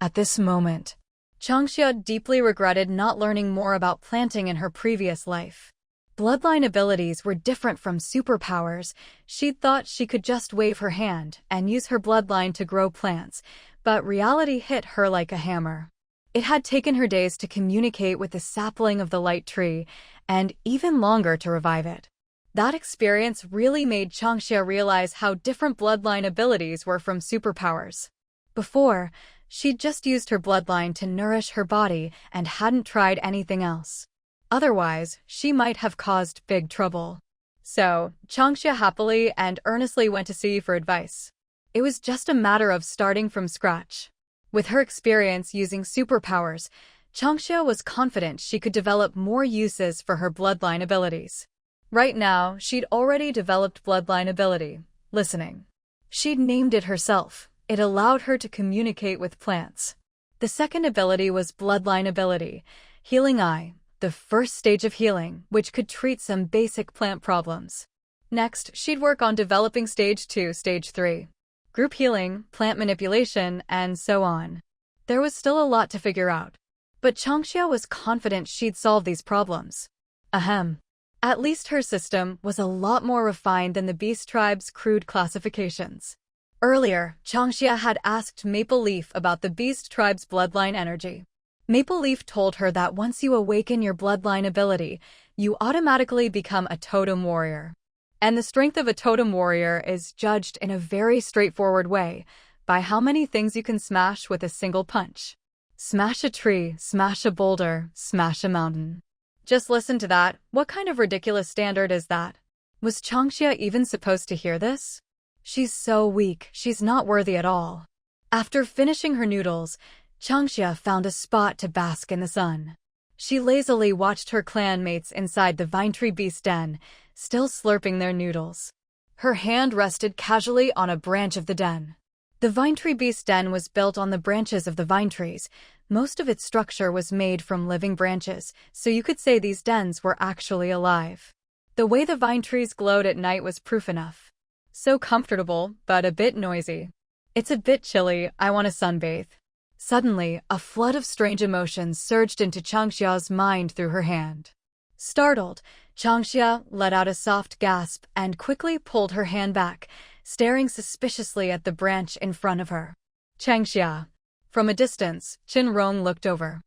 At this moment, Changxia deeply regretted not learning more about planting in her previous life. Bloodline abilities were different from superpowers. She'd thought she could just wave her hand and use her bloodline to grow plants, but reality hit her like a hammer. It had taken her days to communicate with the sapling of the light tree, and even longer to revive it. That experience really made Changxia realize how different bloodline abilities were from superpowers. Before, she'd just used her bloodline to nourish her body and hadn't tried anything else. Otherwise, she might have caused big trouble. So, Changxia happily and earnestly went to Suyi for advice. It was just a matter of starting from scratch. With her experience using superpowers, Changxia was confident she could develop more uses for her bloodline abilities. Right now, she'd already developed bloodline ability, listening. She'd named it herself. It allowed her to communicate with plants. The second ability was bloodline ability, healing eye, the first stage of healing, which could treat some basic plant problems. Next, she'd work on developing stage 2, stage 3. Group healing, plant manipulation, and so on. There was still a lot to figure out. But Changxia was confident she'd solve these problems. Ahem. At least her system was a lot more refined than the Beast Tribe's crude classifications. Earlier, Changxia had asked Maple Leaf about the Beast Tribe's bloodline energy. Maple Leaf told her that once you awaken your bloodline ability, you automatically become a totem warrior. And the strength of a totem warrior is judged in a very straightforward way, by how many things you can smash with a single punch. Smash a tree, smash a boulder, smash a mountain. Just listen to that. What kind of ridiculous standard is that? Was Changxia even supposed to hear this? She's so weak, she's not worthy at all. After finishing her noodles, Changxia found a spot to bask in the sun. She lazily watched her clanmates inside the vine tree beast den, still slurping their noodles. Her hand rested casually on a branch of the den. The vine tree beast den was built on the branches of the vine trees. Most of its structure was made from living branches, so you could say these dens were actually alive. The way the vine trees glowed at night was proof enough. So comfortable, but a bit noisy. It's a bit chilly, I want to sunbathe. Suddenly, a flood of strange emotions surged into Changxia's mind through her hand. Startled, Changxia let out a soft gasp and quickly pulled her hand back, staring suspiciously at the branch in front of her. Changxia. From a distance, Shen Rong looked over.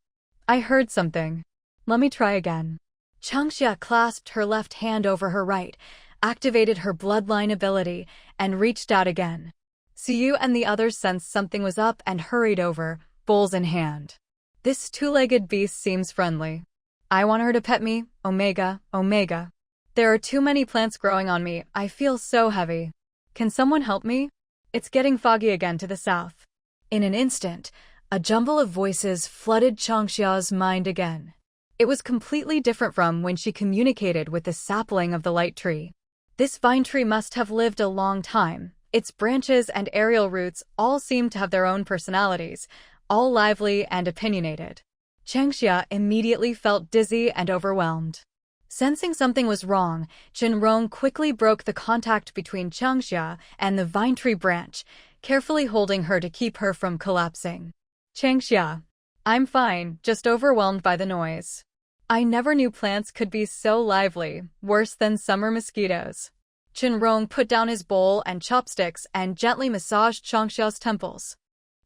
I heard something. Let me try again. Changxia clasped her left hand over her right, activated her bloodline ability, and reached out again. Suyu and the others sensed something was up and hurried over, bowls in hand. This two-legged beast seems friendly. I want her to pet me, Omega, Omega. There are too many plants growing on me, I feel so heavy. Can someone help me? It's getting foggy again to the south. In an instant, a jumble of voices flooded Changxia's mind again. It was completely different from when she communicated with the sapling of the light tree. This vine tree must have lived a long time. Its branches and aerial roots all seemed to have their own personalities, all lively and opinionated. Changxia immediately felt dizzy and overwhelmed. Sensing something was wrong, Shen Rong quickly broke the contact between Changxia and the vine tree branch, carefully holding her to keep her from collapsing. Changxia. I'm fine, just overwhelmed by the noise. I never knew plants could be so lively, worse than summer mosquitoes. Shen Rong put down his bowl and chopsticks and gently massaged Changxia's temples.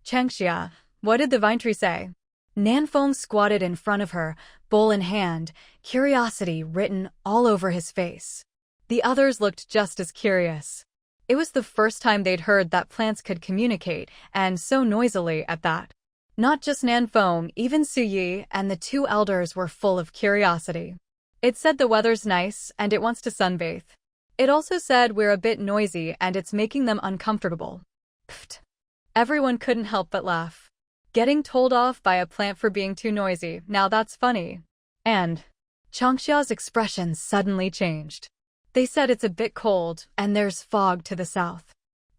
Changxia, what did the vine tree say? Nanfeng squatted in front of her, bowl in hand, curiosity written all over his face. The others looked just as curious. It was the first time they'd heard that plants could communicate, and so noisily at that. Not just Nanfeng, even Suyi and the two elders were full of curiosity. It said the weather's nice and it wants to sunbathe. It also said we're a bit noisy and it's making them uncomfortable. Pfft. Everyone couldn't help but laugh. Getting told off by a plant for being too noisy, now that's funny. And Changxia's expression suddenly changed. They said it's a bit cold, and there's fog to the south.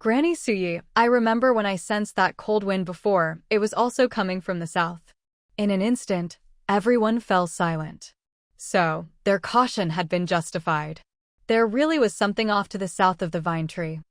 Granny Suyi, I remember when I sensed that cold wind before, it was also coming from the south. In an instant, everyone fell silent. So, their caution had been justified. There really was something off to the south of the vine tree.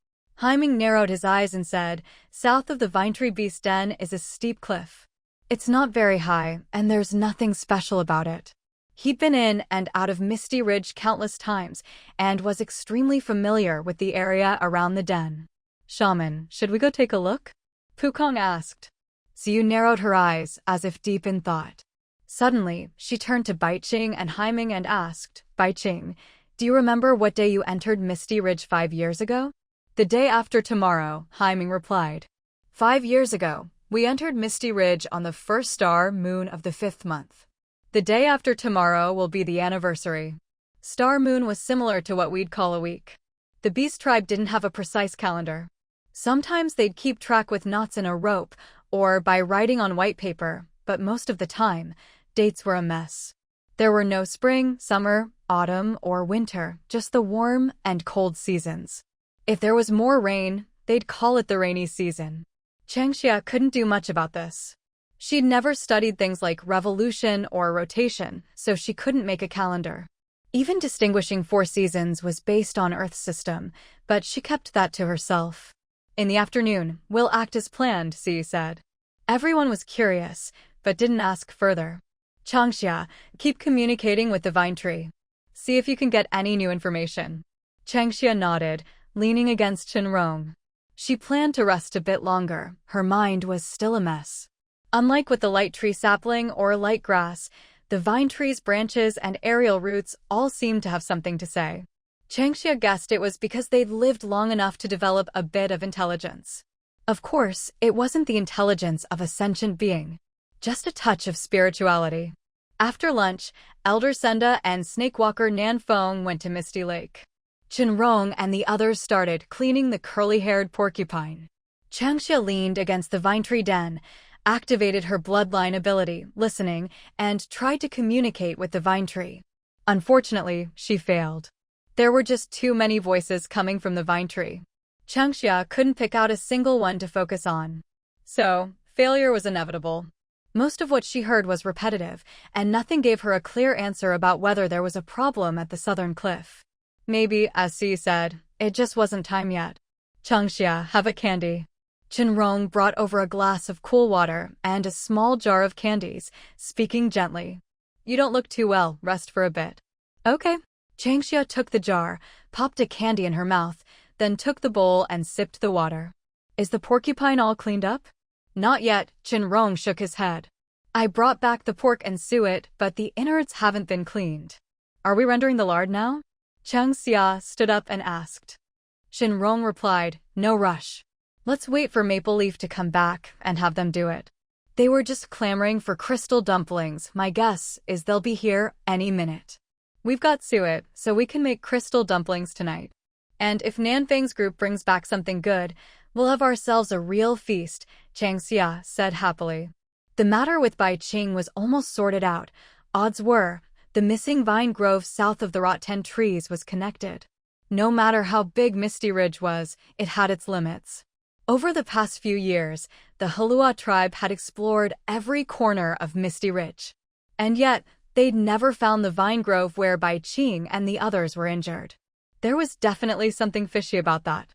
Haiming narrowed his eyes and said, south of the vine tree beast den is a steep cliff. It's not very high, and there's nothing special about it. He'd been in and out of Misty Ridge countless times and was extremely familiar with the area around the den. Shaman, should we go take a look? Pukong asked. Ziyu narrowed her eyes, as if deep in thought. Suddenly, she turned to Baiqing and Haiming and asked, Baiqing, do you remember what day you entered Misty Ridge 5 years ago? The day after tomorrow, Haiming replied. 5 years ago, we entered Misty Ridge on the first star moon of the 5th month. The day after tomorrow will be the anniversary. Star moon was similar to what we'd call a week. The Beast Tribe didn't have a precise calendar. Sometimes they'd keep track with knots in a rope or by writing on white paper, but most of the time, dates were a mess. There were no spring, summer, autumn, or winter, just the warm and cold seasons. If there was more rain, they'd call it the rainy season. Changxia couldn't do much about this. She'd never studied things like revolution or rotation, so she couldn't make a calendar. Even distinguishing 4 seasons was based on Earth's system, but she kept that to herself. In the afternoon, we'll act as planned, Ziyu said. Everyone was curious, but didn't ask further. Changxia, keep communicating with the vine tree. See if you can get any new information. Changxia nodded, leaning against Shen Rong. She planned to rest a bit longer. Her mind was still a mess. Unlike with the light tree sapling or light grass, the vine tree's branches and aerial roots all seemed to have something to say. Changxia guessed it was because they'd lived long enough to develop a bit of intelligence. Of course, it wasn't the intelligence of a sentient being, just a touch of spirituality. After lunch, Elder Senda and Snakewalker Nanfeng went to Misty Lake. Shen Rong and the others started cleaning the curly-haired porcupine. Changxia leaned against the vine tree den, activated her bloodline ability, listening, and tried to communicate with the vine tree. Unfortunately, she failed. There were just too many voices coming from the vine tree. Changxia couldn't pick out a single one to focus on. So, failure was inevitable. Most of what she heard was repetitive, and nothing gave her a clear answer about whether there was a problem at the southern cliff. Maybe, as Ziyu said, it just wasn't time yet. Changxia, have a candy. Shen Rong brought over a glass of cool water and a small jar of candies, speaking gently. You don't look too well, rest for a bit. Okay. Changxia took the jar, popped a candy in her mouth, then took the bowl and sipped the water. Is the porcupine all cleaned up? Not yet, Shen Rong shook his head. I brought back the pork and suet, but the innards haven't been cleaned. Are we rendering the lard now? Changxia stood up and asked. Shen Rong replied, no rush. Let's wait for Maple Leaf to come back and have them do it. They were just clamoring for crystal dumplings. My guess is they'll be here any minute. We've got suet, so we can make crystal dumplings tonight. And if Nanfeng's group brings back something good, we'll have ourselves a real feast, Changxia said happily. The matter with Baiqing was almost sorted out. Odds were, the missing vine grove south of the Rotten trees was connected. No matter how big Misty Ridge was, it had its limits. Over the past few years, the Heluo Tribe had explored every corner of Misty Ridge. And yet, they'd never found the vine grove where Baiqing and the others were injured. There was definitely something fishy about that.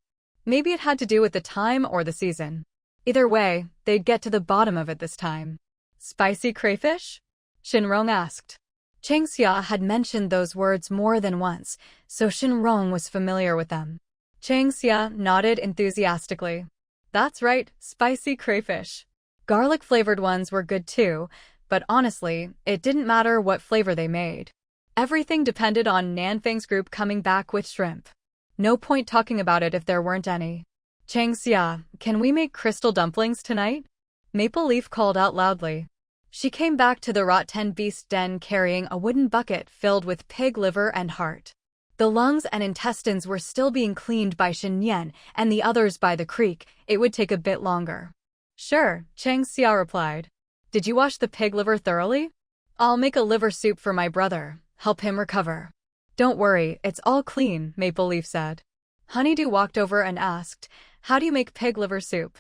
Maybe it had to do with the time or the season. Either way, they'd get to the bottom of it this time. Spicy crayfish? Shen Rong asked. Changxia had mentioned those words more than once, so Shen Rong was familiar with them. Changxia nodded enthusiastically. That's right, spicy crayfish. Garlic-flavored ones were good too, but honestly, it didn't matter what flavor they made. Everything depended on Nanfeng's group coming back with shrimp. No point talking about it if there weren't any. Changxia, can we make crystal dumplings tonight? Maple Leaf called out loudly. She came back to the Rotten Beast den carrying a wooden bucket filled with pig liver and heart. The lungs and intestines were still being cleaned by Shen Yan and the others by the creek. It would take a bit longer. Sure, Changxia replied. Did you wash the pig liver thoroughly? I'll make a liver soup for my brother, help him recover. Don't worry, it's all clean, Maple Leaf said. Honeydew walked over and asked, how do you make pig liver soup?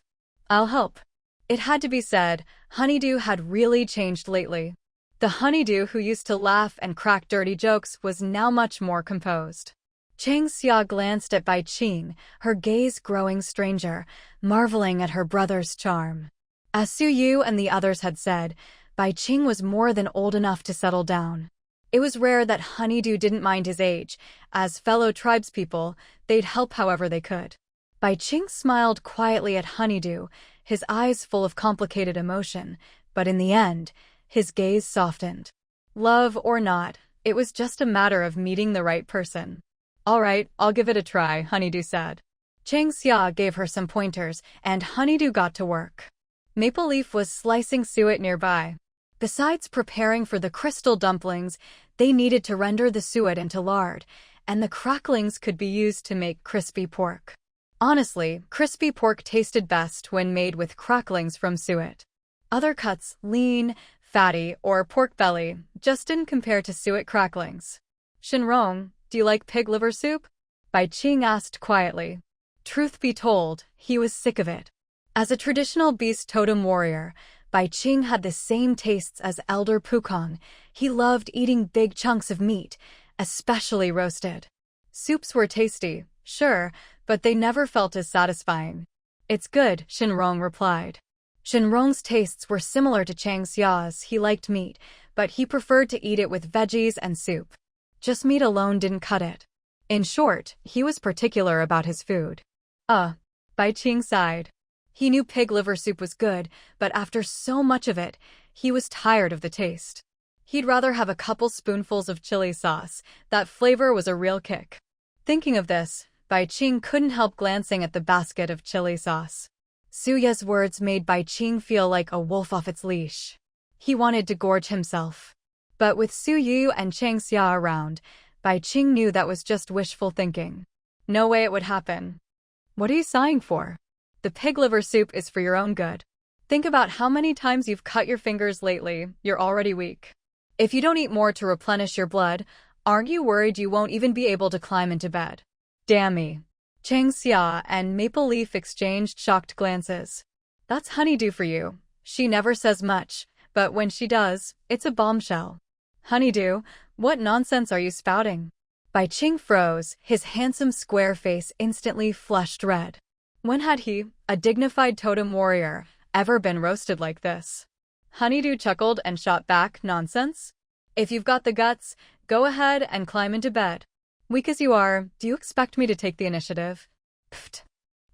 I'll help. It had to be said, Honeydew had really changed lately. The Honeydew who used to laugh and crack dirty jokes was now much more composed. Changxia glanced at Baiqing, her gaze growing stranger, marveling at her brother's charm. As Su Yu and the others had said, Bai Qing was more than old enough to settle down. It was rare that Honeydew didn't mind his age. As fellow tribespeople, they'd help however they could. Bai Qing smiled quietly at Honeydew, his eyes full of complicated emotion, but in the end, his gaze softened. Love or not, it was just a matter of meeting the right person. All right, I'll give it a try, Honeydew said. Chang Xia gave her some pointers, and Honeydew got to work. Maple Leaf was slicing suet nearby. Besides preparing for the crystal dumplings, they needed to render the suet into lard, and the cracklings could be used to make crispy pork. Honestly, crispy pork tasted best when made with cracklings from suet. Other cuts, lean, fatty, or pork belly, just didn't compare to suet cracklings. Shen Rong, do you like pig liver soup? Bai Qing asked quietly. Truth be told, he was sick of it. As a traditional beast totem warrior, Bai Qing had the same tastes as Elder Pukong. He loved eating big chunks of meat, especially roasted. Soups were tasty, sure, but they never felt as satisfying. It's good, Shen Rong replied. Shen Rong's tastes were similar to Chang Xia's. He liked meat, but he preferred to eat it with veggies and soup. Just meat alone didn't cut it. In short, he was particular about his food. Bai Qing sighed. He knew pig liver soup was good, but after so much of it, he was tired of the taste. He'd rather have a couple spoonfuls of chili sauce. That flavor was a real kick. Thinking of this, Bai Qing couldn't help glancing at the basket of chili sauce. Su Ye's words made Bai Qing feel like a wolf off its leash. He wanted to gorge himself. But with Su Yu and Chang Xia around, Bai Qing knew that was just wishful thinking. No way it would happen. What are you sighing for? The pig liver soup is for your own good. Think about how many times you've cut your fingers lately. You're already weak. If you don't eat more to replenish your blood, aren't you worried you won't even be able to climb into bed? Damn me. Chang Xia and Maple Leaf exchanged shocked glances. That's Honeydew for you. She never says much, but when she does, it's a bombshell. Honeydew, what nonsense are you spouting? Bai Qing froze, his handsome square face instantly flushed red. When had he, a dignified totem warrior, ever been roasted like this? Honeydew chuckled and shot back, nonsense? If you've got the guts, go ahead and climb into bed. Weak as you are, do you expect me to take the initiative? Pfft.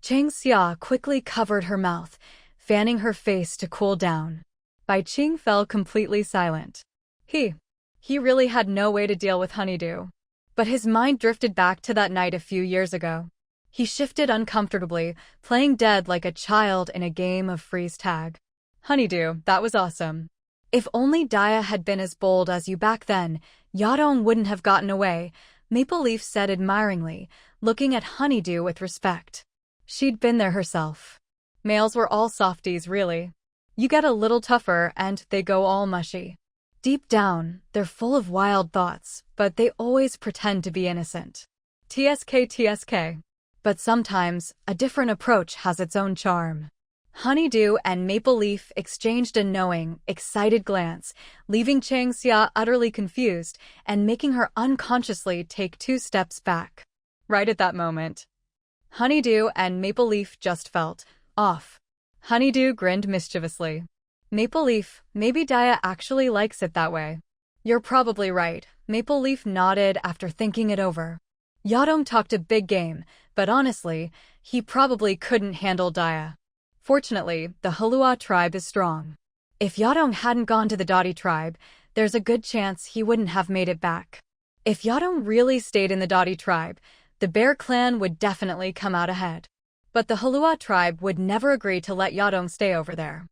Chang Xia quickly covered her mouth, fanning her face to cool down. Bai Qing fell completely silent. He really had no way to deal with Honeydew. But his mind drifted back to that night a few years ago. He shifted uncomfortably, playing dead like a child in a game of freeze tag. Honeydew, that was awesome. If only Daya had been as bold as you back then, Yadong wouldn't have gotten away, Maple Leaf said admiringly, looking at Honeydew with respect. She'd been there herself. Males were all softies, really. You get a little tougher and they go all mushy. Deep down, they're full of wild thoughts, but they always pretend to be innocent. TSK. But sometimes, a different approach has its own charm. Honeydew and Maple Leaf exchanged a knowing, excited glance, leaving Chang Xia utterly confused and making her unconsciously take 2 steps back. Right at that moment, Honeydew and Maple Leaf just felt off. Honeydew grinned mischievously. Maple Leaf, maybe Daya actually likes it that way. You're probably right, Maple Leaf nodded after thinking it over. Yadong talked a big game, but honestly, he probably couldn't handle Daya. Fortunately, the Heluo Tribe is strong. If Yadong hadn't gone to the Dottie Tribe, there's a good chance he wouldn't have made it back. If Yadong really stayed in the Dottie Tribe, the Bear Clan would definitely come out ahead. But the Heluo Tribe would never agree to let Yadong stay over there.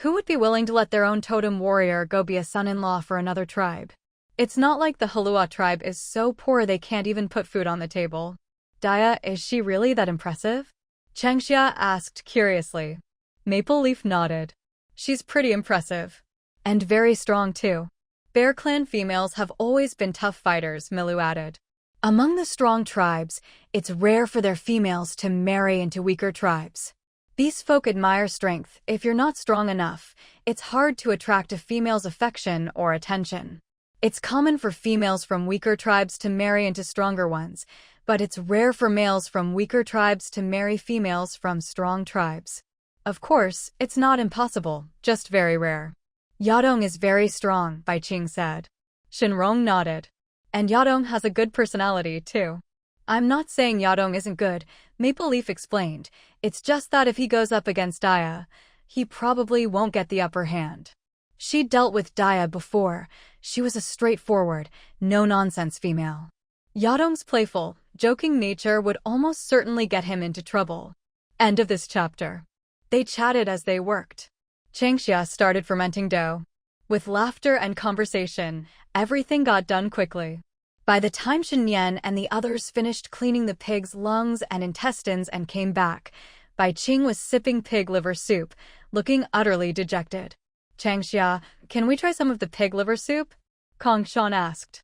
Who would be willing to let their own totem warrior go be a son-in-law for another tribe? It's not like the Heluo Tribe is so poor they can't even put food on the table. Daya, is she really that impressive? Chang Xia asked curiously. Maple Leaf nodded. She's pretty impressive. And very strong too. Bear Clan females have always been tough fighters, Milu added. Among the strong tribes, it's rare for their females to marry into weaker tribes. Beast folk admire strength. If you're not strong enough, it's hard to attract a female's affection or attention. It's common for females from weaker tribes to marry into stronger ones, but it's rare for males from weaker tribes to marry females from strong tribes. Of course, it's not impossible, just very rare. Yadong is very strong, Bai Qing said. Shen Rong nodded. And Yadong has a good personality, too. I'm not saying Yadong isn't good, Maple Leaf explained. It's just that if he goes up against Daya, he probably won't get the upper hand. She'd dealt with Daya before. She was a straightforward, no-nonsense female. Yadong's playful, joking nature would almost certainly get him into trouble. End of this chapter. They chatted as they worked. Changxia started fermenting dough. With laughter and conversation, everything got done quickly. By the time Shen Yan and the others finished cleaning the pig's lungs and intestines and came back, Bai Qing was sipping pig liver soup, looking utterly dejected. Changxia, can we try some of the pig liver soup? Kong Shan asked.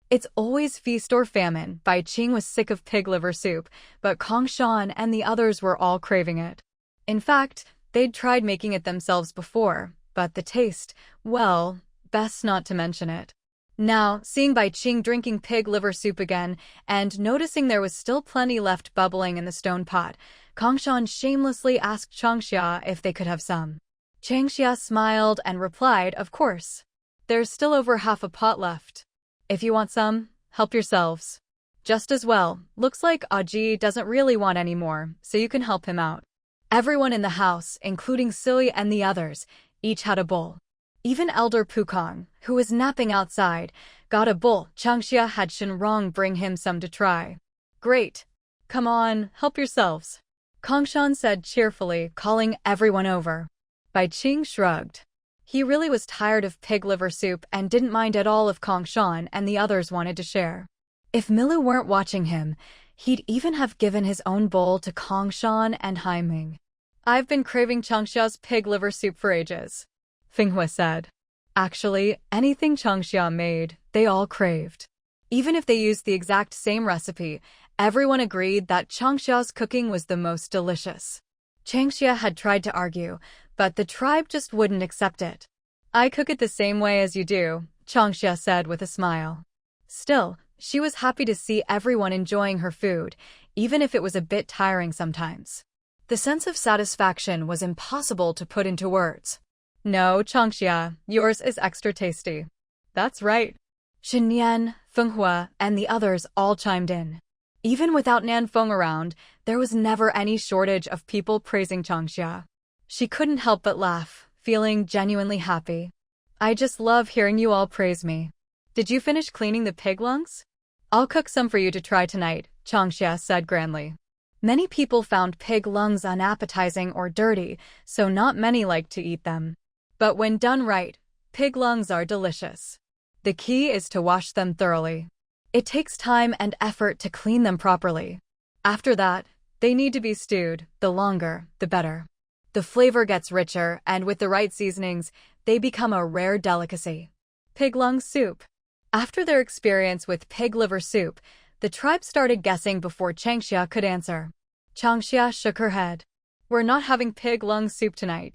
It's always feast or famine. Bai Qing was sick of pig liver soup, but Kong Shan and the others were all craving it. In fact, they'd tried making it themselves before, but the taste, well, best not to mention it. Now, seeing Bai Qing drinking pig liver soup again, and noticing there was still plenty left bubbling in the stone pot, Kong Shan shamelessly asked Changxia if they could have some. Changxia smiled and replied, of course. There's still over half a pot left. If you want some, help yourselves. Just as well, looks like Aji doesn't really want any more, so you can help him out. Everyone in the house, including Sui and the others, each had a bowl. Even Elder Pukong, who was napping outside, got a bowl. Changxia had Shen Rong bring him some to try. Great. Come on, help yourselves. Kongshan said cheerfully, calling everyone over. Bai Qing shrugged. He really was tired of pig liver soup and didn't mind at all if Kongshan and the others wanted to share. If Milu weren't watching him, he'd even have given his own bowl to Kongshan and Haiming. I've been craving Changxia's pig liver soup for ages, Finghua said. Actually, anything Changxia made, they all craved. Even if they used the exact same recipe, everyone agreed that Changxia's cooking was the most delicious. Changxia had tried to argue, but the tribe just wouldn't accept it. I cook it the same way as you do, Changxia said with a smile. Still, she was happy to see everyone enjoying her food, even if it was a bit tiring sometimes. The sense of satisfaction was impossible to put into words. No, Changxia, yours is extra tasty. That's right. Shen Yan, Finghua, and the others all chimed in. Even without Nanfeng around, there was never any shortage of people praising Changxia. She couldn't help but laugh, feeling genuinely happy. I just love hearing you all praise me. Did you finish cleaning the pig lungs? I'll cook some for you to try tonight, Changxia said grandly. Many people found pig lungs unappetizing or dirty, so not many liked to eat them. But when done right, pig lungs are delicious. The key is to wash them thoroughly. It takes time and effort to clean them properly. After that, they need to be stewed. The longer, the better. The flavor gets richer, and with the right seasonings, they become a rare delicacy. Pig lung soup. After their experience with pig liver soup, the tribe started guessing before Changxia could answer. Changxia shook her head. We're not having pig lung soup tonight.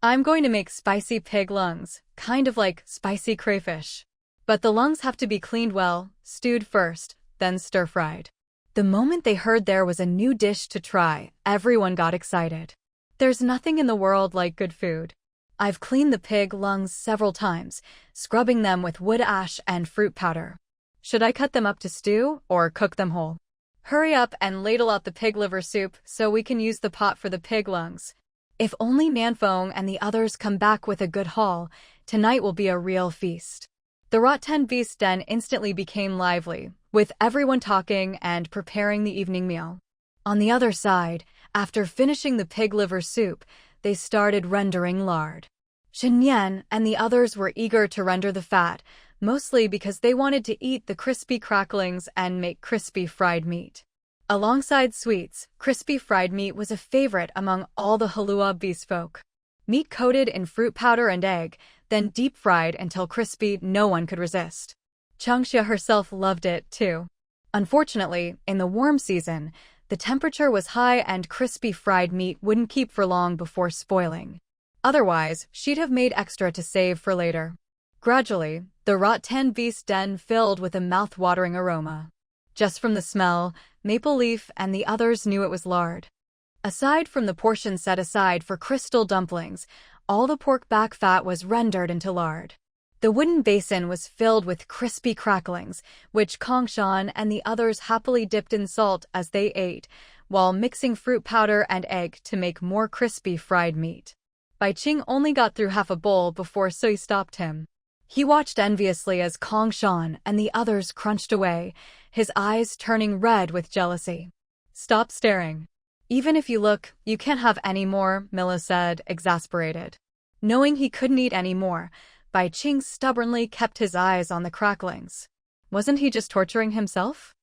I'm going to make spicy pig lungs, kind of like spicy crayfish. But the lungs have to be cleaned well, stewed first, then stir-fried. The moment they heard there was a new dish to try, everyone got excited. There's nothing in the world like good food. I've cleaned the pig lungs several times, scrubbing them with wood ash and fruit powder. Should I cut them up to stew or cook them whole? Hurry up and ladle out the pig liver soup so we can use the pot for the pig lungs. If only Nanfeng and the others come back with a good haul, tonight will be a real feast. The Rotten Beast Den instantly became lively, with everyone talking and preparing the evening meal. On the other side, after finishing the pig liver soup, they started rendering lard. Shen Yan and the others were eager to render the fat, mostly because they wanted to eat the crispy cracklings and make crispy fried meat. Alongside sweets, crispy fried meat was a favorite among all the Heluo beastfolk. Meat coated in fruit powder and egg, then deep-fried until crispy, no one could resist. Changxia herself loved it, too. Unfortunately, in the warm season, the temperature was high and crispy fried meat wouldn't keep for long before spoiling. Otherwise, she'd have made extra to save for later. Gradually, the Rotten Beast Den filled with a mouth-watering aroma. Just from the smell, Maple Leaf and the others knew it was lard. Aside from the portion set aside for crystal dumplings, all the pork back fat was rendered into lard. The wooden basin was filled with crispy cracklings, which Kongshan and the others happily dipped in salt as they ate, while mixing fruit powder and egg to make more crispy fried meat. Bai Qing only got through half a bowl before Sui stopped him. He watched enviously as Kongshan and the others crunched away, his eyes turning red with jealousy. "Stop staring. Even if you look, you can't have any more," Mila said, exasperated. Knowing he couldn't eat any more, Bai Qing stubbornly kept his eyes on the cracklings. Wasn't he just torturing himself?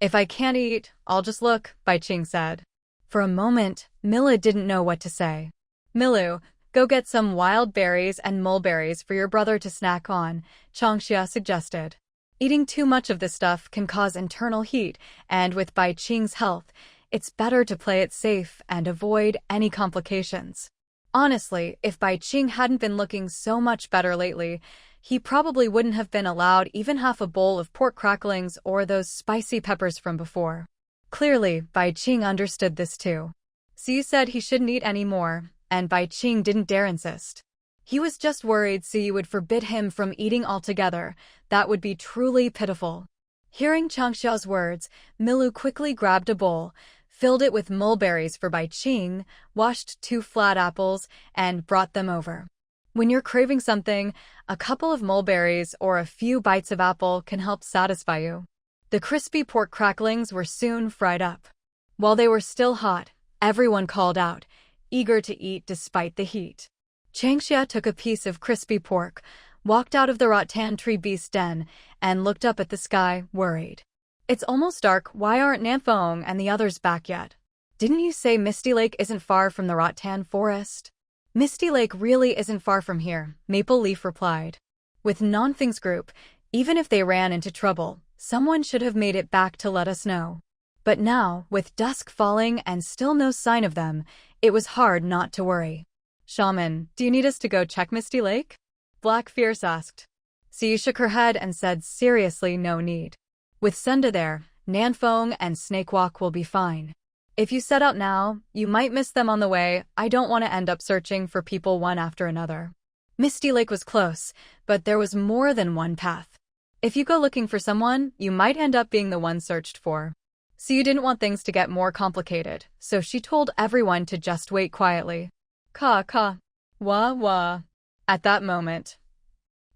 "If I can't eat, I'll just look," Bai Qing said. For a moment, Mila didn't know what to say. "Milu, go get some wild berries and mulberries for your brother to snack on," Changxia suggested. Eating too much of this stuff can cause internal heat, and with Bai Qing's health, it's better to play it safe and avoid any complications. Honestly, if Bai Qing hadn't been looking so much better lately, he probably wouldn't have been allowed even half a bowl of pork cracklings or those spicy peppers from before. Clearly, Bai Qing understood this too. Siyu said he shouldn't eat any more, and Bai Qing didn't dare insist. He was just worried Siyu would forbid him from eating altogether. That would be truly pitiful. Hearing Changxia's words, Milu quickly grabbed a bowl, filled it with mulberries for Bai Qing, washed 2 flat apples, and brought them over. When you're craving something, a couple of mulberries or a few bites of apple can help satisfy you. The crispy pork cracklings were soon fried up. While they were still hot, everyone called out, eager to eat despite the heat. Changxia took a piece of crispy pork, walked out of the rattan tree beast den, and looked up at the sky, worried. "It's almost dark. Why aren't Nanfeng and the others back yet? Didn't you say Misty Lake isn't far from the rattan forest?" "Misty Lake really isn't far from here," Maple Leaf replied. "With Nanfeng's group, even if they ran into trouble, someone should have made it back to let us know." But now, with dusk falling and still no sign of them, it was hard not to worry. "Shaman, do you need us to go check Misty Lake?" Black Fierce asked. Siyu shook her head and said seriously no need. "With Senda there, Nanfeng and Snakewalk will be fine. If you set out now, you might miss them on the way. I don't want to end up searching for people one after another." Misty Lake was close, but there was more than one path. If you go looking for someone, you might end up being the one searched for. Siyu didn't want things to get more complicated, so she told everyone to just wait quietly. "Ka ka. Wah wah." At that moment,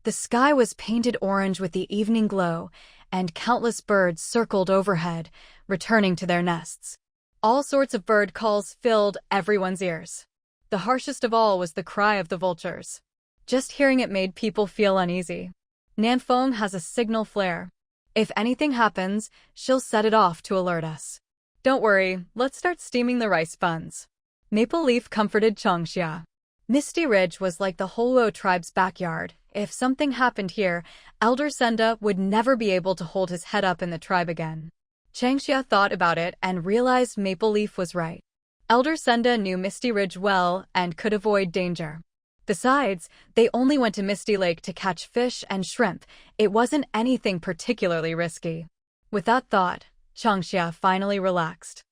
the sky was painted orange with the evening glow, and countless birds circled overhead, returning to their nests. All sorts of bird calls filled everyone's ears. The harshest of all was the cry of the vultures. Just hearing it made people feel uneasy. "Nanfeng has a signal flare. If anything happens, she'll set it off to alert us. Don't worry, let's start steaming the rice buns." Maple Leaf comforted Changxia. Misty Ridge was like the Heluo Tribe's backyard. If something happened here, Elder Senda would never be able to hold his head up in the tribe again. Changxia thought about it and realized Maple Leaf was right. Elder Senda knew Misty Ridge well and could avoid danger. Besides, they only went to Misty Lake to catch fish and shrimp. It wasn't anything particularly risky. With that thought, Changxia finally relaxed.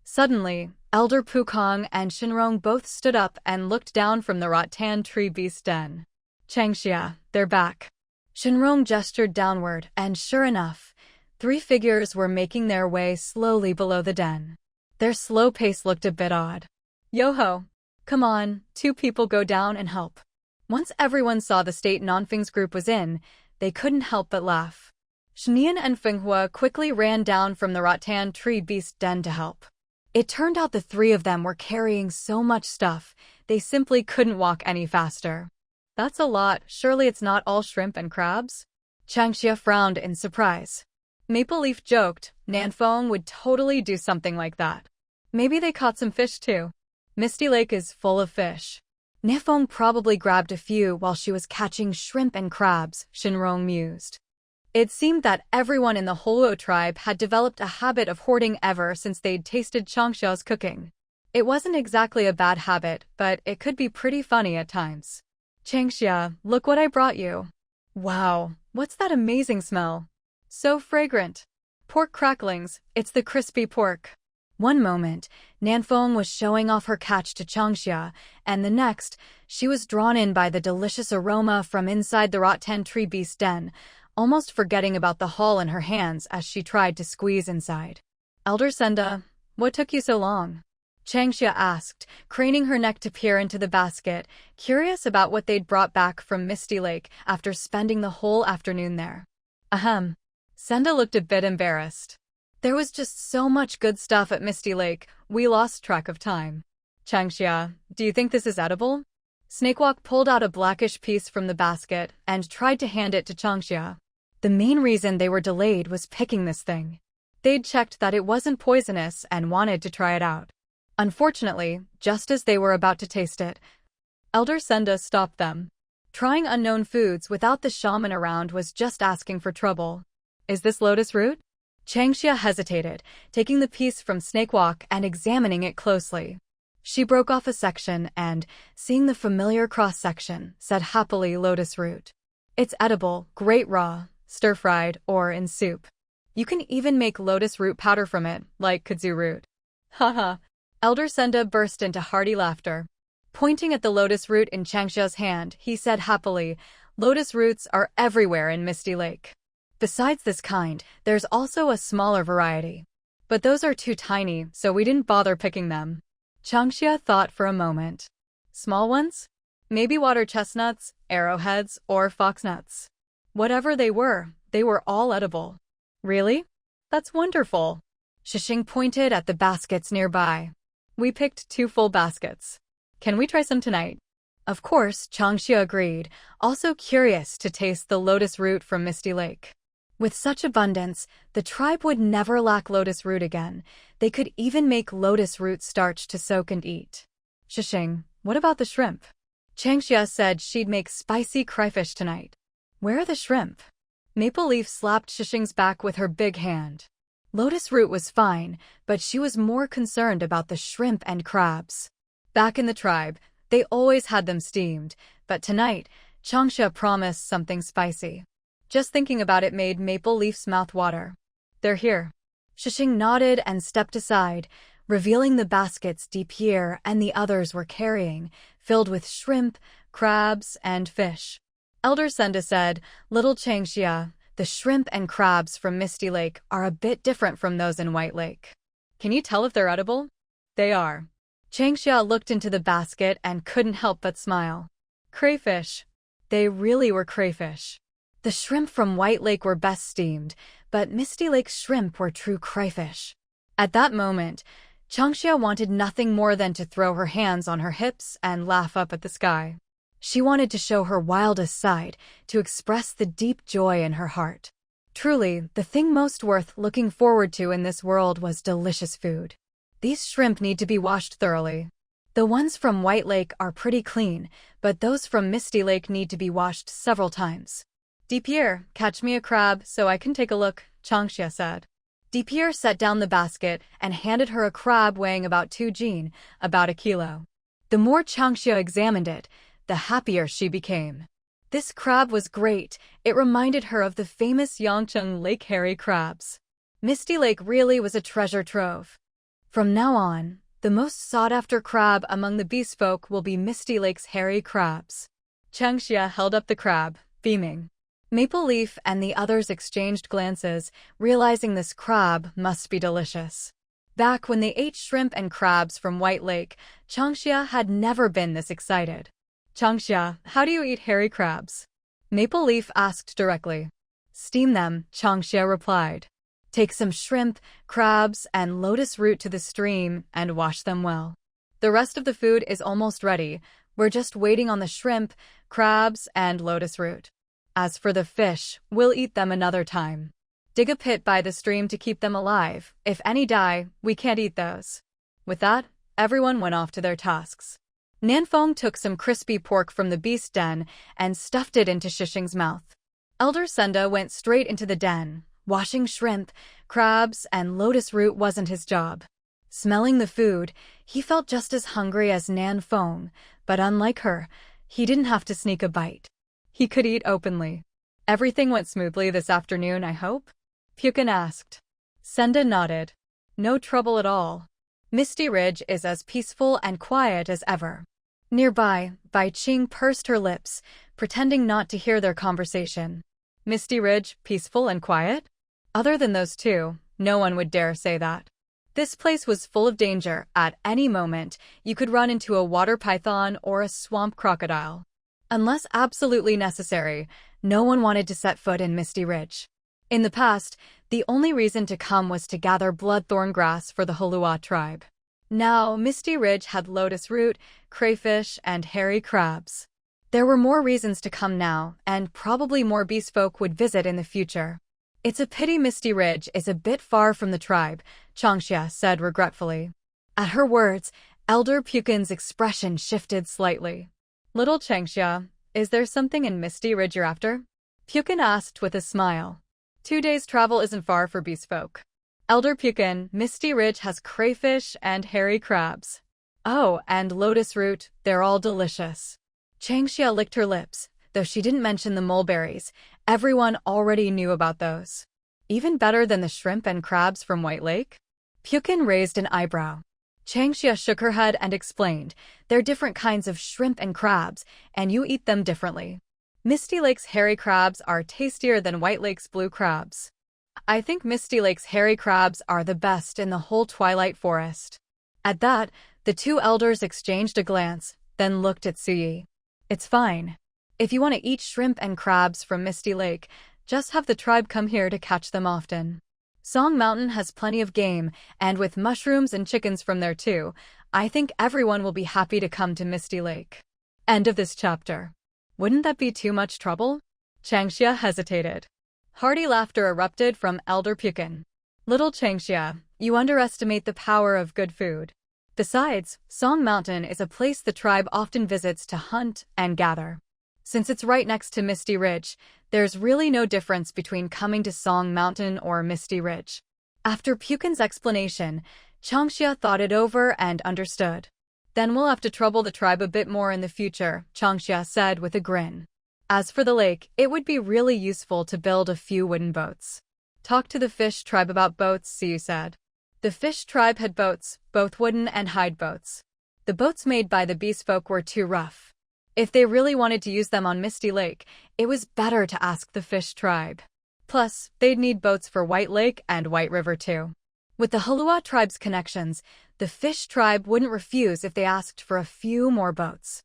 Suddenly, Elder Pukong and Shen Rong both stood up and looked down from the rattan tree beast den. "Changxia, they're back." Shen Rong gestured downward, and sure enough, 3 figures were making their way slowly below the den. Their slow pace looked a bit odd. "Yo-ho! Come on, 2 people go down and help." Once everyone saw the state Nanfeng's group was in, they couldn't help but laugh. Shenian and Fenghua quickly ran down from the rattan tree beast den to help. It turned out the 3 of them were carrying so much stuff, they simply couldn't walk any faster. "That's a lot. Surely it's not all shrimp and crabs?" Changxia frowned in surprise. Maple Leaf joked, Nanfeng would totally do something like that. Maybe they caught some fish too. Misty Lake is full of fish. Nanfeng probably grabbed a few while she was catching shrimp and crabs, Shen Rong mused. It seemed that everyone in the Heluo tribe had developed a habit of hoarding ever since they'd tasted Changxia's cooking. It wasn't exactly a bad habit, but it could be pretty funny at times. "Changxia, look what I brought you." "Wow, what's that amazing smell? So fragrant." "Pork cracklings, it's the crispy pork." One moment, Nanfeng was showing off her catch to Changxia, and the next, she was drawn in by the delicious aroma from inside the rattan tree beast den, almost forgetting about the haul in her hands as she tried to squeeze inside. Elder Senda, what took you so long? Changxia asked, craning her neck to peer into the basket, curious about what they'd brought back from Misty Lake after spending the whole afternoon there. Ahem. Senda looked a bit embarrassed. There was just so much good stuff at Misty Lake, we lost track of time. Changxia, do you think this is edible? Snakewalk pulled out a blackish piece from the basket and tried to hand it to Changxia. The main reason they were delayed was picking this thing. They'd checked that it wasn't poisonous and wanted to try it out. Unfortunately, just as they were about to taste it, Elder Senda stopped them. Trying unknown foods without the shaman around was just asking for trouble. Is this lotus root? Changxia hesitated, taking the piece from Snakewalk and examining it closely. She broke off a section and, seeing the familiar cross-section, said happily lotus root. It's edible, great raw, stir-fried, or in soup. You can even make lotus root powder from it, like kudzu root. Haha. Elder Senda burst into hearty laughter. Pointing at the lotus root in Changxia's hand, he said happily, lotus roots are everywhere in Misty Lake. Besides this kind, there's also a smaller variety. But those are too tiny, so we didn't bother picking them. Changxia thought for a moment. Small ones? Maybe water chestnuts, arrowheads, or foxnuts. Whatever they were all edible. Really? That's wonderful. Shishing pointed at the baskets nearby. We picked 2 full baskets. Can we try some tonight? Of course, Changxia agreed, also curious to taste the lotus root from Misty Lake. With such abundance, the tribe would never lack lotus root again. They could even make lotus root starch to soak and eat. Shishing, what about the shrimp? Changxia said she'd make spicy crayfish tonight. Where are the shrimp? Maple Leaf slapped Shishing's back with her big hand. Lotus root was fine, but she was more concerned about the shrimp and crabs. Back in the tribe, they always had them steamed, but tonight, Changxia promised something spicy. Just thinking about it made Maple Leaf's mouth water. They're here. Shishing nodded and stepped aside, revealing the baskets Dipierre and the others were carrying, filled with shrimp, crabs, and fish. Elder Senda said, Little Changxia, the shrimp and crabs from Misty Lake are a bit different from those in White Lake. Can you tell if they're edible? They are. Changxia looked into the basket and couldn't help but smile. Crayfish. They really were crayfish. The shrimp from White Lake were best steamed, but Misty Lake's shrimp were true crayfish. At that moment, Changxia wanted nothing more than to throw her hands on her hips and laugh up at the sky. She wanted to show her wildest side, to express the deep joy in her heart. Truly, the thing most worth looking forward to in this world was delicious food. These shrimp need to be washed thoroughly. The ones from White Lake are pretty clean, but those from Misty Lake need to be washed several times. Dipierre, catch me a crab so I can take a look, Changxia said. Dipierre set down the basket and handed her a crab weighing about 2 jin, about a kilo. The more Changxia examined it, the happier she became. This crab was great. It reminded her of the famous Yangcheng Lake hairy crabs. Misty Lake really was a treasure trove. From now on, the most sought-after crab among the beast folk will be Misty Lake's hairy crabs. Changxia held up the crab, beaming. Maple Leaf and the others exchanged glances, realizing this crab must be delicious. Back when they ate shrimp and crabs from White Lake, Changxia had never been this excited. Changxia, how do you eat hairy crabs? Maple Leaf asked directly. Steam them, Changxia replied. Take some shrimp, crabs, and lotus root to the stream and wash them well. The rest of the food is almost ready. We're just waiting on the shrimp, crabs, and lotus root. As for the fish, we'll eat them another time. Dig a pit by the stream to keep them alive. If any die, we can't eat those. With that, everyone went off to their tasks. Nanfeng took some crispy pork from the beast den and stuffed it into Shishing's mouth. Elder Senda went straight into the den. Washing shrimp, crabs, and lotus root wasn't his job. Smelling the food, he felt just as hungry as Nanfeng, but unlike her, he didn't have to sneak a bite. He could eat openly. Everything went smoothly this afternoon, I hope? Pukin asked. Senda nodded. No trouble at all. Misty Ridge is as peaceful and quiet as ever. Nearby, Bai Qing pursed her lips, pretending not to hear their conversation. Misty Ridge, peaceful and quiet? Other than those two, no one would dare say that. This place was full of danger. At any moment, you could run into a water python or a swamp crocodile. Unless absolutely necessary, no one wanted to set foot in Misty Ridge. In the past, the only reason to come was to gather bloodthorn grass for the Heluo Tribe. Now, Misty Ridge had lotus root, crayfish, and hairy crabs. There were more reasons to come now, and probably more beast folk would visit in the future. It's a pity Misty Ridge is a bit far from the tribe, Changxia said regretfully. At her words, Elder Pukin's expression shifted slightly. Little Changxia, is there something in Misty Ridge you're after? Pukin asked with a smile. 2 days' travel isn't far for beast folk. Elder Pukin, Misty Ridge has crayfish and hairy crabs. Oh, and lotus root, they're all delicious. Changxia licked her lips, though she didn't mention the mulberries. Everyone already knew about those. Even better than the shrimp and crabs from White Lake? Pukin raised an eyebrow. Changxia shook her head and explained, they're different kinds of shrimp and crabs, and you eat them differently. Misty Lake's hairy crabs are tastier than White Lake's blue crabs. I think Misty Lake's hairy crabs are the best in the whole Twilight Forest. At that, the two elders exchanged a glance, then looked at Suyi. It's fine. If you want to eat shrimp and crabs from Misty Lake, just have the tribe come here to catch them often. Song Mountain has plenty of game, and with mushrooms and chickens from there too, I think everyone will be happy to come to Misty Lake. End of this chapter. Wouldn't that be too much trouble? Changxia hesitated. Hearty laughter erupted from Elder Pukin. Little Changxia, you underestimate the power of good food. Besides, Song Mountain is a place the tribe often visits to hunt and gather. Since it's right next to Misty Ridge, there's really no difference between coming to Song Mountain or Misty Ridge. After Pukin's explanation, Changxia thought it over and understood. Then we'll have to trouble the tribe a bit more in the future, Changxia said with a grin. As for the lake, it would be really useful to build a few wooden boats. Talk to the fish tribe about boats, Siyu said. The fish tribe had boats, both wooden and hide boats. The boats made by the beast folk were too rough. If they really wanted to use them on Misty Lake, it was better to ask the fish tribe. Plus, they'd need boats for White Lake and White River too. With the Heluo tribe's connections, the fish tribe wouldn't refuse if they asked for a few more boats.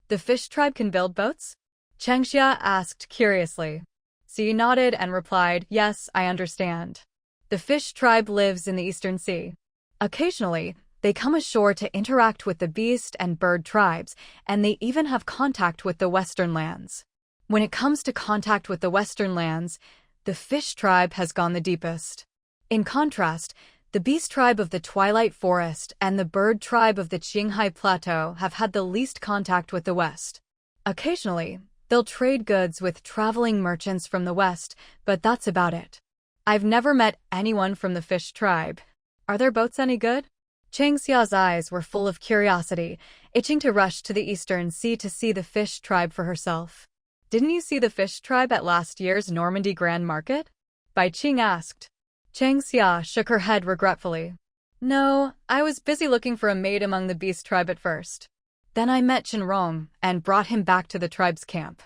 The fish tribe can build boats? Changxia asked curiously. Siyu nodded and replied, yes, I understand. The fish tribe lives in the Eastern Sea. Occasionally, they come ashore to interact with the beast and bird tribes, and they even have contact with the Western lands. When it comes to contact with the Western lands, the fish tribe has gone the deepest. In contrast, the beast tribe of the Twilight Forest and the bird tribe of the Qinghai Plateau have had the least contact with the West. Occasionally, they'll trade goods with traveling merchants from the West, but that's about it. I've never met anyone from the fish tribe. Are their boats any good? Changxia's eyes were full of curiosity, itching to rush to the Eastern Sea to see the fish tribe for herself. Didn't you see the fish tribe at last year's Normandy Grand Market? Bai Qing asked. Changxia shook her head regretfully. No, I was busy looking for a mate among the beast tribe at first. Then I met Shen Rong and brought him back to the tribe's camp.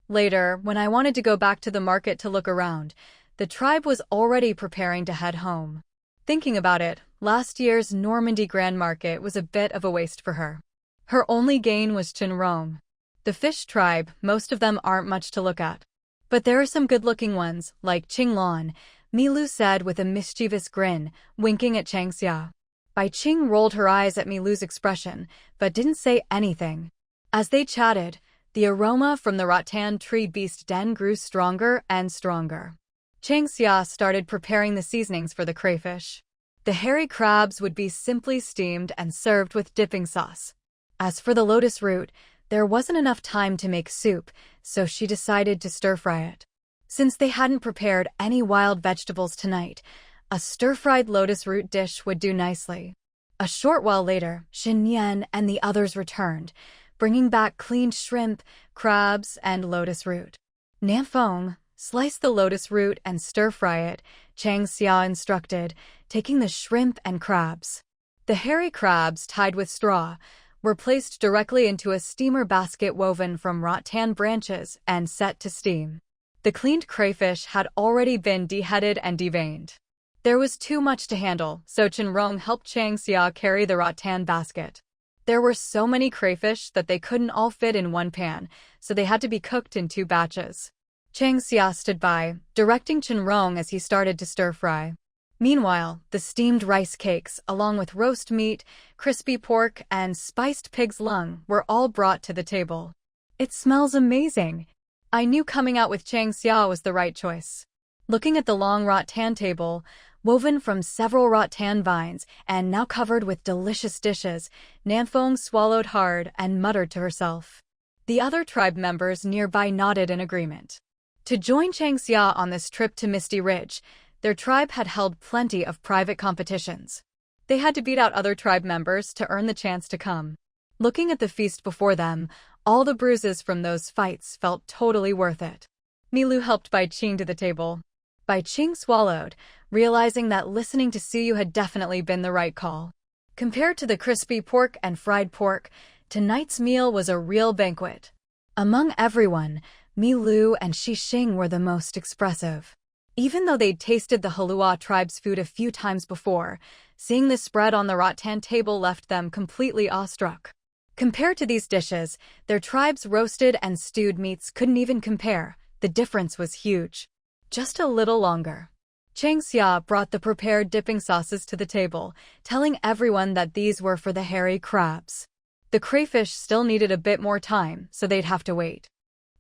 Later, when I wanted to go back to the market to look around, the tribe was already preparing to head home. Thinking about it, last year's Normandy Grand Market was a bit of a waste for her. Her only gain was Shen Rong. The fish tribe, most of them aren't much to look at. But there are some good-looking ones, like Qinglan, Milu said with a mischievous grin, winking at Changxia. Bai Qing rolled her eyes at Milu's expression, but didn't say anything. As they chatted, the aroma from the rattan tree beast den grew stronger and stronger. Changxia started preparing the seasonings for the crayfish. The hairy crabs would be simply steamed and served with dipping sauce. As for the lotus root, there wasn't enough time to make soup, so she decided to stir-fry it. Since they hadn't prepared any wild vegetables tonight, a stir-fried lotus root dish would do nicely. A short while later, Shen Yan and the others returned, bringing back cleaned shrimp, crabs, and lotus root. Nianfeng, slice the lotus root and stir-fry it, Changxia instructed, taking the shrimp and crabs. The hairy crabs, tied with straw, were placed directly into a steamer basket woven from rattan branches and set to steam. The cleaned crayfish had already been deheaded and deveined. There was too much to handle, so Shen Rong helped Chang Xia carry the rattan basket. There were so many crayfish that they couldn't all fit in one pan, so they had to be cooked in 2 batches. Chang Xia stood by, directing Shen Rong as he started to stir-fry. Meanwhile, the steamed rice cakes, along with roast meat, crispy pork, and spiced pig's lung, were all brought to the table. It smells amazing. I knew coming out with Chang Xia was the right choice. Looking at the long rattan table, woven from several rattan vines and now covered with delicious dishes, Nanfeng swallowed hard and muttered to herself. The other tribe members nearby nodded in agreement. To join Chang Xia on this trip to Misty Ridge, their tribe had held plenty of private competitions. They had to beat out other tribe members to earn the chance to come. Looking at the feast before them, all the bruises from those fights felt totally worth it. Milu helped Bai Qing to the table. Bai Qing swallowed, realizing that listening to Suyu had definitely been the right call. Compared to the crispy pork and fried pork, tonight's meal was a real banquet. Among everyone, Milu and Xixing were the most expressive. Even though they'd tasted the Heluo Tribe's food a few times before, seeing the spread on the rattan table left them completely awestruck. Compared to these dishes, their tribe's roasted and stewed meats couldn't even compare. The difference was huge. Just a little longer. Chang Xia brought the prepared dipping sauces to the table, telling everyone that these were for the hairy crabs. The crayfish still needed a bit more time, so they'd have to wait.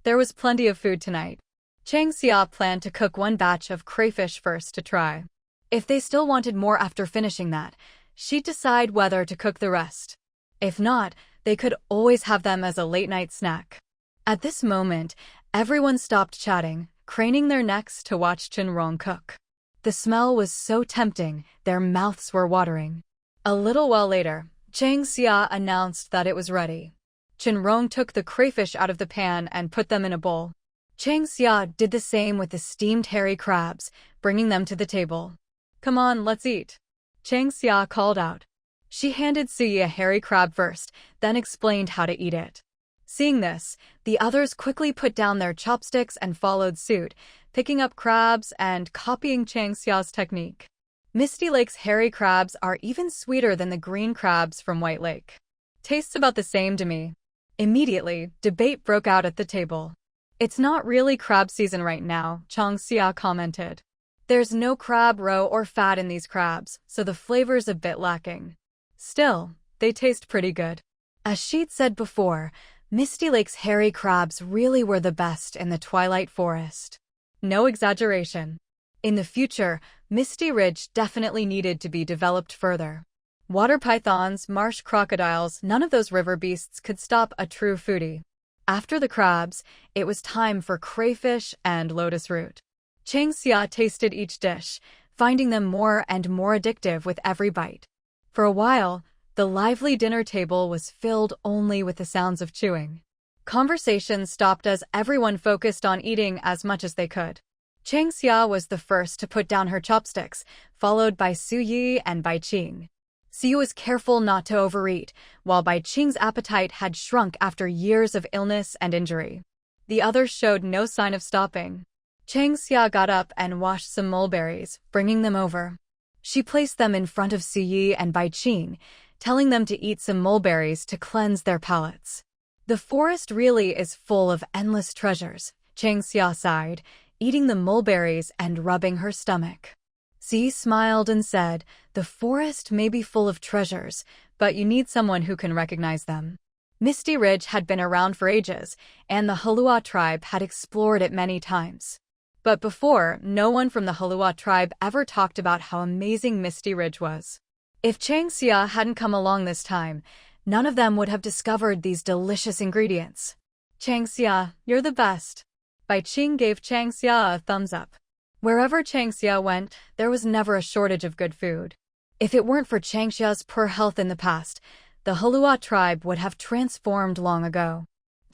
There was plenty of food tonight. Chang Xia planned to cook 1 batch of crayfish first to try. If they still wanted more after finishing that, she'd decide whether to cook the rest. If not, they could always have them as a late-night snack. At this moment, everyone stopped chatting, craning their necks to watch Shen Rong cook. The smell was so tempting, their mouths were watering. A little while later, Chang Xia announced that it was ready. Shen Rong took the crayfish out of the pan and put them in a bowl. Chang Xia did the same with the steamed hairy crabs, bringing them to the table. "Come on, let's eat," Chang Xia called out. She handed Suyi a hairy crab first, then explained how to eat it. Seeing this, the others quickly put down their chopsticks and followed suit, picking up crabs and copying Chang Xia's technique. Misty Lake's hairy crabs are even sweeter than the green crabs from White Lake. Tastes about the same to me. Immediately, debate broke out at the table. "It's not really crab season right now," Chang Xia commented. "There's no crab roe or fat in these crabs, so the flavor's a bit lacking. Still, they taste pretty good." As she'd said before, Misty Lake's hairy crabs really were the best in the Twilight Forest. No exaggeration. In the future, Misty Ridge definitely needed to be developed further. Water pythons, marsh crocodiles, none of those river beasts could stop a true foodie. After the crabs, it was time for crayfish and lotus root. Chang Xia tasted each dish, finding them more and more addictive with every bite. For a while, the lively dinner table was filled only with the sounds of chewing. Conversation stopped as everyone focused on eating as much as they could. Chang Xia was the first to put down her chopsticks, followed by Suyi and Bai Qing. Suyi was careful not to overeat, while Bai Qing's appetite had shrunk after years of illness and injury. The others showed no sign of stopping. Chang Xia got up and washed some mulberries, bringing them over. She placed them in front of Suyi and Bai Qing, telling them to eat some mulberries to cleanse their palates. "The forest really is full of endless treasures," Chang Xia sighed, eating the mulberries and rubbing her stomach. Suyi smiled and said, "The forest may be full of treasures, but you need someone who can recognize them." Misty Ridge had been around for ages, and the Heluo Tribe had explored it many times. But before, no one from the Heluo Tribe ever talked about how amazing Misty Ridge was. If Chang Xia hadn't come along this time, none of them would have discovered these delicious ingredients. "Chang Xia, you're the best." Bai Qing gave Chang Xia a thumbs up. Wherever Chang Xia went, there was never a shortage of good food. If it weren't for Chang Xia's poor health in the past, the Heluo Tribe would have transformed long ago.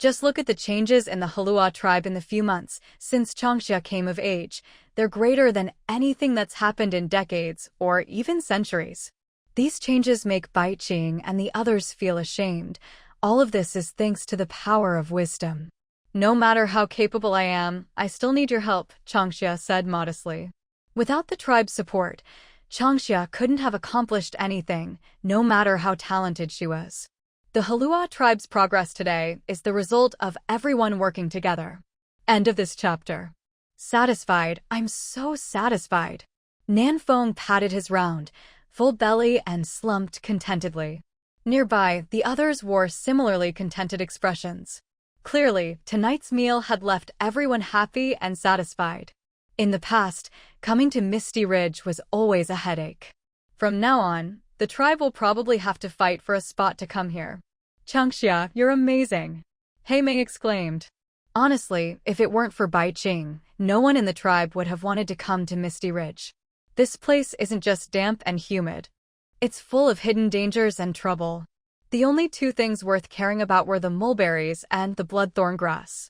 Just look at the changes in the Heluo tribe in the few months since Changxia came of age. They're greater than anything that's happened in decades or even centuries. These changes make Baiqing and the others feel ashamed. All of this is thanks to the power of wisdom. No matter how capable I am, I still need your help, Changxia said modestly. Without the tribe's support, Changxia couldn't have accomplished anything, no matter how talented she was. The Heluo tribe's progress today is the result of everyone working together. End of this chapter. Satisfied, I'm so satisfied. Nanfeng patted his round, full belly and slumped contentedly. Nearby, the others wore similarly contented expressions. Clearly, tonight's meal had left everyone happy and satisfied. In the past, coming to Misty Ridge was always a headache. From now on, the tribe will probably have to fight for a spot to come here. Changxia, you're amazing! Heimei exclaimed. Honestly, if it weren't for Baiqing, no one in the tribe would have wanted to come to Misty Ridge. This place isn't just damp and humid. It's full of hidden dangers and trouble. The only two things worth caring about were the mulberries and the bloodthorn grass.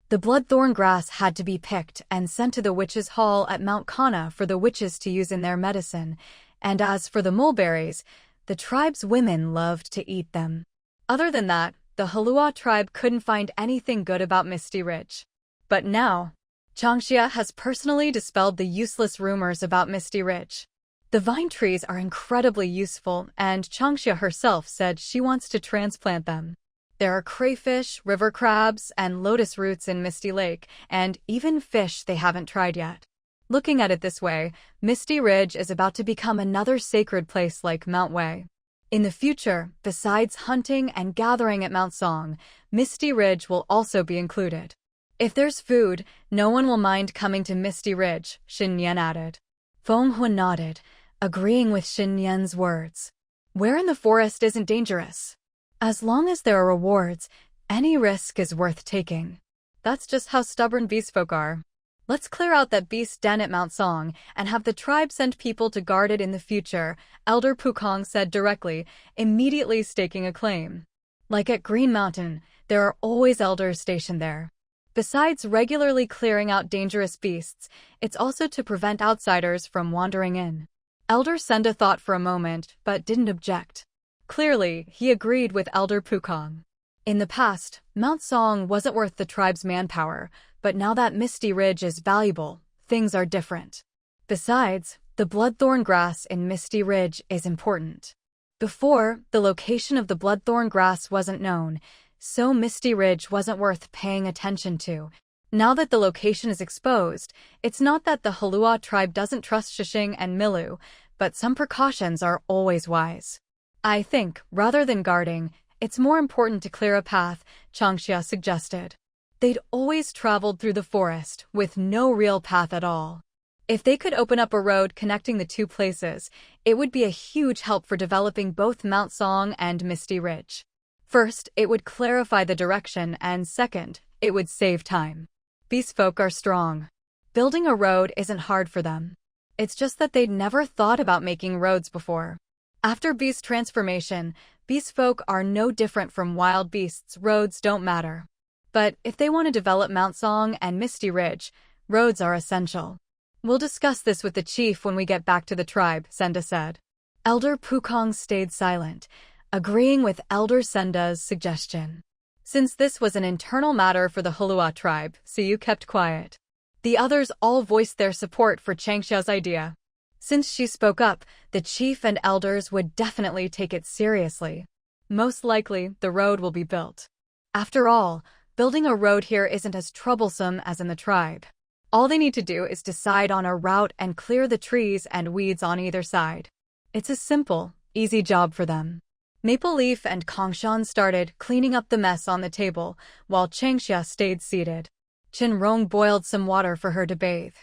The bloodthorn grass had to be picked and sent to the witches' hall at Mount Kana for the witches to use in their medicine, and as for the mulberries, the tribe's women loved to eat them. Other than that, the Heluo tribe couldn't find anything good about Misty Ridge. But now, Changxia has personally dispelled the useless rumors about Misty Ridge. The vine trees are incredibly useful, and Changxia herself said she wants to transplant them. There are crayfish, river crabs, and lotus roots in Misty Lake, and even fish they haven't tried yet. Looking at it this way, Misty Ridge is about to become another sacred place like Mount Wei. In the future, besides hunting and gathering at Mount Song, Misty Ridge will also be included. If there's food, no one will mind coming to Misty Ridge, Xin Yan added. Feng Hun nodded, agreeing with Xin Yan's words. Where in the forest isn't dangerous? As long as there are rewards, any risk is worth taking. That's just how stubborn beast folk are. Let's clear out that beast den at Mount Song and have the tribe send people to guard it in the future, Elder Pukong said directly, immediately staking a claim. Like at Green Mountain, there are always elders stationed there. Besides regularly clearing out dangerous beasts, it's also to prevent outsiders from wandering in. Elder Senda thought for a moment, but didn't object. Clearly, he agreed with Elder Pukong. In the past, Mount Song wasn't worth the tribe's manpower, but now that Misty Ridge is valuable, things are different. Besides, the bloodthorn grass in Misty Ridge is important. Before, the location of the bloodthorn grass wasn't known, so Misty Ridge wasn't worth paying attention to. Now that the location is exposed, it's not that the Heluo tribe doesn't trust Shishing and Milu, but some precautions are always wise. I think, rather than guarding, it's more important to clear a path, Changxia suggested. They'd always traveled through the forest, with no real path at all. If they could open up a road connecting the two places, it would be a huge help for developing both Mount Song and Misty Ridge. First, it would clarify the direction, and second, it would save time. Beast folk are strong. Building a road isn't hard for them. It's just that they'd never thought about making roads before. After beast transformation, beast folk are no different from wild beasts. Roads don't matter. But if they want to develop Mount Song and Misty Ridge, roads are essential. We'll discuss this with the chief when we get back to the tribe, Senda said. Elder Pukong stayed silent, agreeing with Elder Senda's suggestion. Since this was an internal matter for the Heluo tribe, Siyu kept quiet. The others all voiced their support for Changxia's idea. Since she spoke up, the chief and elders would definitely take it seriously. Most likely, the road will be built. After all, building a road here isn't as troublesome as in the tribe. All they need to do is decide on a route and clear the trees and weeds on either side. It's a simple, easy job for them. Maple Leaf and Kongshan started cleaning up the mess on the table, while Changxia stayed seated. Shen Rong boiled some water for her to bathe.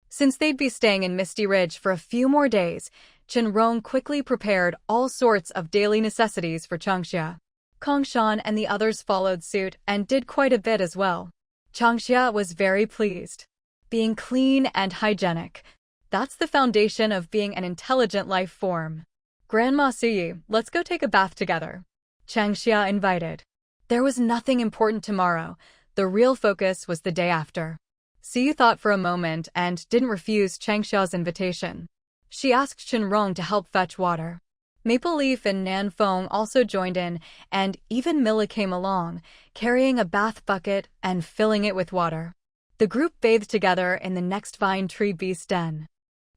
Since they'd be staying in Misty Ridge for a few more days, Shen Rong quickly prepared all sorts of daily necessities for Changxia. Kongshan and the others followed suit and did quite a bit as well. Changxia was very pleased. Being clean and hygienic, that's the foundation of being an intelligent life form. Grandma Suyi, let's go take a bath together. Changxia invited. There was nothing important tomorrow. The real focus was the day after. Siyu thought for a moment and didn't refuse Changxia's invitation. She asked Shen Rong to help fetch water. Maple Leaf and Nan Feng also joined in, and even Milla came along, carrying a bath bucket and filling it with water. The group bathed together in the next vine tree beast den.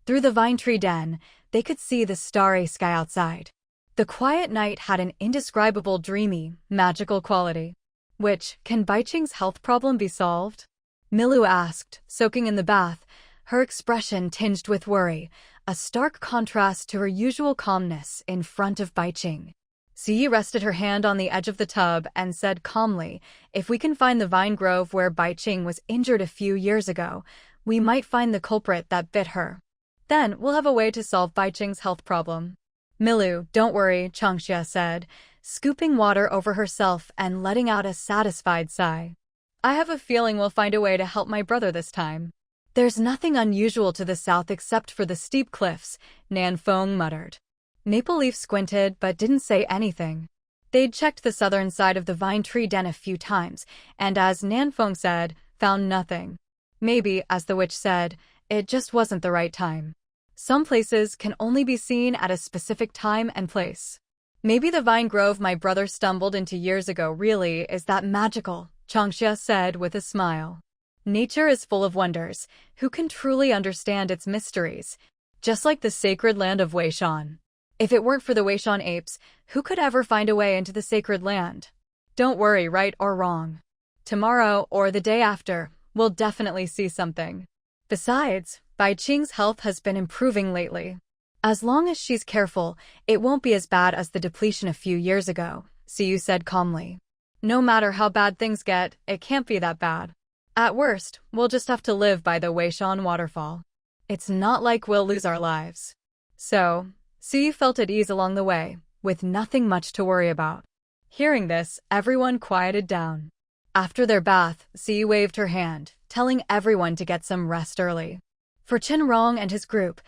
Through the vine tree den, they could see the starry sky outside. The quiet night had an indescribable dreamy, magical quality. Which, can Baiqing's health problem be solved? Milu asked, soaking in the bath, her expression tinged with worry, a stark contrast to her usual calmness in front of Baiqing. Ziyi rested her hand on the edge of the tub and said calmly, if we can find the vine grove where Baiqing was injured a few years ago, we might find the culprit that bit her. Then we'll have a way to solve Baiqing's health problem. Milu, don't worry, Changxia said, scooping water over herself and letting out a satisfied sigh. I have a feeling we'll find a way to help my brother this time. There's nothing unusual to the south except for the steep cliffs, Nan Feng muttered. Maple Leaf squinted but didn't say anything. They'd checked the southern side of the vine tree den a few times, and as Nan Feng said, found nothing. Maybe, as the witch said, it just wasn't the right time. Some places can only be seen at a specific time and place. Maybe the vine grove my brother stumbled into years ago really is that magical, Changxia said with a smile. Nature is full of wonders. Who can truly understand its mysteries? Just like the sacred land of Weishan. If it weren't for the Weishan apes, who could ever find a way into the sacred land? Don't worry, right or wrong. Tomorrow, or the day after, we'll definitely see something. Besides, Baiqing's health has been improving lately. As long as she's careful, it won't be as bad as the depletion a few years ago, Siyu said calmly. No matter how bad things get, it can't be that bad. At worst, we'll just have to live by the Weishan waterfall. It's not like we'll lose our lives. So, Siyu felt at ease along the way, with nothing much to worry about. Hearing this, everyone quieted down. After their bath, Siyu waved her hand, telling everyone to get some rest early. For Shen Rong and his group,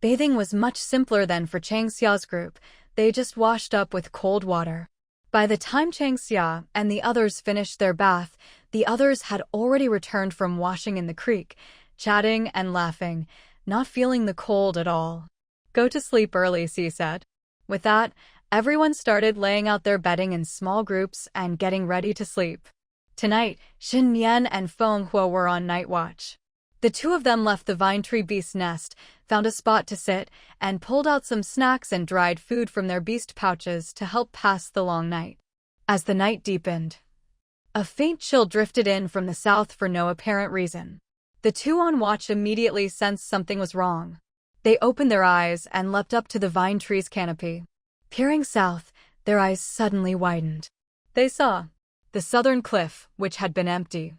bathing was much simpler than for Changxia's group. They just washed up with cold water. By the time Changxia and the others finished their bath, the others had already returned from washing in the creek, chatting and laughing, not feeling the cold at all. Go to sleep early, Si said. With that, everyone started laying out their bedding in small groups and getting ready to sleep. Tonight, Xin Yan and Feng Huo were on night watch. The two of them left the vine tree beast's nest, found a spot to sit, and pulled out some snacks and dried food from their beast pouches to help pass the long night. As the night deepened, a faint chill drifted in from the south for no apparent reason. The two on watch immediately sensed something was wrong. They opened their eyes and leapt up to the vine tree's canopy. Peering south, their eyes suddenly widened. They saw the southern cliff, which had been empty,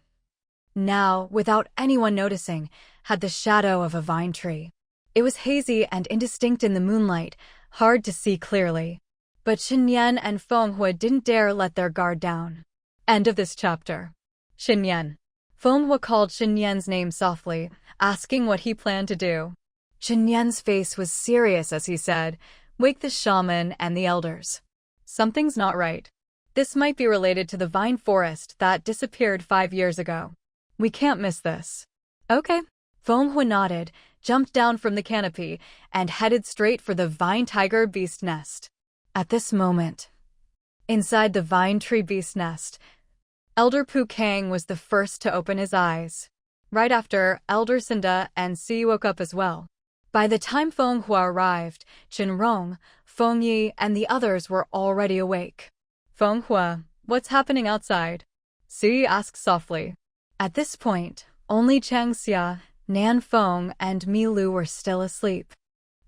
now, without anyone noticing, had the shadow of a vine tree. It was hazy and indistinct in the moonlight, hard to see clearly. But Xin Yan and Feng Huo didn't dare let their guard down. End of this chapter. Xin Yan. Feng Huo called Xin Yan's name softly, asking what he planned to do. Xin Yan's face was serious as he said, "Wake the shaman and the elders. Something's not right. This might be related to the vine forest that disappeared 5 years ago. We can't miss this." Okay. Feng Huo nodded, jumped down from the canopy, and headed straight for the vine tiger beast nest. At this moment, inside the vine tree beast nest, Elder Pu Kang was the first to open his eyes. Right after, Elder Cinda and Si woke up as well. By the time Feng Huo arrived, Shen Rong, Feng Yi, and the others were already awake. Feng Huo, what's happening outside? Si asked softly. At this point, only Changxia, Nan Feng, and Mi Lu were still asleep.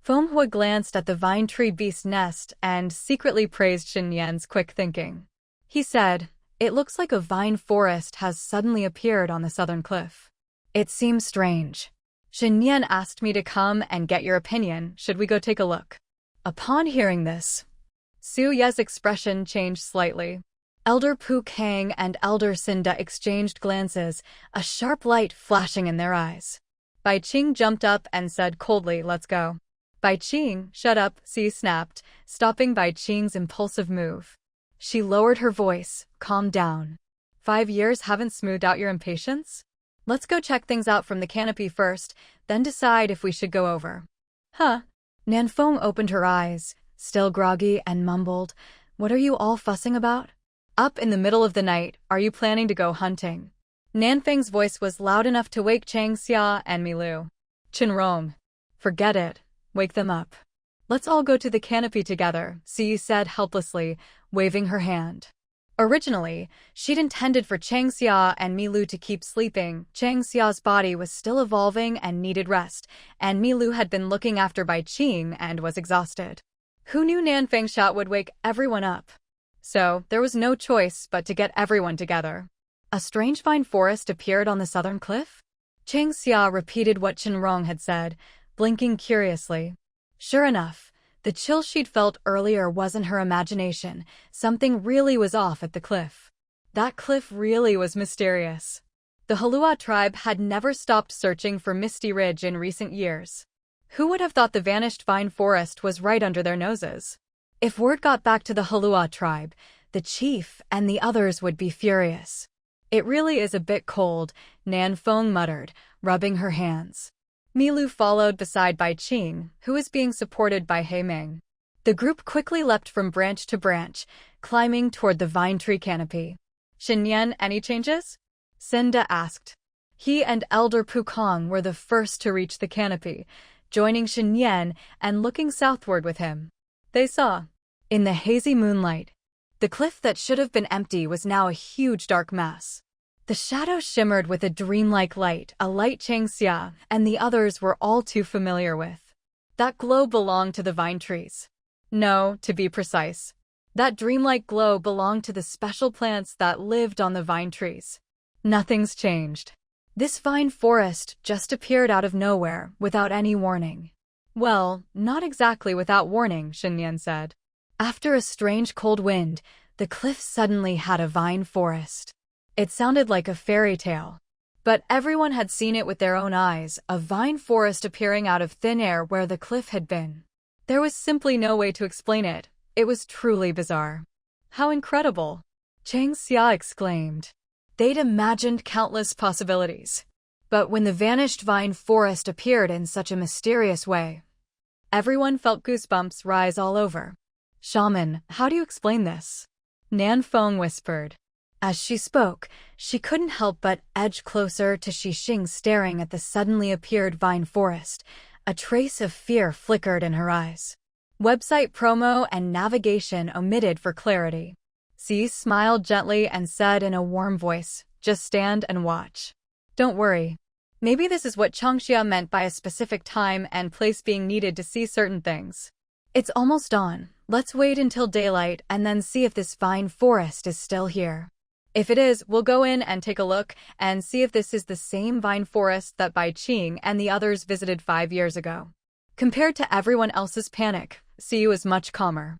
Feng Huo glanced at the vine tree beast nest and secretly praised Xin Yan's quick thinking. He said, "It looks like a vine forest has suddenly appeared on the southern cliff. It seems strange. Xin Yan asked me to come and get your opinion. Should we go take a look?" Upon hearing this, Su Ye's expression changed slightly. Elder Pu Kang and Elder Cinda exchanged glances, a sharp light flashing in their eyes. Bai Qing jumped up and said coldly, "Let's go." Bai Qing, shut up, Si snapped, stopping Bai Qing's impulsive move. She lowered her voice. Calm down. 5 years haven't smoothed out your impatience? Let's go check things out from the canopy first, then decide if we should go over. Huh? Nanfeng opened her eyes, still groggy, and mumbled, "What are you all fussing about? Up in the middle of the night, are you planning to go hunting?" Nanfeng's voice was loud enough to wake Chang Xia and Milu. Shen Rong. Forget it. Wake them up. Let's all go to the canopy together, Siyu said helplessly, waving her hand. Originally, she'd intended for Chang Xia and Milu to keep sleeping. Chang Xia's body was still evolving and needed rest, and Milu had been looking after Bai Qing and was exhausted. Who knew Nanfeng's shout would wake everyone up? So, there was no choice but to get everyone together. A strange vine forest appeared on the southern cliff? Chang Xia repeated what Shen Rong had said, blinking curiously. Sure enough, the chill she'd felt earlier wasn't her imagination. Something really was off at the cliff. That cliff really was mysterious. The Heluo Tribe had never stopped searching for Misty Ridge in recent years. Who would have thought the vanished vine forest was right under their noses? If word got back to the Heluo Tribe, the chief and the others would be furious. It really is a bit cold, Nanfeng muttered, rubbing her hands. Milu followed beside Bai Qing, who was being supported by He Ming. The group quickly leapt from branch to branch, climbing toward the vine tree canopy. Shen Yan, any changes? Senda asked. He and Elder Pukong were the first to reach the canopy, joining Shen Yan and looking southward with him. They saw, in the hazy moonlight, the cliff that should have been empty was now a huge dark mass. The shadow shimmered with a dreamlike light, a light Chang Xia and the others were all too familiar with. That glow belonged to the vine trees. No, to be precise, that dreamlike glow belonged to the special plants that lived on the vine trees. Nothing's changed. This vine forest just appeared out of nowhere, without any warning. Well, not exactly without warning, Shen Yan said. After a strange cold wind, the cliff suddenly had a vine forest. It sounded like a fairy tale. But everyone had seen it with their own eyes, a vine forest appearing out of thin air where the cliff had been. There was simply no way to explain it. It was truly bizarre. How incredible! Chang Xia exclaimed. They'd imagined countless possibilities. But when the vanished vine forest appeared in such a mysterious way, everyone felt goosebumps rise all over. Shaman, how do you explain this? Nanfeng whispered. As she spoke, she couldn't help but edge closer to Xixing, staring at the suddenly appeared vine forest. A trace of fear flickered in her eyes. Website promo and navigation omitted for clarity. Xi smiled gently and said in a warm voice, "Just stand and watch. Don't worry. Maybe this is what Changxia meant by a specific time and place being needed to see certain things. It's almost dawn. Let's wait until daylight and then see if this vine forest is still here. If it is, we'll go in and take a look and see if this is the same vine forest that Bai Qing and the others visited 5 years ago." Compared to everyone else's panic, Siyu was much calmer.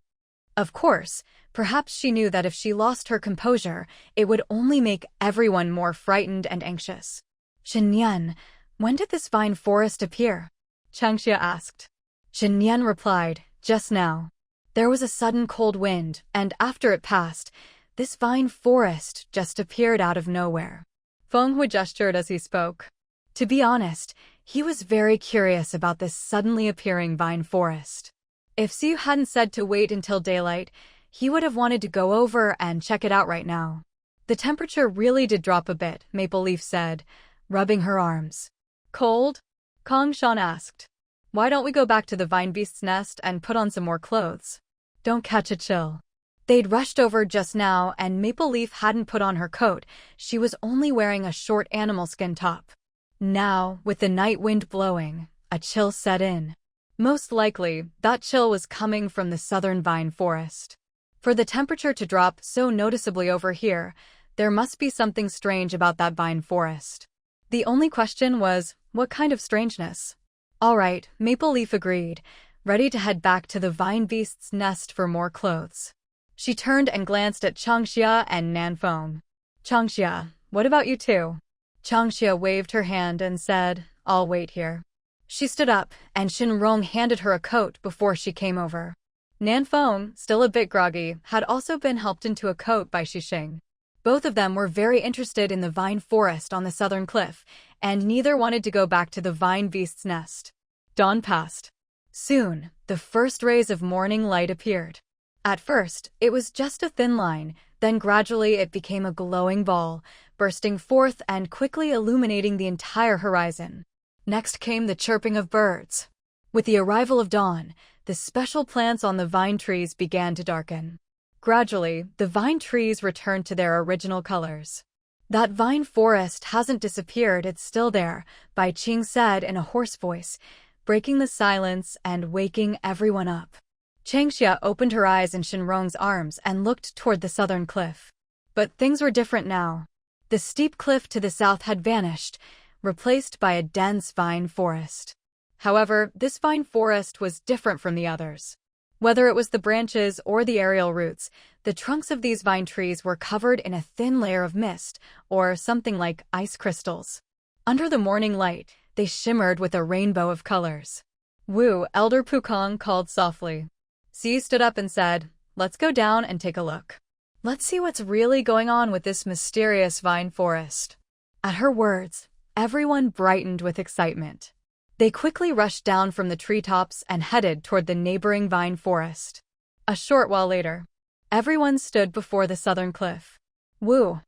Of course, perhaps she knew that if she lost her composure, it would only make everyone more frightened and anxious. Shen Yan, when did this vine forest appear? Changxia asked. Shen Yan replied, just now. There was a sudden cold wind, and after it passed, this vine forest just appeared out of nowhere. Feng Hui gestured as he spoke. To be honest, he was very curious about this suddenly appearing vine forest. If Siyu hadn't said to wait until daylight, he would have wanted to go over and check it out right now. The temperature really did drop a bit, Maple Leaf said, rubbing her arms. Cold? Kong Shan asked. Why don't we go back to the vine beast's nest and put on some more clothes? Don't catch a chill. They'd rushed over just now and Maple Leaf hadn't put on her coat, she was only wearing a short animal skin top. Now, with the night wind blowing, a chill set in. Most likely, that chill was coming from the southern vine forest. For the temperature to drop so noticeably over here, there must be something strange about that vine forest. The only question was, what kind of strangeness? All right, Maple Leaf agreed, ready to head back to the vine beast's nest for more clothes. She turned and glanced at Changxia and Nanfeng. Changxia, what about you two? Changxia waved her hand and said, I'll wait here. She stood up, and Shen Rong handed her a coat before she came over. Nanfeng, still a bit groggy, had also been helped into a coat by Xixing. Both of them were very interested in the vine forest on the southern cliff, and neither wanted to go back to the vine beast's nest. Dawn passed. Soon, the first rays of morning light appeared. At first, it was just a thin line, then gradually it became a glowing ball, bursting forth and quickly illuminating the entire horizon. Next came the chirping of birds. With the arrival of dawn, the special plants on the vine trees began to darken. Gradually, the vine trees returned to their original colors. "That vine forest hasn't disappeared, it's still there," Bai Qing said in a hoarse voice, breaking the silence and waking everyone up. Changxia opened her eyes in Shen Rong's arms and looked toward the southern cliff. But things were different now. The steep cliff to the south had vanished, replaced by a dense vine forest. However, this vine forest was different from the others. Whether it was the branches or the aerial roots, the trunks of these vine trees were covered in a thin layer of mist, or something like ice crystals. Under the morning light, they shimmered with a rainbow of colors. "Wu," Elder Pukong called softly. Si stood up and said, "Let's go down and take a look. Let's see what's really going on with this mysterious vine forest." At her words, everyone brightened with excitement. They quickly rushed down from the treetops and headed toward the neighboring vine forest. A short while later, everyone stood before the southern cliff. "Wu."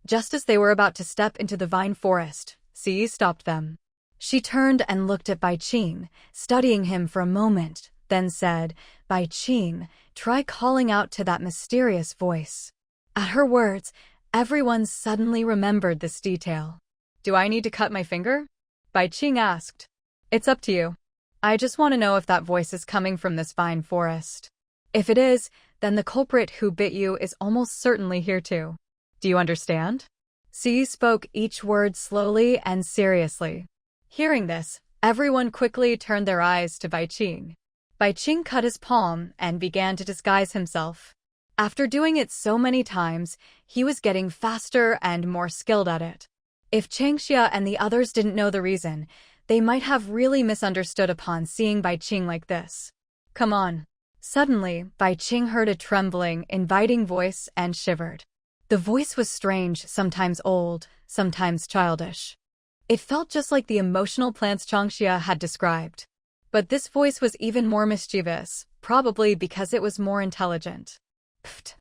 Just as they were about to step into the vine forest, Si stopped them. She turned and looked at Bai Qing, studying him for a moment, then said, "Bai Qing, try calling out to that mysterious voice." At her words, everyone suddenly remembered this detail. "Do I need to cut my finger?" Bai Qing asked. "It's up to you. I just want to know if that voice is coming from this vine forest. If it is, then the culprit who bit you is almost certainly here too. Do you understand?" Si spoke each word slowly and seriously. Hearing this, everyone quickly turned their eyes to Bai Qing. Bai Qing cut his palm and began to disguise himself. After doing it so many times, he was getting faster and more skilled at it. If Changxia and the others didn't know the reason, they might have really misunderstood upon seeing Bai Qing like this. "Come on." Suddenly, Bai Qing heard a trembling, inviting voice and shivered. The voice was strange, sometimes old, sometimes childish. It felt just like the emotional plants Changxia had described. But this voice was even more mischievous, probably because it was more intelligent. Pfft.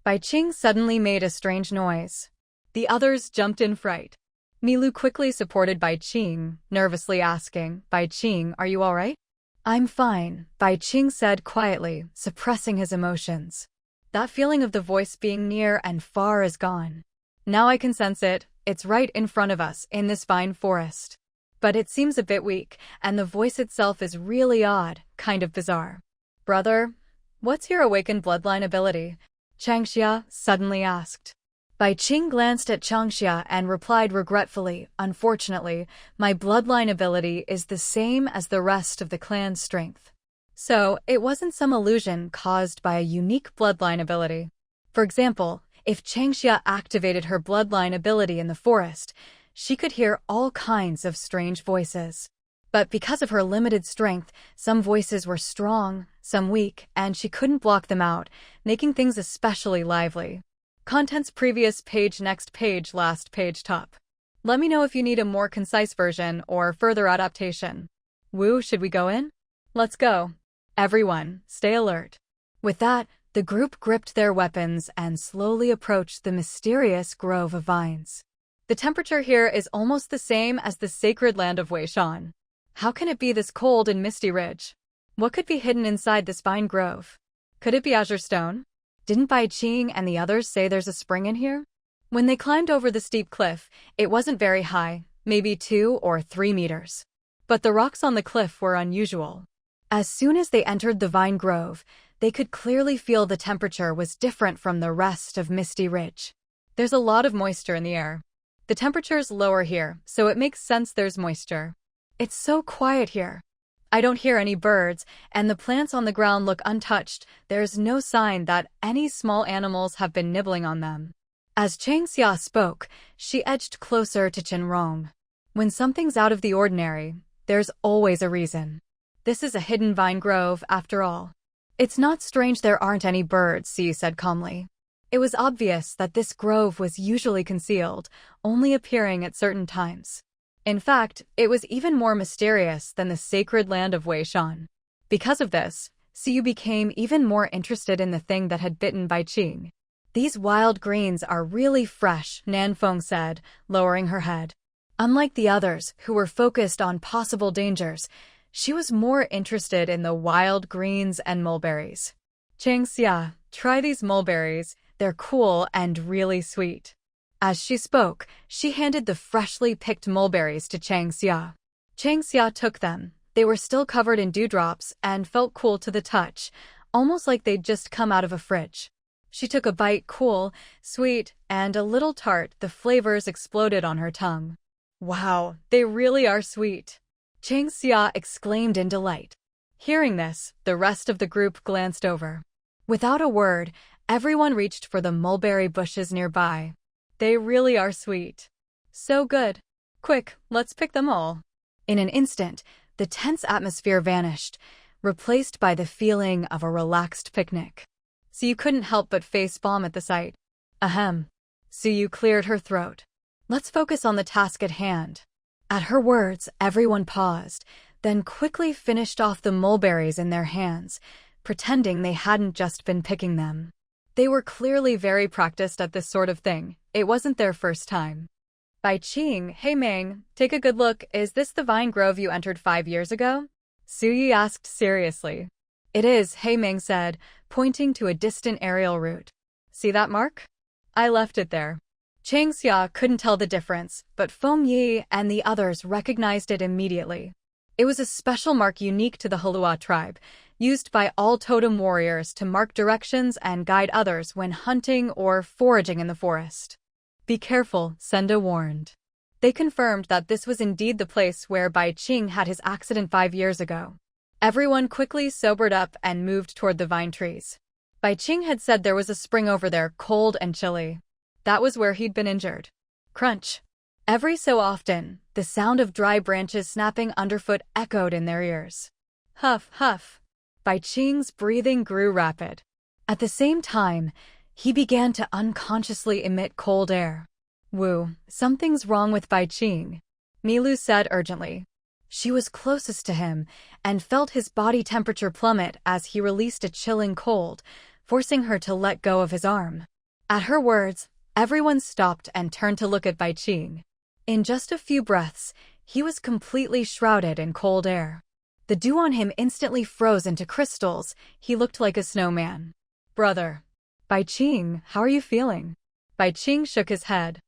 Bai Qing suddenly made a strange noise. The others jumped in fright. Milu quickly supported Bai Qing, nervously asking, "Bai Qing, are you all right?" "I'm fine," Bai Qing said quietly, suppressing his emotions. That feeling of the voice being near and far is gone. Now I can sense it. It's right in front of us, in this vine forest. But it seems a bit weak, and the voice itself is really odd, kind of bizarre. "Brother, what's your awakened bloodline ability?" Changxia suddenly asked. Bai Qing glanced at Changxia and replied regretfully, "Unfortunately, my bloodline ability is the same as the rest of the clan's strength." So, it wasn't some illusion caused by a unique bloodline ability. For example, if Changxia activated her bloodline ability in the forest, she could hear all kinds of strange voices. But because of her limited strength, some voices were strong, some weak, and she couldn't block them out, making things especially lively. Contents previous page next page last page top. Let me know if you need a more concise version or further adaptation. Wu, should we go in? Let's go. Everyone, stay alert. With that, the group gripped their weapons and slowly approached the mysterious grove of vines. The temperature here is almost the same as the sacred land of Weishan. How can it be this cold in Misty Ridge? What could be hidden inside this vine grove? Could it be azure stone? Didn't Bai Qing and the others say there's a spring in here? When they climbed over the steep cliff, it wasn't very high, maybe 2 or 3 meters. But the rocks on the cliff were unusual. As soon as they entered the vine grove, they could clearly feel the temperature was different from the rest of Misty Ridge. There's a lot of moisture in the air. The temperature's lower here, so it makes sense there's moisture. It's so quiet here. I don't hear any birds, and the plants on the ground look untouched. There's no sign that any small animals have been nibbling on them. As Changxia spoke, she edged closer to Shen Rong. When something's out of the ordinary, there's always a reason. This is a hidden vine grove, after all. It's not strange there aren't any birds, Siyu said calmly. It was obvious that this grove was usually concealed, only appearing at certain times. In fact, it was even more mysterious than the sacred land of Weishan. Because of this, Siyu became even more interested in the thing that had bitten Bai Qing. These wild greens are really fresh, Nanfeng said, lowering her head. Unlike the others, who were focused on possible dangers, she was more interested in the wild greens and mulberries. Changxia, try these mulberries, they're cool and really sweet. As she spoke, she handed the freshly picked mulberries to Changxia. Changxia took them. They were still covered in dewdrops and felt cool to the touch, almost like they'd just come out of a fridge. She took a bite, cool, sweet, and a little tart. The flavors exploded on her tongue. Wow, they really are sweet, Changxia exclaimed in delight. Hearing this, the rest of the group glanced over. Without a word, everyone reached for the mulberry bushes nearby. They really are sweet. So good. Quick, let's pick them all. In an instant, the tense atmosphere vanished, replaced by the feeling of a relaxed picnic. Siyu couldn't help but face-palm at the sight. Ahem. Siyu cleared her throat. Let's focus on the task at hand. At her words, everyone paused, then quickly finished off the mulberries in their hands, pretending they hadn't just been picking them. They were clearly very practiced at this sort of thing. It wasn't their first time. Bai Qing, hey Meng, take a good look. Is this the vine grove you entered 5 years ago? Suyi asked seriously. It is, Hei Meng said, pointing to a distant aerial route. See that mark? I left it there. Changxia couldn't tell the difference, but Feng Yi and the others recognized it immediately. It was a special mark unique to the Heluo Tribe, used by all totem warriors to mark directions and guide others when hunting or foraging in the forest. Be careful, Senda warned. They confirmed that this was indeed the place where Bai Qing had his accident 5 years ago. Everyone quickly sobered up and moved toward the vine trees. Bai Qing had said there was a spring over there, cold and chilly. That was where he'd been injured. Crunch. Every so often, the sound of dry branches snapping underfoot echoed in their ears. Huff, huff. Bai Qing's breathing grew rapid. At the same time, he began to unconsciously emit cold air. Woo, something's wrong with Bai Qing, Milu said urgently. She was closest to him and felt his body temperature plummet as he released a chilling cold, forcing her to let go of his arm. At her words, everyone stopped and turned to look at Bai Qing. In just a few breaths, he was completely shrouded in cold air. The dew on him instantly froze into crystals. He looked like a snowman. Brother. Bai Qing, how are you feeling? Bai Qing shook his head.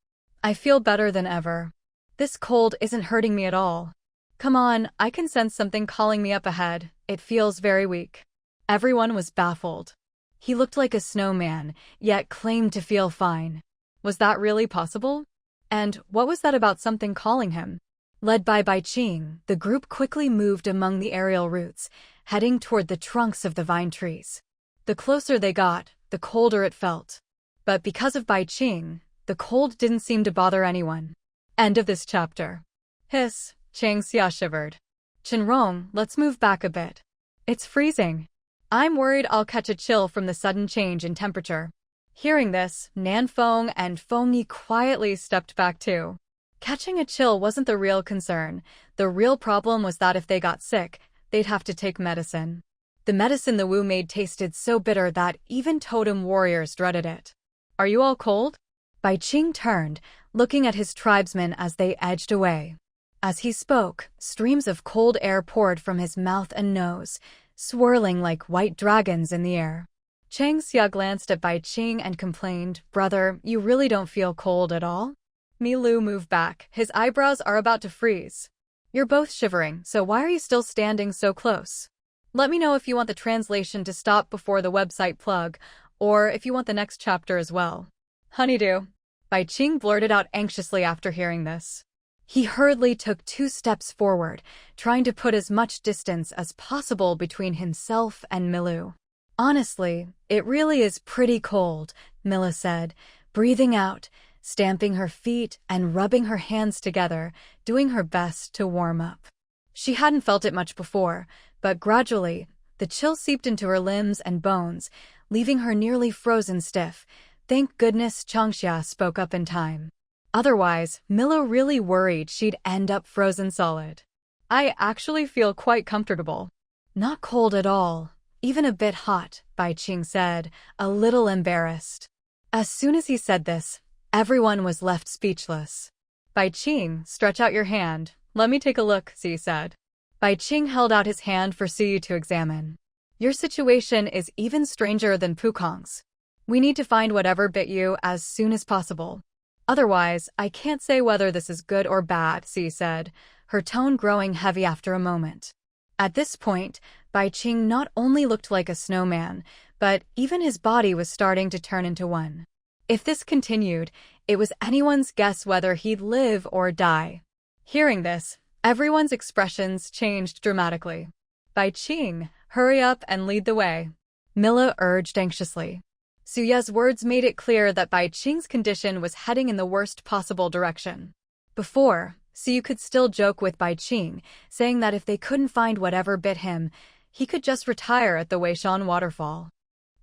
I feel better than ever. This cold isn't hurting me at all. Come on, I can sense something calling me up ahead. It feels very weak. Everyone was baffled. He looked like a snowman, yet claimed to feel fine. Was that really possible? And what was that about something calling him? Led by Bai Qing, the group quickly moved among the aerial roots, heading toward the trunks of the vine trees. The closer they got, the colder it felt. But because of Bai Qing, the cold didn't seem to bother anyone. End of this chapter. Hiss, Changxia shivered. Shen Rong, let's move back a bit. It's freezing. I'm worried I'll catch a chill from the sudden change in temperature. Hearing this, Nanfeng and Feng Yi quietly stepped back too. Catching a chill wasn't the real concern. The real problem was that if they got sick, they'd have to take medicine. The medicine the Wu made tasted so bitter that even totem warriors dreaded it. Are you all cold? Bai Qing turned, looking at his tribesmen as they edged away. As he spoke, streams of cold air poured from his mouth and nose, swirling like white dragons in the air. Changxia glanced at Bai Qing and complained, Brother, you really don't feel cold at all? Milu moved back. His eyebrows are about to freeze. You're both shivering, so why are you still standing so close? Let me know if you want the translation to stop before the website plug, or if you want the next chapter as well. Honeydew. Bai Qing blurted out anxiously after hearing this. He hurriedly took 2 steps forward, trying to put as much distance as possible between himself and Milu. Honestly, it really is pretty cold, Mila said, breathing out, stamping her feet and rubbing her hands together, doing her best to warm up. She hadn't felt it much before, but gradually, The chill seeped into her limbs and bones, leaving her nearly frozen stiff. Thank goodness Changxia spoke up in time. Otherwise, Milo really worried she'd end up frozen solid. I actually feel quite comfortable. Not cold at all, even a bit hot, Bai Qing said, a little embarrassed. As soon as he said this, everyone was left speechless. Bai Qing, stretch out your hand. Let me take a look, Zi said. Bai Qing held out his hand for Siyu to examine. Your situation is even stranger than Pukong's. We need to find whatever bit you as soon as possible. Otherwise, I can't say whether this is good or bad, Zi said, her tone growing heavy after a moment. At this point, Bai Qing not only looked like a snowman, but even his body was starting to turn into one. If this continued, it was anyone's guess whether he'd live or die. Hearing this, everyone's expressions changed dramatically. Bai Qing, hurry up and lead the way, Mila urged anxiously. Suya's words made it clear that Bai Qing's condition was heading in the worst possible direction. Before, Siyu could still joke with Bai Qing, saying that if they couldn't find whatever bit him, he could just retire at the Weishan waterfall.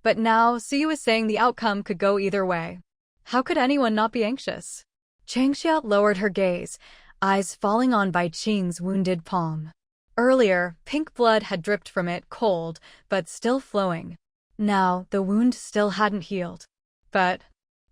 But now, Siyu was saying the outcome could go either way. How could anyone not be anxious? Changxia lowered her gaze, eyes falling on Bai Qing's wounded palm. Earlier, pink blood had dripped from it, cold, but still flowing. Now, the wound still hadn't healed. But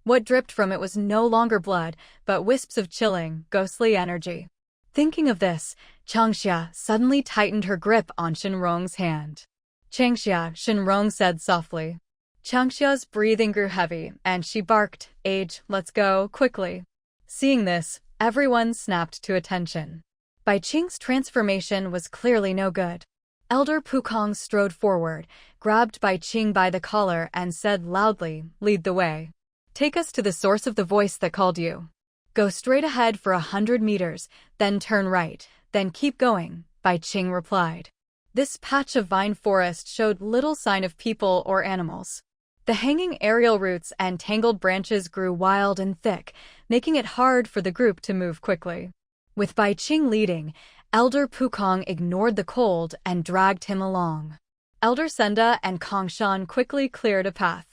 what dripped from it was no longer blood, but wisps of chilling, ghostly energy. Thinking of this, Changxia suddenly tightened her grip on Shen Rong's hand. Changxia, Shen Rong said softly. Changxia's breathing grew heavy, and she barked, Age, let's go, quickly. Seeing this, everyone snapped to attention. Bai Qing's transformation was clearly no good. Elder Pukong strode forward, grabbed Bai Qing by the collar and said loudly, Lead the way. Take us to the source of the voice that called you. Go straight ahead for 100 meters, then turn right, then keep going, Bai Qing replied. This patch of vine forest showed little sign of people or animals. The hanging aerial roots and tangled branches grew wild and thick, making it hard for the group to move quickly. With Bai Qing leading, Elder Pukong ignored the cold and dragged him along. Elder Senda and Kongshan quickly cleared a path.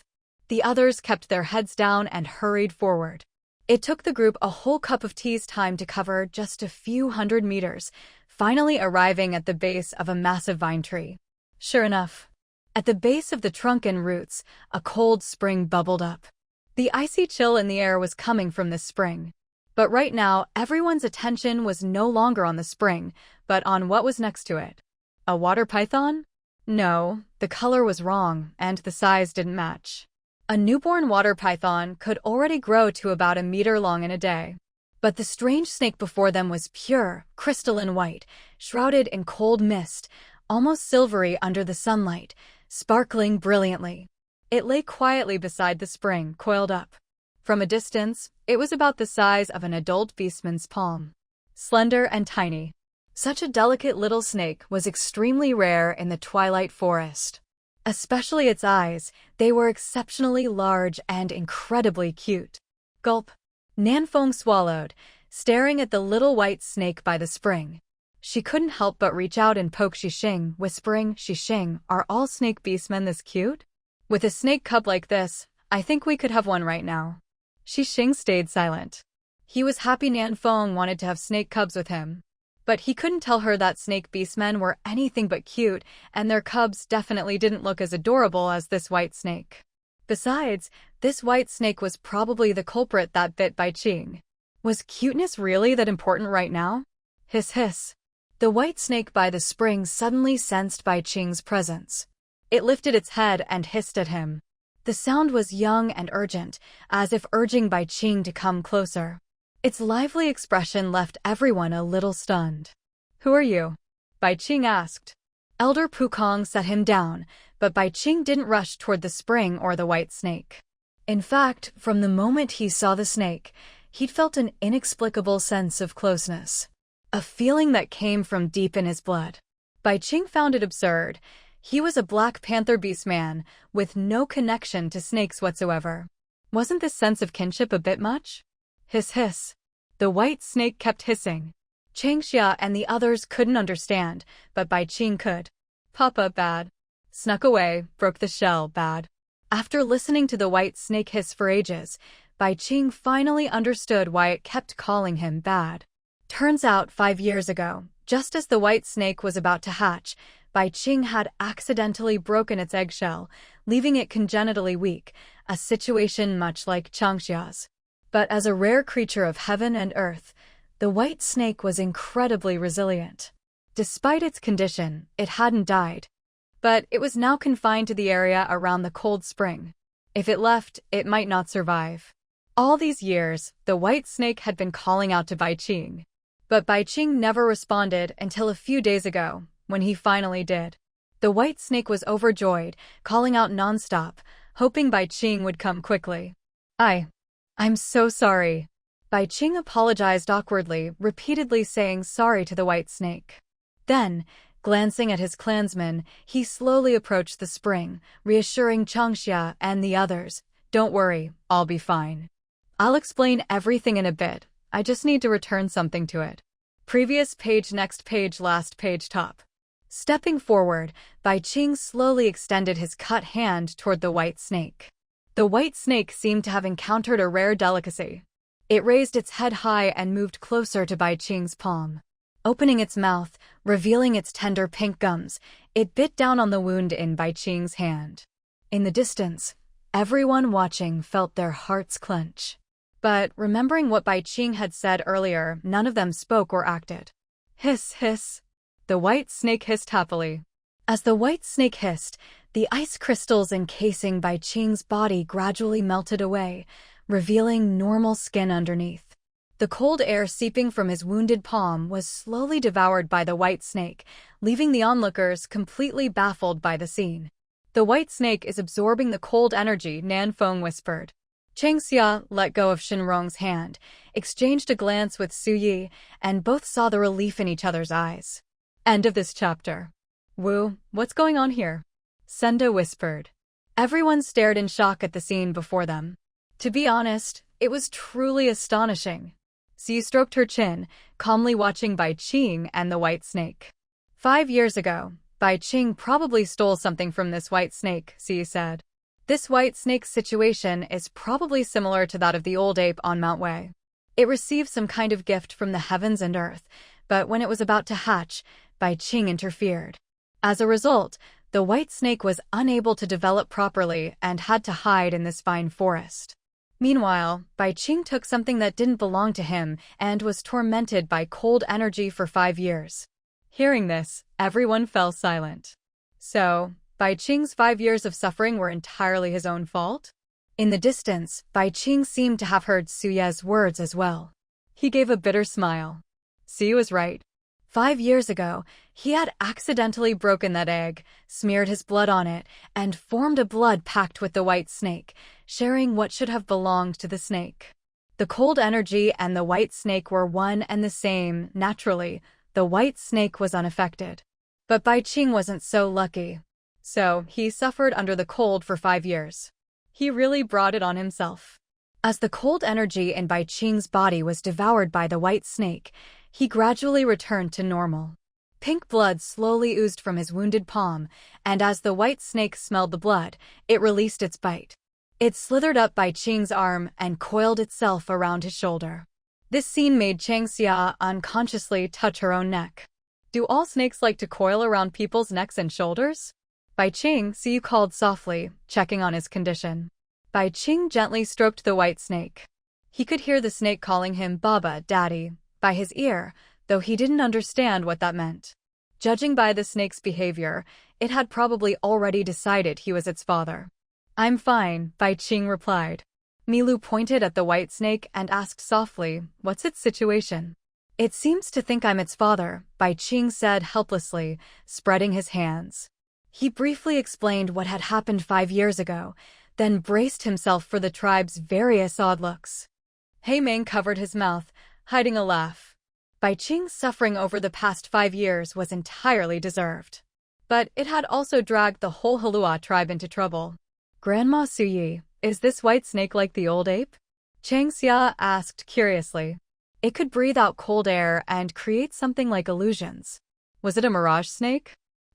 The others kept their heads down and hurried forward. It took the group a whole cup of tea's time to cover just a few hundred meters, finally arriving at the base of a massive vine tree. Sure enough, at the base of the trunk and roots, a cold spring bubbled up. The icy chill in the air was coming from this spring. But right now, everyone's attention was no longer on the spring, but on what was next to it. A water python? No, the color was wrong, and the size didn't match. A newborn water python could already grow to about 1 meter long in a day. But the strange snake before them was pure, crystalline white, shrouded in cold mist, almost silvery under the sunlight, sparkling brilliantly. It lay quietly beside the spring, coiled up. From a distance, it was about the size of an adult beastman's palm. Slender and tiny. Such a delicate little snake was extremely rare in the twilight forest. Especially its eyes, they were exceptionally large and incredibly cute. Gulp. Nanfeng swallowed, staring at the little white snake by the spring. She couldn't help but reach out and poke Xixing, whispering, Xixing, are all snake beastmen this cute? With a snake cub like this, I think we could have one right now. Xixing stayed silent. He was happy Nanfeng wanted to have snake cubs with him. But he couldn't tell her that snake beastmen were anything but cute, and their cubs definitely didn't look as adorable as this white snake. Besides, this white snake was probably the culprit that bit Bai Qing. Was cuteness really that important right now? Hiss hiss. The white snake by the spring suddenly sensed Bai Qing's presence. It lifted its head and hissed at him. The sound was young and urgent, as if urging Bai Qing to come closer. Its lively expression left everyone a little stunned. Who are you? Bai Qing asked. Elder Pukong set him down, but Bai Qing didn't rush toward the spring or the white snake. In fact, from the moment he saw the snake, he'd felt an inexplicable sense of closeness. A feeling that came from deep in his blood. Bai Qing found it absurd. He was a Black Panther beastman, with no connection to snakes whatsoever. Wasn't this sense of kinship a bit much? Hiss hiss. The white snake kept hissing. Changxia and the others couldn't understand, but Bai Qing could. Papa bad. Snuck away, broke the shell, bad. After listening to the white snake hiss for ages, Bai Qing finally understood why it kept calling him bad. Turns out 5 years ago, just as the white snake was about to hatch, Bai Qing had accidentally broken its eggshell, leaving it congenitally weak, a situation much like Changxia's. But as a rare creature of heaven and earth, the white snake was incredibly resilient. Despite its condition, it hadn't died. But it was now confined to the area around the cold spring. If it left, it might not survive. All these years, the white snake had been calling out to Bai Qing. But Bai Qing never responded until a few days ago, when he finally did. The white snake was overjoyed, calling out nonstop, hoping Bai Qing would come quickly. I'm so sorry. Bai Qing apologized awkwardly, repeatedly saying sorry to the white snake. Then, glancing at his clansmen, he slowly approached the spring, reassuring Changxia and the others, "Don't worry, I'll be fine. I'll explain everything in a bit, I just need to return something to it." Previous page, next page, last page, top. Stepping forward, Bai Qing slowly extended his cut hand toward the white snake. The white snake seemed to have encountered a rare delicacy. It raised its head high and moved closer to Bai Qing's palm. Opening its mouth, revealing its tender pink gums, it bit down on the wound in Bai Qing's hand. In the distance, everyone watching felt their hearts clench. But remembering what Bai Qing had said earlier, none of them spoke or acted. Hiss, hiss. The white snake hissed happily. As the white snake hissed, the ice crystals encasing Bai Qing's body gradually melted away, revealing normal skin underneath. The cold air seeping from his wounded palm was slowly devoured by the white snake, leaving the onlookers completely baffled by the scene. "The white snake is absorbing the cold energy," Nan Feng whispered. Changxia let go of Shen Rong's hand, exchanged a glance with Su Yi, and both saw the relief in each other's eyes. End of this chapter. Wu, what's going on here? Senda whispered. Everyone stared in shock at the scene before them. To be honest, it was truly astonishing. Su stroked her chin, calmly watching Bai Qing and the white snake. 5 years ago, Bai Qing probably stole something from this white snake, Su said. This white snake's situation is probably similar to that of the old ape on Mount Wei. It received some kind of gift from the heavens and earth, but when it was about to hatch, Bai Qing interfered. As a result, the white snake was unable to develop properly and had to hide in this fine forest. Meanwhile, Bai Qing took something that didn't belong to him and was tormented by cold energy for 5 years. Hearing this, everyone fell silent. So, Bai Qing's 5 years of suffering were entirely his own fault? In the distance, Bai Qing seemed to have heard Su Ye's words as well. He gave a bitter smile. Su was right. 5 years ago, he had accidentally broken that egg, smeared his blood on it, and formed a blood pact with the white snake, sharing what should have belonged to the snake. The cold energy and the white snake were one and the same. Naturally, the white snake was unaffected. But Bai Qing wasn't so lucky. So, he suffered under the cold for 5 years. He really brought it on himself. As the cold energy in Bai Qing's body was devoured by the white snake, he gradually returned to normal. Pink blood slowly oozed from his wounded palm, and as the white snake smelled the blood, it released its bite. It slithered up Bai Qing's arm and coiled itself around his shoulder. This scene made Changxia unconsciously touch her own neck. Do all snakes like to coil around people's necks and shoulders? Bai Qing, Su called softly, checking on his condition. Bai Qing gently stroked the white snake. He could hear the snake calling him Baba, Daddy, by his ear, though he didn't understand what that meant. Judging by the snake's behavior, it had probably already decided he was its father. "I'm fine," Bai Qing replied. Milu pointed at the white snake and asked softly, "What's its situation?" "It seems to think I'm its father," Bai Qing said helplessly, spreading his hands. He briefly explained what had happened 5 years ago, then braced himself for the tribe's various odd looks. Hei Meng covered his mouth, hiding a laugh. Bai Qing's suffering over the past 5 years was entirely deserved. But it had also dragged the whole Heluo tribe into trouble. "Grandma Su Yi, is this white snake like the old ape?" Changxia asked curiously. "It could breathe out cold air and create something like illusions. Was it a mirage snake?"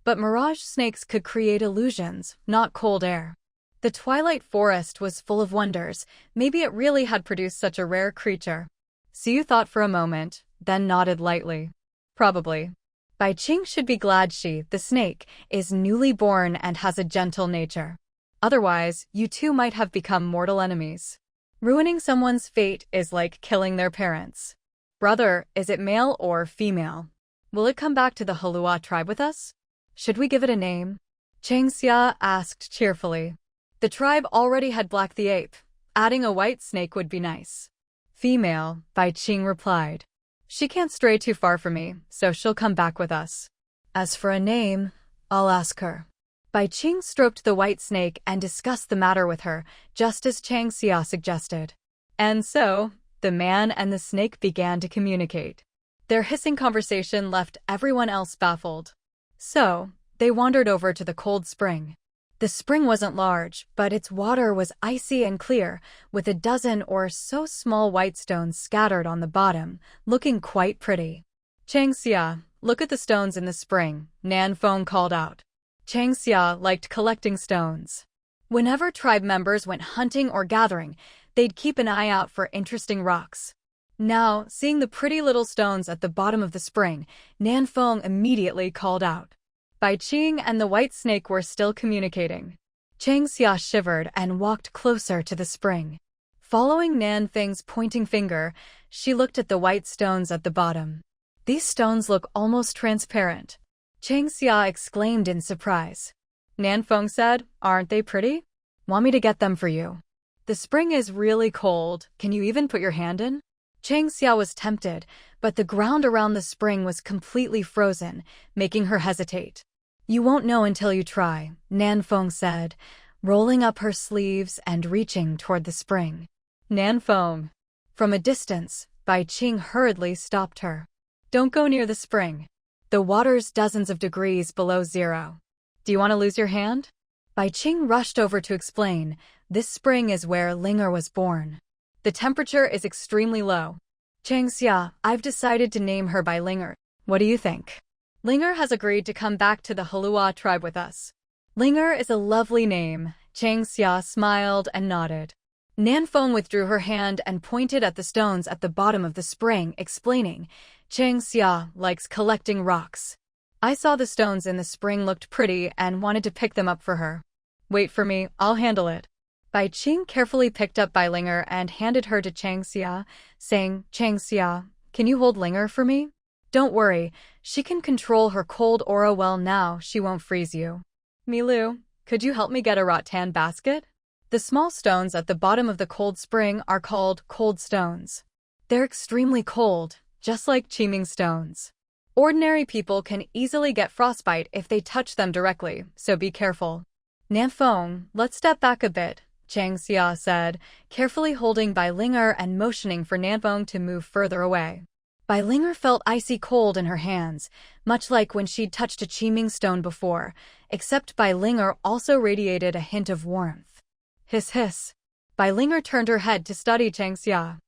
But mirage snakes could create illusions, not cold air. The twilight forest was full of wonders. Maybe it really had produced such a rare creature. Siyu thought for a moment, then nodded lightly. Probably. Bai Qing should be glad she, the snake, is newly born and has a gentle nature. Otherwise, you two might have become mortal enemies. Ruining someone's fate is like killing their parents. Brother, is it male or female? Will it come back to the Heluo tribe with us? Should we give it a name? Chang Xia asked cheerfully. The tribe already had Black the Ape. Adding a white snake would be nice. Female, Bai Qing replied. She can't stray too far from me, so she'll come back with us. As for a name, I'll ask her. Bai Qing stroked the white snake and discussed the matter with her, just as Chang Xia suggested. And so, the man and the snake began to communicate. Their hissing conversation left everyone else baffled. So, they wandered over to the cold spring. The spring wasn't large, but its water was icy and clear, with a dozen or so small white stones scattered on the bottom, looking quite pretty. Chang Xia, look at the stones in the spring, Nan Feng called out. Chang Xia liked collecting stones. Whenever tribe members went hunting or gathering, they'd keep an eye out for interesting rocks. Now, seeing the pretty little stones at the bottom of the spring, Nan Feng immediately called out. Bai Qing and the white snake were still communicating. Chang Xia shivered and walked closer to the spring. Following Nan Feng's pointing finger, she looked at the white stones at the bottom. These stones look almost transparent. Chang Xia exclaimed in surprise. Nan Feng said, aren't they pretty? Want me to get them for you? The spring is really cold, can you even put your hand in? Chang Xia was tempted, but the ground around the spring was completely frozen, making her hesitate. You won't know until you try, Nan Feng said, rolling up her sleeves and reaching toward the spring. Nan Feng. From a distance, Bai Qing hurriedly stopped her. Don't go near the spring. The water's dozens of degrees below zero. Do you want to lose your hand? Bai Qing rushed over to explain, this spring is where Linger was born. The temperature is extremely low. Chang Xia, I've decided to name her by Linger. What do you think? Linger has agreed to come back to the Heluo tribe with us. Linger is a lovely name. Chang Xia smiled and nodded. Nan Feng withdrew her hand and pointed at the stones at the bottom of the spring, explaining, Chang Xia likes collecting rocks. I saw the stones in the spring looked pretty and wanted to pick them up for her. Wait for me, I'll handle it. Bai Qing carefully picked up Bai Linger and handed her to Chang Xia, saying, Chang Xia, can you hold Linger for me? Don't worry, she can control her cold aura well now, she won't freeze you. Milu, could you help me get a rattan basket? The small stones at the bottom of the cold spring are called cold stones. They're extremely cold, just like Qiming stones. Ordinary people can easily get frostbite if they touch them directly, so be careful. Nan Feng, let's step back a bit, Chang Xia said, carefully holding Bai Linger and motioning for Nan Feng to move further away. Bai Linger felt icy cold in her hands, much like when she'd touched a Qiming stone before, except Bai Linger also radiated a hint of warmth. Hiss hiss. Bai Linger turned her head to study Chang Xia.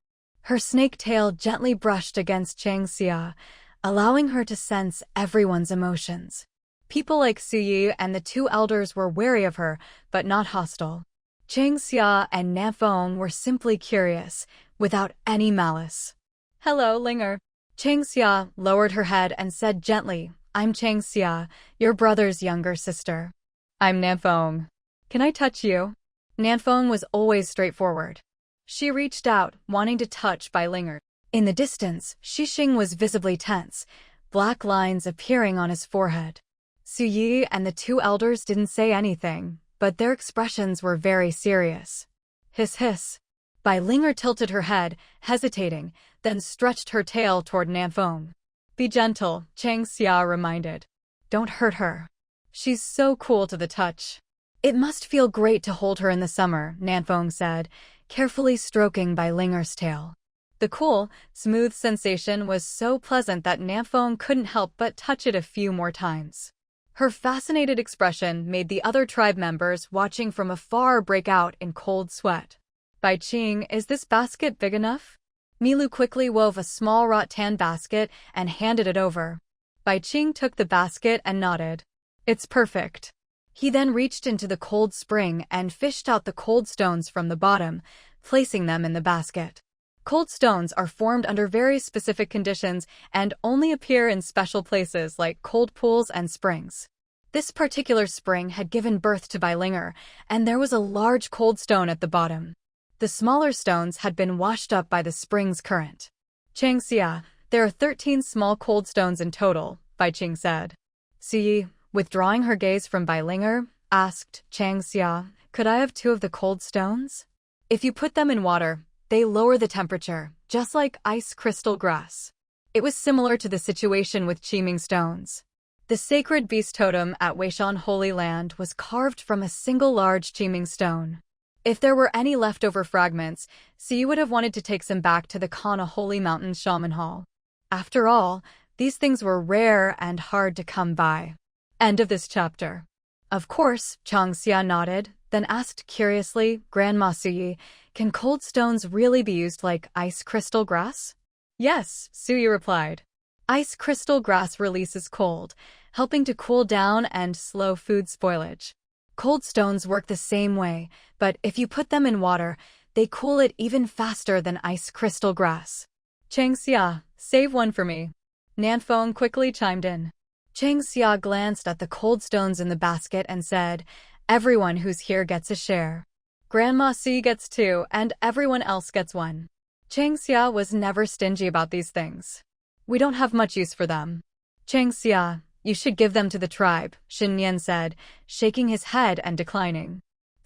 Her snake tail gently brushed against Chang Xia, allowing her to sense everyone's emotions. People like Su Yi and the two elders were wary of her, but not hostile. Chang Xia and Nan Feng were simply curious, without any malice. Hello, Linger. Chang Xia lowered her head and said gently, I'm Chang Xia, your brother's younger sister. I'm Nan Feng. Can I touch you? Nan Feng was always straightforward. She reached out, wanting to touch Bai Linger. In the distance, Xixing was visibly tense, black lines appearing on his forehead. Su Yi and the two elders didn't say anything, but their expressions were very serious. Hiss hiss. Bai Linger tilted her head, hesitating, then stretched her tail toward Nan Feng. Be gentle, Chang Xia reminded. Don't hurt her. She's so cool to the touch. It must feel great to hold her in the summer, Nan Feng said, carefully stroking Bai Linger's tail. The cool, smooth sensation was so pleasant that Nan Feng couldn't help but touch it a few more times. Her fascinated expression made the other tribe members watching from afar break out in cold sweat. Bai Qing, is this basket big enough? Milu quickly wove a small rattan basket and handed it over. Bai Qing took the basket and nodded. It's perfect. He then reached into the cold spring and fished out the cold stones from the bottom, placing them in the basket. Cold stones are formed under very specific conditions and only appear in special places like cold pools and springs. This particular spring had given birth to Beilinger, and there was a large cold stone at the bottom. The smaller stones had been washed up by the spring's current. Changxia, there are 13 small cold stones in total, Baiqing said. Siyi, withdrawing her gaze from Beilinger, asked Changxia, could I have 2 of the cold stones? If you put them in water, they lower the temperature, just like ice crystal grass. It was similar to the situation with Qiming stones. The sacred beast totem at Weishan Holy Land was carved from a single large Qiming stone. If there were any leftover fragments, Siyu would have wanted to take some back to the Kana Holy Mountain Shaman Hall. After all, these things were rare and hard to come by. End of this chapter. Of course, Changxia nodded, then asked curiously, Grandma Suyi, can cold stones really be used like ice crystal grass? Yes, Suyi replied. Ice crystal grass releases cold, helping to cool down and slow food spoilage. Cold stones work the same way, but if you put them in water, they cool it even faster than ice crystal grass. Changxia, save one for me. Nanfeng quickly chimed in. Changxia glanced at the cold stones in the basket and said, everyone who's here gets a share. Grandma Si gets 2 and everyone else gets 1. Changxia was never stingy about these things. We don't have much use for them. Changxia, you should give them to the tribe, Shen Yan said, shaking his head and declining.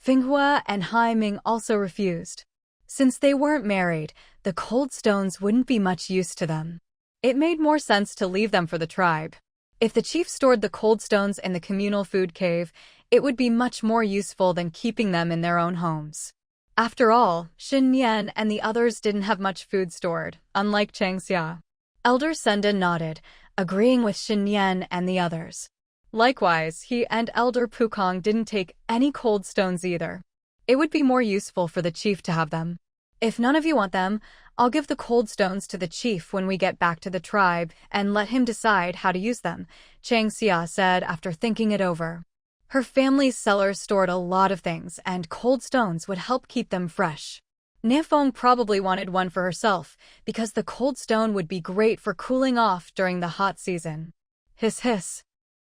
Finghua and Hai Ming also refused. Since they weren't married, the cold stones wouldn't be much use to them. It made more sense to leave them for the tribe. If the chief stored the cold stones in the communal food cave, it would be much more useful than keeping them in their own homes. After all, Shen Yan and the others didn't have much food stored, unlike Changxia. Elder Senda nodded, agreeing with Shen Yan and the others. Likewise, he and Elder Pukong didn't take any cold stones either. It would be more useful for the chief to have them. If none of you want them, I'll give the cold stones to the chief when we get back to the tribe and let him decide how to use them, Changxia said after thinking it over. Her family's cellars stored a lot of things, and cold stones would help keep them fresh. Nanfeng probably wanted one for herself, because the cold stone would be great for cooling off during the hot season. Hiss hiss.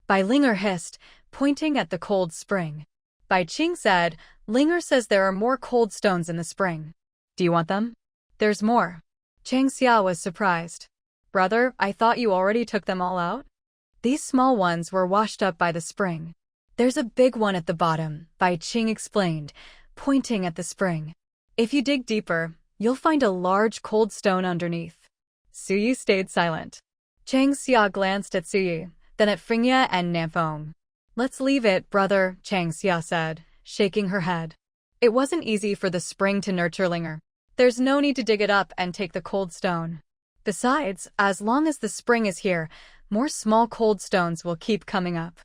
Beilinger hissed, pointing at the cold spring. Baiqing said, Linger says there are more cold stones in the spring. Do you want them? There's more. Changxia was surprised. Brother, I thought you already took them all out? These small ones were washed up by the spring. There's a big one at the bottom, Baiqing explained, pointing at the spring. If you dig deeper, you'll find a large cold stone underneath. Suyi stayed silent. Changxia glanced at Suyi, then at Fingya and Nanfeng. Let's leave it, brother, Changxia said, shaking her head. It wasn't easy for the spring to nurture Linger. There's no need to dig it up and take the cold stone. Besides, as long as the spring is here, more small cold stones will keep coming up.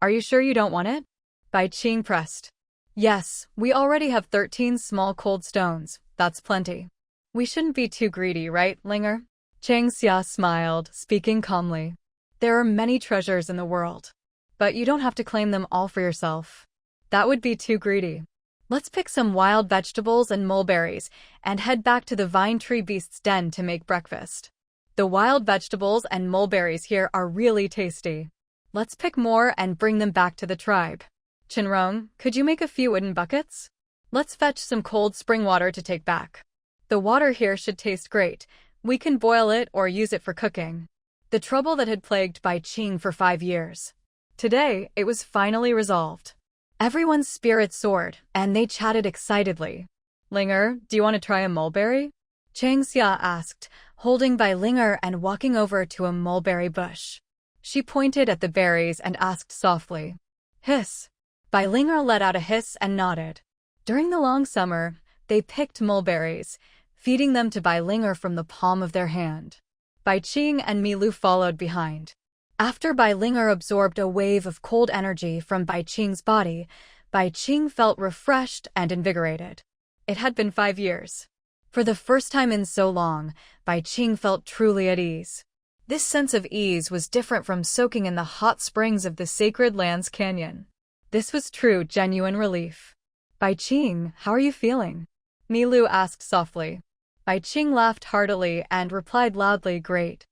Are you sure you don't want it? Baiqing pressed. Yes, we already have 13 small cold stones. That's plenty. We shouldn't be too greedy, right, Linger? Changxia smiled, speaking calmly. There are many treasures in the world. But you don't have to claim them all for yourself. That would be too greedy. Let's pick some wild vegetables and mulberries and head back to the vine tree beast's den to make breakfast. The wild vegetables and mulberries here are really tasty. Let's pick more and bring them back to the tribe. Shen Rong, could you make a few wooden buckets? Let's fetch some cold spring water to take back. The water here should taste great. We can boil it or use it for cooking. The trouble that had plagued Baiqing for 5 years. Today, it was finally resolved. Everyone's spirits soared, and they chatted excitedly. Linger, do you want to try a mulberry? Changxia asked, holding by Linger and walking over to a mulberry bush. She pointed at the berries and asked softly. Hiss. Beilinger let out a hiss and nodded. During the long summer, they picked mulberries, feeding them to Beilinger from the palm of their hand. Baiqing and Milu followed behind. After Beilinger absorbed a wave of cold energy from Baiqing's body, Baiqing felt refreshed and invigorated. It had been 5 years. For the first time in so long, Baiqing felt truly at ease. This sense of ease was different from soaking in the hot springs of the Sacred Lands Canyon. This was true, genuine relief. Bai Qing, how are you feeling? Milu asked softly. Bai Qing laughed heartily and replied loudly, great.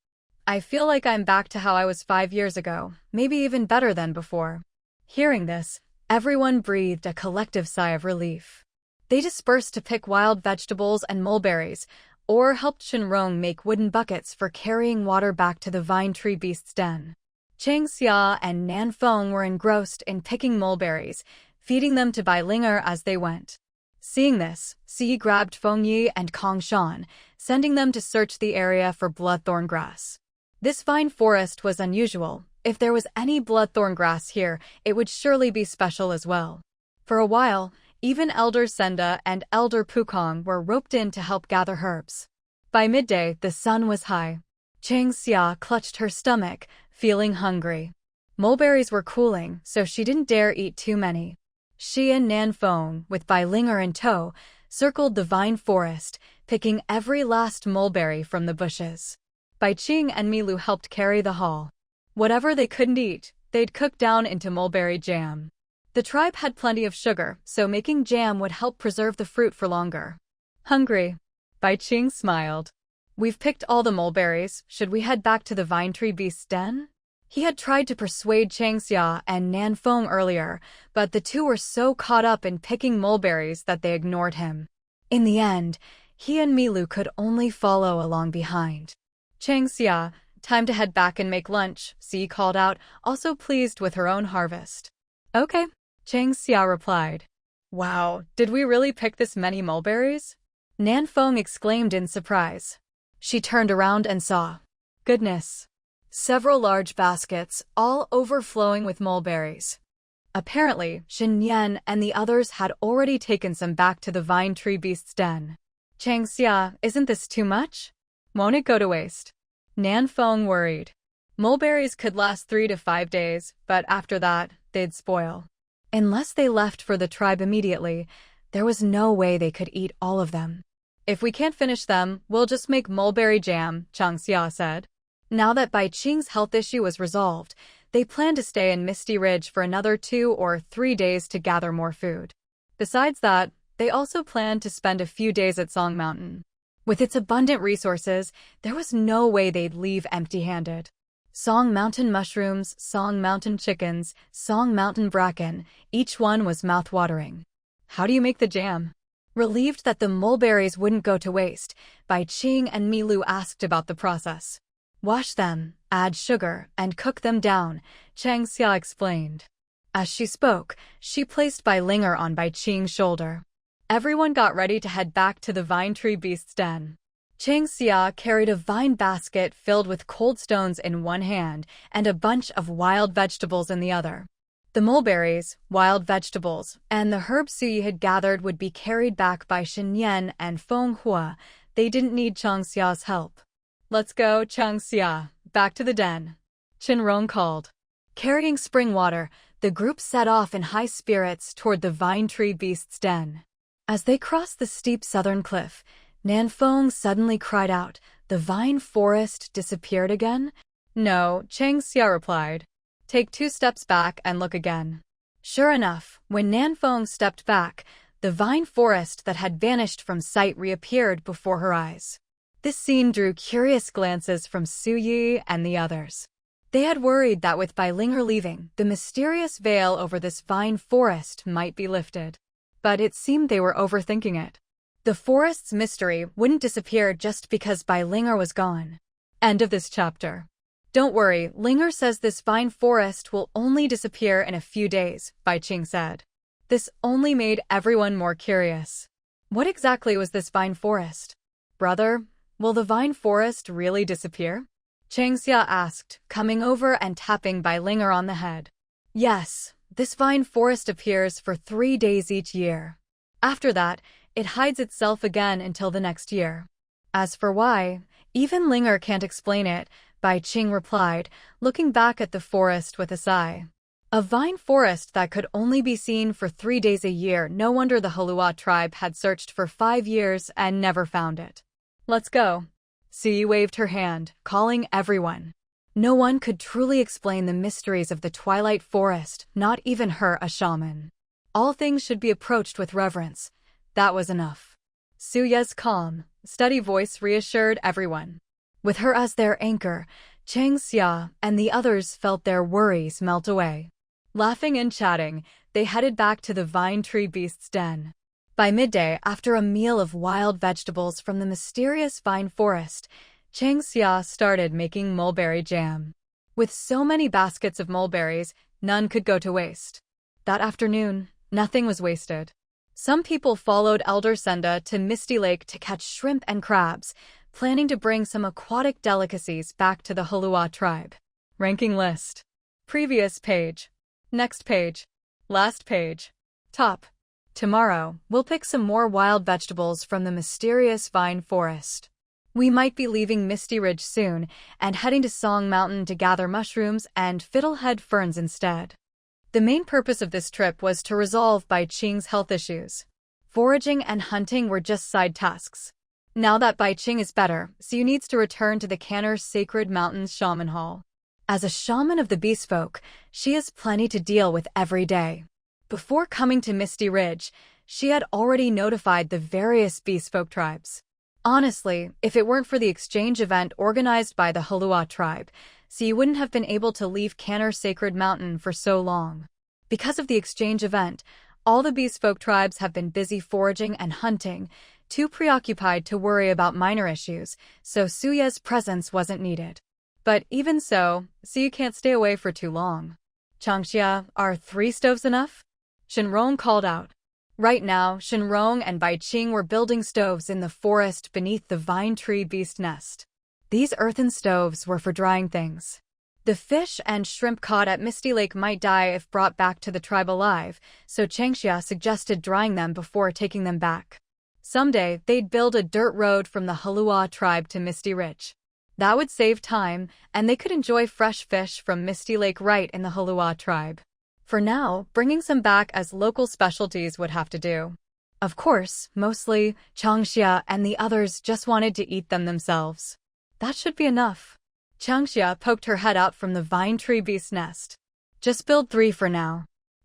I feel like I'm back to how I was 5 years ago, maybe even better than before. Hearing this, everyone breathed a collective sigh of relief. They dispersed to pick wild vegetables and mulberries, or helped Shen Rong make wooden buckets for carrying water back to the vine tree beast's den. Chang Xia and Nan Feng were engrossed in picking mulberries, feeding them to Bai Linger as they went. Seeing this, Si grabbed Feng Yi and Kong Shan, sending them to search the area for bloodthorn grass. This vine forest was unusual. If there was any bloodthorn grass here, it would surely be special as well. For a while, even Elder Senda and Elder Pukong were roped in to help gather herbs. By midday, the sun was high. Chang Xia clutched her stomach, feeling hungry. Mulberries were cooling, so she didn't dare eat too many. She and Nan Feng, with Bai Linger in tow, circled the vine forest, picking every last mulberry from the bushes. Bai Qing and Milu helped carry the haul. Whatever they couldn't eat, they'd cook down into mulberry jam. The tribe had plenty of sugar, so making jam would help preserve the fruit for longer. Hungry? Bai Qing smiled. We've picked all the mulberries, should we head back to the vine tree beast's den? He had tried to persuade Chang Xia and Nan Feng earlier, but the two were so caught up in picking mulberries that they ignored him. In the end, he and Milu could only follow along behind. Chang Xia, time to head back and make lunch, Si called out, also pleased with her own harvest. Okay. Chang Xia replied. Wow, did we really pick this many mulberries? Nan Feng exclaimed in surprise. She turned around and saw. Goodness. Several large baskets, all overflowing with mulberries. Apparently, Shen Yan and the others had already taken some back to the vine tree beast's den. Chang Xia, isn't this too much? Won't it go to waste? Nan Feng worried. Mulberries could last 3 to 5 days, but after that, they'd spoil. Unless they left for the tribe immediately, there was no way they could eat all of them. If we can't finish them, we'll just make mulberry jam, Chang Xia said. Now that Bai Qing's health issue was resolved, they planned to stay in Misty Ridge for another 2 or 3 days to gather more food. Besides that, they also planned to spend a few days at Song Mountain. With its abundant resources, there was no way they'd leave empty-handed. Song Mountain mushrooms, Song Mountain chickens, Song Mountain bracken, each one was mouth-watering. How do you make the jam? Relieved that the mulberries wouldn't go to waste, Bai Qing and Milu asked about the process. Wash them, add sugar, and cook them down, Chang Xia explained. As she spoke, she placed Bai Linger on Bai Qing's shoulder. Everyone got ready to head back to the vine tree beast's den. Chang Xia carried a vine basket filled with cold stones in one hand and a bunch of wild vegetables in the other. The mulberries, wild vegetables, and the herbs Yi had gathered would be carried back by Shen Yan and Feng Hua. They didn't need Chang Xia's help. Let's go, Chang Xia, back to the den. Shen Rong called. Carrying spring water, the group set off in high spirits toward the vine tree beast's den. As they crossed the steep southern cliff, Nan Feng suddenly cried out, the vine forest disappeared again? No, Chang Xia replied. Take 2 steps back and look again. Sure enough, when Nan Feng stepped back, the vine forest that had vanished from sight reappeared before her eyes. This scene drew curious glances from Su Yi and the others. They had worried that with Bai Linger leaving, the mysterious veil over this vine forest might be lifted. But it seemed they were overthinking it. The forest's mystery wouldn't disappear just because Bai Linger was gone. End of this chapter. Don't worry, Linger says this vine forest will only disappear in a few days, Bai Qing said. This only made everyone more curious. What exactly was this vine forest? Brother, will the vine forest really disappear? Chang Xia asked, coming over and tapping Bai Linger on the head. Yes, this vine forest appears for 3 days each year. After that, it hides itself again until the next year. As for why, even Linger can't explain it, Bai Qing replied, looking back at the forest with a sigh. A vine forest that could only be seen for 3 days a year, no wonder the Heluo Tribe had searched for 5 years and never found it. Let's go. Sui waved her hand, calling everyone. No one could truly explain the mysteries of the Twilight Forest, not even her, a shaman. All things should be approached with reverence. That was enough. Suya's calm, steady voice reassured everyone. With her as their anchor, Chang Xia and the others felt their worries melt away. Laughing and chatting, they headed back to the vine tree beast's den. By midday, after a meal of wild vegetables from the mysterious vine forest, Chang Xia started making mulberry jam. With so many baskets of mulberries, none could go to waste. That afternoon, nothing was wasted. Some people followed Elder Senda to Misty Lake to catch shrimp and crabs, planning to bring some aquatic delicacies back to the Heluo Tribe. Ranking list. Previous page. Next page. Last page. Top. Tomorrow, we'll pick some more wild vegetables from the mysterious vine forest. We might be leaving Misty Ridge soon and heading to Song Mountain to gather mushrooms and fiddlehead ferns instead. The main purpose of this trip was to resolve Bai Qing's health issues. Foraging and hunting were just side tasks. Now that Bai Qing is better, Siu needs to return to the Canner Sacred Mountains Shaman Hall. As a shaman of the beast folk, she has plenty to deal with every day. Before coming to Misty Ridge, she had already notified the various beast folk tribes. Honestly, if it weren't for the exchange event organized by the Heluo Tribe, Siu wouldn't have been able to leave Canner Sacred Mountain for so long. Because of the exchange event, all the beast folk tribes have been busy foraging and hunting, too preoccupied to worry about minor issues, so Suya's presence wasn't needed. But even so, Siu can't stay away for too long. Changxia, are 3 stoves enough? Shen Rong called out. Right now, Shen Rong and Bai Qing were building stoves in the forest beneath the vine tree beast nest. These earthen stoves were for drying things. The fish and shrimp caught at Misty Lake might die if brought back to the tribe alive, so Changxia suggested drying them before taking them back. Someday, they'd build a dirt road from the Heluo Tribe to Misty Ridge. That would save time, and they could enjoy fresh fish from Misty Lake right in the Heluo Tribe. For now, bringing some back as local specialties would have to do. Of course, mostly, Changxia and the others just wanted to eat them themselves. That should be enough. Changxia poked her head out from the vine tree beast nest. Just build 3 for now.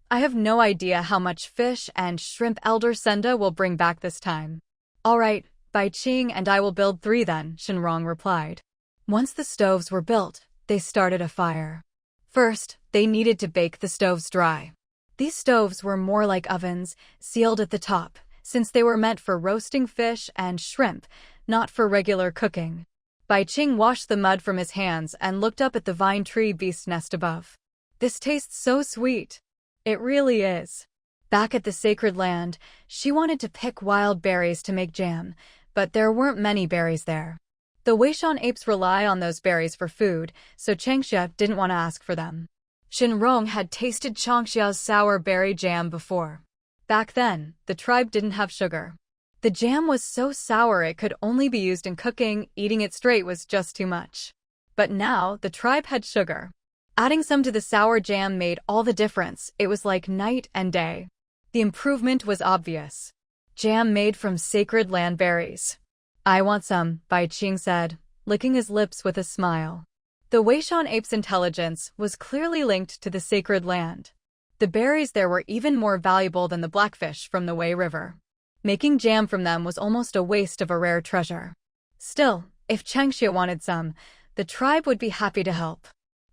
I have no idea how much fish and shrimp Elder Senda will bring back this time. All right, Bai Qing and I will build 3 then, Shen Rong replied. Once the stoves were built, they started a fire. First, they needed to bake the stoves dry. These stoves were more like ovens, sealed at the top, since they were meant for roasting fish and shrimp, not for regular cooking. Bai Qing washed the mud from his hands and looked up at the vine tree beast nest above. This tastes so sweet. It really is. Back at the sacred land, she wanted to pick wild berries to make jam, but there weren't many berries there. The Weishan apes rely on those berries for food, so Changxia didn't want to ask for them. Shen Rong had tasted Changxia's sour berry jam before. Back then, the tribe didn't have sugar. The jam was so sour it could only be used in cooking, eating it straight was just too much. But now, the tribe had sugar. Adding some to the sour jam made all the difference. It was like night and day. The improvement was obvious. Jam made from sacred land berries. I want some, Bai Qing said, licking his lips with a smile. The Weishan ape's intelligence was clearly linked to the sacred land. The berries there were even more valuable than the blackfish from the Wei River. Making jam from them was almost a waste of a rare treasure. Still, if Changxia wanted some, the tribe would be happy to help.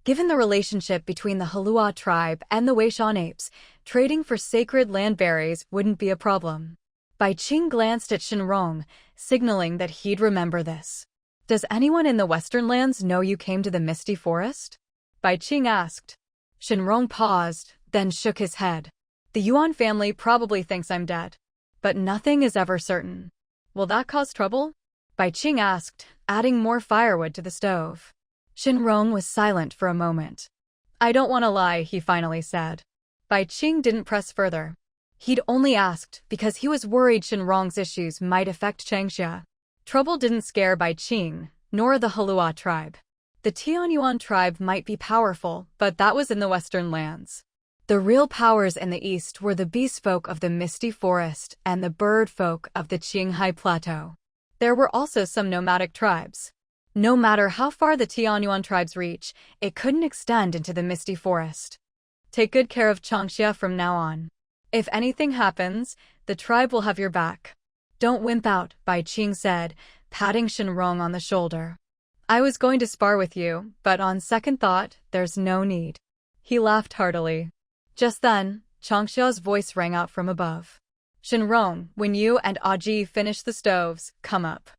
Given the relationship between the Heluo Tribe and the Weishan apes, trading for sacred land berries wouldn't be a problem. Bai Qing glanced at Shen Rong, signaling that he'd remember this. Does anyone in the Western Lands know you came to the Misty Forest? Bai Qing asked. Shen Rong paused, then shook his head. The Yuan family probably thinks I'm dead. But nothing is ever certain. Will that cause trouble? Bai Qing asked, adding more firewood to the stove. Shen Rong was silent for a moment. I don't want to lie, he finally said. Bai Qing didn't press further. He'd only asked because he was worried Shen Rong's issues might affect Changxia. Trouble didn't scare Bai Qing, nor the Heluo tribe. The Tianyuan tribe might be powerful, but that was in the Western Lands. The real powers in the east were the beast folk of the Misty Forest and the bird folk of the Qinghai Plateau. There were also some nomadic tribes. No matter how far the Tianyuan tribes reach, it couldn't extend into the misty forest. Take good care of Changxia from now on. If anything happens, the tribe will have your back. Don't wimp out, Bai Qing said, patting Shen Rong on the shoulder. I was going to spar with you, but on second thought, there's no need. He laughed heartily. Just then, Changxia's voice rang out from above. Shen Rong, when you and Aji finish the stoves, come up.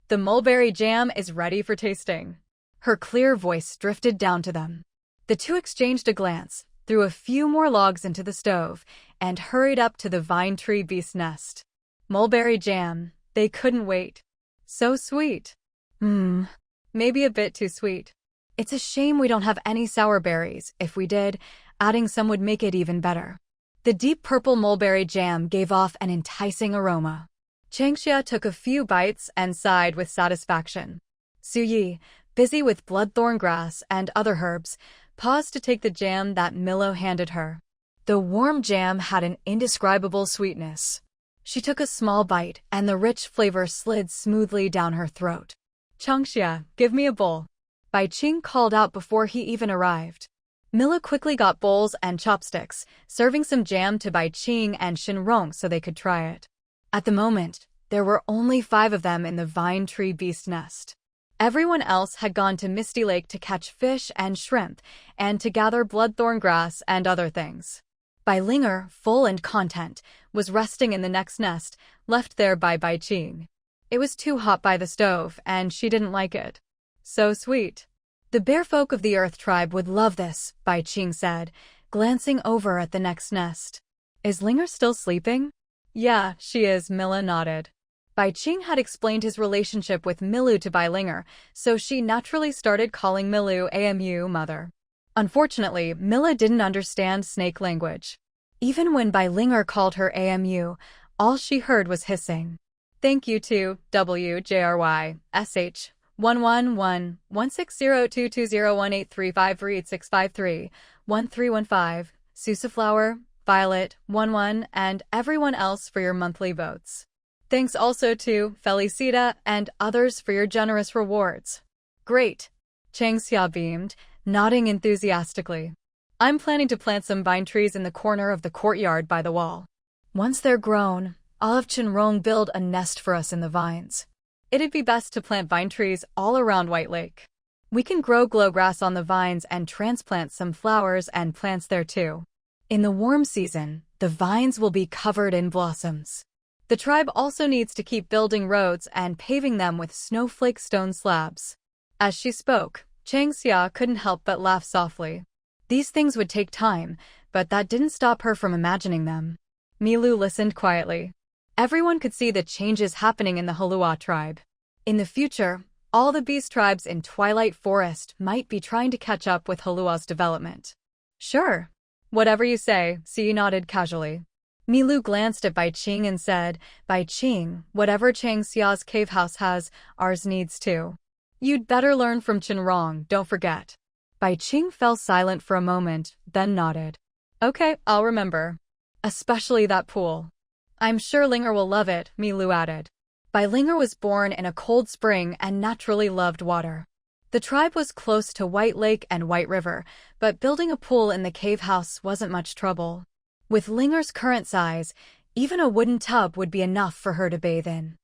The mulberry jam is ready for tasting. Her clear voice drifted down to them. The two exchanged a glance, threw a few more logs into the stove, and hurried up to the vine tree beast nest. Mulberry jam, they couldn't wait. So sweet. Maybe a bit too sweet. It's a shame we don't have any sour berries. If we did, adding some would make it even better. The deep purple mulberry jam gave off an enticing aroma. Changxia took a few bites and sighed with satisfaction. Su Yi, busy with bloodthorn grass and other herbs, paused to take the jam that Milo handed her. The warm jam had an indescribable sweetness. She took a small bite, and the rich flavor slid smoothly down her throat. Changxia, give me a bowl. Bai Qing called out before he even arrived. Milo quickly got bowls and chopsticks, serving some jam to Bai Qing and Shen Rong so they could try it. At the moment, there were only 5 of them in the vine tree beast nest. Everyone else had gone to Misty Lake to catch fish and shrimp, and to gather bloodthorn grass and other things. Bai Linger, full and content, was resting in the next nest, left there by Bai Qing. It was too hot by the stove, and she didn't like it. So sweet. The bear folk of the Earth Tribe would love this, Bai Qing said, glancing over at the next nest. Is Linger still sleeping? Yeah, she is, Mila nodded. Bai Qing had explained his relationship with Milu to Bai Linger, so she naturally started calling Milu Amu mother. Unfortunately, Mila didn't understand snake language. Even when Bai Linger called her Amu, all she heard was hissing. Thank you to WJRY, SH, 111-160-220-18353-8653, 1315, Susaflower, Violet, 11, and everyone else for your monthly votes. Thanks also to Felicita and others for your generous rewards. Great. Changxia beamed, nodding enthusiastically. I'm planning to plant some vine trees in the corner of the courtyard by the wall. Once they're grown, I'll have Shen Rong build a nest for us in the vines. It'd be best to plant vine trees all around White Lake. We can grow glowgrass on the vines and transplant some flowers and plants there too. In the warm season, the vines will be covered in blossoms. The tribe also needs to keep building roads and paving them with snowflake stone slabs. As she spoke, Changxia couldn't help but laugh softly. These things would take time, but that didn't stop her from imagining them. Milu listened quietly. Everyone could see the changes happening in the Heluo Tribe. In the future, all the beast tribes in Twilight Forest might be trying to catch up with Heluo's development. Sure. Whatever you say, Xi nodded casually. Milu glanced at Bai Qing and said, Bai Qing, whatever Changxia's cave house has, ours needs too. You'd better learn from Shen Rong, don't forget. Bai Qing fell silent for a moment, then nodded. Okay, I'll remember. Especially that pool. I'm sure Linger will love it, Milu added. Bai Linger was born in a cold spring and naturally loved water. The tribe was close to White Lake and White River, but building a pool in the cave house wasn't much trouble. With Linger's current size, even a wooden tub would be enough for her to bathe in.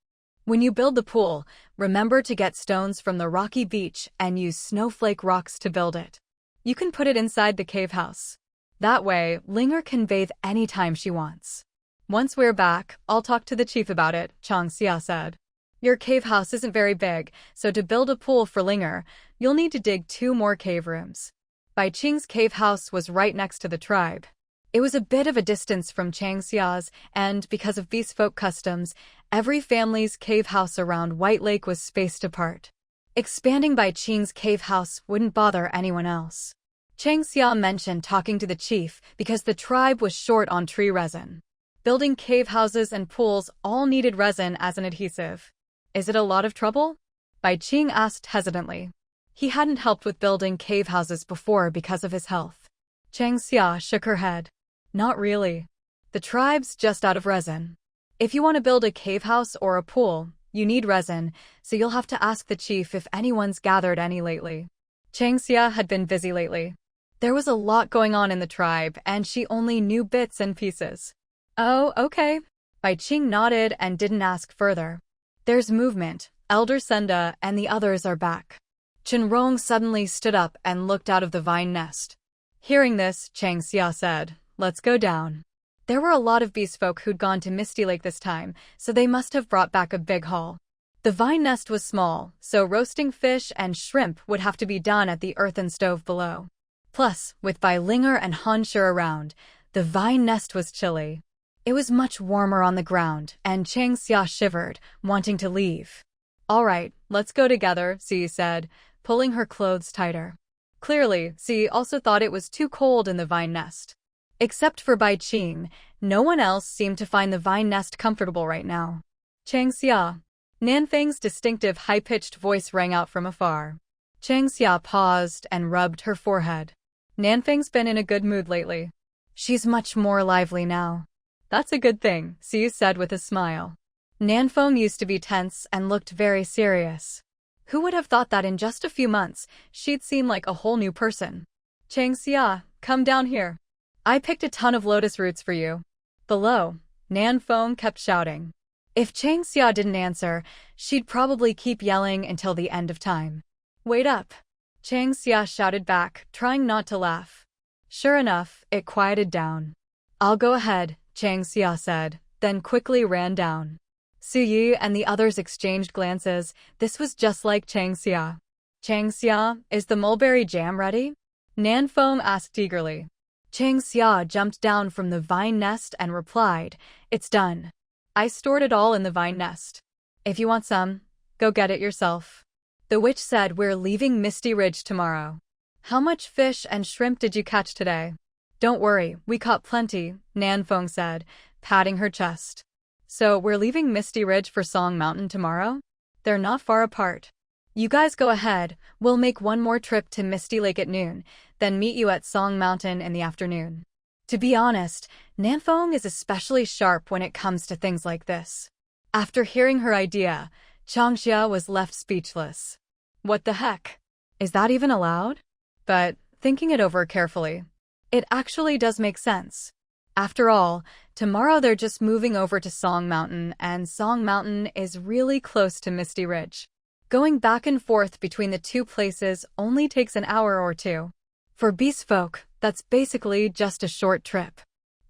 When you build the pool, remember to get stones from the rocky beach and use snowflake rocks to build it. You can put it inside the cave house. That way, Linger can bathe anytime she wants. Once we're back, I'll talk to the chief about it, Changxia said. Your cave house isn't very big, so to build a pool for Linger, you'll need to dig 2 more cave rooms. Bai Qing's cave house was right next to the tribe. It was a bit of a distance from Changxia's, and because of beast folk customs, every family's cave house around White Lake was spaced apart. Expanding Bai Qing's cave house wouldn't bother anyone else. Changxia mentioned talking to the chief because the tribe was short on tree resin. Building cave houses and pools all needed resin as an adhesive. Is it a lot of trouble? Bai Qing asked hesitantly. He hadn't helped with building cave houses before because of his health. Changxia shook her head. Not really. The tribe's just out of resin. If you want to build a cave house or a pool, You need resin, so you'll have to ask the chief if anyone's gathered any lately. Changxia had been busy lately. There was a lot going on in the tribe, and she only knew bits and pieces. Oh, okay. Bai Qing nodded and didn't ask further. There's movement. Elder Senda and the others are back. Shen Rong suddenly stood up and looked out of the vine nest. Hearing this, Changxia said, "Let's go down." There were a lot of beast folk who'd gone to Misty Lake this time, so they must have brought back a big haul. The vine nest was small, so roasting fish and shrimp would have to be done at the earthen stove below. Plus, with Bai Linger and Han Shi around, the vine nest was chilly. It was much warmer on the ground, and Changxia shivered, wanting to leave. "All right, let's go together," Si said, pulling her clothes tighter. Clearly, Si also thought it was too cold in the vine nest. Except for Bai Qing, no one else seemed to find the vine nest comfortable right now. "Changxia." Nanfang's distinctive high-pitched voice rang out from afar. Changxia paused and rubbed her forehead. Nanfang's been in a good mood lately. She's much more lively now. "That's a good thing," Si said with a smile. Nanfeng used to be tense and looked very serious. Who would have thought that in just a few months, she'd seem like a whole new person? "Changxia, come down here. I picked a ton of lotus roots for you." Below, Nanfeng kept shouting. If Changxia didn't answer, she'd probably keep yelling until the end of time. "Wait up!" Changxia shouted back, trying not to laugh. Sure enough, it quieted down. "I'll go ahead," Changxia said, then quickly ran down. Su Yi and the others exchanged glances. This was just like Changxia. "Changxia, is the mulberry jam ready?" Nanfeng asked eagerly. Changxia jumped down from the vine nest and replied, "It's done. I stored it all in the vine nest. If you want some, go get it yourself." The witch said, "We're leaving Misty Ridge tomorrow. How much fish and shrimp did you catch today?" "Don't worry, we caught plenty," Nanfeng said, patting her chest. "So we're leaving Misty Ridge for Song Mountain tomorrow? They're not far apart. You guys go ahead, we'll make one more trip to Misty Lake at noon, then meet you at Song Mountain in the afternoon." To be honest, Nanfeng is especially sharp when it comes to things like this. After hearing her idea, Changxia was left speechless. What the heck? Is that even allowed? But, thinking it over carefully, it actually does make sense. After all, tomorrow they're just moving over to Song Mountain, and Song Mountain is really close to Misty Ridge. Going back and forth between the two places only takes an hour or two. For beast folk, that's basically just a short trip.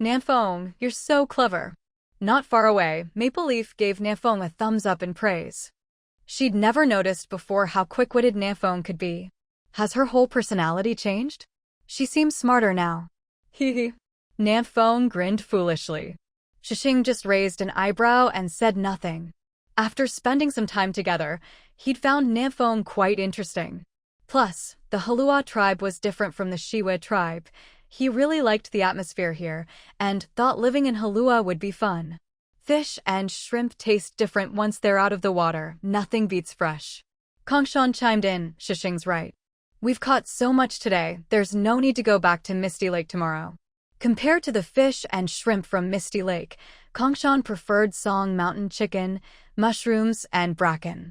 "Nanfeng, you're so clever." Not far away, Maple Leaf gave Nanfeng a thumbs up in praise. She'd never noticed before how quick-witted Nanfeng could be. Has her whole personality changed? She seems smarter now. Hee. Nanfeng grinned foolishly. Shishing just raised an eyebrow and said nothing. After spending some time together, he'd found Nanfeng quite interesting. Plus, the Heluo Tribe was different from the Heluo Tribe. He really liked the atmosphere here, and thought living in Heluo would be fun. Fish and shrimp taste different once they're out of the water. Nothing beats fresh. Kongshan chimed in, "Shishing's right. We've caught so much today, there's no need to go back to Misty Lake tomorrow." Compared to the fish and shrimp from Misty Lake, Kongshan preferred Song Mountain chicken, mushrooms, and bracken.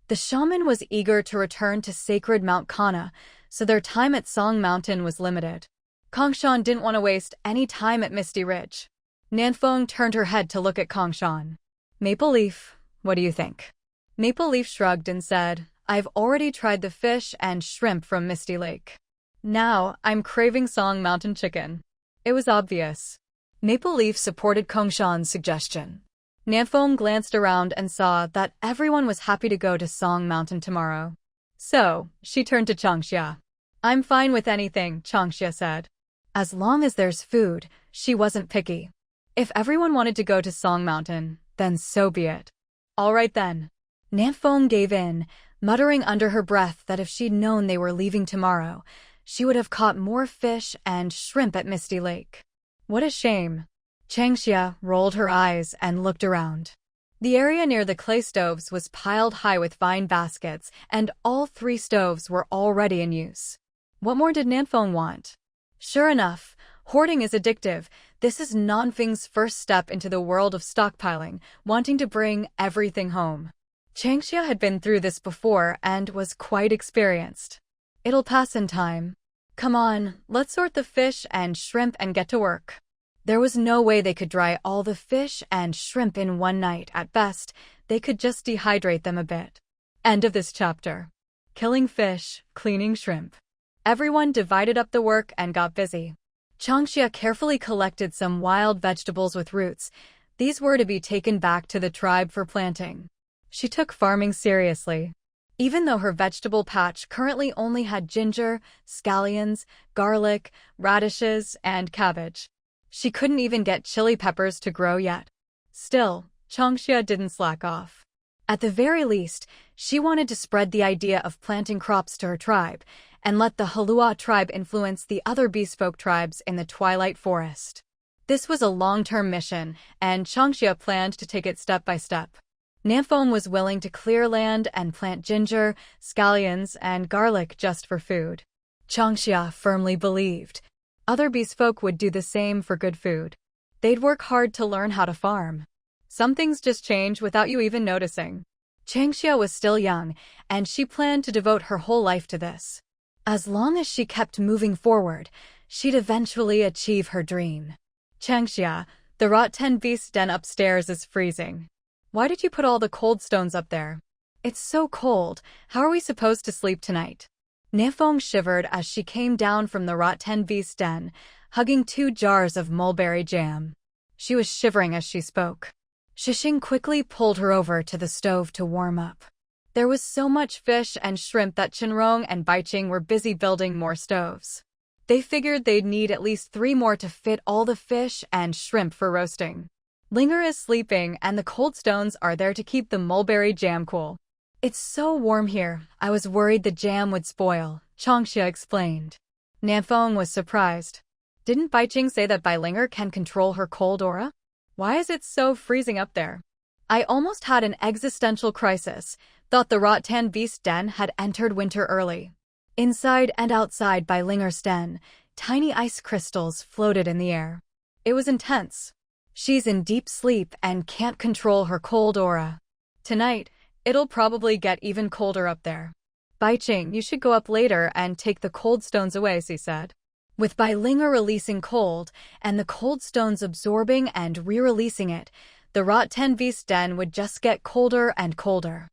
The shaman was eager to return to sacred Mount Kana, so their time at Song Mountain was limited. Kongshan didn't want to waste any time at Misty Ridge. Nanfeng turned her head to look at Kongshan. "Maple Leaf, what do you think?" Maple Leaf shrugged and said, "I've already tried the fish and shrimp from Misty Lake. Now, I'm craving Song Mountain chicken." It was obvious. Maple Leaf supported Kongshan's suggestion. Nanfeng glanced around and saw that everyone was happy to go to Song Mountain tomorrow. So, she turned to Changxia. "I'm fine with anything," Changxia said. As long as there's food, she wasn't picky. If everyone wanted to go to Song Mountain, then so be it. All right then. Nanfeng gave in, muttering under her breath that if she'd known they were leaving tomorrow, she would have caught more fish and shrimp at Misty Lake. What a shame. Changxia rolled her eyes and looked around. The area near the clay stoves was piled high with vine baskets, and all 3 stoves were already in use. What more did Nanfeng want? Sure enough, hoarding is addictive. This is Nanfeng's first step into the world of stockpiling, wanting to bring everything home. Changxia had been through this before and was quite experienced. It'll pass in time. Come on, let's sort the fish and shrimp and get to work. There was no way they could dry all the fish and shrimp in one night. At best, they could just dehydrate them a bit. End of this chapter. Killing fish, cleaning shrimp. Everyone divided up the work and got busy. Changxia carefully collected some wild vegetables with roots. These were to be taken back to the tribe for planting. She took farming seriously. Even though her vegetable patch currently only had ginger, scallions, garlic, radishes, and cabbage. She couldn't even get chili peppers to grow yet. Still, Changxia didn't slack off. At the very least, she wanted to spread the idea of planting crops to her tribe and let the Heluo Tribe influence the other beastfolk tribes in the Twilight Forest. This was a long-term mission, and Changxia planned to take it step by step. Nanfeng was willing to clear land and plant ginger, scallions, and garlic just for food. Changxia firmly believed other beastfolk would do the same for good food. They'd work hard to learn how to farm. Some things just change without you even noticing. Changxia was still young, and she planned to devote her whole life to this. As long as she kept moving forward, she'd eventually achieve her dream. Changxia, the rotten beast den upstairs is freezing. Why did you put all the cold stones up there? It's so cold. How are we supposed to sleep tonight? Nanfeng shivered as she came down from the rotten beast den, hugging 2 jars of mulberry jam. She was shivering as she spoke. Shishing quickly pulled her over to the stove to warm up. There was so much fish and shrimp that Shen Rong and Baiqing were busy building more stoves. They figured they'd need at least 3 more to fit all the fish and shrimp for roasting. Linger is sleeping and the cold stones are there to keep the mulberry jam cool. It's so warm here, I was worried the jam would spoil, Changxia explained. Nanfeng was surprised. Didn't Baiqing say that Linger can control her cold aura? Why is it so freezing up there? I almost had an existential crisis, thought the rotten beast den had entered winter early. Inside and outside Linger's den, tiny ice crystals floated in the air. It was intense. She's in deep sleep and can't control her cold aura. Tonight, it'll probably get even colder up there. Baiqing, you should go up later and take the cold stones away, she said. With Linger releasing cold and the cold stones absorbing and re-releasing it, the rotten beast den would just get colder and colder.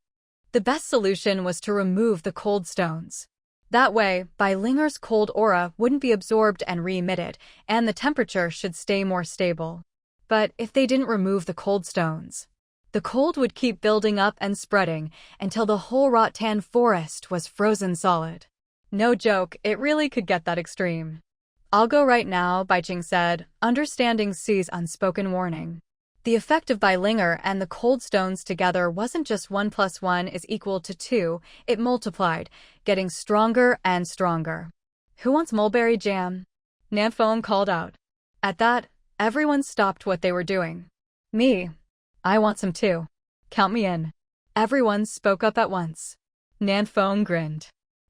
The best solution was to remove the cold stones. That way, Linger's cold aura wouldn't be absorbed and re-emitted, and the temperature should stay more stable. But if they didn't remove the cold stones, the cold would keep building up and spreading until the whole rotten forest was frozen solid. No joke, it really could get that extreme. I'll go right now, Baiqing said, understanding Si's unspoken warning. The effect of Linger and the cold stones together wasn't just 1 + 1 is equal to 2, it multiplied, getting stronger and stronger. Who wants mulberry jam? Nanfeng called out. At that, everyone stopped what they were doing. Me. I want some too. Count me in. Everyone spoke up at once. Nanfeng grinned.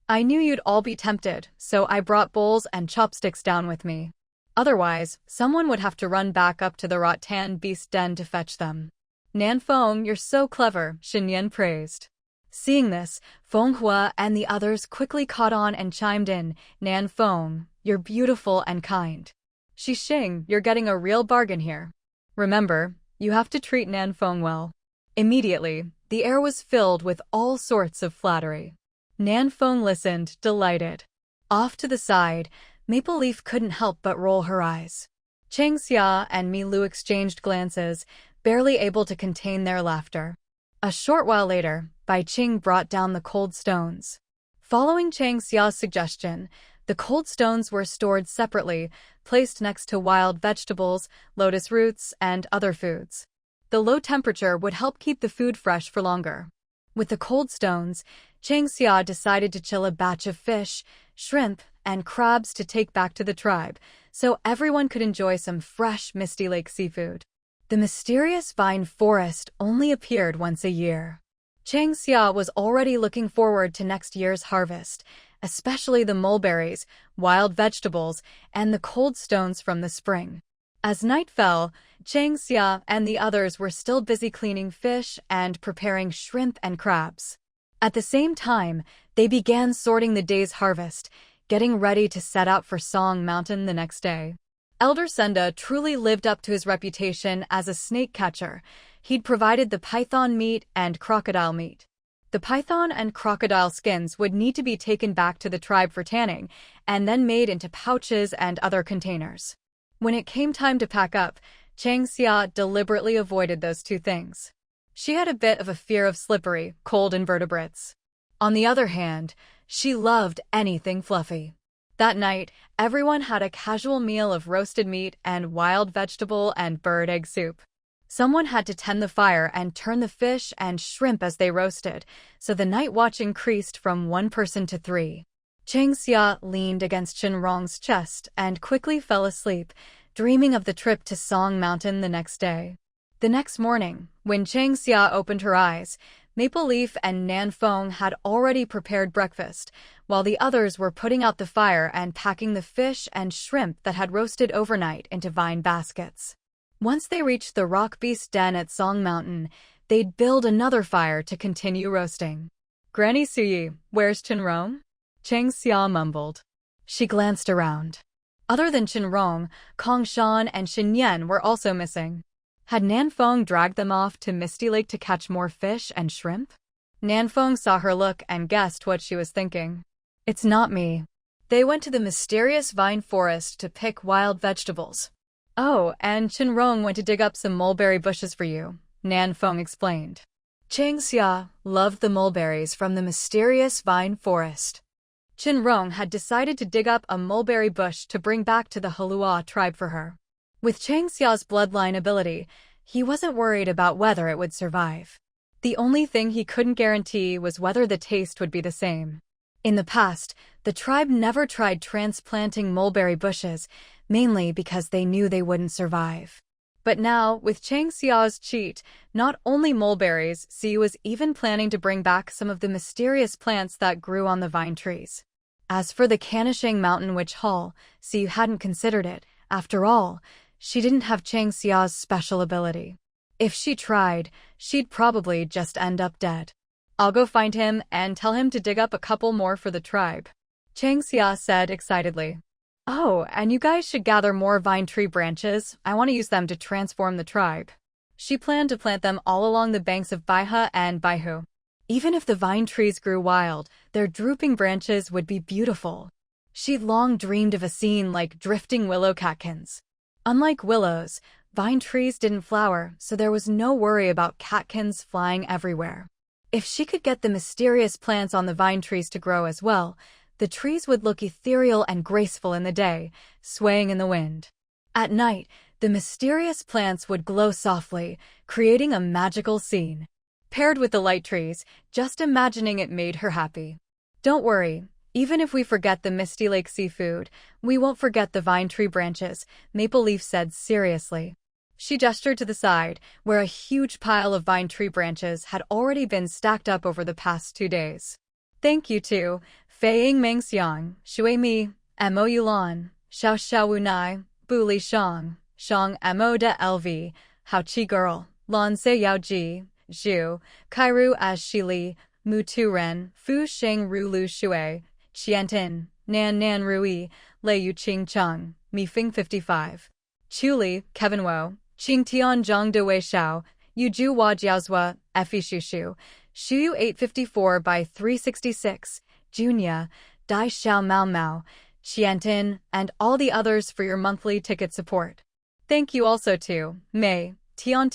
I knew you'd all be tempted, so I brought bowls and chopsticks down with me. Otherwise, someone would have to run back up to the rotten beast den to fetch them. Nanfeng, you're so clever, Shen Yan praised. Seeing this, Fenghua and the others quickly caught on and chimed in. Nanfeng, you're beautiful and kind. Shixing, you're getting a real bargain here. Remember, you have to treat Nanfeng well. Immediately, the air was filled with all sorts of flattery. Nanfeng listened, delighted. Off to the side, Maple Leaf couldn't help but roll her eyes. Changxia and Milu exchanged glances, barely able to contain their laughter. A short while later, Baiqing brought down the cold stones. Following Changxia's suggestion, the cold stones were stored separately, placed next to wild vegetables, lotus roots, and other foods. The low temperature would help keep the food fresh for longer. With the cold stones, Changxia decided to chill a batch of fish, shrimp, and crabs to take back to the tribe, so everyone could enjoy some fresh Misty Lake seafood. The mysterious vine forest only appeared once a year. Changxia was already looking forward to next year's harvest, especially the mulberries, wild vegetables, and the cold stones from the spring. As night fell, Chang Xia and the others were still busy cleaning fish and preparing shrimp and crabs. At the same time, they began sorting the day's harvest, getting ready to set out for Song Mountain the next day. Elder Senda truly lived up to his reputation as a snake catcher. He'd provided the python meat and crocodile meat. The python and crocodile skins would need to be taken back to the tribe for tanning, and then made into pouches and other containers. When it came time to pack up, Chang Xia deliberately avoided those two things. She had a bit of a fear of slippery, cold invertebrates. On the other hand, she loved anything fluffy. That night, everyone had a casual meal of roasted meat and wild vegetable and bird egg soup. Someone had to tend the fire and turn the fish and shrimp as they roasted, so the night watch increased from 1 person to 3. Chang Xia leaned against Shen Rong's chest and quickly fell asleep, dreaming of the trip to Song Mountain the next day. The next morning, when Chang Xia opened her eyes, Maple Leaf and Nan Feng had already prepared breakfast, while the others were putting out the fire and packing the fish and shrimp that had roasted overnight into vine baskets. Once they reached the rock beast den at Song Mountain, they'd build another fire to continue roasting. "Granny Suyi, where's Shen Rong?" Chang Xia mumbled. She glanced around. Other than Shen Rong, Kong Shan and Shen Yan were also missing. Had Nan Feng dragged them off to Misty Lake to catch more fish and shrimp? Nan Feng saw her look and guessed what she was thinking. "It's not me. They went to the mysterious vine forest to pick wild vegetables." "Oh, and Shen Rong went to dig up some mulberry bushes for you," Nan Feng explained. Chang Xia loved the mulberries from the mysterious vine forest. Shen Rong had decided to dig up a mulberry bush to bring back to the Heluo Tribe for her. With Chang Xia's bloodline ability, he wasn't worried about whether it would survive. The only thing he couldn't guarantee was whether the taste would be the same. In the past, the tribe never tried transplanting mulberry bushes, mainly because they knew they wouldn't survive. But now, with Chang Xia's cheat, not only mulberries, Xi was even planning to bring back some of the mysterious plants that grew on the vine trees. As for the Kanishang Mountain Witch Hall, Xi hadn't considered it. After all, she didn't have Chang Xia's special ability. If she tried, she'd probably just end up dead. "I'll go find him and tell him to dig up a couple more for the tribe," Chang Xia said excitedly. "Oh, and you guys should gather more vine tree branches. I want to use them to transform the tribe." She planned to plant them all along the banks of Baihe and Baihu. Even if the vine trees grew wild, their drooping branches would be beautiful. She'd long dreamed of a scene like drifting willow catkins. Unlike willows, vine trees didn't flower, so there was no worry about catkins flying everywhere. If she could get the mysterious plants on the vine trees to grow as well, the trees would look ethereal and graceful in the day, swaying in the wind. At night, the mysterious plants would glow softly, creating a magical scene. Paired with the light trees, just imagining it made her happy. "Don't worry, even if we forget the Misty Lake seafood, we won't forget the vine tree branches," Maple Leaf said seriously. She gestured to the side, where a huge pile of vine tree branches had already been stacked up over the past 2 days. "Thank you too, Fei Ying Meng Xiang, Shui Mi, Mo Yulan, Xiao Xiao Wu Nai, Bu Li Shang, Shang Mo De LV, Hao Chi Girl, Lan Se Yao Ji, Zhu, Kairu as Shili, Mu Tu Ren, Fu Sheng Ru Lu Shui, Qiantin, Nan Rui, Lei Yu Qing Cheng, Mi Fing 55. Chuli, Kevin Wo, Qing Tian Zhang De Wei Xiao, Yu Ju Hua Jiaozhua, Fi Shu, Shuyu 854 by 366, Junia, Dai Xiao Mao Mao, Qiantin, and all the others for your monthly ticket support. Thank you also to Mei, Tian,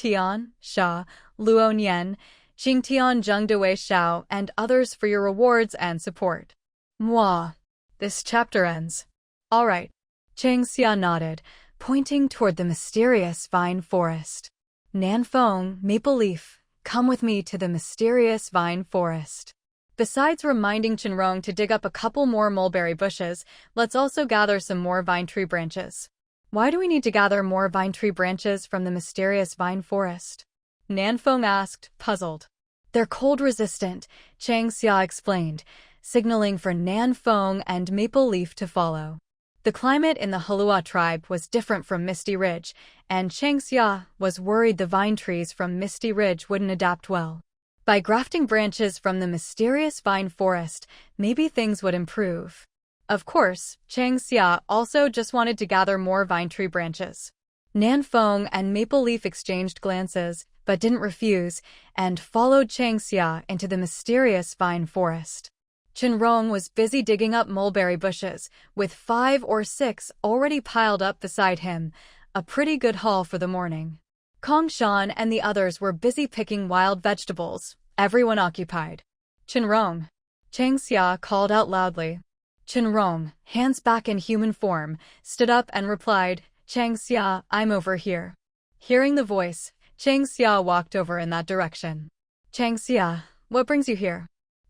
Sha, Luo Nian, Qingtian Zheng De Wei Xiao, and others for your rewards and support. Mwah. This chapter ends. All right. Chang Xia nodded, pointing toward the mysterious vine forest. "Nan Feng, Maple Leaf, come with me to the mysterious vine forest." Besides reminding Shen Rong to dig up a couple more mulberry bushes, let's also gather some more vine tree branches. "Why do we need to gather more vine tree branches from the mysterious vine forest?" Nan Feng asked, puzzled. "They're cold resistant," Chang Xia explained, signaling for Nan Feng and Maple Leaf to follow. The climate in the Heluo Tribe was different from Misty Ridge, and Changxia was worried the vine trees from Misty Ridge wouldn't adapt well. By grafting branches from the mysterious vine forest, maybe things would improve. Of course, Changxia also just wanted to gather more vine tree branches. Nanfeng and Maple Leaf exchanged glances, but didn't refuse, and followed Changxia into the mysterious vine forest. Shen Rong was busy digging up mulberry bushes, with 5 or 6 already piled up beside him, a pretty good haul for the morning. Kong Shan and the others were busy picking wild vegetables, everyone occupied. Shen Rong. Changxia called out loudly. Shen Rong, hands back in human form, stood up and replied, Changxia, I'm over here. Hearing the voice, Changxia walked over in that direction. Changxia, what brings you here?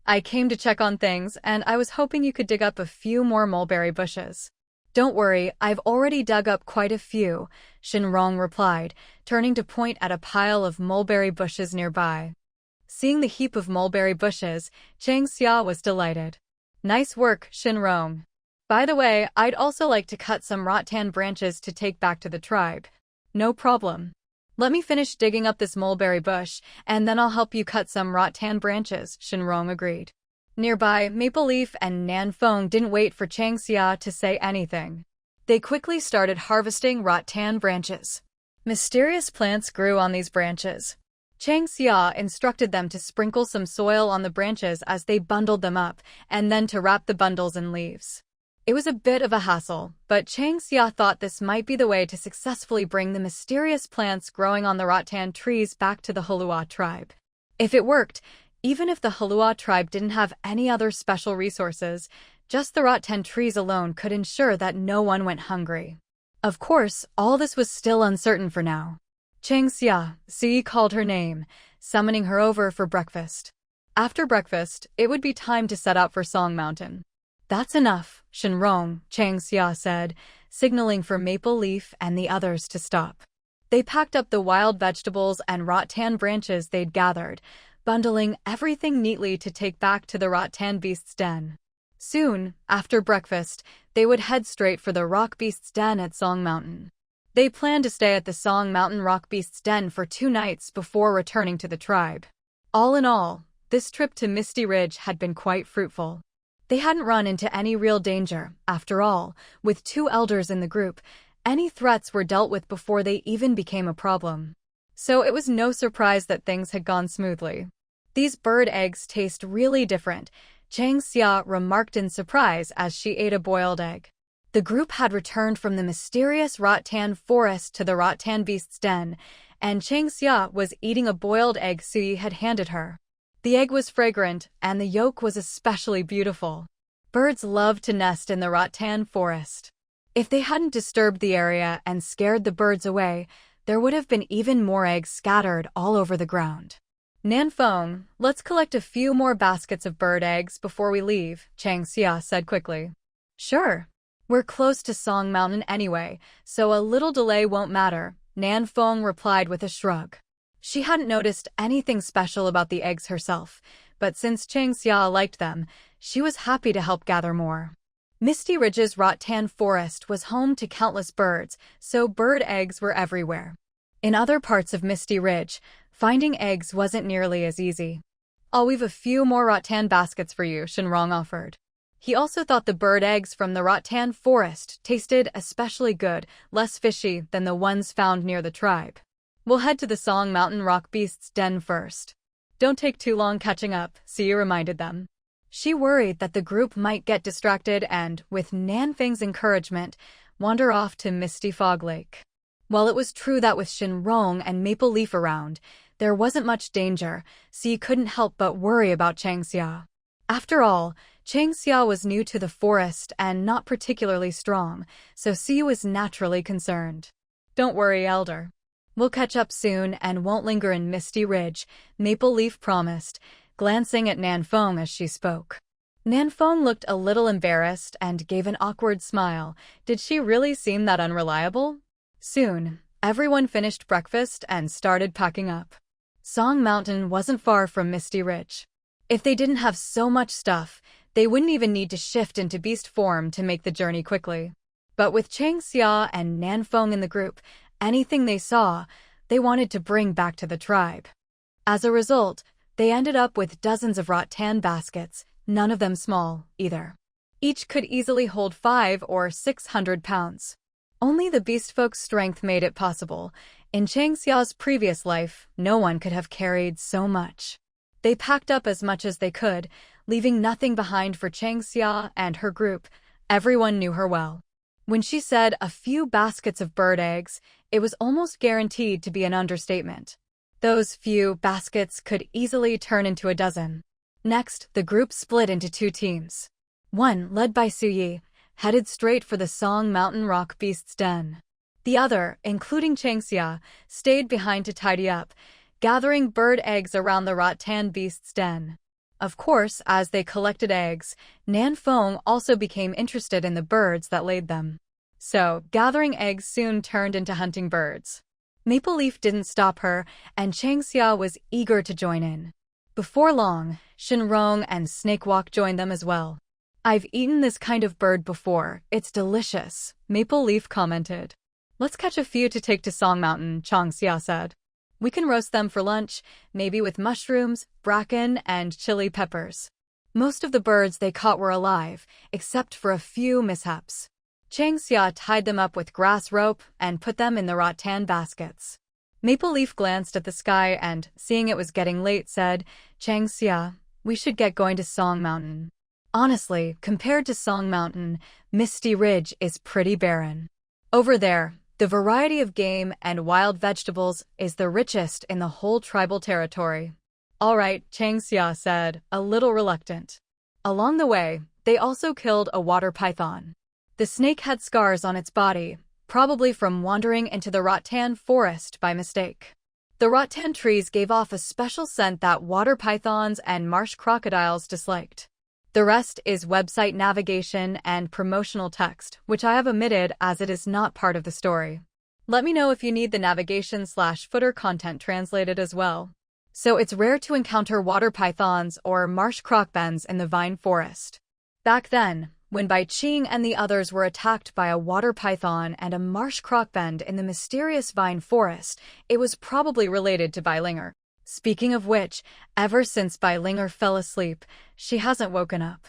I came to check on things, and I was hoping you could dig up a few more mulberry bushes. Don't worry, I've already dug up quite a few, Shen Rong replied, turning to point at a pile of mulberry bushes nearby. Seeing the heap of mulberry bushes, Changxia was delighted. Nice work, Shen Rong. By the way, I'd also like to cut some rattan branches to take back to the tribe. No problem. Let me finish digging up this mulberry bush, and then I'll help you cut some rattan branches, Shen Rong agreed. Nearby, Maple Leaf and Nanfeng didn't wait for Changxia to say anything. They quickly started harvesting rattan branches. Mysterious plants grew on these branches. Changxia instructed them to sprinkle some soil on the branches as they bundled them up, and then to wrap the bundles in leaves. It was a bit of a hassle, but Changxia thought this might be the way to successfully bring the mysterious plants growing on the rattan trees back to the Heluo Tribe. If it worked, even if the Heluo Tribe didn't have any other special resources, just the rattan trees alone could ensure that no one went hungry. Of course, all this was still uncertain for now. Changxia, Si called her name, summoning her over for breakfast. After breakfast, it would be time to set out for Song Mountain. That's enough, Shen Rong, Changxia said, signaling for Maple Leaf and the others to stop. They packed up the wild vegetables and rattan branches they'd gathered, bundling everything neatly to take back to the rattan beast's den. Soon, after breakfast, they would head straight for the rock beast's den at Song Mountain. They planned to stay at the Song Mountain rock beast's den for 2 nights before returning to the tribe. All in all, this trip to Misty Ridge had been quite fruitful. They hadn't run into any real danger. After all, with 2 elders in the group, any threats were dealt with before they even became a problem. So it was no surprise that things had gone smoothly. These bird eggs taste really different, Changxia remarked in surprise as she ate a boiled egg. The group had returned from the mysterious rattan forest to the rattan beast's den, and Changxia was eating a boiled egg Sui had handed her. The egg was fragrant, and the yolk was especially beautiful. Birds loved to nest in the rattan forest. If they hadn't disturbed the area and scared the birds away, there would have been even more eggs scattered all over the ground. Nanfeng, let's collect a few more baskets of bird eggs before we leave, Changxia said quickly. Sure. We're close to Song Mountain anyway, so a little delay won't matter, Nanfeng replied with a shrug. She hadn't noticed anything special about the eggs herself, but since Changxia liked them, she was happy to help gather more. Misty Ridge's rattan forest was home to countless birds, so bird eggs were everywhere. In other parts of Misty Ridge, finding eggs wasn't nearly as easy. I'll weave a few more rattan baskets for you, Shen Rong offered. He also thought the bird eggs from the rattan forest tasted especially good, less fishy than the ones found near the tribe. We'll head to the Song Mountain rock beast's den first. Don't take too long catching up, Sia reminded them. She worried that the group might get distracted and, with Nanfeng's encouragement, wander off to Misty Fog Lake. While it was true that with Shen Rong and Maple Leaf around, there wasn't much danger, Sia couldn't help but worry about Changxia. After all, Changxia was new to the forest and not particularly strong, so Sia was naturally concerned. Don't worry, Elder. We'll catch up soon and won't linger in Misty Ridge, Maple Leaf promised, glancing at Nanfeng as she spoke. Nanfeng looked a little embarrassed and gave an awkward smile. Did she really seem that unreliable? Soon, everyone finished breakfast and started packing up. Song Mountain wasn't far from Misty Ridge. If they didn't have so much stuff, they wouldn't even need to shift into beast form to make the journey quickly. But with Chang Xia and Nanfeng in the group, anything they saw, they wanted to bring back to the tribe. As a result, they ended up with dozens of rattan baskets, none of them small, either. Each could easily hold 500 or 600 pounds. Only the beastfolk's strength made it possible. In Chang Xia's previous life, no one could have carried so much. They packed up as much as they could, leaving nothing behind for Chang Xia and her group. Everyone knew her well. When she said a few baskets of bird eggs, it was almost guaranteed to be an understatement. Those few baskets could easily turn into a dozen. Next, the group split into 2 teams. One, led by Su Yi, headed straight for the Song Mountain Rock Beast's den. The other, including Chang Xia, stayed behind to tidy up, gathering bird eggs around the rattan beast's den. Of course, as they collected eggs, Nanfeng also became interested in the birds that laid them. So, gathering eggs soon turned into hunting birds. Maple Leaf didn't stop her, and Chang Xia was eager to join in. Before long, Shen Rong and Snakewalk joined them as well. "I've eaten this kind of bird before. It's delicious," Maple Leaf commented. "Let's catch a few to take to Song Mountain," Chang Xia said. "We can roast them for lunch, maybe with mushrooms, bracken, and chili peppers." Most of the birds they caught were alive, except for a few mishaps. Chang Xia tied them up with grass rope and put them in the rattan baskets. Maple Leaf glanced at the sky and, seeing it was getting late, said, "Chang Xia, we should get going to Song Mountain." Honestly, compared to Song Mountain, Misty Ridge is pretty barren. Over there, the variety of game and wild vegetables is the richest in the whole tribal territory. "All right," Chang Xia said, a little reluctant. Along the way, they also killed a water python. The snake had scars on its body, probably from wandering into the rattan forest by mistake. The rattan trees gave off a special scent that water pythons and marsh crocodiles disliked. The rest is website navigation and promotional text, which I have omitted as it is not part of the story. Let me know if you need the navigation/footer content translated as well. So it's rare to encounter water pythons or marsh crocbens in the vine forest. Back then, when Bai Qing and the others were attacked by a water python and a marsh crocbend in the mysterious vine forest, it was probably related to Bai Linger. Speaking of which, ever since Bai Linger fell asleep, she hasn't woken up.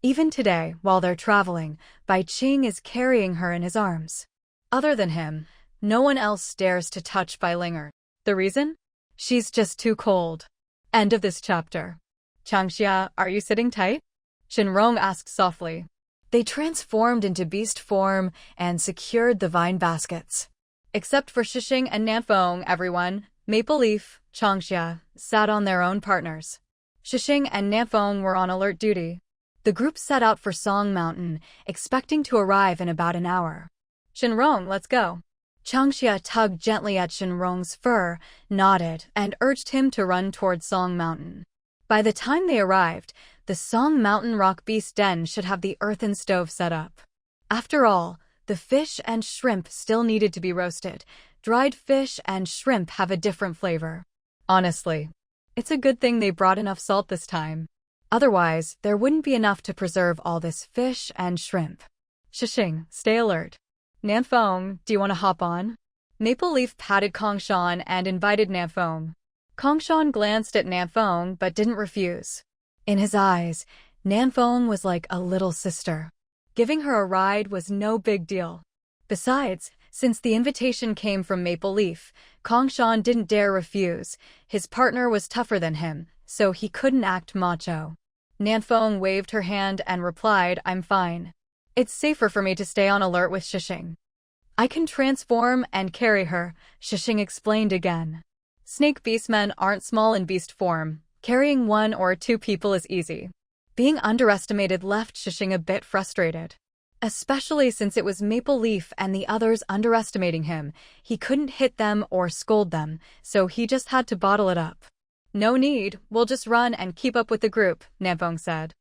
Even today, while they're traveling, Bai Qing is carrying her in his arms. Other than him, no one else dares to touch Bai Linger. The reason? She's just too cold. End of this chapter. Chang Xia, are you sitting tight? Shen Rong asked softly. They transformed into beast form and secured the vine baskets. Except for Shixing and Nanfeng, everyone, Maple Leaf, Chang Xia, sat on their own partners. Shixing and Nanfeng were on alert duty. The group set out for Song Mountain, expecting to arrive in about an hour. "Shen Rong, let's go." Chang Xia tugged gently at Shen Rong's fur, nodded, and urged him to run toward Song Mountain. By the time they arrived, the Song Mountain Rock Beast Den should have the earthen stove set up. After all, the fish and shrimp still needed to be roasted. Dried fish and shrimp have a different flavor. Honestly, it's a good thing they brought enough salt this time. Otherwise, there wouldn't be enough to preserve all this fish and shrimp. Shixing, stay alert. Nanfeng, do you want to hop on? Maple Leaf patted Kongshan and invited Nanfeng. Kongshan glanced at Nanfeng but didn't refuse. In his eyes, Nanfeng was like a little sister. Giving her a ride was no big deal. Besides, since the invitation came from Maple Leaf, Kongshan didn't dare refuse. His partner was tougher than him, so he couldn't act macho. Nanfeng waved her hand and replied, "I'm fine. It's safer for me to stay on alert with Shixing." "I can transform and carry her," Shixing explained again. Snake beastmen aren't small in beast form. Carrying 1 or 2 people is easy. Being underestimated left Shixing a bit frustrated. Especially since it was Maple Leaf and the others underestimating him. He couldn't hit them or scold them, so he just had to bottle it up. "No need, we'll just run and keep up with the group," Nanfeng said.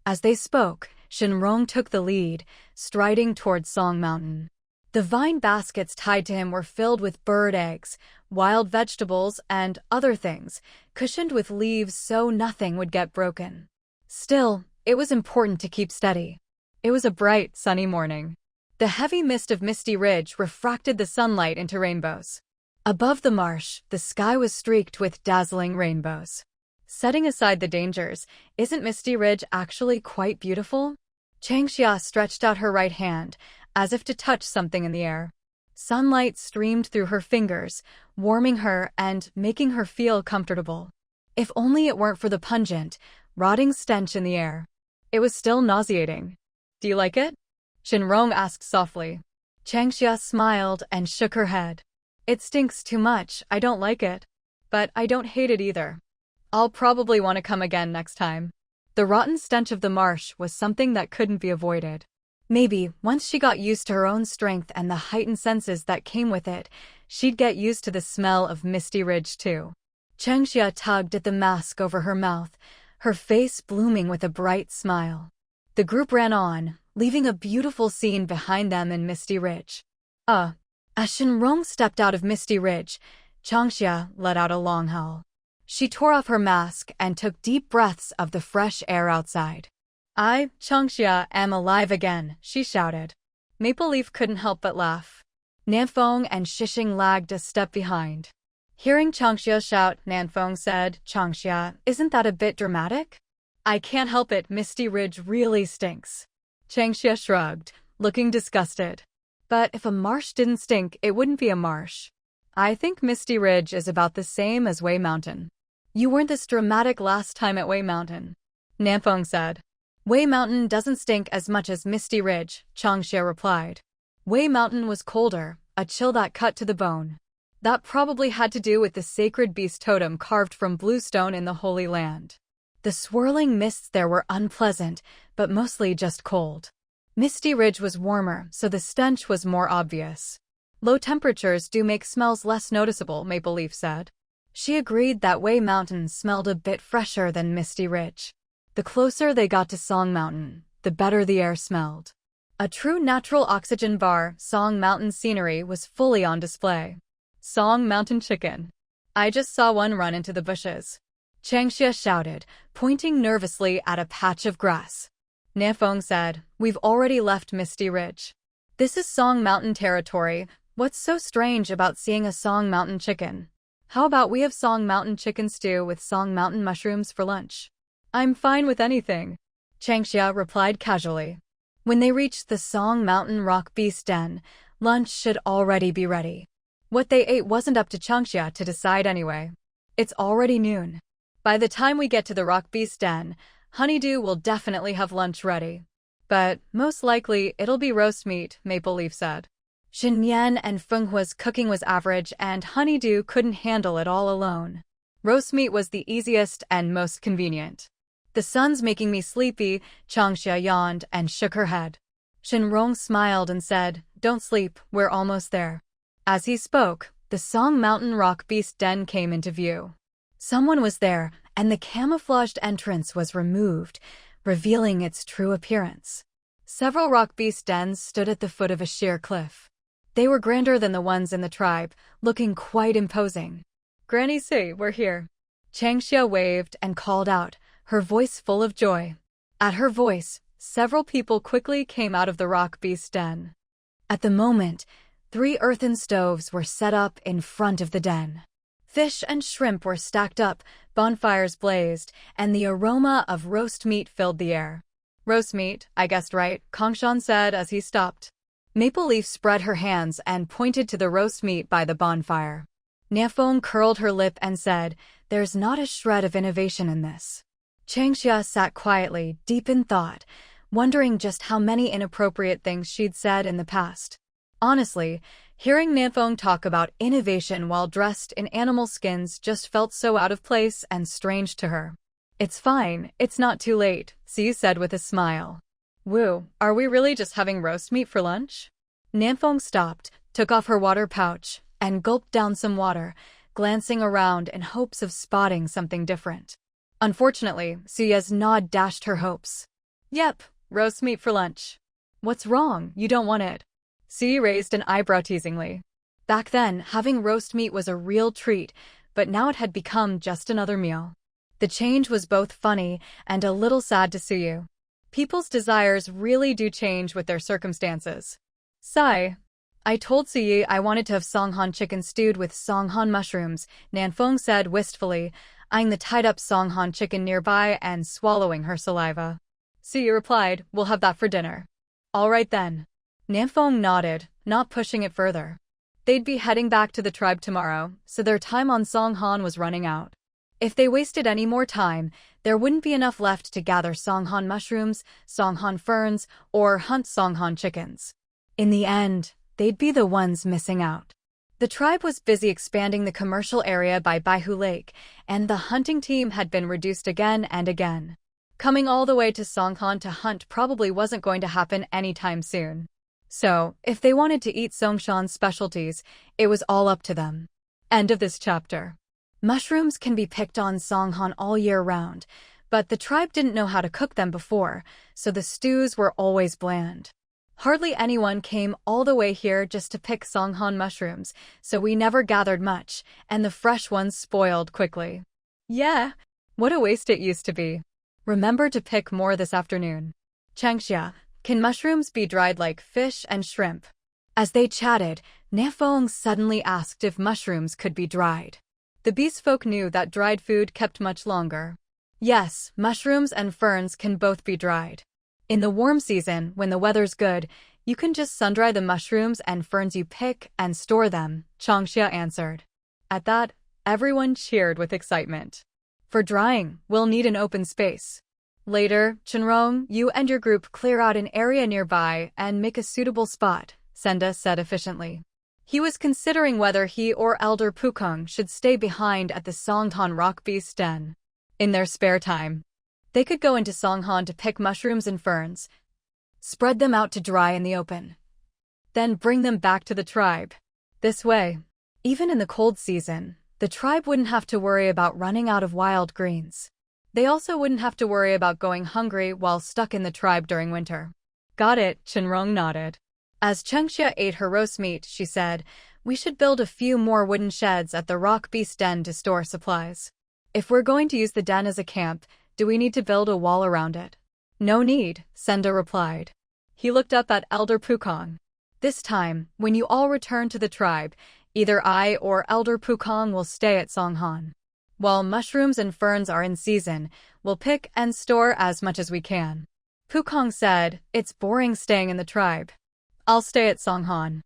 As they spoke, Shen Rong took the lead, striding toward Song Mountain. The vine baskets tied to him were filled with bird eggs, wild vegetables, and other things, cushioned with leaves so nothing would get broken. Still, it was important to keep steady. It was a bright, sunny morning. The heavy mist of Misty Ridge refracted the sunlight into rainbows. Above the marsh, the sky was streaked with dazzling rainbows. Setting aside the dangers, isn't Misty Ridge actually quite beautiful? Changxia stretched out her right hand, as if to touch something in the air. Sunlight streamed through her fingers, warming her and making her feel comfortable. If only it weren't for the pungent, rotting stench in the air. It was still nauseating. Do you like it? Shen Rong asked softly. Changxia smiled and shook her head. It stinks too much, I don't like it. But I don't hate it either. I'll probably want to come again next time. The rotten stench of the marsh was something that couldn't be avoided. Maybe, once she got used to her own strength and the heightened senses that came with it, she'd get used to the smell of Misty Ridge too. Changxia tugged at the mask over her mouth, her face blooming with a bright smile. The group ran on, leaving a beautiful scene behind them in Misty Ridge. As Shen Rong stepped out of Misty Ridge, Changxia let out a long howl. She tore off her mask and took deep breaths of the fresh air outside. I, Changxia, am alive again, she shouted. Maple Leaf couldn't help but laugh. Nanfeng and Shishing lagged a step behind. Hearing Changxia shout, Nanfeng said, Changxia, isn't that a bit dramatic? I can't help it, Misty Ridge really stinks. Changxia shrugged, looking disgusted. But if a marsh didn't stink, it wouldn't be a marsh. I think Misty Ridge is about the same as Wei Mountain. You weren't this dramatic last time at Wei Mountain, Nanfeng said. Wei Mountain doesn't stink as much as Misty Ridge, Changxia replied. Wei Mountain was colder, a chill that cut to the bone. That probably had to do with the sacred beast totem carved from blue stone in the Holy Land. The swirling mists there were unpleasant, but mostly just cold. Misty Ridge was warmer, so the stench was more obvious. Low temperatures do make smells less noticeable, Maple Leaf said. She agreed that Wei Mountain smelled a bit fresher than Misty Ridge. The closer they got to Song Mountain, the better the air smelled. A true natural oxygen bar, Song Mountain scenery, was fully on display. Song Mountain chicken. I just saw one run into the bushes. Changxia shouted, pointing nervously at a patch of grass. Nanfeng said, We've already left Misty Ridge. This is Song Mountain territory. What's so strange about seeing a Song Mountain chicken? How about we have Song Mountain chicken stew with Song Mountain mushrooms for lunch? I'm fine with anything, Changxia replied casually. When they reached the Song Mountain Rock Beast Den, lunch should already be ready. What they ate wasn't up to Changxia to decide anyway. It's already noon. By the time we get to the Rock Beast Den, Honeydew will definitely have lunch ready. But most likely it'll be roast meat, Maple Leaf said. Xin Mian and Fenghua's cooking was average and Honeydew couldn't handle it all alone. Roast meat was the easiest and most convenient. The sun's making me sleepy, Changxia yawned and shook her head. Shen Rong smiled and said, Don't sleep, we're almost there. As he spoke, the Song Mountain Rock Beast Den came into view. Someone was there, and the camouflaged entrance was removed, revealing its true appearance. Several rock beast dens stood at the foot of a sheer cliff. They were grander than the ones in the tribe, looking quite imposing. Granny Si, we're here. Changxia waved and called out, her voice full of joy. At her voice, several people quickly came out of the rock beast den. At the moment, 3 earthen stoves were set up in front of the den. Fish and shrimp were stacked up, bonfires blazed, and the aroma of roast meat filled the air. Roast meat, I guessed right, Kongshan said as he stopped. Maple Leaf spread her hands and pointed to the roast meat by the bonfire. Niafeng curled her lip and said, There's not a shred of innovation in this. Changxia sat quietly, deep in thought, wondering just how many inappropriate things she'd said in the past. Honestly, hearing Niafeng talk about innovation while dressed in animal skins just felt so out of place and strange to her. It's fine, it's not too late, Si said with a smile. Woo, are we really just having roast meat for lunch? Niafeng stopped, took off her water pouch, and gulped down some water, glancing around in hopes of spotting something different. Unfortunately, Suya's nod dashed her hopes. Yep, roast meat for lunch. What's wrong, you don't want it? Si raised an eyebrow teasingly. Back then, having roast meat was a real treat, but now it had become just another meal. The change was both funny and a little sad to Suyu. People's desires really do change with their circumstances. Sigh. I told Siyi I wanted to have Songhan chicken stewed with Songhan mushrooms, Nanfeng said wistfully, eyeing the tied-up Songhan chicken nearby and swallowing her saliva. Siyi replied, we'll have that for dinner. All right then. Nanfeng nodded, not pushing it further. They'd be heading back to the tribe tomorrow, so their time on Songhan was running out. If they wasted any more time, there wouldn't be enough left to gather Songhan mushrooms, Songhan ferns, or hunt Songhan chickens. In the end, they'd be the ones missing out. The tribe was busy expanding the commercial area by Baihu Lake, and the hunting team had been reduced again and again. Coming all the way to Songhan to hunt probably wasn't going to happen anytime soon. So, if they wanted to eat Songshan's specialties, it was all up to them. End of this chapter. Mushrooms can be picked on Songhan all year round, but the tribe didn't know how to cook them before, so the stews were always bland. Hardly anyone came all the way here just to pick Songhan mushrooms, so we never gathered much, and the fresh ones spoiled quickly. Yeah, what a waste it used to be. Remember to pick more this afternoon. Changxia, can mushrooms be dried like fish and shrimp? As they chatted, Nafeng suddenly asked if mushrooms could be dried. The beast folk knew that dried food kept much longer. Yes, mushrooms and ferns can both be dried. In the warm season, when the weather's good, you can just sun-dry the mushrooms and ferns you pick and store them, Changxia answered. At that, everyone cheered with excitement. For drying, we'll need an open space. Later, Shen Rong, you and your group clear out an area nearby and make a suitable spot, Senda said efficiently. He was considering whether he or Elder Pukong should stay behind at the Songhan rock beast den. In their spare time, they could go into Songhan to pick mushrooms and ferns, spread them out to dry in the open, then bring them back to the tribe. This way, even in the cold season, the tribe wouldn't have to worry about running out of wild greens. They also wouldn't have to worry about going hungry while stuck in the tribe during winter. Got it, Shen Rong nodded. As Chengxia ate her roast meat, she said, we should build a few more wooden sheds at the rock beast den to store supplies. If we're going to use the den as a camp, do we need to build a wall around it? No need, Senda replied. He looked up at Elder Pukong. This time, when you all return to the tribe, either I or Elder Pukong will stay at Songhan. While mushrooms and ferns are in season, we'll pick and store as much as we can. Pukong said, it's boring staying in the tribe. I'll stay at Songhan.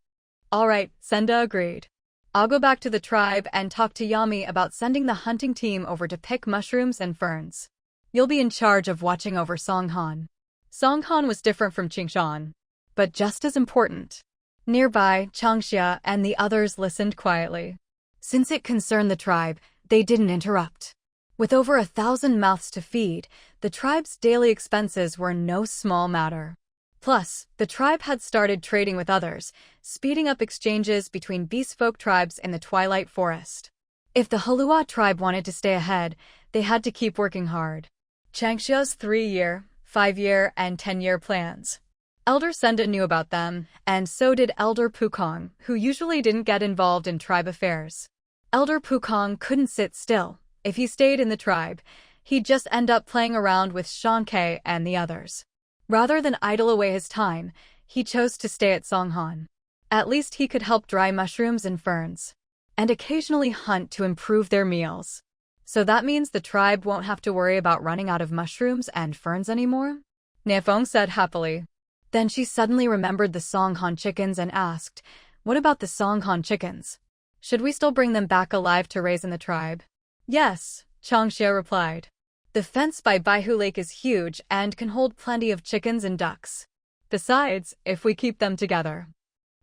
All right, Senda agreed. I'll go back to the tribe and talk to Yami about sending the hunting team over to pick mushrooms and ferns. You'll be in charge of watching over Songhan. Songhan was different from Qingshan, but just as important. Nearby, Changxia and the others listened quietly. Since it concerned the tribe, they didn't interrupt. With over 1,000 mouths to feed, the tribe's daily expenses were no small matter. Plus, the tribe had started trading with others, speeding up exchanges between beast folk tribes in the Twilight Forest. If the Heluo Tribe wanted to stay ahead, they had to keep working hard. Changxia's 3-year, 5-year, and 10-year plans. Elder Senda knew about them, and so did Elder Pukong, who usually didn't get involved in tribe affairs. Elder Pukong couldn't sit still. If he stayed in the tribe, he'd just end up playing around with Shankei and the others. Rather than idle away his time, he chose to stay at Songhan. At least he could help dry mushrooms and ferns, and occasionally hunt to improve their meals. So that means the tribe won't have to worry about running out of mushrooms and ferns anymore? Nafeng said happily. Then she suddenly remembered the Songhan chickens and asked, what about the Songhan chickens? Should we still bring them back alive to raise in the tribe? Yes, Changxia replied. The fence by Baihu Lake is huge and can hold plenty of chickens and ducks. Besides, if we keep them together,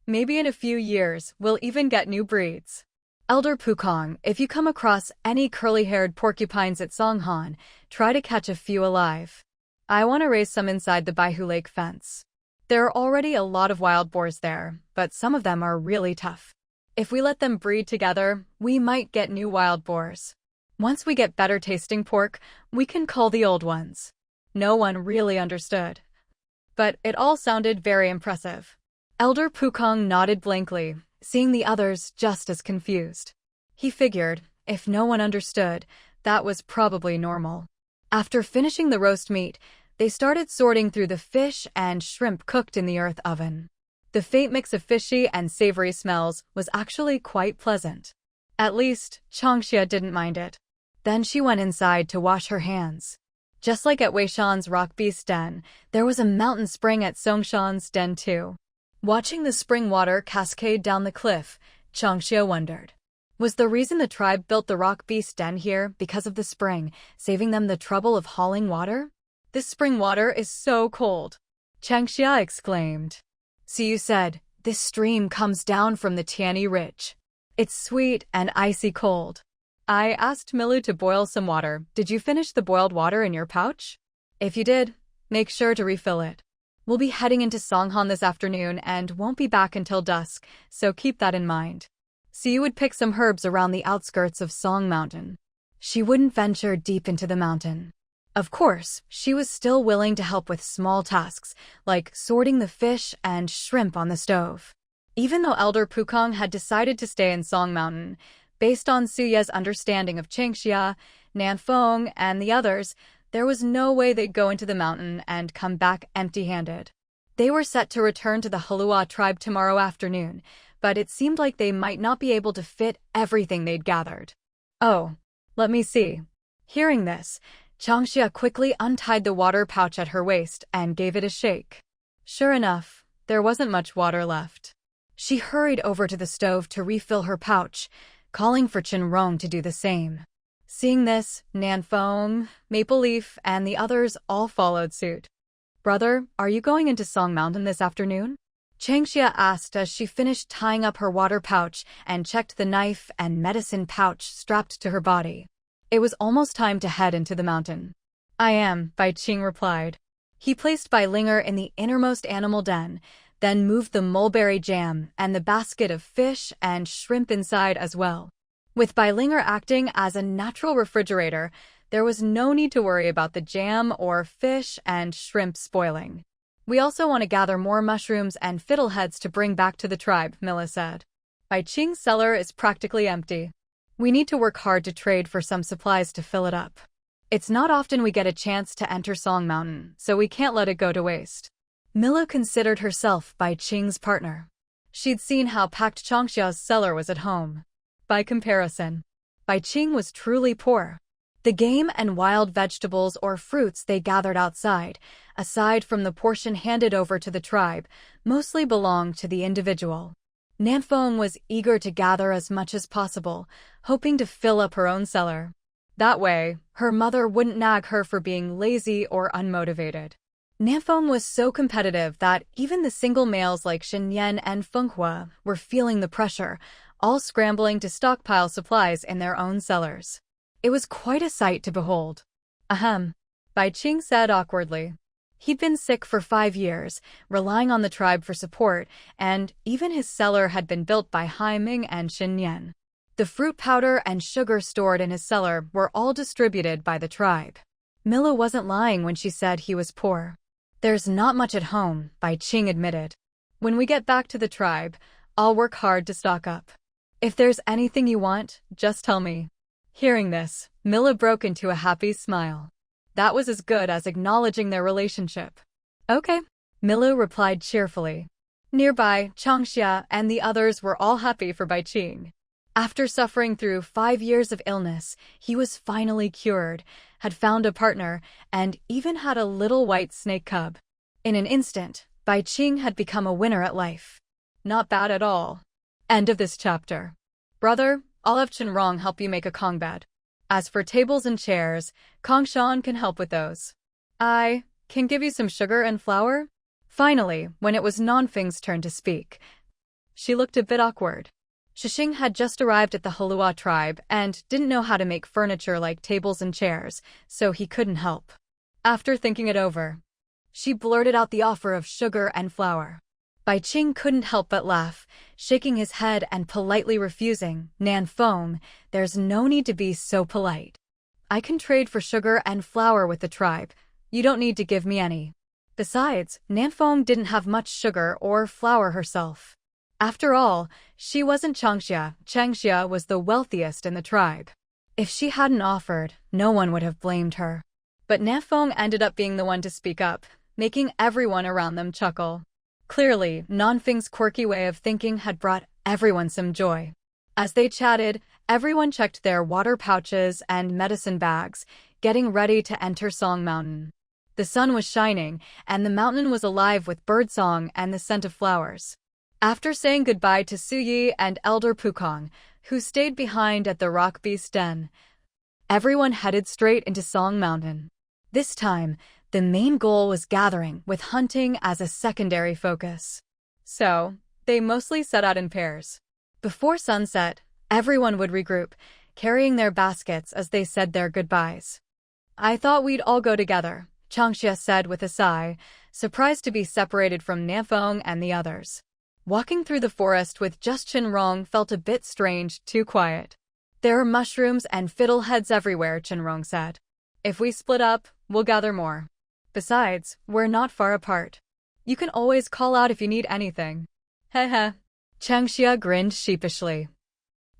maybe in a few years we'll even get new breeds. Elder Pukong, if you come across any curly-haired porcupines at Songhan, try to catch a few alive. I want to raise some inside the Baihu Lake fence. There are already a lot of wild boars there, but some of them are really tough. If we let them breed together, we might get new wild boars. Once we get better tasting pork, we can cull the old ones. No one really understood, but it all sounded very impressive. Elder Pukong nodded blankly, seeing the others just as confused. He figured, if no one understood, that was probably normal. After finishing the roast meat, they started sorting through the fish and shrimp cooked in the earth oven. The faint mix of fishy and savory smells was actually quite pleasant. At least, Changxia didn't mind it. Then she went inside to wash her hands. Just like at Weishan's rock beast den, there was a mountain spring at Songshan's den too. Watching the spring water cascade down the cliff, Changxia wondered. Was the reason the tribe built the rock beast den here because of the spring, saving them the trouble of hauling water? This spring water is so cold, Changxia exclaimed. So you said, this stream comes down from the Tianyi Ridge. It's sweet and icy cold. I asked Milu to boil some water. Did you finish the boiled water in your pouch? If you did, make sure to refill it. We'll be heading into Songhan this afternoon and won't be back until dusk, so keep that in mind. So you would pick some herbs around the outskirts of Song Mountain. She wouldn't venture deep into the mountain. Of course, she was still willing to help with small tasks, like sorting the fish and shrimp on the stove. Even though Elder Pukong had decided to stay in Song Mountain, based on Suye's understanding of Changxia, Nanfeng, and the others, there was no way they'd go into the mountain and come back empty-handed. They were set to return to the Heluo Tribe tomorrow afternoon, but it seemed like they might not be able to fit everything they'd gathered. Oh, let me see. Hearing this, Changxia quickly untied the water pouch at her waist and gave it a shake. Sure enough, there wasn't much water left. She hurried over to the stove to refill her pouch, calling for Shen Rong to do the same. Seeing this, Nanfeng, Maple Leaf, and the others all followed suit. Brother, are you going into Song Mountain this afternoon? Changxia asked as she finished tying up her water pouch and checked the knife and medicine pouch strapped to her body. It was almost time to head into the mountain. I am, Bai Qing replied. He placed Bai Linger in the innermost animal den, then moved the mulberry jam and the basket of fish and shrimp inside as well. With Bai Linger acting as a natural refrigerator, there was no need to worry about the jam or fish and shrimp spoiling. We also want to gather more mushrooms and fiddleheads to bring back to the tribe, Mila said. Bai Qing's cellar is practically empty. We need to work hard to trade for some supplies to fill it up. It's not often we get a chance to enter Song Mountain, so we can't let it go to waste. Mila considered herself Bai Qing's partner. She'd seen how packed Changxia's cellar was at home. By comparison, Bai Qing was truly poor. The game and wild vegetables or fruits they gathered outside, aside from the portion handed over to the tribe, mostly belonged to the individual. Nanfeng was eager to gather as much as possible, hoping to fill up her own cellar. That way, her mother wouldn't nag her for being lazy or unmotivated. Nanfeng was so competitive that even the single males like Shen Yan and Fenghua were feeling the pressure, all scrambling to stockpile supplies in their own cellars. It was quite a sight to behold. Ahem, Bai Qing said awkwardly. He'd been sick for 5 years, relying on the tribe for support, and even his cellar had been built by Hai Ming and Shen Yan. The fruit powder and sugar stored in his cellar were all distributed by the tribe. Mila wasn't lying when she said he was poor. There's not much at home, Bai Qing admitted. When we get back to the tribe, I'll work hard to stock up. If there's anything you want, just tell me. Hearing this, Mila broke into a happy smile. That was as good as acknowledging their relationship. Okay, Milu replied cheerfully. Nearby, Changxia and the others were all happy for Bai Qing. After suffering through 5 years of illness, he was finally cured, had found a partner, and even had a little white snake cub. In an instant, Bai Qing had become a winner at life. Not bad at all. End of this chapter. Brother, I'll have Shen Rong help you make a Kong bed. As for tables and chairs, Kong Shan can help with those. I can give you some sugar and flour? Finally, when it was Nanfeng's turn to speak, she looked a bit awkward. Shixing had just arrived at the Heluo Tribe and didn't know how to make furniture like tables and chairs, so he couldn't help. After thinking it over, she blurted out the offer of sugar and flour. Bai Qing couldn't help but laugh, shaking his head and politely refusing. Nanfeng, there's no need to be so polite. I can trade for sugar and flour with the tribe. You don't need to give me any. Besides, Nanfeng didn't have much sugar or flour herself. After all, she wasn't Changxia. Changxia was the wealthiest in the tribe. If she hadn't offered, no one would have blamed her. But Nanfeng ended up being the one to speak up, making everyone around them chuckle. Clearly, Nanfeng's quirky way of thinking had brought everyone some joy. As they chatted, everyone checked their water pouches and medicine bags, getting ready to enter Song Mountain. The sun was shining, and the mountain was alive with birdsong and the scent of flowers. After saying goodbye to Suyi and Elder Pukong, who stayed behind at the rock beast den, everyone headed straight into Song Mountain. This time, the main goal was gathering, with hunting as a secondary focus. So, they mostly set out in pairs. Before sunset, everyone would regroup, carrying their baskets as they said their goodbyes. "I thought we'd all go together," Changxia said with a sigh, surprised to be separated from Nanfeng and the others. Walking through the forest with just Shen Rong felt a bit strange, too quiet. "There are mushrooms and fiddleheads everywhere," Shen Rong said. "If we split up, we'll gather more. Besides, we're not far apart. You can always call out if you need anything." Heh. Changxia grinned sheepishly,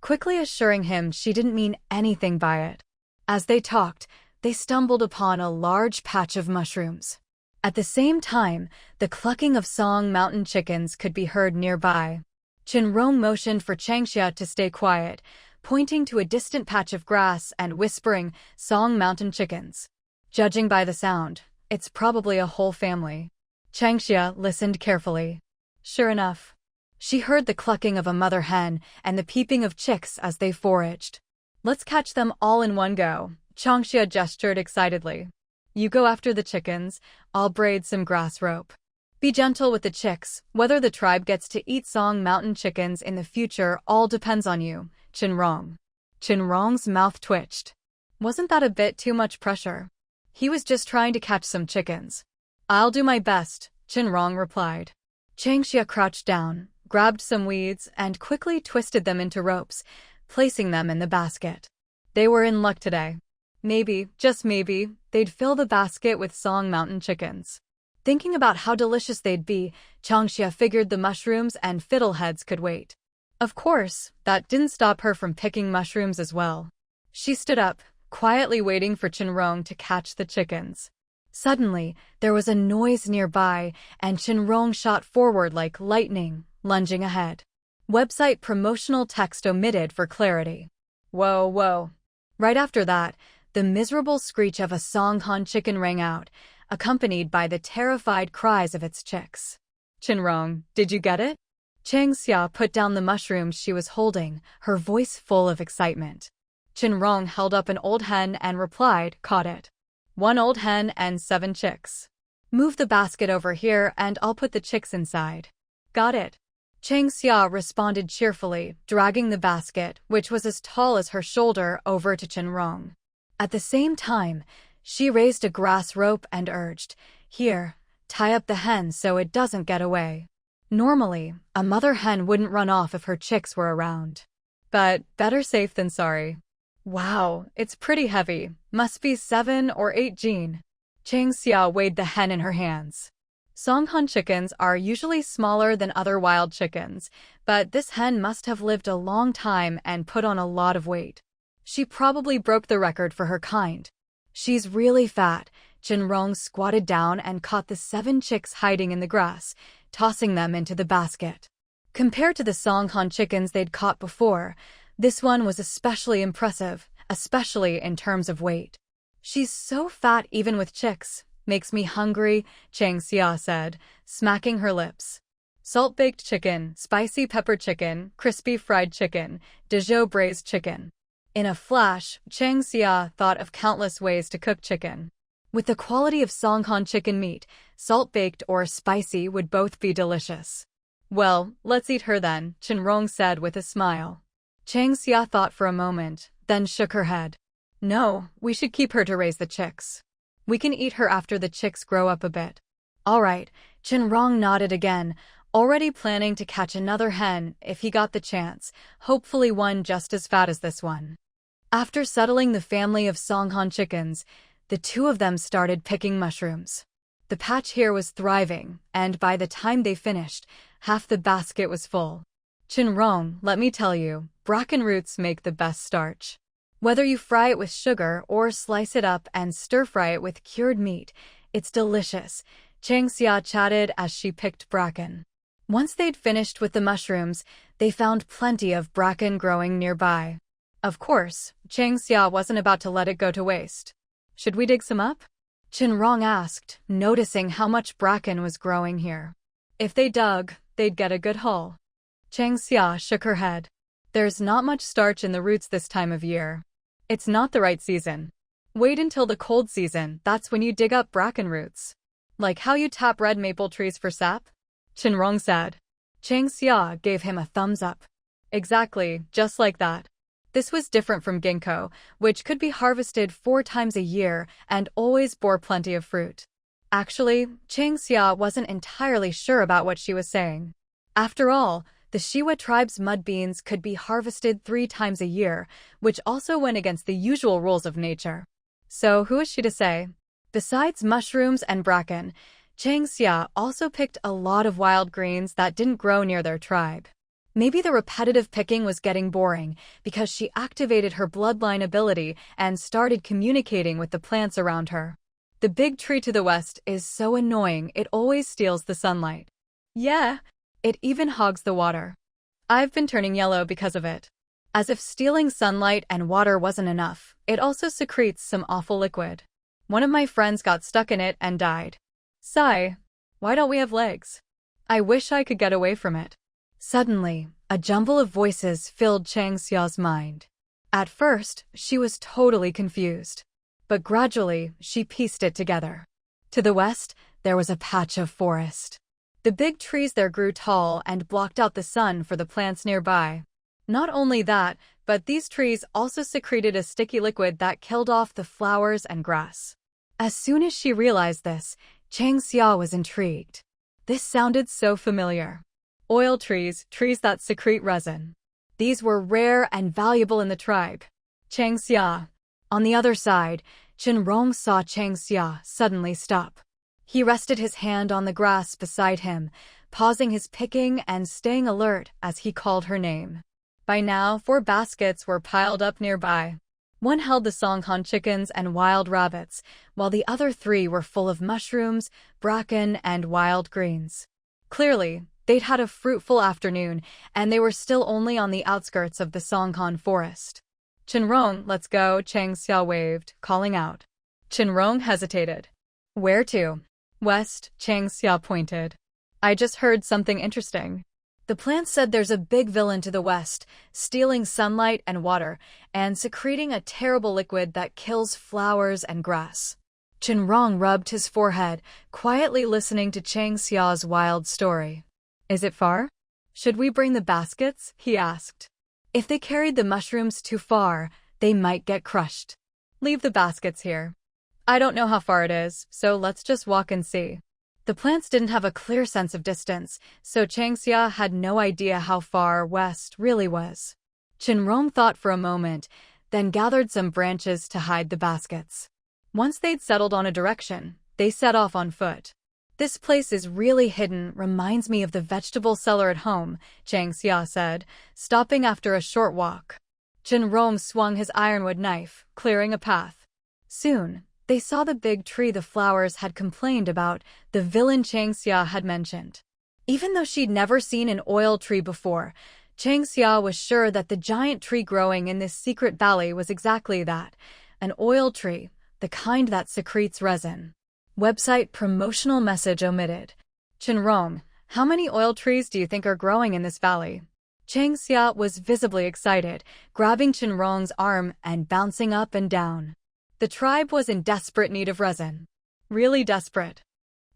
quickly assuring him she didn't mean anything by it. As they talked, they stumbled upon a large patch of mushrooms. At the same time, the clucking of Song Mountain chickens could be heard nearby. Shen Rong motioned for Changxia to stay quiet, pointing to a distant patch of grass and whispering, "Song Mountain chickens." Judging by the sound, it's probably a whole family. Changxia listened carefully. Sure enough, she heard the clucking of a mother hen and the peeping of chicks as they foraged. "Let's catch them all in one go," Changxia gestured excitedly. "You go after the chickens, I'll braid some grass rope. Be gentle with the chicks. Whether the tribe gets to eat Song Mountain chickens in the future all depends on you, Shen Rong." Shen Rong's mouth twitched. Wasn't that a bit too much pressure? He was just trying to catch some chickens. "I'll do my best," Shen Rong replied. Changxia crouched down, grabbed some weeds, and quickly twisted them into ropes, placing them in the basket. They were in luck today. Maybe, just maybe, they'd fill the basket with Song Mountain chickens. Thinking about how delicious they'd be, Changxia figured the mushrooms and fiddleheads could wait. Of course, that didn't stop her from picking mushrooms as well. She stood up, quietly waiting for Shen Rong to catch the chickens. Suddenly, there was a noise nearby, and Shen Rong shot forward like lightning, lunging ahead. Website promotional text omitted for clarity. Whoa. Right after that, the miserable screech of a songhon chicken rang out, accompanied by the terrified cries of its chicks. "Shen Rong, did you get it?" Changxia put down the mushrooms she was holding, her voice full of excitement. Shen Rong held up an old hen and replied, "Caught it. 1 old hen and 7 chicks. Move the basket over here and I'll put the chicks inside." "Got it." Changxia responded cheerfully, dragging the basket, which was as tall as her shoulder, over to Shen Rong. At the same time, she raised a grass rope and urged, "Here, tie up the hen so it doesn't get away." Normally, a mother hen wouldn't run off if her chicks were around. But better safe than sorry. "Wow, it's pretty heavy. Must be 7 or 8 jin." Changxia weighed the hen in her hands. Songhon chickens are usually smaller than other wild chickens, but this hen must have lived a long time and put on a lot of weight. She probably broke the record for her kind. "She's really fat." Shen Rong squatted down and caught the 7 chicks hiding in the grass, tossing them into the basket. Compared to the songhon chickens they'd caught before, this one was especially impressive, especially in terms of weight. "She's so fat even with chicks. Makes me hungry," Changxia said, smacking her lips. Salt-baked chicken, spicy pepper chicken, crispy fried chicken, Dijon braised chicken. In a flash, Changxia thought of countless ways to cook chicken. With the quality of songhon chicken meat, salt-baked or spicy would both be delicious. "Well, let's eat her then," Shen Rong said with a smile. Changxia thought for a moment, then shook her head. "No, we should keep her to raise the chicks. We can eat her after the chicks grow up a bit." "All right," Shen Rong nodded again, already planning to catch another hen if he got the chance, hopefully one just as fat as this one. After settling the family of songhon chickens, the 2 of them started picking mushrooms. The patch here was thriving, and by the time they finished, half the basket was full. "Shen Rong, let me tell you, bracken roots make the best starch. Whether you fry it with sugar or slice it up and stir-fry it with cured meat, it's delicious," Changxia chatted as she picked bracken. Once they'd finished with the mushrooms, they found plenty of bracken growing nearby. Of course, Changxia wasn't about to let it go to waste. Should we dig some up? Shen Rong asked, noticing how much bracken was growing here. If they dug, they'd get a good haul. Changxia shook her head. There's not much starch in the roots this time of year. It's not the right season. Wait until the cold season, that's when you dig up bracken roots. Like how you tap red maple trees for sap? Shen Rong said. Changxia gave him a thumbs up. Exactly, just like that. This was different from ginkgo, which could be harvested 4 times a year and always bore plenty of fruit. Actually, Changxia wasn't entirely sure about what she was saying. After all, the Heluo Tribe's mud beans could be harvested 3 times a year, which also went against the usual rules of nature. So who is she to say? Besides mushrooms and bracken, Changxia also picked a lot of wild greens that didn't grow near their tribe. Maybe the repetitive picking was getting boring because she activated her bloodline ability and started communicating with the plants around her. The big tree to the west is so annoying, it always steals the sunlight. Yeah, it even hogs the water. I've been turning yellow because of it. As if stealing sunlight and water wasn't enough, it also secretes some awful liquid. One of my friends got stuck in it and died. Sigh. Why don't we have legs? I wish I could get away from it. Suddenly, a jumble of voices filled Changxia's mind. At first, she was totally confused. But gradually, she pieced it together. To the west, there was a patch of forest. The big trees there grew tall and blocked out the sun for the plants nearby. Not only that, but these trees also secreted a sticky liquid that killed off the flowers and grass. As soon as she realized this, Changxia was intrigued. This sounded so familiar. Oil trees, trees that secrete resin. These were rare and valuable in the tribe. Changxia. On the other side, Shen Rong saw Changxia suddenly stop. He rested his hand on the grass beside him, pausing his picking and staying alert as he called her name. By now, 4 baskets were piled up nearby. One held the songhon chickens and wild rabbits, while the other 3 were full of mushrooms, bracken, and wild greens. Clearly, they'd had a fruitful afternoon, and they were still only on the outskirts of the songhon forest. Shen Rong, let's go, Changxia waved, calling out. Shen Rong hesitated. Where to? West, Changxia pointed. I just heard something interesting. The plant said there's a big villain to the west, stealing sunlight and water, and secreting a terrible liquid that kills flowers and grass. Shen Rong rubbed his forehead, quietly listening to Changxia's wild story. Is it far? Should we bring the baskets? He asked. If they carried the mushrooms too far, they might get crushed. Leave the baskets here. I don't know how far it is, so let's just walk and see. The plants didn't have a clear sense of distance, so Changxia had no idea how far west really was. Shen Rong thought for a moment, then gathered some branches to hide the baskets. Once they'd settled on a direction, they set off on foot. This place is really hidden, reminds me of the vegetable cellar at home, Changxia said, stopping after a short walk. Shen Rong swung his ironwood knife, clearing a path. Soon, they saw the big tree the flowers had complained about, the villain Changxia had mentioned. Even though she'd never seen an oil tree before, Changxia was sure that the giant tree growing in this secret valley was exactly that, an oil tree, the kind that secretes resin. Website promotional message omitted. Shen Rong, how many oil trees do you think are growing in this valley? Changxia was visibly excited, grabbing Shen Rong's arm and bouncing up and down. The tribe was in desperate need of resin. Really desperate.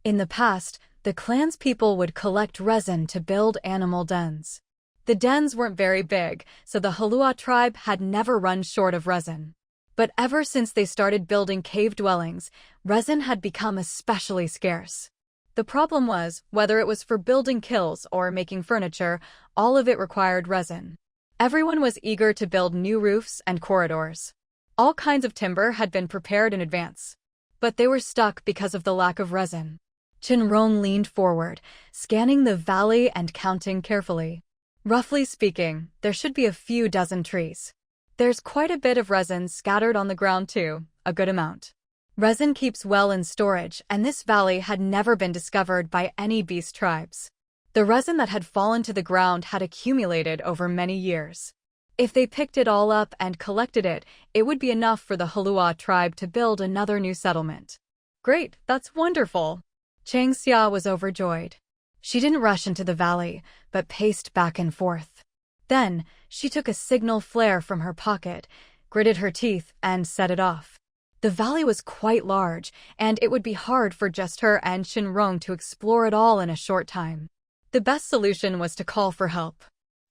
In the past, the clan's people would collect resin to build animal dens. The dens weren't very big, so the Heluo Tribe had never run short of resin. But ever since they started building cave dwellings, resin had become especially scarce. The problem was, whether it was for building kills or making furniture, all of it required resin. Everyone was eager to build new roofs and corridors. All kinds of timber had been prepared in advance. But they were stuck because of the lack of resin. Shen Rong leaned forward, scanning the valley and counting carefully. Roughly speaking, there should be a few dozen trees. There's quite a bit of resin scattered on the ground too, a good amount. Resin keeps well in storage, and this valley had never been discovered by any beast tribes. The resin that had fallen to the ground had accumulated over many years. If they picked it all up and collected it, it would be enough for the Heluo tribe to build another new settlement. Great, that's wonderful. Chang Xia was overjoyed. She didn't rush into the valley, but paced back and forth. Then, she took a signal flare from her pocket, gritted her teeth, and set it off. The valley was quite large, and it would be hard for just her and Shen Rong to explore it all in a short time. The best solution was to call for help.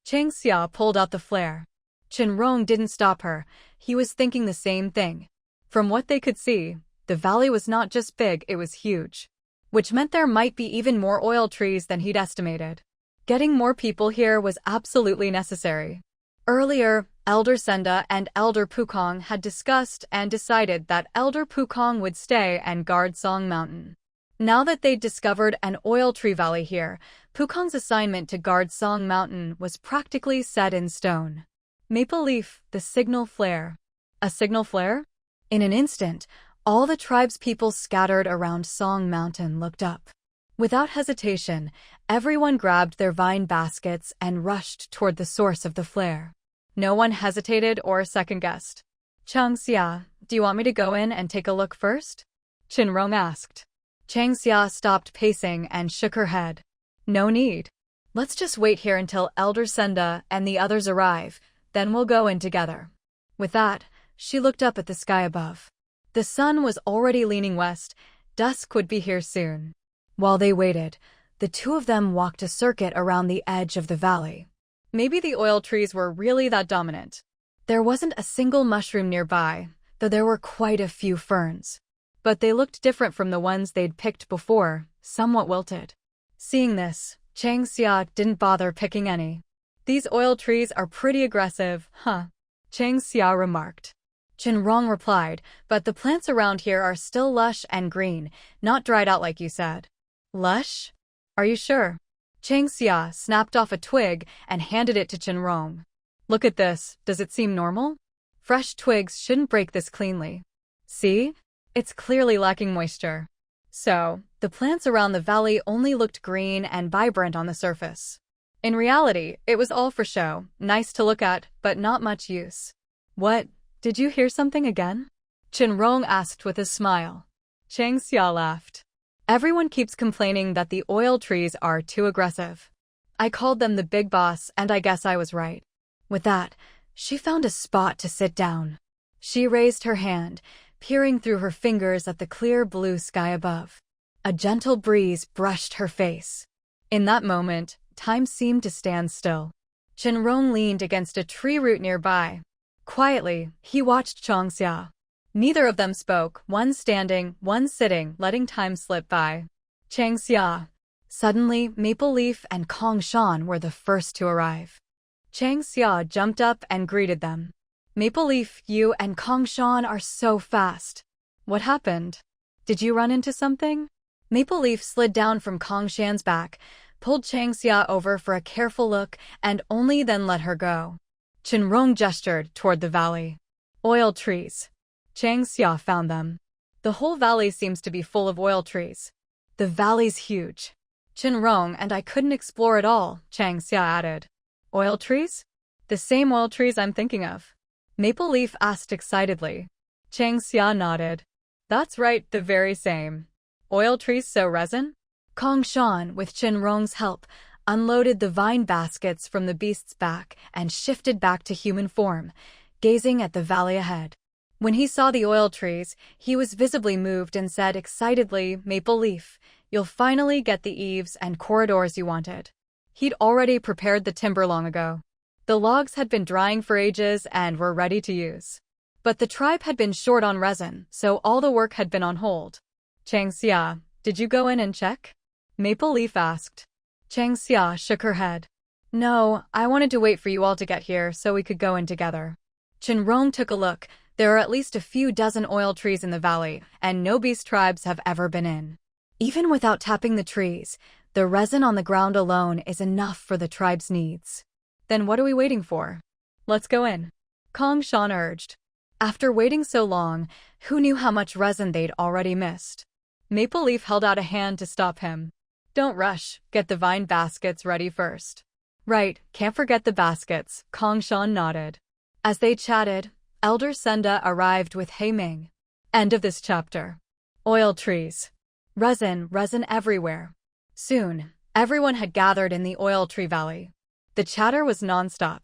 Chang Xia pulled out the flare. Shen Rong didn't stop her. He was thinking the same thing. From what they could see, the valley was not just big, it was huge. Which meant there might be even more oil trees than he'd estimated. Getting more people here was absolutely necessary. Earlier, Elder Senda and Elder Pukong had discussed and decided that Elder Pukong would stay and guard Song Mountain. Now that they'd discovered an oil tree valley here, Pukong's assignment to guard Song Mountain was practically set in stone. Maple Leaf, the signal flare. A signal flare? In an instant, all the tribe's people scattered around Song Mountain looked up. Without hesitation, everyone grabbed their vine baskets and rushed toward the source of the flare. No one hesitated or second-guessed. Chang Xia, do you want me to go in and take a look first? Shen Rong asked. Chang Xia stopped pacing and shook her head. No need. Let's just wait here until Elder Senda and the others arrive, then we'll go in together. With that, she looked up at the sky above. The sun was already leaning west. Dusk would be here soon. While they waited, the two of them walked a circuit around the edge of the valley. Maybe the oil trees were really that dominant. There wasn't a single mushroom nearby, though there were quite a few ferns. But they looked different from the ones they'd picked before, somewhat wilted. Seeing this, Chang Xia didn't bother picking any. These oil trees are pretty aggressive, huh? Chang Xia remarked. Shen Rong replied, but the plants around here are still lush and green, not dried out like you said. Lush? Are you sure? Chang Xia snapped off a twig and handed it to Shen Rong. Look at this, does it seem normal? Fresh twigs shouldn't break this cleanly. See? It's clearly lacking moisture. So, the plants around the valley only looked green and vibrant on the surface. In reality, it was all for show, nice to look at, but not much use. What? Did you hear something again? Shen Rong asked with a smile. Chang Xia laughed. Everyone keeps complaining that the oil trees are too aggressive. I called them the big boss, and I guess I was right. With that, she found a spot to sit down. She raised her hand, peering through her fingers at the clear blue sky above. A gentle breeze brushed her face. In that moment, time seemed to stand still. Shen Rong leaned against a tree root nearby. Quietly, he watched Chang Xia. Neither of them spoke, one standing, one sitting, letting time slip by. Chang Xia. Suddenly, Maple Leaf and Kong Shan were the first to arrive. Chang Xia jumped up and greeted them. Maple Leaf, you and Kong Shan are so fast. What happened? Did you run into something? Maple Leaf slid down from Kong Shan's back, pulled Chang Xia over for a careful look, and only then let her go. Shen Rong gestured toward the valley. Oil trees. Chang Xia found them. The whole valley seems to be full of oil trees. The valley's huge. Shen Rong and I couldn't explore it all, Chang Xia added. Oil trees? The same oil trees I'm thinking of. Maple Leaf asked excitedly. Chang Xia nodded. That's right, the very same. Oil trees sow resin? Kong Shan, with Shen Rong's help, unloaded the vine baskets from the beast's back and shifted back to human form, gazing at the valley ahead. When he saw the oil trees, he was visibly moved and said excitedly, Maple Leaf, you'll finally get the eaves and corridors you wanted. He'd already prepared the timber long ago. The logs had been drying for ages and were ready to use. But the tribe had been short on resin, so all the work had been on hold. Chang Xia, did you go in and check? Maple Leaf asked. Chang Xia shook her head. No, I wanted to wait for you all to get here so we could go in together. Shen Rong took a look. There are at least a few dozen oil trees in the valley, and no beast tribes have ever been in. Even without tapping the trees, the resin on the ground alone is enough for the tribe's needs. Then what are we waiting for? Let's go in. Kong Shan urged. After waiting so long, who knew how much resin they'd already missed? Maple Leaf held out a hand to stop him. Don't rush, get the vine baskets ready first. Right, can't forget the baskets, Kong Shan nodded. As they chatted, Elder Senda arrived with Hei Ming. End of this chapter. Oil trees. Resin everywhere. Soon, everyone had gathered in the oil tree valley. The chatter was nonstop.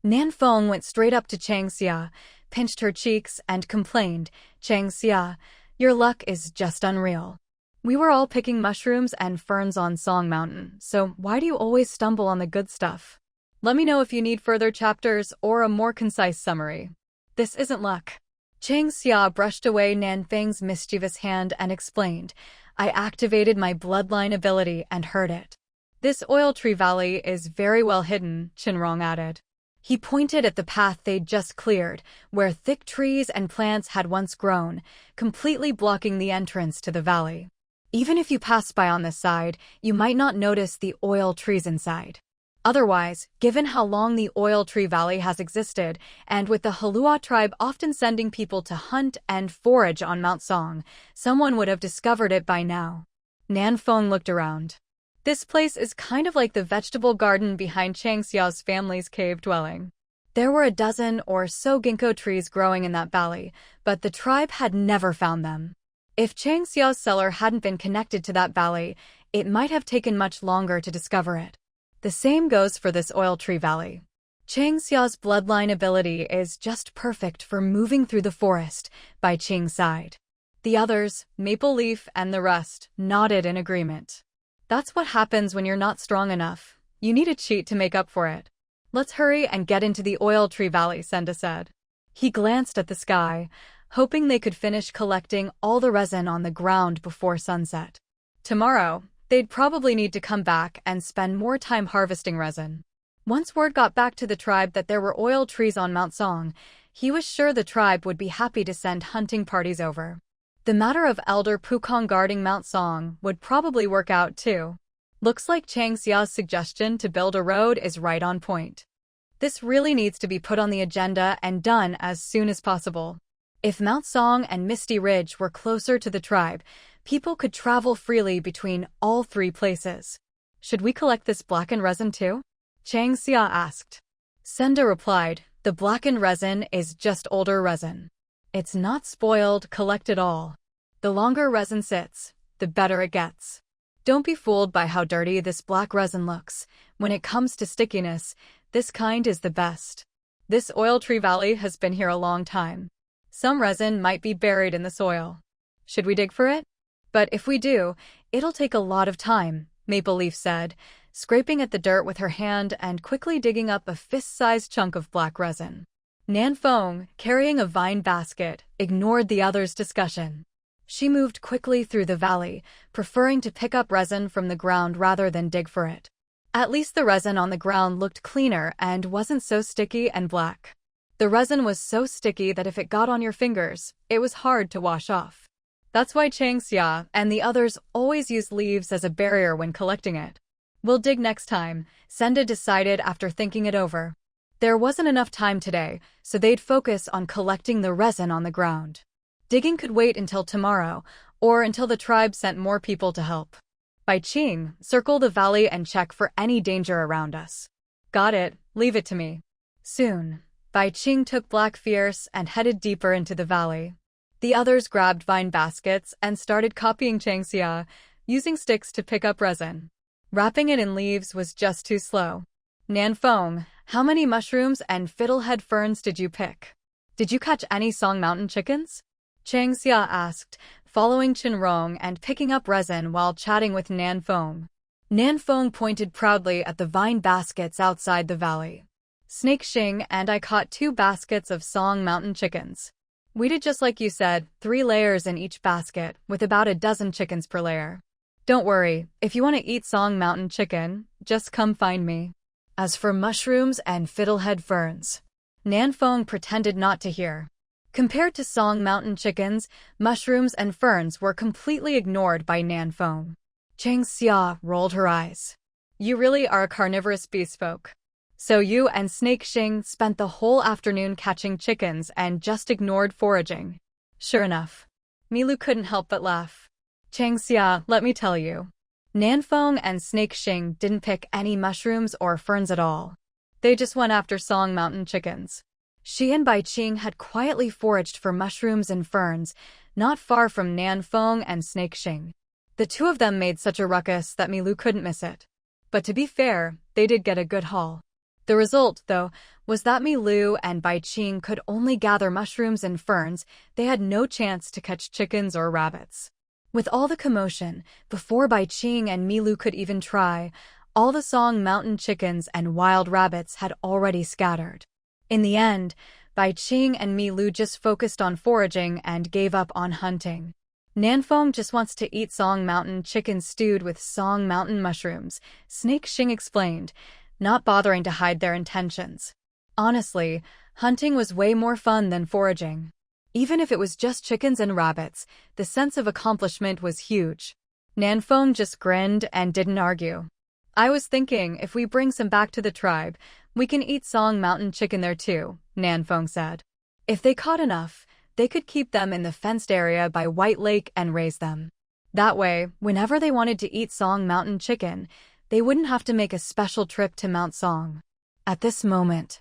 Nan Feng went straight up to Chang Xia, pinched her cheeks, and complained, Chang Xia, your luck is just unreal. We were all picking mushrooms and ferns on Song Mountain, so why do you always stumble on the good stuff? Let me know if you need further chapters or a more concise summary. This isn't luck. Chang Xia brushed away Nan Feng's mischievous hand and explained, I activated my bloodline ability and heard it. This oil tree valley is very well hidden, Shen Rong added. He pointed at the path they'd just cleared, where thick trees and plants had once grown, completely blocking the entrance to the valley. Even if you passed by on this side, you might not notice the oil trees inside. Otherwise, given how long the oil tree valley has existed, and with the Heluo tribe often sending people to hunt and forage on Mount Song, someone would have discovered it by now. Nan Feng looked around. This place is kind of like the vegetable garden behind Chang Xiao's family's cave dwelling. There were a dozen or so ginkgo trees growing in that valley, but the tribe had never found them. If Chang Xiao's cellar hadn't been connected to that valley, it might have taken much longer to discover it. The same goes for this oil tree valley. Chang Xiao's bloodline ability is just perfect for moving through the forest by Qing's side. The others, Maple Leaf and the rest, nodded in agreement. That's what happens when you're not strong enough. You need a cheat to make up for it. Let's hurry and get into the oil tree valley, Senda said. He glanced at the sky, hoping they could finish collecting all the resin on the ground before sunset. Tomorrow, they'd probably need to come back and spend more time harvesting resin. Once word got back to the tribe that there were oil trees on Mount Song, he was sure the tribe would be happy to send hunting parties over. The matter of Elder Pukong guarding Mount Song would probably work out too. Looks like Chang Xiao's suggestion to build a road is right on point. This really needs to be put on the agenda and done as soon as possible. If Mount Song and Misty Ridge were closer to the tribe, people could travel freely between all three places. Should we collect this blackened resin too? Chang Xia asked. Senda replied, the blackened resin is just older resin. It's not spoiled, collect it all. The longer resin sits, the better it gets. Don't be fooled by how dirty this black resin looks. When it comes to stickiness, this kind is the best. This oil tree valley has been here a long time. Some resin might be buried in the soil. Should we dig for it? But if we do, it'll take a lot of time, Maple Leaf said, scraping at the dirt with her hand and quickly digging up a fist-sized chunk of black resin. Nan Feng, carrying a vine basket, ignored the others' discussion. She moved quickly through the valley, preferring to pick up resin from the ground rather than dig for it. At least the resin on the ground looked cleaner and wasn't so sticky and black. The resin was so sticky that if it got on your fingers, it was hard to wash off. That's why Chang Xia and the others always use leaves as a barrier when collecting it. We'll dig next time, Senda decided after thinking it over. There wasn't enough time today, so they'd focus on collecting the resin on the ground. Digging could wait until tomorrow, or until the tribe sent more people to help. By Qing, circle the valley and check for any danger around us. Got it, leave it to me. Soon, Bai Qing took Black Fierce and headed deeper into the valley. The others grabbed vine baskets and started copying Chang Xia, using sticks to pick up resin. Wrapping it in leaves was just too slow. Nan Feng, how many mushrooms and fiddlehead ferns did you pick? Did you catch any Song Mountain chickens? Chang Xia asked, following Shen Rong and picking up resin while chatting with Nan Feng. Nan Feng pointed proudly at the vine baskets outside the valley. Snake Xing and I caught 2 baskets of Song Mountain chickens. We did just like you said, 3 layers in each basket, with about a dozen chickens per layer. Don't worry, if you want to eat Song Mountain chicken, just come find me. As for mushrooms and fiddlehead ferns, Nan Feng pretended not to hear. Compared to Song Mountain chickens, mushrooms and ferns were completely ignored by Nan Feng. Chang Xia rolled her eyes. You really are a carnivorous beast folk. So you and Snake Xing spent the whole afternoon catching chickens and just ignored foraging. Sure enough. Milu couldn't help but laugh. Changxia, let me tell you. Nanfeng and Snake Xing didn't pick any mushrooms or ferns at all. They just went after Song Mountain chickens. She and Bai Qing had quietly foraged for mushrooms and ferns, not far from Nanfeng and Snake Xing. The two of them made such a ruckus that Milu couldn't miss it. But to be fair, they did get a good haul. The result, though, was that Milu and Bai Qing could only gather mushrooms and ferns. They had no chance to catch chickens or rabbits. With all the commotion, before Bai Qing and Milu could even try, all the Song Mountain chickens and wild rabbits had already scattered. In the end, Bai Qing and Milu just focused on foraging and gave up on hunting. Nanfeng just wants to eat Song Mountain chicken stewed with Song Mountain mushrooms, Snake Xing explained, not bothering to hide their intentions. Honestly, hunting was way more fun than foraging. Even if it was just chickens and rabbits, the sense of accomplishment was huge. Nanfeng just grinned and didn't argue. I was thinking if we bring some back to the tribe, we can eat Song Mountain chicken there too, Nanfeng said. If they caught enough, they could keep them in the fenced area by White Lake and raise them. That way, whenever they wanted to eat Song Mountain chicken, they wouldn't have to make a special trip to Mount Song. At this moment,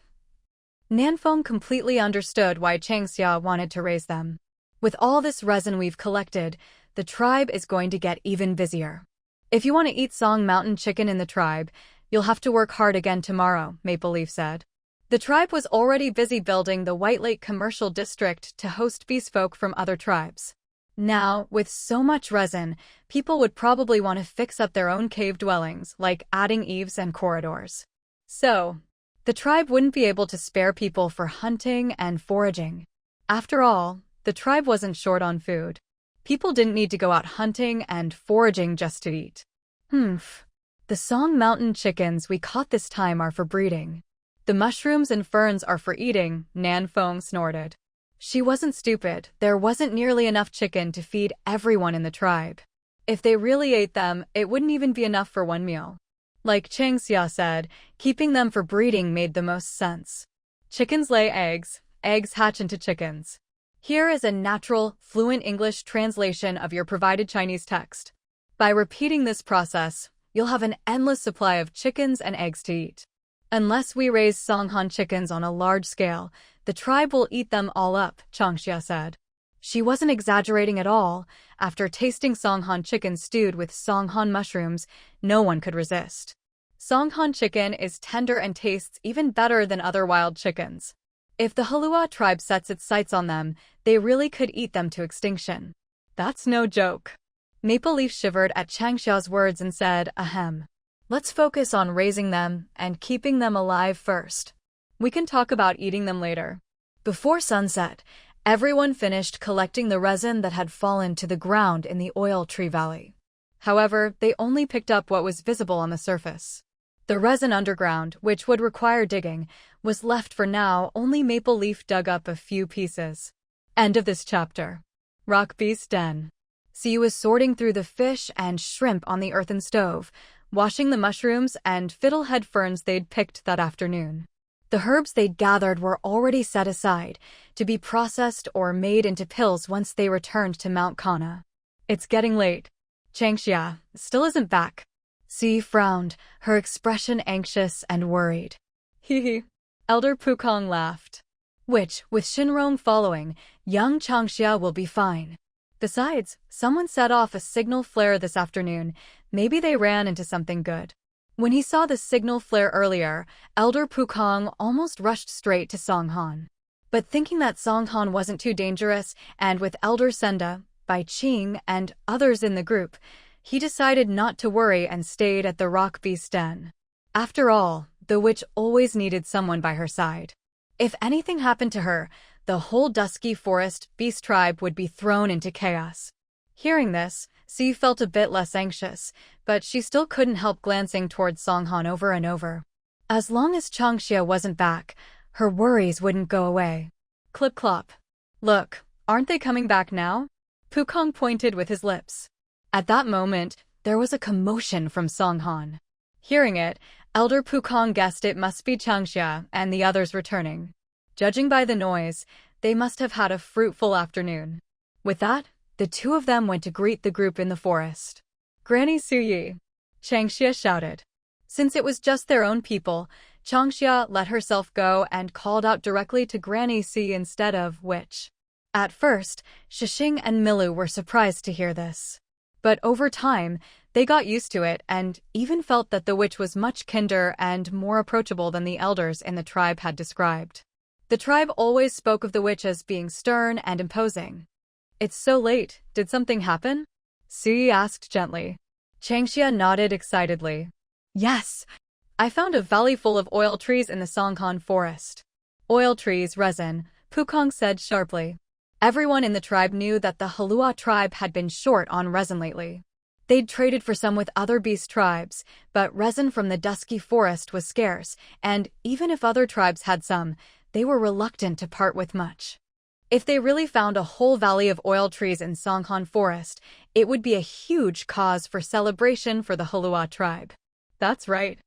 Nanfeng completely understood why Changxia wanted to raise them. With all this resin we've collected, the tribe is going to get even busier. If you want to eat Song Mountain chicken in the tribe, you'll have to work hard again tomorrow, Maple Leaf said. The tribe was already busy building the White Lake Commercial District to host beast folk from other tribes. Now, with so much resin, people would probably want to fix up their own cave dwellings, like adding eaves and corridors. So, the tribe wouldn't be able to spare people for hunting and foraging. After all, the tribe wasn't short on food. People didn't need to go out hunting and foraging just to eat. The Song Mountain chickens we caught this time are for breeding. The mushrooms and ferns are for eating, Nanfeng snorted. She wasn't stupid. There wasn't nearly enough chicken to feed everyone in the tribe. If they really ate them, it wouldn't even be enough for one meal. Like Changxia said, keeping them for breeding made the most sense. Chickens lay eggs, eggs hatch into chickens. Here is a natural, fluent English translation of your provided Chinese text. By repeating this process, you'll have an endless supply of chickens and eggs to eat. Unless we raise Songhan chickens on a large scale, the tribe will eat them all up, Changxia said. She wasn't exaggerating at all. After tasting Songhan chicken stewed with Songhan mushrooms, no one could resist. Songhan chicken is tender and tastes even better than other wild chickens. If the Heluo Tribe sets its sights on them, they really could eat them to extinction. That's no joke. Maple Leaf shivered at Changxia's words and said, ahem. Let's focus on raising them and keeping them alive first. We can talk about eating them later. Before sunset, everyone finished collecting the resin that had fallen to the ground in the oil tree valley. However, they only picked up what was visible on the surface. The resin underground, which would require digging, was left for now. Only Maple Leaf dug up a few pieces. End of this chapter. Rock Beast Den. Siyu was sorting through the fish and shrimp on the earthen stove, washing the mushrooms and fiddlehead ferns they'd picked that afternoon. The herbs they'd gathered were already set aside to be processed or made into pills once they returned to Mount Kana. It's getting late. Changxia still isn't back. Si frowned, her expression anxious and worried. Hee. Elder Pukong laughed. Which, with Shen Rong following, young Changxia will be fine. Besides, someone set off a signal flare this afternoon. Maybe they ran into something good. When he saw the signal flare earlier, Elder Pukong almost rushed straight to Songhan. But thinking that Songhan wasn't too dangerous, and with Elder Senda, Bai Qing, and others in the group, he decided not to worry and stayed at the Rock Beast Den. After all, the witch always needed someone by her side. If anything happened to her, the whole dusky forest beast tribe would be thrown into chaos. Hearing this, Si felt a bit less anxious, but she still couldn't help glancing towards Songhan over and over. As long as Changxia wasn't back, her worries wouldn't go away. Clip-clop. Look, aren't they coming back now? Pukong pointed with his lips. At that moment, there was a commotion from Songhan. Hearing it, Elder Pukong guessed it must be Changxia and the others returning. Judging by the noise, they must have had a fruitful afternoon. With that, the two of them went to greet the group in the forest. Granny Suyi, Changxia shouted. Since it was just their own people, Changxia let herself go and called out directly to Granny Si instead of witch. At first, Shixing and Milu were surprised to hear this. But over time, they got used to it and even felt that the witch was much kinder and more approachable than the elders in the tribe had described. The tribe always spoke of the witch as being stern and imposing. It's so late, did something happen? Suyi asked gently. Changxia nodded excitedly. Yes, I found a valley full of oil trees in the Songhan forest. Oil trees, resin, Pukong said sharply. Everyone in the tribe knew that the Heluo Tribe had been short on resin lately. They'd traded for some with other beast tribes, but resin from the dusky forest was scarce, and even if other tribes had some, they were reluctant to part with much. If they really found a whole valley of oil trees in Songhan forest, it would be a huge cause for celebration for the Heluo Tribe. That's right.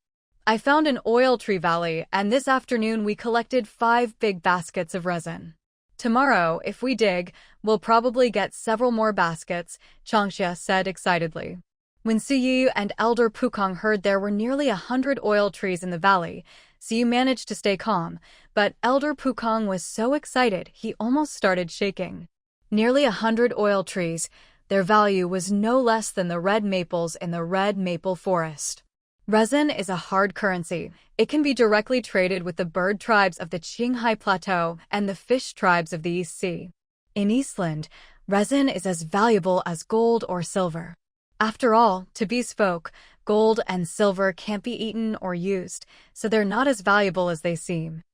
I found an oil tree valley, and this afternoon we collected 5 big baskets of resin. Tomorrow, if we dig, we'll probably get several more baskets, Changxia said excitedly. When Suyi and Elder Pukong heard there were nearly 100 oil trees in the valley, Suyi managed to stay calm, but Elder Pukong was so excited he almost started shaking. Nearly 100 oil trees, their value was no less than the red maples in the red maple forest. Resin is a hard currency. It can be directly traded with the bird tribes of the Qinghai Plateau and the fish tribes of the East Sea. In Eastland, resin is as valuable as gold or silver. After all, to beast folk, gold and silver can't be eaten or used, so they're not as valuable as they seem.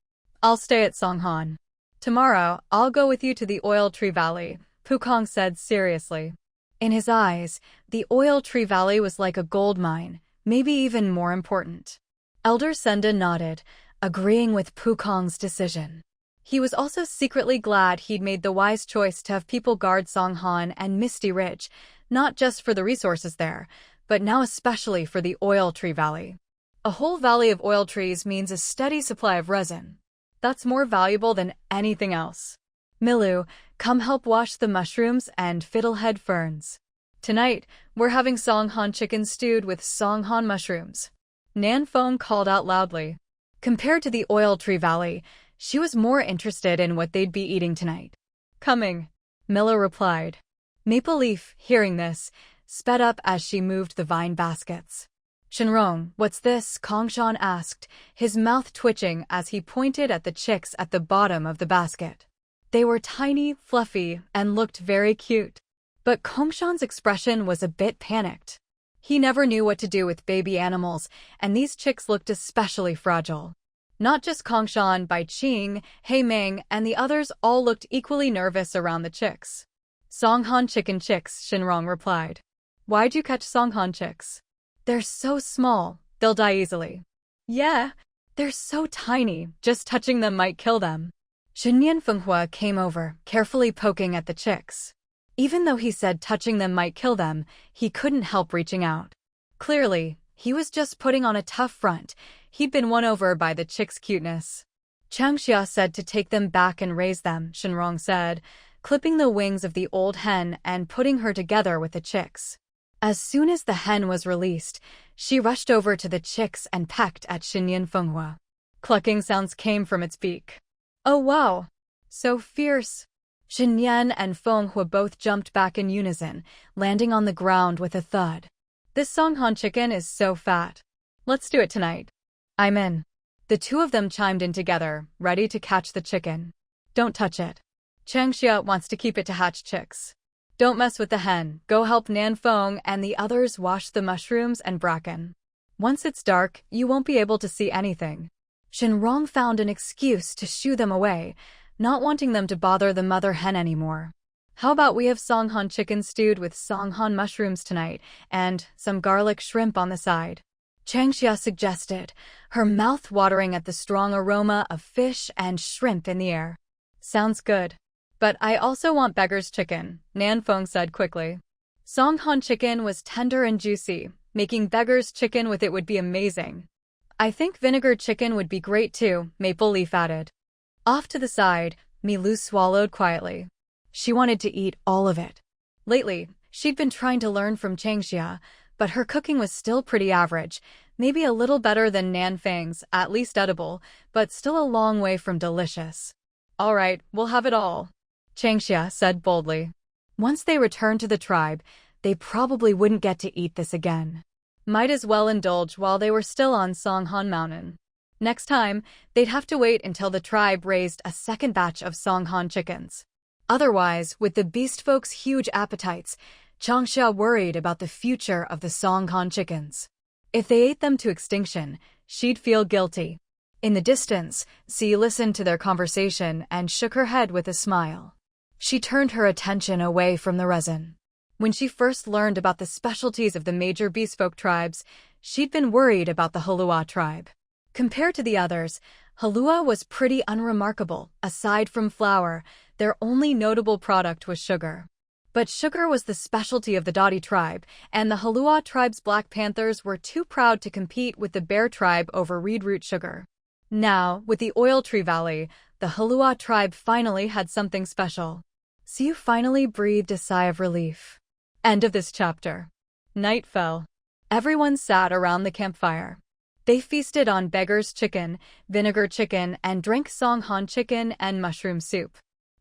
I'll stay at Songhan. Tomorrow, I'll go with you to the Oil Tree Valley, Pukong said seriously. In his eyes, the Oil Tree Valley was like a gold mine, maybe even more important. Elder Senda nodded, agreeing with Pukong's decision. He was also secretly glad he'd made the wise choice to have people guard Songhan and Misty Ridge, not just for the resources there, but now especially for the Oil Tree Valley. A whole valley of oil trees means a steady supply of resin. That's more valuable than anything else. Milu, come help wash the mushrooms and fiddlehead ferns. Tonight, we're having Songhan chicken stewed with Songhan mushrooms. Nan Feng called out loudly. Compared to the Oil Tree Valley, she was more interested in what they'd be eating tonight. Coming, Mila replied. Maple Leaf, hearing this, sped up as she moved the vine baskets. Shen Rong, what's this? Kongshan asked, his mouth twitching as he pointed at the chicks at the bottom of the basket. They were tiny, fluffy, and looked very cute. But Kongshan's expression was a bit panicked. He never knew what to do with baby animals, and these chicks looked especially fragile. Not just Kongshan, Bai Qing, Hei Meng, and the others all looked equally nervous around the chicks. Songhan chicken chicks, Shen Rong replied. Why'd you catch Songhan chicks? They're so small, they'll die easily. Yeah, they're so tiny, just touching them might kill them. Shenyan Fenghua came over, carefully poking at the chicks. Even though he said touching them might kill them, he couldn't help reaching out. Clearly, he was just putting on a tough front. He'd been won over by the chicks' cuteness. Changxia said to take them back and raise them, Shen Rong said, clipping the wings of the old hen and putting her together with the chicks. As soon as the hen was released, she rushed over to the chicks and pecked at Shenyan Fenghua. Clucking sounds came from its beak. Oh wow! So fierce! Shenyan and Fenghua both jumped back in unison, landing on the ground with a thud. This Songhan chicken is so fat. Let's do it tonight. I'm in. The two of them chimed in together, ready to catch the chicken. Don't touch it. Changxia wants to keep it to hatch chicks. Don't mess with the hen. Go help Nan Feng and the others wash the mushrooms and bracken. Once it's dark, you won't be able to see anything. Shen Rong found an excuse to shoo them away, not wanting them to bother the mother hen anymore. How about we have Songhan chicken stewed with Songhan mushrooms tonight, and some garlic shrimp on the side? Changxia suggested, her mouth watering at the strong aroma of fish and shrimp in the air. Sounds good. But I also want beggar's chicken, Nan Feng said quickly. Songhan chicken was tender and juicy. Making beggar's chicken with it would be amazing. I think vinegar chicken would be great too, Maple Leaf added. Off to the side, Milu swallowed quietly. She wanted to eat all of it. Lately, she'd been trying to learn from Changxia, but her cooking was still pretty average, maybe a little better than Nanfang's, at least edible, but still a long way from delicious. All right, we'll have it all, Changxia said boldly. Once they returned to the tribe, they probably wouldn't get to eat this again. Might as well indulge while they were still on Songhan Mountain. Next time, they'd have to wait until the tribe raised a second batch of Songhan chickens. Otherwise, with the beast folks' huge appetites, Changxia worried about the future of the Songhan chickens. If they ate them to extinction, she'd feel guilty. In the distance, Si listened to their conversation and shook her head with a smile. She turned her attention away from the resin. When she first learned about the specialties of the major beastfolk tribes, she'd been worried about the Heluo Tribe. Compared to the others, Heluo was pretty unremarkable. Aside from flour, their only notable product was sugar. But sugar was the specialty of the Dadi tribe, and the Heluo tribe's Black Panthers were too proud to compete with the Bear tribe over reed root sugar. Now, with the Oil Tree Valley, the Heluo tribe finally had something special. Siu finally breathed a sigh of relief. End of this chapter. Night fell. Everyone sat around the campfire. They feasted on beggar's chicken, vinegar chicken, and drank Songhan chicken and mushroom soup.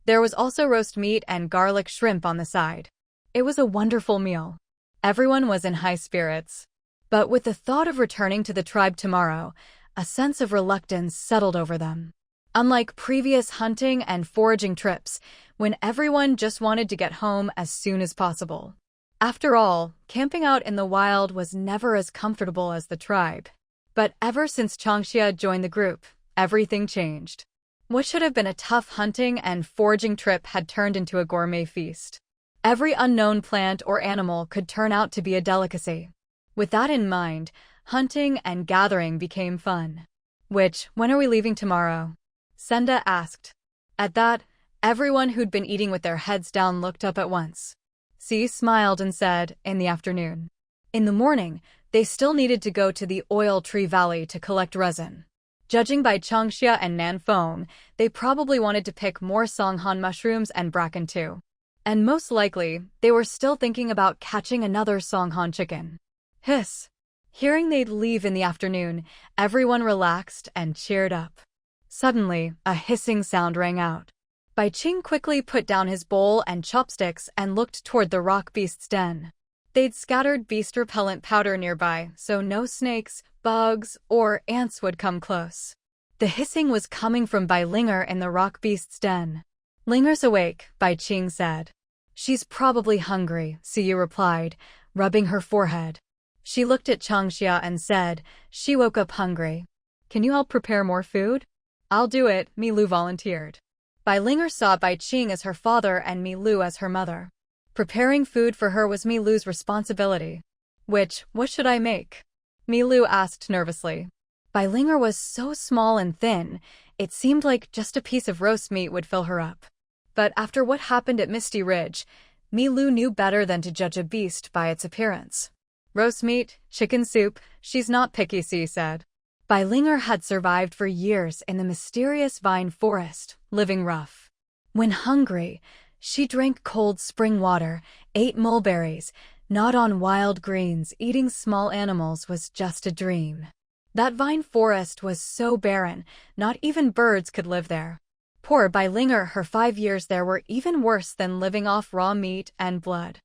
There was also roast meat and garlic shrimp on the side. It was a wonderful meal. Everyone was in high spirits. But with the thought of returning to the tribe tomorrow, a sense of reluctance settled over them. Unlike previous hunting and foraging trips, when everyone just wanted to get home as soon as possible. After all, camping out in the wild was never as comfortable as the tribe. But ever since Changxia joined the group, everything changed. What should have been a tough hunting and foraging trip had turned into a gourmet feast. Every unknown plant or animal could turn out to be a delicacy. With that in mind, hunting and gathering became fun. When are we leaving tomorrow? Senda asked. At that, everyone who'd been eating with their heads down looked up at once. Si smiled and said, in the afternoon. In the morning, they still needed to go to the Oil Tree Valley to collect resin. Judging by Changxia and Nanfeng, they probably wanted to pick more Songhan mushrooms and bracken too. And most likely, they were still thinking about catching another Songhan chicken. Hiss! Hearing they'd leave in the afternoon, everyone relaxed and cheered up. Suddenly, a hissing sound rang out. Bai Qing quickly put down his bowl and chopsticks and looked toward the rock beast's den. They'd scattered beast repellent powder nearby, so no snakes, bugs, or ants would come close. The hissing was coming from Bai Linger in the rock beast's den. Linger's awake, Bai Qing said. She's probably hungry, Siyu replied, rubbing her forehead. She looked at Changxia and said, she woke up hungry. Can you help prepare more food? I'll do it, Milu volunteered. Bai Linger saw Bai Qing as her father and Milu as her mother. Preparing food for her was Milu's responsibility. What should I make? Milu asked nervously. Bai Linger was so small and thin, it seemed like just a piece of roast meat would fill her up. But after what happened at Misty Ridge, Milu knew better than to judge a beast by its appearance. Roast meat, chicken soup, she's not picky, Si said. Bai Linger had survived for years in the mysterious vine forest, living rough. When hungry, she drank cold spring water, ate mulberries, gnawed on wild greens. Eating small animals was just a dream. That vine forest was so barren, not even birds could live there. Poor Bai Linger, her 5 years there were even worse than living off raw meat and blood.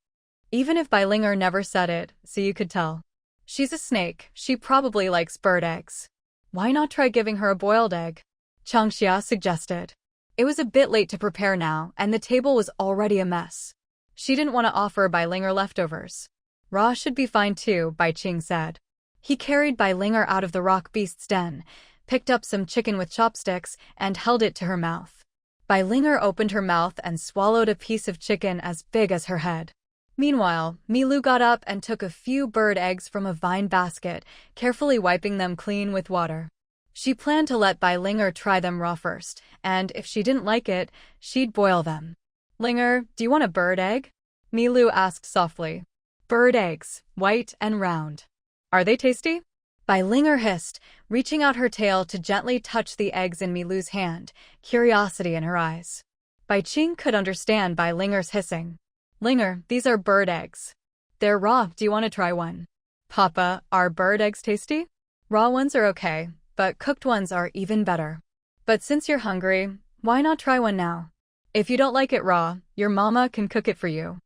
Even if Bai Linger never said it, so you could tell. She's a snake, she probably likes bird eggs. Why not try giving her a boiled egg? Changxia suggested. It was a bit late to prepare now, and the table was already a mess. She didn't want to offer Bai Linger leftovers. Raw should be fine too, Bai Qing said. He carried Bai Linger out of the rock beast's den, picked up some chicken with chopsticks, and held it to her mouth. Bai Linger opened her mouth and swallowed a piece of chicken as big as her head. Meanwhile, Milu got up and took a few bird eggs from a vine basket, carefully wiping them clean with water. She planned to let Bai Linger try them raw first, and if she didn't like it, she'd boil them. Linger, do you want a bird egg? Milu asked softly. Bird eggs, white and round. Are they tasty? Bai Linger hissed, reaching out her tail to gently touch the eggs in Milu's hand, curiosity in her eyes. Bai Qing could understand Bai Linger's hissing. Linger, these are bird eggs. They're raw, do you want to try one? Papa, are bird eggs tasty? Raw ones are okay, but cooked ones are even better. But since you're hungry, why not try one now? If you don't like it raw, your mama can cook it for you.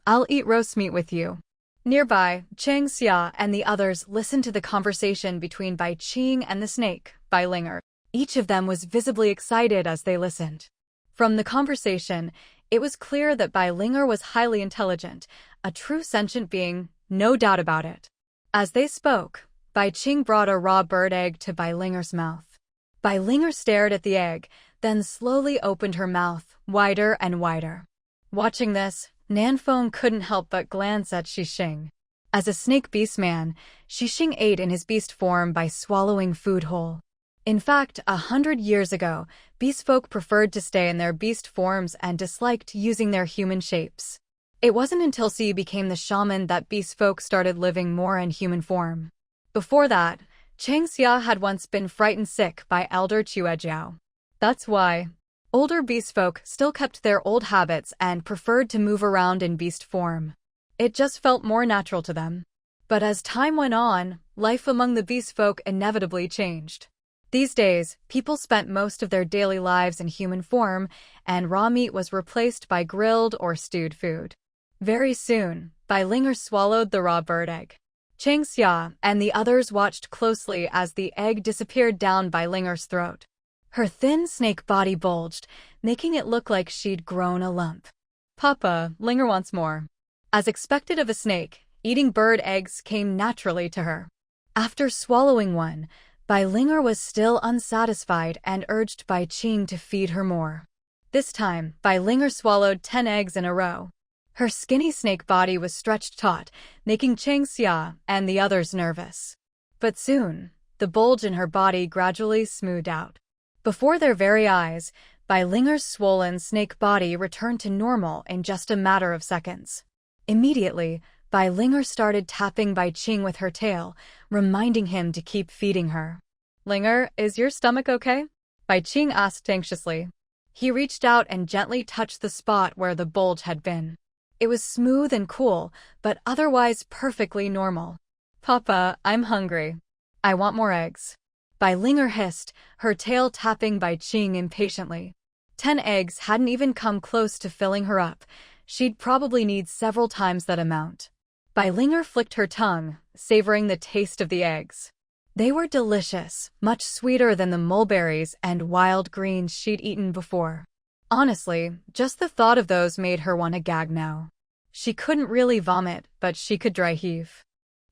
I'll eat roast meat with you. Nearby, Chang Xia and the others listened to the conversation between Bai Qing and the snake, Bai Linger. Each of them was visibly excited as they listened. From the conversation, it was clear that Bai Linger was highly intelligent, a true sentient being, no doubt about it. As they spoke, Bai Qing brought a raw bird egg to Bai Linger's mouth. Bai Linger stared at the egg, then slowly opened her mouth, wider and wider. Watching this, Nanfeng couldn't help but glance at Xixing. As a snake beastman, Xixing ate in his beast form by swallowing food whole. In fact, 100 years ago, beast folk preferred to stay in their beast forms and disliked using their human shapes. It wasn't until Xi became the shaman that beast folk started living more in human form. Before that, Chang Xia had once been frightened sick by Elder Chuejiao. That's why older beast folk still kept their old habits and preferred to move around in beast form. It just felt more natural to them. But as time went on, life among the beast folk inevitably changed. These days, people spent most of their daily lives in human form, and raw meat was replaced by grilled or stewed food. Very soon, Bai Linger swallowed the raw bird egg. Chang Xia and the others watched closely as the egg disappeared down Bai Linger's throat. Her thin snake body bulged, making it look like she'd grown a lump. Papa, Linger wants more. As expected of a snake, eating bird eggs came naturally to her. After swallowing one, Bai Linger was still unsatisfied and urged Bai Qing to feed her more. This time, Bai Linger swallowed 10 eggs in a row. Her skinny snake body was stretched taut, making Chang Xia and the others nervous. But soon, the bulge in her body gradually smoothed out. Before their very eyes, Bai Linger's swollen snake body returned to normal in just a matter of seconds. Immediately, Bai Linger started tapping Bai Qing with her tail, reminding him to keep feeding her. Linger, is your stomach okay? Bai Qing asked anxiously. He reached out and gently touched the spot where the bulge had been. It was smooth and cool, but otherwise perfectly normal. Papa, I'm hungry. I want more eggs. Bai Linger hissed, her tail tapping Bai Qing impatiently. 10 eggs hadn't even come close to filling her up. She'd probably need several times that amount. Bai Linger flicked her tongue, savoring the taste of the eggs. They were delicious, much sweeter than the mulberries and wild greens she'd eaten before. Honestly, just the thought of those made her want to gag now. She couldn't really vomit, but she could dry heave.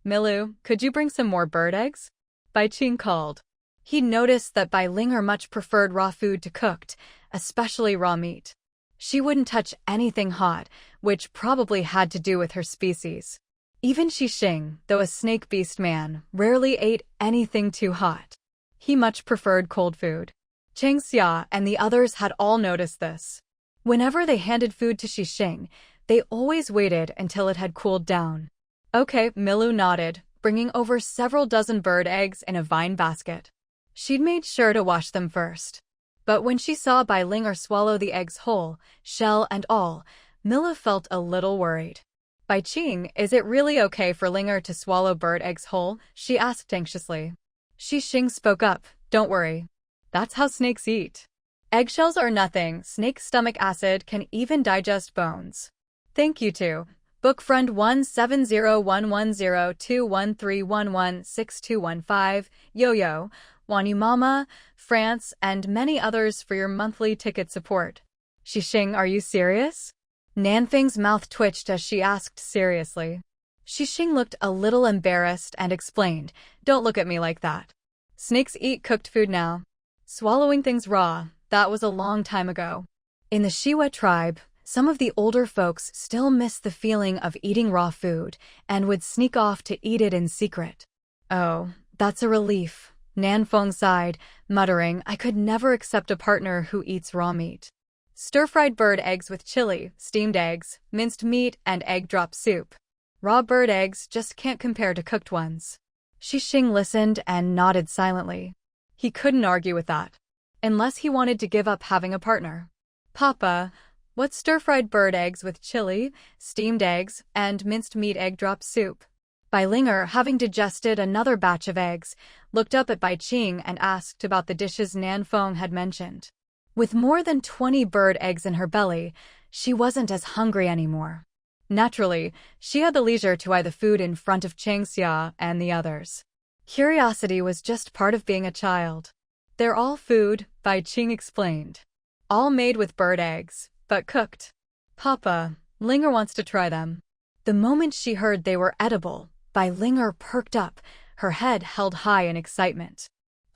Milu, could you bring some more bird eggs? Bai Qing called. He noticed that Bai Linger much preferred raw food to cooked, especially raw meat. She wouldn't touch anything hot, which probably had to do with her species. Even Xixing, though a snake beast man, rarely ate anything too hot. He much preferred cold food. Chang Xia and the others had all noticed this. Whenever they handed food to Xixing, they always waited until it had cooled down. Okay, Milu nodded, bringing over several dozen bird eggs in a vine basket. She'd made sure to wash them first. But when she saw Bai Linger swallow the eggs whole, shell and all, Milu felt a little worried. Bai Qing, is it really okay for Linger to swallow bird eggs whole? She asked anxiously. Xixing spoke up, don't worry. That's how snakes eat. Eggshells are nothing, snake stomach acid can even digest bones. Thank you to Book Friend 170110213116215, Yo-Yo, Wanyu Mama, France, and many others for your monthly ticket support. Xixing, are you serious? Nanfeng's mouth twitched as she asked seriously. Xixing looked a little embarrassed and explained, don't look at me like that. Snakes eat cooked food now. Swallowing things raw, that was a long time ago. In the Heluo Tribe, some of the older folks still miss the feeling of eating raw food and would sneak off to eat it in secret. Oh, that's a relief. Nanfeng sighed, muttering, I could never accept a partner who eats raw meat. Stir-fried bird eggs with chili, steamed eggs, minced meat, and egg drop soup. Raw bird eggs just can't compare to cooked ones. Xing listened and nodded silently. He couldn't argue with that. Unless he wanted to give up having a partner. Papa, what's stir-fried bird eggs with chili, steamed eggs, and minced meat egg drop soup? Bai Linger, having digested another batch of eggs, looked up at Bai Qing and asked about the dishes Nan Feng had mentioned. With more than 20 bird eggs in her belly, she wasn't as hungry anymore. Naturally, she had the leisure to eye the food in front of Chang Xia and the others. Curiosity was just part of being a child. They're all food, Bai Qing explained. All made with bird eggs, but cooked. Papa, Linger wants to try them. The moment she heard they were edible, Bai Linger perked up, her head held high in excitement.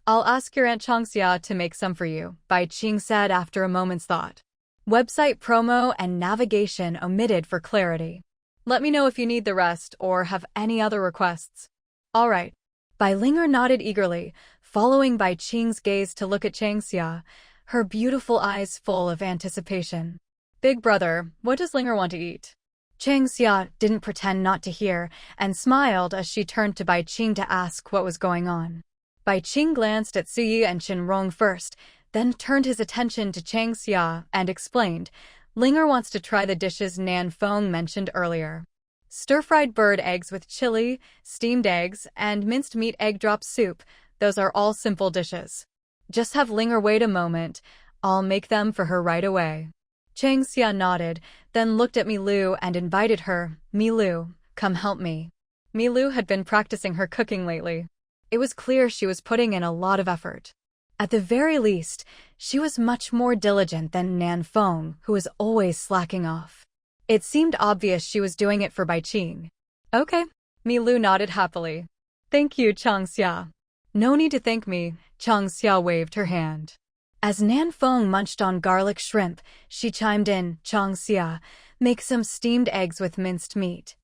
I'll ask your Aunt Changxia to make some for you, Bai Qing said after a moment's thought. Website promo and navigation omitted for clarity. Let me know if you need the rest or have any other requests. All right. Bai Linger nodded eagerly, following Bai Qing's gaze to look at Changxia, her beautiful eyes full of anticipation. Big brother, what does Linger want to eat? Changxia didn't pretend not to hear and smiled as she turned to Bai Qing to ask what was going on. Bai Qing glanced at Suyi and Shen Rong first, then turned his attention to Changxia and explained, Linger wants to try the dishes Nan Feng mentioned earlier. Stir-fried bird eggs with chili, steamed eggs, and minced meat egg drop soup, those are all simple dishes. Just have Linger wait a moment, I'll make them for her right away. Changxia nodded, then looked at Milu and invited her, Milu, come help me. Milu had been practicing her cooking lately. It was clear she was putting in a lot of effort. At the very least, she was much more diligent than Nan Feng, who was always slacking off. It seemed obvious she was doing it for Bai Qing. Okay, Milu nodded happily. Thank you, Changxia. No need to thank me, Changxia waved her hand. As Nan Feng munched on garlic shrimp, she chimed in, Changxia, make some steamed eggs with minced meat.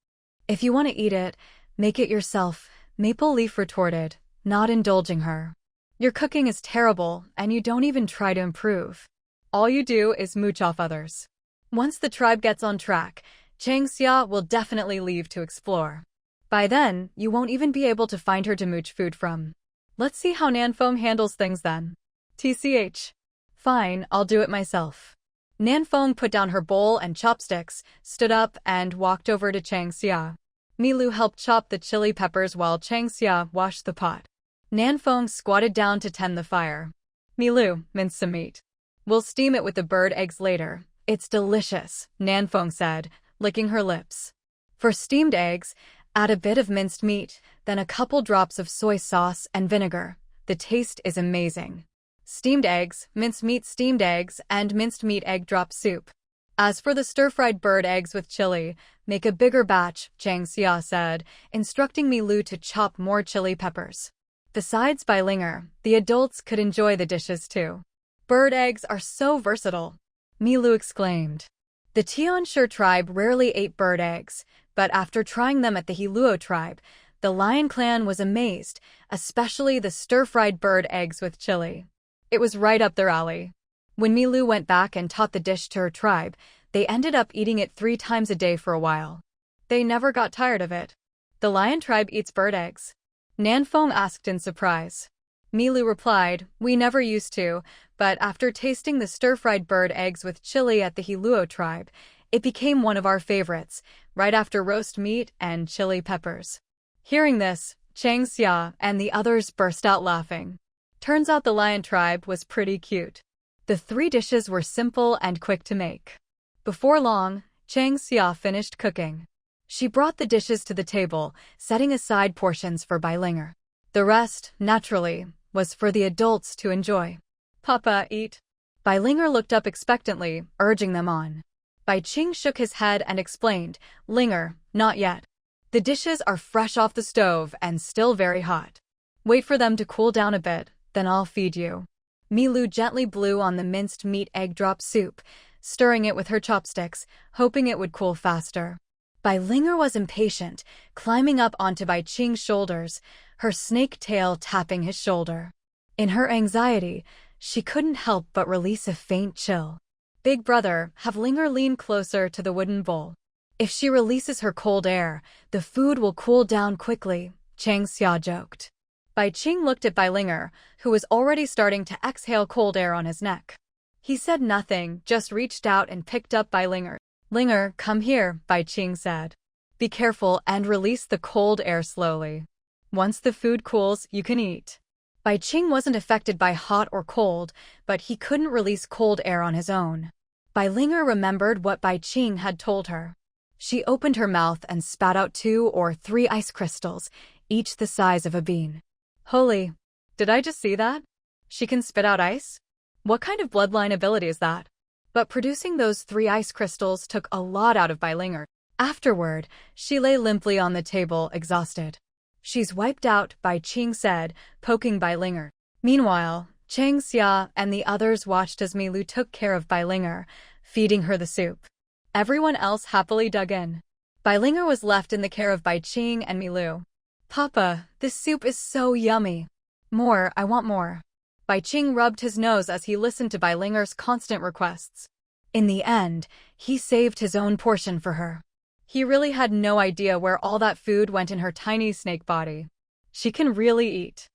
If you want to eat it, make it yourself, Maple Leaf retorted, not indulging her. Your cooking is terrible, and you don't even try to improve. All you do is mooch off others. Once the tribe gets on track, Changxia will definitely leave to explore. By then, you won't even be able to find her to mooch food from. Let's see how Nan Feng handles things then. TCH. Fine, I'll do it myself. Nan Feng put down her bowl and chopsticks, stood up, and walked over to Changxia. Milu helped chop the chili peppers while Changxia washed the pot. Nan Feng squatted down to tend the fire. Milu, mince some meat. We'll steam it with the bird eggs later. It's delicious, Nan Feng said, licking her lips. For steamed eggs, add a bit of minced meat, then a couple drops of soy sauce and vinegar. The taste is amazing. Steamed eggs, minced meat steamed eggs, and minced meat egg drop soup. As for the stir-fried bird eggs with chili, make a bigger batch, Changxia said, instructing Milu to chop more chili peppers. Besides Bai Linger, the adults could enjoy the dishes too. Bird eggs are so versatile, Milu exclaimed. The Heluo Tribe rarely ate bird eggs, but after trying them at the Heluo Tribe, the Lion Clan was amazed, especially the stir-fried bird eggs with chili. It was right up their alley. When Milu went back and taught the dish to her tribe, they ended up eating it 3 times a day for a while. They never got tired of it. The Lion Tribe eats bird eggs? Nan Feng asked in surprise. Milu replied, we never used to, but after tasting the stir-fried bird eggs with chili at the Heluo Tribe, it became one of our favorites, right after roast meat and chili peppers. Hearing this, Changxia and the others burst out laughing. Turns out the Lion Tribe was pretty cute. The 3 dishes were simple and quick to make. Before long, Changxia finished cooking. She brought the dishes to the table, setting aside portions for Bai Linger. The rest, naturally, was for the adults to enjoy. Papa, eat. Bai Linger looked up expectantly, urging them on. Bai Qing shook his head and explained, Linger, not yet. The dishes are fresh off the stove and still very hot. Wait for them to cool down a bit, then I'll feed you. Milu gently blew on the minced meat egg drop soup, stirring it with her chopsticks, hoping it would cool faster. Bai Linger was impatient, climbing up onto Bai Qing's shoulders, her snake tail tapping his shoulder. In her anxiety, she couldn't help but release a faint chill. Big brother, have Linger lean closer to the wooden bowl. If she releases her cold air, the food will cool down quickly, Chang Xia joked. Bai Qing looked at Bai Linger, who was already starting to exhale cold air on his neck. He said nothing, just reached out and picked up Bai Linger. Linger, come here, Bai Qing said. Be careful and release the cold air slowly. Once the food cools, you can eat. Bai Qing wasn't affected by hot or cold, but he couldn't release cold air on his own. Bai Linger remembered what Bai Qing had told her. She opened her mouth and spat out 2 or 3 ice crystals, each the size of a bean. Holy! Did I just see that? She can spit out ice? What kind of bloodline ability is that? But producing those 3 ice crystals took a lot out of Bai Linger. Afterward, she lay limply on the table, exhausted. She's wiped out, Bai Qing said, poking Bai Linger. Meanwhile, Chang Xia and the others watched as Milu took care of Bai Linger, feeding her the soup. Everyone else happily dug in. Bai Linger was left in the care of Bai Qing and Milu. Papa, this soup is so yummy. More, I want more. Bai Qing rubbed his nose as he listened to Bai Linger's constant requests. In the end, he saved his own portion for her. He really had no idea where all that food went in her tiny snake body. She can really eat.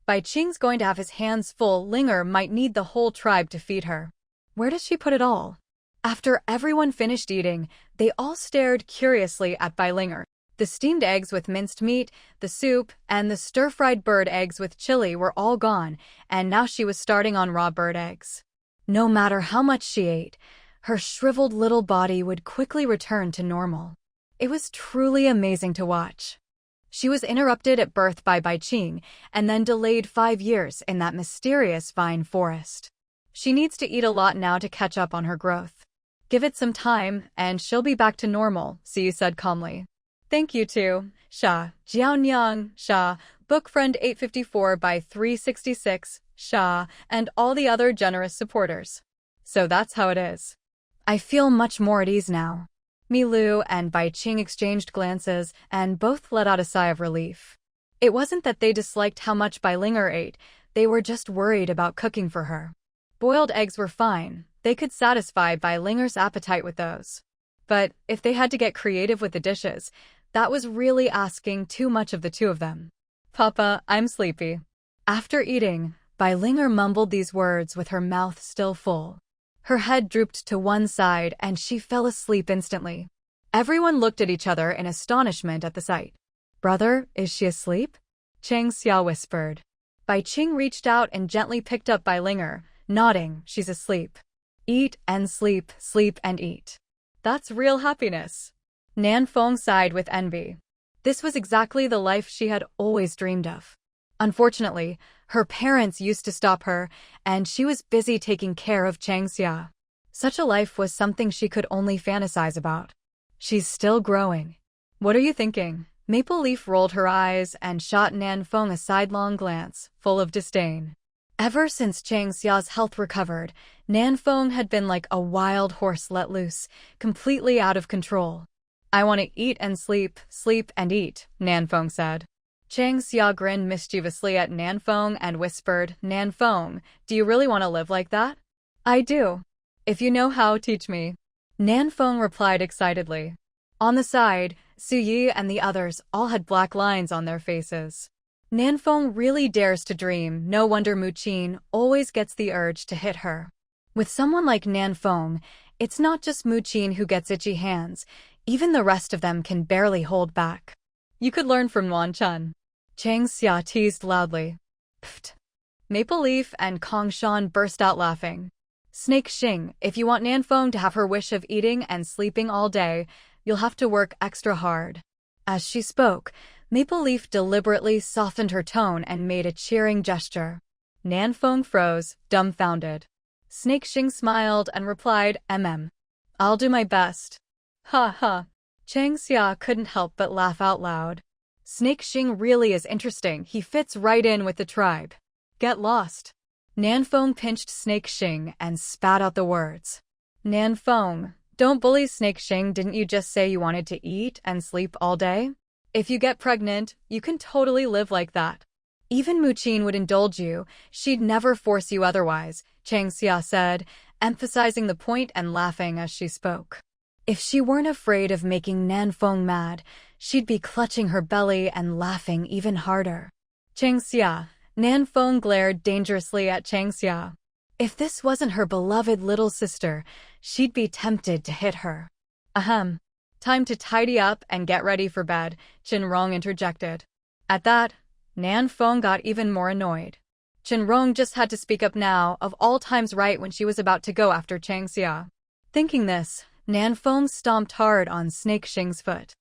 Bai Qing's going to have his hands full. Linger might need the whole tribe to feed her. Where does she put it all? After everyone finished eating, they all stared curiously at Bai Linger. The steamed eggs with minced meat, the soup, and the stir-fried bird eggs with chili were all gone, and now she was starting on raw bird eggs. No matter how much she ate, her shriveled little body would quickly return to normal. It was truly amazing to watch. She was interrupted at birth by Bai Qing, and then delayed 5 years in that mysterious vine forest. She needs to eat a lot now to catch up on her growth. Give it some time, and she'll be back to normal, Siyu said calmly. Thank you too, Sha, Jiaonyang, Sha, Book Friend 854 by 366, Sha, and all the other generous supporters. So that's how it is. I feel much more at ease now. Milu and Bai Qing exchanged glances, and both let out a sigh of relief. It wasn't that they disliked how much Bai Linger ate, they were just worried about cooking for her. Boiled eggs were fine, they could satisfy Bai Linger's appetite with those. But if they had to get creative with the dishes, that was really asking too much of the two of them. Papa, I'm sleepy. After eating, Bai Linger mumbled these words with her mouth still full. Her head drooped to one side and she fell asleep instantly. Everyone looked at each other in astonishment at the sight. Brother, is she asleep? Chang Xia whispered. Bai Qing reached out and gently picked up Bai Linger, nodding, she's asleep. Eat and sleep, sleep and eat. That's real happiness. Nan Feng sighed with envy. This was exactly the life she had always dreamed of. Unfortunately, her parents used to stop her, and she was busy taking care of Chang Xia. Such a life was something she could only fantasize about. She's still growing. What are you thinking? Maple Leaf rolled her eyes and shot Nan Feng a sidelong glance, full of disdain. Ever since Chang Xia's health recovered, Nan Feng had been like a wild horse let loose, completely out of control. I want to eat and sleep, sleep and eat, Nan Feng said. Chang Xia grinned mischievously at Nan Feng and whispered, Nan Feng, do you really want to live like that? I do. If you know how, teach me. Nan Feng replied excitedly. On the side, Su Yi and the others all had black lines on their faces. Nan Feng really dares to dream, no wonder Mu Qin always gets the urge to hit her. With someone like Nan Feng, it's not just Mu Qin who gets itchy hands, even the rest of them can barely hold back. You could learn from Wan Chun. Chang Xia teased loudly. Pfft. Maple Leaf and Kong Shan burst out laughing. Snake Xing, if you want Nan Feng to have her wish of eating and sleeping all day, you'll have to work extra hard. As she spoke, Maple Leaf deliberately softened her tone and made a cheering gesture. Nan Feng froze, dumbfounded. Snake Xing smiled and replied, I'll do my best. Ha ha. Chang Xia couldn't help but laugh out loud. Snake Xing really is interesting, he fits right in with the tribe. Get lost. Nan Feng pinched Snake Xing and spat out the words. Nan Feng, don't bully Snake Xing, didn't you just say you wanted to eat and sleep all day? If you get pregnant, you can totally live like that. Even Mu Qin would indulge you, she'd never force you otherwise, Chang Xia said, emphasizing the point and laughing as she spoke. If she weren't afraid of making Nanfeng mad, she'd be clutching her belly and laughing even harder. Changxia. Nanfeng glared dangerously at Changxia. If this wasn't her beloved little sister, she'd be tempted to hit her. Ahem. Time to tidy up and get ready for bed, Shen Rong interjected. At that, Nanfeng got even more annoyed. Shen Rong just had to speak up now, of all times right when she was about to go after Changxia. Thinking this, Nanfeng stomped hard on Snake Xing's foot.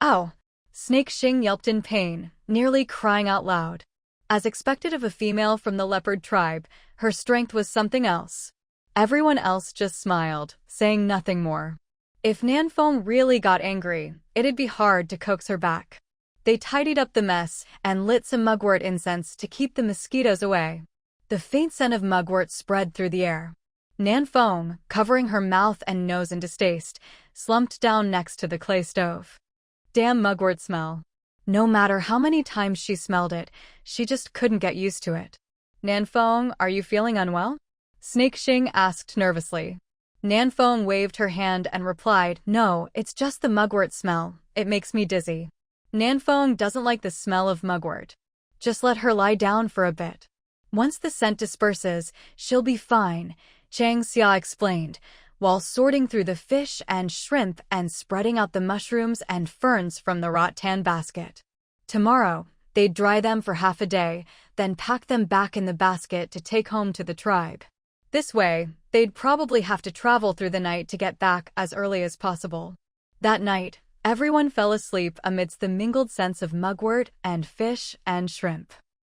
Ow! Snake Xing yelped in pain, nearly crying out loud. As expected of a female from the leopard tribe, her strength was something else. Everyone else just smiled, saying nothing more. If Nanfeng really got angry, it'd be hard to coax her back. They tidied up the mess and lit some mugwort incense to keep the mosquitoes away. The faint scent of mugwort spread through the air. Nanfeng, covering her mouth and nose in distaste, slumped down next to the clay stove. Damn mugwort smell. No matter how many times she smelled it, she just couldn't get used to it. Nanfeng, are you feeling unwell? Snake Xing asked nervously. Nanfeng waved her hand and replied, No, it's just the mugwort smell. It makes me dizzy. Nanfeng doesn't like the smell of mugwort. Just let her lie down for a bit. Once the scent disperses, she'll be fine, Changxia explained, while sorting through the fish and shrimp and spreading out the mushrooms and ferns from the rattan basket. Tomorrow, they'd dry them for half a day, then pack them back in the basket to take home to the tribe. This way, they'd probably have to travel through the night to get back as early as possible. That night, everyone fell asleep amidst the mingled scents of mugwort and fish and shrimp.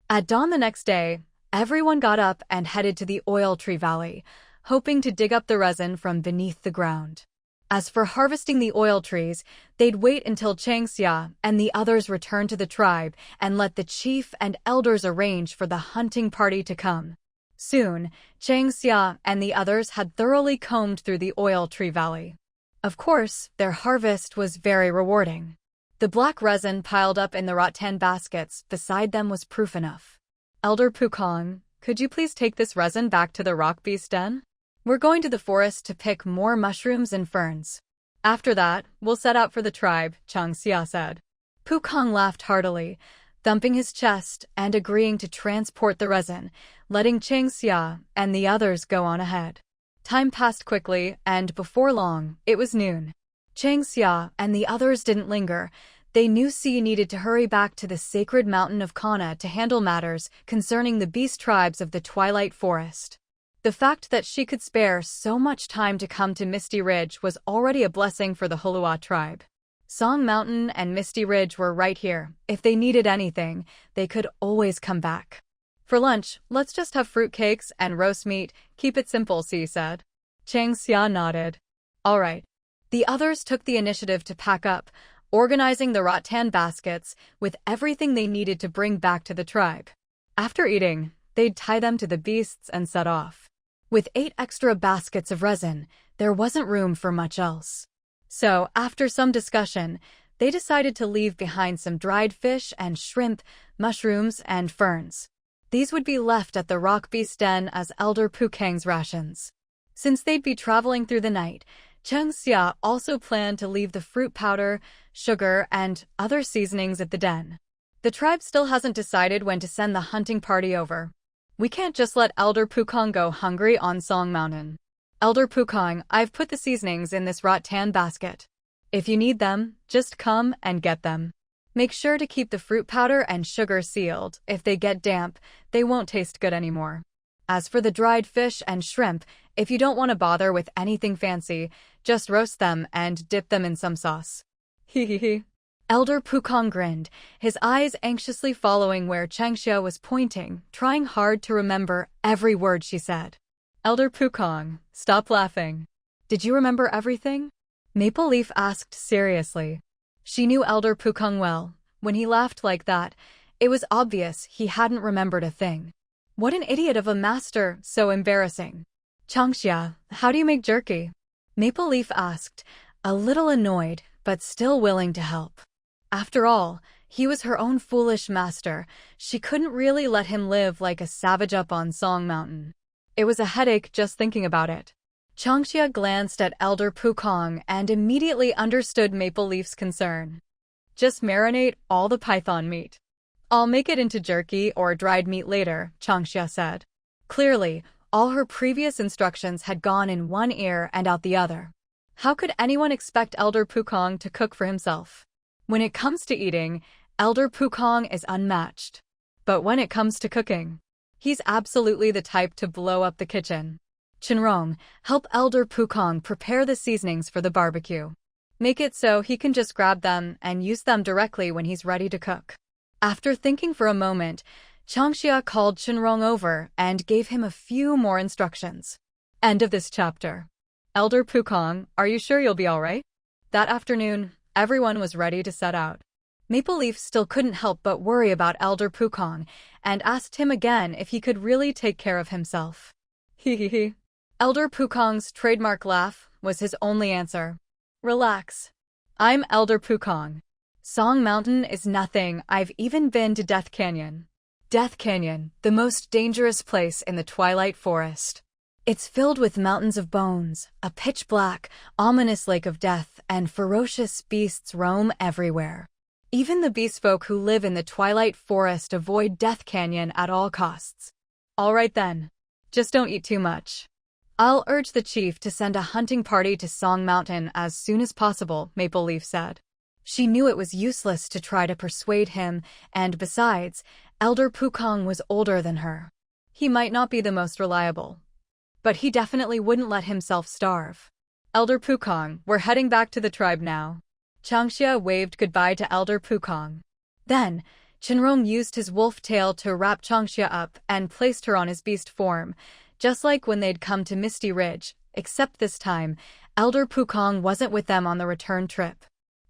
At dawn the next day, everyone got up and headed to the oil tree valley, hoping to dig up the resin from beneath the ground. As for harvesting the oil trees, they'd wait until Changxia and the others returned to the tribe and let the chief and elders arrange for the hunting party to come. Soon, Changxia and the others had thoroughly combed through the oil tree valley. Of course, their harvest was very rewarding. The black resin piled up in the rattan baskets beside them was proof enough. Elder Pukong, could you please take this resin back to the rock beast den? We're going to the forest to pick more mushrooms and ferns. After that, we'll set out for the tribe, Changxia said. Pukong laughed heartily, thumping his chest and agreeing to transport the resin, letting Changxia and the others go on ahead. Time passed quickly, and before long, it was noon. Changxia and the others didn't linger. They knew Xi needed to hurry back to the sacred mountain of Kana to handle matters concerning the beast tribes of the Twilight Forest. The fact that she could spare so much time to come to Misty Ridge was already a blessing for the Heluo Tribe. Song Mountain and Misty Ridge were right here. If they needed anything, they could always come back. For lunch, let's just have fruitcakes and roast meat. Keep it simple, Xi said. Changxia nodded. All right. The others took the initiative to pack up, organizing the rattan baskets with everything they needed to bring back to the tribe. After eating, they'd tie them to the beasts and set off. With 8 extra baskets of resin, there wasn't room for much else. So, after some discussion, they decided to leave behind some dried fish and shrimp, mushrooms, and ferns. These would be left at the rock beast den as Elder Pukang's rations. Since they'd be traveling through the night, Changxia also planned to leave the fruit powder, sugar, and other seasonings at the den. The tribe still hasn't decided when to send the hunting party over. We can't just let Elder Pukong go hungry on Song Mountain. Elder Pukong, I've put the seasonings in this rattan basket. If you need them, just come and get them. Make sure to keep the fruit powder and sugar sealed. If they get damp, they won't taste good anymore. As for the dried fish and shrimp, if you don't want to bother with anything fancy, just roast them and dip them in some sauce. Hee. Elder Pukong grinned, his eyes anxiously following where Changxia was pointing, trying hard to remember every word she said. Elder Pukong, stop laughing. Did you remember everything? Maple Leaf asked seriously. She knew Elder Pukong well. When he laughed like that, it was obvious he hadn't remembered a thing. What an idiot of a master, so embarrassing. Changxia, how do you make jerky? Maple Leaf asked, a little annoyed, but still willing to help. After all, he was her own foolish master. She couldn't really let him live like a savage up on Song Mountain. It was a headache just thinking about it. Changxia glanced at Elder Pukong and immediately understood Maple Leaf's concern. Just marinate all the python meat. I'll make it into jerky or dried meat later, Changxia said. Clearly, all her previous instructions had gone in one ear and out the other. How could anyone expect Elder Pukong to cook for himself? When it comes to eating, Elder Pukong is unmatched. But when it comes to cooking, he's absolutely the type to blow up the kitchen. Shen Rong, help Elder Pukong prepare the seasonings for the barbecue. Make it so he can just grab them and use them directly when he's ready to cook. After thinking for a moment, Changxia called Shen Rong over and gave him a few more instructions. End of this chapter. Elder Pukong, are you sure you'll be all right? That afternoon, everyone was ready to set out. Maple Leaf still couldn't help but worry about Elder Pukong and asked him again if he could really take care of himself. Hee. Elder Pukong's trademark laugh was his only answer. Relax. I'm Elder Pukong. Song Mountain is nothing. I've even been to Death Canyon. Death Canyon, the most dangerous place in the Twilight Forest. It's filled with mountains of bones, a pitch-black, ominous lake of death, and ferocious beasts roam everywhere. Even the beast folk who live in the Twilight Forest avoid Death Canyon at all costs. All right then. Just don't eat too much. I'll urge the chief to send a hunting party to Song Mountain as soon as possible, Maple Leaf said. She knew it was useless to try to persuade him, and besides, Elder Pukong was older than her. He might not be the most reliable, but he definitely wouldn't let himself starve. Elder Pukong, we're heading back to the tribe now. Changxia waved goodbye to Elder Pukong. Then, Shen Rong used his wolf tail to wrap Changxia up and placed her on his beast form, just like when they'd come to Misty Ridge, except this time, Elder Pukong wasn't with them on the return trip.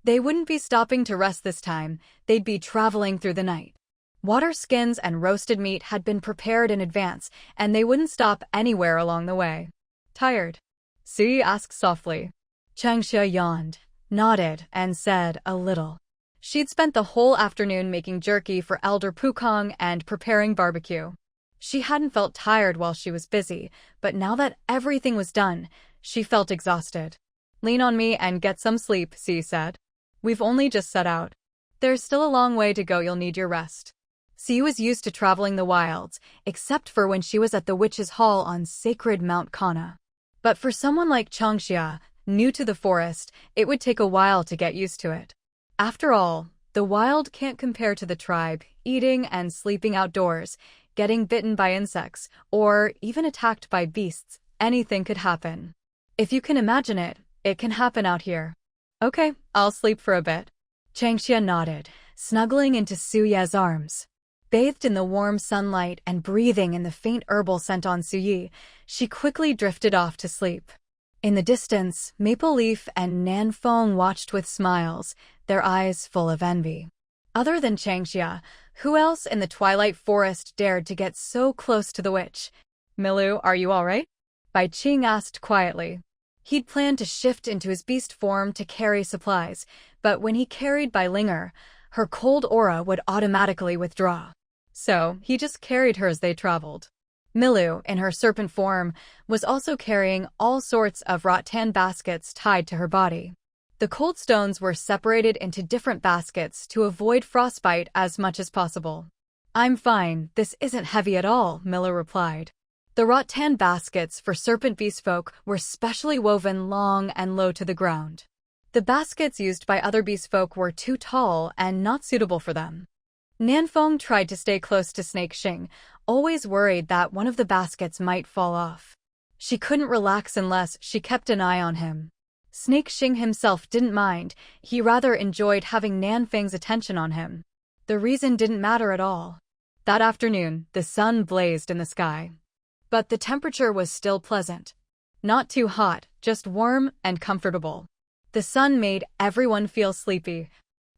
They wouldn't be stopping to rest this time, they'd be traveling through the night. Water skins and roasted meat had been prepared in advance, and they wouldn't stop anywhere along the way. Tired? Sui asked softly. Changxia yawned, nodded, and said a little. She'd spent the whole afternoon making jerky for Elder Pukong and preparing barbecue. She hadn't felt tired while she was busy, but now that everything was done, she felt exhausted. Lean on me and get some sleep, Sui said. We've only just set out. There's still a long way to go, you'll need your rest. Sui was used to traveling the wilds, except for when she was at the Witch's Hall on sacred Mount Kana. But for someone like Changxia, new to the forest, it would take a while to get used to it. After all, the wild can't compare to the tribe, eating and sleeping outdoors, getting bitten by insects, or even attacked by beasts. Anything could happen. If you can imagine it, it can happen out here. Okay, I'll sleep for a bit. Changxia nodded, snuggling into Suye's arms. Bathed in the warm sunlight and breathing in the faint herbal scent on Suyi, she quickly drifted off to sleep. In the distance, Maple Leaf and Nanfeng watched with smiles, their eyes full of envy. Other than Changxia, who else in the Twilight Forest dared to get so close to the witch? Milu, are you all right? Bai Qing asked quietly. He'd planned to shift into his beast form to carry supplies, but when he carried Bai Linger, her cold aura would automatically withdraw. So, he just carried her as they traveled. Milu, in her serpent form, was also carrying all sorts of rattan baskets tied to her body. The cold stones were separated into different baskets to avoid frostbite as much as possible. I'm fine, this isn't heavy at all, Milu replied. The rattan baskets for serpent beastfolk were specially woven long and low to the ground. The baskets used by other beastfolk were too tall and not suitable for them. Nanfeng tried to stay close to Snake Xing, always worried that one of the baskets might fall off. She couldn't relax unless she kept an eye on him. Snake Xing himself didn't mind, he rather enjoyed having Nanfeng's attention on him. The reason didn't matter at all. That afternoon, the sun blazed in the sky. But the temperature was still pleasant. Not too hot, just warm and comfortable. The sun made everyone feel sleepy,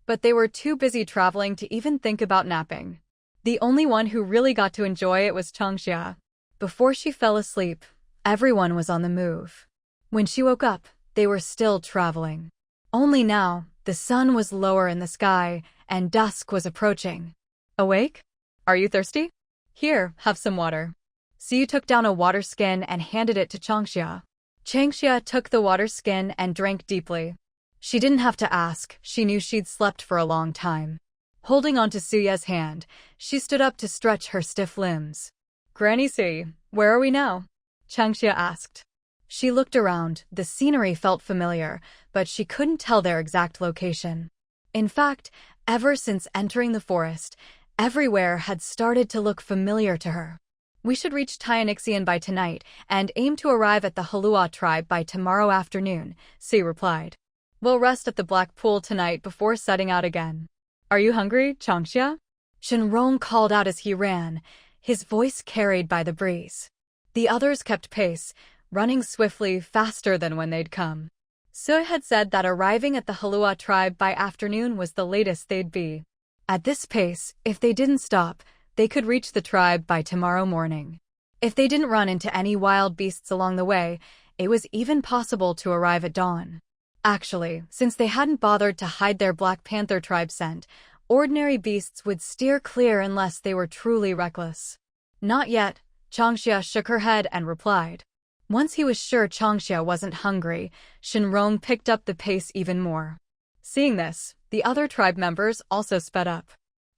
but they were too busy traveling to even think about napping. The only one who really got to enjoy it was Changxia. Before she fell asleep, everyone was on the move. When she woke up, they were still traveling. Only now, the sun was lower in the sky, and dusk was approaching. Awake? Are you thirsty? Here, have some water. Siyu took down a water skin and handed it to Changxia. Changxia took the water skin and drank deeply. She didn't have to ask, she knew she'd slept for a long time. Holding onto Suya's hand, she stood up to stretch her stiff limbs. Granny Sui, where are we now? Changxia asked. She looked around, the scenery felt familiar, but she couldn't tell their exact location. In fact, ever since entering the forest, everywhere had started to look familiar to her. We should reach Tianxian by tonight and aim to arrive at the Heluo Tribe by tomorrow afternoon, Sui replied. We'll rest at the Black Pool tonight before setting out again. Are you hungry, Changxia? Shen Rong called out as he ran, his voice carried by the breeze. The others kept pace, running swiftly, faster than when they'd come. Sui had said that arriving at the Heluo Tribe by afternoon was the latest they'd be. At this pace, if they didn't stop, they could reach the tribe by tomorrow morning. If they didn't run into any wild beasts along the way, it was even possible to arrive at dawn. Actually, since they hadn't bothered to hide their Black Panther tribe scent, ordinary beasts would steer clear unless they were truly reckless. Not yet, Changxia shook her head and replied. Once he was sure Changxia wasn't hungry, Shen Rong picked up the pace even more. Seeing this, the other tribe members also sped up.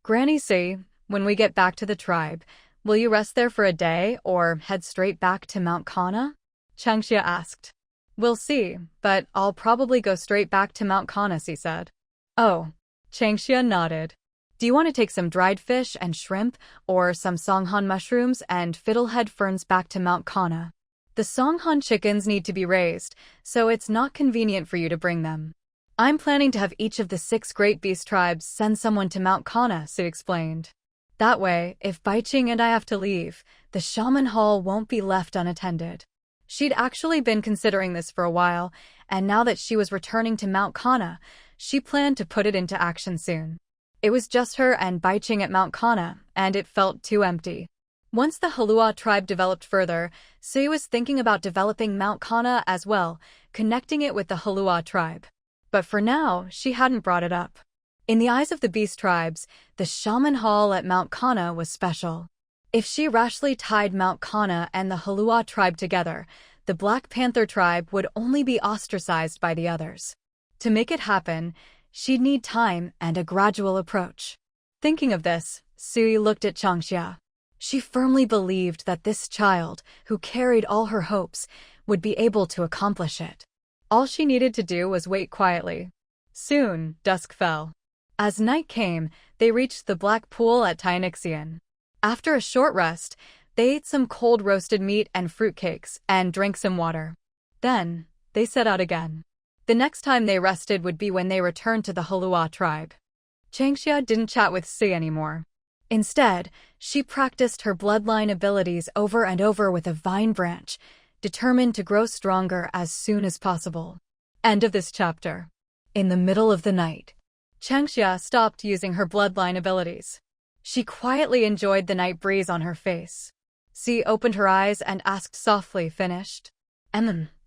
Granny Sui, when we get back to the tribe, will you rest there for a day or head straight back to Mount Kana? Changxia asked. We'll see, but I'll probably go straight back to Mount Kana, he said. Oh. Changxia nodded. Do you want to take some dried fish and shrimp, or some Songhan mushrooms and fiddlehead ferns back to Mount Kana? The Songhan chickens need to be raised, so it's not convenient for you to bring them. I'm planning to have each of the 6 great beast tribes send someone to Mount Kana, Sue explained. That way, if Baiqing and I have to leave, the shaman hall won't be left unattended. She'd actually been considering this for a while, and now that she was returning to Mount Kana, she planned to put it into action soon. It was just her and Baiqing at Mount Kana, and it felt too empty. Once the Heluo tribe developed further, Sui was thinking about developing Mount Kana as well, connecting it with the Heluo tribe. But for now, she hadn't brought it up. In the eyes of the beast tribes, the shaman hall at Mount Kana was special. If she rashly tied Mount Kana and the Heluo tribe together, the Black Panther tribe would only be ostracized by the others. To make it happen, she'd need time and a gradual approach. Thinking of this, Sui looked at Changxia. She firmly believed that this child, who carried all her hopes, would be able to accomplish it. All she needed to do was wait quietly. Soon, dusk fell. As night came, they reached the Black Pool at Tianxian. After a short rest, they ate some cold roasted meat and fruitcakes and drank some water. Then, they set out again. The next time they rested would be when they returned to the Heluo tribe. Changxia didn't chat with Sui anymore. Instead, she practiced her bloodline abilities over and over with a vine branch, determined to grow stronger as soon as possible. End of this chapter. In the middle of the night, Changxia stopped using her bloodline abilities. She quietly enjoyed the night breeze on her face. Sui opened her eyes and asked softly, "Finished?"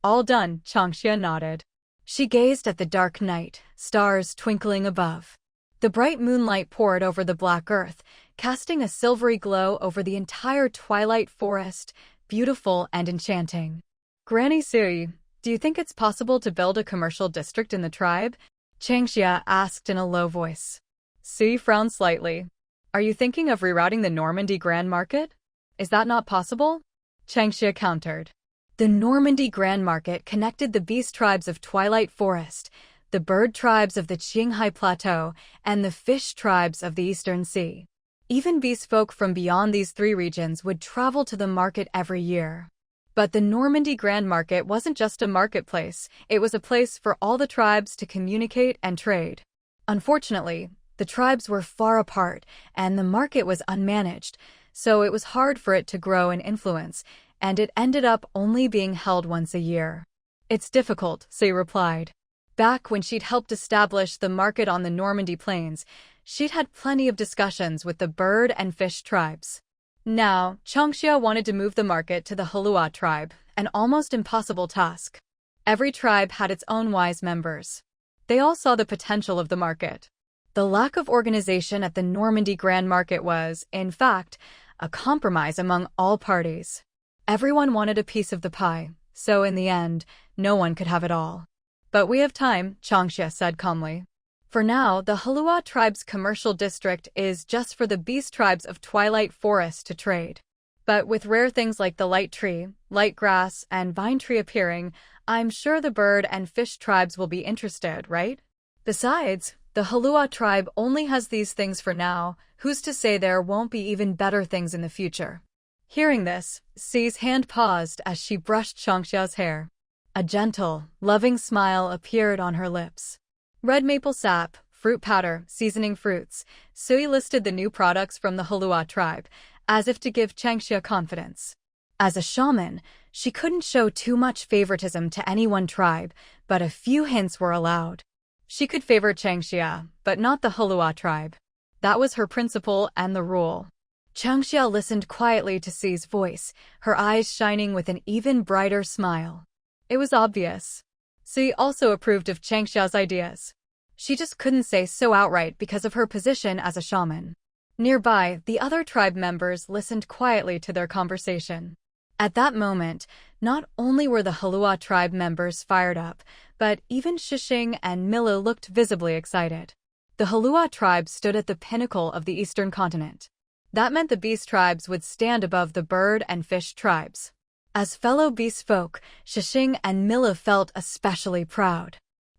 All done," Changxia nodded. She gazed at the dark night, stars twinkling above. The bright moonlight poured over the black earth, casting a silvery glow over the entire twilight forest, beautiful and enchanting. Granny Sui, do you think it's possible to build a commercial district in the tribe? Changxia asked in a low voice. Sui frowned slightly. Are you thinking of rerouting the Normandy Grand Market? Is that not possible? Changxia countered. The Normandy Grand Market connected the beast tribes of Twilight Forest, the bird tribes of the Qinghai Plateau, and the fish tribes of the Eastern Sea. Even beast folk from beyond these 3 regions would travel to the market every year. But the Normandy Grand Market wasn't just a marketplace, it was a place for all the tribes to communicate and trade. Unfortunately, the tribes were far apart, and the market was unmanaged, so it was hard for it to grow in influence, and it ended up only being held once a year. It's difficult, Sui replied. Back when she'd helped establish the market on the Normandy Plains, she'd had plenty of discussions with the bird and fish tribes. Now, Changxia wanted to move the market to the Heluo tribe, an almost impossible task. Every tribe had its own wise members. They all saw the potential of the market. The lack of organization at the Normandy Grand Market was, in fact, a compromise among all parties. Everyone wanted a piece of the pie, so in the end, no one could have it all. But we have time, Changxia said calmly. For now, the Heluo Tribe's commercial district is just for the beast tribes of Twilight Forest to trade. But with rare things like the light tree, light grass, and vine tree appearing, I'm sure the bird and fish tribes will be interested, right? Besides, the Heluo Tribe only has these things for now. Who's to say there won't be even better things in the future? Hearing this, Si's hand paused as she brushed Changxia's hair. A gentle, loving smile appeared on her lips. Red maple sap, fruit powder, seasoning fruits. Sui listed the new products from the Heluo Tribe, as if to give Changxia confidence. As a shaman, she couldn't show too much favoritism to any one tribe, but a few hints were allowed. She could favor Changxia, but not the Heluo Tribe. That was her principle and the rule. Changxia listened quietly to Si's voice, her eyes shining with an even brighter smile. It was obvious. Si also approved of Changxia's ideas. She just couldn't say so outright because of her position as a shaman. Nearby, the other tribe members listened quietly to their conversation. At that moment, not only were the Heluo Tribe members fired up, but even Shixing and Mila looked visibly excited. The Heluo Tribe stood at the pinnacle of the eastern continent. That meant the beast tribes would stand above the bird and fish tribes. As fellow beast folk, Shixing and Mila felt especially proud.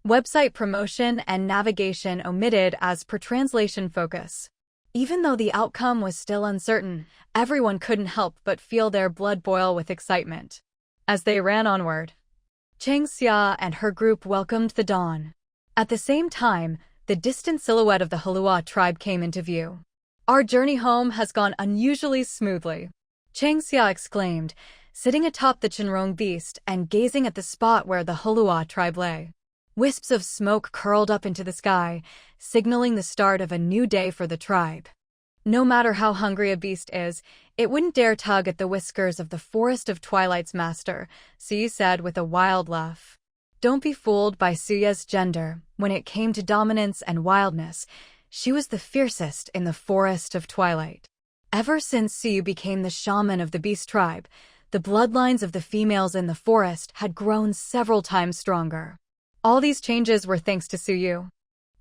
Website promotion and navigation omitted as per translation focus. Even though the outcome was still uncertain, everyone couldn't help but feel their blood boil with excitement. As they ran onward, Changxia and her group welcomed the dawn. At the same time, the distant silhouette of the Heluo Tribe came into view. Our journey home has gone unusually smoothly, Changxia exclaimed, sitting atop the Shen Rong beast and gazing at the spot where the Heluo Tribe lay. Wisps of smoke curled up into the sky, signaling the start of a new day for the tribe. No matter how hungry a beast is, it wouldn't dare tug at the whiskers of the Forest of Twilight's master, Si said with a wild laugh. Don't be fooled by Suya's gender. When it came to dominance and wildness, she was the fiercest in the Forest of Twilight. Ever since Siyu became the shaman of the beast tribe, the bloodlines of the females in the forest had grown several times stronger. All these changes were thanks to Suyu.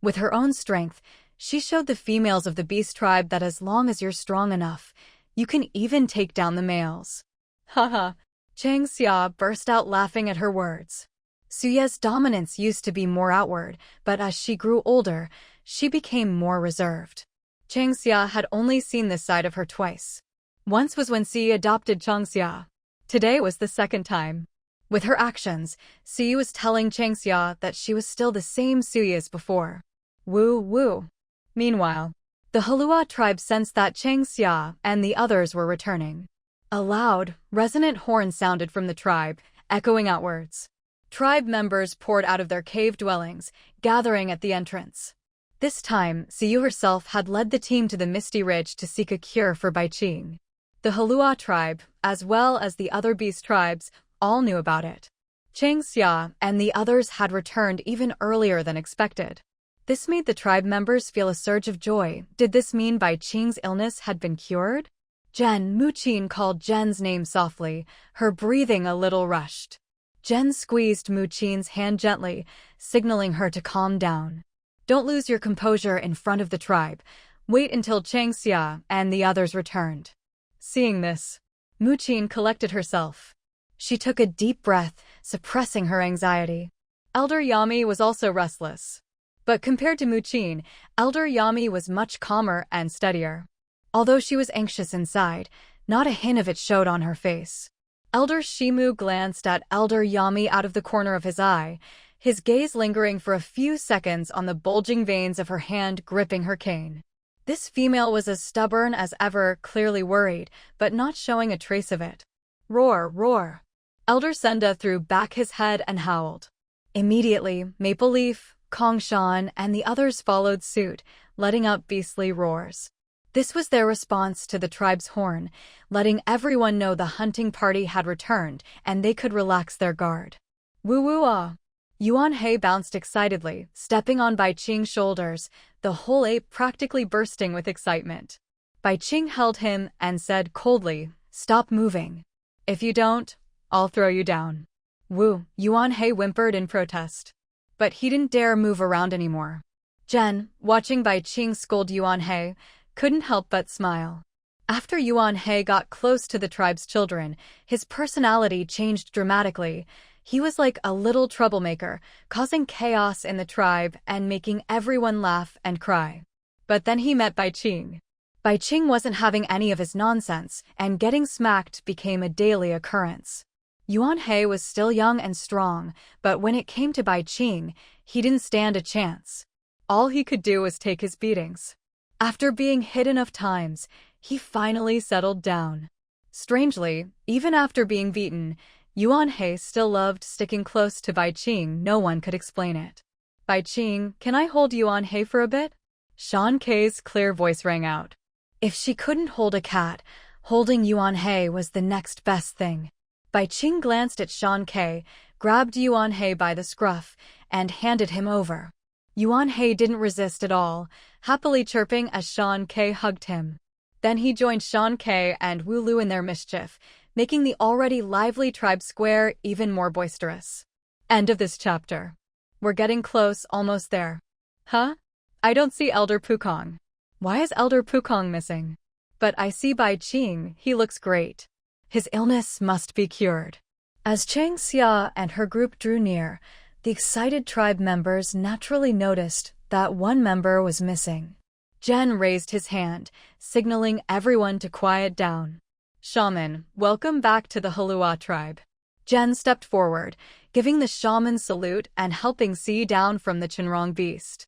With her own strength, she showed the females of the beast tribe that as long as you're strong enough, you can even take down the males. Haha. Changxia burst out laughing at her words. Suya's dominance used to be more outward, but as she grew older, she became more reserved. Changxia had only seen this side of her twice. Once was when Si adopted Changxia. Today was the second time. With her actions, Si was telling Changxia that she was still the same Sui as before. Woo woo. Meanwhile, the Heluo Tribe sensed that Changxia and the others were returning. A loud, resonant horn sounded from the tribe, echoing outwards. Tribe members poured out of their cave dwellings, gathering at the entrance. This time, Siyu herself had led the team to the Misty Ridge to seek a cure for Baiqing. The Heluo Tribe, as well as the other beast tribes, all knew about it. Changxia and the others had returned even earlier than expected. This made the tribe members feel a surge of joy. Did this mean Baiqing's illness had been cured? Jen Muqin called Jen's name softly, her breathing a little rushed. Jen squeezed Muqin's hand gently, signaling her to calm down. Don't lose your composure in front of the tribe. Wait until Changxia and the others returned. Seeing this, Muqin collected herself. She took a deep breath, suppressing her anxiety. Elder Yami was also restless. But compared to Muqin, Elder Yami was much calmer and steadier. Although she was anxious inside, not a hint of it showed on her face. Elder Shimu glanced at Elder Yami out of the corner of his eye, his gaze lingering for a few seconds on the bulging veins of her hand gripping her cane. This female was as stubborn as ever, clearly worried, but not showing a trace of it. Roar, roar. Elder Senda threw back his head and howled. Immediately, Maple Leaf, Kongshan, and the others followed suit, letting out beastly roars. This was their response to the tribe's horn, letting everyone know the hunting party had returned and they could relax their guard. Woo-woo-ah! Yuan He bounced excitedly, stepping on Baiqing's shoulders, the whole ape practically bursting with excitement. Baiqing held him and said coldly, "Stop moving. If you don't, I'll throw you down." Woo, Yuan He whimpered in protest. But he didn't dare move around anymore. Jen, watching Bai Qing scold Yuan He, couldn't help but smile. After Yuan He got close to the tribe's children, his personality changed dramatically. He was like a little troublemaker, causing chaos in the tribe and making everyone laugh and cry. But then he met Bai Qing. Bai Qing wasn't having any of his nonsense, and getting smacked became a daily occurrence. Yuan He was still young and strong, but when it came to Bai Qing, he didn't stand a chance. All he could do was take his beatings. After being hit enough times, he finally settled down. Strangely, even after being beaten, Yuan He still loved sticking close to Bai Qing. No one could explain it. Bai Qing, can I hold Yuan He for a bit? Shan Kei's clear voice rang out. If she couldn't hold a cat, holding Yuan He was the next best thing. Bai Qing glanced at Shan Kei, grabbed Yuan He by the scruff, and handed him over. Yuan He didn't resist at all, happily chirping as Shan Kei hugged him. Then he joined Shan Kei and Wu Lu in their mischief, making the already lively tribe square even more boisterous. End of this chapter. We're getting close, almost there. Huh? I don't see Elder Pukong. Why is Elder Pukong missing? But I see Bai Qing, he looks great. His illness must be cured. As Chang Xia and her group drew near, the excited tribe members naturally noticed that one member was missing. Jen raised his hand, signaling everyone to quiet down. Shaman, welcome back to the Heluo Tribe. Jen stepped forward, giving the shaman salute and helping See down from the Shen Rong beast.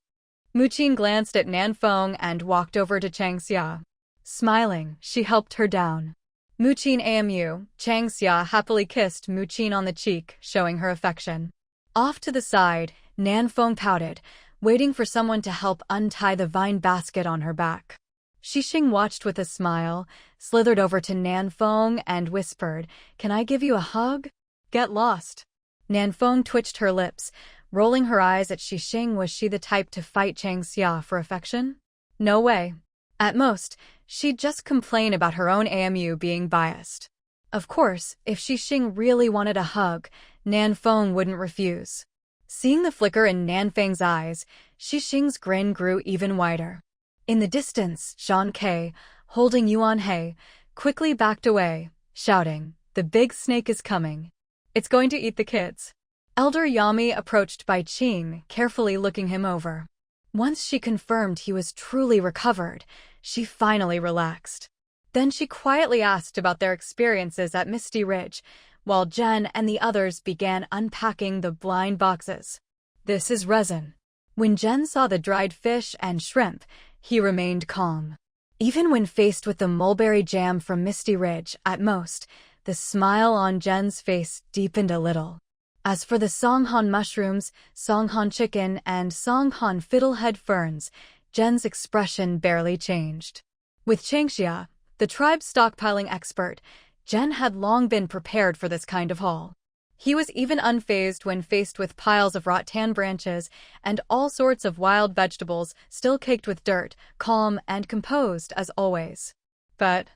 Muqin glanced at Nanfeng and walked over to Chang Xia. Smiling, she helped her down. Muqin amu, Chang Xia happily kissed Muqin on the cheek, showing her affection. Off to the side, Nanfeng pouted, waiting for someone to help untie the vine basket on her back. Xixing watched with a smile, slithered over to Nanfeng and whispered, "Can I give you a hug?" "Get lost." Nanfeng twitched her lips, rolling her eyes at Xixing. Was she the type to fight Chang Xia for affection? No way. At most, she'd just complain about her own AMU being biased. Of course, if Xixing really wanted a hug, Nanfeng wouldn't refuse. Seeing the flicker in Nanfeng's eyes, Xixing's grin grew even wider. In the distance, Shan Kei, holding Yuan He, quickly backed away, shouting, "The big snake is coming. It's going to eat the kids." Elder Yami approached Bai Qing, carefully looking him over. Once she confirmed he was truly recovered, she finally relaxed. Then she quietly asked about their experiences at Misty Ridge, while Jen and the others began unpacking the blind boxes. "This is resin." When Jen saw the dried fish and shrimp, he remained calm. Even when faced with the mulberry jam from Misty Ridge, at most, the smile on Jen's face deepened a little. As for the Songhan mushrooms, Songhan chicken, and Songhan fiddlehead ferns, Jen's expression barely changed. With Changxia, the tribe's stockpiling expert, Jen had long been prepared for this kind of haul. He was even unfazed when faced with piles of rattan branches and all sorts of wild vegetables still caked with dirt, calm and composed as always. But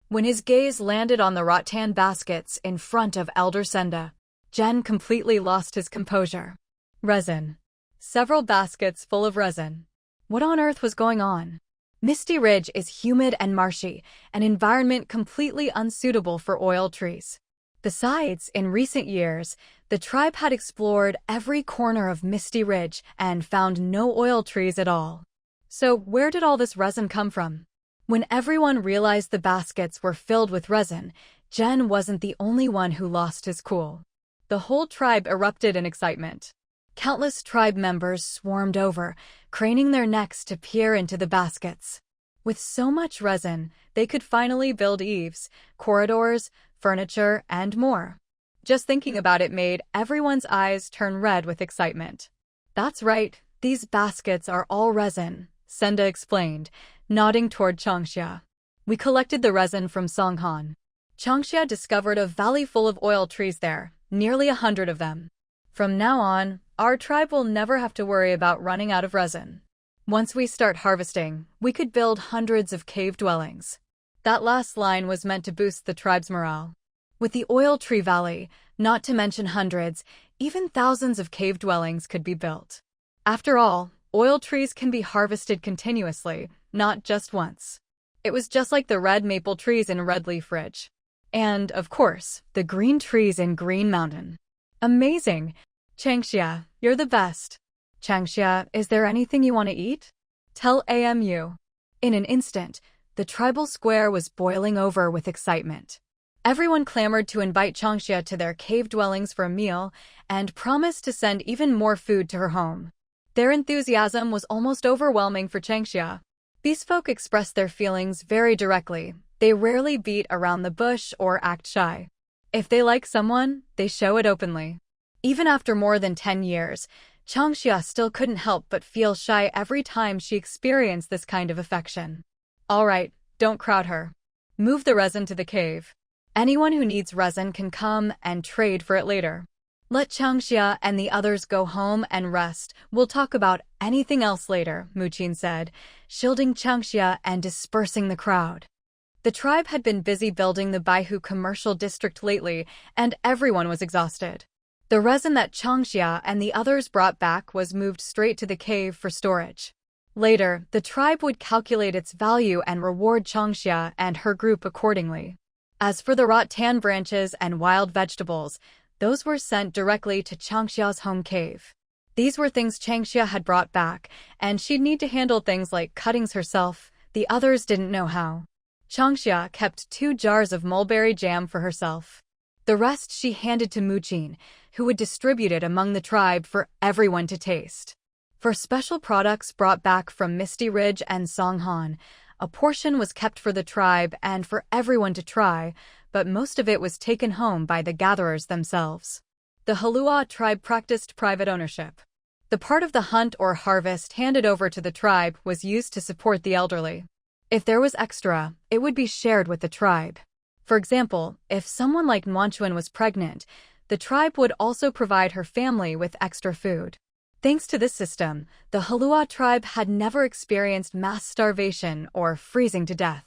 when his gaze landed on the rattan baskets in front of Elder Senda, Jen completely lost his composure. Resin. Several baskets full of resin. What on earth was going on? Misty Ridge is humid and marshy, an environment completely unsuitable for oil trees. Besides, in recent years, the tribe had explored every corner of Misty Ridge and found no oil trees at all. So where did all this resin come from? When everyone realized the baskets were filled with resin, Jen wasn't the only one who lost his cool. The whole tribe erupted in excitement. Countless tribe members swarmed over, craning their necks to peer into the baskets. With so much resin, they could finally build eaves, corridors, furniture, and more. Just thinking about it made everyone's eyes turn red with excitement. "That's right, these baskets are all resin," Senda explained, nodding toward Changxia. "We collected the resin from Songhan." Changxia discovered a valley full of oil trees there, nearly 100 of them. "From now on, our tribe will never have to worry about running out of resin. Once we start harvesting, we could build hundreds of cave dwellings." That last line was meant to boost the tribe's morale. With the oil tree valley, not to mention hundreds, even thousands of cave dwellings could be built. After all, oil trees can be harvested continuously, not just once. It was just like the red maple trees in Red Leaf Ridge. And, of course, the green trees in Green Mountain. Amazing! Changxia, you're the best. Changxia, is there anything you want to eat? Tell AMU. In an instant, the tribal square was boiling over with excitement. Everyone clamored to invite Changxia to their cave dwellings for a meal and promised to send even more food to her home. Their enthusiasm was almost overwhelming for Changxia. These folk expressed their feelings very directly. They rarely beat around the bush or act shy. If they like someone, they show it openly. Even after more than 10 years, Changxia still couldn't help but feel shy every time she experienced this kind of affection. All right, don't crowd her. Move the resin to the cave. Anyone who needs resin can come and trade for it later. Let Changxia and the others go home and rest. We'll talk about anything else later, Muqin said, shielding Changxia and dispersing the crowd. The tribe had been busy building the Baihu commercial district lately, and everyone was exhausted. The resin that Changxia and the others brought back was moved straight to the cave for storage. Later, the tribe would calculate its value and reward Changxia and her group accordingly. As for the rattan branches and wild vegetables, those were sent directly to Changxia's home cave. These were things Changxia had brought back, and she'd need to handle things like cuttings herself. The others didn't know how. Changxia kept 2 jars of mulberry jam for herself. The rest she handed to Muqin, who would distribute it among the tribe for everyone to taste. For special products brought back from Misty Ridge and Songhan, a portion was kept for the tribe and for everyone to try, but most of it was taken home by the gatherers themselves. The Heluo Tribe practiced private ownership. The part of the hunt or harvest handed over to the tribe was used to support the elderly. If there was extra, it would be shared with the tribe. For example, if someone like Nuanchuan was pregnant, the tribe would also provide her family with extra food. Thanks to this system, the Heluo tribe had never experienced mass starvation or freezing to death.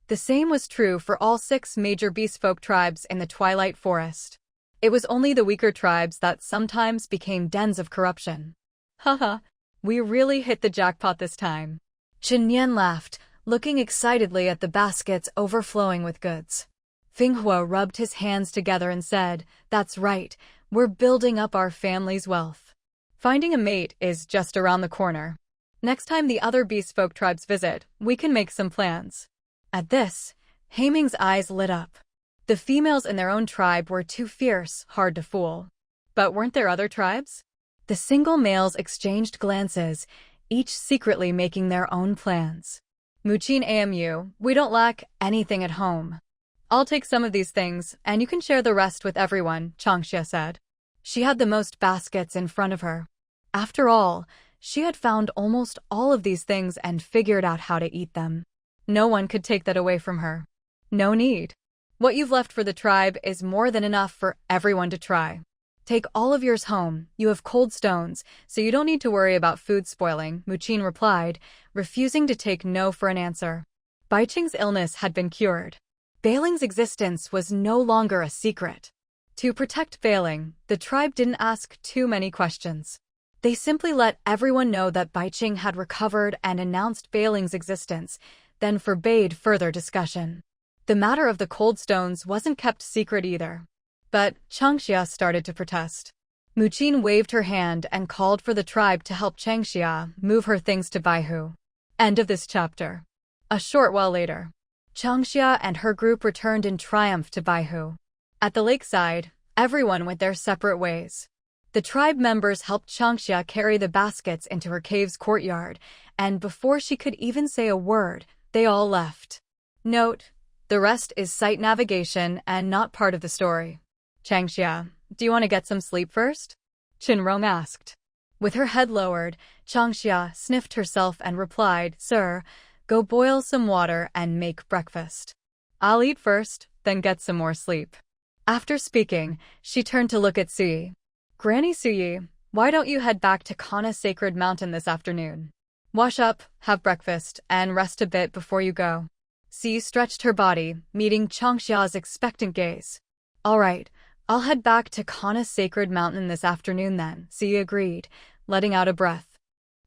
The same was true for all 6 major beastfolk tribes in the Twilight Forest. It was only the weaker tribes that sometimes became dens of corruption. Haha, we really hit the jackpot this time. Chen Yan laughed, looking excitedly at the baskets overflowing with goods. Finghua rubbed his hands together and said, "That's right, we're building up our family's wealth. Finding a mate is just around the corner. Next time the other beastfolk tribes visit, we can make some plans." At this, Haiming's eyes lit up. The females in their own tribe were too fierce, hard to fool. But weren't there other tribes? The single males exchanged glances, each secretly making their own plans. Muqin AMU, we don't lack anything at home. I'll take some of these things, and you can share the rest with everyone, Changxia said. She had the most baskets in front of her. After all, she had found almost all of these things and figured out how to eat them. No one could take that away from her. No need. What you've left for the tribe is more than enough for everyone to try. Take all of yours home. You have cold stones, so you don't need to worry about food spoiling, Muqin replied, refusing to take no for an answer. Baiqing's illness had been cured. Bailing's existence was no longer a secret. To protect Bailing, the tribe didn't ask too many questions. They simply let everyone know that Baiqing had recovered and announced Bailing's existence, then forbade further discussion. The matter of the cold stones wasn't kept secret either. But Changxia started to protest. Muqin waved her hand and called for the tribe to help Changxia move her things to Baihu. End of this chapter. A short while later, Changxia and her group returned in triumph to Baihu. At the lakeside, everyone went their separate ways. The tribe members helped Changxia carry the baskets into her cave's courtyard, and before she could even say a word, they all left. Note: the rest is sight navigation and not part of the story. Changxia, do you want to get some sleep first? Shen Rong asked. With her head lowered, Changxia sniffed herself and replied, "Sir, go boil some water and make breakfast. I'll eat first, then get some more sleep." After speaking, she turned to look at Suyi. "Granny Suyi, why don't you head back to Kana Sacred Mountain this afternoon? Wash up, have breakfast, and rest a bit before you go." Suyi stretched her body, meeting Changxia's expectant gaze. All right, I'll head back to Kana's sacred mountain this afternoon then, Xi agreed, letting out a breath.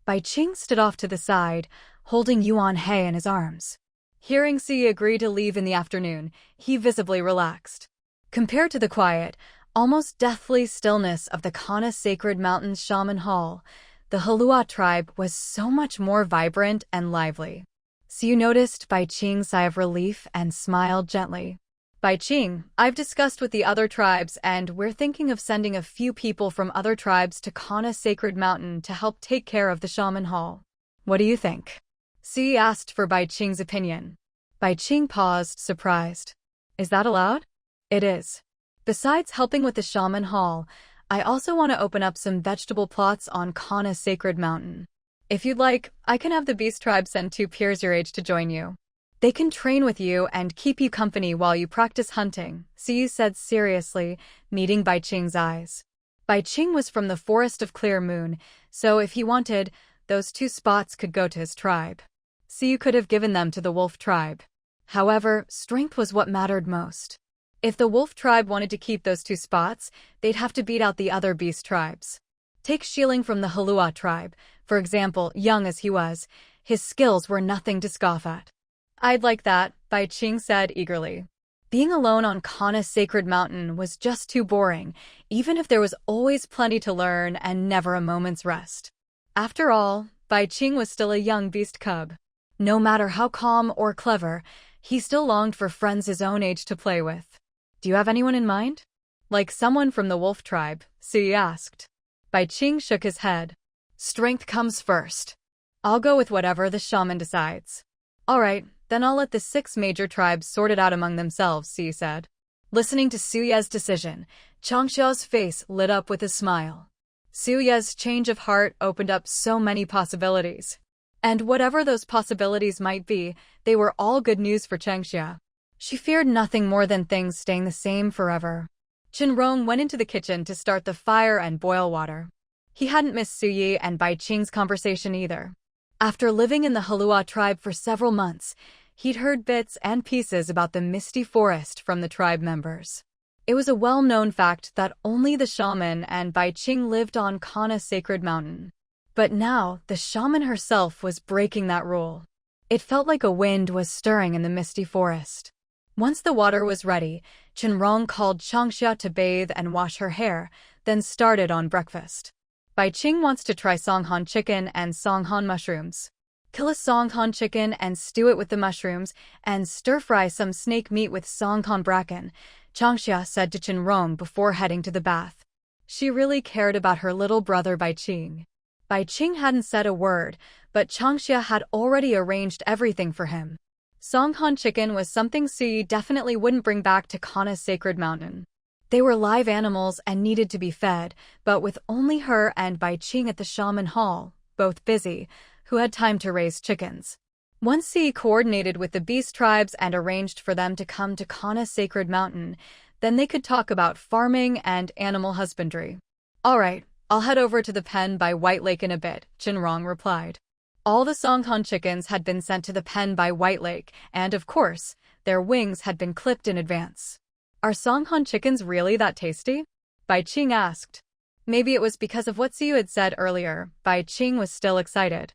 Bai Qing stood off to the side, holding Yuan He in his arms. Hearing Xi agree to leave in the afternoon, he visibly relaxed. Compared to the quiet, almost deathly stillness of the Kana Sacred Mountains Shaman Hall, the Heluo Tribe was so much more vibrant and lively. Xi noticed Bai Qing's sigh of relief and smiled gently. Bai Qing, I've discussed with the other tribes and we're thinking of sending a few people from other tribes to Kana Sacred Mountain to help take care of the Shaman Hall. What do you think? Xi asked for Bai Qing's opinion. Bai Qing paused, surprised. Is that allowed? It is. Besides helping with the Shaman Hall, I also want to open up some vegetable plots on Kana Sacred Mountain. If you'd like, I can have the Beast Tribe send 2 peers your age to join you. They can train with you and keep you company while you practice hunting, Xi said seriously, meeting Bai Qing's eyes. Bai Qing was from the Forest of Clear Moon, so if he wanted, those 2 spots could go to his tribe. Xi could have given them to the Wolf Tribe. However, strength was what mattered most. If the Wolf Tribe wanted to keep those 2 spots, they'd have to beat out the other Beast Tribes. Take Xiling from the Heluo Tribe, for example, young as he was, his skills were nothing to scoff at. I'd like that, Bai Qing said eagerly. Being alone on Kana's sacred mountain was just too boring, even if there was always plenty to learn and never a moment's rest. After all, Bai Qing was still a young beast cub. No matter how calm or clever, he still longed for friends his own age to play with. Do you have anyone in mind? Like someone from the Wolf Tribe, Xi asked. Bai Qing shook his head. Strength comes first. I'll go with whatever the shaman decides. All right, then I'll let the 6 major tribes sort it out among themselves, Xi said. Listening to Su Ye's decision, Changxia's face lit up with a smile. Su Ye's change of heart opened up so many possibilities. And whatever those possibilities might be, they were all good news for Changxia. She feared nothing more than things staying the same forever. Shen Rong went into the kitchen to start the fire and boil water. He hadn't missed Su Yi and Bai Qing's conversation either. After living in the Heluo Tribe for several months, he'd heard bits and pieces about the misty forest from the tribe members. It was a well-known fact that only the shaman and Bai Qing lived on Kana Sacred Mountain. But now, the shaman herself was breaking that rule. It felt like a wind was stirring in the misty forest. Once the water was ready, Shen Rong called Changxia to bathe and wash her hair, then started on breakfast. Bai Qing wants to try Songhan chicken and Songhan mushrooms. Kill a Songhan chicken and stew it with the mushrooms, and stir-fry some snake meat with Songhan bracken, Changxia said to Shen Rong before heading to the bath. She really cared about her little brother Bai Qing. Bai Qing hadn't said a word, but Changxia had already arranged everything for him. Songhan chicken was something Xi definitely wouldn't bring back to Kana's sacred mountain. They were live animals and needed to be fed, but with only her and Bai Qing at the shaman hall, both busy, who had time to raise chickens. Once Xi coordinated with the beast tribes and arranged for them to come to Kana's sacred mountain, then they could talk about farming and animal husbandry. All right, I'll head over to the pen by White Lake in a bit, Shen Rong replied. All the Songhan chickens had been sent to the pen by White Lake, and of course, their wings had been clipped in advance. Are Songhan chickens really that tasty? Bai Qing asked. Maybe it was because of what Xiu had said earlier. Bai Qing was still excited.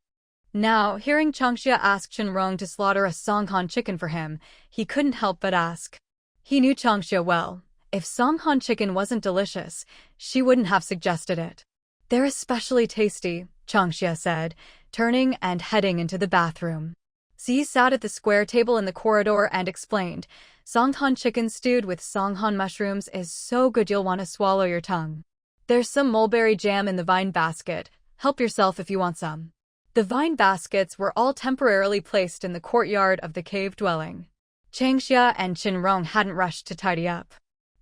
Now, hearing Changxia ask Shen Rong to slaughter a Songhan chicken for him, he couldn't help but ask. He knew Changxia well. If Songhan chicken wasn't delicious, she wouldn't have suggested it. They're especially tasty, Changxia said, turning and heading into the bathroom. Xi sat at the square table in the corridor and explained, Songhan chicken stewed with Songhan mushrooms is so good you'll want to swallow your tongue. There's some mulberry jam in the vine basket. Help yourself if you want some. The vine baskets were all temporarily placed in the courtyard of the cave dwelling. Changxia and Shen Rong hadn't rushed to tidy up.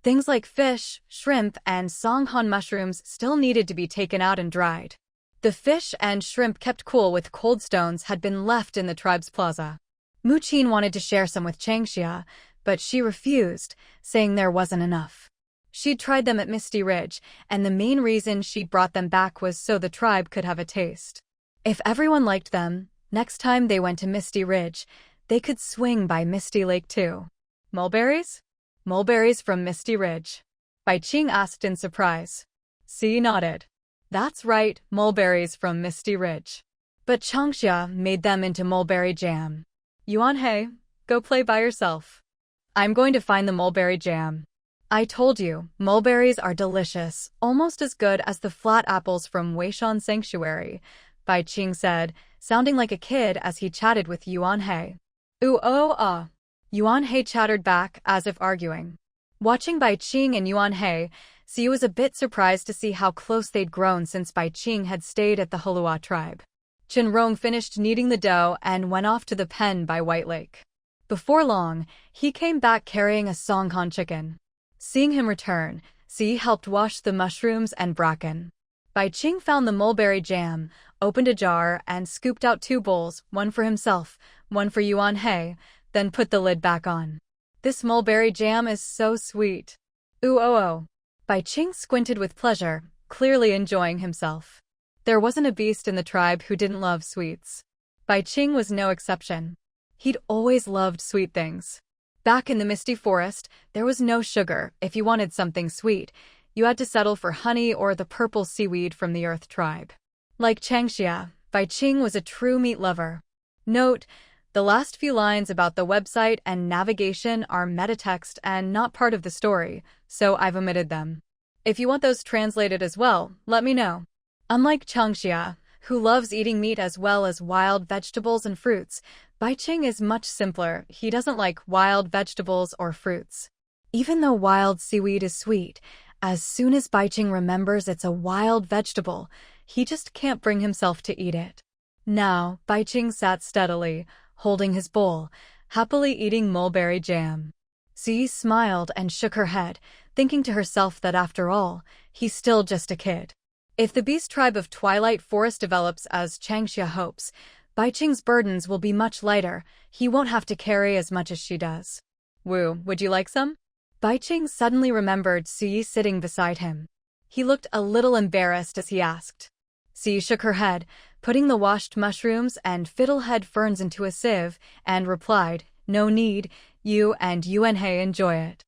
Things like fish, shrimp, and Songhan mushrooms still needed to be taken out and dried. The fish and shrimp kept cool with cold stones had been left in the tribe's plaza. Mu Qin wanted to share some with Changxia, but she refused, saying there wasn't enough. She'd tried them at Misty Ridge, and the main reason she'd brought them back was so the tribe could have a taste. If everyone liked them, next time they went to Misty Ridge, they could swing by Misty Lake too. Mulberries? Mulberries from Misty Ridge. Bai Qing asked in surprise. Si nodded. That's right, mulberries from Misty Ridge. But Changxia made them into mulberry jam. Yuanhei, go play by yourself. I'm going to find the mulberry jam. I told you, mulberries are delicious, almost as good as the flat apples from Weishan Sanctuary, Bai Qing said, sounding like a kid as he chatted with Yuanhei. Ooh oh ah. Yuanhei chattered back, as if arguing. Watching Bai Qing and Yuanhei, Siyu was a bit surprised to see how close they'd grown since Bai Qing had stayed at the Heluo Tribe. Shen Rong finished kneading the dough and went off to the pen by White Lake. Before long, he came back carrying a Songkhan chicken. Seeing him return, Si helped wash the mushrooms and bracken. Bai Qing found the mulberry jam, opened a jar, and scooped out 2 bowls, one for himself, one for Yuanhei, then put the lid back on. This mulberry jam is so sweet. Ooh oh oh. Bai Qing squinted with pleasure, clearly enjoying himself. There wasn't a beast in the tribe who didn't love sweets. Bai Qing was no exception. He'd always loved sweet things. Back in the misty forest, there was no sugar. If you wanted something sweet, you had to settle for honey or the purple seaweed from the Earth Tribe. Like Changxia, Bai Qing was a true meat lover. Note, the last few lines about the website and navigation are metatext and not part of the story, so I've omitted them. If you want those translated as well, let me know. Unlike Changxia, who loves eating meat as well as wild vegetables and fruits, Bai Qing is much simpler. He doesn't like wild vegetables or fruits. Even though wild seaweed is sweet, as soon as Bai Qing remembers it's a wild vegetable, he just can't bring himself to eat it. Now, Bai Qing sat steadily, holding his bowl, happily eating mulberry jam. Si smiled and shook her head, thinking to herself that after all, he's still just a kid. If the beast tribe of Twilight Forest develops as Changxia hopes, Bai Qing's burdens will be much lighter. He won't have to carry as much as she does. Wu, would you like some? Bai Qing suddenly remembered Si sitting beside him. He looked a little embarrassed as he asked. Si shook her head, putting the washed mushrooms and fiddlehead ferns into a sieve, and replied, No need, you and Yuanhei enjoy it.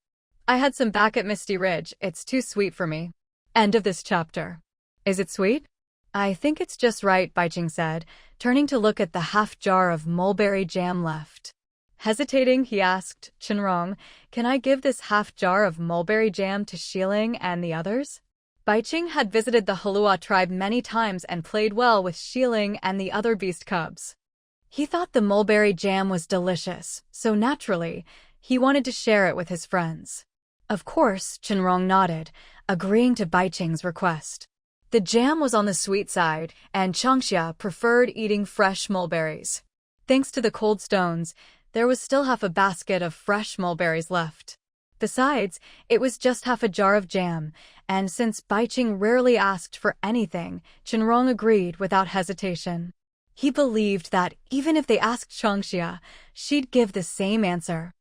I had some back at Misty Ridge, it's too sweet for me. End of this chapter. Is it sweet? I think it's just right, Bai Qing said, turning to look at the half jar of mulberry jam left. Hesitating, he asked, Shen Rong, can I give this half jar of mulberry jam to Xiling and the others? Bai Qing had visited the Heluo tribe many times and played well with Xiling and the other beast cubs. He thought the mulberry jam was delicious, so naturally, he wanted to share it with his friends. Of course, Shen Rong nodded, agreeing to Bai Qing's request. The jam was on the sweet side, and Changxia preferred eating fresh mulberries. Thanks to the cold stones, there was still half a basket of fresh mulberries left. Besides, it was just half a jar of jam, and since Bai Qing rarely asked for anything, Shen Rong agreed without hesitation. He believed that even if they asked Changxia, she'd give the same answer.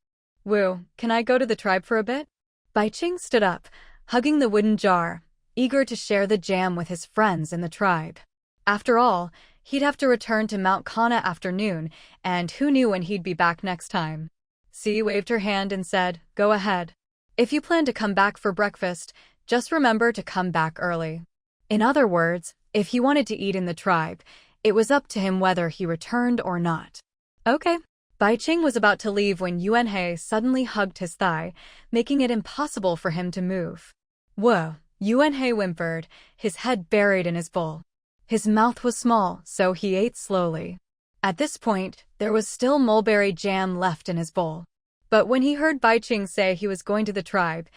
Wu, can I go to the tribe for a bit? Bai Qing stood up, hugging the wooden jar, eager to share the jam with his friends in the tribe. After all, he'd have to return to Mount Kana after noon, and who knew when he'd be back next time. Si waved her hand and said, Go ahead. If you plan to come back for breakfast, just remember to come back early. In other words, if he wanted to eat in the tribe, it was up to him whether he returned or not. Okay. Bai Qing was about to leave when Yuanhei suddenly hugged his thigh, making it impossible for him to move. Whoa. Yuanhei whimpered, his head buried in his bowl. His mouth was small, so he ate slowly. At this point, there was still mulberry jam left in his bowl. But when he heard Bai Qing say he was going to the tribe,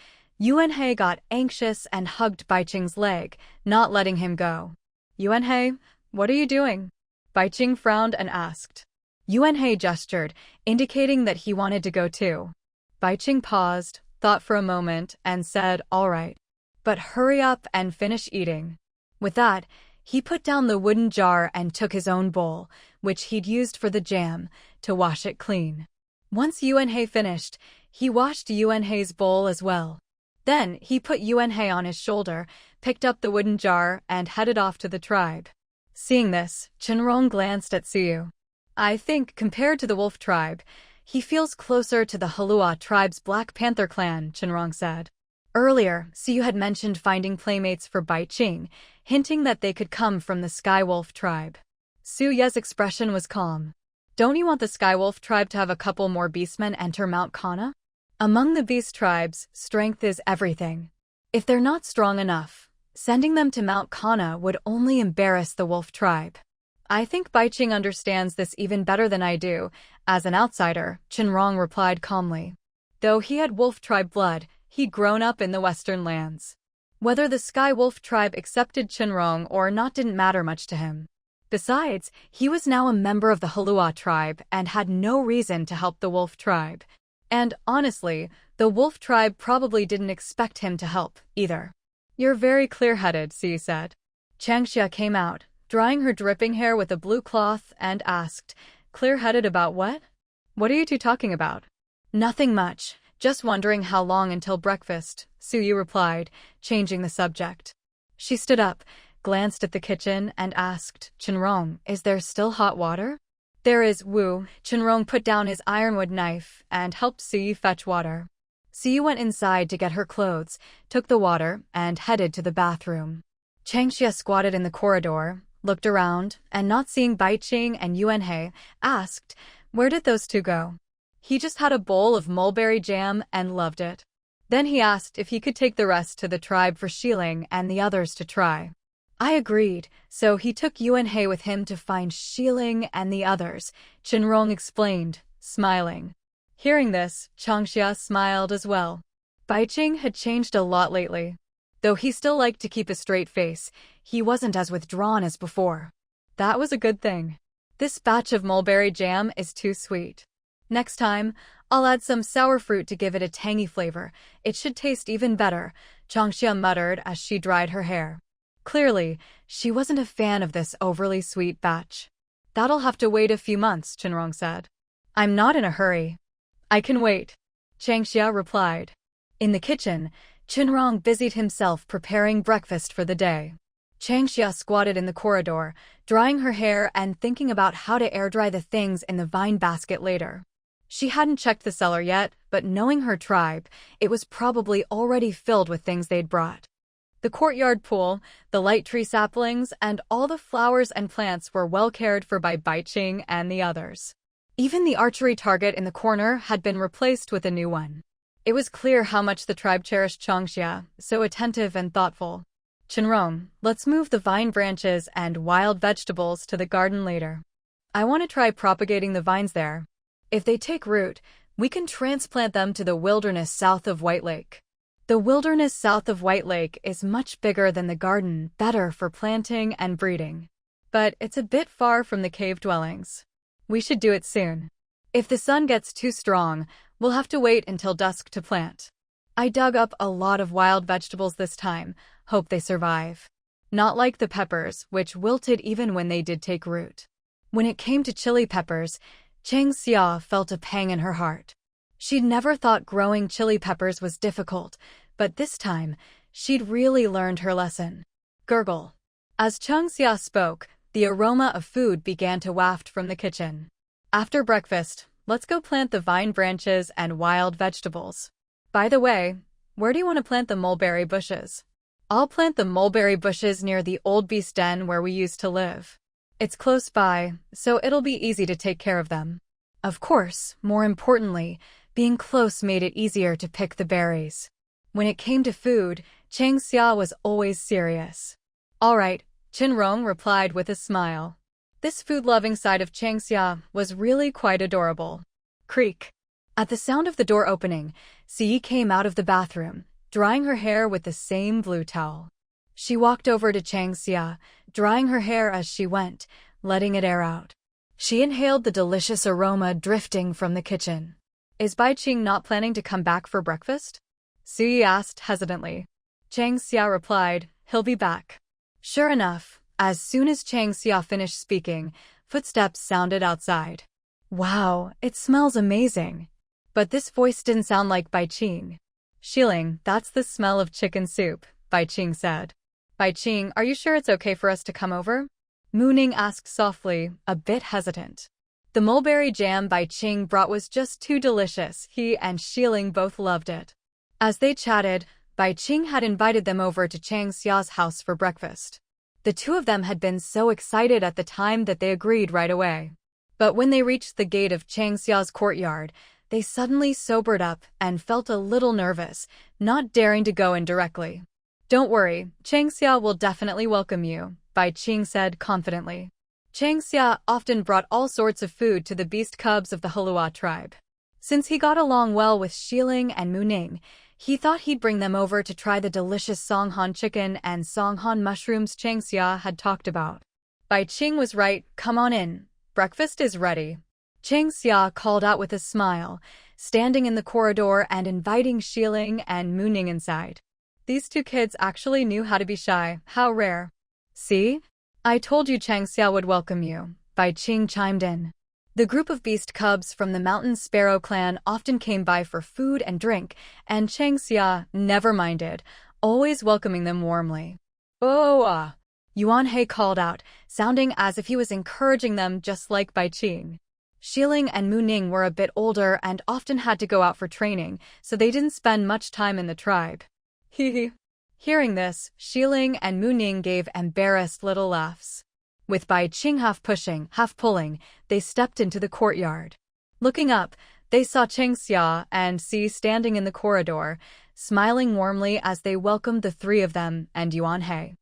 Yuanhei got anxious and hugged Bai Qing's leg, not letting him go. Yuanhei, what are you doing? Bai Qing frowned and asked. Yuanhei gestured, indicating that he wanted to go too. Bai Qing paused, thought for a moment, and said, All right. But hurry up and finish eating. With that, he put down the wooden jar and took his own bowl, which he'd used for the jam, to wash it clean. Once Yuanhei finished, he washed Yuanhei's bowl as well. Then, he put Yuanhei on his shoulder, picked up the wooden jar, and headed off to the tribe. Seeing this, Shen Rong glanced at Siyu. I think, compared to the wolf tribe, He feels closer to the Heluo Tribe's Black Panther clan, Shen Rong said. Earlier, Siyu had mentioned finding playmates for Bai Qing, hinting that they could come from the Skywolf Tribe. Su Ye's expression was calm. Don't you want the Skywolf Tribe to have a couple more beastmen enter Mount Kana? Among the beast tribes, strength is everything. If they're not strong enough, sending them to Mount Kana would only embarrass the wolf tribe. I think Bai Qing understands this even better than I do. As an outsider, Shen Rong replied calmly. Though he had wolf tribe blood, he'd grown up in the western lands. Whether the Sky Wolf Tribe accepted Shen Rong or not didn't matter much to him. Besides, he was now a member of the Heluo Tribe and had no reason to help the wolf tribe. And, honestly, the wolf tribe probably didn't expect him to help, either. You're very clear-headed, Siyu said. Changxia came out, drying her dripping hair with a blue cloth, and asked, Clear-headed about what? What are you two talking about? Nothing much, just wondering how long until breakfast, Siyu replied, changing the subject. She stood up, glanced at the kitchen, and asked, Shen Rong, is there still hot water? There is, Wu. Shen Rong put down his ironwood knife and helped Siyu fetch water. Siyu went inside to get her clothes, took the water, and headed to the bathroom. Changxia squatted in the corridor, looked around, and not seeing Bai Qing and Yuanhe, asked, Where did those two go? He just had a bowl of mulberry jam and loved it. Then he asked if he could take the rest to the tribe for Shilling and the others to try. I agreed, so he took Yuanhe with him to find Shilling and the others, Shen Rong explained, smiling. Hearing this, Changxia smiled as well. Bai Qing had changed a lot lately. Though he still liked to keep a straight face, he wasn't as withdrawn as before. That was a good thing. This batch of mulberry jam is too sweet. Next time, I'll add some sour fruit to give it a tangy flavor. It should taste even better, Changxia muttered as she dried her hair. Clearly, she wasn't a fan of this overly sweet batch. That'll have to wait a few months, Shen Rong said. I'm not in a hurry. I can wait, Changxia replied. In the kitchen, Shen Rong busied himself preparing breakfast for the day. Changxia squatted in the corridor, drying her hair and thinking about how to air-dry the things in the vine basket later. She hadn't checked the cellar yet, but knowing her tribe, it was probably already filled with things they'd brought. The courtyard pool, the light tree saplings, and all the flowers and plants were well cared for by Bai Qing and the others. Even the archery target in the corner had been replaced with a new one. It was clear how much the tribe cherished Changxia, so attentive and thoughtful. Shen Rong, let's move the vine branches and wild vegetables to the garden later. I want to try propagating the vines there. If they take root, we can transplant them to the wilderness south of White Lake. The wilderness south of White Lake is much bigger than the garden, better for planting and breeding. But it's a bit far from the cave dwellings. We should do it soon. If the sun gets too strong, we'll have to wait until dusk to plant. I dug up a lot of wild vegetables this time, hope they survive. Not like the peppers, which wilted even when they did take root. When it came to chili peppers, Changxia felt a pang in her heart. She'd never thought growing chili peppers was difficult, but this time, she'd really learned her lesson. Gurgle. As Changxia spoke, the aroma of food began to waft from the kitchen. After breakfast, let's go plant the vine branches and wild vegetables. By the way, where do you want to plant the mulberry bushes? I'll plant the mulberry bushes near the old beast den where we used to live. It's close by, so it'll be easy to take care of them. Of course, more importantly, being close made it easier to pick the berries. When it came to food, Changxia was always serious. All right, Shen Rong replied with a smile. This food-loving side of Changxia was really quite adorable. Creak. At the sound of the door opening, Siyi came out of the bathroom, drying her hair with the same blue towel. She walked over to Changxia, drying her hair as she went, letting it air out. She inhaled the delicious aroma drifting from the kitchen. Is Bai Qing not planning to come back for breakfast? Siyi asked hesitantly. Changxia replied, he'll be back. Sure enough, as soon as Changxia finished speaking, footsteps sounded outside. Wow, it smells amazing. But this voice didn't sound like Bai Qing. Shilling, that's the smell of chicken soup, Bai Qing said. Bai Qing, are you sure it's okay for us to come over? Mu Ning asked softly, a bit hesitant. The mulberry jam Bai Qing brought was just too delicious. He and Xiling both loved it. As they chatted, Bai Qing had invited them over to Chang Xia's house for breakfast. The two of them had been so excited at the time that they agreed right away. But when they reached the gate of Chang Xia's courtyard, they suddenly sobered up and felt a little nervous, not daring to go in directly. "Don't worry, Chang Xia will definitely welcome you," Bai Qing said confidently. Chang Xia often brought all sorts of food to the beast cubs of the Heluo Tribe. Since he got along well with Xiling and Mu Ning, he thought he'd bring them over to try the delicious Songhan chicken and Songhan mushrooms Chang Xia had talked about. Bai Qing was right. "Come on in. Breakfast is ready." Chang Xia called out with a smile, standing in the corridor and inviting Xiling and Mu Ning inside. These two kids actually knew how to be shy. How rare. "See? I told you Chang Xia would welcome you," Bai Qing chimed in. The group of beast cubs from the mountain sparrow clan often came by for food and drink, and Chang Xia never minded, always welcoming them warmly. "Oh, Yuan He called out, sounding as if he was encouraging them just like Bai Qing. Xiling and Mu Ning were a bit older and often had to go out for training, so they didn't spend much time in the tribe. Hee. Hearing this, Xiling and Mu Ning gave embarrassed little laughs. With Bai Qing half pushing, half pulling, they stepped into the courtyard. Looking up, they saw Chang Xia and Si standing in the corridor, smiling warmly as they welcomed the three of them and Yuan He.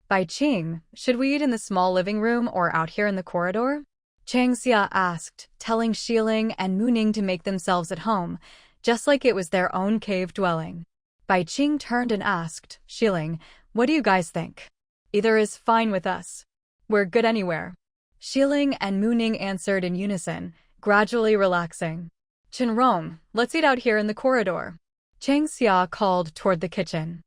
"Bai Qing, should we eat in the small living room or out here in the corridor?" Chang Xia asked, telling Xiling and Mu Ning to make themselves at home, just like it was their own cave dwelling. Bai Qing turned and asked, "Xiling, what do you guys think?" "Either is fine with us. We're good anywhere." Xiling and Mu Ning answered in unison, gradually relaxing. "Shen Rong, let's eat out here in the corridor," Chang Xia called toward the kitchen.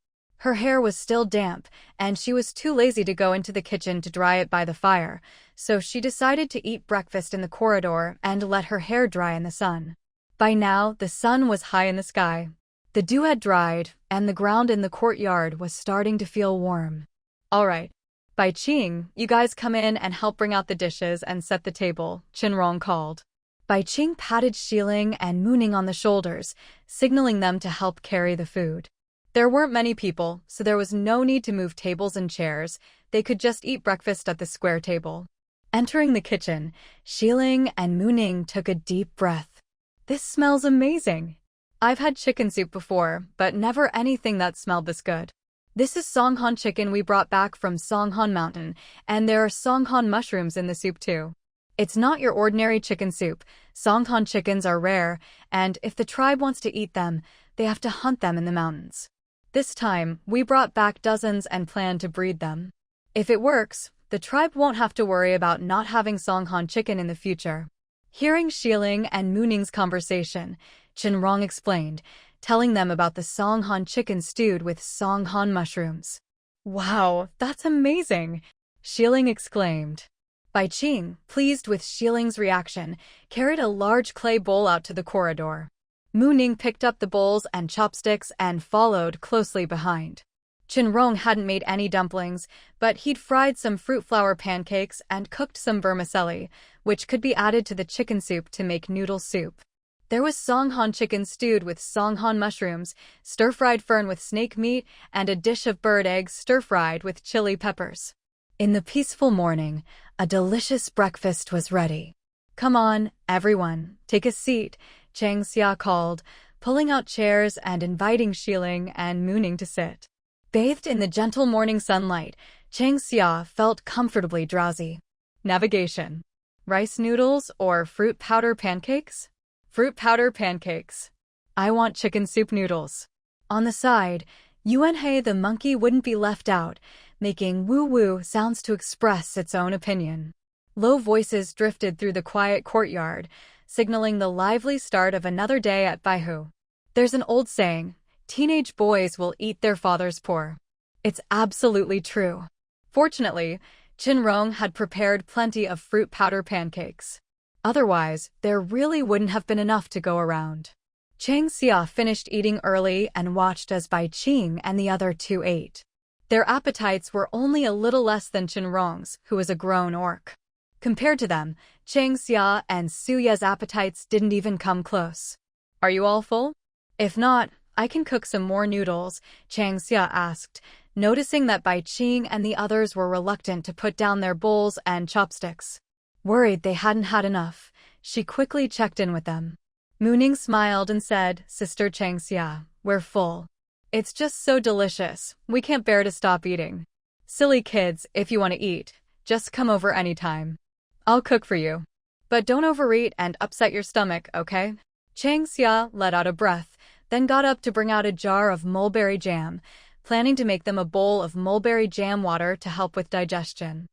Her hair was still damp, and she was too lazy to go into the kitchen to dry it by the fire, so she decided to eat breakfast in the corridor and let her hair dry in the sun. By now, the sun was high in the sky. The dew had dried, and the ground in the courtyard was starting to feel warm. "All right. Bai Qing, you guys come in and help bring out the dishes and set the table," Shen Rong called. Bai Qing patted Xiling and Mu Ning on the shoulders, signaling them to help carry the food. There weren't many people, so there was no need to move tables and chairs. They could just eat breakfast at the square table. Entering the kitchen, Xiling and Mu Ning took a deep breath. "This smells amazing. I've had chicken soup before, but never anything that smelled this good. This is Songhan chicken we brought back from Songhan Mountain, and there are Songhan mushrooms in the soup too. It's not your ordinary chicken soup. Songhan chickens are rare, and if the tribe wants to eat them, they have to hunt them in the mountains. This time, we brought back dozens and plan to breed them. If it works, the tribe won't have to worry about not having Songhan chicken in the future." Hearing Xiling and Mu Ning's conversation, Shen Rong explained, telling them about the Songhan chicken stewed with Songhan mushrooms. "Wow, that's amazing!" Xiling exclaimed. Bai Qing, pleased with Xiling's reaction, carried a large clay bowl out to the corridor. Mu Ning picked up the bowls and chopsticks and followed closely behind. Shen Rong hadn't made any dumplings, but he'd fried some fruit flour pancakes and cooked some vermicelli, which could be added to the chicken soup to make noodle soup. There was Songhan chicken stewed with Songhan mushrooms, stir-fried fern with snake meat, and a dish of bird eggs stir-fried with chili peppers. In the peaceful morning, a delicious breakfast was ready. "Come on, everyone, take a seat," Chang Xia called, pulling out chairs and inviting Xiling and Mu Ning to sit. Bathed in the gentle morning sunlight, Chang Xia felt comfortably drowsy. Navigation. Rice noodles or fruit powder pancakes? Fruit powder pancakes. I want chicken soup noodles. On the side, Yuan He the monkey wouldn't be left out, making woo-woo sounds to express its own opinion. Low voices drifted through the quiet courtyard, signaling the lively start of another day at Baihu. There's an old saying, teenage boys will eat their father's poor. It's absolutely true. Fortunately, Shen Rong had prepared plenty of fruit powder pancakes. Otherwise, there really wouldn't have been enough to go around. Chang Xia finished eating early and watched as Bai Qing and the other two ate. Their appetites were only a little less than Shen Rong's, who was a grown orc. Compared to them, Chang Xia and Su Ye's appetites didn't even come close. Are you all full? If not, I can cook some more noodles, Chang Xia asked, noticing that Bai Qing and the others were reluctant to put down their bowls and chopsticks. Worried they hadn't had enough, she quickly checked in with them. Mooning smiled and said, Sister Chang Xia, we're full. It's just so delicious, we can't bear to stop eating. Silly kids, if you want to eat, just come over anytime. I'll cook for you. But don't overeat and upset your stomach, okay? Chang Xia let out a breath, then got up to bring out a jar of mulberry jam, planning to make them a bowl of mulberry jam water to help with digestion.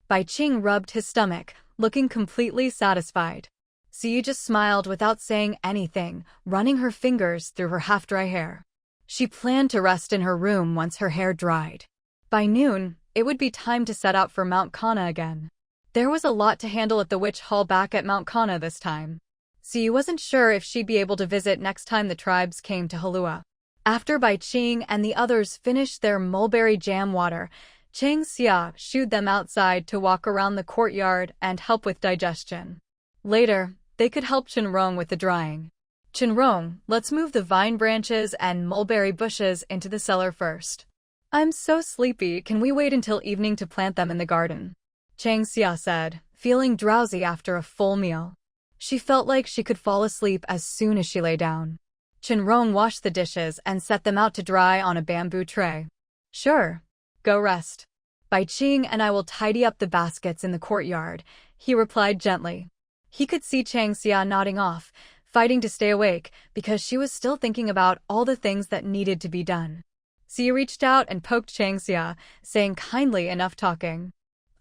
Bai Qing rubbed his stomach, looking completely satisfied. Siyi just smiled without saying anything, running her fingers through her half-dry hair. She planned to rest in her room once her hair dried. By noon, it would be time to set out for Mount Kana again. There was a lot to handle at the witch hall back at Mount Kana this time. Siyi wasn't sure if she'd be able to visit next time the tribes came to Heluo. After Bai Qing and the others finished their mulberry jam water, Chang Xia shooed them outside to walk around the courtyard and help with digestion. Later, they could help Shen Rong with the drying. Shen Rong, let's move the vine branches and mulberry bushes into the cellar first. I'm so sleepy, can we wait until evening to plant them in the garden? Chang Xia said, feeling drowsy after a full meal. She felt like she could fall asleep as soon as she lay down. Shen Rong washed the dishes and set them out to dry on a bamboo tray. Sure. Go rest. Bai Qing and I will tidy up the baskets in the courtyard, he replied gently. He could see Chang Xia nodding off, fighting to stay awake because she was still thinking about all the things that needed to be done. Xia reached out and poked Chang Xia, saying kindly, enough talking.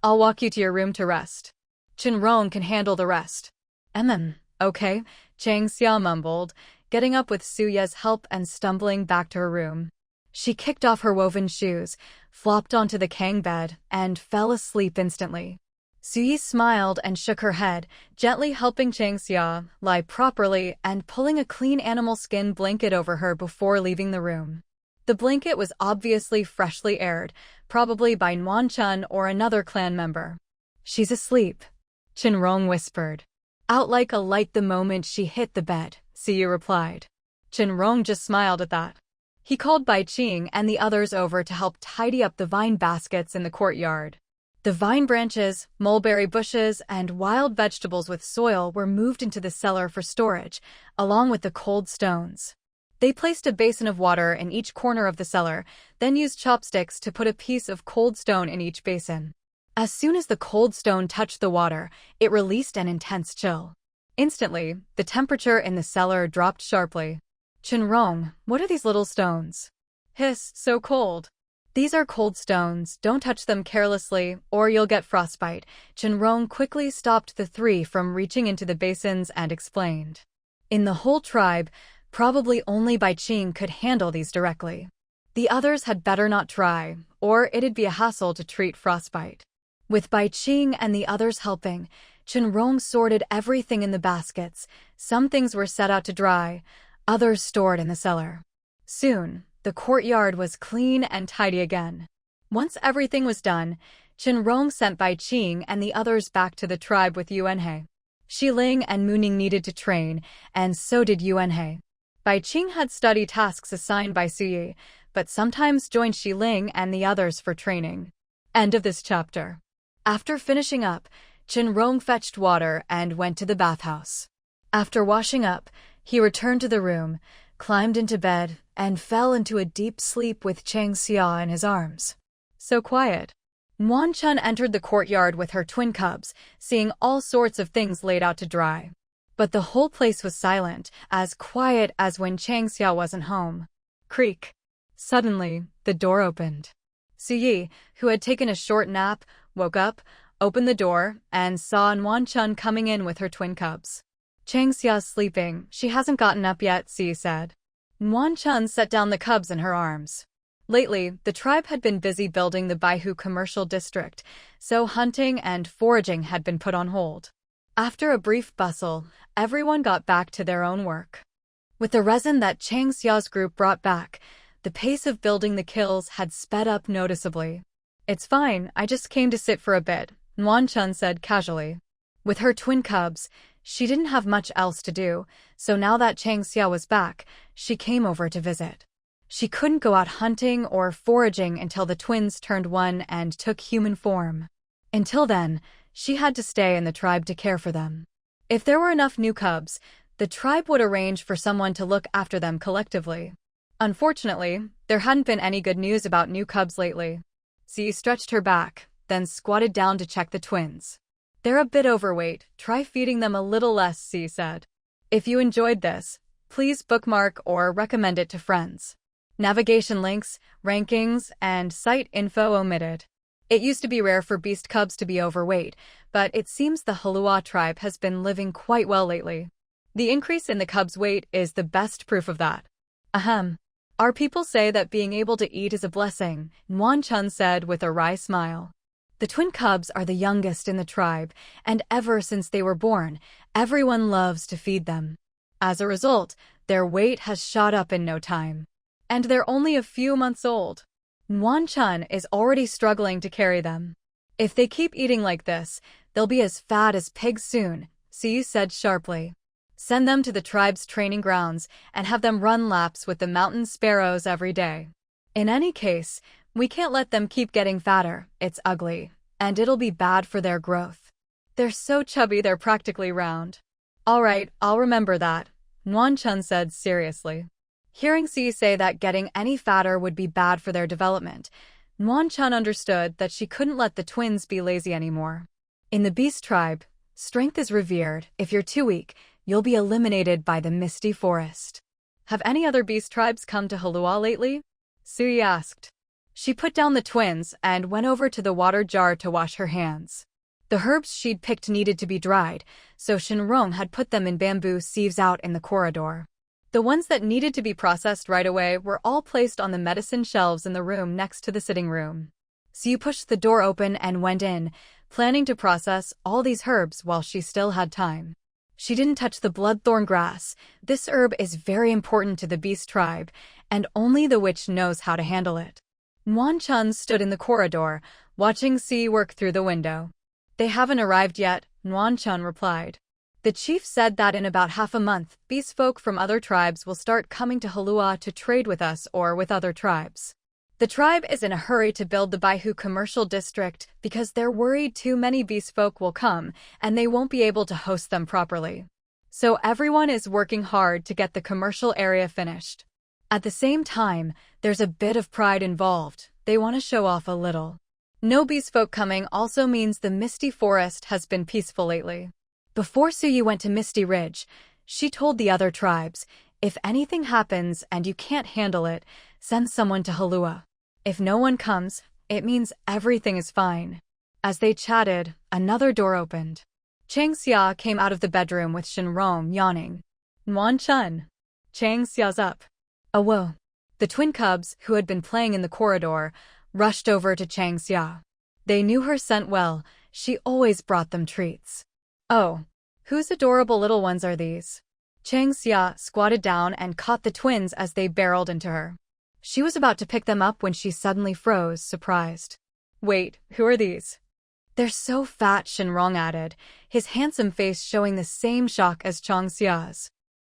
I'll walk you to your room to rest. Shen Rong can handle the rest. Okay, Chang Xia mumbled, getting up with Su Ye's help and stumbling back to her room. She kicked off her woven shoes, flopped onto the Kang bed, and fell asleep instantly. Su Yi smiled and shook her head, gently helping Chang Xia lie properly and pulling a clean animal skin blanket over her before leaving the room. The blanket was obviously freshly aired, probably by Nuan Chun or another clan member. She's asleep, Shen Rong whispered. Out like a light the moment she hit the bed, Siyu replied. Shen Rong just smiled at that. He called Bai Qing and the others over to help tidy up the vine baskets in the courtyard. The vine branches, mulberry bushes, and wild vegetables with soil were moved into the cellar for storage, along with the cold stones. They placed a basin of water in each corner of the cellar, then used chopsticks to put a piece of cold stone in each basin. As soon as the cold stone touched the water, it released an intense chill. Instantly, the temperature in the cellar dropped sharply. Shen Rong, what are these little stones? Hiss, so cold. These are cold stones, don't touch them carelessly, or you'll get frostbite. Shen Rong quickly stopped the three from reaching into the basins and explained. In the whole tribe, probably only Bai Qing could handle these directly. The others had better not try, or it'd be a hassle to treat frostbite. With Bai Qing and the others helping, Shen Rong sorted everything in the baskets. Some things were set out to dry, others stored in the cellar. Soon, the courtyard was clean and tidy again. Once everything was done, Shen Rong sent Bai Qing and the others back to the tribe with Yuanhe. Xiling and Muning needed to train, and so did Yuanhe. Bai Qing had study tasks assigned by Suyi, but sometimes joined Xiling and the others for training. End of this chapter. After finishing up, Shen Rong fetched water and went to the bathhouse. After washing up, he returned to the room, climbed into bed, and fell into a deep sleep with Chang Xia in his arms. So quiet. Nuan Chun entered the courtyard with her twin cubs, seeing all sorts of things laid out to dry. But the whole place was silent, as quiet as when Chang Xia wasn't home. Creak. Suddenly, the door opened. Su Yi, who had taken a short nap, woke up, opened the door, and saw Nuan Chun coming in with her twin cubs. Chang Xia's sleeping, she hasn't gotten up yet, Su Yi said. Nuan Chun set down the cubs in her arms. Lately, the tribe had been busy building the Baihu commercial district, so hunting and foraging had been put on hold. After a brief bustle, everyone got back to their own work. With the resin that Chang Xia's group brought back, the pace of building the kills had sped up noticeably. It's fine, I just came to sit for a bit, Nuan Chun said casually. With her twin cubs, she didn't have much else to do, so now that Chang Xia was back, she came over to visit. She couldn't go out hunting or foraging until the twins turned 1 and took human form. Until then, she had to stay in the tribe to care for them. If there were enough new cubs, the tribe would arrange for someone to look after them collectively. Unfortunately, there hadn't been any good news about new cubs lately. Xi stretched her back, then squatted down to check the twins. They're a bit overweight, try feeding them a little less, Xi said. If you enjoyed this, please bookmark or recommend it to friends. Navigation links, rankings, and site info omitted. It used to be rare for beast cubs to be overweight, but it seems the Heluo Tribe has been living quite well lately. The increase in the cubs' weight is the best proof of that. Ahem. Our people say that being able to eat is a blessing, Nuan Chun said with a wry smile. The twin cubs are the youngest in the tribe, and ever since they were born, everyone loves to feed them. As a result, their weight has shot up in no time. And they're only a few months old. Nuan Chun is already struggling to carry them. If they keep eating like this, they'll be as fat as pigs soon, Xi said sharply. Send them to the tribe's training grounds and have them run laps with the mountain sparrows every day. In any case, we can't let them keep getting fatter, it's ugly, and it'll be bad for their growth. They're so chubby they're practically round. All right, I'll remember that, Nuan Chun said seriously. Hearing Xi say that getting any fatter would be bad for their development, Nuan Chun understood that she couldn't let the twins be lazy anymore. In the Beast Tribe, strength is revered. If you're too weak, you'll be eliminated by the Misty Forest. Have any other Beast Tribes come to Heluo lately? Sui asked. She put down the twins and went over to the water jar to wash her hands. The herbs she'd picked needed to be dried, so Shen Rong had put them in bamboo sieves out in the corridor. The ones that needed to be processed right away were all placed on the medicine shelves in the room next to the sitting room. Xi pushed the door open and went in, planning to process all these herbs while she still had time. She didn't touch the bloodthorn grass. This herb is very important to the Beast Tribe, and only the witch knows how to handle it. Nuan Chun stood in the corridor, watching Xi work through the window. They haven't arrived yet, Nuan Chun replied. The chief said that in about half a month, beast folk from other tribes will start coming to Heluo to trade with us or with other tribes. The tribe is in a hurry to build the Baihu commercial district because they're worried too many beast folk will come and they won't be able to host them properly. So everyone is working hard to get the commercial area finished. At the same time, there's a bit of pride involved. They want to show off a little. No beast folk coming also means the Misty Forest has been peaceful lately. Before Suyi went to Misty Ridge, she told the other tribes, if anything happens and you can't handle it, send someone to Heluo. If no one comes, it means everything is fine. As they chatted, another door opened. Chang Xia came out of the bedroom with Shen Rong yawning. Nuan Chun. Chang Xia's up. Oh, whoa. The twin cubs, who had been playing in the corridor, rushed over to Chang Xia. They knew her scent well. She always brought them treats. Oh, whose adorable little ones are these? Chang Xia squatted down and caught the twins as they barreled into her. She was about to pick them up when she suddenly froze, surprised. Wait, who are these? They're so fat, Shen Rong added, his handsome face showing the same shock as Chang Xia's.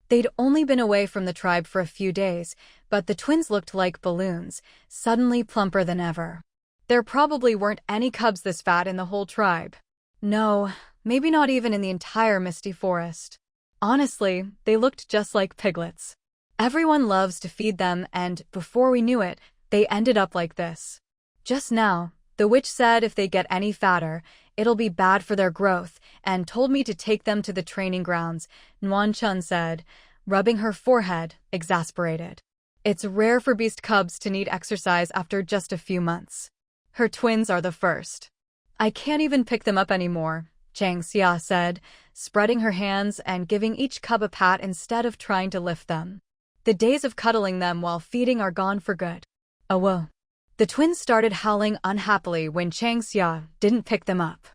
They'd only been away from the tribe for a few days, but the twins looked like balloons, suddenly plumper than ever. There probably weren't any cubs this fat in the whole tribe. No, maybe not even in the entire Misty Forest. Honestly, they looked just like piglets. Everyone loves to feed them and, before we knew it, they ended up like this. Just now, the witch said if they get any fatter, it'll be bad for their growth, and told me to take them to the training grounds, Nuan Chun said, rubbing her forehead, exasperated. It's rare for beast cubs to need exercise after just a few months. Her twins are the first. I can't even pick them up anymore, Chang Xia said, spreading her hands and giving each cub a pat instead of trying to lift them. The days of cuddling them while feeding are gone for good. Oh, whoa. The twins started howling unhappily when Chang Xia didn't pick them up.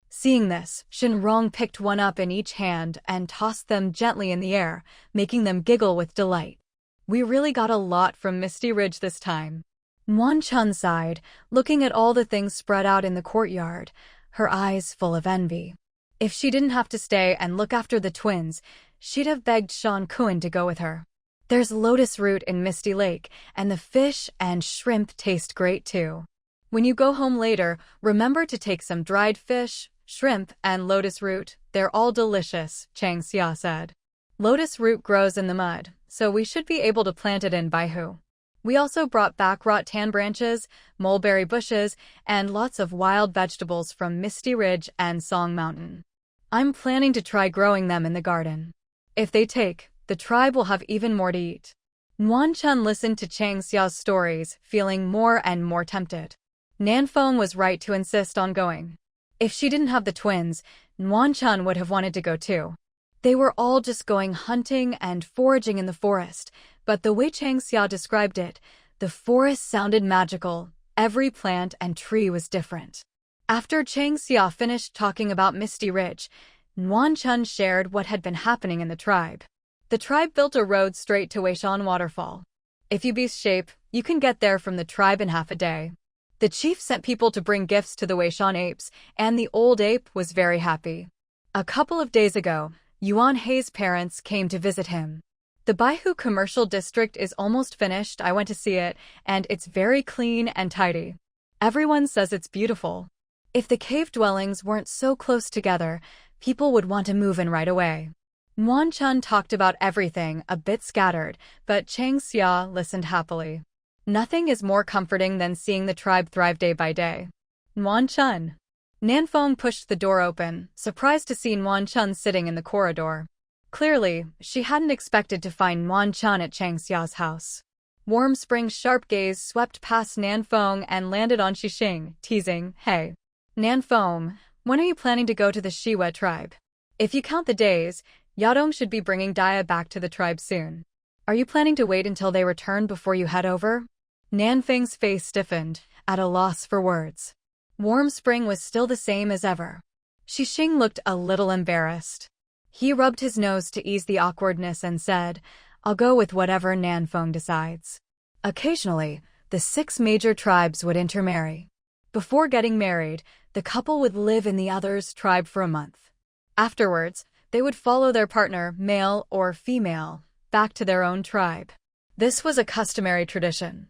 Seeing this, Shen Rong picked one up in each hand and tossed them gently in the air, making them giggle with delight. We really got a lot from Misty Ridge this time. Nuan Chun sighed, looking at all the things spread out in the courtyard. her eyes full of envy. If she didn't have to stay and look after the twins, she'd have begged Shan Kun to go with her. There's lotus root in Misty Lake, and the fish and shrimp taste great too. When you go home later, remember to take some dried fish, shrimp, and lotus root. They're all delicious, Chang Xia said. Lotus root grows in the mud, so we should be able to plant it in Baihu. We also brought back rattan branches, mulberry bushes, and lots of wild vegetables from Misty Ridge and Song Mountain. I'm planning to try growing them in the garden. If they take, the tribe will have even more to eat. Nguyen Chun listened to Chang Xia's stories, feeling more and more tempted. Nanfeng was right to insist on going. If she didn't have the twins, Nguyen Chun would have wanted to go too. They were all just going hunting and foraging in the forest, but the way Chang Xia described it, the forest sounded magical. Every plant and tree was different. After Chang Xia finished talking about Misty Ridge, Nguyen Chun shared what had been happening in the tribe. The tribe built a road straight to Weishan Waterfall. If you beast shape, you can get there from the tribe in half a day. The chief sent people to bring gifts to the Weishan apes, and the old ape was very happy. A couple of days ago, Yuan Hei's parents came to visit him. The Baihu commercial district is almost finished. I went to see it, and it's very clean and tidy. Everyone says it's beautiful. If the cave dwellings weren't so close together, people would want to move in right away. Nguyen Chun talked about everything, a bit scattered, but Chang Xia listened happily. Nothing is more comforting than seeing the tribe thrive day by day. Nguyen Chun. Nanfeng pushed the door open, surprised to see Nguyen Chun sitting in the corridor. Clearly, she hadn't expected to find Nguyen Chun at Chang Xia's house. Warm Spring's sharp gaze swept past Nanfeng and landed on Xixing, teasing, "Hey, Nanfeng, when are you planning to go to the Heluo Tribe? If you count the days, Yadong should be bringing Dia back to the tribe soon. Are you planning to wait until they return before you head over?" Nanfeng's face stiffened, at a loss for words. Warm Spring was still the same as ever. Xixing looked a little embarrassed. He rubbed his nose to ease the awkwardness and said, "I'll go with whatever Nanfeng decides." Occasionally, the 6 major tribes would intermarry. Before getting married, the couple would live in the other's tribe for a month. Afterwards, they would follow their partner, male or female, back to their own tribe. This was a customary tradition.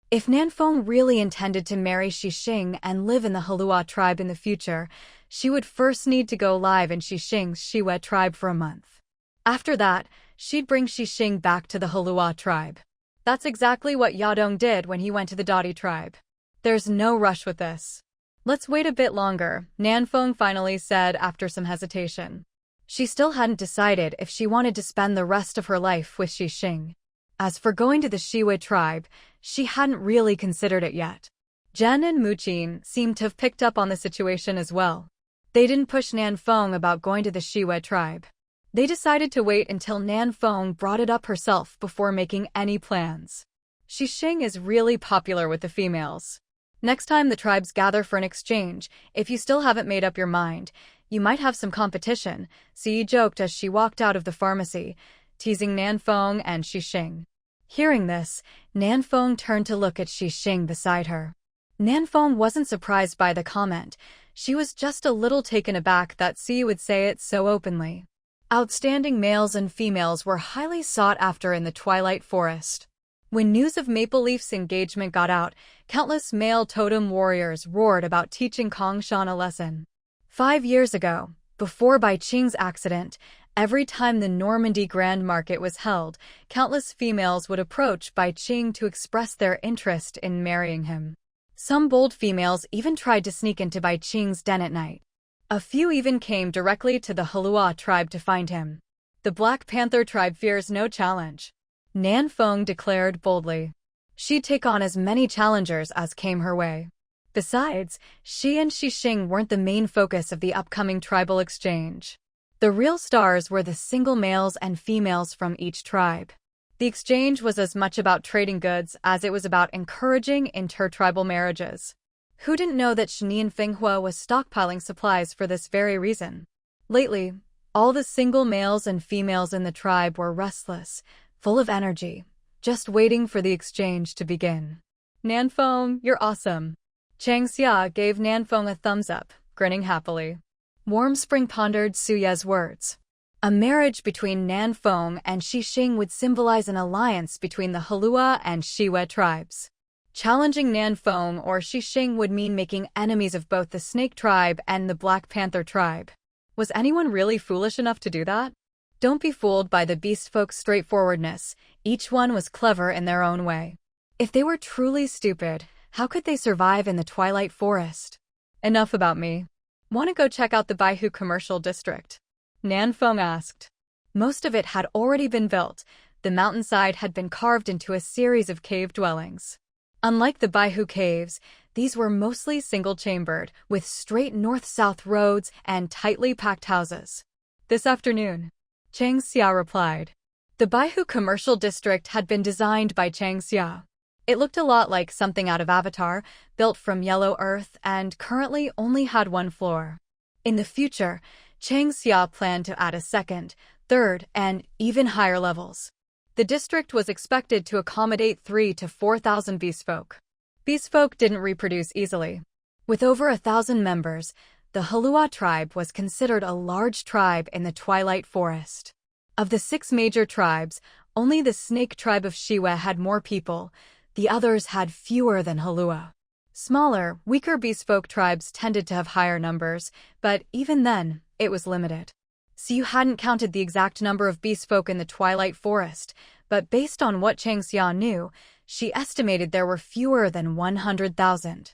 If Nanfeng really intended to marry Xixing and live in the Heluo tribe in the future, she would first need to go live in Xixing's Heluo tribe for a month. After that, she'd bring Xixing back to the Heluo tribe. That's exactly what Yadong did when he went to the Dadi tribe. There's no rush with this. Let's wait a bit longer, Nanfeng finally said after some hesitation. She still hadn't decided if she wanted to spend the rest of her life with Xixing. As for going to the Heluo tribe, she hadn't really considered it yet. Jen and Muqin seemed to have picked up on the situation as well. They didn't push Nanfeng about going to the Heluo tribe. They decided to wait until Nanfeng brought it up herself before making any plans. Xixing is really popular with the females. Next time the tribes gather for an exchange, if you still haven't made up your mind, you might have some competition, Ziyi joked as she walked out of the pharmacy, teasing Nanfeng and Xixing. Hearing this, Nanfeng turned to look at Xixing beside her. Nanfeng wasn't surprised by the comment. She was just a little taken aback that Ziyi would say it so openly. Outstanding males and females were highly sought after in the Twilight Forest. When news of Maple Leaf's engagement got out, countless male totem warriors roared about teaching Kong Shan a lesson. 5 years ago, before Bai Qing's accident, every time the Normandy Grand Market was held, countless females would approach Bai Qing to express their interest in marrying him. Some bold females even tried to sneak into Bai Qing's den at night. A few even came directly to the Heluo tribe to find him. The Black Panther tribe fears no challenge, Nanfeng declared boldly. She'd take on as many challengers as came her way. Besides, she and Xixing weren't the main focus of the upcoming tribal exchange. The real stars were the single males and females from each tribe. The exchange was as much about trading goods as it was about encouraging intertribal marriages. Who didn't know that Shenyan Finghua was stockpiling supplies for this very reason? Lately, all the single males and females in the tribe were restless, full of energy, just waiting for the exchange to begin. Nanfeng, you're awesome. Chang Xia gave Nanfeng a thumbs up, grinning happily. Warm Spring pondered Suye's words. A marriage between Nanfeng and Xixing would symbolize an alliance between the Heluo and Heluo tribes. Challenging Nanfeng or Xixing would mean making enemies of both the Snake Tribe and the Black Panther Tribe. Was anyone really foolish enough to do that? Don't be fooled by the beast folk's straightforwardness. Each one was clever in their own way. If they were truly stupid, how could they survive in the Twilight Forest? Enough about me. Want to go check out the Baihu commercial district? Nanfeng asked. Most of it had already been built. The mountainside had been carved into a series of cave dwellings. Unlike the Baihu caves, these were mostly single-chambered, with straight north-south roads and tightly packed houses. This afternoon, Chang Xia replied. The Baihu commercial district had been designed by Chang Xia. It looked a lot like something out of Avatar, built from yellow earth and currently only had one floor. In the future, Chang Xia planned to add a second, third, and even higher levels. The district was expected to accommodate 3,000 to 4,000 beastfolk. Beastfolk didn't reproduce easily. With over 1,000 members, the Heluo Tribe was considered a large tribe in the Twilight Forest. Of the 6 major tribes, only the Snake Tribe of Heluo had more people. The others had fewer than Heluo. Smaller, weaker beastfolk tribes tended to have higher numbers, but even then, it was limited. So you hadn't counted the exact number of beastfolk in the Twilight Forest, but based on what Chang Xia knew, she estimated there were fewer than 100,000.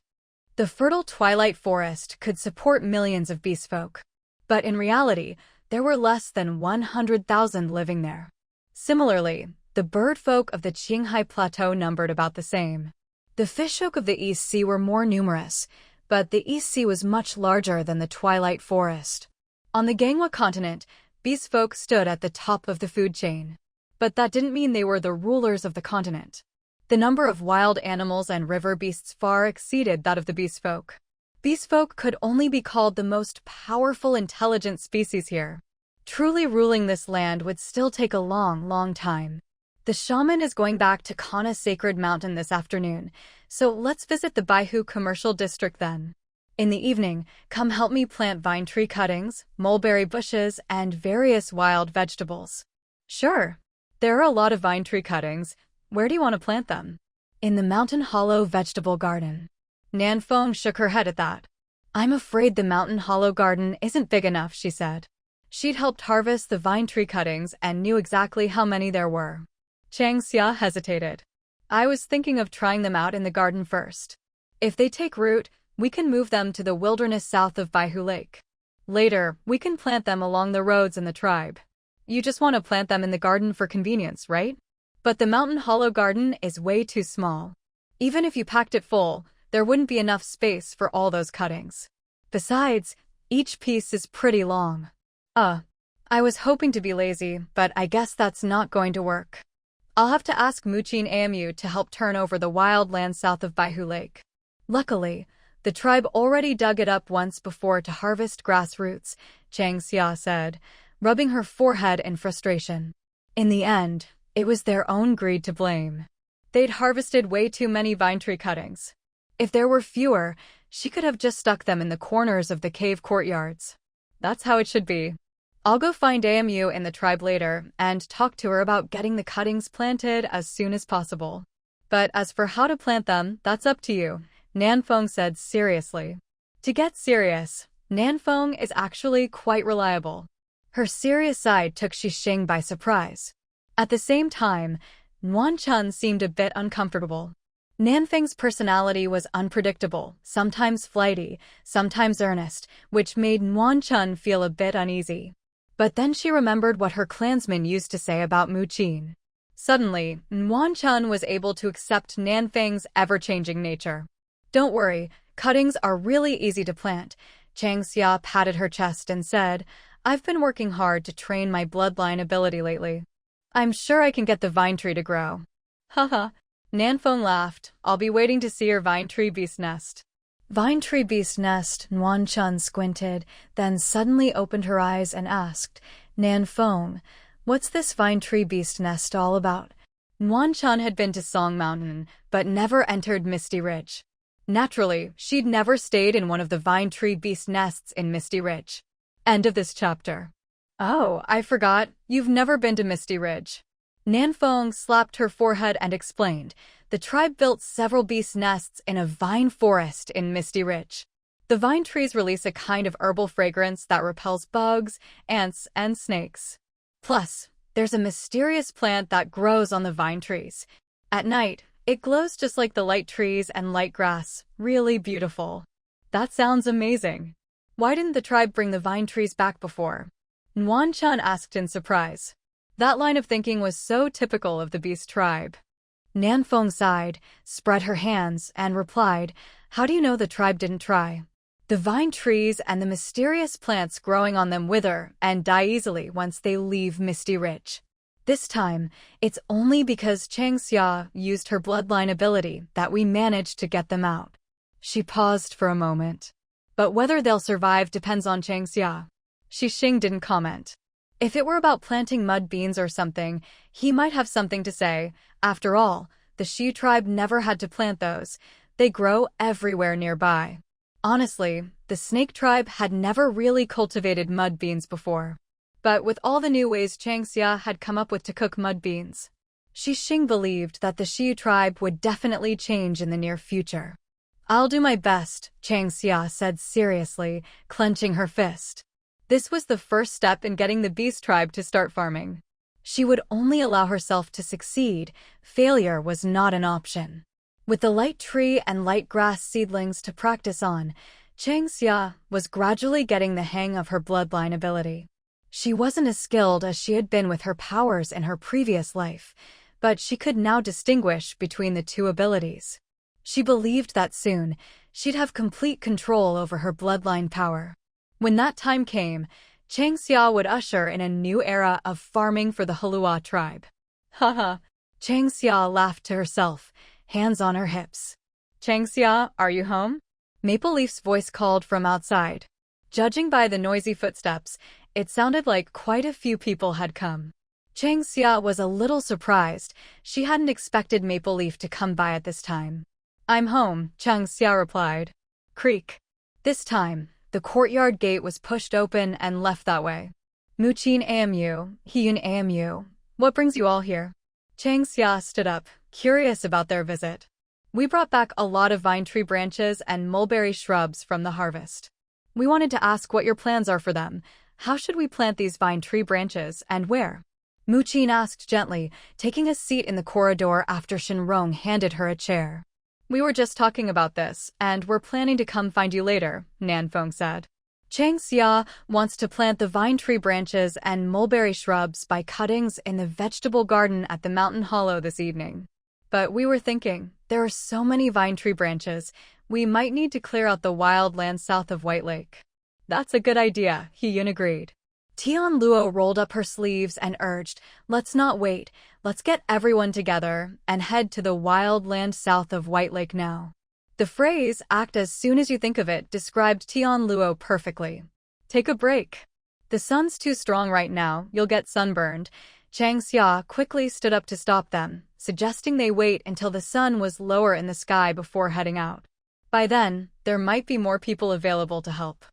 The fertile Twilight Forest could support millions of beastfolk, but in reality, there were less than 100,000 living there. Similarly, the birdfolk of the Qinghai Plateau numbered about the same. The fishfolk of the East Sea were more numerous, but the East Sea was much larger than the Twilight Forest. On the Ganghwa continent, beastfolk stood at the top of the food chain. But that didn't mean they were the rulers of the continent. The number of wild animals and river beasts far exceeded that of the beastfolk. Beastfolk could only be called the most powerful intelligent species here. Truly ruling this land would still take a long, long time. The shaman is going back to Kana Sacred Mountain this afternoon, so let's visit the Baihu commercial district then. In the evening, come help me plant vine tree cuttings, mulberry bushes, and various wild vegetables. Sure. There are a lot of vine tree cuttings. Where do you want to plant them? In the Mountain Hollow Vegetable Garden. Nanfeng shook her head at that. I'm afraid the Mountain Hollow Garden isn't big enough, she said. She'd helped harvest the vine tree cuttings and knew exactly how many there were. Chang Xia hesitated. I was thinking of trying them out in the garden first. If they take root, we can move them to the wilderness south of Baihu Lake. Later, we can plant them along the roads in the tribe. You just want to plant them in the garden for convenience, right? But the Mountain Hollow Garden is way too small. Even if you packed it full, there wouldn't be enough space for all those cuttings. Besides, each piece is pretty long. I was hoping to be lazy, but I guess that's not going to work. I'll have to ask Muqin Amu to help turn over the wild land south of Baihu Lake. Luckily, the tribe already dug it up once before to harvest grass roots, Chang Xia said, rubbing her forehead in frustration. In the end, it was their own greed to blame. They'd harvested way too many vine tree cuttings. If there were fewer, she could have just stuck them in the corners of the cave courtyards. That's how it should be. I'll go find Amu in the tribe later and talk to her about getting the cuttings planted as soon as possible. But as for how to plant them, that's up to you, Nanfeng said seriously. To get serious, Nanfeng is actually quite reliable. Her serious side took Xixing by surprise. At the same time, Nuanchun seemed a bit uncomfortable. Nanfeng's personality was unpredictable, sometimes flighty, sometimes earnest, which made Nuanchun feel a bit uneasy. But then she remembered what her clansmen used to say about Muqin. Suddenly, Nuanchun was able to accept Nanfeng's ever-changing nature. Don't worry, cuttings are really easy to plant. Chang Xia patted her chest and said, I've been working hard to train my bloodline ability lately. I'm sure I can get the vine tree to grow. Haha. Nanfeng laughed. I'll be waiting to see your vine tree beast nest. Vine tree beast nest, Nuanchun squinted, then suddenly opened her eyes and asked, Nanfeng, what's this vine tree beast nest all about? Nuanchun had been to Song Mountain, but never entered Misty Ridge. Naturally, she'd never stayed in one of the vine tree beast nests in Misty Ridge. End of this chapter. Oh, I forgot, you've never been to Misty Ridge. Nanfeng slapped her forehead and explained, the tribe built several beast nests in a vine forest in Misty Ridge. The vine trees release a kind of herbal fragrance that repels bugs, ants, and snakes. Plus, there's a mysterious plant that grows on the vine trees. At night, it glows just like the light trees and light grass, really beautiful. That sounds amazing. Why didn't the tribe bring the vine trees back before? Nguyen Chun asked in surprise. That line of thinking was so typical of the beast tribe. Nanfeng sighed, spread her hands, and replied, how do you know the tribe didn't try? The vine trees and the mysterious plants growing on them wither and die easily once they leave Misty Ridge. This time, it's only because Chang Xia used her bloodline ability that we managed to get them out. She paused for a moment. But whether they'll survive depends on Chang Xia. Xing didn't comment. If it were about planting mud beans or something, he might have something to say. After all, the Shi tribe never had to plant those. They grow everywhere nearby. Honestly, the snake tribe had never really cultivated mud beans before. But with all the new ways Chang Xia had come up with to cook mud beans, Xing believed that the Shi tribe would definitely change in the near future. I'll do my best, Chang Xia said seriously, clenching her fist. This was the first step in getting the beast tribe to start farming. She would only allow herself to succeed. Failure was not an option. With the light tree and light grass seedlings to practice on, Chang Xia was gradually getting the hang of her bloodline ability. She wasn't as skilled as she had been with her powers in her previous life, but she could now distinguish between the two abilities. She believed that soon, she'd have complete control over her bloodline power. When that time came, Chang Xia would usher in a new era of farming for the Heluo Tribe. Haha. Chang Xia laughed to herself, hands on her hips. Chang Xia, are you home? Maple Leaf's voice called from outside. Judging by the noisy footsteps, it sounded like quite a few people had come. Chang Xia was a little surprised. She hadn't expected Maple Leaf to come by at this time. I'm home, Chang Xia replied. Creak. This time, the courtyard gate was pushed open and left that way. Muqin AMU, Hiyun AMU, what brings you all here? Chang Xia stood up, curious about their visit. We brought back a lot of vine tree branches and mulberry shrubs from the harvest. We wanted to ask what your plans are for them. How should we plant these vine tree branches and where? Muqin asked gently, taking a seat in the corridor after Shen Rong handed her a chair. We were just talking about this, and we're planning to come find you later, Nanfeng said. Chang Xia wants to plant the vine tree branches and mulberry shrubs by cuttings in the vegetable garden at the mountain hollow this evening. But we were thinking, there are so many vine tree branches, we might need to clear out the wild land south of White Lake. That's a good idea, Hiyun agreed. Tian Luo rolled up her sleeves and urged, let's not wait, let's get everyone together and head to the wild land south of White Lake now. The phrase, act as soon as you think of it, described Tian Luo perfectly. Take a break. The sun's too strong right now, you'll get sunburned. Chang Xia quickly stood up to stop them, suggesting they wait until the sun was lower in the sky before heading out. By then, there might be more people available to help.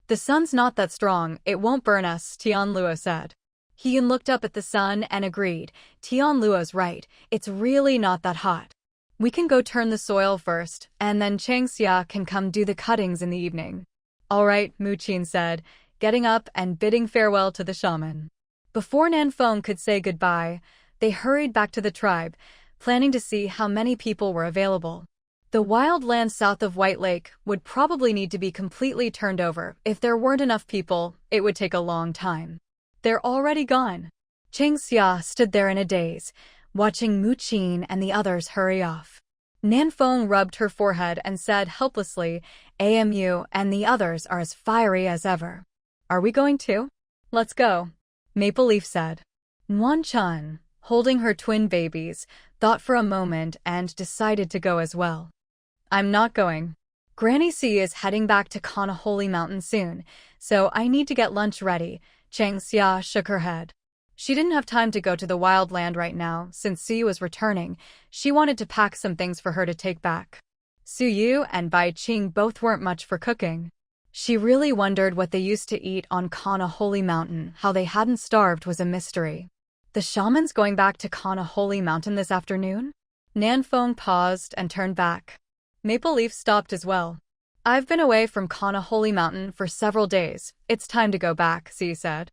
The sun's not that strong, it won't burn us, Tian Luo said. Hiyun looked up at the sun and agreed. Tian Luo's right, it's really not that hot. We can go turn the soil first, and then Chang Xia can come do the cuttings in the evening. All right, Muqin said, getting up and bidding farewell to the shaman. Before Nanfeng could say goodbye, they hurried back to the tribe, planning to see how many people were available. The wild land south of White Lake would probably need to be completely turned over. If there weren't enough people, it would take a long time. They're already gone. Chang Xia stood there in a daze, watching Muqin and the others hurry off. Nanfeng rubbed her forehead and said helplessly, AMU and the others are as fiery as ever. Are we going too? Let's go, Maple Leaf said. Nguyen Chun, holding her twin babies, thought for a moment and decided to go as well. I'm not going. Granny C is heading back to Kanaholi Mountain soon, so I need to get lunch ready. Chang Xia shook her head. She didn't have time to go to the wild land right now, since C was returning. She wanted to pack some things for her to take back. Suyu and Bai Qing both weren't much for cooking. She really wondered what they used to eat on Kana Holy Mountain. How they hadn't starved was a mystery. The shaman's going back to Kana Holy Mountain this afternoon? Nanfeng paused and turned back. Maple Leaf stopped as well. I've been away from Kana Holy Mountain for several days. It's time to go back, Xi said.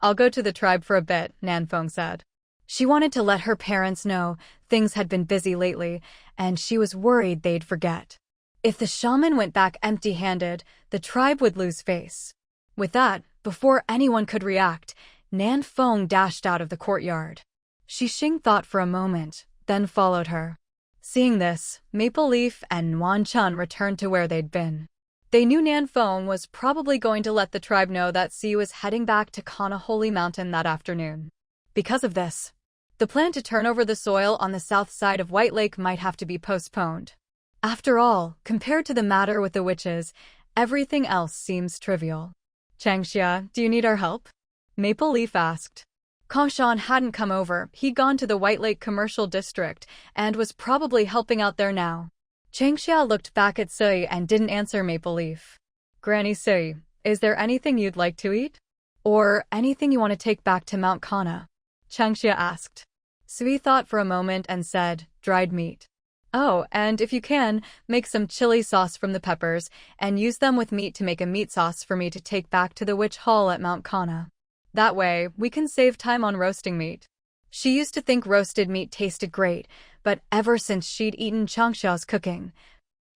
I'll go to the tribe for a bit, Nanfeng said. She wanted to let her parents know things had been busy lately, and she was worried they'd forget. If the shaman went back empty-handed, the tribe would lose face. With that, before anyone could react, Nanfeng dashed out of the courtyard. Xing thought for a moment, then followed her. Seeing this, Maple Leaf and Wan Chun returned to where they'd been. They knew Nanfeng was probably going to let the tribe know that Xi was heading back to Kana Holy Mountain that afternoon. Because of this, the plan to turn over the soil on the south side of White Lake might have to be postponed. After all, compared to the matter with the witches, everything else seems trivial. Changxia, do you need our help? Maple Leaf asked. Kongshan hadn't come over. He'd gone to the White Lake Commercial District and was probably helping out there now. Changxia looked back at Sui and didn't answer Maple Leaf. Granny Sui, is there anything you'd like to eat? Or anything you want to take back to Mount Kana? Changxia asked. Sui thought for a moment and said, dried meat. Oh, and if you can, make some chili sauce from the peppers and use them with meat to make a meat sauce for me to take back to the witch hall at Mount Kana. That way, we can save time on roasting meat. She used to think roasted meat tasted great, but ever since she'd eaten Changxia's cooking,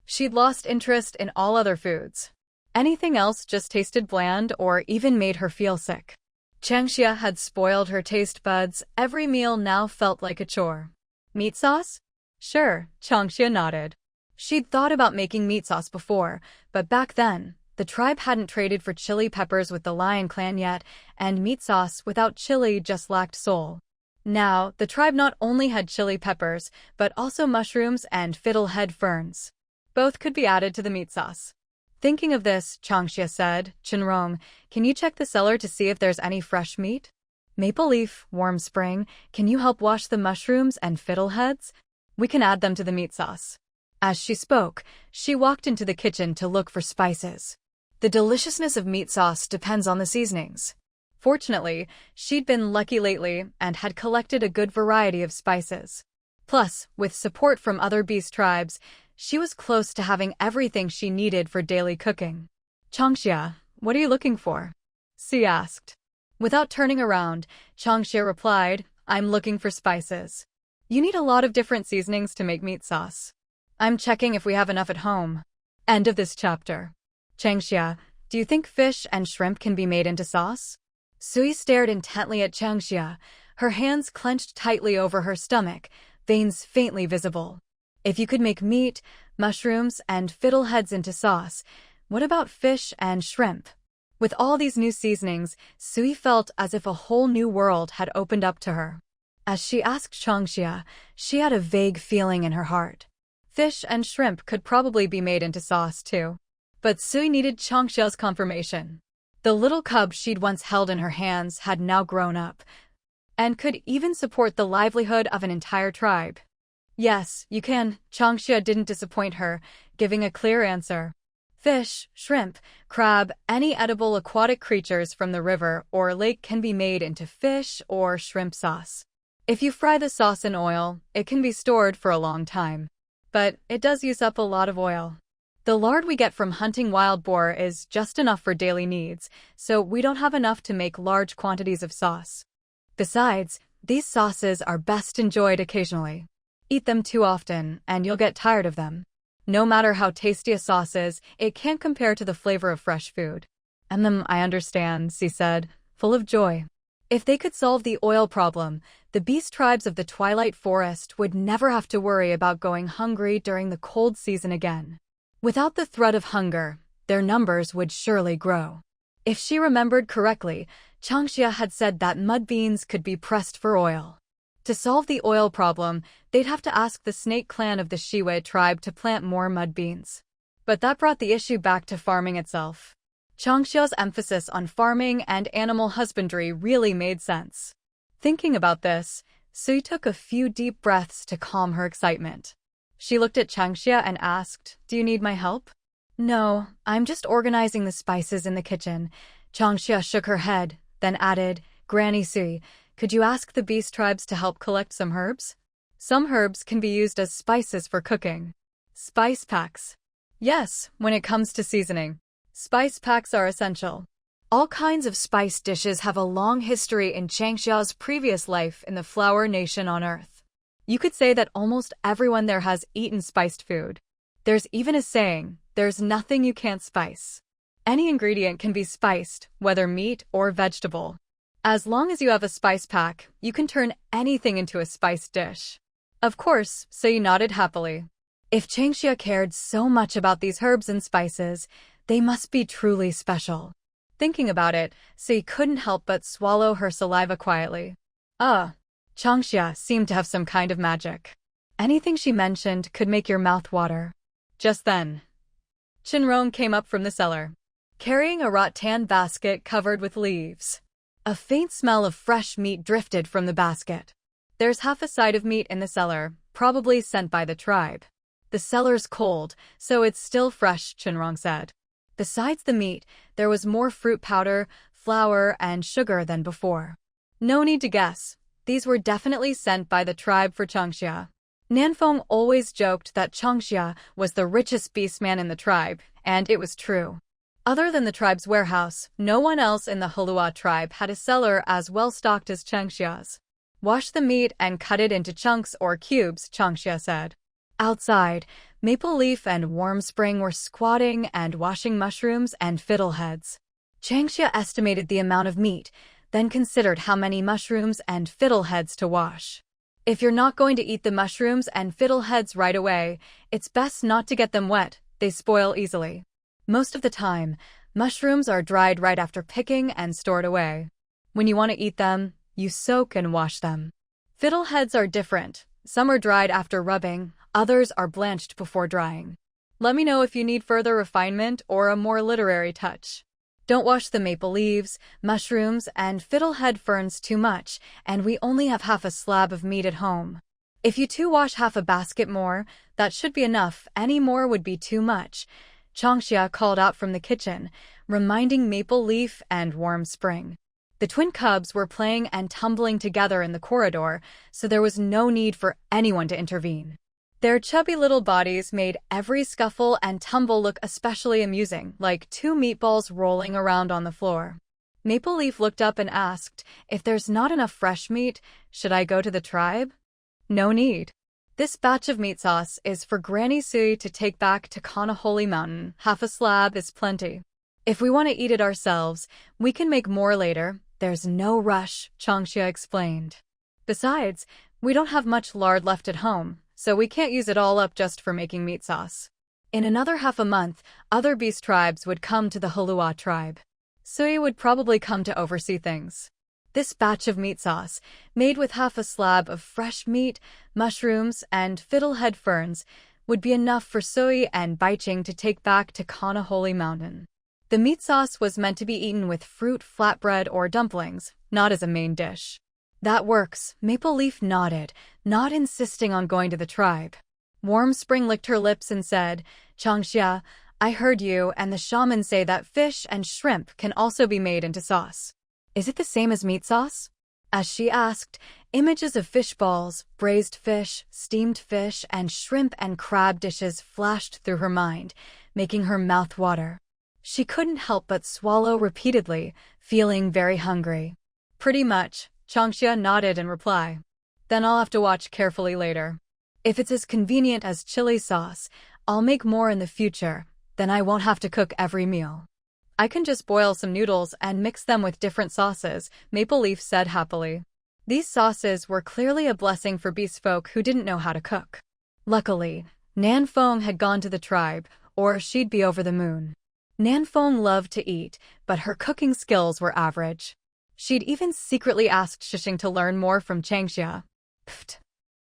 she'd lost interest in all other foods. Anything else just tasted bland or even made her feel sick. Changxia had spoiled her taste buds. Every meal now felt like a chore. Meat sauce? Sure, Changxia nodded. She'd thought about making meat sauce before, but back then, the tribe hadn't traded for chili peppers with the Lion Clan yet, and meat sauce without chili just lacked soul. Now, the tribe not only had chili peppers, but also mushrooms and fiddlehead ferns. Both could be added to the meat sauce. Thinking of this, Changxia said, Shen Rong, can you check the cellar to see if there's any fresh meat? Maple Leaf, Warm Spring, can you help wash the mushrooms and fiddleheads? We can add them to the meat sauce. As she spoke, she walked into the kitchen to look for spices. The deliciousness of meat sauce depends on the seasonings. Fortunately, she'd been lucky lately and had collected a good variety of spices. Plus, with support from other beast tribes, she was close to having everything she needed for daily cooking. Changxia, what are you looking for? Xi asked. Without turning around, Changxia replied, I'm looking for spices. You need a lot of different seasonings to make meat sauce. I'm checking if we have enough at home. End of this chapter. Changxia, do you think fish and shrimp can be made into sauce? Sui stared intently at Changxia, her hands clenched tightly over her stomach, veins faintly visible. If you could make meat, mushrooms, and fiddleheads into sauce, what about fish and shrimp? With all these new seasonings, Sui felt as if a whole new world had opened up to her. As she asked Changxia, she had a vague feeling in her heart. Fish and shrimp could probably be made into sauce too. But Sui needed Changxia's confirmation. The little cub she'd once held in her hands had now grown up, and could even support the livelihood of an entire tribe. Yes, you can. Changxia didn't disappoint her, giving a clear answer. Fish, shrimp, crab, any edible aquatic creatures from the river or lake can be made into fish or shrimp sauce. If you fry the sauce in oil, it can be stored for a long time. But it does use up a lot of oil. The lard we get from hunting wild boar is just enough for daily needs, so we don't have enough to make large quantities of sauce. Besides, these sauces are best enjoyed occasionally. Eat them too often, and you'll get tired of them. No matter how tasty a sauce is, it can't compare to the flavor of fresh food. I understand, she said, full of joy. If they could solve the oil problem, the beast tribes of the Twilight Forest would never have to worry about going hungry during the cold season again. Without the threat of hunger, their numbers would surely grow. If she remembered correctly, Changxia had said that mud beans could be pressed for oil. To solve the oil problem, they'd have to ask the snake clan of the Heluo tribe to plant more mud beans. But that brought the issue back to farming itself. Changxia's emphasis on farming and animal husbandry really made sense. Thinking about this, Sui took a few deep breaths to calm her excitement. She looked at Changxia and asked, "Do you need my help?" "No, I'm just organizing the spices in the kitchen." Changxia shook her head, then added, "Granny Sui, could you ask the beast tribes to help collect some herbs? Some herbs can be used as spices for cooking." Spice packs. Yes, when it comes to seasoning, spice packs are essential. All kinds of spice dishes have a long history in Changxia's previous life in the flower nation on Earth. You could say that almost everyone there has eaten spiced food. There's even a saying, "There's nothing you can't spice." Any ingredient can be spiced, whether meat or vegetable. As long as you have a spice pack, you can turn anything into a spiced dish. Of course, Sui nodded happily. If Changxia cared so much about these herbs and spices, they must be truly special. Thinking about it, Sui couldn't help but swallow her saliva quietly. Changxia seemed to have some kind of magic. Anything she mentioned could make your mouth water. Just then, Shen Rong came up from the cellar, carrying a rattan basket covered with leaves. A faint smell of fresh meat drifted from the basket. "There's half a side of meat in the cellar, probably sent by the tribe." "The cellar's cold, so it's still fresh," Shen Rong said. Besides the meat, there was more fruit powder, flour, and sugar than before. No need to guess. These were definitely sent by the tribe for Changxia. Nanfeng always joked that Changxia was the richest beastman in the tribe, and it was true. Other than the tribe's warehouse, no one else in the Heluo tribe had a cellar as well stocked as Changxia's. "Wash the meat and cut it into chunks or cubes," Changxia said. Outside, Maple Leaf and Warm Spring were squatting and washing mushrooms and fiddleheads. Changxia estimated the amount of meat, then considered how many mushrooms and fiddleheads to wash. If you're not going to eat the mushrooms and fiddleheads right away, it's best not to get them wet, they spoil easily. Most of the time, mushrooms are dried right after picking and stored away. When you want to eat them, you soak and wash them. Fiddleheads are different. Some are dried after rubbing, others are blanched before drying. Let me know if you need further refinement or a more literary touch. Don't wash the maple leaves, mushrooms, and fiddlehead ferns too much, and we only have half a slab of meat at home. If you two wash half a basket more, that should be enough. Any more would be too much. Changxia called out from the kitchen, reminding Maple Leaf and Warm Spring. The twin cubs were playing and tumbling together in the corridor, so there was no need for anyone to intervene. Their chubby little bodies made every scuffle and tumble look especially amusing, like two meatballs rolling around on the floor. Maple Leaf looked up and asked, "If there's not enough fresh meat, should I go to the tribe?" "No need. This batch of meat sauce is for Granny Sui to take back to Holy Mountain. Half a slab is plenty. If we want to eat it ourselves, we can make more later. There's no rush," Changxia explained. "Besides, we don't have much lard left at home, so we can't use it all up just for making meat sauce." In another half a month, other beast tribes would come to the Heluo Tribe. Sui would probably come to oversee things. This batch of meat sauce, made with half a slab of fresh meat, mushrooms, and fiddlehead ferns, would be enough for Sui and Baiching to take back to Holy Mountain. The meat sauce was meant to be eaten with fruit, flatbread, or dumplings, not as a main dish. "That works," Maple Leaf nodded, not insisting on going to the tribe. Warm Spring licked her lips and said, "Changxia, I heard you and the shaman say that fish and shrimp can also be made into sauce. Is it the same as meat sauce?" As she asked, images of fish balls, braised fish, steamed fish, and shrimp and crab dishes flashed through her mind, making her mouth water. She couldn't help but swallow repeatedly, feeling very hungry. "Pretty much," Changxia nodded in reply. "Then I'll have to watch carefully later. If it's as convenient as chili sauce, I'll make more in the future, then I won't have to cook every meal. I can just boil some noodles and mix them with different sauces," Maple Leaf said happily. These sauces were clearly a blessing for beast folk who didn't know how to cook. Luckily, Nanfeng had gone to the tribe, or she'd be over the moon. Nanfeng loved to eat, but her cooking skills were average. She'd even secretly asked Shishing to learn more from Changxia. Pfft.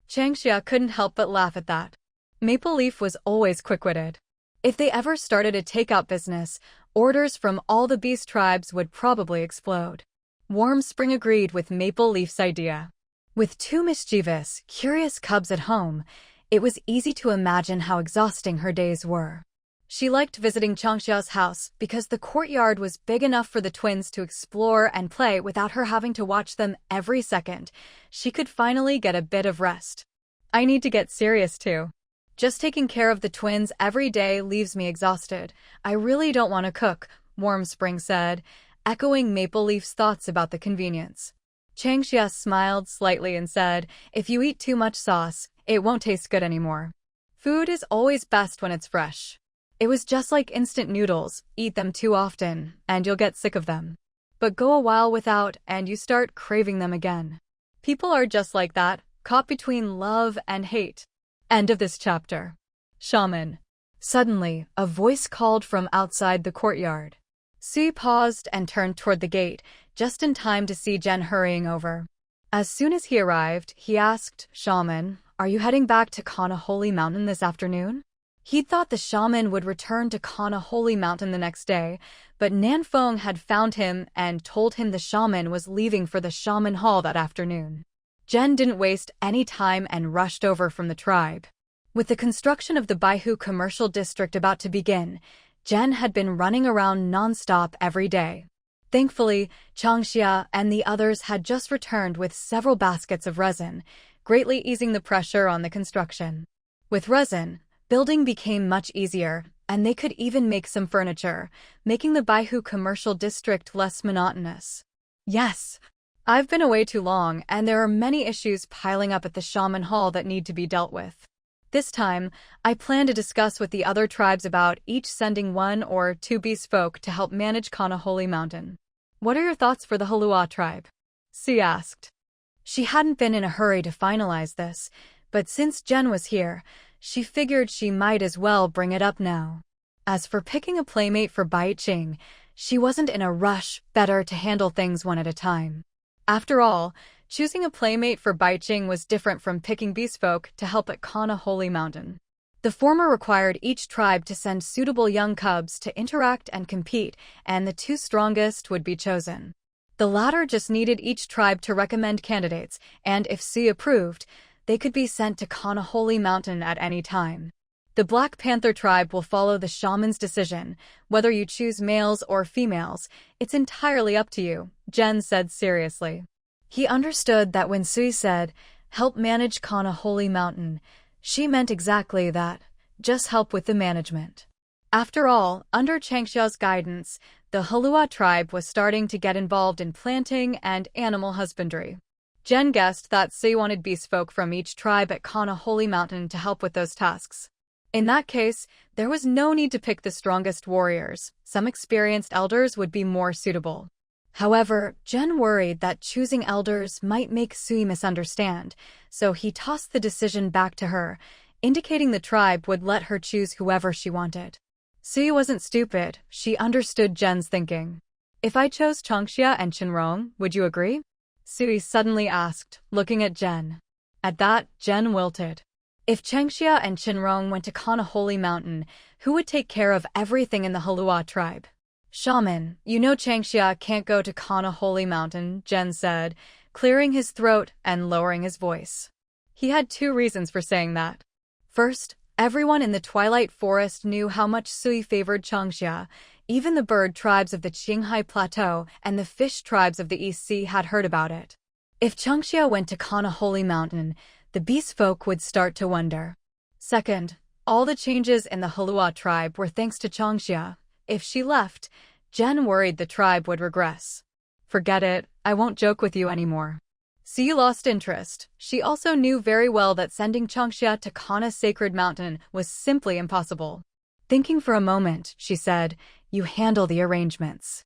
Changxia couldn't help but laugh at that. Maple Leaf was always quick-witted. If they ever started a takeout business, orders from all the beast tribes would probably explode. Warm Spring agreed with Maple Leaf's idea. With two mischievous, curious cubs at home, It was easy to imagine how exhausting her days were. She liked visiting Changxia's house because the courtyard was big enough for the twins to explore and play without her having to watch them every second. She could finally get a bit of rest. I need to get serious too. Just taking care of the twins every day leaves me exhausted. I really don't want to cook, Warm Spring said, echoing Maple Leaf's thoughts about the convenience. Changxia smiled slightly and said, if you eat too much sauce, it won't taste good anymore. Food is always best when it's fresh. It was just like instant noodles, eat them too often, and you'll get sick of them. But go a while without, and you start craving them again. People are just like that, caught between love and hate. End of this chapter. Shaman. Suddenly, a voice called from outside the courtyard. Sui paused and turned toward the gate, just in time to see Jen hurrying over. As soon as he arrived, he asked, Shaman, are you heading back to Kana Holy Mountain this afternoon? He'd thought the shaman would return to Kana Holy Mountain the next day, but Nanfeng had found him and told him the shaman was leaving for the shaman hall that afternoon. Jen didn't waste any time and rushed over from the tribe. With the construction of the Baihu commercial district about to begin, Jen had been running around non-stop every day. Thankfully, Changxia and the others had just returned with several baskets of resin, greatly easing the pressure on the construction. With resin, building became much easier, and they could even make some furniture, making the Baihu commercial district less monotonous. Yes, I've been away too long, and there are many issues piling up at the shaman hall that need to be dealt with. This time, I plan to discuss with the other tribes about each sending 1 or 2 beast folk to help manage Kana Holy Mountain. What are your thoughts for the Heluo Tribe? Sui asked. She hadn't been in a hurry to finalize this, but since Jen was here, she figured she might as well bring it up now. As for picking a playmate for Bai Qing, she wasn't in a rush, better to handle things one at a time. After all, choosing a playmate for Bai Qing was different from picking beastfolk to help at Kana Holy Mountain. The former required each tribe to send suitable young cubs to interact and compete, and the 2 strongest would be chosen. The latter just needed each tribe to recommend candidates, and if Sui approved, they could be sent to Kana Holy Mountain at any time. The Black Panther tribe will follow the shaman's decision. Whether you choose males or females, it's entirely up to you, Jen said seriously. He understood that when Sui said, help manage Kana Holy Mountain, she meant exactly that, just help with the management. After all, under Changxia's guidance, the Heluo tribe was starting to get involved in planting and animal husbandry. Jen guessed that Sui wanted beastfolk from each tribe at Kana Holy Mountain to help with those tasks. In that case, there was no need to pick the strongest warriors. Some experienced elders would be more suitable. However, Jen worried that choosing elders might make Sui misunderstand, so he tossed the decision back to her, indicating the tribe would let her choose whoever she wanted. Sui wasn't stupid, she understood Jen's thinking. If I chose Changxia and Shen Rong, would you agree? Sui suddenly asked, looking at Jen. At that, Jen wilted. If Changxia and Shen Rong went to Kana Holy Mountain, who would take care of everything in the Heluo tribe? Shaman, you know Changxia can't go to Kana Holy Mountain, Jen said, clearing his throat and lowering his voice. He had 2 reasons for saying that. First, everyone in the Twilight Forest knew how much Sui favored Changxia. Even the bird tribes of the Qinghai Plateau and the fish tribes of the East Sea had heard about it. If Changxia went to Kana Holy Mountain, the beast folk would start to wonder. Second, all the changes in the Heluo tribe were thanks to Changxia. If she left, Jen worried the tribe would regress. Forget it, I won't joke with you anymore. Sui lost interest. She also knew very well that sending Changxia to Kana Sacred Mountain was simply impossible. Thinking for a moment, she said, you handle the arrangements.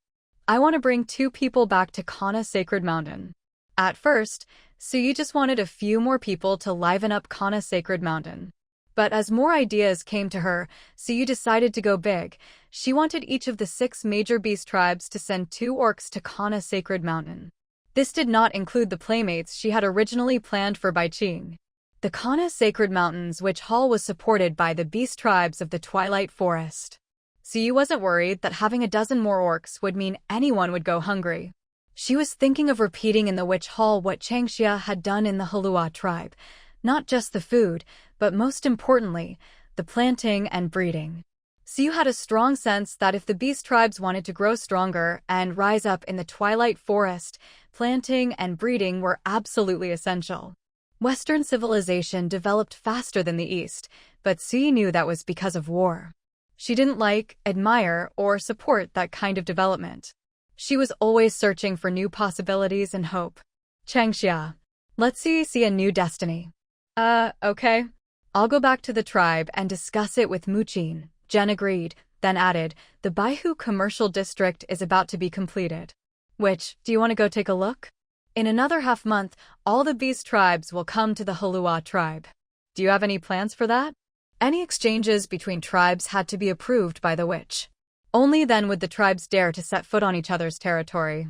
I want to bring 2 people back to Kana Sacred Mountain. At first, Sui just wanted a few more people to liven up Kana Sacred Mountain. But as more ideas came to her, Sui decided to go big. She wanted each of the 6 major beast tribes to send 2 orcs to Kana Sacred Mountain. This did not include the playmates she had originally planned for Bai Qing. The Kana Sacred Mountain's witch hall was supported by the beast tribes of the Twilight Forest. Sui wasn't worried that having a dozen more orcs would mean anyone would go hungry. She was thinking of repeating in the witch hall what Changxia had done in the Heluo tribe. Not just the food, but most importantly, the planting and breeding. Siyu had a strong sense that if the beast tribes wanted to grow stronger and rise up in the twilight forest, planting and breeding were absolutely essential. Western civilization developed faster than the East, but Siyu knew that was because of war. She didn't like, admire, or support that kind of development. She was always searching for new possibilities and hope. Changxia. Let's see a new destiny. Okay. I'll go back to the tribe and discuss it with Muqin. Jen agreed, then added, the Baihu commercial district is about to be completed. Which, do you want to go take a look? In another half-month, all the beast tribes will come to the Heluo Tribe. Do you have any plans for that? Any exchanges between tribes had to be approved by the witch. Only then would the tribes dare to set foot on each other's territory.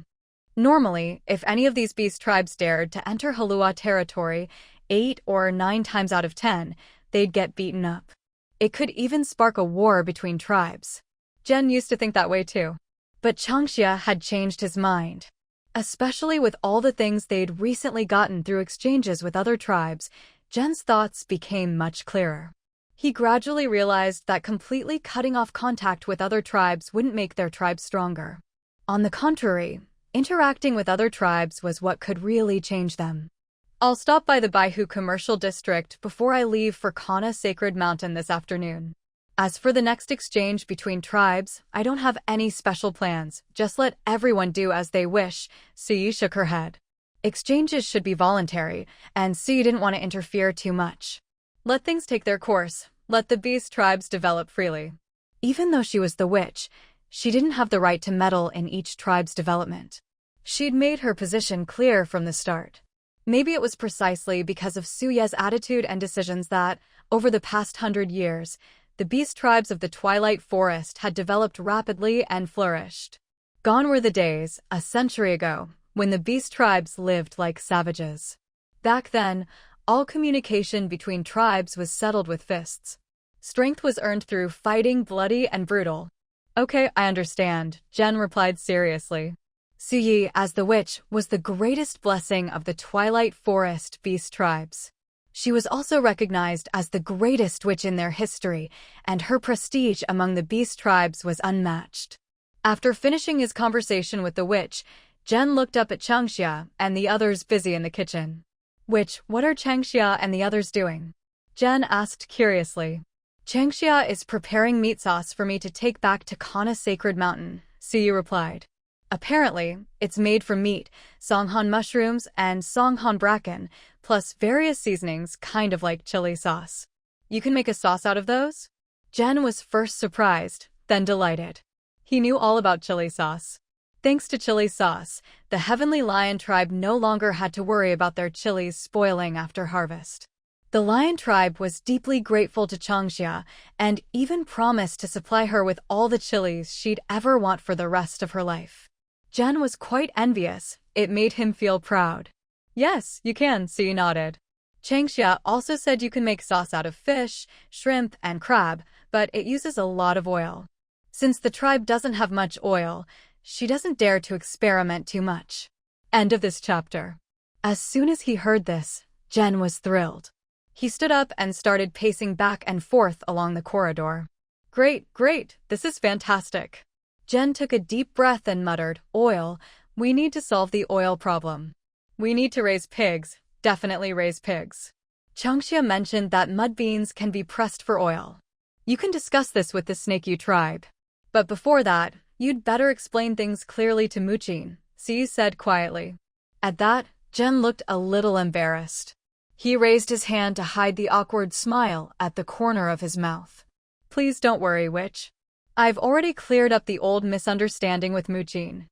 Normally, if any of these beast tribes dared to enter Heluo territory, 8 or 9 times out of 10, they'd get beaten up. It could even spark a war between tribes. Jen used to think that way too. But Changxia had changed his mind. Especially with all the things they'd recently gotten through exchanges with other tribes, Jen's thoughts became much clearer. He gradually realized that completely cutting off contact with other tribes wouldn't make their tribe stronger. On the contrary, interacting with other tribes was what could really change them. I'll stop by the Baihu commercial district before I leave for Kana Sacred Mountain this afternoon. As for the next exchange between tribes, I don't have any special plans, just let everyone do as they wish. Siyu shook her head. Exchanges should be voluntary, and Siyu didn't want to interfere too much. Let things take their course, let the beast tribes develop freely. Even though she was the witch, she didn't have the right to meddle in each tribe's development. She'd made her position clear from the start. Maybe it was precisely because of Suye's attitude and decisions that, over the past 100 years, the beast tribes of the Twilight Forest had developed rapidly and flourished. Gone were the days, a century ago, when the beast tribes lived like savages. Back then, all communication between tribes was settled with fists. Strength was earned through fighting bloody and brutal. Okay, I understand, Jen replied seriously. Suyi, as the witch, was the greatest blessing of the Twilight Forest beast tribes. She was also recognized as the greatest witch in their history, and her prestige among the beast tribes was unmatched. After finishing his conversation with the witch, Jen looked up at Changxia and the others busy in the kitchen. Witch, what are Changxia and the others doing? Jen asked curiously. Changxia is preparing meat sauce for me to take back to Kana Sacred Mountain, Siyu replied. Apparently, it's made from meat, songhan mushrooms, and songhan bracken, plus various seasonings kind of like chili sauce. You can make a sauce out of those? Jen was first surprised, then delighted. He knew all about chili sauce. Thanks to chili sauce, the Heavenly Lion Tribe no longer had to worry about their chilies spoiling after harvest. The Lion Tribe was deeply grateful to Changxia and even promised to supply her with all the chilies she'd ever want for the rest of her life. Jen was quite envious. It made him feel proud. Yes, you can, Siyu nodded. Changxia also said you can make sauce out of fish, shrimp, and crab, but it uses a lot of oil. Since the tribe doesn't have much oil, she doesn't dare to experiment too much. End of this chapter. As soon as he heard this, Jen was thrilled. He stood up and started pacing back and forth along the corridor. Great, this is fantastic. Jen took a deep breath and muttered, oil, we need to solve the oil problem. We need to raise pigs, definitely raise pigs. Changxia mentioned that mud beans can be pressed for oil. You can discuss this with the Snakey tribe. But before that, you'd better explain things clearly to Muqin, Siyu said quietly. At that, Jen looked a little embarrassed. He raised his hand to hide the awkward smile at the corner of his mouth. Please don't worry, witch. I've already cleared up the old misunderstanding with Muqin.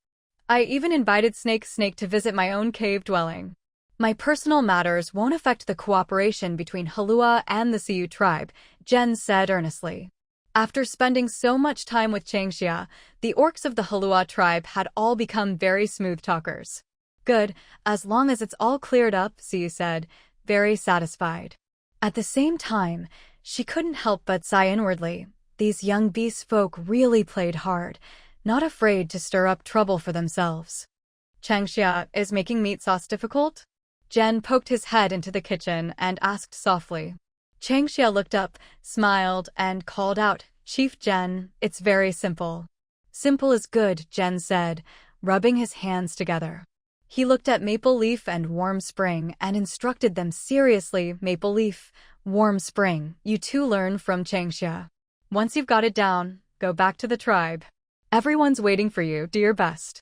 I even invited Snake to visit my own cave dwelling. My personal matters won't affect the cooperation between Heluo and the Siyu tribe, Jen said earnestly. After spending so much time with Changxia, the orcs of the Heluo tribe had all become very smooth talkers. Good, as long as it's all cleared up, Siyu said, very satisfied. At the same time, she couldn't help but sigh inwardly. These young beast folk really played hard, not afraid to stir up trouble for themselves. Changxia, is making meat sauce difficult? Jen poked his head into the kitchen and asked softly. Changxia looked up, smiled, and called out, "Chief Jen, it's very simple." "Simple is good," Jen said, rubbing his hands together. He looked at Maple Leaf and Warm Spring and instructed them seriously. "Maple Leaf, Warm Spring, you two learn from Changxia. Once you've got it down, go back to the tribe. Everyone's waiting for you, do your best."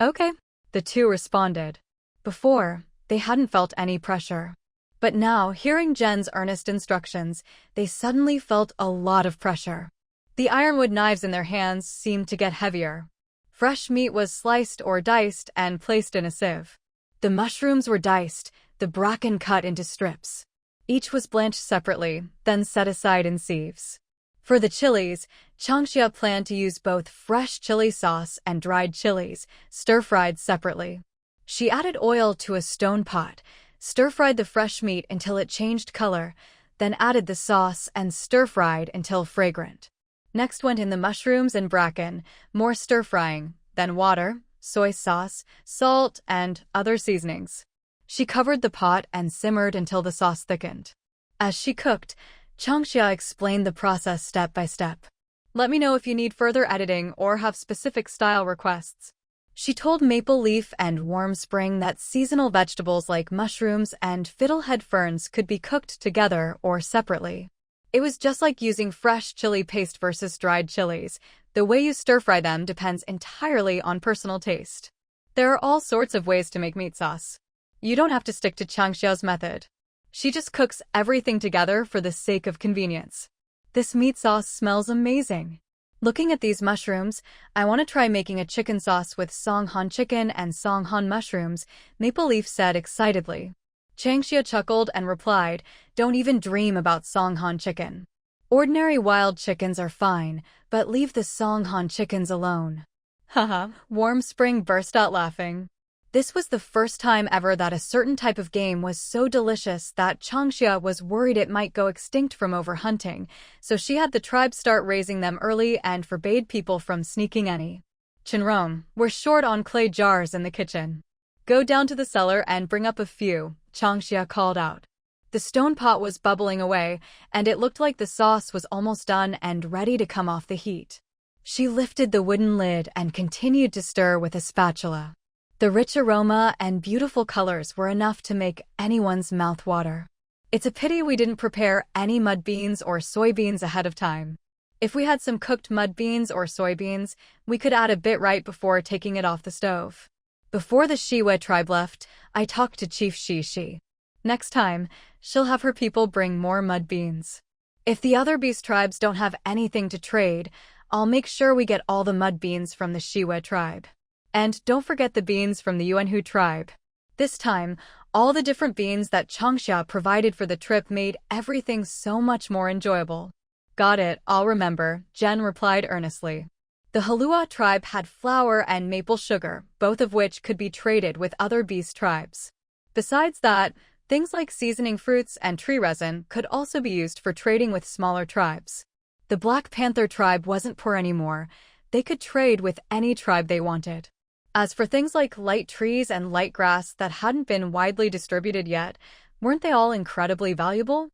Okay, the two responded. Before, they hadn't felt any pressure. But now, hearing Jen's earnest instructions, they suddenly felt a lot of pressure. The ironwood knives in their hands seemed to get heavier. Fresh meat was sliced or diced and placed in a sieve. The mushrooms were diced, the bracken cut into strips. Each was blanched separately, then set aside in sieves. For the chilies, Changxia planned to use both fresh chili sauce and dried chilies, stir-fried separately. She added oil to a stone pot, stir-fried the fresh meat until it changed color, then added the sauce and stir-fried until fragrant. Next went in the mushrooms and bracken, more stir-frying, then water, soy sauce, salt, and other seasonings. She covered the pot and simmered until the sauce thickened. As she cooked, Changxia explained the process step by step. "Let me know if you need further editing or have specific style requests." She told Maple Leaf and Warm Spring that seasonal vegetables like mushrooms and fiddlehead ferns could be cooked together or separately. It was just like using fresh chili paste versus dried chilies. The way you stir-fry them depends entirely on personal taste. There are all sorts of ways to make meat sauce. You don't have to stick to Changxia's method. She just cooks everything together for the sake of convenience. This meat sauce smells amazing. Looking at these mushrooms, I want to try making a chicken sauce with Songhan chicken and Songhan mushrooms, Maple Leaf said excitedly. Changxia chuckled and replied, "Don't even dream about Songhan chicken. Ordinary wild chickens are fine, but leave the Songhan chickens alone." Haha, Warm Spring burst out laughing. This was the first time ever that a certain type of game was so delicious that Changxia was worried it might go extinct from overhunting, so she had the tribe start raising them early and forbade people from sneaking any. "Shen Rong, we're short on clay jars in the kitchen. Go down to the cellar and bring up a few," Changxia called out. The stone pot was bubbling away, and it looked like the sauce was almost done and ready to come off the heat. She lifted the wooden lid and continued to stir with a spatula. The rich aroma and beautiful colors were enough to make anyone's mouth water. It's a pity we didn't prepare any mud beans or soybeans ahead of time. If we had some cooked mud beans or soybeans, we could add a bit right before taking it off the stove. Before the Heluo Tribe left, I talked to Chief Shi. Next time, she'll have her people bring more mud beans. If the other beast tribes don't have anything to trade, I'll make sure we get all the mud beans from the Heluo Tribe. And don't forget the beans from the Manhwa tribe. This time, all the different beans that Changxia provided for the trip made everything so much more enjoyable. "Got it, I'll remember," Jen replied earnestly. The Heluo tribe had flour and maple sugar, both of which could be traded with other beast tribes. Besides that, things like seasoning fruits and tree resin could also be used for trading with smaller tribes. The Black Panther tribe wasn't poor anymore. They could trade with any tribe they wanted. As for things like light trees and light grass that hadn't been widely distributed yet, weren't they all incredibly valuable?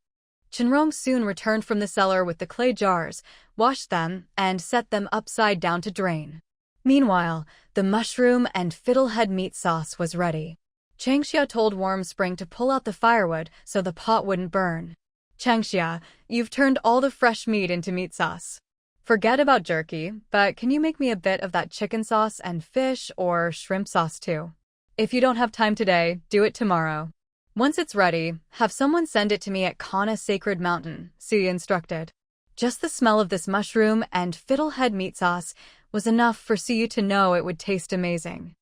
Shen Rong soon returned from the cellar with the clay jars, washed them, and set them upside down to drain. Meanwhile, the mushroom and fiddlehead meat sauce was ready. Changxia told Warm Spring to pull out the firewood so the pot wouldn't burn. "Changxia, you've turned all the fresh meat into meat sauce. Forget about jerky, but can you make me a bit of that chicken sauce and fish or shrimp sauce too? If you don't have time today, do it tomorrow. Once it's ready, have someone send it to me at Kana Sacred Mountain," Sui instructed. Just the smell of this mushroom and fiddlehead meat sauce was enough for Sui to know it would taste amazing.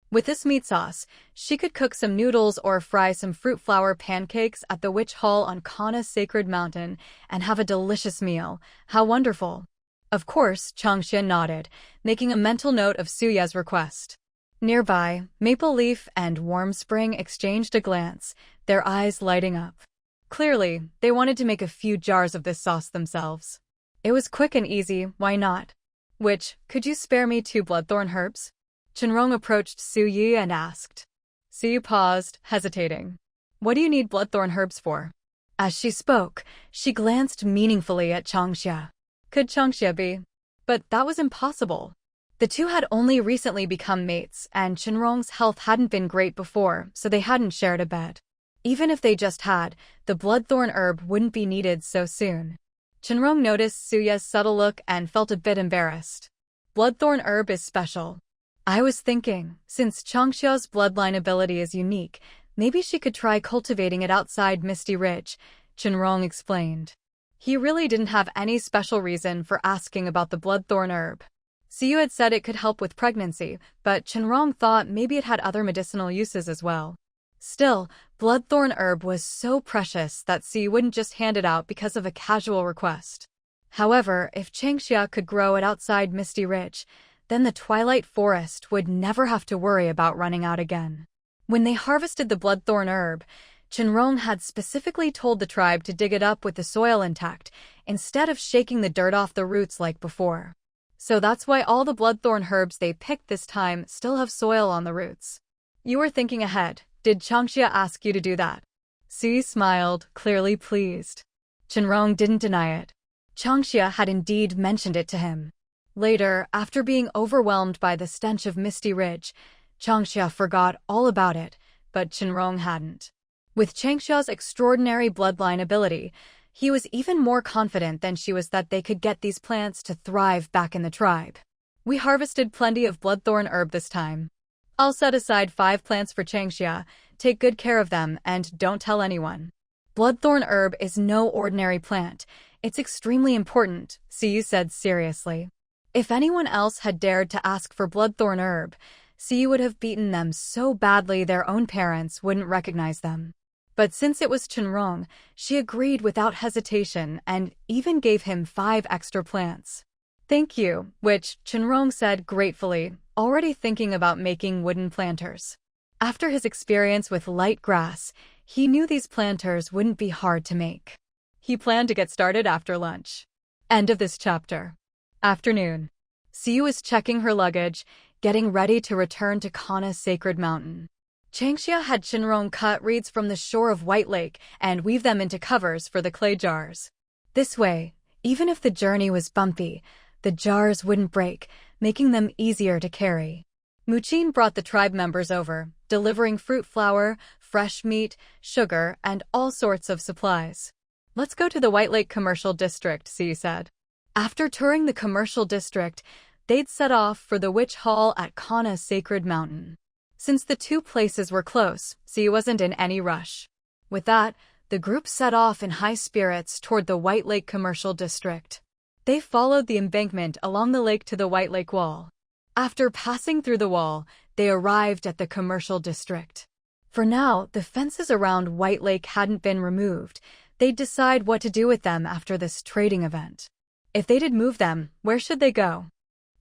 With this meat sauce, she could cook some noodles or fry some fruit flour pancakes at the Witch Hall on Kana Sacred Mountain and have a delicious meal. How wonderful! Of course, Changxia nodded, making a mental note of Suya's request. Nearby, Maple Leaf and Warm Spring exchanged a glance, their eyes lighting up. Clearly, they wanted to make a few jars of this sauce themselves. It was quick and easy, why not? "Which, could you spare me 2 bloodthorn herbs?" Shen Rong approached Su Yi and asked. Su Yi paused, hesitating. "What do you need bloodthorn herbs for?" As she spoke, she glanced meaningfully at Changxia. Could Changxia be? But that was impossible. The two had only recently become mates, and Shen Rong's health hadn't been great before, so they hadn't shared a bed. Even if they just had, the bloodthorn herb wouldn't be needed so soon. Shen Rong noticed Suya's subtle look and felt a bit embarrassed. Bloodthorn herb is special. I was thinking, since Changxia's bloodline ability is unique, maybe she could try cultivating it outside Misty Ridge, Shen Rong explained. He really didn't have any special reason for asking about the bloodthorn herb. Siyu had said it could help with pregnancy, but Shen Rong thought maybe it had other medicinal uses as well. Still, bloodthorn herb was so precious that Siyu wouldn't just hand it out because of a casual request. However, if Changxia could grow it outside Misty Ridge, then the Twilight Forest would never have to worry about running out again. When they harvested the bloodthorn herb, Shen Rong had specifically told the tribe to dig it up with the soil intact, instead of shaking the dirt off the roots like before. So that's why all the bloodthorn herbs they picked this time still have soil on the roots. You were thinking ahead. Did Changxia ask you to do that? Sui smiled, clearly pleased. Shen Rong didn't deny it. Changxia had indeed mentioned it to him. Later, after being overwhelmed by the stench of Misty Ridge, Changxia forgot all about it, but Shen Rong hadn't. With Changxia's extraordinary bloodline ability, he was even more confident than she was that they could get these plants to thrive back in the tribe. We harvested plenty of bloodthorn herb this time. I'll set aside 5 plants for Changxia, take good care of them, and don't tell anyone. Bloodthorn herb is no ordinary plant. It's extremely important, Siyu said seriously. If anyone else had dared to ask for bloodthorn herb, Siyu would have beaten them so badly their own parents wouldn't recognize them. But since it was Shen Rong, she agreed without hesitation and even gave him 5 extra plants. Thank you, which Shen Rong said gratefully, already thinking about making wooden planters. After his experience with light grass, he knew these planters wouldn't be hard to make. He planned to get started after lunch. End of this chapter. Afternoon. Siyu is checking her luggage, getting ready to return to Kana's sacred mountain. Changxia had Shen Rong cut reeds from the shore of White Lake and weave them into covers for the clay jars. This way, even if the journey was bumpy, the jars wouldn't break, making them easier to carry. Muqin brought the tribe members over, delivering fruit flour, fresh meat, sugar, and all sorts of supplies. Let's go to the White Lake Commercial District, Siyu said. After touring the commercial district, they'd set off for the witch hall at Kana's sacred mountain. Since the two places were close, Siyu wasn't in any rush. With that, the group set off in high spirits toward the White Lake Commercial District. They followed the embankment along the lake to the White Lake Wall. After passing through the wall, they arrived at the commercial district. For now, the fences around White Lake hadn't been removed. They'd decide what to do with them after this trading event. If they did move them, where should they go?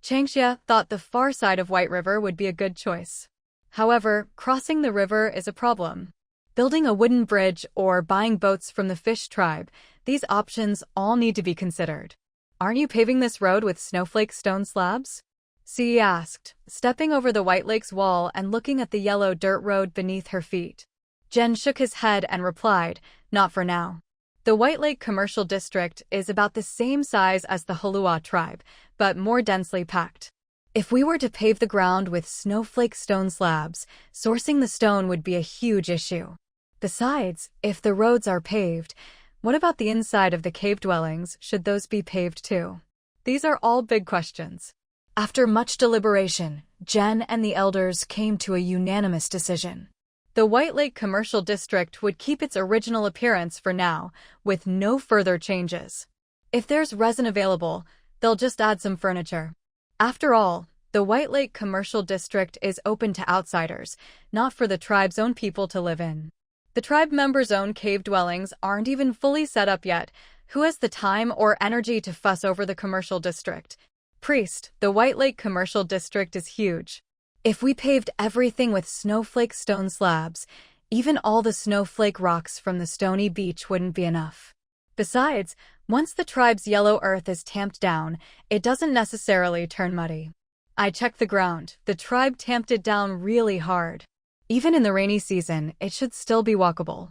Changxia thought the far side of White River would be a good choice. However, crossing the river is a problem. Building a wooden bridge or buying boats from the fish tribe, these options all need to be considered. Aren't you paving this road with snowflake stone slabs? Siyi asked, stepping over the White Lake's wall and looking at the yellow dirt road beneath her feet. Jen shook his head and replied, not for now. The White Lake Commercial District is about the same size as the Heluo Tribe, but more densely packed. If we were to pave the ground with snowflake stone slabs, sourcing the stone would be a huge issue. Besides, if the roads are paved, what about the inside of the cave dwellings? Should those be paved too? These are all big questions. After much deliberation, Jen and the elders came to a unanimous decision. The White Lake Commercial District would keep its original appearance for now, with no further changes. If there's resin available, they'll just add some furniture. After all, the White Lake Commercial District is open to outsiders, not for the tribe's own people to live in. The tribe members' own cave dwellings aren't even fully set up yet. Who has the time or energy to fuss over the commercial district? Priest, the White Lake Commercial District is huge. If we paved everything with snowflake stone slabs, even all the snowflake rocks from the stony beach wouldn't be enough. Besides, once the tribe's yellow earth is tamped down, it doesn't necessarily turn muddy. I checked the ground. The tribe tamped it down really hard. Even in the rainy season, it should still be walkable.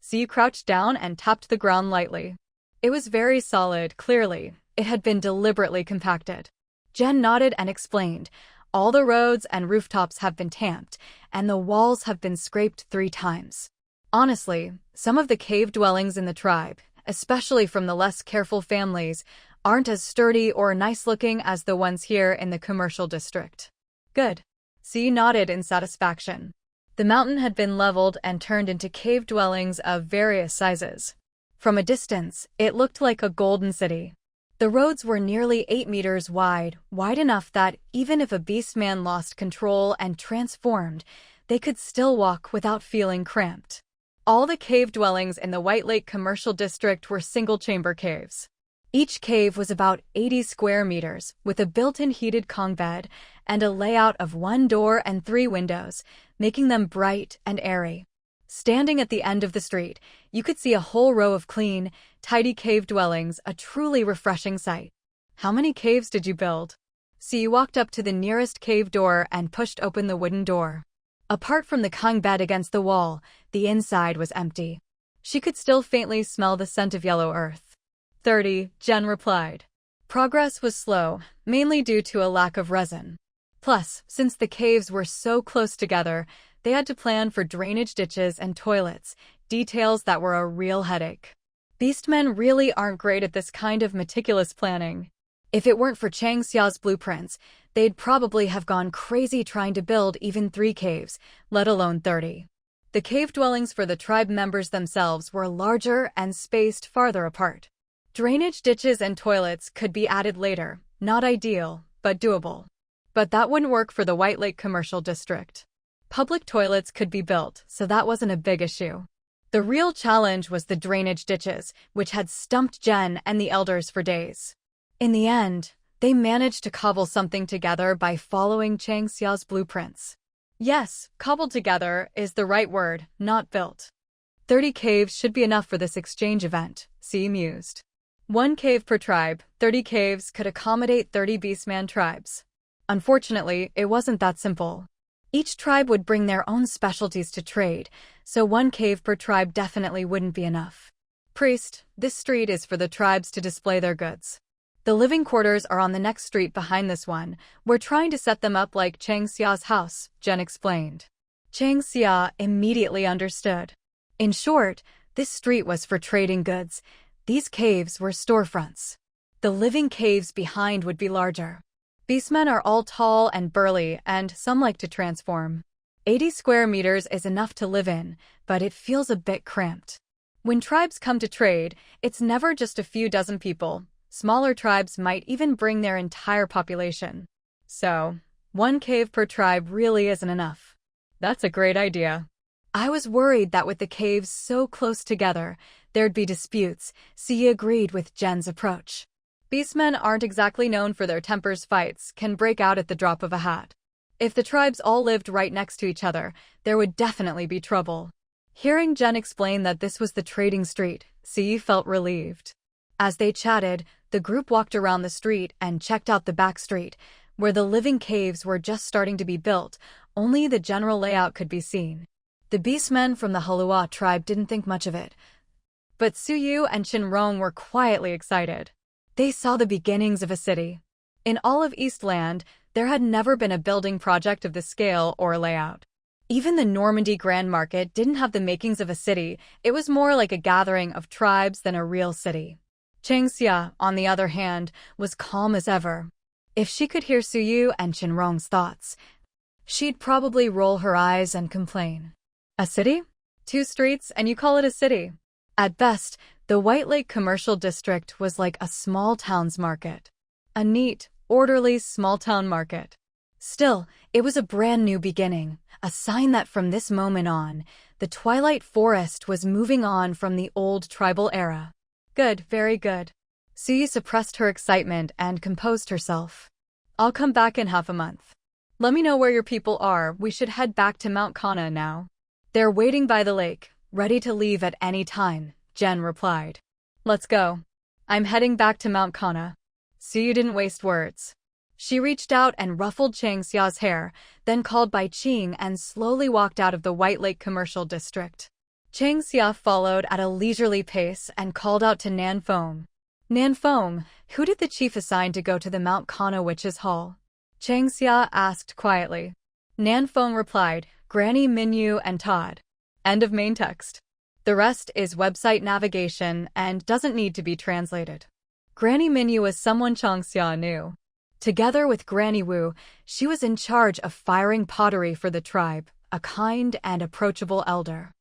Siyu crouched down and tapped the ground lightly. It was very solid, clearly. It had been deliberately compacted. Jen nodded and explained, all the roads and rooftops have been tamped, and the walls have been scraped 3 times. Honestly, some of the cave dwellings in the tribe, especially from the less careful families, aren't as sturdy or nice-looking as the ones here in the commercial district. Good. Siyu nodded in satisfaction. The mountain had been leveled and turned into cave dwellings of various sizes. From a distance, it looked like a golden city. The roads were nearly 8 meters wide enough that even if a beastman lost control and transformed, they could still walk without feeling cramped. All the cave dwellings in the White Lake Commercial District were single-chamber caves. Each cave was about 80 square meters, with a built-in heated Kong bed and a layout of 1 door and 3 windows, making them bright and airy. Standing at the end of the street, you could see a whole row of clean, tidy cave dwellings, a truly refreshing sight. How many caves did you build? Siyu walked up to the nearest cave door and pushed open the wooden door. Apart from the Kong bed against the wall, the inside was empty. She could still faintly smell the scent of yellow earth. 30, Jen replied. Progress was slow, mainly due to a lack of resin. Plus, since the caves were so close together, they had to plan for drainage ditches and toilets, details that were a real headache. Beastmen really aren't great at this kind of meticulous planning. If it weren't for Chang Xia's blueprints, they'd probably have gone crazy trying to build even 3 caves, let alone 30. The cave dwellings for the tribe members themselves were larger and spaced farther apart. Drainage ditches and toilets could be added later, not ideal, but doable. But that wouldn't work for the White Lake Commercial District. Public toilets could be built, so that wasn't a big issue. The real challenge was the drainage ditches, which had stumped Jen and the elders for days. In the end, they managed to cobble something together by following Chang Xia's blueprints. Yes, cobbled together is the right word, not built. 30 caves should be enough for this exchange event, Siyu mused. 1 cave per tribe, 30 caves could accommodate 30 beastman tribes. Unfortunately, it wasn't that simple. Each tribe would bring their own specialties to trade, so 1 cave per tribe definitely wouldn't be enough. Priest, this street is for the tribes to display their goods. The living quarters are on the next street behind this one. We're trying to set them up like Chang Xia's house, Jen explained. Chang Xia immediately understood. In short, this street was for trading goods. These caves were storefronts. The living caves behind would be larger. Beastmen are all tall and burly, and some like to transform. 80 square meters is enough to live in, but it feels a bit cramped. When tribes come to trade, it's never just a few dozen people. Smaller tribes might even bring their entire population. So, 1 cave per tribe really isn't enough. That's a great idea. I was worried that with the caves so close together, there'd be disputes. Siyu agreed with Jen's approach. Beastmen aren't exactly known for their tempers. Fights can break out at the drop of a hat. If the tribes all lived right next to each other, there would definitely be trouble. Hearing Jen explain that this was the trading street, Siyu felt relieved. As they chatted, the group walked around the street and checked out the back street, where the living caves were just starting to be built. Only the general layout could be seen. The beastmen from the Heluo Tribe didn't think much of it. But Siyu and Shen Rong were quietly excited. They saw the beginnings of a city. In all of Eastland, there had never been a building project of this scale or layout. Even the Normandy Grand Market didn't have the makings of a city. It was more like a gathering of tribes than a real city. Chang Xia, on the other hand, was calm as ever. If she could hear Siyu and Shen Rong's thoughts, she'd probably roll her eyes and complain. A city? 2 streets and you call it a city? At best, the White Lake Commercial District was like a small town's market. A neat, orderly small-town market. Still, it was a brand new beginning, a sign that from this moment on, the Twilight Forest was moving on from the old tribal era. Good, very good. Siyu suppressed her excitement and composed herself. I'll come back in half a month. Let me know where your people are. We should head back to Mount Kana now. They're waiting by the lake, ready to leave at any time, Jen replied. Let's go. I'm heading back to Mount Kana. Siyu didn't waste words. She reached out and ruffled Chang Xia's hair, then called by Qing and slowly walked out of the White Lake Commercial District. Chang Xia followed at a leisurely pace and called out to Nan Feng. Nan Feng, who did the chief assign to go to the Mount Kana Witch's Hall? Chang Xia asked quietly. Nan Feng replied, Granny Minyu and Todd. End of main text. The rest is website navigation and doesn't need to be translated. Granny Minyu was someone Chang Xia knew. Together with Granny Wu, she was in charge of firing pottery for the tribe, a kind and approachable elder.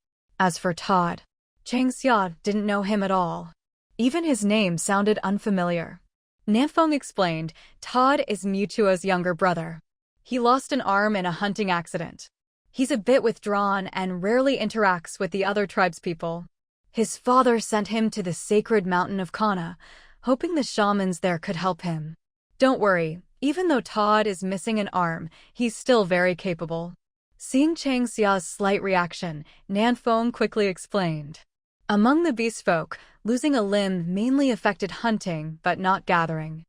As for Todd, Chang Xia didn't know him at all. Even his name sounded unfamiliar. Nanfeng explained, Todd is Mutuo's younger brother. He lost an arm in a hunting accident. He's a bit withdrawn and rarely interacts with the other tribespeople. His father sent him to the sacred mountain of Kana, hoping the shamans there could help him. Don't worry, even though Todd is missing an arm, he's still very capable. Seeing Chang Xia's slight reaction, Nanfeng quickly explained. Among the beast folk, losing a limb mainly affected hunting but not gathering.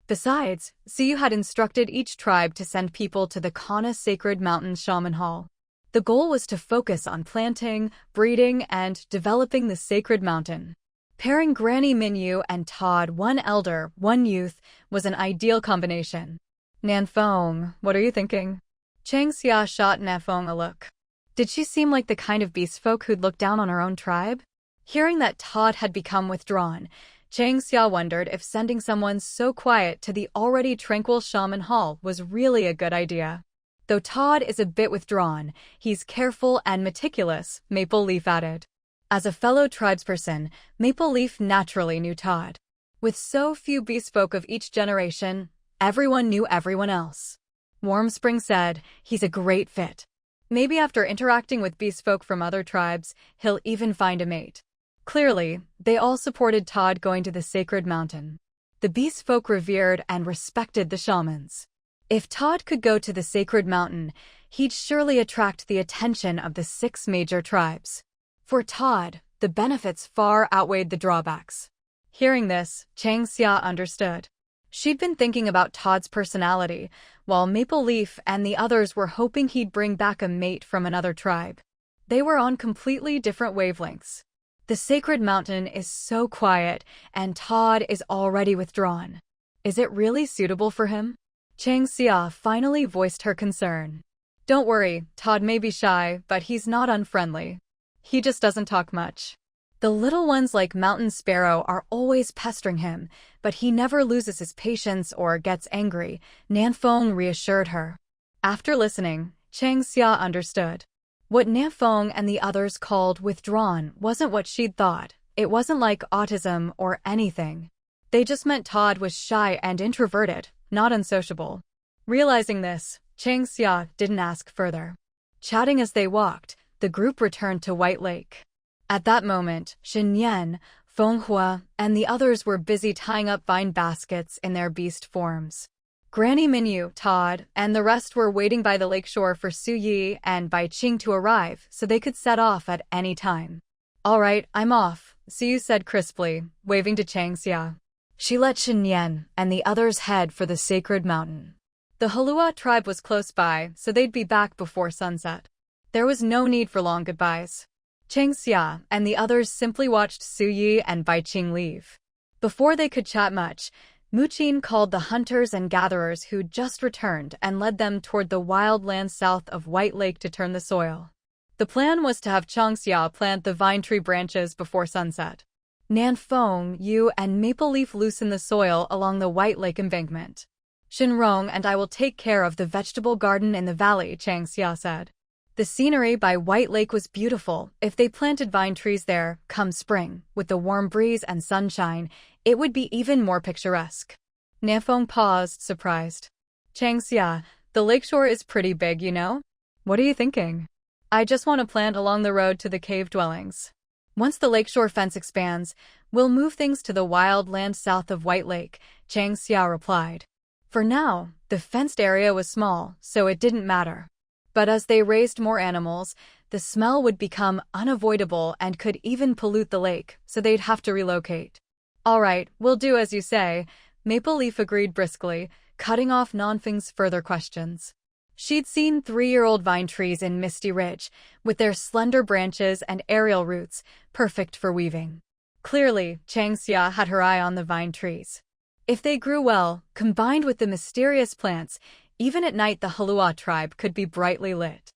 Besides, Siyu had instructed each tribe to send people to the Kana Sacred Mountain Shaman Hall. The goal was to focus on planting, breeding, and developing the sacred mountain. Pairing Granny Minyu and Todd, one elder, one youth, was an ideal combination. Nanfeng, what are you thinking? Chang Xia shot Nanfeng a look. Did she seem like the kind of beast folk who'd look down on her own tribe? Hearing that Todd had become withdrawn, Chang Xia wondered if sending someone so quiet to the already tranquil Shaman Hall was really a good idea. Though Todd is a bit withdrawn, he's careful and meticulous, Maple Leaf added. As a fellow tribesperson, Maple Leaf naturally knew Todd. With so few beast folk of each generation, everyone knew everyone else. Warm Spring said, he's a great fit. Maybe after interacting with beast folk from other tribes, he'll even find a mate. Clearly, they all supported Todd going to the sacred mountain. The beast folk revered and respected the shamans. If Todd could go to the sacred mountain, he'd surely attract the attention of the 6 major tribes. For Todd, the benefits far outweighed the drawbacks. Hearing this, Chang Xia understood. She'd been thinking about Todd's personality, while Maple Leaf and the others were hoping he'd bring back a mate from another tribe. They were on completely different wavelengths. The sacred mountain is so quiet, and Todd is already withdrawn. Is it really suitable for him? Chang Xia finally voiced her concern. Don't worry, Todd may be shy, but he's not unfriendly. He just doesn't talk much. The little ones like Mountain Sparrow are always pestering him, but he never loses his patience or gets angry, Nanfeng reassured her. After listening, Chang Xia understood. What Nanfeng and the others called withdrawn wasn't what she'd thought. It wasn't like autism or anything. They just meant Todd was shy and introverted, not unsociable. Realizing this, Chang Xia didn't ask further. Chatting as they walked, the group returned to White Lake. At that moment, Shen Yan, Feng Hua, and the others were busy tying up vine baskets in their beast forms. Granny Minyu, Todd, and the rest were waiting by the lakeshore for Su Yi and Bai Qing to arrive so they could set off at any time. All right, I'm off, Su said crisply, waving to Chang Xia. She let Shen Yan and the others head for the sacred mountain. The Heluo Tribe was close by, so they'd be back before sunset. There was no need for long goodbyes. Chang Xia and the others simply watched Su Yi and Bai Qing leave. Before they could chat much, Muqin called the hunters and gatherers who'd just returned and led them toward the wild land south of White Lake to turn the soil. The plan was to have Chang Xia plant the vine tree branches before sunset. Nanfeng, Yu, and Maple Leaf loosen the soil along the White Lake embankment. Shen Rong and I will take care of the vegetable garden in the valley, Chang Xia said. The scenery by White Lake was beautiful. If they planted vine trees there, come spring, with the warm breeze and sunshine, it would be even more picturesque. Nanfeng paused, surprised. Chang Xia, the lakeshore is pretty big, you know? What are you thinking? I just want to plant along the road to the cave dwellings. Once the lakeshore fence expands, we'll move things to the wild land south of White Lake, Chang Xia replied. For now, the fenced area was small, so it didn't matter. But as they raised more animals, the smell would become unavoidable and could even pollute the lake, so they'd have to relocate. All right, we'll do as you say, Maple Leaf agreed briskly, cutting off Nanfeng's further questions. She'd seen 3-year-old vine trees in Misty Ridge, with their slender branches and aerial roots, perfect for weaving. Clearly, Changxia had her eye on the vine trees. If they grew well, combined with the mysterious plants, even at night the Heluo Tribe could be brightly lit.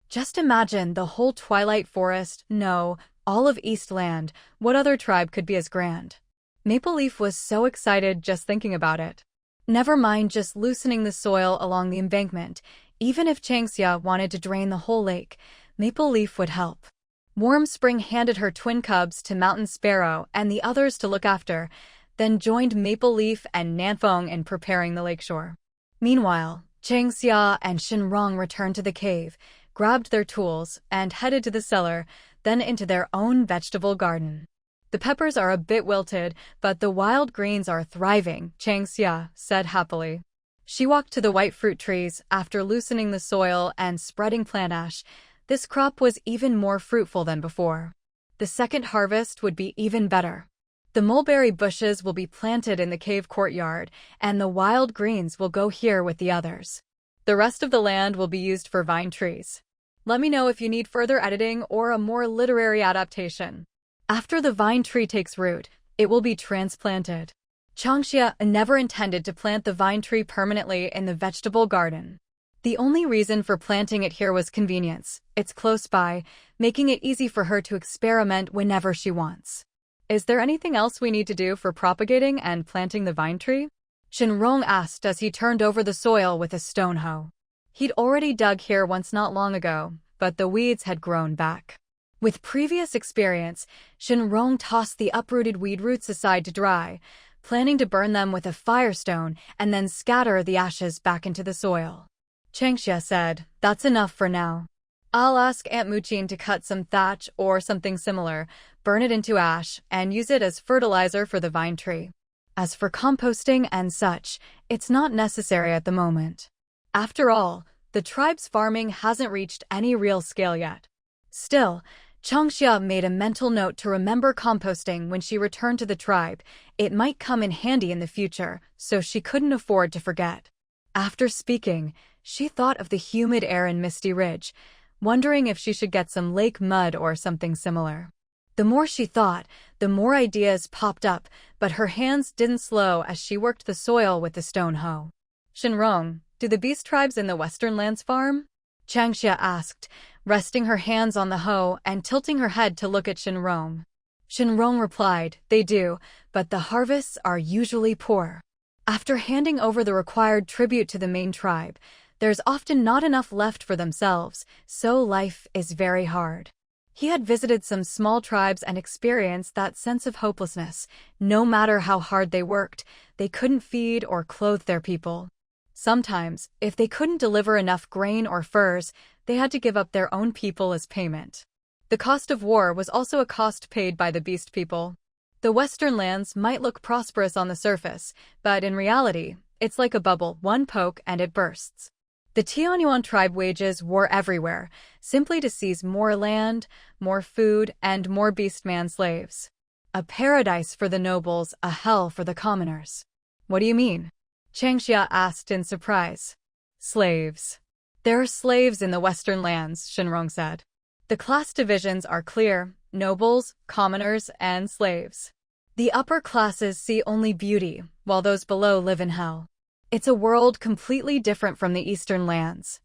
Just imagine the whole Twilight Forest, no, all of Eastland. What other tribe could be as grand? Maple Leaf was so excited just thinking about it. Never mind just loosening the soil along the embankment. Even if Changxia wanted to drain the whole lake, Maple Leaf would help. Warm Spring handed her twin cubs to Mountain Sparrow and the others to look after, then joined Maple Leaf and Nanfeng in preparing the lakeshore. Meanwhile, Changxia and Shen Rong returned to the cave, grabbed their tools, and headed to the cellar, then into their own vegetable garden. The peppers are a bit wilted, but the wild greens are thriving, Changxia said happily. She walked to the white fruit trees after loosening the soil and spreading plant ash. This crop was even more fruitful than before. The second harvest would be even better. The mulberry bushes will be planted in the cave courtyard, and the wild greens will go here with the others. The rest of the land will be used for vine trees. Let me know if you need further editing or a more literary adaptation. After the vine tree takes root, it will be transplanted. Changxia never intended to plant the vine tree permanently in the vegetable garden. The only reason for planting it here was convenience. It's close by, making it easy for her to experiment whenever she wants. Is there anything else we need to do for propagating and planting the vine tree? Shen Rong asked as he turned over the soil with a stone hoe. He'd already dug here once not long ago, but the weeds had grown back. With previous experience, Shen Rong tossed the uprooted weed roots aside to dry, planning to burn them with a firestone and then scatter the ashes back into the soil. Changxia said, "That's enough for now. I'll ask Aunt Muqin to cut some thatch or something similar, burn it into ash, and use it as fertilizer for the vine tree. As for composting and such, it's not necessary at the moment. After all, the tribe's farming hasn't reached any real scale yet." Still, Changxia made a mental note to remember composting when she returned to the tribe. It might come in handy in the future, so she couldn't afford to forget. After speaking, she thought of the humid air in Misty Ridge, wondering if she should get some lake mud or something similar. The more she thought, the more ideas popped up, but her hands didn't slow as she worked the soil with the stone hoe. "Shen Rong, do the beast tribes in the Western Lands farm?" Changxia asked, resting her hands on the hoe and tilting her head to look at Shen Rong. Shen Rong replied, "They do, but the harvests are usually poor. After handing over the required tribute to the main tribe, there's often not enough left for themselves, so life is very hard." He had visited some small tribes and experienced that sense of hopelessness. No matter how hard they worked, they couldn't feed or clothe their people. Sometimes, if they couldn't deliver enough grain or furs, they had to give up their own people as payment. The cost of war was also a cost paid by the beast people. The Western lands might look prosperous on the surface, but in reality, it's like a bubble, one poke and it bursts. The Tianyuan tribe wages war everywhere, simply to seize more land, more food, and more beastman slaves. A paradise for the nobles, a hell for the commoners. "What do you mean?" Changxia asked in surprise. "Slaves. There are slaves in the Western lands," Shen Rong said. "The class divisions are clear: nobles, commoners, and slaves. The upper classes see only beauty, while those below live in hell. It's a world completely different from the Eastern lands.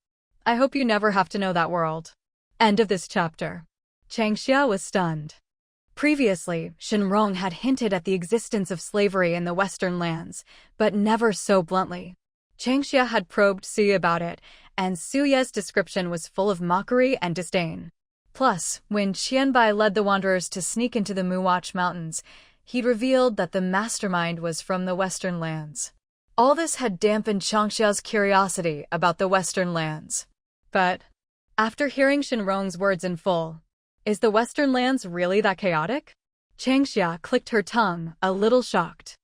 I hope you never have to know that world." End of this chapter. Changxia was stunned. Previously, Shen Rong had hinted at the existence of slavery in the Western lands, but never so bluntly. Changxia had probed Suye about it, and Suye's description was full of mockery and disdain. Plus, when Qianbai led the wanderers to sneak into the Muwatch Mountains, he'd revealed that the mastermind was from the Western lands. All this had dampened Changxia's curiosity about the Western lands. But, after hearing Shen Rong's words in full, is the Western lands really that chaotic? Changxia clicked her tongue, a little shocked.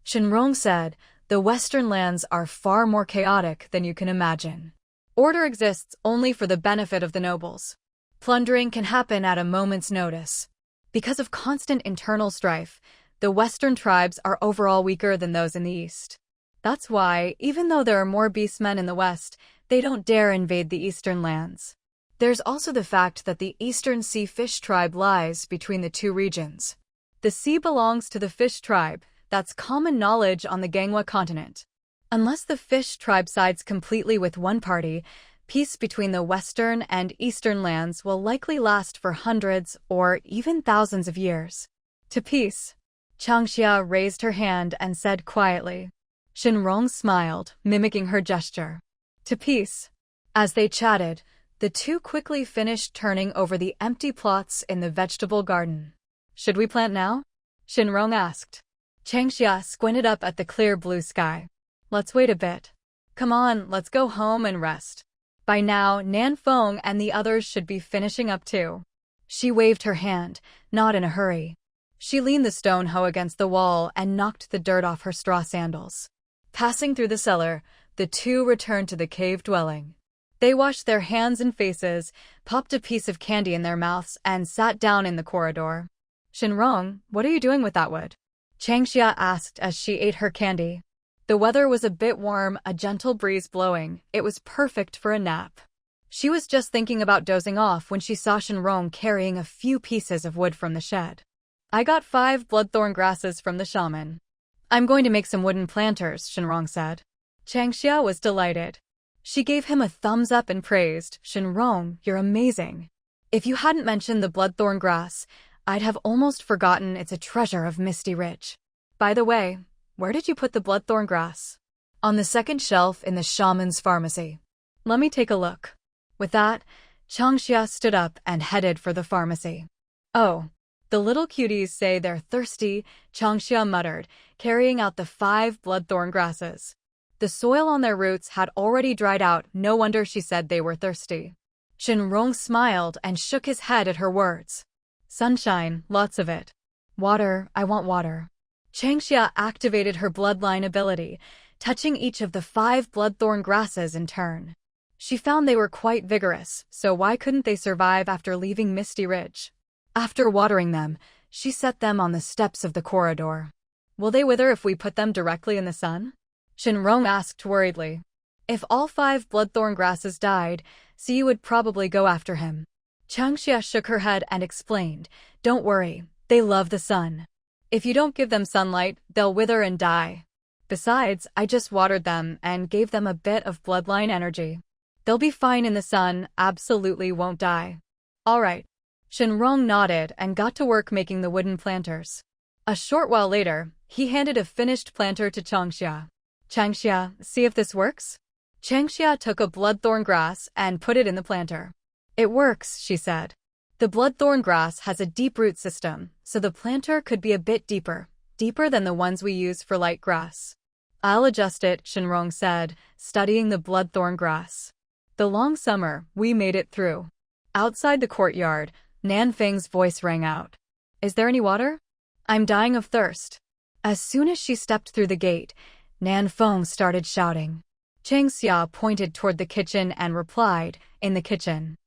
Shen Rong said, "The Western lands are far more chaotic than you can imagine. Order exists only for the benefit of the nobles. Plundering can happen at a moment's notice. Because of constant internal strife, the Western tribes are overall weaker than those in the East. That's why, even though there are more beastmen in the West, They don't dare invade the eastern lands. There's also the fact that the Eastern Sea Fish Tribe lies between the two regions. The sea belongs to the Fish Tribe, that's common knowledge on the Manhwa continent. Unless the Fish Tribe sides completely with one party, peace between the western and eastern lands will likely last for hundreds or even thousands of years. To peace. Changxia raised her hand and said quietly. Shen Rong smiled, mimicking her gesture. To peace. As they chatted, the two quickly finished turning over the empty plots in the vegetable garden. Should we plant now? Shen Rong asked. Changxia squinted up at the clear blue sky. Let's wait a bit. Come on, let's go home and rest. By now, Nan Feng and the others should be finishing up too. She waved her hand, not in a hurry. She leaned the stone hoe against the wall and knocked the dirt off her straw sandals. Passing through the cellar, the two returned to the cave dwelling. They washed their hands and faces, popped a piece of candy in their mouths, and sat down in the corridor. Shen Rong, what are you doing with that wood? Changxia asked as she ate her candy. The weather was a bit warm, a gentle breeze blowing. It was perfect for a nap. She was just thinking about dozing off when she saw Shen Rong carrying a few pieces of wood from the shed. I got 5 bloodthorn grasses from the shaman. I'm going to make some wooden planters, Shen Rong said. Changxia was delighted. She gave him a thumbs up and praised, Shen Rong, you're amazing. If you hadn't mentioned the bloodthorn grass, I'd have almost forgotten it's a treasure of Misty Ridge. By the way, where did you put the bloodthorn grass? On the second shelf in the shaman's pharmacy. Let me take a look. With that, Changxia stood up and headed for the pharmacy. Oh, the little cuties say they're thirsty, Changxia muttered, carrying out the 5 bloodthorn grasses. The soil on their roots had already dried out, no wonder she said they were thirsty. Shen Rong smiled and shook his head at her words. Sunshine, lots of it. Water, I want water. Changxia activated her bloodline ability, touching each of the 5 bloodthorn grasses in turn. She found they were quite vigorous, so why couldn't they survive after leaving Misty Ridge? After watering them, she set them on the steps of the corridor. Will they wither if we put them directly in the sun? Shen Rong asked worriedly. If all 5 bloodthorn grasses died, Siyu would probably go after him. Changxia shook her head and explained, don't worry, they love the sun. If you don't give them sunlight, they'll wither and die. Besides, I just watered them and gave them a bit of bloodline energy. They'll be fine in the sun, absolutely won't die. All right. Shen Rong nodded and got to work making the wooden planters. A short while later, he handed a finished planter to Changxia. Changxia, see if this works? Changxia took a bloodthorn grass and put it in the planter. It works, she said. The bloodthorn grass has a deep root system, so the planter could be a bit deeper than the ones we use for light grass. I'll adjust it, Shen Rong said, studying the bloodthorn grass. The long summer, we made it through. Outside the courtyard, Nan Feng's voice rang out. Is there any water? I'm dying of thirst. As soon as she stepped through the gate, Nan Feng started shouting. Changxia pointed toward the kitchen and replied, in the kitchen.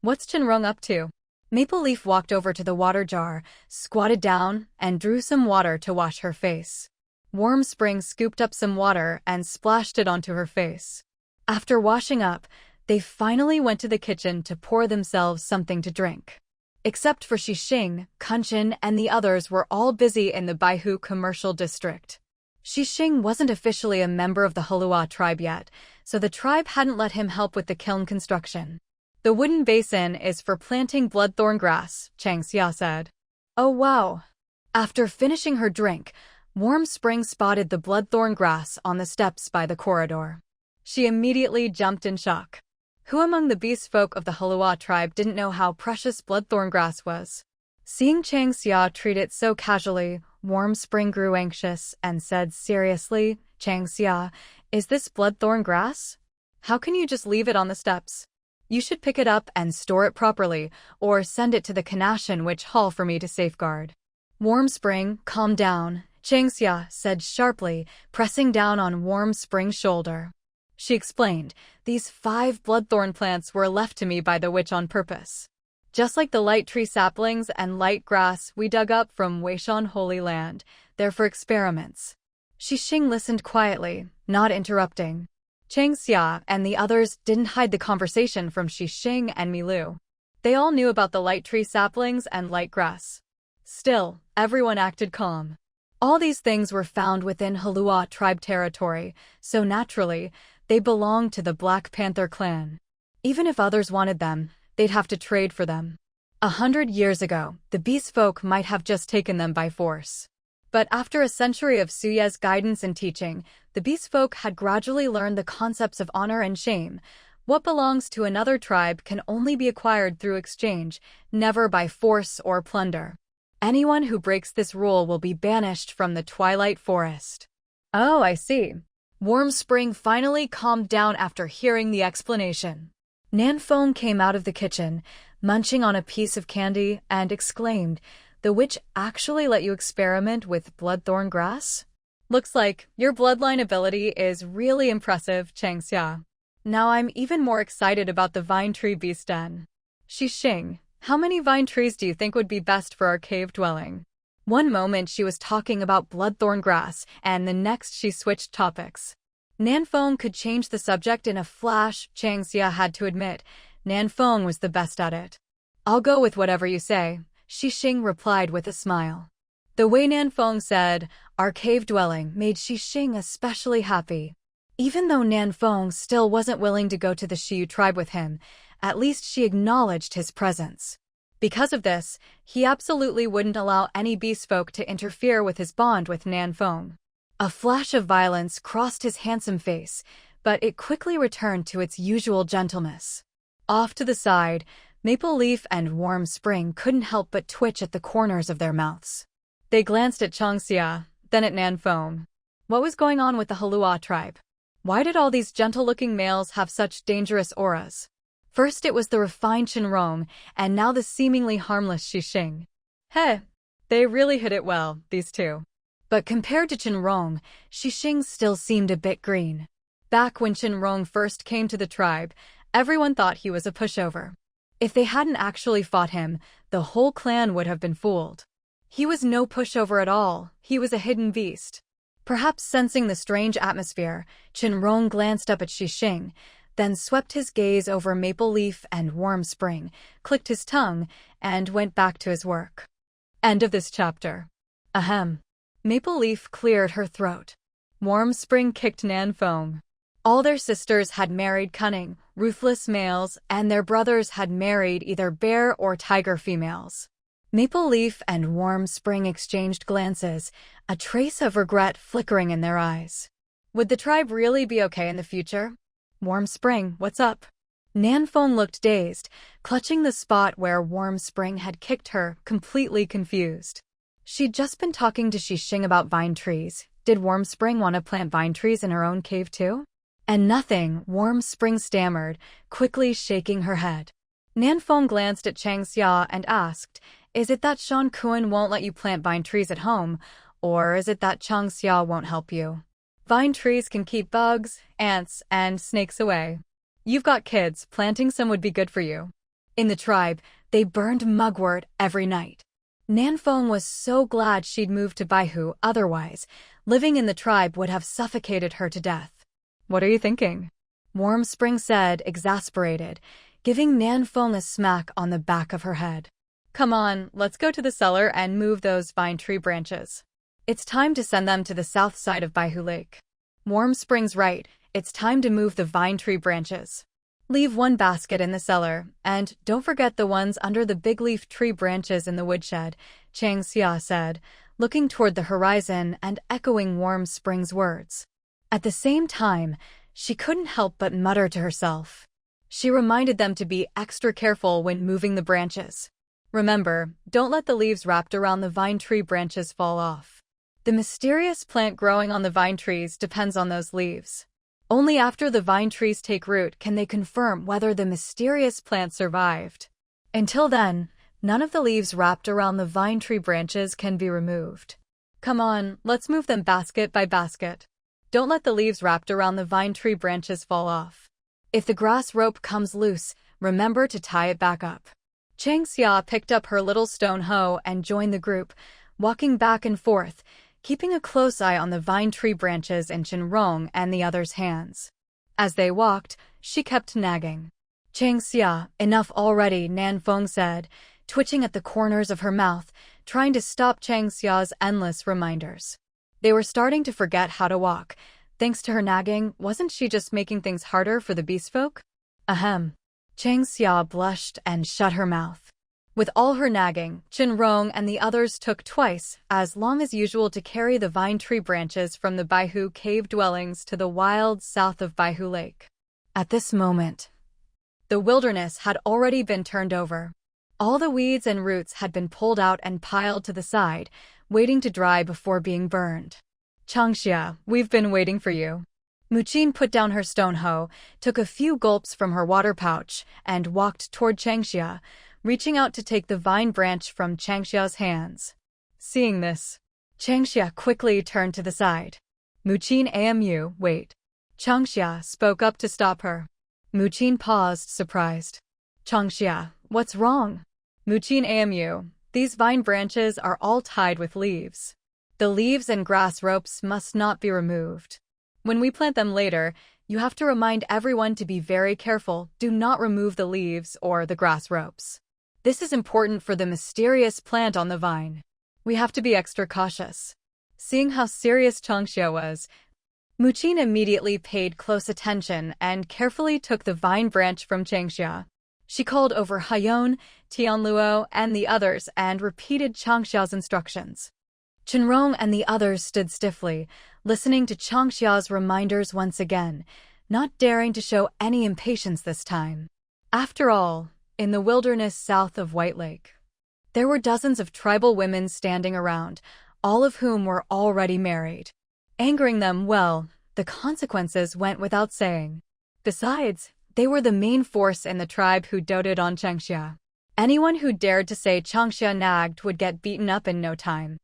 What's Shen Rong up to? Maple Leaf walked over to the water jar, squatted down, and drew some water to wash her face. Warm Spring scooped up some water and splashed it onto her face. After washing up, they finally went to the kitchen to pour themselves something to drink. Except for Xixing, Kunchen, and the others were all busy in the Baihu commercial district. Xixing wasn't officially a member of the Heluo Tribe yet, so the tribe hadn't let him help with the kiln construction. The wooden basin is for planting bloodthorn grass, Changxia said. Oh wow! After finishing her drink, Warm Spring spotted the bloodthorn grass on the steps by the corridor. She immediately jumped in shock. Who among the beast folk of the Heluo tribe didn't know how precious bloodthorn grass was? Seeing Changxia treat it so casually, Warm Spring grew anxious and said seriously, Changxia, is this bloodthorn grass? How can you just leave it on the steps? You should pick it up and store it properly, or send it to the Kanashan Witch Hall for me to safeguard. Warm Spring, calm down, Changxia said sharply, pressing down on Warm Spring's shoulder. She explained, these 5 bloodthorn plants were left to me by the witch on purpose. Just like the light tree saplings and light grass we dug up from Weishan Holy Land, they're for experiments. Xixing listened quietly, not interrupting. Chang Xia and the others didn't hide the conversation from Xing and Milu. They all knew about the light tree saplings and light grass. Still, everyone acted calm. All these things were found within Heluo Tribe territory, so naturally, they belonged to the Black Panther clan. Even if others wanted them, they'd have to trade for them. 100 years ago, the beast folk might have just taken them by force. But after a century of Suye's guidance and teaching, the beast folk had gradually learned the concepts of honor and shame. What belongs to another tribe can only be acquired through exchange, never by force or plunder. Anyone who breaks this rule will be banished from the Twilight Forest. Oh, I see. Warm Spring finally calmed down after hearing the explanation. Nanfeng came out of the kitchen, munching on a piece of candy, and exclaimed, "The witch actually let you experiment with bloodthorn grass? Looks like your bloodline ability is really impressive, Chang Xia. Now I'm even more excited about the vine tree Beastman. Xing, how many vine trees do you think would be best for our cave dwelling?" One moment she was talking about bloodthorn grass, and the next she switched topics. Nanfeng could change the subject in a flash. Chang Xia had to admit, Nanfeng was the best at it. "I'll go with whatever you say," Xing replied with a smile. The way Nanfeng said, "our cave dwelling," made Xing especially happy. Even though Nanfeng still wasn't willing to go to the Heluo tribe with him, at least she acknowledged his presence. Because of this, he absolutely wouldn't allow any beast folk to interfere with his bond with Nanfeng. A flash of violence crossed his handsome face, but it quickly returned to its usual gentleness. Off to the side, Maple Leaf and Warm Spring couldn't help but twitch at the corners of their mouths. They glanced at Chang Xia, then at Nanfeng. What was going on with the Heluo tribe? Why did all these gentle-looking males have such dangerous auras? First it was the refined Shen Rong, and now the seemingly harmless Xing. Hey, they really hit it well, these two. But compared to Shen Rong, Xing still seemed a bit green. Back when Shen Rong first came to the tribe, everyone thought he was a pushover. If they hadn't actually fought him, the whole clan would have been fooled. He was no pushover at all, he was a hidden beast. Perhaps sensing the strange atmosphere, Shen Rong glanced up at Xing, then swept his gaze over Maple Leaf and Warm Spring, clicked his tongue, and went back to his work. End of this chapter. Ahem. Maple Leaf cleared her throat. Warm Spring kicked Nanfeng. All their sisters had married cunning, ruthless males, and their brothers had married either bear or tiger females. Maple Leaf and Warm Spring exchanged glances, a trace of regret flickering in their eyes. Would the tribe really be okay in the future? Warm Spring, what's up? Nanfeng looked dazed, clutching the spot where Warm Spring had kicked her, completely confused. She'd just been talking to Xing about vine trees. Did Warm Spring want to plant vine trees in her own cave too? And nothing, Warm Spring stammered, quickly shaking her head. Nanfeng glanced at Chang Xia and asked, "Is it that Shan Kuan won't let you plant vine trees at home, or is it that Chang Xia won't help you? Vine trees can keep bugs, ants, and snakes away. You've got kids, planting some would be good for you." In the tribe, they burned mugwort every night. Nanfeng was so glad she'd moved to Baihu, otherwise, living in the tribe would have suffocated her to death. "What are you thinking?" Warm Spring said, exasperated, giving Nanfeng a smack on the back of her head. "Come on, let's go to the cellar and move those vine tree branches. It's time to send them to the south side of Baihu Lake." Warm Spring's right, it's time to move the vine tree branches. Leave one basket in the cellar, and don't forget the ones under the big leaf tree branches in the woodshed, Chang Xia said, looking toward the horizon and echoing Warm Spring's words. At the same time, she couldn't help but mutter to herself. She reminded them to be extra careful when moving the branches. Remember, don't let the leaves wrapped around the vine tree branches fall off. The mysterious plant growing on the vine trees depends on those leaves. Only after the vine trees take root can they confirm whether the mysterious plant survived. Until then, none of the leaves wrapped around the vine tree branches can be removed. Come on, let's move them basket by basket. Don't let the leaves wrapped around the vine tree branches fall off. If the grass rope comes loose, remember to tie it back up. Chang Xia picked up her little stone hoe and joined the group, walking back and forth, keeping a close eye on the vine tree branches in Shen Rong and the others' hands. As they walked, she kept nagging. Changxia, enough already, Nanfeng said, twitching at the corners of her mouth, trying to stop Changxia's endless reminders. They were starting to forget how to walk. Thanks to her nagging, wasn't she just making things harder for the beastfolk? Ahem. Changxia blushed and shut her mouth. With all her nagging, Shen Rong and the others took twice as long as usual to carry the vine tree branches from the Baihu cave dwellings to the wilds south of Baihu Lake. At this moment, the wilderness had already been turned over. All the weeds and roots had been pulled out and piled to the side, waiting to dry before being burned. Changxia, we've been waiting for you. Muqin put down her stone hoe, took a few gulps from her water pouch, and walked toward Changxia, reaching out to take the vine branch from Changxia's hands. Seeing this, Changxia quickly turned to the side. Muqin Amu, wait. Changxia spoke up to stop her. Muqin paused, surprised. Changxia, what's wrong? Muqin Amu, these vine branches are all tied with leaves. The leaves and grass ropes must not be removed. When we plant them later, you have to remind everyone to be very careful. Do not remove the leaves or the grass ropes. This is important for the mysterious plant on the vine. We have to be extra cautious. Seeing how serious Changxia was, Muqin immediately paid close attention and carefully took the vine branch from Changxia. She called over Hayon, Tianluo, and the others and repeated Changxia's instructions. Shen Rong and the others stood stiffly, listening to Changxia's reminders once again, not daring to show any impatience this time. After all, in the wilderness south of White Lake, there were dozens of tribal women standing around, all of whom were already married. Angering them, well, the consequences went without saying. Besides, they were the main force in the tribe who doted on Changxia. Anyone who dared to say Changxia nagged would get beaten up in no time.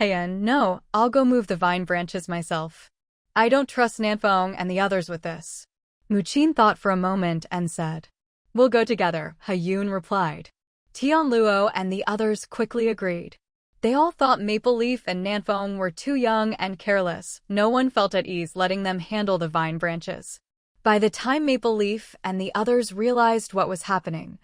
Heian, no, I'll go move the vine branches myself. I don't trust Nanfeng and the others with this. Muqin thought for a moment and said, We'll go together, Hayun replied. Tianluo and the others quickly agreed. They all thought Maple Leaf and Nanfeng were too young and careless. No one felt at ease letting them handle the vine branches. By the time Maple Leaf and the others realized what was happening,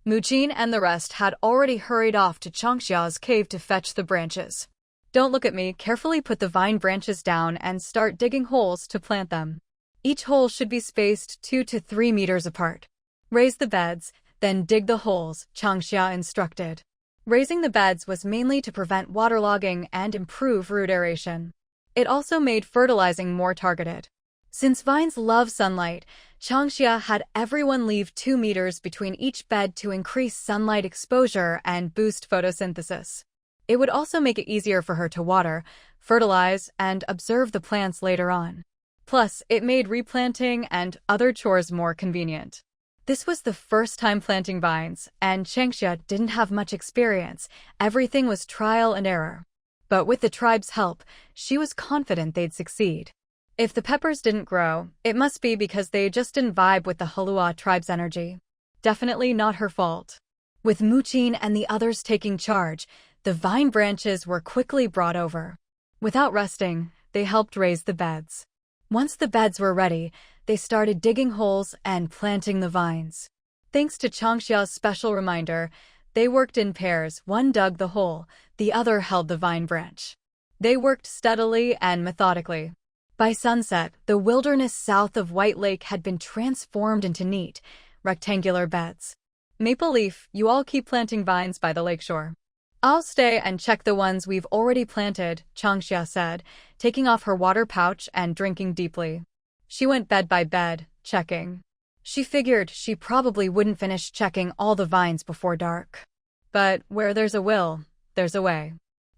Muqin and the rest had already hurried off to Changxia's cave to fetch the branches. Don't look at me, carefully put the vine branches down and start digging holes to plant them. Each hole should be spaced 2 to 3 meters apart. Raise the beds, then dig the holes, Changxia instructed. Raising the beds was mainly to prevent waterlogging and improve root aeration. It also made fertilizing more targeted. Since vines love sunlight, Changxia had everyone leave 2 meters between each bed to increase sunlight exposure and boost photosynthesis. It would also make it easier for her to water, fertilize, and observe the plants later on. Plus, it made replanting and other chores more convenient. This was the first time planting vines, and Changxia didn't have much experience. Everything was trial and error. But with the tribe's help, she was confident they'd succeed. If the peppers didn't grow, it must be because they just didn't vibe with the Heluo Tribe's energy. Definitely not her fault. With Muqin and the others taking charge, the vine branches were quickly brought over. Without resting, they helped raise the beds. Once the beds were ready, they started digging holes and planting the vines. Thanks to Changxia's special reminder, they worked in pairs. One dug the hole, the other held the vine branch. They worked steadily and methodically. By sunset, the wilderness south of White Lake had been transformed into neat, rectangular beds. Maple Leaf, you all keep planting vines by the lakeshore. I'll stay and check the ones we've already planted, Changxia said, taking off her water pouch and drinking deeply. She went bed by bed, checking. She figured she probably wouldn't finish checking all the vines before dark. But where there's a will, there's a way.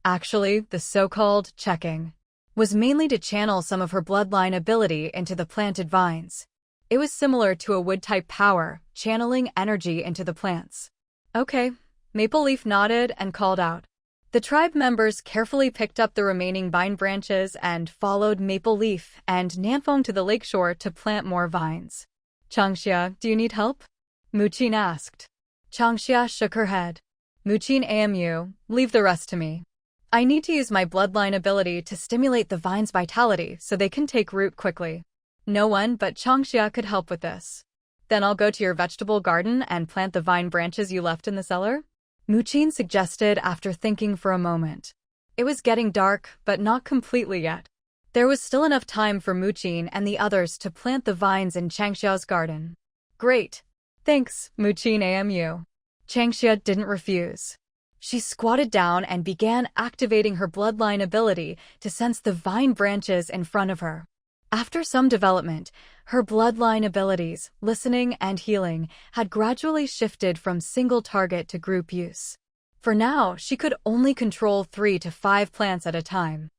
Actually, the so-called checking was mainly to channel some of her bloodline ability into the planted vines. It was similar to a wood-type power, channeling energy into the plants. Okay. Maple Leaf nodded and called out. The tribe members carefully picked up the remaining vine branches and followed Maple Leaf and Nanfeng to the lakeshore to plant more vines. Changxia, do you need help? Muqin asked. Changxia shook her head. Muqin Amu, leave the rest to me. I need to use my bloodline ability to stimulate the vine's vitality so they can take root quickly. No one but Changxia could help with this. Then I'll go to your vegetable garden and plant the vine branches you left in the cellar? Muqin suggested after thinking for a moment. It was getting dark, but not completely yet. There was still enough time for Muqin and the others to plant the vines in Changxia's garden. Great. Thanks, Muqin Amu. Changxia didn't refuse. She squatted down and began activating her bloodline ability to sense the vine branches in front of her. After some development, her bloodline abilities, listening and healing, had gradually shifted from single target to group use. For now, she could only control 3 to 5 plants at a time.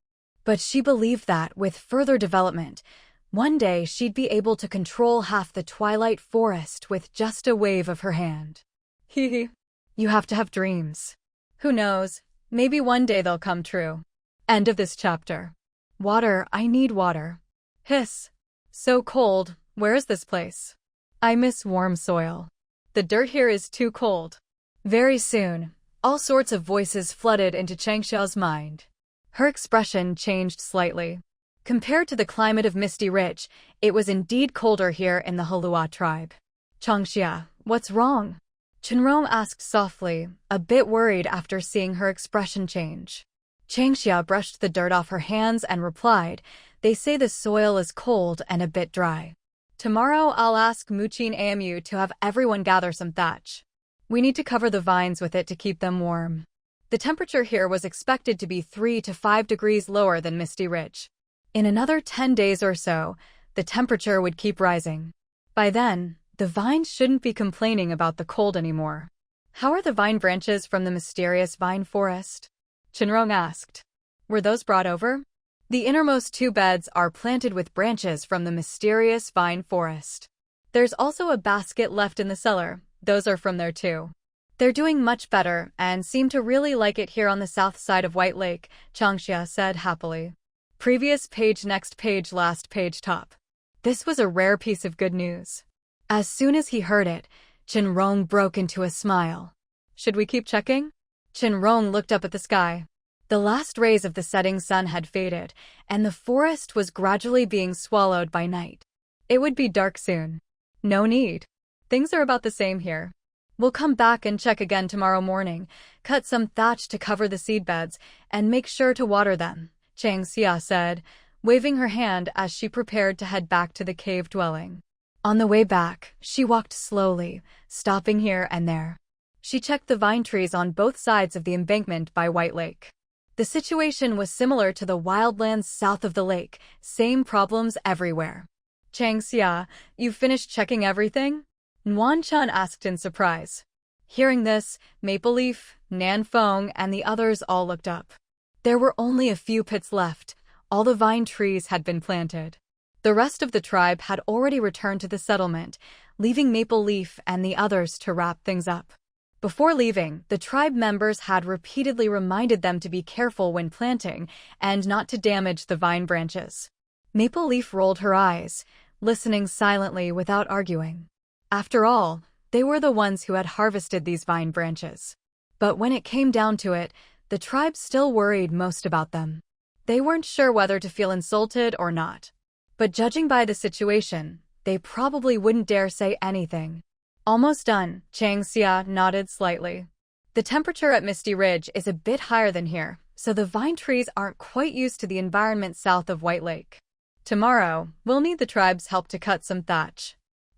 But she believed that, with further development, one day she'd be able to control half the twilight forest with just a wave of her hand. Hee. You have to have dreams. Who knows, maybe one day they'll come true. End of this chapter. Water, I need water. Hiss. So cold, where is this place? I miss warm soil. The dirt here is too cold. Very soon, all sorts of voices flooded into Changxia's mind. Her expression changed slightly. Compared to the climate of Misty Ridge, it was indeed colder here in the Heluo Tribe. Changxia, what's wrong? Shen Rong asked softly, a bit worried after seeing her expression change. Changxia brushed the dirt off her hands and replied, they say the soil is cold and a bit dry. Tomorrow I'll ask Muqin Amu to have everyone gather some thatch. We need to cover the vines with it to keep them warm. The temperature here was expected to be 3 to 5 degrees lower than Misty Ridge. In another 10 days or so, the temperature would keep rising. By then, the vines shouldn't be complaining about the cold anymore. How are the vine branches from the mysterious vine forest? Shen Rong asked. Were those brought over? The innermost 2 beds are planted with branches from the mysterious vine forest. There's also a basket left in the cellar. Those are from there too. They're doing much better and seem to really like it here on the south side of White Lake, Changxia said happily. Previous page, next page, last page, top. This was a rare piece of good news. As soon as he heard it, Shen Rong broke into a smile. Should we keep checking? Shen Rong looked up at the sky. The last rays of the setting sun had faded, and the forest was gradually being swallowed by night. It would be dark soon. No need. Things are about the same here. We'll come back and check again tomorrow morning, cut some thatch to cover the seedbeds, and make sure to water them, Changxia said, waving her hand as she prepared to head back to the cave dwelling. On the way back, she walked slowly, stopping here and there. She checked the vine trees on both sides of the embankment by White Lake. The situation was similar to the wildlands south of the lake, same problems everywhere. Changxia, you finished checking everything? Nuan Chun asked in surprise. Hearing this, Maple Leaf, Nan Feng, and the others all looked up. There were only a few pits left. All the vine trees had been planted. The rest of the tribe had already returned to the settlement, leaving Maple Leaf and the others to wrap things up. Before leaving, the tribe members had repeatedly reminded them to be careful when planting and not to damage the vine branches. Maple Leaf rolled her eyes, listening silently without arguing. After all, they were the ones who had harvested these vine branches. But when it came down to it, the tribe still worried most about them. They weren't sure whether to feel insulted or not. But judging by the situation, they probably wouldn't dare say anything. Almost done, Changxia nodded slightly. The temperature at Misty Ridge is a bit higher than here, so the vine trees aren't quite used to the environment south of White Lake. Tomorrow, we'll need the tribe's help to cut some thatch.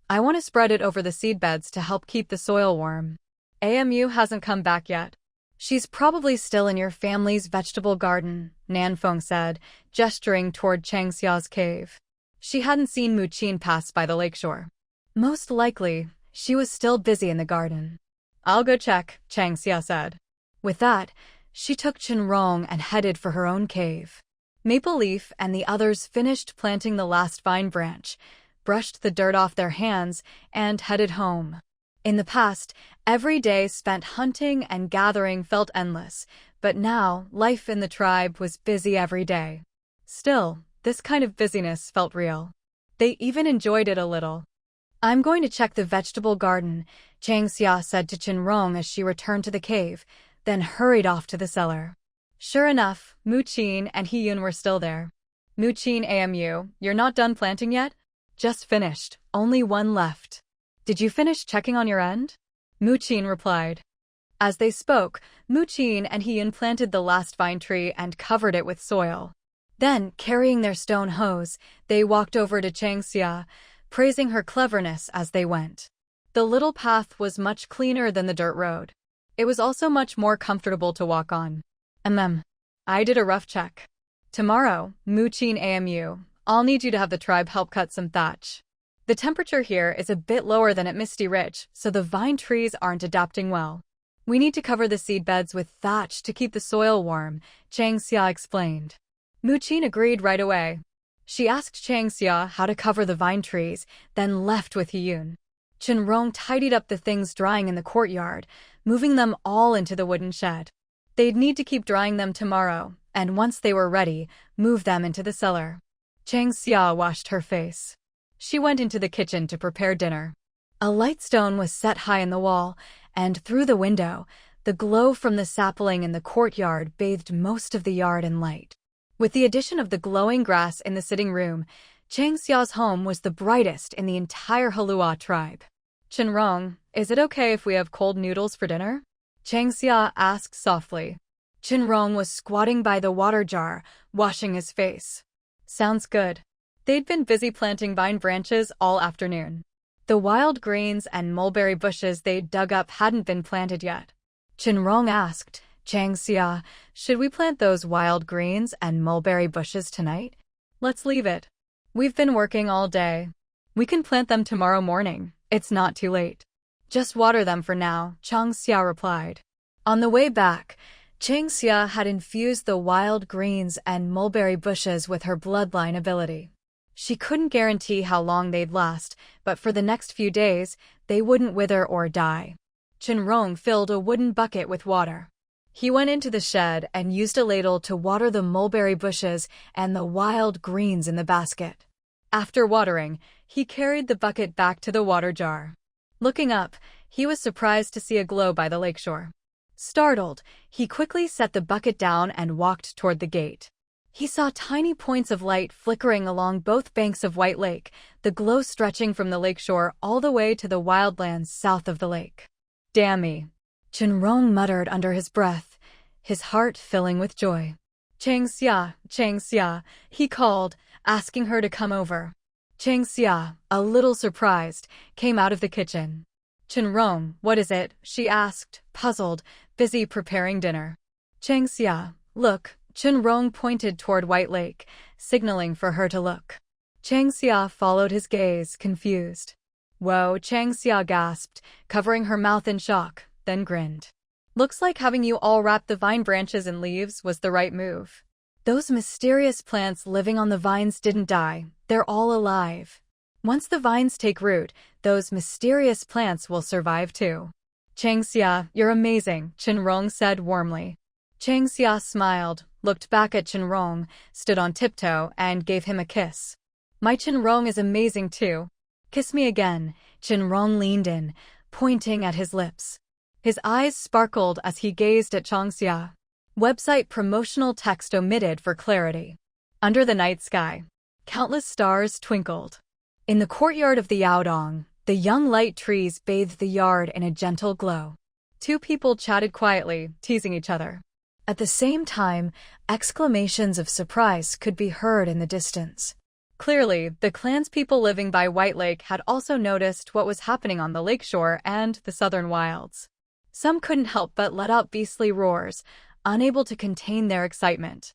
I want to spread it over the seedbeds to help keep the soil warm. Amu hasn't come back yet. She's probably still in your family's vegetable garden, Nan Feng said, gesturing toward Changxia's cave. She hadn't seen Muqin pass by the lakeshore. Most likely, she was still busy in the garden. I'll go check, Changxia said. With that, she took Shen Rong and headed for her own cave. Maple Leaf and the others finished planting the last vine branch, brushed the dirt off their hands, and headed home. In the past, every day spent hunting and gathering felt endless, but now life in the tribe was busy every day. Still, this kind of busyness felt real. They even enjoyed it a little. I'm going to check the vegetable garden, Changxia said to Shen Rong as she returned to the cave, then hurried off to the cellar. Sure enough, Muqin and Heyun were still there. Muqin Amu, you're not done planting yet? Just finished, only one left. Did you finish checking on your end? Muqin replied. As they spoke, Muqin and Heun planted the last vine tree and covered it with soil. Then, carrying their stone hose, they walked over to Changxia, praising her cleverness as they went. The little path was much cleaner than the dirt road. It was also much more comfortable to walk on. I did a rough check. Tomorrow, Muqin AMU, I'll need you to have the tribe help cut some thatch. The temperature here is a bit lower than at Misty Ridge, so the vine trees aren't adapting well. We need to cover the seed beds with thatch to keep the soil warm, Changxia explained. Muqin agreed right away. She asked Changxia how to cover the vine trees, then left with Heun. Shen Rong tidied up the things drying in the courtyard, moving them all into the wooden shed. They'd need to keep drying them tomorrow, and once they were ready, move them into the cellar. Changxia washed her face. She went into the kitchen to prepare dinner. A light stone was set high in the wall, and through the window, the glow from the sapling in the courtyard bathed most of the yard in light. With the addition of the glowing grass in the sitting room, Changxia's home was the brightest in the entire Heluo Tribe. Shen Rong, is it okay if we have cold noodles for dinner? Changxia asked softly. Shen Rong was squatting by the water jar, washing his face. Sounds good. They'd been busy planting vine branches all afternoon. The wild greens and mulberry bushes they'd dug up hadn't been planted yet. Shen Rong asked, Changxia, should we plant those wild greens and mulberry bushes tonight? Let's leave it. We've been working all day. We can plant them tomorrow morning. It's not too late. Just water them for now, Changxia replied. On the way back, Changxia had infused the wild greens and mulberry bushes with her bloodline ability. She couldn't guarantee how long they'd last, but for the next few days, they wouldn't wither or die. Shen Rong filled a wooden bucket with water. He went into the shed and used a ladle to water the mulberry bushes and the wild greens in the basket. After watering, he carried the bucket back to the water jar. Looking up, he was surprised to see a glow by the lakeshore. Startled, he quickly set the bucket down and walked toward the gate. He saw tiny points of light flickering along both banks of White Lake, the glow stretching from the lakeshore all the way to the wildlands south of the lake. Damn me. Shen Rong muttered under his breath, his heart filling with joy. Changxia, he called, asking her to come over. Changxia, a little surprised, came out of the kitchen. Shen Rong, what is it? She asked, puzzled, busy preparing dinner. Changxia, look. Shen Rong pointed toward White Lake, signaling for her to look. Changxia followed his gaze, confused. Whoa, Changxia gasped, covering her mouth in shock, then grinned. Looks like having you all wrap the vine branches and leaves was the right move. Those mysterious plants living on the vines didn't die, they're all alive. Once the vines take root, those mysterious plants will survive too. Changxia, you're amazing, Shen Rong said warmly. Changxia smiled, looked back at Shen Rong, stood on tiptoe, and gave him a kiss. My Shen Rong is amazing too. Kiss me again. Shen Rong leaned in, pointing at his lips. His eyes sparkled as he gazed at Changxia. Website promotional text omitted for clarity. Under the night sky, countless stars twinkled. In the courtyard of the Yaodong, the young light trees bathed the yard in a gentle glow. Two people chatted quietly, teasing each other. At the same time, exclamations of surprise could be heard in the distance. Clearly, the clanspeople living by White Lake had also noticed what was happening on the lakeshore and the southern wilds. Some couldn't help but let out beastly roars, unable to contain their excitement.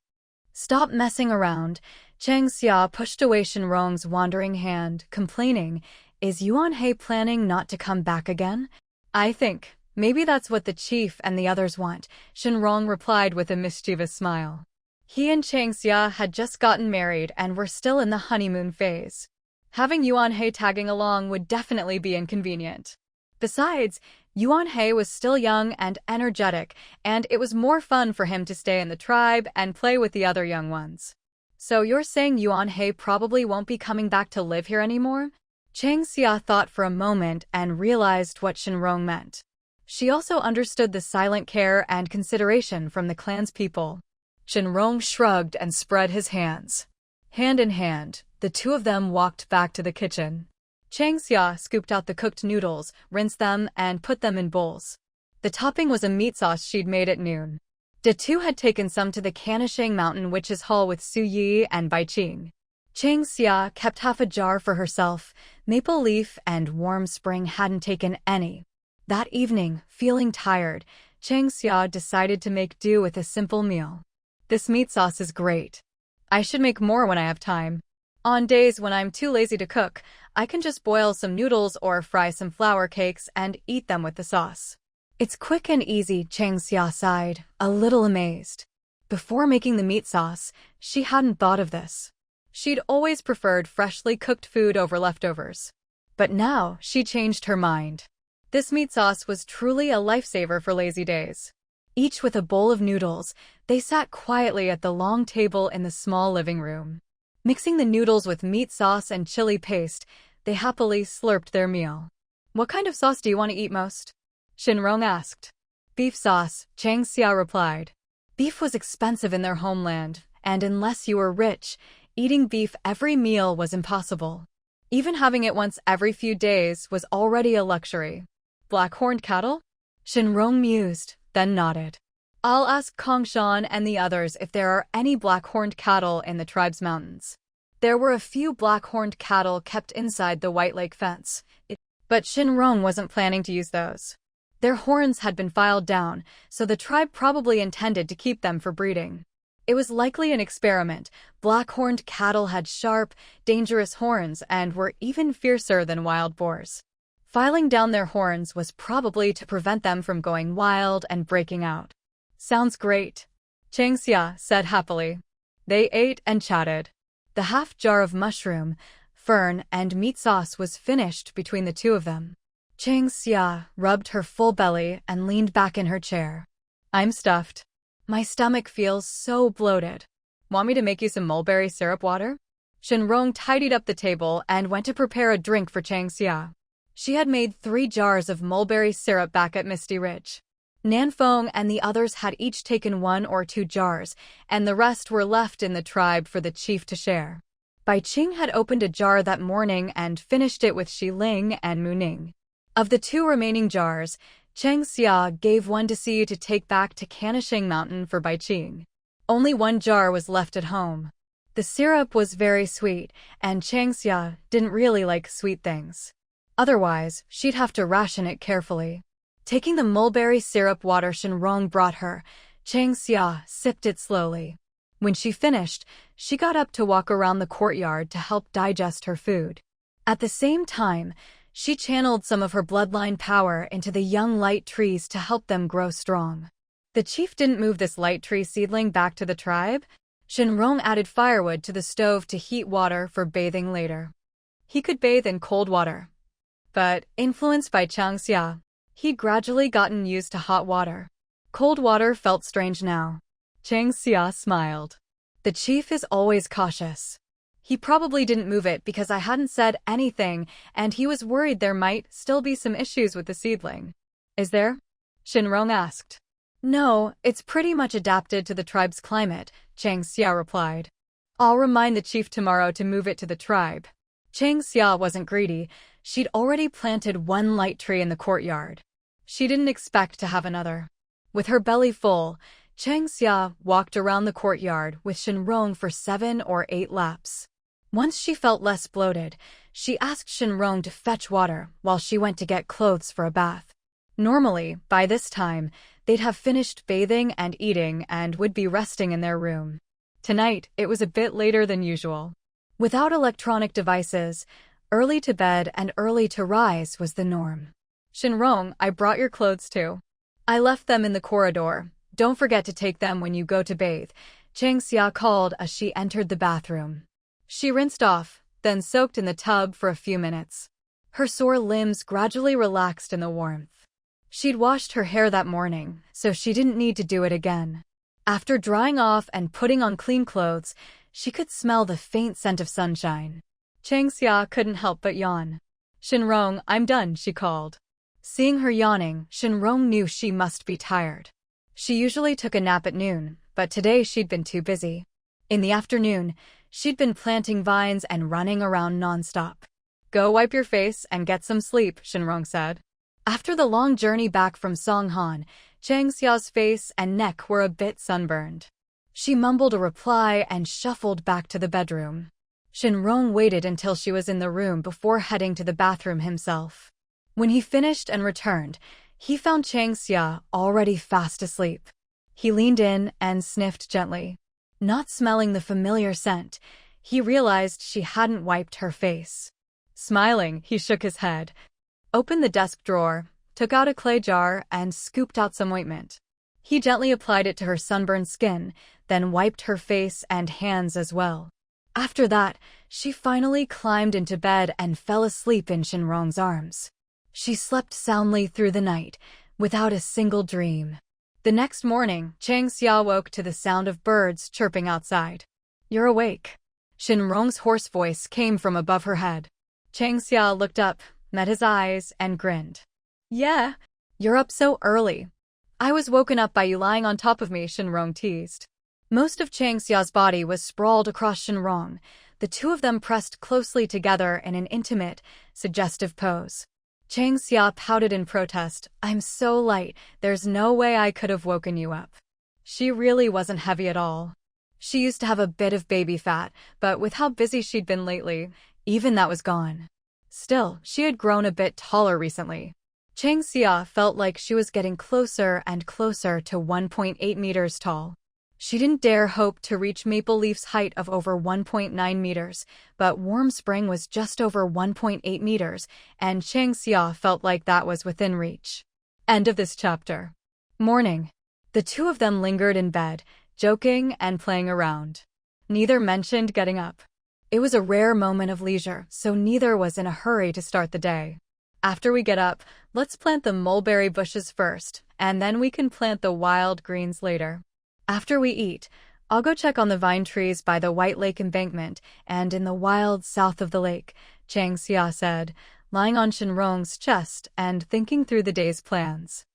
Stop messing around. Changxia pushed away Shen Rong's wandering hand, complaining, Is Yuanhei planning not to come back again? I think. Maybe that's what the chief and the others want, Shen Rong replied with a mischievous smile. He and Changxia had just gotten married and were still in the honeymoon phase. Having Yuanhei tagging along would definitely be inconvenient. Besides, Yuanhei was still young and energetic, and it was more fun for him to stay in the tribe and play with the other young ones. So you're saying Yuanhei probably won't be coming back to live here anymore? Changxia thought for a moment and realized what Shen Rong meant. She also understood the silent care and consideration from the clan's people. Shen Rong shrugged and spread his hands. Hand in hand, The two of them walked back to the kitchen. Chang Xia scooped out the cooked noodles, rinsed them, and put them in bowls. The topping was a meat sauce she'd made at noon. De Tu had taken some to the Canisheng Mountain Witch's Hall with Su Yi and Bai Qing. Chang Xia kept half a jar for herself. Maple Leaf and Warm Spring hadn't taken any. That evening, feeling tired, Chang Xia decided to make do with a simple meal. This meat sauce is great. I should make more when I have time. On days when I'm too lazy to cook, I can just boil some noodles or fry some flour cakes and eat them with the sauce. It's quick and easy, Chang Xia sighed, a little amazed. Before making the meat sauce, she hadn't thought of this. She'd always preferred freshly cooked food over leftovers. But now, she changed her mind. This meat sauce was truly a lifesaver for lazy days. Each with a bowl of noodles, they sat quietly at the long table in the small living room. Mixing the noodles with meat sauce and chili paste, they happily slurped their meal. What kind of sauce do you want to eat most? Shen Rong asked. Beef sauce, Chang Xia replied. Beef was expensive in their homeland, and unless you were rich, eating beef every meal was impossible. Even having it once every few days was already a luxury. Black-horned cattle? Shen Rong mused, then nodded. I'll ask Kongshan and the others if there are any black-horned cattle in the tribe's mountains. There were a few black-horned cattle kept inside the White Lake fence, but Shen Rong wasn't planning to use those. Their horns had been filed down, so the tribe probably intended to keep them for breeding. It was likely an experiment. Black-horned cattle had sharp, dangerous horns and were even fiercer than wild boars. Filing down their horns was probably to prevent them from going wild and breaking out. Sounds great, Chang Xia said happily. They ate and chatted. The half jar of mushroom, fern, and meat sauce was finished between the two of them. Chang Xia rubbed her full belly and leaned back in her chair. I'm stuffed. My stomach feels so bloated. Want me to make you some mulberry syrup water? Shen Rong tidied up the table and went to prepare a drink for Chang Xia. She had made 3 jars of mulberry syrup back at Misty Ridge. Nanfeng and the others had each taken 1 or 2 jars, and the rest were left in the tribe for the chief to share. Bai Qing had opened a jar that morning and finished it with Xiling and Muning. Of the 2 remaining jars, Chang Xia gave one to Siyu to take back to Canisheng Mountain for Bai Qing. Only 1 jar was left at home. The syrup was very sweet, and Chang Xia didn't really like sweet things. Otherwise, she'd have to ration it carefully. Taking the mulberry syrup water Shen Rong brought her, Chang Xia sipped it slowly. When she finished, she got up to walk around the courtyard to help digest her food. At the same time, she channeled some of her bloodline power into the young light trees to help them grow strong. The chief didn't move this light tree seedling back to the tribe. Shen Rong added firewood to the stove to heat water for bathing later. He could bathe in cold water. But, influenced by Chang Xia, he'd gradually gotten used to hot water. Cold water felt strange now. Chang Xia smiled. The chief is always cautious. He probably didn't move it because I hadn't said anything, and he was worried there might still be some issues with the seedling. Is there? Shen Rong asked. No, it's pretty much adapted to the tribe's climate, Chang Xia replied. I'll remind the chief tomorrow to move it to the tribe. Chang Xia wasn't greedy. She'd already planted 1 light tree in the courtyard. She didn't expect to have another. With her belly full, Chang Xia walked around the courtyard with Shen Rong for 7 or 8 laps. Once she felt less bloated, she asked Shen Rong to fetch water while she went to get clothes for a bath. Normally, by this time, they'd have finished bathing and eating and would be resting in their room. Tonight, it was a bit later than usual. Without electronic devices, early to bed and early to rise was the norm. Shen Rong, I brought your clothes too. I left them in the corridor. Don't forget to take them when you go to bathe, Chang Xia called as she entered the bathroom. She rinsed off, then soaked in the tub for a few minutes. Her sore limbs gradually relaxed in the warmth. She'd washed her hair that morning, so she didn't need to do it again. After drying off and putting on clean clothes, she could smell the faint scent of sunshine. Chang Xia couldn't help but yawn. Shen Rong, I'm done, she called. Seeing her yawning, Shen Rong knew she must be tired. She usually took a nap at noon, but today she'd been too busy. In the afternoon, She'd been planting vines and running around nonstop. Go wipe your face and get some sleep, Shen Rong said. After the long journey back from Songhan, Chang Xia's face and neck were a bit sunburned. She mumbled a reply and shuffled back to the bedroom. Shen Rong waited until she was in the room before heading to the bathroom himself. When he finished and returned, he found Chang Xia already fast asleep. He leaned in and sniffed gently. Not smelling the familiar scent, he realized she hadn't wiped her face. Smiling, he shook his head, opened the desk drawer, took out a clay jar, and scooped out some ointment. He gently applied it to her sunburned skin, then wiped her face and hands as well. After that, she finally climbed into bed and fell asleep in Shen Rong's arms. She slept soundly through the night, without a single dream. The next morning, Chang Xia woke to the sound of birds chirping outside. "You're awake." Shen Rong's hoarse voice came from above her head. Chang Xia looked up, met his eyes, and grinned. "Yeah, you're up so early. I was woken up by you lying on top of me," Shen Rong teased. Most of Chang Xia's body was sprawled across Shen Rong. The two of them pressed closely together in an intimate, suggestive pose. Chang Xia pouted in protest. "I'm so light, there's no way I could have woken you up." She really wasn't heavy at all. She used to have a bit of baby fat, but with how busy she'd been lately, even that was gone. Still, she had grown a bit taller recently. Chang Xia felt like she was getting closer and closer to 1.8 meters tall. She didn't dare hope to reach Maple Leaf's height of over 1.9 meters, but Warm Spring was just over 1.8 meters, and Chang Xia felt like that was within reach. End of this chapter. Morning. The two of them lingered in bed, joking and playing around. Neither mentioned getting up. It was a rare moment of leisure, so neither was in a hurry to start the day. "After we get up, let's plant the mulberry bushes first, and then we can plant the wild greens later. After we eat, I'll go check on the vine trees by the White Lake embankment and in the wilds south of the lake," Chang Xia said, lying on Shen Rong's chest and thinking through the day's plans.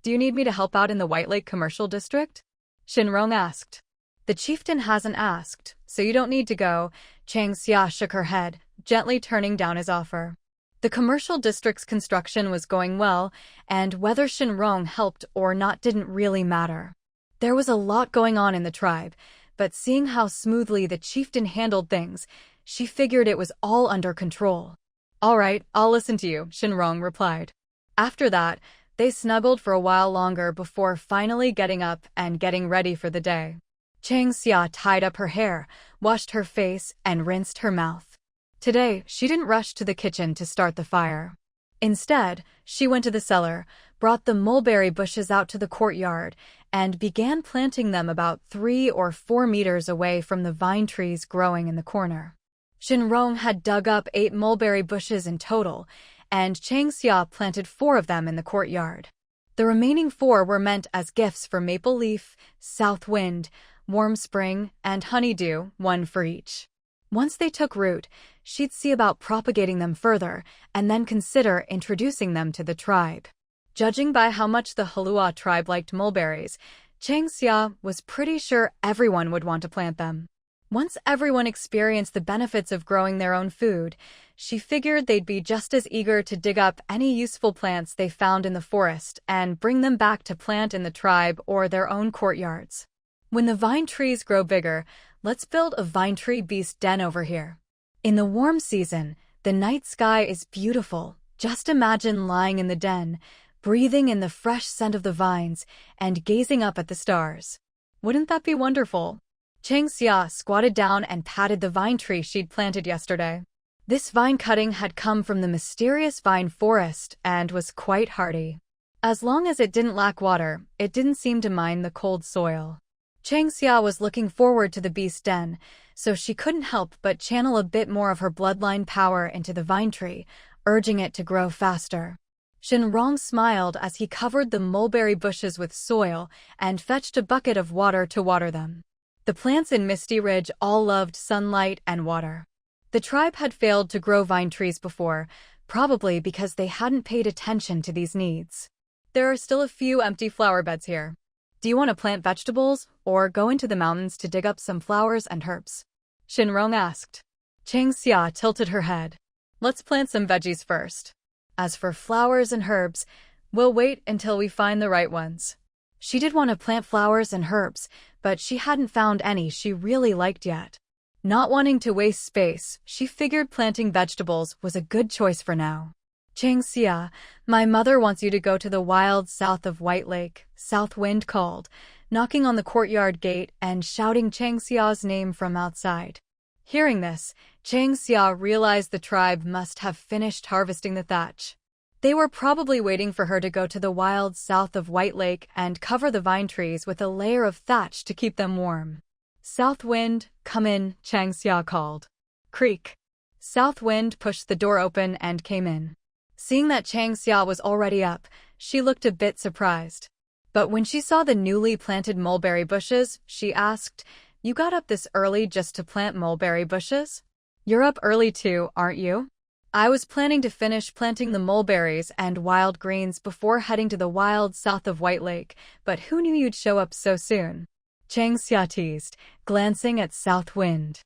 "Do you need me to help out in the White Lake commercial district?" Shen Rong asked. "The chieftain hasn't asked, so you don't need to go," Chang Xia shook her head, gently turning down his offer. The commercial district's construction was going well, and whether Shen Rong helped or not didn't really matter. There was a lot going on in the tribe, but seeing how smoothly the chieftain handled things, she figured it was all under control. "All right, I'll listen to you," Shen Rong replied. After that, they snuggled for a while longer before finally getting up and getting ready for the day. Chang Xia tied up her hair, washed her face, and rinsed her mouth. Today, she didn't rush to the kitchen to start the fire. Instead, she went to the cellar, brought the mulberry bushes out to the courtyard, and began planting them about 3 or 4 meters away from the vine trees growing in the corner. Shen Rong had dug up 8 mulberry bushes in total, and Chang Xia planted 4 of them in the courtyard. The remaining 4 were meant as gifts for Maple Leaf, South Wind, Warm Spring, and Honeydew, 1 for each. Once they took root, she'd see about propagating them further, and then consider introducing them to the tribe. Judging by how much the Heluo Tribe liked mulberries, Chang Xia was pretty sure everyone would want to plant them. Once everyone experienced the benefits of growing their own food, she figured they'd be just as eager to dig up any useful plants they found in the forest and bring them back to plant in the tribe or their own courtyards. "When the vine trees grow bigger, let's build a vine tree beast den over here. In the warm season, the night sky is beautiful. Just imagine lying in the den, breathing in the fresh scent of the vines, and gazing up at the stars. Wouldn't that be wonderful?" Chang Xia squatted down and patted the vine tree she'd planted yesterday. This vine cutting had come from the mysterious vine forest and was quite hardy. As long as it didn't lack water, it didn't seem to mind the cold soil. Chang Xia was looking forward to the beast den, so she couldn't help but channel a bit more of her bloodline power into the vine tree, urging it to grow faster. Shen Rong smiled as he covered the mulberry bushes with soil and fetched a bucket of water to water them. The plants in Misty Ridge all loved sunlight and water. The tribe had failed to grow vine trees before, probably because they hadn't paid attention to these needs. "There are still a few empty flower beds here. Do you want to plant vegetables, or go into the mountains to dig up some flowers and herbs?" Shen Rong asked. Chang Xia tilted her head. Let's plant some veggies first. As for flowers and herbs, we'll wait until we find the right ones. She did want to plant flowers and herbs, but she hadn't found any she really liked yet. Not wanting to waste space, she figured planting vegetables was a good choice for now. Chang Xia, my mother wants you to go to the wild south of White Lake, South Wind called, knocking on the courtyard gate and shouting Chang Xia's name from outside. Hearing this, Chang Xia realized the tribe must have finished harvesting the thatch. They were probably waiting for her to go to the wild south of White Lake and cover the vine trees with a layer of thatch to keep them warm. South Wind, come in, Chang Xia called. Creak. South Wind pushed the door open and came in. Seeing that Chang Xia was already up, she looked a bit surprised. But when she saw the newly planted mulberry bushes, she asked, "You got up this early just to plant mulberry bushes? You're up early too, aren't you?" I was planning to finish planting the mulberries and wild greens before heading to the wild south of White Lake, but who knew you'd show up so soon? Chang Xia teased, glancing at South Wind.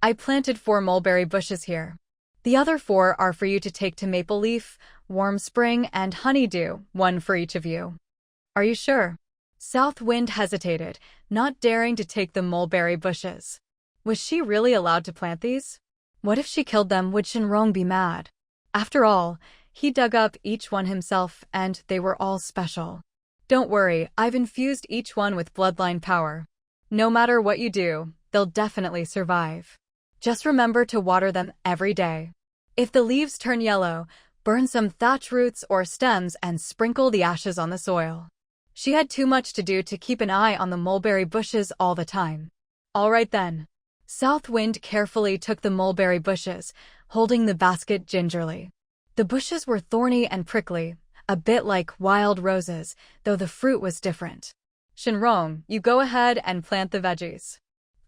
I planted 4 mulberry bushes here. The other 4 are for you to take to Maple Leaf, Warm Spring, and Honeydew, 1 for each of you. Are you sure? South Wind hesitated, not daring to take the mulberry bushes. Was she really allowed to plant these? What if she killed them? Would Shen Rong be mad? After all, he dug up each one himself, and they were all special. Don't worry, I've infused each one with bloodline power. No matter what you do, they'll definitely survive. Just remember to water them every day. If the leaves turn yellow, burn some thatch roots or stems and sprinkle the ashes on the soil. She had too much to do to keep an eye on the mulberry bushes all the time. All right then. South Wind carefully took the mulberry bushes, holding the basket gingerly. The bushes were thorny and prickly, a bit like wild roses, though the fruit was different. Shen Rong, you go ahead and plant the veggies.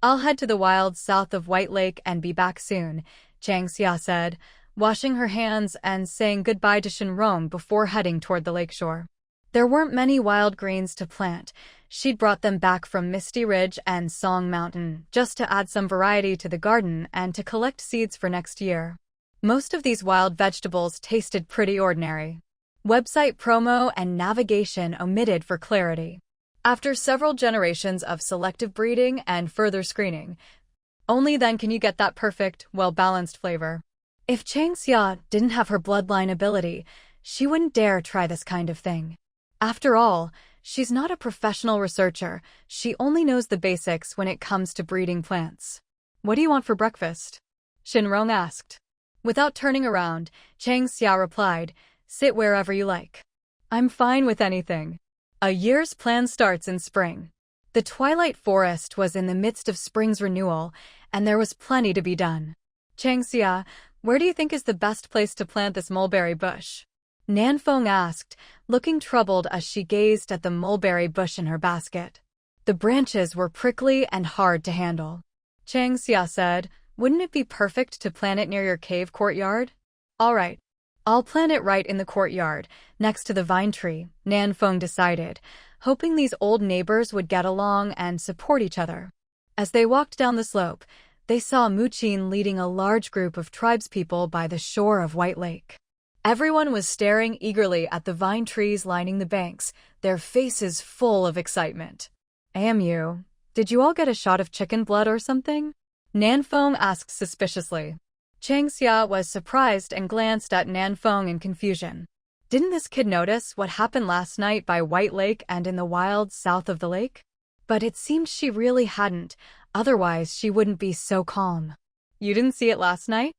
I'll head to the wild south of White Lake and be back soon, Chang Xia said, washing her hands and saying goodbye to Shen Rong before heading toward the lakeshore. There weren't many wild greens to plant. She'd brought them back from Misty Ridge and Song Mountain just to add some variety to the garden and to collect seeds for next year. Most of these wild vegetables tasted pretty ordinary. Website promo and navigation omitted for clarity. After several generations of selective breeding and further screening, only then can you get that perfect, well-balanced flavor. If Chang Xia didn't have her bloodline ability, she wouldn't dare try this kind of thing. After all, she's not a professional researcher. She only knows the basics when it comes to breeding plants. What do you want for breakfast? Shen Rong asked. Without turning around, Chang Xia replied, sit wherever you like. I'm fine with anything. A year's plan starts in spring. The Twilight Forest was in the midst of spring's renewal, and there was plenty to be done. Chang Xia, where do you think is the best place to plant this mulberry bush? Nanfeng asked, looking troubled as she gazed at the mulberry bush in her basket. The branches were prickly and hard to handle. Chang Xia said, wouldn't it be perfect to plant it near your cave courtyard? All right. I'll plant it right in the courtyard, next to the vine tree, Nanfeng decided, hoping these old neighbors would get along and support each other. As they walked down the slope, they saw Muqin leading a large group of tribespeople by the shore of White Lake. Everyone was staring eagerly at the vine trees lining the banks, their faces full of excitement. Amu, did you all get a shot of chicken blood or something? Nanfeng asked suspiciously. Chang Xia was surprised and glanced at Nanfeng in confusion. Didn't this kid notice what happened last night by White Lake and in the wild south of the lake? But it seemed she really hadn't, otherwise she wouldn't be so calm. You didn't see it last night?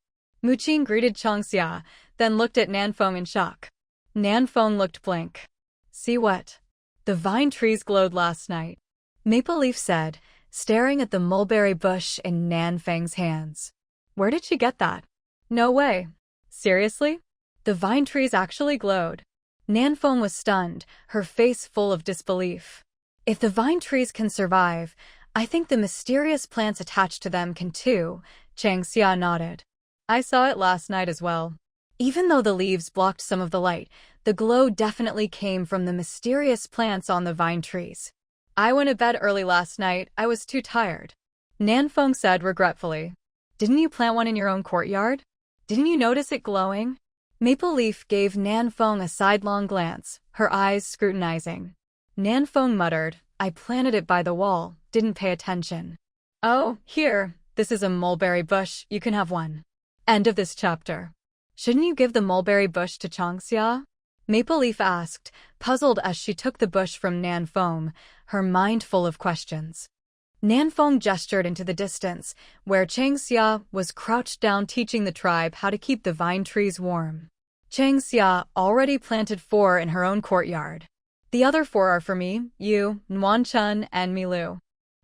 Muqin greeted Chang Xia, then looked at Nanfeng in shock. Nanfeng looked blank. See what? The vine trees glowed last night. Maple Leaf said, staring at the mulberry bush in Nanfeng's hands. Where did she get that? No way. Seriously? The vine trees actually glowed. Nanfeng was stunned, her face full of disbelief. If the vine trees can survive, I think the mysterious plants attached to them can too, Chang Xia nodded. I saw it last night as well. Even though the leaves blocked some of the light, the glow definitely came from the mysterious plants on the vine trees. I went to bed early last night, I was too tired. Nanfeng said regretfully. Didn't you plant one in your own courtyard? Didn't you notice it glowing? Maple Leaf gave Nanfeng a sidelong glance, her eyes scrutinizing. Nanfeng muttered, I planted it by the wall, didn't pay attention. Oh, here, this is a mulberry bush, you can have one. End of this chapter. Shouldn't you give the mulberry bush to Changxia? Maple Leaf asked, puzzled as she took the bush from Nanfeng, her mind full of questions. Nanfeng gestured into the distance, where Changxia was crouched down teaching the tribe how to keep the vine trees warm. Changxia already planted 4 in her own courtyard. The other 4 are for me, you, Nuanchun, and Milu.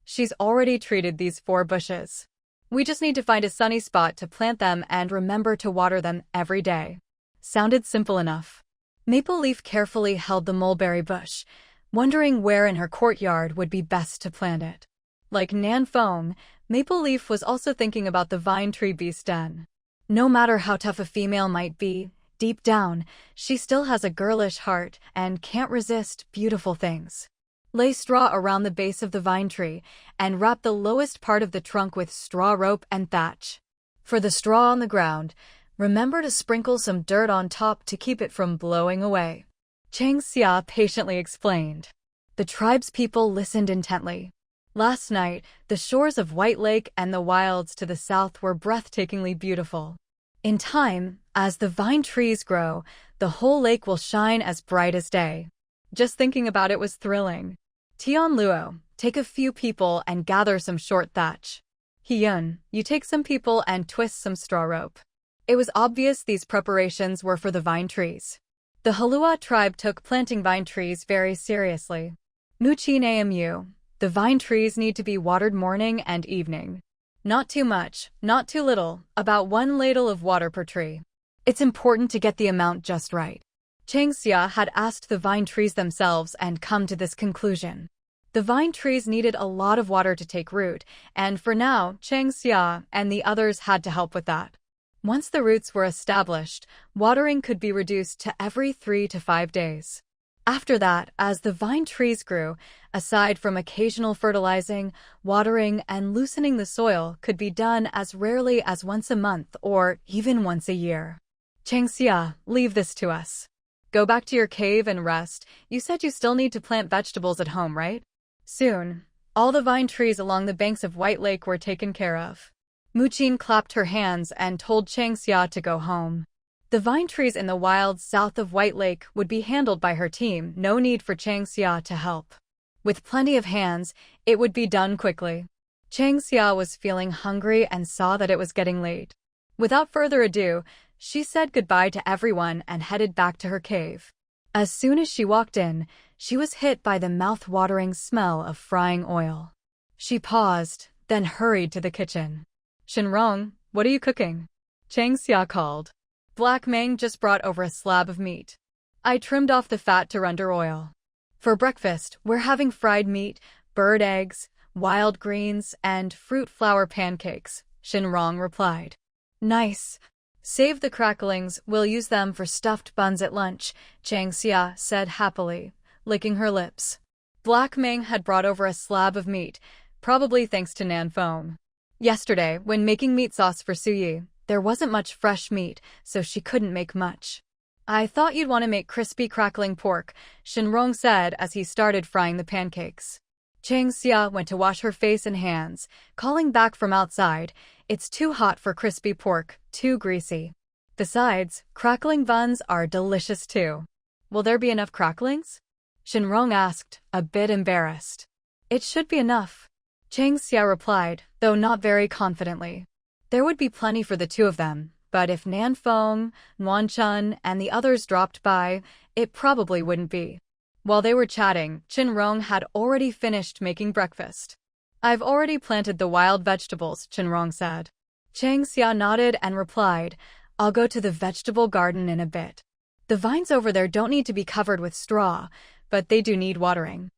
She's already treated these 4 bushes. We just need to find a sunny spot to plant them and remember to water them every day. Sounded simple enough. Maple Leaf carefully held the mulberry bush, wondering where in her courtyard would be best to plant it. Like Nanfeng, Maple Leaf was also thinking about the vine tree Beastman. No matter how tough a female might be, deep down, she still has a girlish heart and can't resist beautiful things. Lay straw around the base of the vine tree and wrap the lowest part of the trunk with straw rope and thatch. For the straw on the ground, remember to sprinkle some dirt on top to keep it from blowing away. Changxia patiently explained. The tribe's people listened intently. Last night, the shores of White Lake and the wilds to the south were breathtakingly beautiful. In time, as the vine trees grow, the whole lake will shine as bright as day. Just thinking about it was thrilling. Tian Luo, take a few people and gather some short thatch. Hyun, you take some people and twist some straw rope. It was obvious these preparations were for the vine trees. The Heluo tribe took planting vine trees very seriously. Muchin Amu, the vine trees need to be watered morning and evening. Not too much, not too little, about 1 ladle of water per tree. It's important to get the amount just right. Changxia had asked the vine trees themselves and come to this conclusion. The vine trees needed a lot of water to take root, and for now, Changxia and the others had to help with that. Once the roots were established, watering could be reduced to every 3 to 5 days. After that, as the vine trees grew, aside from occasional fertilizing, watering and loosening the soil could be done as rarely as once a month or even once a year. Changxia, leave this to us. Go back to your cave and rest. You said you still need to plant vegetables at home, right? Soon, all the vine trees along the banks of White Lake were taken care of. Muchin clapped her hands and told Changxia to go home. The vine trees in the wilds south of White Lake would be handled by her team, no need for Changxia to help. With plenty of hands, it would be done quickly. Changxia was feeling hungry and saw that it was getting late. Without further ado, she said goodbye to everyone and headed back to her cave. As soon as she walked in, she was hit by the mouth-watering smell of frying oil. She paused, then hurried to the kitchen. Shen Rong, what are you cooking? Changxia called. Black Mang just brought over a slab of meat. I trimmed off the fat to render oil. For breakfast, we're having fried meat, bird eggs, wild greens, and fruit flour pancakes, Shen Rong replied. Nice. Save the cracklings, we'll use them for stuffed buns at lunch, Changxia said happily, licking her lips. Black Mang had brought over a slab of meat, probably thanks to Nanfeng. Yesterday, when making meat sauce for Suyi, there wasn't much fresh meat, so she couldn't make much. I thought you'd want to make crispy crackling pork, Shen Rong said as he started frying the pancakes. Changxia went to wash her face and hands, calling back from outside, it's too hot for crispy pork, too greasy. Besides, crackling buns are delicious too. Will there be enough cracklings? Shen Rong asked, a bit embarrassed. It should be enough. Changxia replied, though not very confidently. There would be plenty for the 2 of them, but if Nanfeng, Nuanchun, and the others dropped by, it probably wouldn't be. While they were chatting, Shen Rong had already finished making breakfast. I've already planted the wild vegetables, Shen Rong said. Changxia nodded and replied, I'll go to the vegetable garden in a bit. The vines over there don't need to be covered with straw, but they do need watering.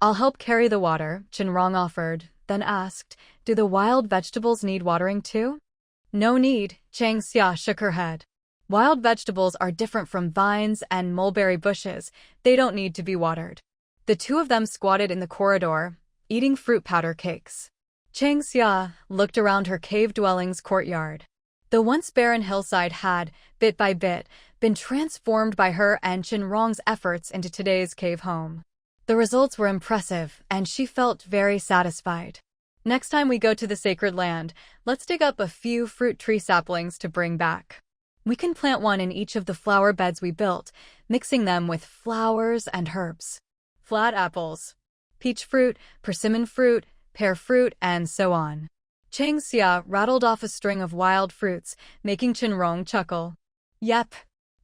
I'll help carry the water, Shen Rong offered, then asked, do the wild vegetables need watering too? No need, Changxia shook her head. Wild vegetables are different from vines and mulberry bushes, they don't need to be watered. The 2 of them squatted in the corridor, eating fruit powder cakes. Chang Xia looked around her cave-dwelling's courtyard. The once barren hillside had, bit by bit, been transformed by her and Shen Rong's efforts into today's cave home. The results were impressive, and she felt very satisfied. Next time we go to the sacred land, let's dig up a few fruit tree saplings to bring back. We can plant one in each of the flower beds we built, mixing them with flowers and herbs. Flat apples, peach fruit, persimmon fruit, pear fruit, and so on. Chang Xia rattled off a string of wild fruits, making Shen Rong chuckle. Yep,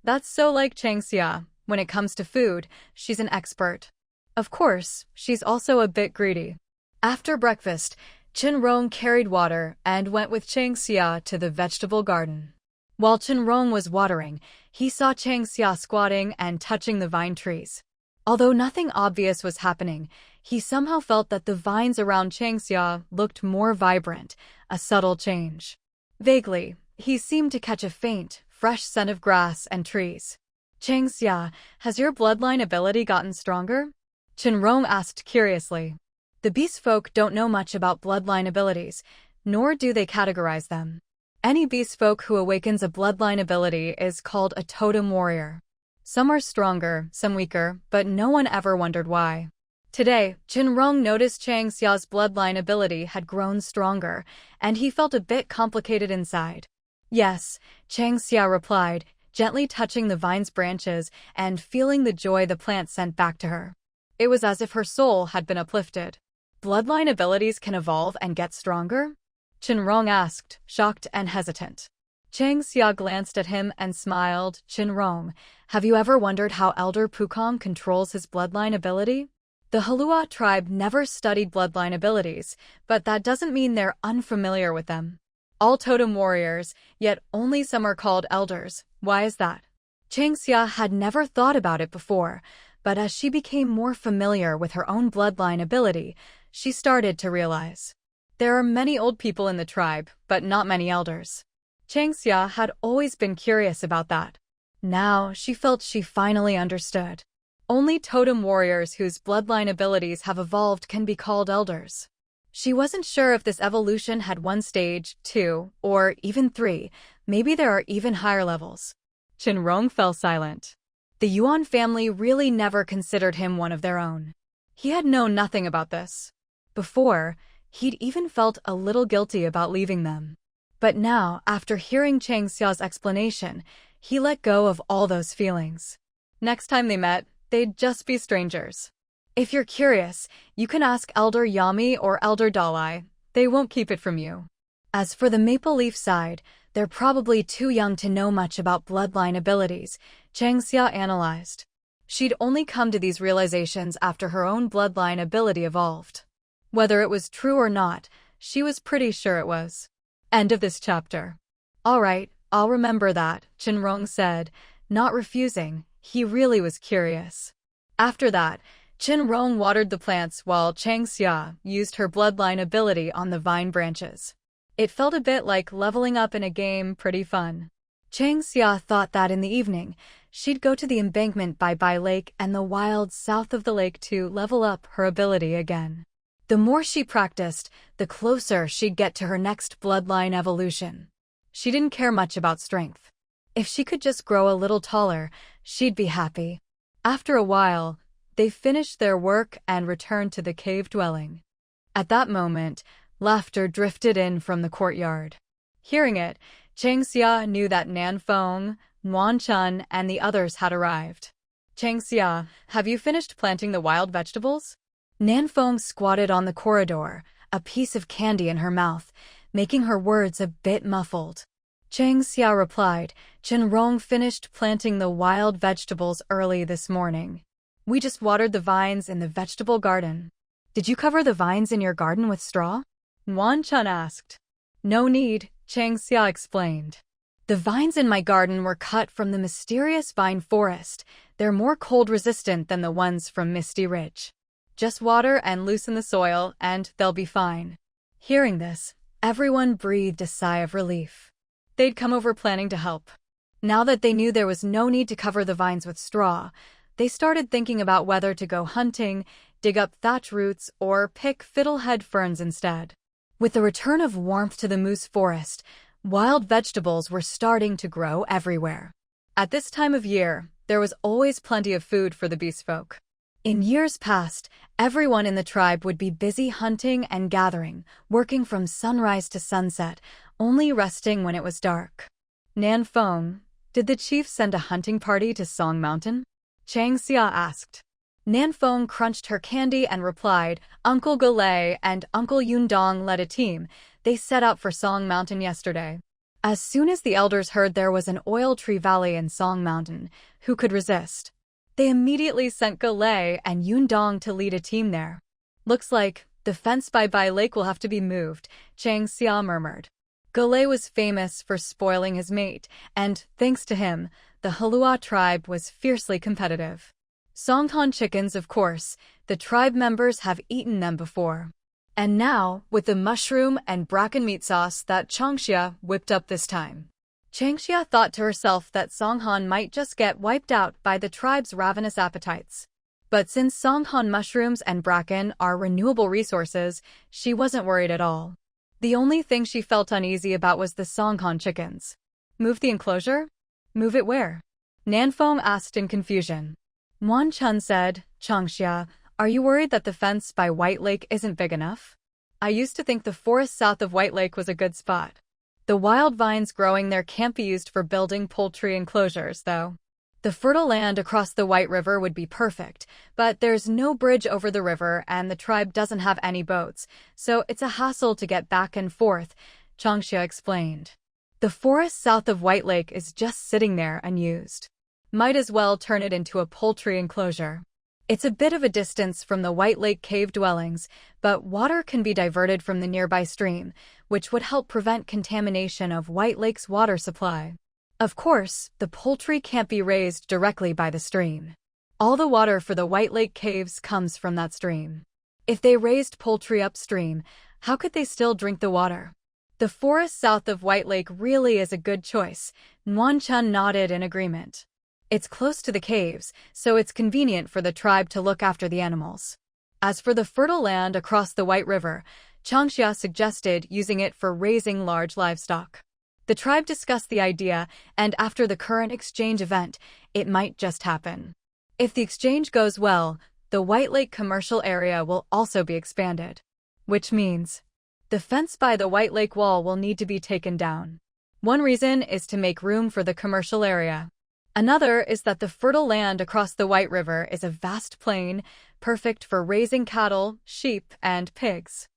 that's so like Chang Xia. When it comes to food, she's an expert. Of course, she's also a bit greedy. After breakfast, Shen Rong carried water and went with Chang Xia to the vegetable garden. While Shen Rong was watering, he saw Chang Xia squatting and touching the vine trees. Although nothing obvious was happening, he somehow felt that the vines around Chang Xia looked more vibrant, a subtle change. Vaguely, he seemed to catch a faint, fresh scent of grass and trees. Chang Xia, has your bloodline ability gotten stronger? Shen Rong asked curiously. The beast folk don't know much about bloodline abilities, nor do they categorize them. Any beast folk who awakens a bloodline ability is called a totem warrior. Some are stronger, some weaker, but no one ever wondered why. Today, Shen Rong noticed Chang Xia's bloodline ability had grown stronger, and he felt a bit complicated inside. Yes, Chang Xia replied, gently touching the vine's branches and feeling the joy the plant sent back to her. It was as if her soul had been uplifted. Bloodline abilities can evolve and get stronger? Shen Rong asked, shocked and hesitant. Chang Xia glanced at him and smiled. Shen Rong, have you ever wondered how Elder Pukong controls his bloodline ability? The Heluo Tribe never studied bloodline abilities, but that doesn't mean they're unfamiliar with them. All totem warriors, yet only some are called elders. Why is that? Chang Xia had never thought about it before, but as she became more familiar with her own bloodline ability, she started to realize. There are many old people in the tribe, but not many elders. Chang Xia had always been curious about that. Now she felt she finally understood. Only totem warriors whose bloodline abilities have evolved can be called elders. She wasn't sure if this evolution had one stage, two, or even three. Maybe there are even higher levels. Shen Rong fell silent. The Yuan family really never considered him one of their own. He had known nothing about this. Before, he'd even felt a little guilty about leaving them. But now, after hearing Chang Xia's explanation, he let go of all those feelings. Next time they met, they'd just be strangers. If you're curious, you can ask Elder Yami or Elder Dalai. They won't keep it from you. As for the Maple Leaf side, they're probably too young to know much about bloodline abilities, Chang Xia analyzed. She'd only come to these realizations after her own bloodline ability evolved. Whether it was true or not, she was pretty sure it was. End of this chapter. All right, I'll remember that, Shen Rong said, not refusing. He really was curious. After that, Shen Rong watered the plants while Chang Xia used her bloodline ability on the vine branches. It felt a bit like leveling up in a game, pretty fun. Chang Xia thought that in the evening, she'd go to the embankment by Bai Lake and the wilds south of the lake to level up her ability again. The more she practiced, the closer she'd get to her next bloodline evolution. She didn't care much about strength. If she could just grow a little taller, she'd be happy. After a while, they finished their work and returned to the cave dwelling. At that moment, laughter drifted in from the courtyard. Hearing it, Chang Xia knew that Nan Feng, Nguan Chun, and the others had arrived. Chang Xia, have you finished planting the wild vegetables? Nan Feng squatted on the corridor, a piece of candy in her mouth, making her words a bit muffled. Chang Xia replied, Shen Rong finished planting the wild vegetables early this morning. We just watered the vines in the vegetable garden. Did you cover the vines in your garden with straw? Nguan Chun asked. No need, Chang Xia explained. The vines in my garden were cut from the mysterious vine forest. They're more cold-resistant than the ones from Misty Ridge. Just water and loosen the soil, and they'll be fine. Hearing this, everyone breathed a sigh of relief. They'd come over planning to help. Now that they knew there was no need to cover the vines with straw, they started thinking about whether to go hunting, dig up thatch roots, or pick fiddlehead ferns instead. With the return of warmth to the moose forest, wild vegetables were starting to grow everywhere. At this time of year, there was always plenty of food for the beast folk. In years past, everyone in the tribe would be busy hunting and gathering, working from sunrise to sunset, only resting when it was dark. Nan Feng, did the chief send a hunting party to Song Mountain? Chang Xia asked. Nan Feng crunched her candy and replied, Uncle Galay and Uncle Yundong led a team. They set out for Song Mountain yesterday. As soon as the elders heard there was an oil tree valley in Song Mountain, who could resist? They immediately sent Galay and Yundong to lead a team there. Looks like the fence by Bai Lake will have to be moved, Chang Xia murmured. Galay was famous for spoiling his mate, and, thanks to him, the Heluo Tribe was fiercely competitive. Songhan chickens, of course, the tribe members have eaten them before. And now, with the mushroom and bracken meat sauce that Changxia whipped up this time. Changxia thought to herself that Songhan might just get wiped out by the tribe's ravenous appetites. But since Songhan mushrooms and bracken are renewable resources, she wasn't worried at all. The only thing she felt uneasy about was the Songhan chickens. Move the enclosure? Move it where? Nanfeng asked in confusion. Wan Chun said, Changxia, are you worried that the fence by White Lake isn't big enough? I used to think the forest south of White Lake was a good spot. The wild vines growing there can't be used for building poultry enclosures, though. The fertile land across the White River would be perfect, but there's no bridge over the river and the tribe doesn't have any boats, so it's a hassle to get back and forth, Changxia explained. The forest south of White Lake is just sitting there unused. Might as well turn it into a poultry enclosure. It's a bit of a distance from the White Lake cave dwellings, but water can be diverted from the nearby stream, which would help prevent contamination of White Lake's water supply. Of course, the poultry can't be raised directly by the stream. All the water for the White Lake caves comes from that stream. If they raised poultry upstream, how could they still drink the water? The forest south of White Lake really is a good choice, Nguyen Chun nodded in agreement. It's close to the caves, so it's convenient for the tribe to look after the animals. As for the fertile land across the White River, Changxia suggested using it for raising large livestock. The tribe discussed the idea, and after the current exchange event, it might just happen. If the exchange goes well, the White Lake commercial area will also be expanded. Which means the fence by the White Lake wall will need to be taken down. One reason is to make room for the commercial area. Another is that the fertile land across the White River is a vast plain, perfect for raising cattle, sheep, and pigs.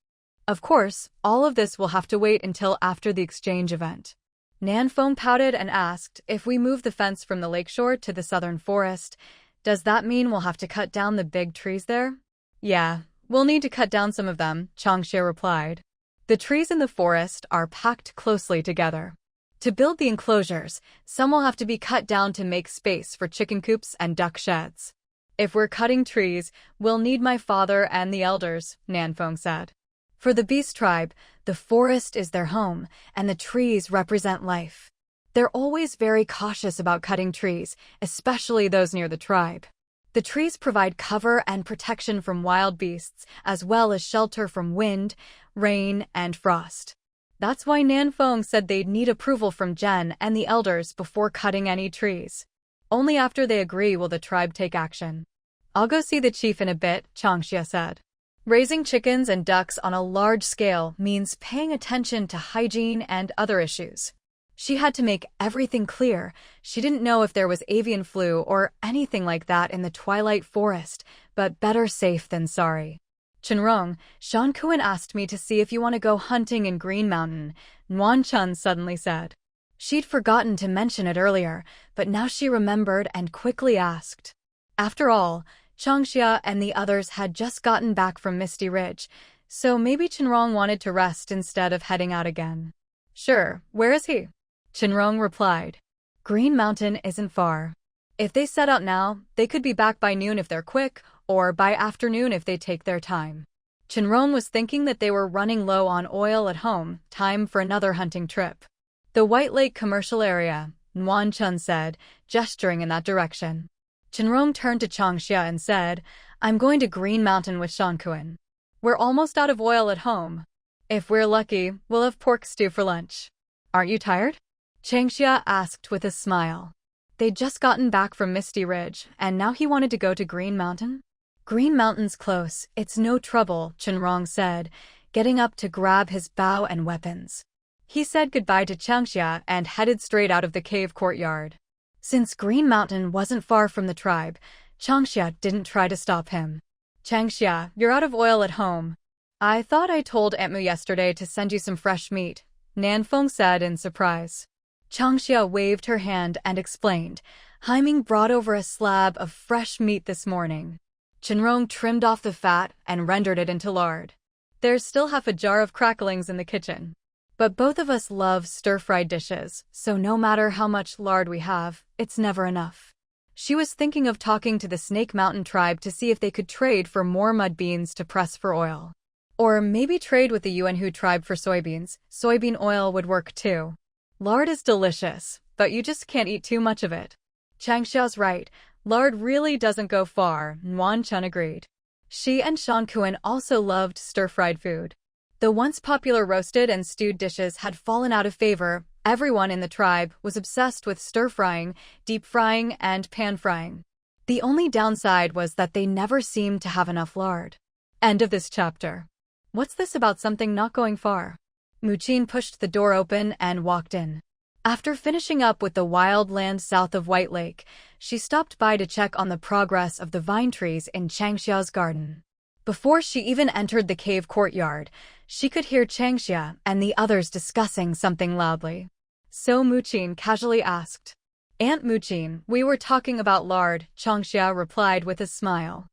Of course, all of this will have to wait until after the exchange event. Nanfeng pouted and asked, if we move the fence from the lakeshore to the southern forest, does that mean we'll have to cut down the big trees there? Yeah, we'll need to cut down some of them, Changxia replied. The trees in the forest are packed closely together. To build the enclosures, some will have to be cut down to make space for chicken coops and duck sheds. If we're cutting trees, we'll need my father and the elders, Nanfeng said. For the Beast Tribe, the forest is their home, and the trees represent life. They're always very cautious about cutting trees, especially those near the tribe. The trees provide cover and protection from wild beasts, as well as shelter from wind, rain, and frost. That's why Nanfeng said they'd need approval from Jen and the elders before cutting any trees. Only after they agree will the tribe take action. I'll go see the chief in a bit, Changxia said. Raising chickens and ducks on a large scale means paying attention to hygiene and other issues. She had to make everything clear. She didn't know if there was avian flu or anything like that in the Twilight Forest, but better safe than sorry. Shen Rong, Shan Kuan asked me to see if you want to go hunting in Green Mountain, Nguyen Chun suddenly said. She'd forgotten to mention it earlier, but now she remembered and quickly asked. After all, Changxia and the others had just gotten back from Misty Ridge, so maybe Shen Rong wanted to rest instead of heading out again. Sure, where is he? Shen Rong replied. Green Mountain isn't far. If they set out now, they could be back by noon if they're quick, or by afternoon if they take their time. Shen Rong was thinking that they were running low on oil at home, time for another hunting trip. The White Lake commercial area, Nguyen Chun said, gesturing in that direction. Shen Rong turned to Changxia and said, I'm going to Green Mountain with Shan Kuan. We're almost out of oil at home. If we're lucky, we'll have pork stew for lunch. Aren't you tired? Changxia asked with a smile. They'd just gotten back from Misty Ridge, and now he wanted to go to Green Mountain? Green Mountain's close, it's no trouble, Shen Rong said, getting up to grab his bow and weapons. He said goodbye to Changxia and headed straight out of the cave courtyard. Since Green Mountain wasn't far from the tribe, Changxia didn't try to stop him. Changxia, you're out of oil at home. I thought I told Aunt Mu yesterday to send you some fresh meat, Nanfeng said in surprise. Changxia waved her hand and explained, Haiming brought over a slab of fresh meat this morning. Shen Rong trimmed off the fat and rendered it into lard. There's still half a jar of cracklings in the kitchen. But both of us love stir-fried dishes, so no matter how much lard we have, it's never enough. She was thinking of talking to the Snake Mountain tribe to see if they could trade for more mud beans to press for oil. Or maybe trade with the Heluo Tribe for soybeans. Soybean oil would work too. Lard is delicious, but you just can't eat too much of it. Changxia's right. Lard really doesn't go far, Nguyen Chun agreed. She and Shan Kuan also loved stir-fried food. Though once popular roasted and stewed dishes had fallen out of favor, everyone in the tribe was obsessed with stir-frying, deep-frying, and pan-frying. The only downside was that they never seemed to have enough lard. End of this chapter. What's this about something not going far? Muqin pushed the door open and walked in. After finishing up with the wild land south of White Lake, she stopped by to check on the progress of the vine trees in Changxia's garden. Before she even entered the cave courtyard, she could hear Changxia and the others discussing something loudly. So Muqin casually asked. Aunt Muqin, we were talking about lard, Changxia replied with a smile.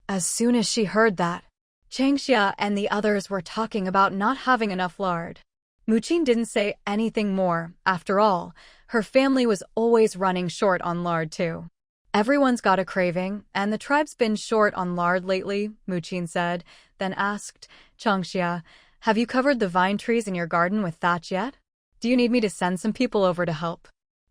As soon as she heard that, Changxia and the others were talking about not having enough lard. Muqin didn't say anything more. After all, her family was always running short on lard too. Everyone's got a craving, and the tribe's been short on lard lately, Muqin said, then asked, Changxia, have you covered the vine trees in your garden with thatch yet? Do you need me to send some people over to help?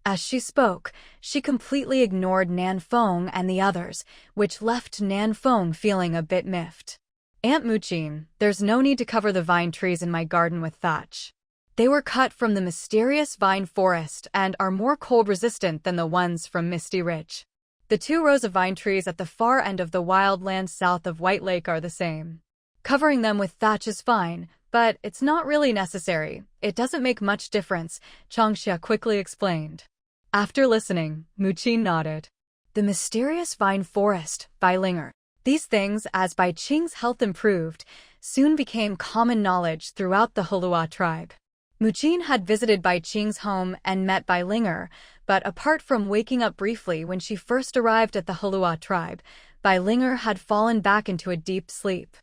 As she spoke, she completely ignored Nanfeng and the others, which left Nanfeng feeling a bit miffed. Aunt Muqin, there's no need to cover the vine trees in my garden with thatch. They were cut from the mysterious vine forest and are more cold-resistant than the ones from Misty Ridge. The 2 rows of vine trees at the far end of the wild land south of White Lake are the same. Covering them with thatch is fine, but it's not really necessary. It doesn't make much difference, Changxia quickly explained. After listening, Muqin nodded. The mysterious vine forest, by Linger. These things, as Bai Qing's health improved, soon became common knowledge throughout the Heluo Tribe. Muqin had visited Bai Qing's home and met Bai Linger, but apart from waking up briefly when she first arrived at the Heluo Tribe, Bai Linger had fallen back into a deep sleep.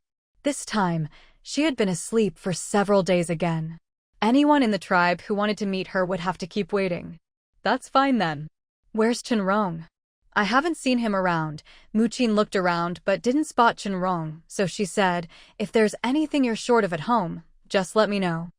This time, she had been asleep for several days again. Anyone in the tribe who wanted to meet her would have to keep waiting. That's fine then. Where's Shen Rong? I haven't seen him around. Muqin looked around but didn't spot Shen Rong, so she said, if there's anything you're short of at home, just let me know.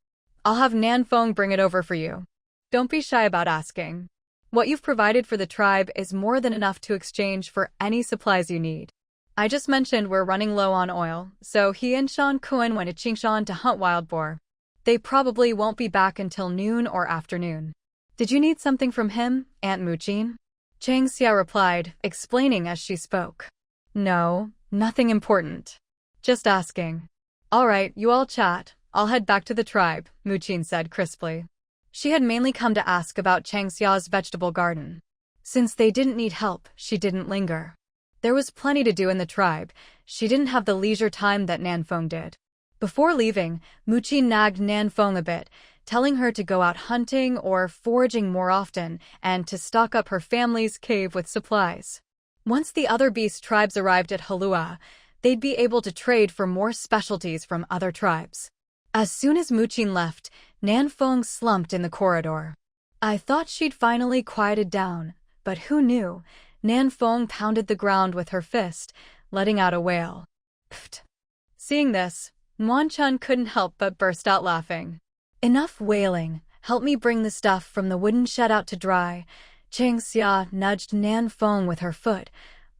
I'll have Nanfeng bring it over for you. Don't be shy about asking. What you've provided for the tribe is more than enough to exchange for any supplies you need. I just mentioned we're running low on oil, so he and Shan Kuan went to Qingshan to hunt wild boar. They probably won't be back until noon or afternoon. Did you need something from him, Aunt Muqin? Changxia replied, explaining as she spoke. No, nothing important. Just asking. All right, you all chat. I'll head back to the tribe, Muqin said crisply. She had mainly come to ask about Changxia's vegetable garden. Since they didn't need help, she didn't linger. There was plenty to do in the tribe. She didn't have the leisure time that Nanfeng did. Before leaving, Muqin nagged Nanfeng a bit, telling her to go out hunting or foraging more often and to stock up her family's cave with supplies. Once the other beast tribes arrived at Heluo, they'd be able to trade for more specialties from other tribes. As soon as Muqin left, Nanfeng slumped in the corridor. I thought she'd finally quieted down, but who knew? Nanfeng pounded the ground with her fist, letting out a wail. Pfft. Seeing this, Nguyen Chun couldn't help but burst out laughing. Enough wailing, help me bring the stuff from the wooden shed out to dry. Changxia nudged Nanfeng with her foot,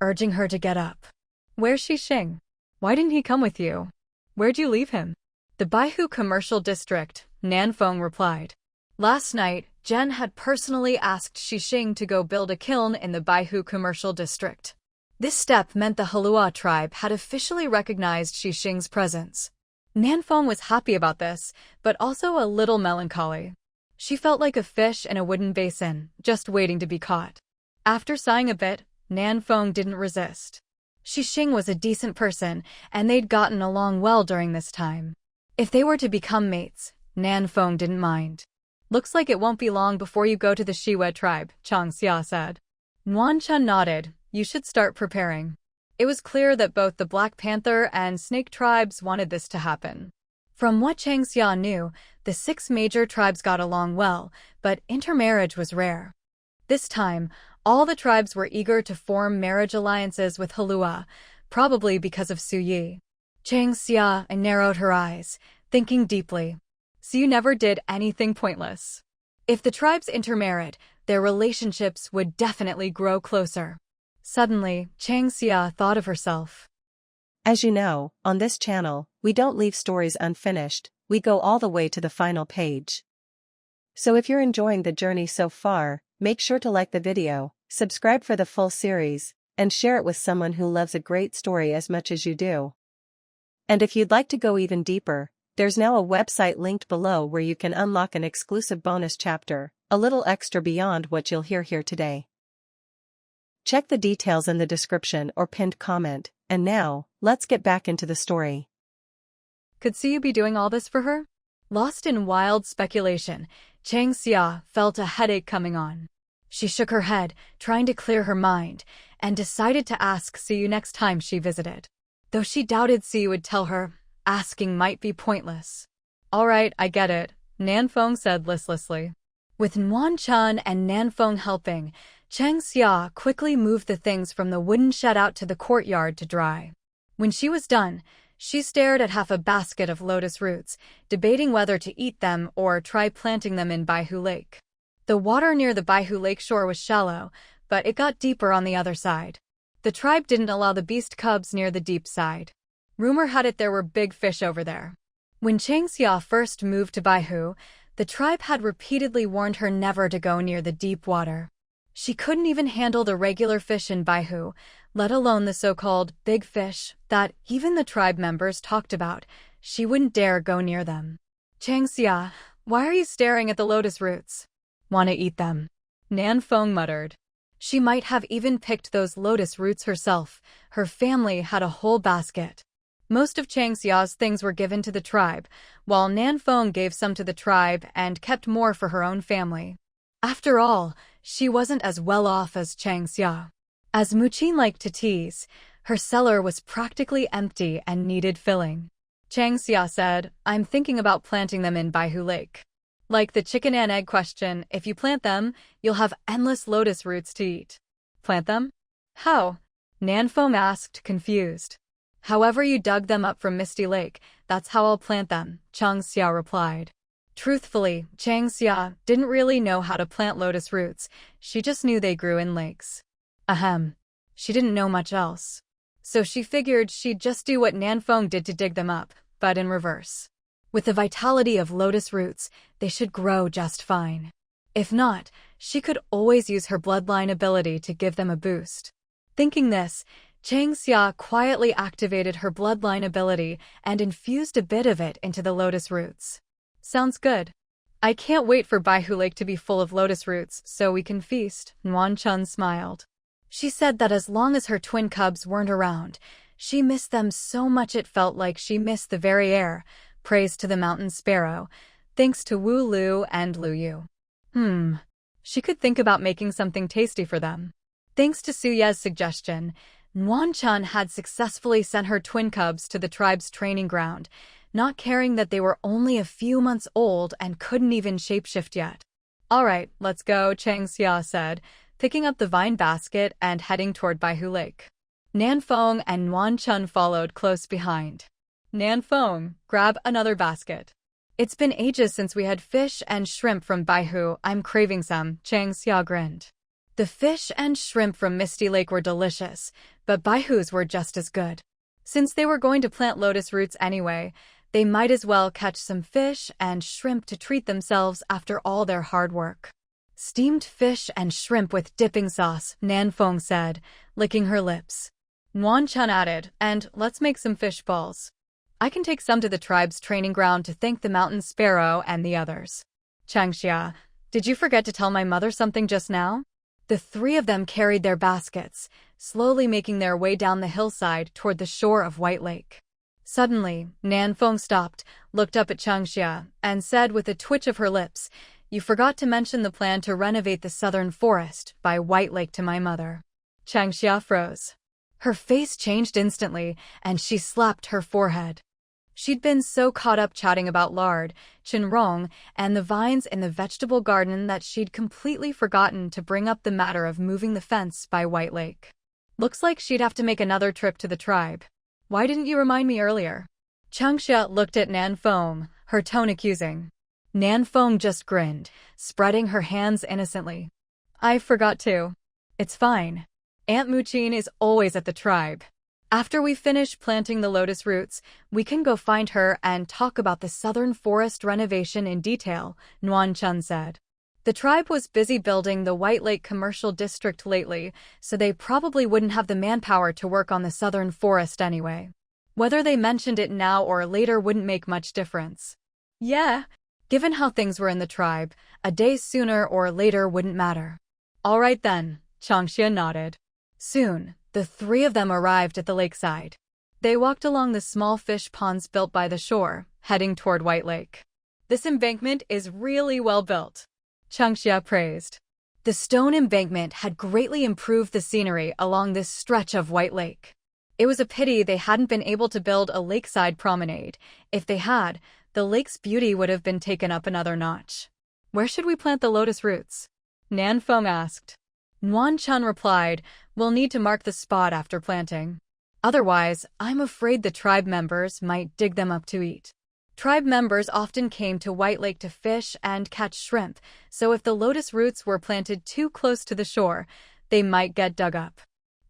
urging her to get up. Where's Xing? Why didn't he come with you? Where'd you leave him? The Baihu Commercial District, Nanfeng replied. Last night, Jen had personally asked Xixing to go build a kiln in the Baihu Commercial District. This step meant the Heluo Tribe had officially recognized Xixing's presence. Nanfeng was happy about this, but also a little melancholy. She felt like a fish in a wooden basin, just waiting to be caught. After sighing a bit, Nanfeng didn't resist. Xixing was a decent person, and they'd gotten along well during this time. If they were to become mates, Nanfeng didn't mind. Looks like it won't be long before you go to the Heluo Tribe, Changxia said. Nuanchen nodded. You should start preparing. It was clear that both the Black Panther and Snake tribes wanted this to happen. From what Changxia knew, the 6 major tribes got along well, but intermarriage was rare. This time, all the tribes were eager to form marriage alliances with Heluo, probably because of Su Yi. Changxia narrowed her eyes, thinking deeply. So you never did anything pointless. If the tribes intermarried, their relationships would definitely grow closer. Suddenly, Changxia thought of herself. As you know, on this channel, we don't leave stories unfinished, we go all the way to the final page. So if you're enjoying the journey so far, make sure to like the video, subscribe for the full series, and share it with someone who loves a great story as much as you do. And if you'd like to go even deeper, there's now a website linked below where you can unlock an exclusive bonus chapter, a little extra beyond what you'll hear here today. Check the details in the description or pinned comment, and now, let's get back into the story. Could Siyu be doing all this for her? Lost in wild speculation, Changxia felt a headache coming on. She shook her head, trying to clear her mind, and decided to ask Siyu next time she visited. Though she doubted Siyu would tell her, asking might be pointless. All right, I get it, Nanfeng said listlessly. With Nuanchen and Nanfeng helping, Changxia quickly moved the things from the wooden shed out to the courtyard to dry. When she was done, she stared at half a basket of lotus roots, debating whether to eat them or try planting them in Baihu Lake. The water near the Baihu Lake shore was shallow, but it got deeper on the other side. The tribe didn't allow the beast cubs near the deep side. Rumor had it there were big fish over there. When Changxia first moved to Baihu, the tribe had repeatedly warned her never to go near the deep water. She couldn't even handle the regular fish in Baihu, let alone the so-called big fish that even the tribe members talked about. She wouldn't dare go near them. Changxia, why are you staring at the lotus roots? Wanna eat them? Nanfeng muttered. She might have even picked those lotus roots herself. Her family had a whole basket. Most of Changxia's things were given to the tribe, while Nanfeng gave some to the tribe and kept more for her own family. After all, she wasn't as well off as Changxia. As Muqin liked to tease, her cellar was practically empty and needed filling. Changxia said, I'm thinking about planting them in Baihu Lake. Like the chicken and egg question, if you plant them, you'll have endless lotus roots to eat. Plant them? How? Nanfeng asked, confused. However you dug them up from Misty Lake, that's how I'll plant them, Changxia replied. Truthfully, Changxia didn't really know how to plant lotus roots, she just knew they grew in lakes. Ahem. She didn't know much else. So she figured she'd just do what Nanfeng did to dig them up, but in reverse. With the vitality of lotus roots, they should grow just fine. If not, she could always use her bloodline ability to give them a boost. Thinking this, Changxia quietly activated her bloodline ability and infused a bit of it into the lotus roots. Sounds good. I can't wait for Baihu Lake to be full of lotus roots so we can feast, Nuanchen smiled. She said that as long as her twin cubs weren't around, she missed them so much it felt like she missed the very air. Praise to the mountain sparrow, thanks to Wu Lu and Lu Yu. She could think about making something tasty for them. Thanks to Su Ye's suggestion, Nuanchen had successfully sent her twin cubs to the tribe's training ground, not caring that they were only a few months old and couldn't even shapeshift yet. All right, let's go, Changxia said, picking up the vine basket and heading toward Baihu Lake. Nanfeng and Nuanchen followed close behind. Nanfeng, grab another basket. It's been ages since we had fish and shrimp from Baihu. I'm craving some, Changxia grinned. The fish and shrimp from Misty Lake were delicious, but Baihu's were just as good. Since they were going to plant lotus roots anyway, They might as well catch some fish and shrimp to treat themselves after all their hard work. Steamed fish and shrimp with dipping sauce, Nanfeng said, licking her lips. Nuan Chun added, and let's make some fish balls. I can take some to the tribe's training ground to thank the mountain sparrow and the others. Changxia, did you forget to tell my mother something just now? The three of them carried their baskets, slowly making their way down the hillside toward the shore of White Lake. Suddenly, Nanfeng stopped, looked up at Changxia, and said with a twitch of her lips, "You forgot to mention the plan to renovate the southern forest by White Lake to my mother." Changxia froze. Her face changed instantly, and she slapped her forehead. She'd been so caught up chatting about lard, Shen Rong, and the vines in the vegetable garden that she'd completely forgotten to bring up the matter of moving the fence by White Lake. Looks like she'd have to make another trip to the tribe. Why didn't you remind me earlier? Changxia looked at Nanfeng, her tone accusing. Nanfeng just grinned, spreading her hands innocently. I forgot too. It's fine. Aunt Muqin is always at the tribe. After we finish planting the lotus roots, we can go find her and talk about the southern forest renovation in detail, Nuan Chun said. The tribe was busy building the White Lake Commercial District lately, so they probably wouldn't have the manpower to work on the southern forest anyway. Whether they mentioned it now or later wouldn't make much difference. Yeah. Given how things were in the tribe, a day sooner or later wouldn't matter. All right then, Changxia nodded. Soon, the three of them arrived at the lakeside. They walked along the small fish ponds built by the shore, heading toward White Lake. This embankment is really well built, Changxia praised. The stone embankment had greatly improved the scenery along this stretch of White Lake. It was a pity they hadn't been able to build a lakeside promenade. If they had, the lake's beauty would have been taken up another notch. Where should we plant the lotus roots? Nanfeng asked. Nuan Chun replied, we'll need to mark the spot after planting. Otherwise, I'm afraid the tribe members might dig them up to eat. Tribe members often came to White Lake to fish and catch shrimp, so if the lotus roots were planted too close to the shore, they might get dug up.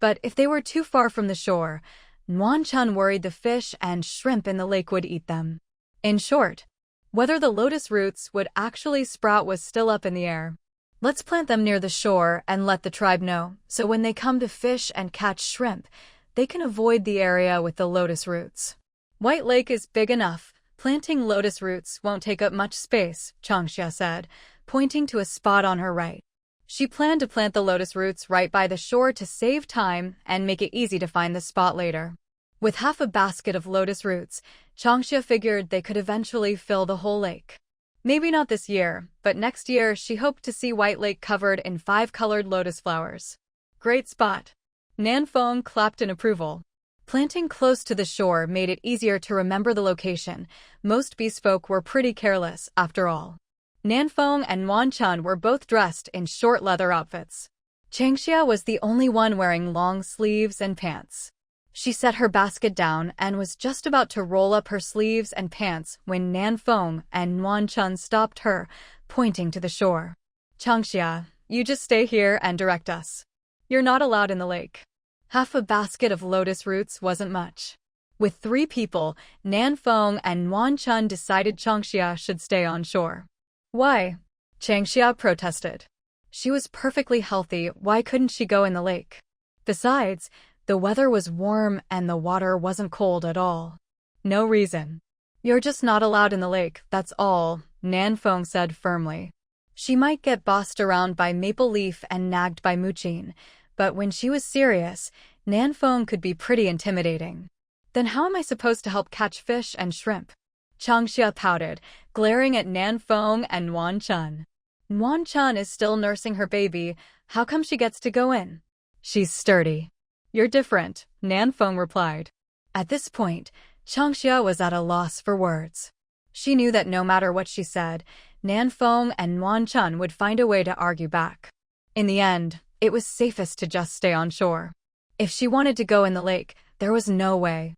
But if they were too far from the shore, Nuan Chun worried the fish and shrimp in the lake would eat them. In short, whether the lotus roots would actually sprout was still up in the air. Let's plant them near the shore and let the tribe know, so when they come to fish and catch shrimp, they can avoid the area with the lotus roots. White Lake is big enough. Planting lotus roots won't take up much space, Changxia said, pointing to a spot on her right. She planned to plant the lotus roots right by the shore to save time and make it easy to find the spot later. With half a basket of lotus roots, Changxia figured they could eventually fill the whole lake. Maybe not this year, but next year she hoped to see White Lake covered in 5-colored lotus flowers. Great spot. Nanfeng clapped in approval. Planting close to the shore made it easier to remember the location. Most beast folk were pretty careless, after all. Nanfeng and Nuan Chun were both dressed in short leather outfits. Changxia was the only one wearing long sleeves and pants. She set her basket down and was just about to roll up her sleeves and pants when Nanfeng and Nuan Chun stopped her, pointing to the shore. Changxia, you just stay here and direct us. You're not allowed in the lake. Half a basket of lotus roots wasn't much. With 3 people, Nanfeng and Nuan Chun decided Changxia should stay on shore. Why? Changxia protested. She was perfectly healthy, why couldn't she go in the lake? Besides, the weather was warm and the water wasn't cold at all. No reason. You're just not allowed in the lake, that's all, Nanfeng said firmly. She might get bossed around by Maple Leaf and nagged by Muqin, but when she was serious, Nanfeng could be pretty intimidating. Then how am I supposed to help catch fish and shrimp? Changxia pouted, glaring at Nanfeng and Nuan Chun. Nuan Chun is still nursing her baby, how come she gets to go in? She's sturdy. You're different, Nanfeng replied. At this point, Changxia was at a loss for words. She knew that no matter what she said, Nanfeng and Nuan Chun would find a way to argue back. In the end, it was safest to just stay on shore. If she wanted to go in the lake, there was no way.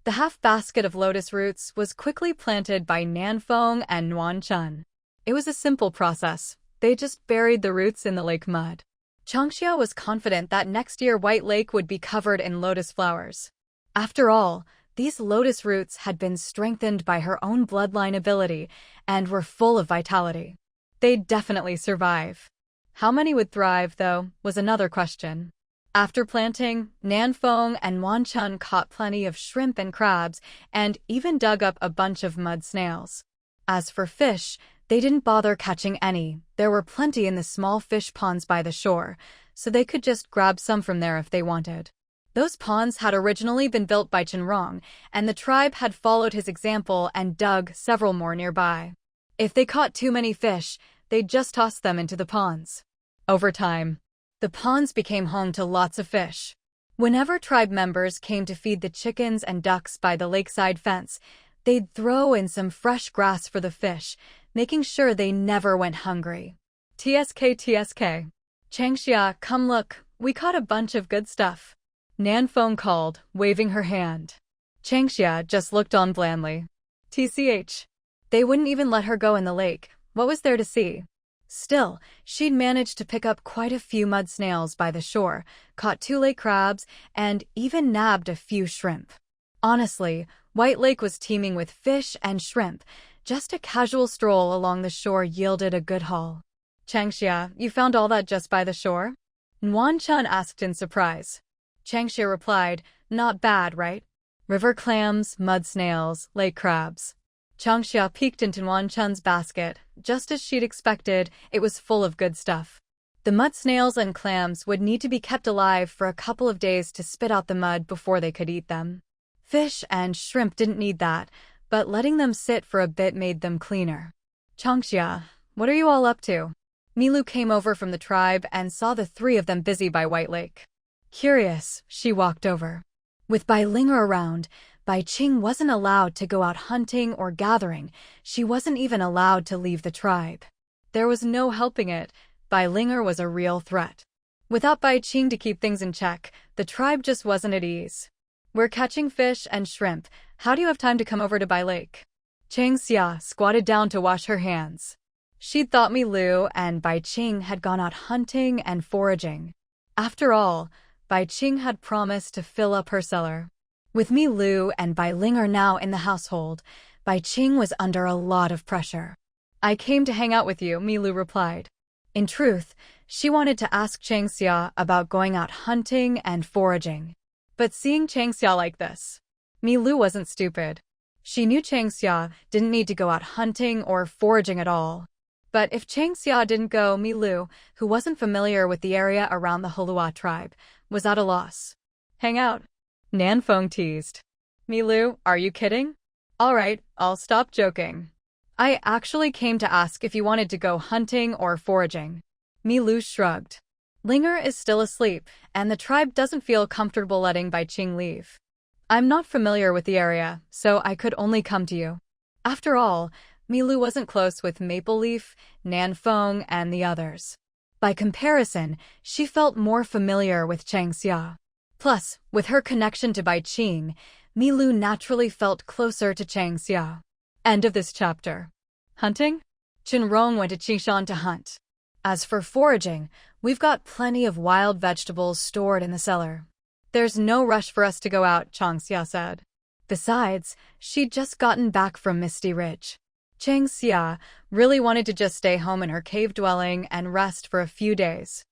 The half basket of lotus roots was quickly planted by Nanfeng and Nuan Chun. It was a simple process. They just buried the roots in the lake mud. Changxia was confident that next year White Lake would be covered in lotus flowers. After all, These lotus roots had been strengthened by her own bloodline ability and were full of vitality. They'd definitely survive. How many would thrive, though, was another question. After planting, Nanfeng and Wanchun caught plenty of shrimp and crabs and even dug up a bunch of mud snails. As for fish, they didn't bother catching any. There were plenty in the small fish ponds by the shore, so they could just grab some from there if they wanted. Those ponds had originally been built by Shen Rong, and the tribe had followed his example and dug several more nearby. If they caught too many fish, they'd just toss them into the ponds. Over time, the ponds became home to lots of fish. Whenever tribe members came to feed the chickens and ducks by the lakeside fence, they'd throw in some fresh grass for the fish, making sure they never went hungry. TSK. Changxia, come look, we caught a bunch of good stuff. Nanfeng called, waving her hand. Changxia just looked on blandly. TCH. They wouldn't even let her go in the lake. What was there to see? Still, she'd managed to pick up quite a few mud snails by the shore, caught 2 lake crabs, and even nabbed a few shrimp. Honestly, White Lake was teeming with fish and shrimp. Just a casual stroll along the shore yielded a good haul. Changxia, you found all that just by the shore? Wanchun asked in surprise. Changxia replied, not bad, right? River clams, mud snails, lake crabs. Changxia peeked into Wanchun's basket. Just as she'd expected, it was full of good stuff. The mud snails and clams would need to be kept alive for a couple of days to spit out the mud before they could eat them. Fish and shrimp didn't need that, but letting them sit for a bit made them cleaner. Changxia, what are you all up to? Milu came over from the tribe and saw the 3 of them busy by White Lake. Curious, she walked over. With Bai Linger around, Bai Qing wasn't allowed to go out hunting or gathering. She wasn't even allowed to leave the tribe. There was no helping it. Bai Linger was a real threat. Without Bai Qing to keep things in check, the tribe just wasn't at ease. We're catching fish and shrimp. How do you have time to come over to Bai Lake? Changxia squatted down to wash her hands. She'd thought Milu and Bai Qing had gone out hunting and foraging. After all, Bai Qing had promised to fill up her cellar. With Milu and Bai Linger now in the household, Bai Qing was under a lot of pressure. I came to hang out with you, Milu replied. In truth, she wanted to ask Changxia about going out hunting and foraging. But seeing Changxia like this, Milu wasn't stupid. She knew Changxia didn't need to go out hunting or foraging at all. But if Changxia didn't go, Milu, who wasn't familiar with the area around the Heluo Tribe, was at a loss. Hang out. Nanfeng teased. Milu, are you kidding? All right, I'll stop joking. I actually came to ask if you wanted to go hunting or foraging. Milu shrugged. Linger is still asleep, and the tribe doesn't feel comfortable letting Bai Qing leave. I'm not familiar with the area, so I could only come to you. After all, Milu wasn't close with Maple Leaf, Nanfeng, and the others. By comparison, she felt more familiar with Changxia. Plus, with her connection to Bai Qing, Milu naturally felt closer to Changxia. End of this chapter. Hunting? Shen Rong went to Qishan to hunt. As for foraging, we've got plenty of wild vegetables stored in the cellar. There's no rush for us to go out, Changxia said. Besides, she'd just gotten back from Misty Ridge. Changxia really wanted to just stay home in her cave dwelling and rest for a few days.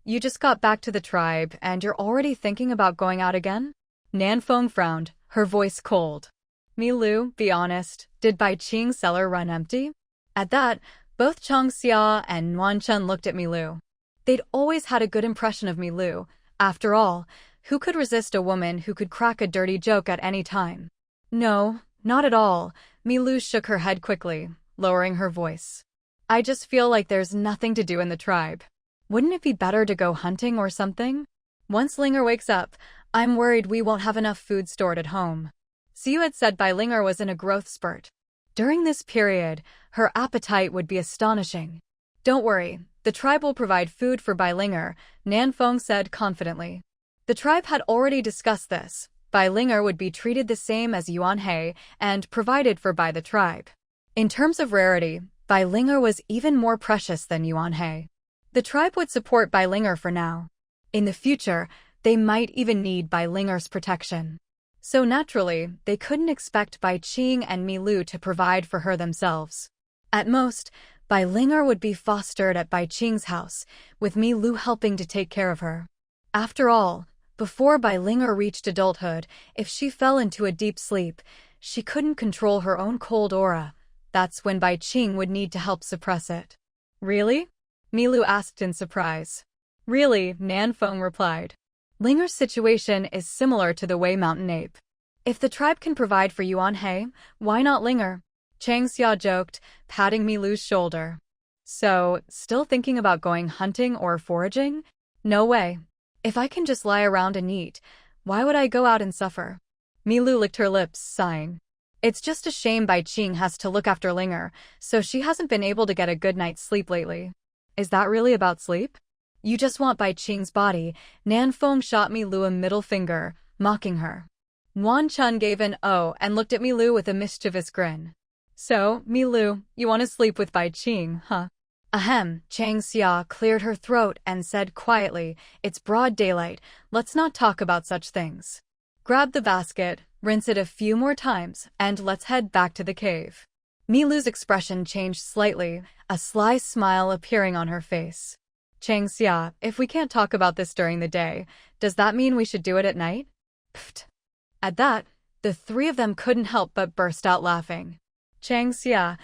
You just got back to the tribe and you're already thinking about going out again? Nanfeng frowned, her voice cold. Milu, be honest, did Bai Qing's cellar run empty? At that, both Changxia and Wanchun looked at Milu. They'd always had a good impression of Milu. After all, who could resist a woman who could crack a dirty joke at any time? No, not at all. Milu shook her head quickly, lowering her voice. I just feel like there's nothing to do in the tribe. Wouldn't it be better to go hunting or something? Once Linger wakes up, I'm worried we won't have enough food stored at home. Siyu had said Bai Linger was in a growth spurt. During this period, her appetite would be astonishing. Don't worry, the tribe will provide food for Bai Linger, Nanfeng said confidently. The tribe had already discussed this. Bai Linger would be treated the same as Yuan He and provided for by the tribe. In terms of rarity, Bai Linger was even more precious than Yuan He. The tribe would support Bai Linger for now. In the future, they might even need Bai Linger's protection. So naturally, they couldn't expect Bai Qing and Mi Lu to provide for her themselves. At most, Bai Linger would be fostered at Bai Qing's house, with Mi Lu helping to take care of her. After all, before Bai Linger reached adulthood, if she fell into a deep sleep, she couldn't control her own cold aura. That's when Bai Qing would need to help suppress it. Really? Mi Lu asked in surprise. Really, Nan Feng replied. Linger's situation is similar to the Wei Mountain ape. If the tribe can provide for Yuan He, why not Linger? Chang Xia joked, patting Mi Lu's shoulder. So, still thinking about going hunting or foraging? No way. If I can just lie around and eat, why would I go out and suffer? Mi Lu licked her lips, sighing. It's just a shame Bai Qing has to look after Linger, so she hasn't been able to get a good night's sleep lately. Is that really about sleep? You just want Bai Qing's body. Nan Feng shot Mi Lu a middle finger, mocking her. Wan Chun gave an "oh" and looked at Mi Lu with a mischievous grin. So, Mi Lu, you want to sleep with Bai Qing, huh? Ahem, Chang Xia cleared her throat and said quietly, it's broad daylight, let's not talk about such things. Grab the basket, rinse it a few more times, and let's head back to the cave. Mi Lu's expression changed slightly, a sly smile appearing on her face. Chang Xia, if we can't talk about this during the day, does that mean we should do it at night? Pfft. At that, the three of them couldn't help but burst out laughing. Chang Xia,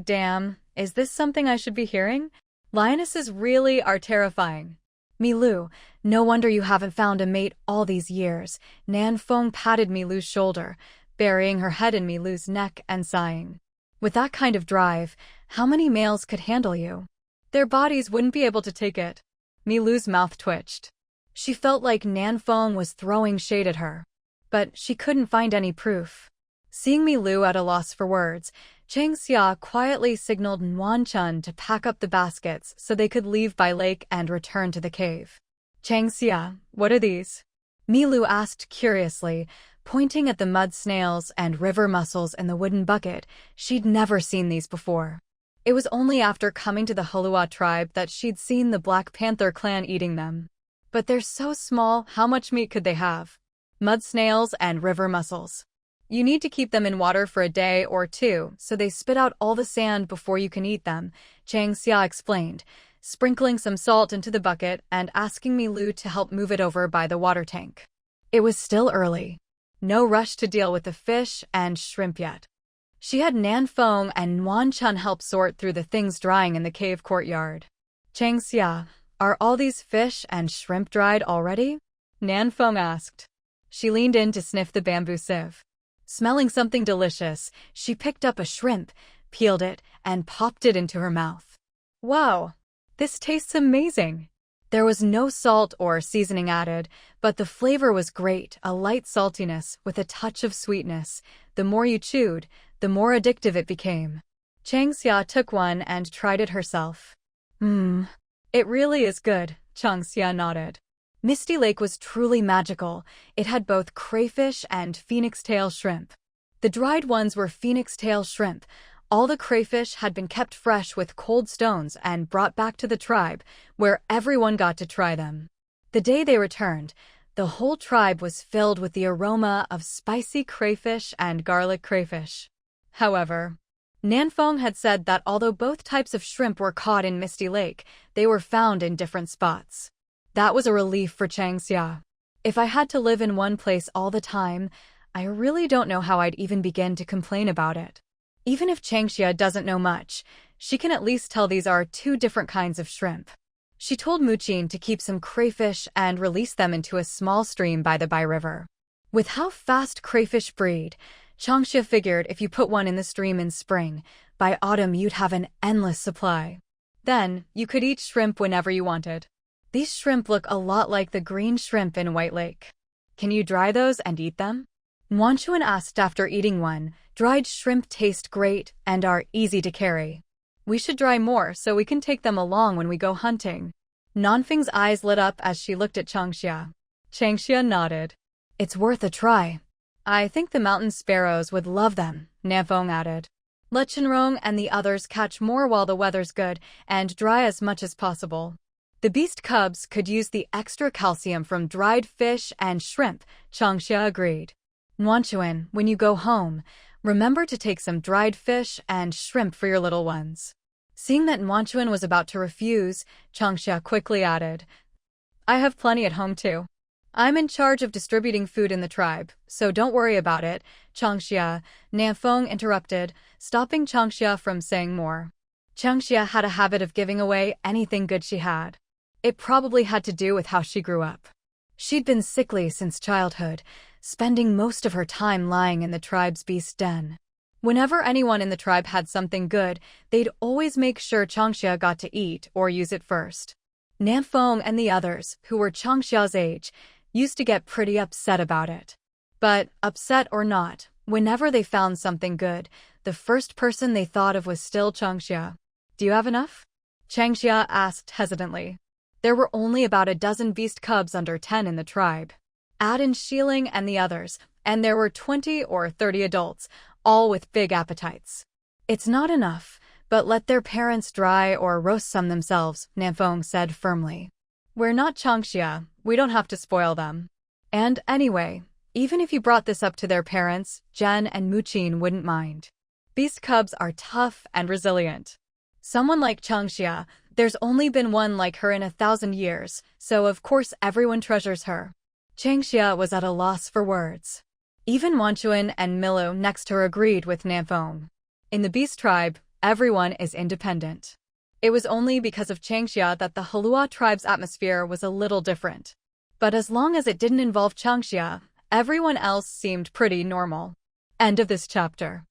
#damn, is this something I should be hearing? Lionesses really are terrifying. Mi Lu, no wonder you haven't found a mate all these years. Nan Feng patted Mi Lu's shoulder, burying her head in Mi Lu's neck and sighing. With that kind of drive, how many males could handle you? Their bodies wouldn't be able to take it. Mi Lu's mouth twitched. She felt like Nan Feng was throwing shade at her. But she couldn't find any proof. Seeing Mi Lu at a loss for words, Chang Xia quietly signaled Wan Chun to pack up the baskets so they could leave by lake and return to the cave. Chang Xia, what are these? Mi Lu asked curiously, pointing at the mud snails and river mussels in the wooden bucket. She'd never seen these before. It was only after coming to the Heluo Tribe that she'd seen the Black Panther clan eating them. But they're so small, how much meat could they have? Mud snails and river mussels. You need to keep them in water for a day or two so they spit out all the sand before you can eat them, Chang Xia explained, sprinkling some salt into the bucket and asking Mi Lu to help move it over by the water tank. It was still early. No rush to deal with the fish and shrimp yet. She had Nan Feng and Wan Chun help sort through the things drying in the cave courtyard. Chang Xia, are all these fish and shrimp dried already? Nan Feng asked. She leaned in to sniff the bamboo sieve. Smelling something delicious, she picked up a shrimp, peeled it, and popped it into her mouth. Wow, this tastes amazing. There was no salt or seasoning added, but the flavor was great, a light saltiness with a touch of sweetness. The more you chewed, the more addictive it became. Chang Xia took one and tried it herself. It really is good, Chang Xia nodded. Misty Lake was truly magical. It had both crayfish and phoenix tail shrimp. The dried ones were phoenix tail shrimp. All the crayfish had been kept fresh with cold stones and brought back to the tribe, where everyone got to try them. The day they returned, the whole tribe was filled with the aroma of spicy crayfish and garlic crayfish. However, Nan Feng had said that although both types of shrimp were caught in Misty Lake, they were found in different spots. That was a relief for Chang Xia. If I had to live in one place all the time, I really don't know how I'd even begin to complain about it. Even if Chang Xia doesn't know much, she can at least tell these are two different kinds of shrimp. She told Muqin to keep some crayfish and release them into a small stream by the Bai River. With how fast crayfish breed, Chang Xia figured if you put one in the stream in spring, by autumn you'd have an endless supply. Then, you could eat shrimp whenever you wanted. These shrimp look a lot like the green shrimp in White Lake. Can you dry those and eat them? Wan Chun asked after eating one. Dried shrimp taste great and are easy to carry. We should dry more so we can take them along when we go hunting. Nanfeng's eyes lit up as she looked at Chang Xia. Chang Xia nodded. It's worth a try. I think the mountain sparrows would love them, Nanfeng added. Let Shen Rong and the others catch more while the weather's good and dry as much as possible. The beast cubs could use the extra calcium from dried fish and shrimp, Chang Xia agreed. Wanchuan, when you go home, remember to take some dried fish and shrimp for your little ones. Seeing that Wanchuan was about to refuse, Changxia quickly added, I have plenty at home too. I'm in charge of distributing food in the tribe, so don't worry about it, Changxia, Nanfeng interrupted, stopping Changxia from saying more. Changxia had a habit of giving away anything good she had. It probably had to do with how she grew up. She'd been sickly since childhood, spending most of her time lying in the tribe's beast den. Whenever anyone in the tribe had something good, they'd always make sure Changxia got to eat or use it first. Nanfeng and the others, who were Changxia's age, used to get pretty upset about it. But, upset or not, whenever they found something good, the first person they thought of was still Changxia. Do you have enough? Changxia asked hesitantly. There were only about a dozen beast cubs under 10 in the tribe. Add in Shilling and the others, and there were 20 or 30 adults, all with big appetites. It's not enough, but let their parents dry or roast some themselves, Nanfeng said firmly. We're not Changxia, we don't have to spoil them. And anyway, even if you brought this up to their parents, Jen and Muqin wouldn't mind. Beast cubs are tough and resilient. Someone like Changxia, there's only been one like her in 1,000 years, so of course everyone treasures her. Changxia was at a loss for words. Even Wanchuan and Milu next to her agreed with Nanfeng. In the Beast Tribe, everyone is independent. It was only because of Changxia that the Heluo Tribe's atmosphere was a little different. But as long as it didn't involve Changxia, everyone else seemed pretty normal. End of this chapter.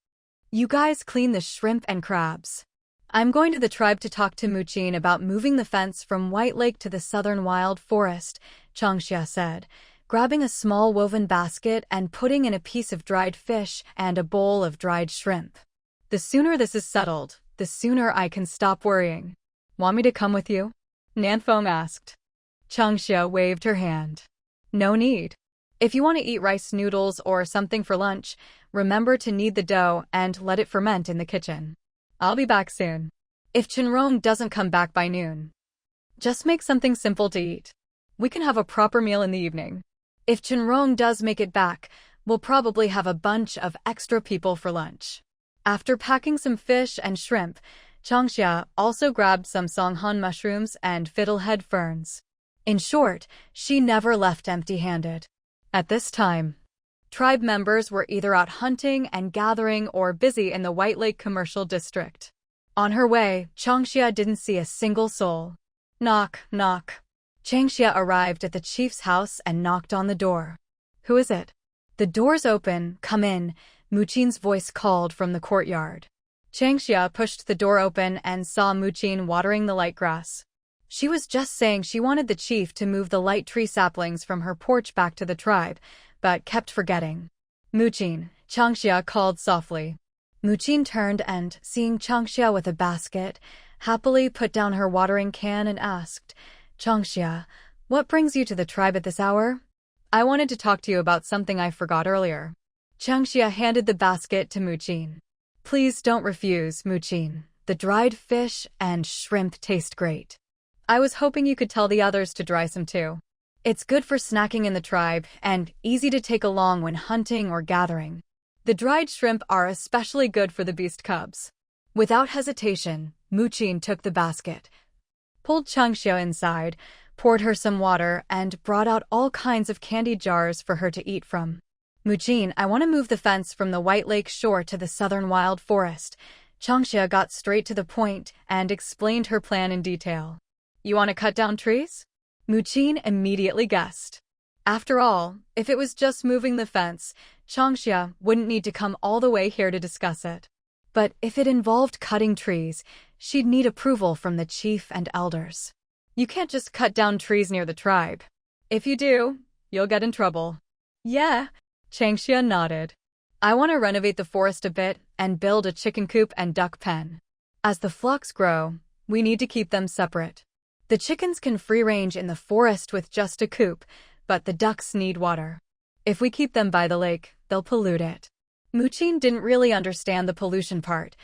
You guys clean the shrimp and crabs. I'm going to the tribe to talk to Muqin about moving the fence from White Lake to the southern wild forest, Changxia said, grabbing a small woven basket and putting in a piece of dried fish and a bowl of dried shrimp. The sooner this is settled, the sooner I can stop worrying. Want me to come with you? Nanfeng asked. Changxia waved her hand. No need. If you want to eat rice noodles or something for lunch, remember to knead the dough and let it ferment in the kitchen. I'll be back soon. If Shen Rong doesn't come back by noon, just make something simple to eat. We can have a proper meal in the evening. If Shen Rong does make it back, we'll probably have a bunch of extra people for lunch. After packing some fish and shrimp, Changxia also grabbed some songhan mushrooms and fiddlehead ferns. In short, she never left empty-handed. At this time, tribe members were either out hunting and gathering or busy in the White Lake Commercial District. On her way, Changxia didn't see a single soul. Knock, knock. Changxia arrived at the chief's house and knocked on the door. Who is it? The door's open, come in, Muqin's voice called from the courtyard. Changxia pushed the door open and saw Muqin watering the light grass. She was just saying she wanted the chief to move the light tree saplings from her porch back to the tribe, but kept forgetting. Muqin, Changxia called softly. Muqin turned and, seeing Changxia with a basket, happily put down her watering can and asked, Changxia, what brings you to the tribe at this hour? I wanted to talk to you about something I forgot earlier. Changxia handed the basket to Muqin. Please don't refuse, Muqin. The dried fish and shrimp taste great. I was hoping you could tell the others to dry some too. It's good for snacking in the tribe and easy to take along when hunting or gathering. The dried shrimp are especially good for the beast cubs. Without hesitation, Muqin took the basket, pulled Changxia inside, poured her some water, and brought out all kinds of candy jars for her to eat from. Muqin, I want to move the fence from the White Lake shore to the southern wild forest. Changxia got straight to the point and explained her plan in detail. You want to cut down trees? Muqin immediately guessed. After all, if it was just moving the fence, Changxia wouldn't need to come all the way here to discuss it. But if it involved cutting trees, she'd need approval from the chief and elders. You can't just cut down trees near the tribe. If you do, you'll get in trouble. Yeah, Changxia nodded. I want to renovate the forest a bit and build a chicken coop and duck pen. As the flocks grow, we need to keep them separate. The chickens can free range in the forest with just a coop, but the ducks need water. If we keep them by the lake, they'll pollute it. Muqin didn't really understand the pollution part,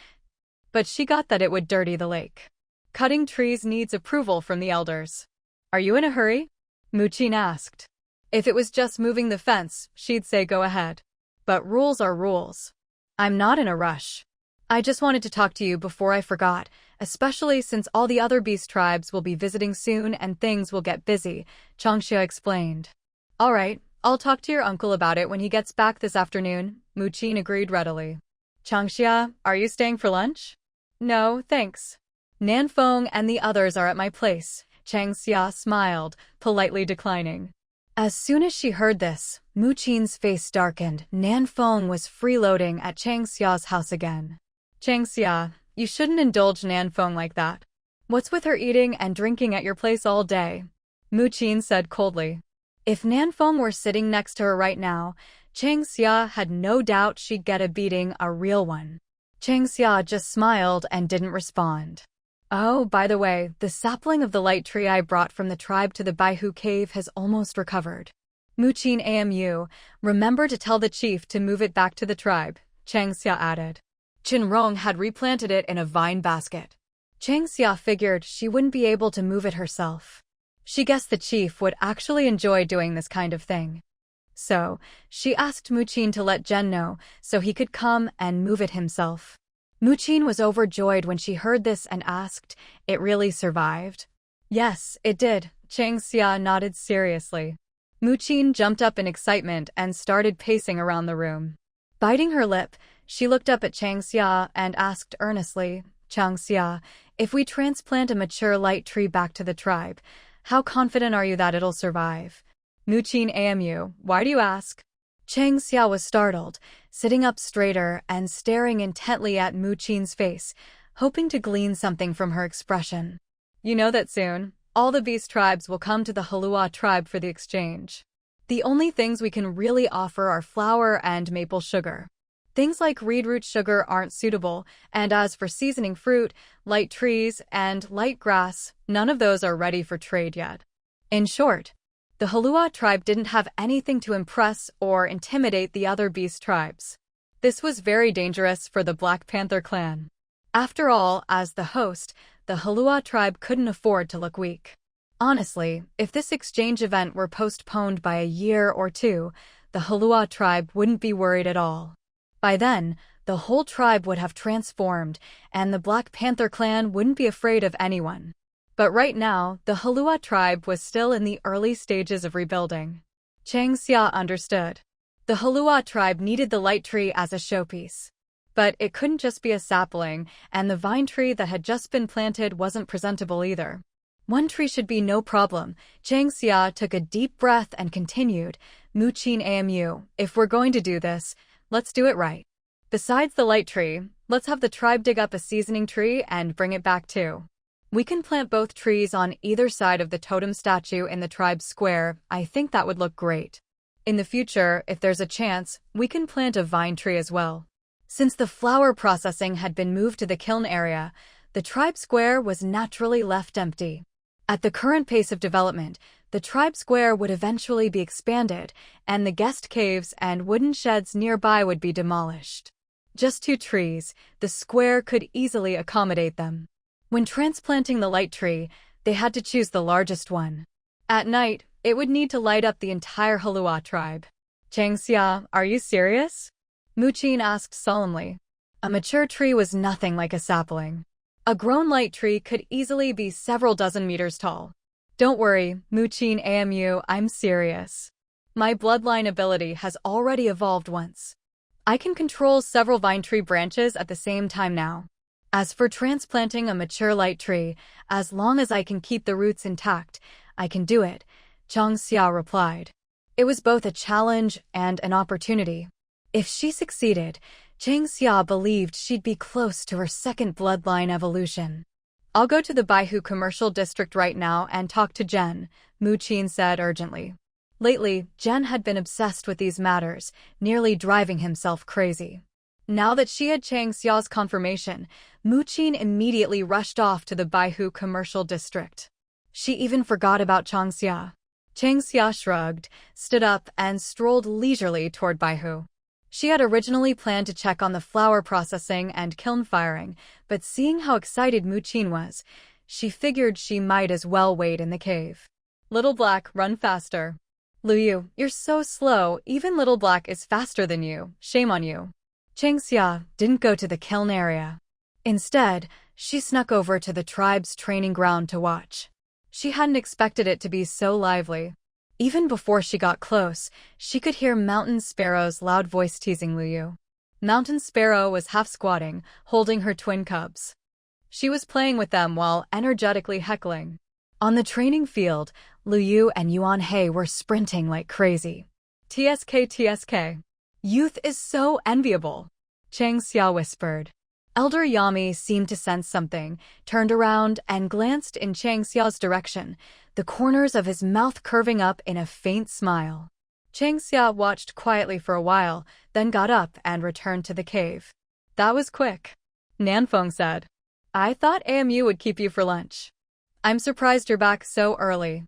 but she got that it would dirty the lake. Cutting trees needs approval from the elders. Are you in a hurry? Muqin asked. If it was just moving the fence, she'd say go ahead. but rules are rules. I'm not in a rush. I just wanted to talk to you before I forgot, especially since all the other beast tribes will be visiting soon and things will get busy, Changxia explained. All right, I'll talk to your uncle about it when he gets back this afternoon, Muqin agreed readily. Changxia, are you staying for lunch? No, thanks. Nanfeng and the others are at my place, Changxia smiled, politely declining. As soon as she heard this, Muqin's face darkened. Nanfeng was freeloading at Changxia's house again. Changxia, you shouldn't indulge Nanfeng like that. What's with her eating and drinking at your place all day? Muqin said coldly. If Nanfeng were sitting next to her right now, Changxia had no doubt she'd get a beating, a real one. Changxia just smiled and didn't respond. Oh, by the way, the sapling of the light tree I brought from the tribe to the Baihu cave has almost recovered. Muqin Amu, remember to tell the chief to move it back to the tribe, Changxia added. Shen Rong had replanted it in a vine basket. Changxia figured she wouldn't be able to move it herself. She guessed the chief would actually enjoy doing this kind of thing. So, she asked Muqin to let Jen know so he could come and move it himself. Muqin was overjoyed when she heard this and asked, "It really survived?" Yes, it did, Changxia nodded seriously. Muqin jumped up in excitement and started pacing around the room. Biting her lip, she looked up at Changxia and asked earnestly, Changxia, if we transplant a mature light tree back to the tribe, how confident are you that it'll survive? Muqin Amu, why do you ask? Changxia was startled, sitting up straighter and staring intently at Muqin's face, hoping to glean something from her expression. You know that soon, all the beast tribes will come to the Heluo Tribe for the exchange. The only things we can really offer are flour and maple sugar. Things like reed root sugar aren't suitable, and as for seasoning fruit, light trees, and light grass, none of those are ready for trade yet. In short, the Heluo tribe didn't have anything to impress or intimidate the other beast tribes. This was very dangerous for the Black Panther clan. After all, as the host, the Heluo tribe couldn't afford to look weak. Honestly, if this exchange event were postponed by a year or two, the Heluo tribe wouldn't be worried at all. By then, the whole tribe would have transformed, and the Black Panther clan wouldn't be afraid of anyone. But right now, the Heluo tribe was still in the early stages of rebuilding. Changxia understood. The Heluo tribe needed the light tree as a showpiece. But it couldn't just be a sapling, and the vine tree that had just been planted wasn't presentable either. One tree should be no problem. Changxia took a deep breath and continued, Muqin Amu, if we're going to do this, let's do it right. Besides the light tree, let's have the tribe dig up a seasoning tree and bring it back too. We can plant both trees on either side of the totem statue in the tribe square. I think that would look great. In the future, if there's a chance, we can plant a vine tree as well. Since the flour processing had been moved to the kiln area, the tribe square was naturally left empty. At the current pace of development, the tribe square would eventually be expanded, and the guest caves and wooden sheds nearby would be demolished. Just 2 trees, the square could easily accommodate them. When transplanting the light tree, they had to choose the largest one. At night, it would need to light up the entire Heluo tribe. Changxia, are you serious? Muqin asked solemnly. A mature tree was nothing like a sapling. A grown light tree could easily be several dozen meters tall. Don't worry, Muqin Amu, I'm serious. My bloodline ability has already evolved once. I can control several vine tree branches at the same time now. As for transplanting a mature light tree, as long as I can keep the roots intact, I can do it, Changxia replied. It was both a challenge and an opportunity. If she succeeded, Changxia believed she'd be close to her second bloodline evolution. I'll go to the Baihu commercial district right now and talk to Jen, Muqin said urgently. Lately, Jen had been obsessed with these matters, nearly driving himself crazy. Now that she had Changxia's confirmation, Muqin immediately rushed off to the Baihu commercial district. She even forgot about Changxia. Changxia shrugged, stood up, and strolled leisurely toward Baihu. She had originally planned to check on the flour processing and kiln firing, but seeing how excited Muqin was, she figured she might as well wait in the cave. Little Black, run faster. Luyu, you're so slow, even Little Black is faster than you, shame on you. Changxia didn't go to the kiln area. Instead, she snuck over to the tribe's training ground to watch. She hadn't expected it to be so lively. Even before she got close, she could hear Mountain Sparrow's loud voice teasing Luyu. Mountain Sparrow was half squatting, holding her twin cubs. She was playing with them while energetically heckling. On the training field, Luyu and Yuan He were sprinting like crazy. TSK TSK. Youth is so enviable, Chang Xia whispered. Elder Yami seemed to sense something, turned around and glanced in Chang Xia's direction, the corners of his mouth curving up in a faint smile. Chang Xia watched quietly for a while, then got up and returned to the cave. That was quick, Nanfeng said. I thought AMU would keep you for lunch. I'm surprised you're back so early.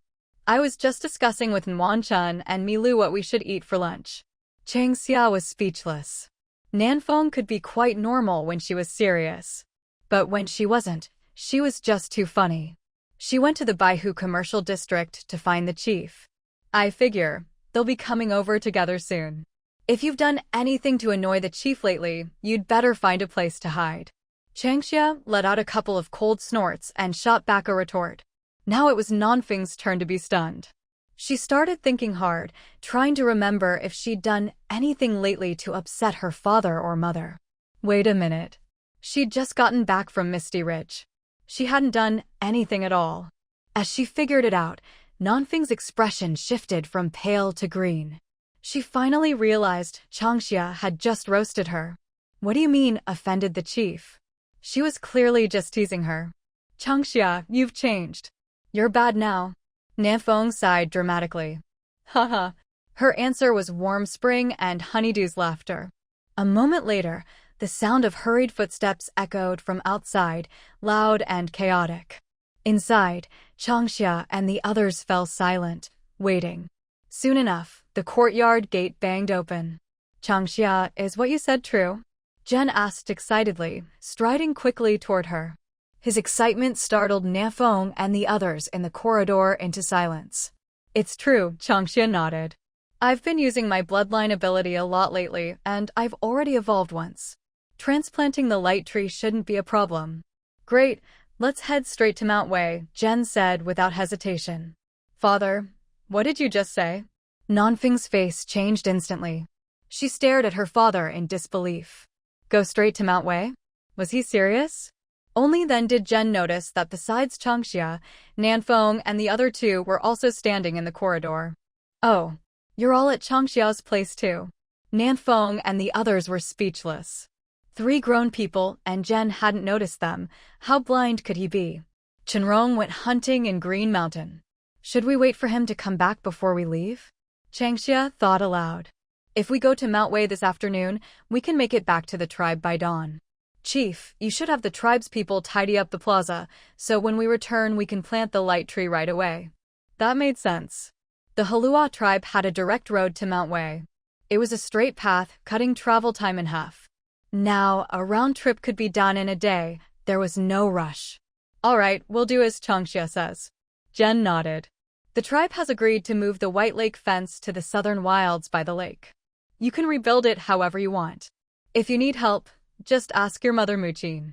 I was just discussing with Nguyen Chun and Milu what we should eat for lunch. Chang Xia was speechless. Nanfeng could be quite normal when she was serious. But when she wasn't, she was just too funny. She went to the Baihu commercial district to find the chief. I figure they'll be coming over together soon. If you've done anything to annoy the chief lately, you'd better find a place to hide. Changxia let out a couple of cold snorts and shot back a retort. Now it was Nanfeng's turn to be stunned. She started thinking hard, trying to remember if she'd done anything lately to upset her father or mother. Wait a minute. She'd just gotten back from Misty Ridge. She hadn't done anything at all. As she figured it out, Nanfeng's expression shifted from pale to green. She finally realized Changxia had just roasted her. What do you mean, offended the chief? She was clearly just teasing her. Changxia, you've changed. You're bad now. Nanfeng sighed dramatically. Haha. Her answer was warm spring and Honeydew's laughter. A moment later, the sound of hurried footsteps echoed from outside, loud and chaotic. Inside, Changxia and the others fell silent, waiting. Soon enough, the courtyard gate banged open. Changxia, is what you said true? Jen asked excitedly, striding quickly toward her. His excitement startled Nanfeng and the others in the corridor into silence. It's true, Changxia nodded. I've been using my bloodline ability a lot lately, and I've already evolved once. Transplanting the light tree shouldn't be a problem. Great, let's head straight to Mount Wei, Jen said without hesitation. Father, what did you just say? Nanfeng's face changed instantly. She stared at her father in disbelief. Go straight to Mount Wei? Was he serious? Only then did Jen notice that besides Changxia, Nanfeng and the other two were also standing in the corridor. Oh, you're all at Changxia's place too. Nanfeng and the others were speechless. 3 grown people, and Jen hadn't noticed them. How blind could he be? Shen Rong went hunting in Green Mountain. Should we wait for him to come back before we leave? Changxia thought aloud. If we go to Mount Wei this afternoon, we can make it back to the tribe by dawn. Chief, you should have the tribe's people tidy up the plaza, so when we return we can plant the light tree right away. That made sense. The Heluo Tribe had a direct road to Mount Wei. It was a straight path, cutting travel time in half. Now, a round trip could be done in a day. There was no rush. All right, we'll do as Changxia says. Jen nodded. The tribe has agreed to move the White Lake fence to the southern wilds by the lake. You can rebuild it however you want. If you need help, just ask your mother Muchin.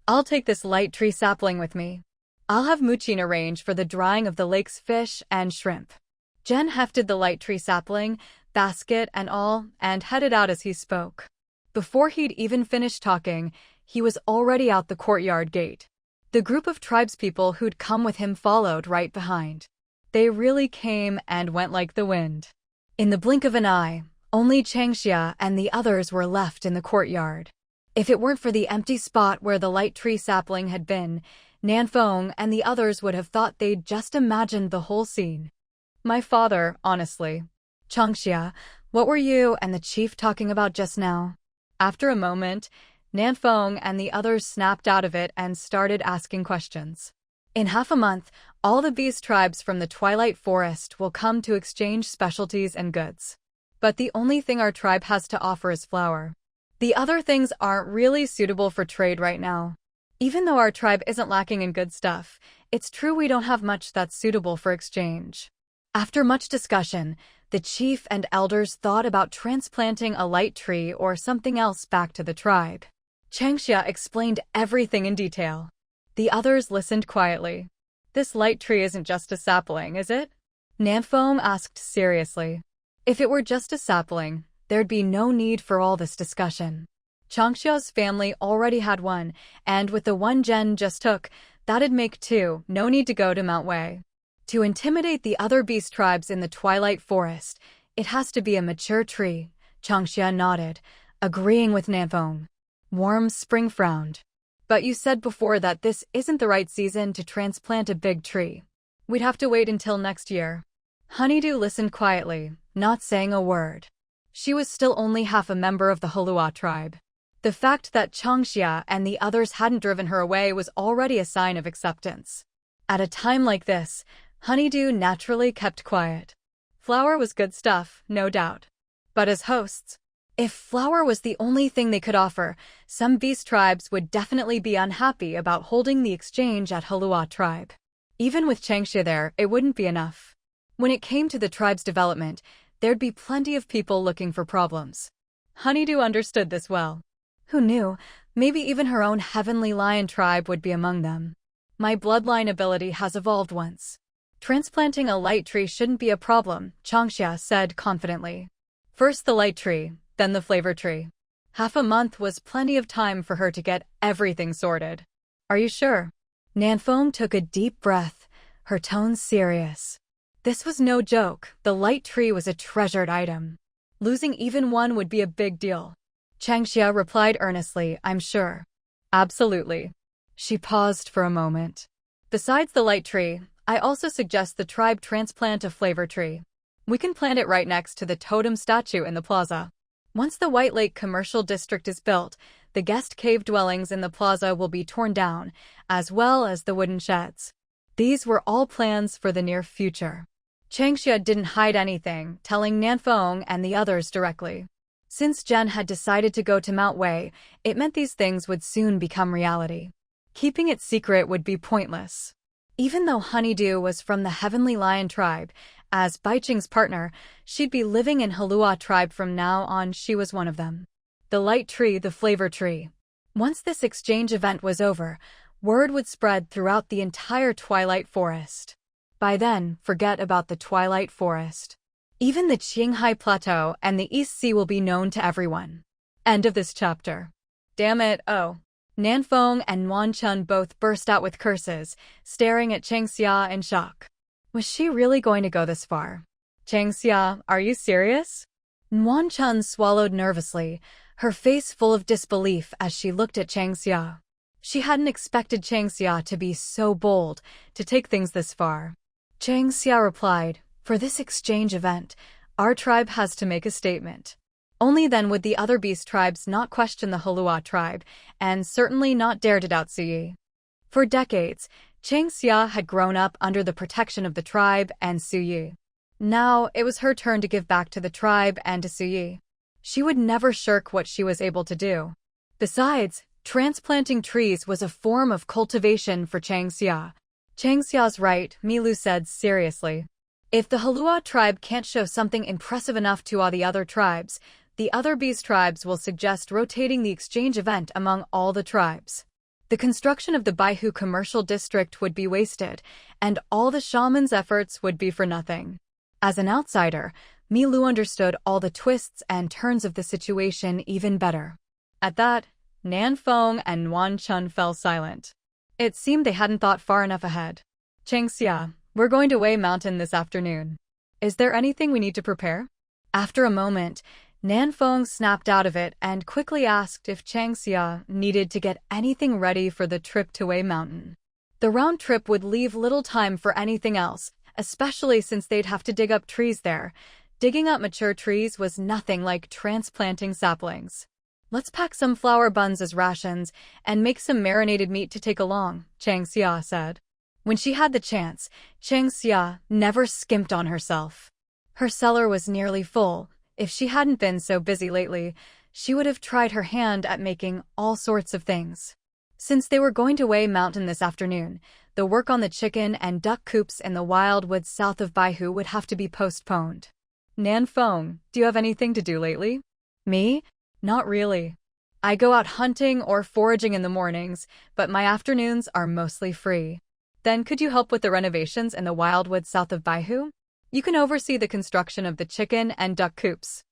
I'll take this light tree sapling with me. I'll have Muchin arrange for the drying of the lake's fish and shrimp. Jen hefted the light tree sapling, basket and all, and headed out as he spoke. Before he'd even finished talking, he was already out the courtyard gate. The group of tribespeople who'd come with him followed right behind. They really came and went like the wind. In the blink of an eye, only Changxia and the others were left in the courtyard. If it weren't for the empty spot where the light tree sapling had been, Nanfeng and the others would have thought they'd just imagined the whole scene. My father, honestly. Changxia, what were you and the chief talking about just now? After a moment, Nanfeng and the others snapped out of it and started asking questions. In half a month, all the beast tribes from the Twilight Forest will come to exchange specialties and goods. But the only thing our tribe has to offer is flour. The other things aren't really suitable for trade right now. Even though our tribe isn't lacking in good stuff, it's true we don't have much that's suitable for exchange. After much discussion, the chief and elders thought about transplanting a light tree or something else back to the tribe. Changxia explained everything in detail. The others listened quietly. This light tree isn't just a sapling, is it? Nanfeng asked seriously. If it were just a sapling, there'd be no need for all this discussion. Changxia's family already had one, and with the one Jen just took, that'd make two, no need to go to Mount Wei. To intimidate the other beast tribes in the Twilight Forest, it has to be a mature tree. Changxia nodded, agreeing with Nanfeng. Warm Spring frowned. But you said before that this isn't the right season to transplant a big tree. We'd have to wait until next year. Honeydew listened quietly, not saying a word. She was still only half a member of the Heluo Tribe. The fact that Changxia and the others hadn't driven her away was already a sign of acceptance. At a time like this, Honeydew naturally kept quiet. Flour was good stuff, no doubt. But as hosts, if flour was the only thing they could offer, some beast tribes would definitely be unhappy about holding the exchange at Heluo Tribe. Even with Changxia there, it wouldn't be enough. When it came to the tribe's development, there'd be plenty of people looking for problems. Honeydew understood this well. Who knew, maybe even her own Heavenly Lion tribe would be among them. My bloodline ability has evolved once. Transplanting a light tree shouldn't be a problem, Changxia said confidently. First the light tree, then the flavor tree. Half a month was plenty of time for her to get everything sorted. Are you sure? Nanfeng took a deep breath, her tone serious. This was no joke, the light tree was a treasured item. Losing even one would be a big deal. Changxia replied earnestly, I'm sure. Absolutely. She paused for a moment. Besides the light tree, I also suggest the tribe transplant a flavor tree. We can plant it right next to the totem statue in the plaza. Once the White Lake Commercial District is built, the guest cave dwellings in the plaza will be torn down, as well as the wooden sheds. These were all plans for the near future. Changxia didn't hide anything, telling Nanfeng and the others directly. Since Jen had decided to go to Mount Wei, it meant these things would soon become reality. Keeping it secret would be pointless. Even though Honeydew was from the Heavenly Lion tribe, as Baiching's partner, she'd be living in Heluo Tribe from now on. She was one of them. The light tree, the flavor tree. Once this exchange event was over, word would spread throughout the entire Twilight Forest. By then, forget about the Twilight Forest. Even the Qinghai Plateau and the East Sea will be known to everyone. End of this chapter. Damn it, oh. Nanfeng and Wanchun both burst out with curses, staring at Changxia in shock. Was she really going to go this far? Changxia, are you serious? Wanchun swallowed nervously, her face full of disbelief as she looked at Changxia. She hadn't expected Changxia to be so bold, to take things this far. Changxia replied, for this exchange event, our tribe has to make a statement. Only then would the other beast tribes not question the Heluo tribe, and certainly not dare to doubt Suyi. For decades, Changxia had grown up under the protection of the tribe and Suyi. Now, it was her turn to give back to the tribe and to Suyi. She would never shirk what she was able to do. Besides, transplanting trees was a form of cultivation for Changxia. Changxia's right, Milu said seriously. If the Heluo tribe can't show something impressive enough to awe the other tribes, the other beast tribes will suggest rotating the exchange event among all the tribes. The construction of the Baihu Commercial District would be wasted, and all the shamans' efforts would be for nothing. As an outsider, Milu understood all the twists and turns of the situation even better. At that, Nanfeng and Wanchun fell silent. It seemed they hadn't thought far enough ahead. Changxia, we're going to Wei Mountain this afternoon. Is there anything we need to prepare? After a moment, Nanfeng snapped out of it and quickly asked if Changxia needed to get anything ready for the trip to Wei Mountain. The round trip would leave little time for anything else, especially since they'd have to dig up trees there. Digging up mature trees was nothing like transplanting saplings. Let's pack some flour buns as rations and make some marinated meat to take along, Changxia said. When she had the chance, Changxia never skimped on herself. Her cellar was nearly full. If she hadn't been so busy lately, she would have tried her hand at making all sorts of things. Since they were going to Wei Mountain this afternoon, the work on the chicken and duck coops in the wild woods south of Baihu would have to be postponed. Nanfeng, do you have anything to do lately? Me? Not really. I go out hunting or foraging in the mornings, but my afternoons are mostly free. Then could you help with the renovations in the wildwood south of Baihu? You can oversee the construction of the chicken and duck coops.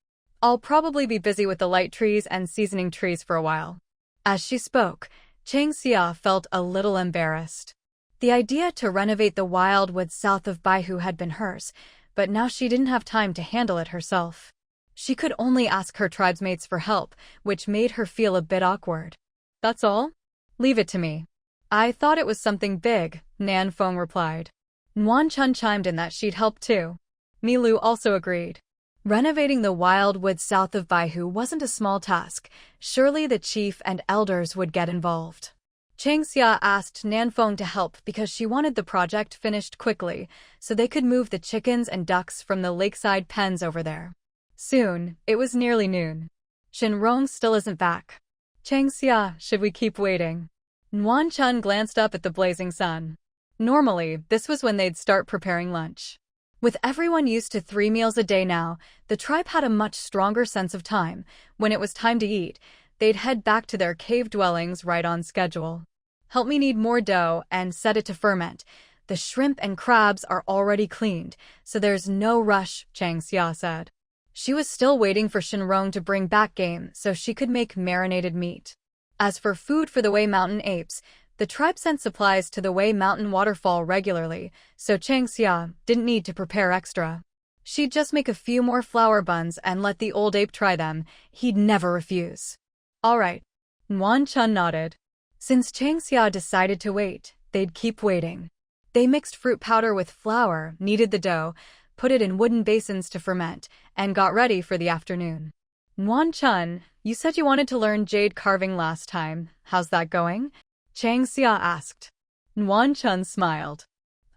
I'll probably be busy with the light trees and seasoning trees for a while. As she spoke, Chang Xia felt a little embarrassed. The idea to renovate the wildwood south of Baihu had been hers, but now she didn't have time to handle it herself. She could only ask her tribesmates for help, which made her feel a bit awkward. That's all? Leave it to me. I thought it was something big, Nanfeng replied. Nguyen Chun chimed in that she'd help too. Milu also agreed. Renovating the wildwood south of Baihu wasn't a small task. Surely the chief and elders would get involved. Chang Xia asked Nanfeng to help because she wanted the project finished quickly, so they could move the chickens and ducks from the lakeside pens over there. Soon, it was nearly noon. Shen Rong still isn't back. Chang Xia, should we keep waiting? Nguyen Chun glanced up at the blazing sun. Normally, this was when they'd start preparing lunch. With everyone used to 3 meals a day now, the tribe had a much stronger sense of time. When it was time to eat, they'd head back to their cave dwellings right on schedule. Help me knead more dough and set it to ferment. The shrimp and crabs are already cleaned, so there's no rush, Chang Xia said. She was still waiting for Shen Rong to bring back game so she could make marinated meat. As for food for the Wei Mountain apes, the tribe sent supplies to the Wei Mountain waterfall regularly, so Chang Xia didn't need to prepare extra. She'd just make a few more flour buns and let the old ape try them. He'd never refuse. All right. Nguyen Chun nodded. Since Chang Xia decided to wait, they'd keep waiting. They mixed fruit powder with flour, kneaded the dough, put it in wooden basins to ferment, and got ready for the afternoon. Nguyen Chun, you said you wanted to learn jade carving last time. How's that going? Chang Xia asked. Nguyen Chun smiled.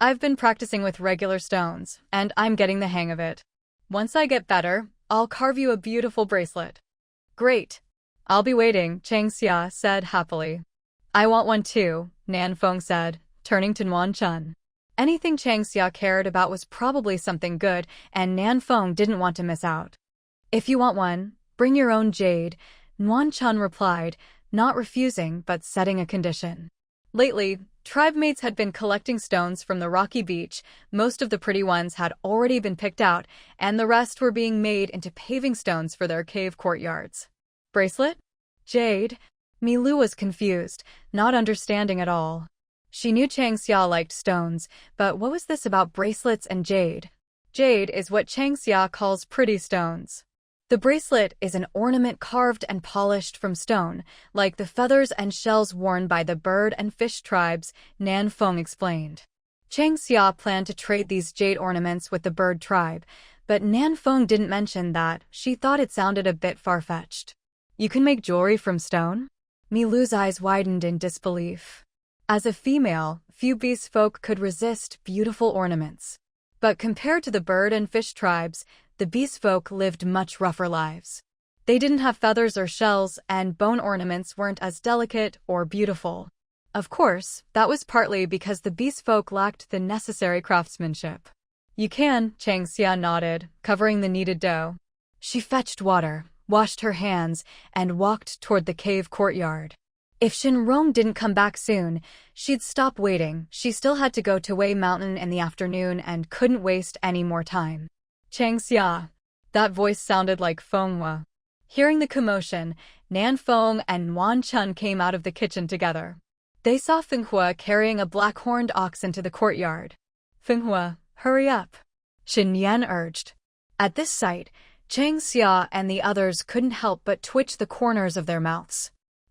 I've been practicing with regular stones, and I'm getting the hang of it. Once I get better, I'll carve you a beautiful bracelet. Great. I'll be waiting, Chang Xia said happily. I want one too, Nanfeng said, turning to Nguyen Chun. Anything Chang Xia cared about was probably something good, and Nanfeng didn't want to miss out. If you want one, bring your own jade, Nguyen Chun replied, not refusing but setting a condition. Lately, tribe mates had been collecting stones from the rocky beach. Most of the pretty ones had already been picked out, and the rest were being made into paving stones for their cave courtyards. Bracelet? Jade? Milu was confused, not understanding at all. She knew Chang Xia liked stones, but what was this about bracelets and jade? Jade is what Chang Xia calls pretty stones. The bracelet is an ornament carved and polished from stone, like the feathers and shells worn by the bird and fish tribes, Nanfeng explained. Chang Xia planned to trade these jade ornaments with the bird tribe, but Nanfeng didn't mention that. She thought it sounded a bit far-fetched. You can make jewelry from stone? Milu's eyes widened in disbelief. As a female, few beast folk could resist beautiful ornaments. But compared to the bird and fish tribes, the beast folk lived much rougher lives. They didn't have feathers or shells, and bone ornaments weren't as delicate or beautiful. Of course, that was partly because the beast folk lacked the necessary craftsmanship. You can, Chang Xia nodded, covering the kneaded dough. She fetched water, washed her hands, and walked toward the cave courtyard. If Shen Rong didn't come back soon, she'd stop waiting. She still had to go to Wei Mountain in the afternoon and couldn't waste any more time. Chang Xia. That voice sounded like Fenghua. Hearing the commotion, Nanfeng and Nguyen Chun came out of the kitchen together. They saw Fenghua carrying a black-horned ox into the courtyard. Fenghua, hurry up, Shen Yan urged. At this sight, Chang Xia and the others couldn't help but twitch the corners of their mouths.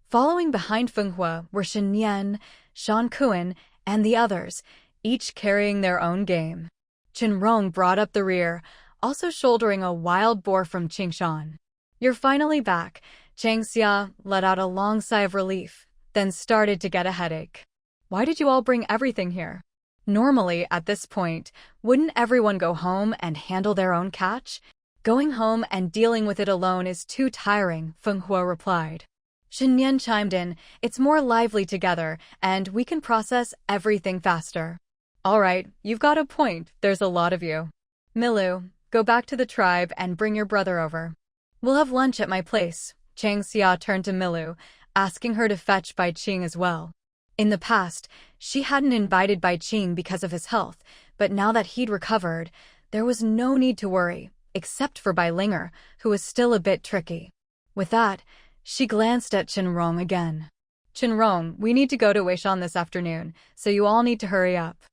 Following behind Fenghua were Shen Yan, Shan Kuan, and the others, each carrying their own game. Shen Rong brought up the rear, also shouldering a wild boar from Qingshan. You're finally back, Chang Xia let out a long sigh of relief, then started to get a headache. Why did you all bring everything here? Normally, at this point, wouldn't everyone go home and handle their own catch? Going home and dealing with it alone is too tiring, Fenghua replied. Shen Yan chimed in, it's more lively together, and we can process everything faster. All right, you've got a point, there's a lot of you. Milu, Go back to the tribe and bring your brother over. We'll have lunch at my place. Chang Xia turned to Milu, asking her to fetch Bai Qing as well. In the past, she hadn't invited Bai Qing because of his health, but now that he'd recovered, there was no need to worry, except for Bai Linger, who was still a bit tricky. With that, she glanced at Shen Rong again. Shen Rong, we need to go to Weishan this afternoon, so you all need to hurry up.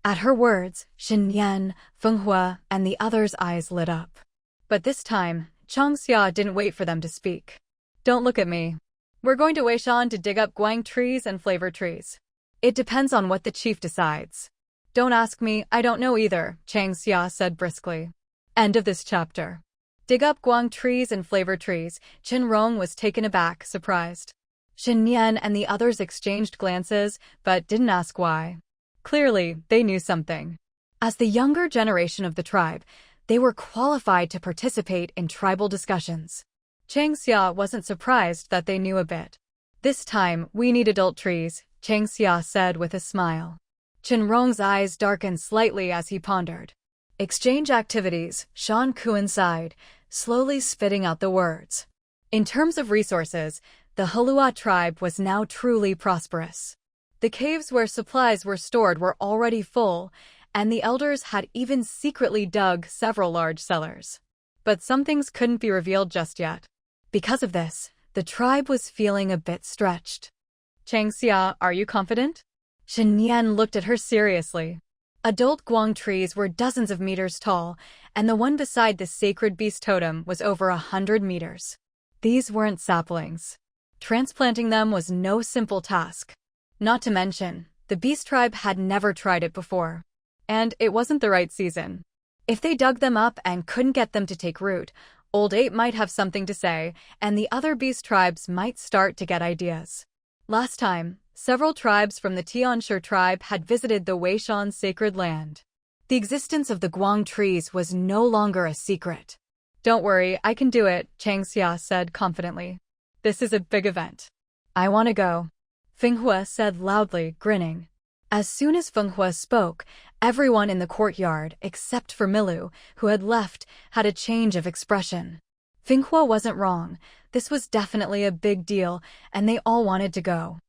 At her words, Shen Yan, Feng Hua, and the others' eyes lit up. But this time, Chang Xia didn't wait for them to speak. Don't look at me. We're going to Weishan to dig up guang trees and flavor trees. It depends on what the chief decides. Don't ask me, I don't know either, Chang Xia said briskly. End of this chapter. Dig up guang trees and flavor trees. Shen Rong was taken aback, surprised. Shen Yan and the others exchanged glances, but didn't ask why. Clearly, they knew something. As the younger generation of the tribe, they were qualified to participate in tribal discussions. Chang Xia wasn't surprised that they knew a bit. This time, we need adult trees, Chang Xia said with a smile. Shen Rong's eyes darkened slightly as he pondered. Exchange activities, Shan Kuan sighed, slowly spitting out the words. In terms of resources, the Heluo Tribe was now truly prosperous. The caves where supplies were stored were already full, and the elders had even secretly dug several large cellars. But some things couldn't be revealed just yet. Because of this, the tribe was feeling a bit stretched. Chang Xia, are you confident? Shen Yan looked at her seriously. Adult guang trees were dozens of meters tall, and the one beside the sacred beast totem was over 100 meters. These weren't saplings. Transplanting them was no simple task. Not to mention, the beast tribe had never tried it before. And it wasn't the right season. If they dug them up and couldn't get them to take root, Old Ape might have something to say, and the other beast tribes might start to get ideas. Last time, several tribes from the Tianshi tribe had visited the Weishan sacred land. The existence of the guang trees was no longer a secret. Don't worry, I can do it, Chang Xia said confidently. This is a big event. I want to go. Feng Hua said loudly, grinning. As soon as Feng Hua spoke, everyone in the courtyard, except for Milu, who had left, had a change of expression. Feng Hua wasn't wrong. This was definitely a big deal, and they all wanted to go.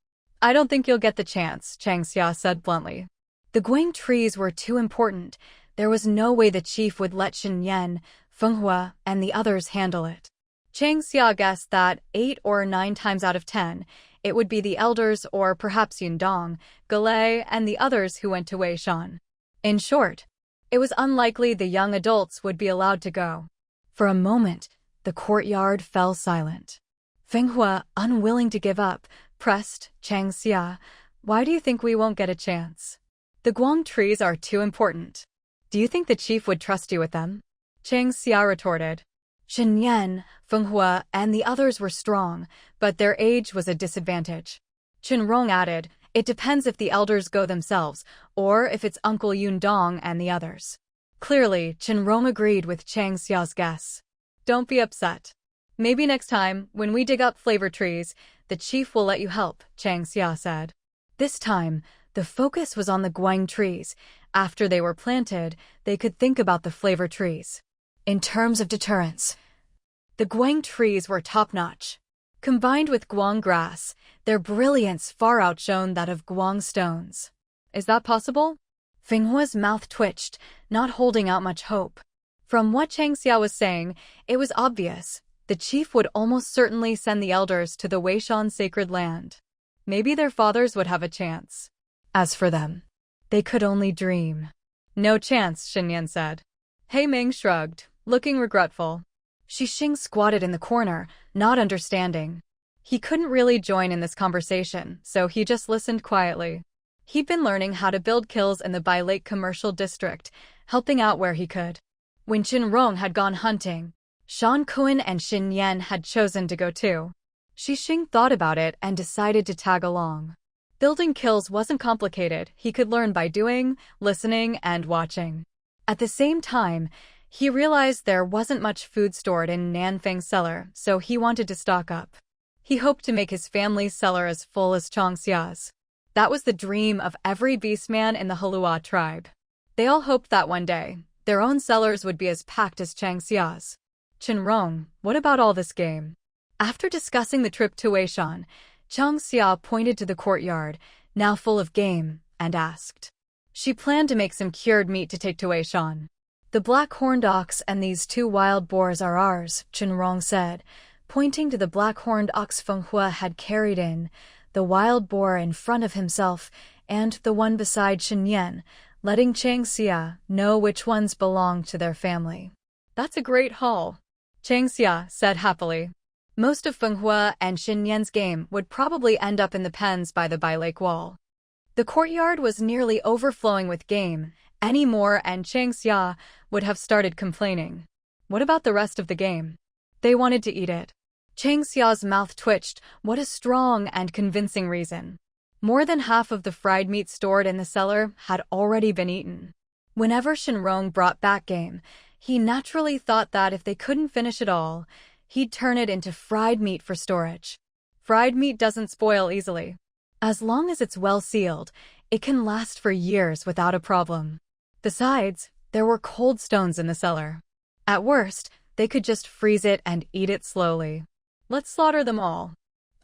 I don't think you'll get the chance, Chang Xia said bluntly. The guang trees were too important. There was no way the chief would let Shen Yan, Feng Hua, and the others handle it. Chang Xia guessed that 8 or 9 times out of 10, it would be the elders or perhaps Yundong, Galei, and the others who went to Weishan. In short, it was unlikely the young adults would be allowed to go. For a moment, the courtyard fell silent. Feng Hua, unwilling to give up, pressed Chang Xia. Why do you think we won't get a chance? The guang trees are too important. Do you think the chief would trust you with them? Chang Xia retorted. Shen Yan, Feng Hua, and the others were strong, but their age was a disadvantage. Shen Rong added, it depends if the elders go themselves, or if it's Uncle Yundong and the others. Clearly, Shen Rong agreed with Chang Xia's guess. Don't be upset. Maybe next time, when we dig up flavor trees, the chief will let you help, Chang Xia said. This time, the focus was on the guang trees. After they were planted, they could think about the flavor trees. In terms of deterrence, the guang trees were top-notch. Combined with guang grass, their brilliance far outshone that of guang stones. Is that possible? Feng Hua's mouth twitched, not holding out much hope. From what Chang Xia was saying, it was obvious. The chief would almost certainly send the elders to the Weishan sacred land. Maybe their fathers would have a chance. As for them, they could only dream. No chance, Shen Yan said. He Ming shrugged, looking regretful. Xixing squatted in the corner, not understanding. He couldn't really join in this conversation, so he just listened quietly. He'd been learning how to build kills in the Bai Lake commercial district, helping out where he could. When Shen Rong had gone hunting, Shan Kuan and Shen Yan had chosen to go too. Xixing thought about it and decided to tag along. Building kills wasn't complicated. He could learn by doing, listening, and watching. At the same time, he realized there wasn't much food stored in Nanfang's cellar, so he wanted to stock up. He hoped to make his family's cellar as full as Chang Xia's. That was the dream of every beastman in the Heluo Tribe. They all hoped that one day, Their own cellars would be as packed as Changxia's. Shen Rong, what about all this game? After discussing the trip to Weishan, Changxia pointed to the courtyard, now full of game, and asked. She planned to make some cured meat to take to Weishan. The black-horned ox and these 2 wild boars are ours, Shen Rong said, pointing to the black-horned ox Fenghua had carried in, the wild boar in front of himself, and the one beside Shen Yan, letting Changxia know which ones belonged to their family. That's a great haul, Changxia said happily. Most of Fenghua and Shen Yan's game would probably end up in the pens by the Lake wall. The courtyard was nearly overflowing with game, any more and Changxia would have started complaining. What about the rest of the game? They wanted to eat it. Changxia's mouth twitched. What a strong and convincing reason. More than half of the fried meat stored in the cellar had already been eaten. Whenever Shen Rong brought back game, he naturally thought that if they couldn't finish it all, he'd turn it into fried meat for storage. Fried meat doesn't spoil easily. As long as it's well sealed, it can last for years without a problem. Besides, there were cold stones in the cellar. At worst, they could just freeze it and eat it slowly. Let's slaughter them all.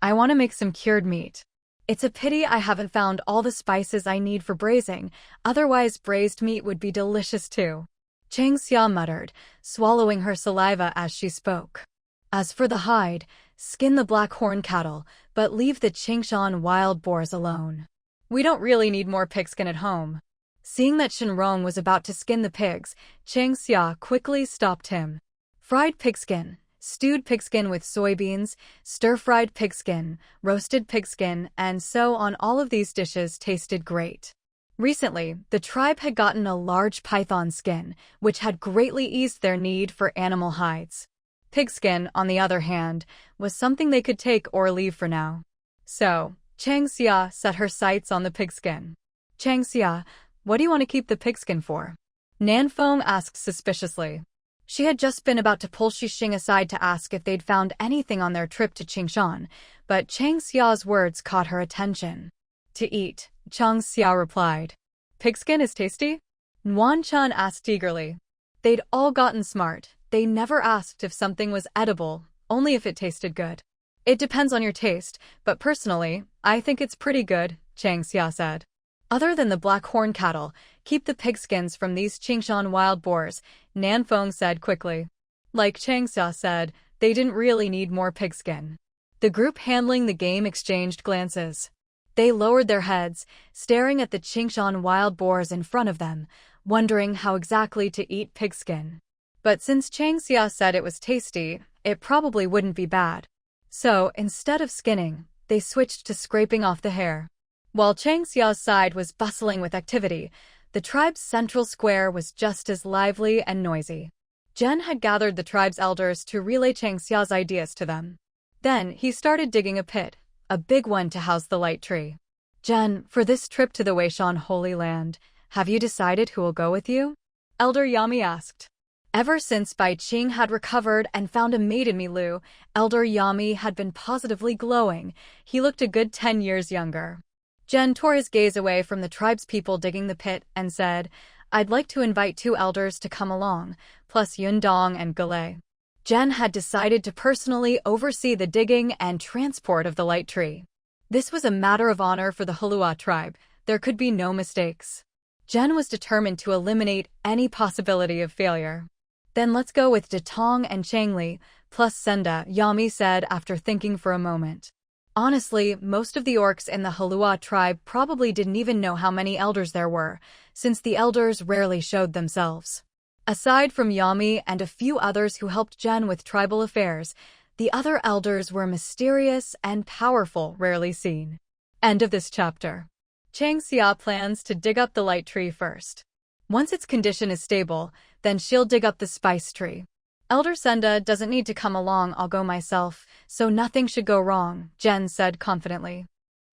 I want to make some cured meat. It's a pity I haven't found all the spices I need for braising, otherwise braised meat would be delicious too. Changxia muttered, swallowing her saliva as she spoke. As for the hide, skin the black-horned cattle, but leave the Qingshan wild boars alone. We don't really need more pigskin at home. Seeing that Shen Rong was about to skin the pigs, Changxia quickly stopped him. Fried pigskin, stewed pigskin with soybeans, stir-fried pigskin, roasted pigskin, and so on. All of these dishes tasted great. Recently, the tribe had gotten a large python skin, which had greatly eased their need for animal hides. Pigskin, on the other hand, was something they could take or leave for now. So, Changxia set her sights on the pigskin. Changxia, what do you want to keep the pigskin for? Nanfeng asked suspiciously. She had just been about to pull Xixing aside to ask if they'd found anything on their trip to Qingshan, but Changxia's words caught her attention. To eat, Changxia replied. Pigskin is tasty? Nuan-chan asked eagerly. They'd all gotten smart. They never asked if something was edible, only if it tasted good. It depends on your taste, but personally, I think it's pretty good, Changxia said. Other than the black-horned cattle, keep the pigskins from these Qingshan wild boars, Nanfeng said quickly. Like Changxia said, they didn't really need more pigskin. The group handling the game exchanged glances. They lowered their heads, staring at the Qingshan wild boars in front of them, wondering how exactly to eat pigskin. But since Changxia said it was tasty, it probably wouldn't be bad. So, instead of skinning, they switched to scraping off the hair. While Changxia's side was bustling with activity, the tribe's central square was just as lively and noisy. Zhen had gathered the tribe's elders to relay Changxia's ideas to them. Then, he started digging a pit, a big one to house the light tree. Zhen, for this trip to the Weishan Holy Land, have you decided who will go with you? Elder Yami asked. Ever since Bai Qing had recovered and found a maid in Milu, Elder Yami had been positively glowing. He looked a good 10 years younger. Zhen tore his gaze away from the tribe's people digging the pit and said, I'd like to invite 2 elders to come along, plus Yundong and Galei. Zhen had decided to personally oversee the digging and transport of the light tree. This was a matter of honor for the Heluo Tribe. There could be no mistakes. Zhen was determined to eliminate any possibility of failure. Then let's go with Datong and Changli, plus Senda, Yami said after thinking for a moment. Honestly, most of the orcs in the Heluo tribe probably didn't even know how many elders there were, since the elders rarely showed themselves. Aside from Yami and a few others who helped Zhen with tribal affairs, the other elders were mysterious and powerful, rarely seen. End of this chapter. Changxia plans to dig up the light tree first. Once its condition is stable, then she'll dig up the spice tree. Elder Senda doesn't need to come along, I'll go myself, so nothing should go wrong, Zhen said confidently.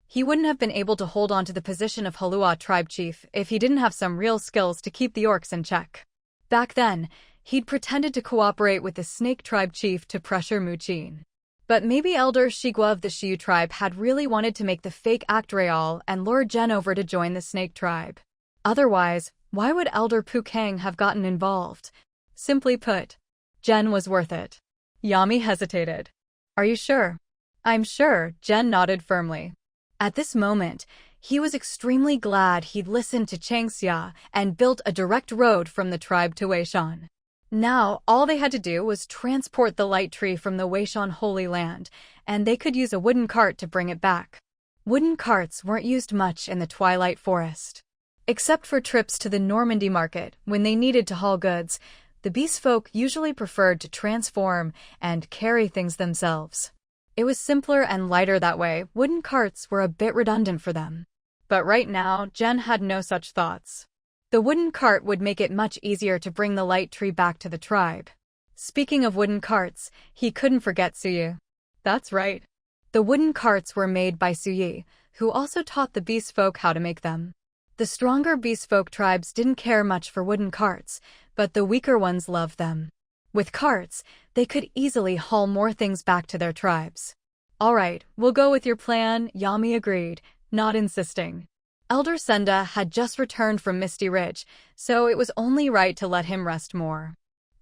He wouldn't have been able to hold on to the position of Heluo tribe chief if he didn't have some real skills to keep the orcs in check. Back then, he'd pretended to cooperate with the snake tribe chief to pressure Muqin. But maybe Elder Shigua of the Xiu tribe had really wanted to make the fake act real and lure Zhen over to join the snake tribe. Otherwise, Why would Elder Pukang have gotten involved? Simply put, Jen was worth it. Yami hesitated. Are you sure? I'm sure, Jen nodded firmly. At this moment, he was extremely glad he'd listened to Changxia and built a direct road from the tribe to Weishan. Now, all they had to do was transport the light tree from the Weishan Holy Land, and they could use a wooden cart to bring it back. Wooden carts weren't used much in the Twilight Forest. Except for trips to the Normandy market when they needed to haul goods, the beast folk usually preferred to transform and carry things themselves. It was simpler and lighter that way. Wooden carts were a bit redundant for them. But right now, Jen had no such thoughts. The wooden cart would make it much easier to bring the light tree back to the tribe. Speaking of wooden carts, he couldn't forget Suyi. That's right. The wooden carts were made by Suyi, who also taught the beast folk how to make them. The stronger beast folk tribes didn't care much for wooden carts, but the weaker ones loved them. With carts, they could easily haul more things back to their tribes. All right, we'll go with your plan, Yami agreed, not insisting. Elder Senda had just returned from Misty Ridge, so it was only right to let him rest more.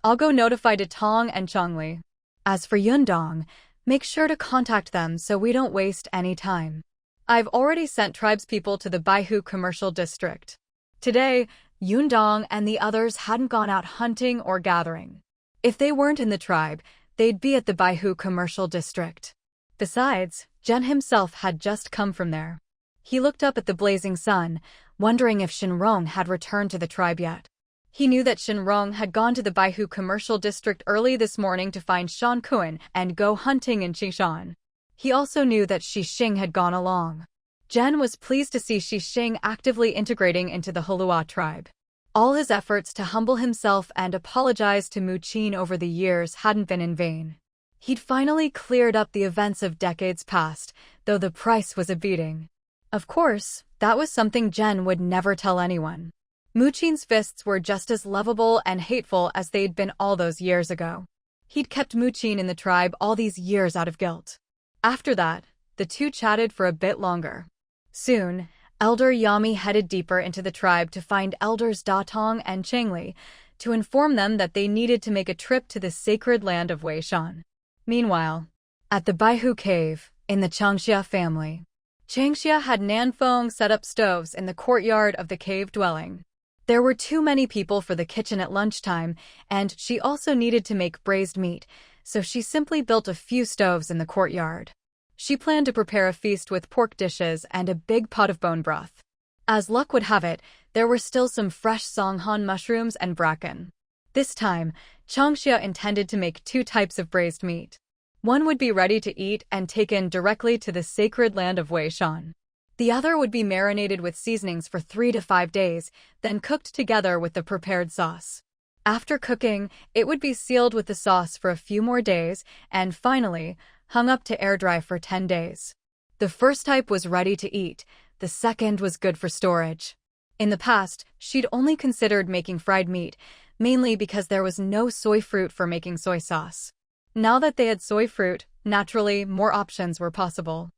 I'll go notify Datong and Chongli. As for Yundong, make sure to contact them so we don't waste any time. I've already sent tribespeople to the Baihu Commercial District. Today, Yundong and the others hadn't gone out hunting or gathering. If they weren't in the tribe, they'd be at the Baihu Commercial District. Besides, Jen himself had just come from there. He looked up at the blazing sun, wondering if Shen Rong had returned to the tribe yet. He knew that Shen Rong had gone to the Baihu Commercial District early this morning to find Shan Kuan and go hunting in Qishan. He also knew that Xixing had gone along. Jen was pleased to see Xixing actively integrating into the Heluo Tribe. All his efforts to humble himself and apologize to Mu Qin over the years hadn't been in vain. He'd finally cleared up the events of decades past, though the price was a beating. Of course, that was something Jen would never tell anyone. Mu Qin's fists were just as lovable and hateful as they'd been all those years ago. He'd kept Mu Qin in the tribe all these years out of guilt. After that, the two chatted for a bit longer. Soon, Elder Yami headed deeper into the tribe to find Elders Datong and Changli, to inform them that they needed to make a trip to the sacred land of Weishan. Meanwhile, at the Baihu Cave, in the Changxia family, Changxia had Nanfeng set up stoves in the courtyard of the cave dwelling. There were too many people for the kitchen at lunchtime, and she also needed to make braised meat, so she simply built a few stoves in the courtyard. She planned to prepare a feast with pork dishes and a big pot of bone broth. As luck would have it, there were still some fresh Songhan mushrooms and bracken. This time, Changxia intended to make 2 types of braised meat. One would be ready to eat and taken directly to the sacred land of Weishan. The other would be marinated with seasonings for 3 to 5 days, then cooked together with the prepared sauce. After cooking, it would be sealed with the sauce for a few more days, and finally, hung up to air dry for 10 days. The first type was ready to eat, the second was good for storage. In the past, she'd only considered making fried meat, mainly because there was no soy fruit for making soy sauce. Now that they had soy fruit, naturally, more options were possible.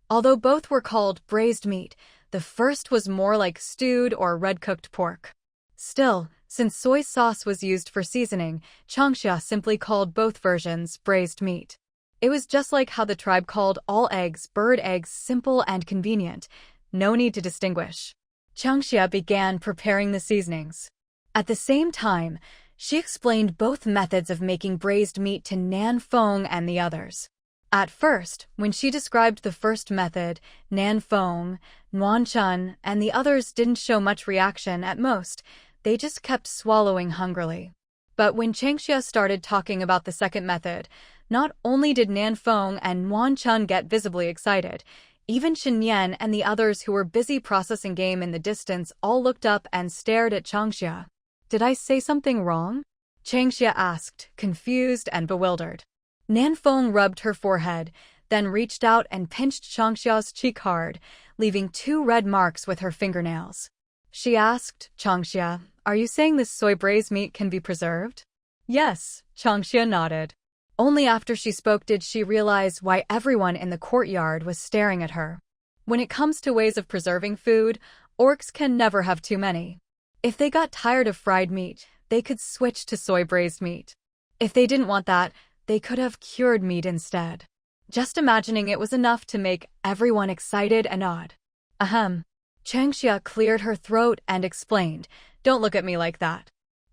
Although both were called braised meat, the first was more like stewed or red-cooked pork. Still, since soy sauce was used for seasoning, Changxia simply called both versions braised meat. It was just like how the tribe called all eggs bird eggs, simple and convenient, no need to distinguish. Changxia began preparing the seasonings. At the same time, she explained both methods of making braised meat to Nanfeng and the others. At first, when she described the first method, Nanfeng, Nuanchun, and the others didn't show much reaction at most, they just kept swallowing hungrily. But when Changxia started talking about the second method, not only did Nanfeng and Nuanchun get visibly excited, even Shenyan and the others who were busy processing game in the distance all looked up and stared at Changxia. Did I say something wrong? Changxia asked, confused and bewildered. Nanfeng rubbed her forehead, then reached out and pinched Changxia's cheek hard, leaving 2 red marks with her fingernails. She asked, Changxia, are you saying this soy braised meat can be preserved? Yes, Changxia nodded. Only after she spoke did she realize why everyone in the courtyard was staring at her. When it comes to ways of preserving food, orcs can never have too many. If they got tired of fried meat, they could switch to soy braised meat. If they didn't want that, they could have cured meat instead. Just imagining it was enough to make everyone excited and awed. Ahem. Changxia cleared her throat and explained, "Don't look at me like that.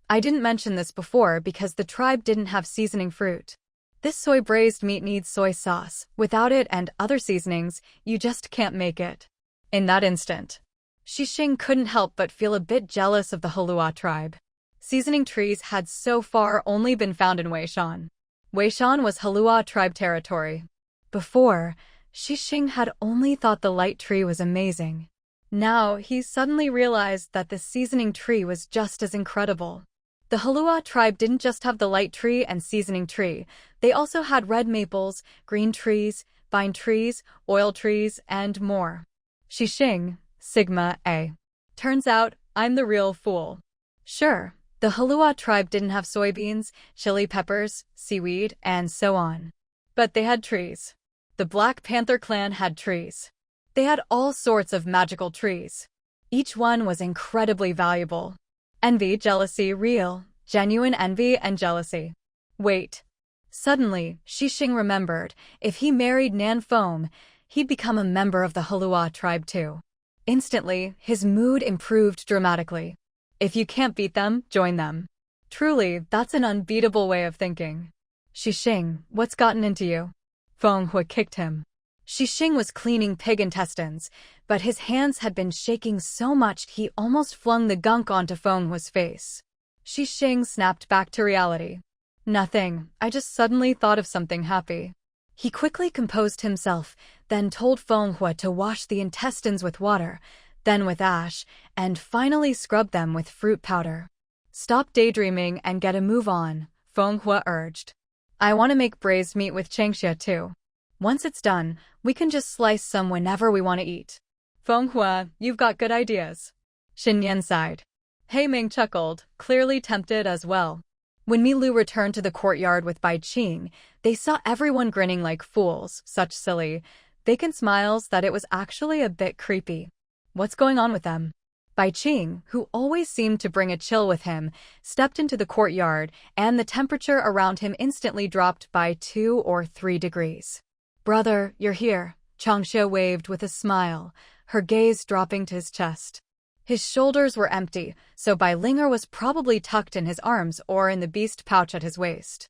I didn't mention this before because the tribe didn't have seasoning fruit. This soy braised meat needs soy sauce. Without it and other seasonings, you just can't make it." In that instant, Shixing couldn't help but feel a bit jealous of the Heluo tribe. Seasoning trees had so far only been found in Weishan. Weishan was Heluo tribe territory. Before, Shixing had only thought the light tree was amazing. Now, he suddenly realized that the seasoning tree was just as incredible. The Heluo tribe didn't just have the light tree and seasoning tree, they also had red maples, green trees, vine trees, oil trees, and more. Shixing, Sigma A. Turns out, I'm the real fool. Sure, the Heluo tribe didn't have soybeans, chili peppers, seaweed, and so on. But they had trees. The Black Panther clan had trees. They had all sorts of magical trees. Each one was incredibly valuable. Envy, jealousy, real, genuine envy and jealousy. Wait. Suddenly, Shixing remembered, if he married Nanfeng, he'd become a member of the Heluo tribe too. Instantly, his mood improved dramatically. If you can't beat them, join them. Truly, that's an unbeatable way of thinking. Shixing, what's gotten into you? Fenghua kicked him. Shixing was cleaning pig intestines, but his hands had been shaking so much he almost flung the gunk onto Fenghua's face. Shixing snapped back to reality. Nothing, I just suddenly thought of something happy. He quickly composed himself, then told Fenghua to wash the intestines with water, then with ash, and finally scrub them with fruit powder. Stop daydreaming and get a move on, Fenghua urged. I want to make braised meat with Changxia too. Once it's done, we can just slice some whenever we want to eat. Fenghua, you've got good ideas. Xinyan sighed. He Ming chuckled, clearly tempted as well. When Milu returned to the courtyard with Bai Qing, they saw everyone grinning like fools, such silly, vacant smiles that it was actually a bit creepy. What's going on with them? Bai Qing, who always seemed to bring a chill with him, stepped into the courtyard, and the temperature around him instantly dropped by 2 or 3 degrees. Brother, you're here, Changxia waved with a smile, her gaze dropping to his chest. His shoulders were empty, so Bai Linger was probably tucked in his arms or in the beast pouch at his waist.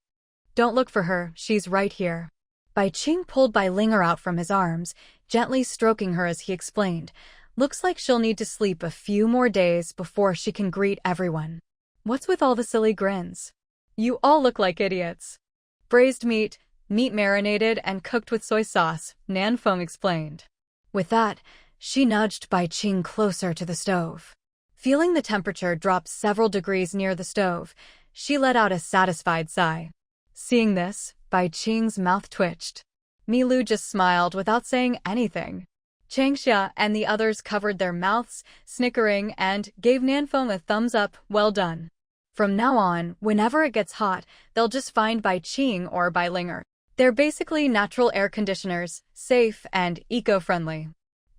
Don't look for her, she's right here. Bai Qing pulled Bai Linger out from his arms, gently stroking her as he explained. Looks like she'll need to sleep a few more days before she can greet everyone. What's with all the silly grins? You all look like idiots. Braised meat marinated and cooked with soy sauce, Nanfeng explained. With that, she nudged Bai Qing closer to the stove. Feeling the temperature drop several degrees near the stove, she let out a satisfied sigh. Seeing this, Bai Qing's mouth twitched. Milu just smiled without saying anything. Changxia and the others covered their mouths, snickering, and gave Nanfeng a thumbs up, well done. From now on, whenever it gets hot, they'll just find Bai Qing or Bai Linger. They're basically natural air conditioners, safe and eco-friendly.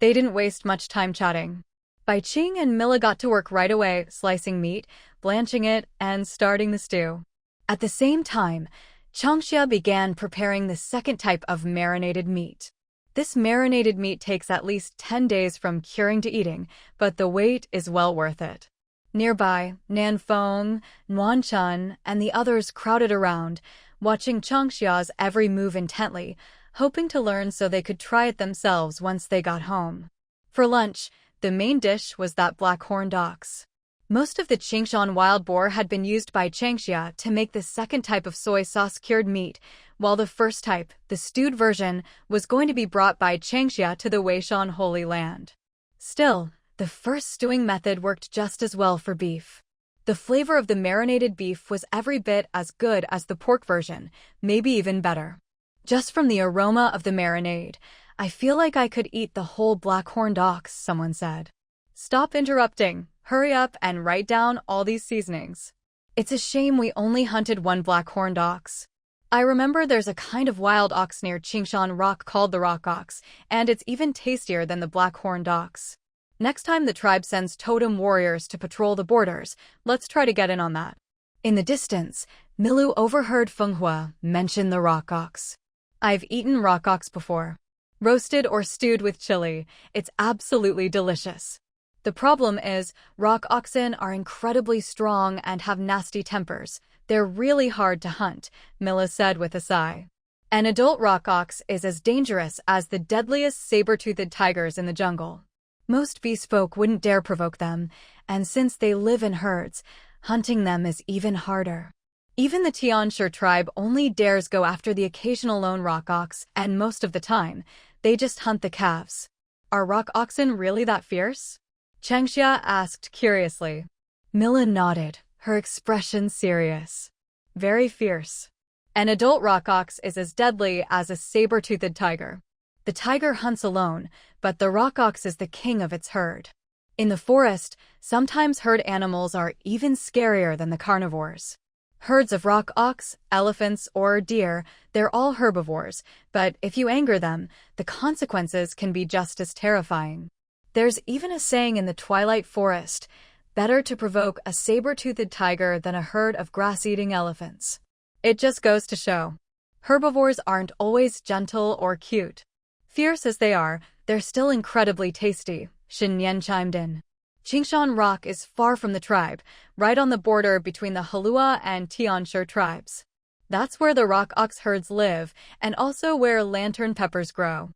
They didn't waste much time chatting. Bai Qing and Mila got to work right away, slicing meat, blanching it, and starting the stew. At the same time, Changxia began preparing the second type of marinated meat. This marinated meat takes at least 10 days from curing to eating, but the wait is well worth it. Nearby, Nanfeng, Nuanchen, and the others crowded around, watching Changxia's every move intently, hoping to learn so they could try it themselves once they got home. For lunch, the main dish was that black-horned ox. Most of the Qingshan wild boar had been used by Changxia to make the second type of soy sauce-cured meat, while the first type, the stewed version, was going to be brought by Changxia to the Weishan Holy Land. Still, the first stewing method worked just as well for beef. The flavor of the marinated beef was every bit as good as the pork version, maybe even better. Just from the aroma of the marinade, I feel like I could eat the whole black-horned ox, someone said. Stop interrupting, hurry up and write down all these seasonings. It's a shame we only hunted one black-horned ox. I remember there's a kind of wild ox near Qingshan Rock called the rock ox, and it's even tastier than the black-horned ox. Next time the tribe sends totem warriors to patrol the borders, let's try to get in on that. In the distance, Milu overheard Manhwa mention the rock ox. I've eaten rock ox before. Roasted or stewed with chili, it's absolutely delicious. The problem is, rock oxen are incredibly strong and have nasty tempers. They're really hard to hunt, Mila said with a sigh. An adult rock ox is as dangerous as the deadliest saber-toothed tigers in the jungle. Most beast folk wouldn't dare provoke them, and since they live in herds, hunting them is even harder. Even the Tianshi tribe only dares go after the occasional lone rock ox, and most of the time, they just hunt the calves. Are rock oxen really that fierce? Changxia asked curiously. Mila nodded, her expression serious. Very fierce. An adult rock ox is as deadly as a saber-toothed tiger. The tiger hunts alone, but the rock ox is the king of its herd. In the forest, sometimes herd animals are even scarier than the carnivores. Herds of rock ox, elephants, or deer, they're all herbivores, but if you anger them, the consequences can be just as terrifying. There's even a saying in the twilight forest, better to provoke a saber-toothed tiger than a herd of grass-eating elephants. It just goes to show. Herbivores aren't always gentle or cute. Fierce as they are, they're still incredibly tasty, Shen Rong chimed in. Qingshan Rock is far from the tribe, right on the border between the Heluo and Tianshi tribes. That's where the rock ox herds live, and also where lantern peppers grow.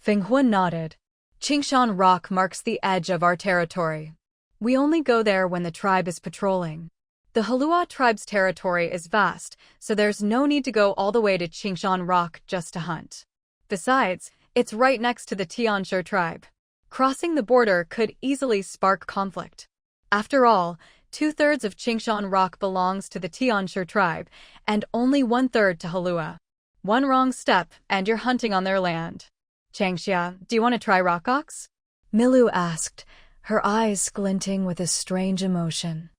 Fenghua nodded. Qingshan Rock marks the edge of our territory. We only go there when the tribe is patrolling. The Heluo tribe's territory is vast, so there's no need to go all the way to Qingshan Rock just to hunt. Besides, it's right next to the Tianshi tribe. Crossing the border could easily spark conflict. After all, 2/3 of Qingshan Rock belongs to the Tianshi tribe, and only 1/3 to Heluo. One wrong step, and you're hunting on their land. Changxia, do you want to try rock ox? Milu asked, her eyes glinting with a strange emotion.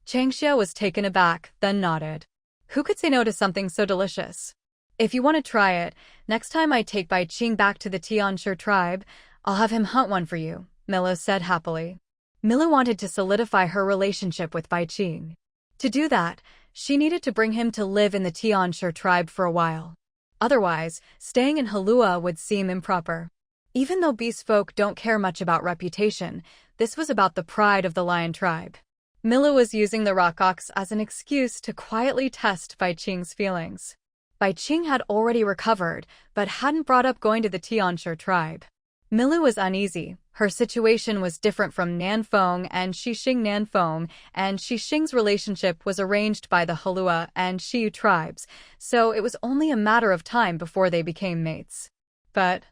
Changxia was taken aback, then nodded. Who could say no to something so delicious? If you want to try it, next time I take Bai Qing back to the Tianshi tribe, I'll have him hunt one for you, Mila said happily. Mila wanted to solidify her relationship with Bai Qing. To do that, she needed to bring him to live in the Tianshi tribe for a while. Otherwise, staying in Heluo would seem improper. Even though beast folk don't care much about reputation, this was about the pride of the lion tribe. Mila was using the rock ox as an excuse to quietly test Bai Qing's feelings. Bai Qing had already recovered, but hadn't brought up going to the Tianshi tribe. Milu was uneasy. Her situation was different from Nanfeng and Xixing Nanfeng, and Xixing's relationship was arranged by the Heluo and Xiyu tribes, so it was only a matter of time before they became mates. But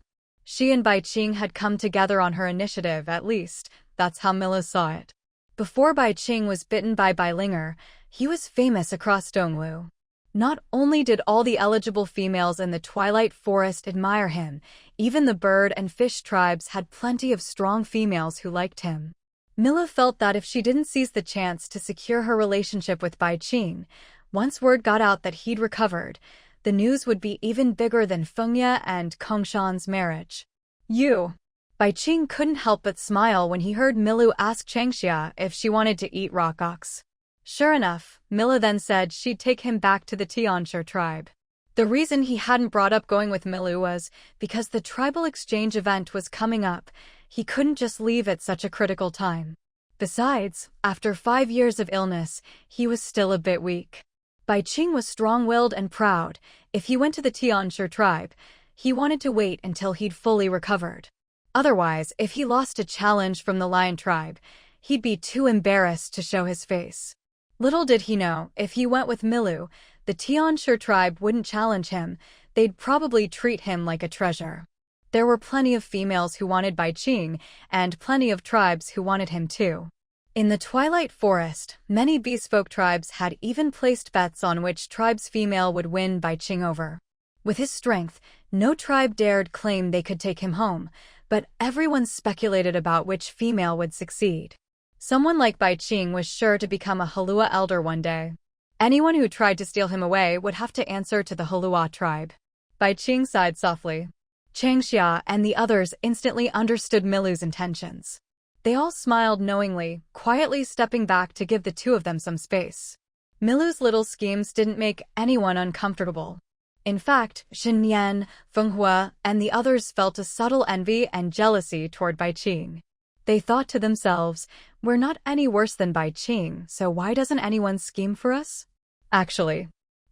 she and Bai Qing had come together on her initiative, at least, that's how Mila saw it. Before Bai Qing was bitten by Bai Linger, he was famous across Dongwu. Not only did all the eligible females in the Twilight Forest admire him, even the bird and fish tribes had plenty of strong females who liked him. Mila felt that if she didn't seize the chance to secure her relationship with Bai Qing, once word got out that he'd recovered, the news would be even bigger than Fengya and Kongshan's marriage. Bai Qing couldn't help but smile when he heard Milu ask Changxia if she wanted to eat rock ox. Sure enough, Mila then said she'd take him back to the Tianshi tribe. The reason he hadn't brought up going with Milu was because the tribal exchange event was coming up. He couldn't just leave at such a critical time. Besides, after 5 years of illness, he was still a bit weak. Bai Qing was strong-willed and proud. If he went to the Tianshi tribe, he wanted to wait until he'd fully recovered. Otherwise, if he lost a challenge from the lion tribe, he'd be too embarrassed to show his face. Little did he know, if he went with Milu, the Tianshi tribe wouldn't challenge him, they'd probably treat him like a treasure. There were plenty of females who wanted Bai Qing, and plenty of tribes who wanted him too. In the Twilight Forest, many beastfolk tribes had even placed bets on which tribe's female would win Bai Qing over. With his strength, no tribe dared claim they could take him home, but everyone speculated about which female would succeed. Someone like Bai Qing was sure to become a Heluo elder one day. Anyone who tried to steal him away would have to answer to the Heluo tribe. Bai Qing sighed softly. Changxia and the others instantly understood Milu's intentions. They all smiled knowingly, quietly stepping back to give the two of them some space. Milu's little schemes didn't make anyone uncomfortable. In fact, Shen Yan, Manhwa, and the others felt a subtle envy and jealousy toward Bai Qing. They thought to themselves, we're not any worse than Bai Qing, so why doesn't anyone scheme for us?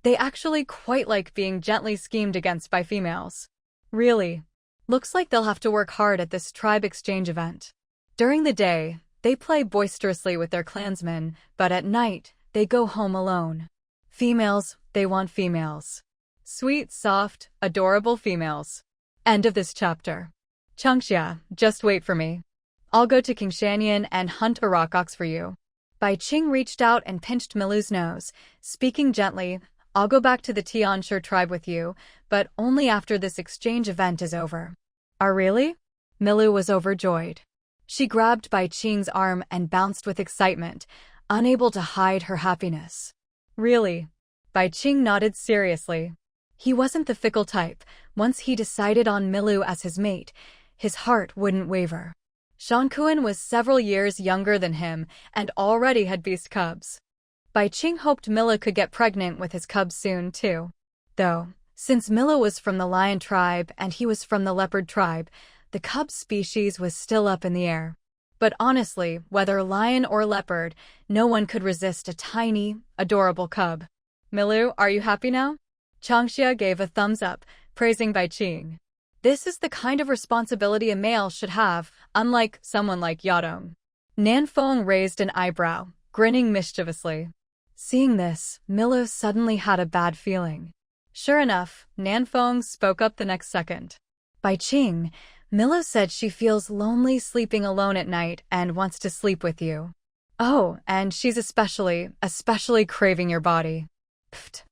They actually quite like being gently schemed against by females. Really. Looks like they'll have to work hard at this tribe exchange event. During the day, they play boisterously with their clansmen, but at night, they go home alone. Females, they want females. Sweet, soft, adorable females. End of this chapter. Changxia, just wait for me. I'll go to King Shanyan and hunt a rock ox for you. Bai Qing reached out and pinched Milu's nose, speaking gently, I'll go back to the Tianshi tribe with you, but only after this exchange event is over. Really? Milu was overjoyed. She grabbed Bai Qing's arm and bounced with excitement, unable to hide her happiness. Really? Bai Qing nodded seriously. He wasn't the fickle type. Once he decided on Milu as his mate, his heart wouldn't waver. Shankuan was several years younger than him and already had beast cubs. Bai Qing hoped Milu could get pregnant with his cubs soon, too. Though, since Milu was from the lion tribe and he was from the leopard tribe, the cub species was still up in the air. But honestly, whether lion or leopard, no one could resist a tiny, adorable cub. Milu, are you happy now? Changxia gave a thumbs up, praising Bai Qing. This is the kind of responsibility a male should have, unlike someone like Yadong. Nanfeng raised an eyebrow, grinning mischievously. Seeing this, Milu suddenly had a bad feeling. Sure enough, Nanfeng spoke up the next second. Bai Qing, Milu said she feels lonely sleeping alone at night and wants to sleep with you. Oh, and she's especially craving your body. Pfft.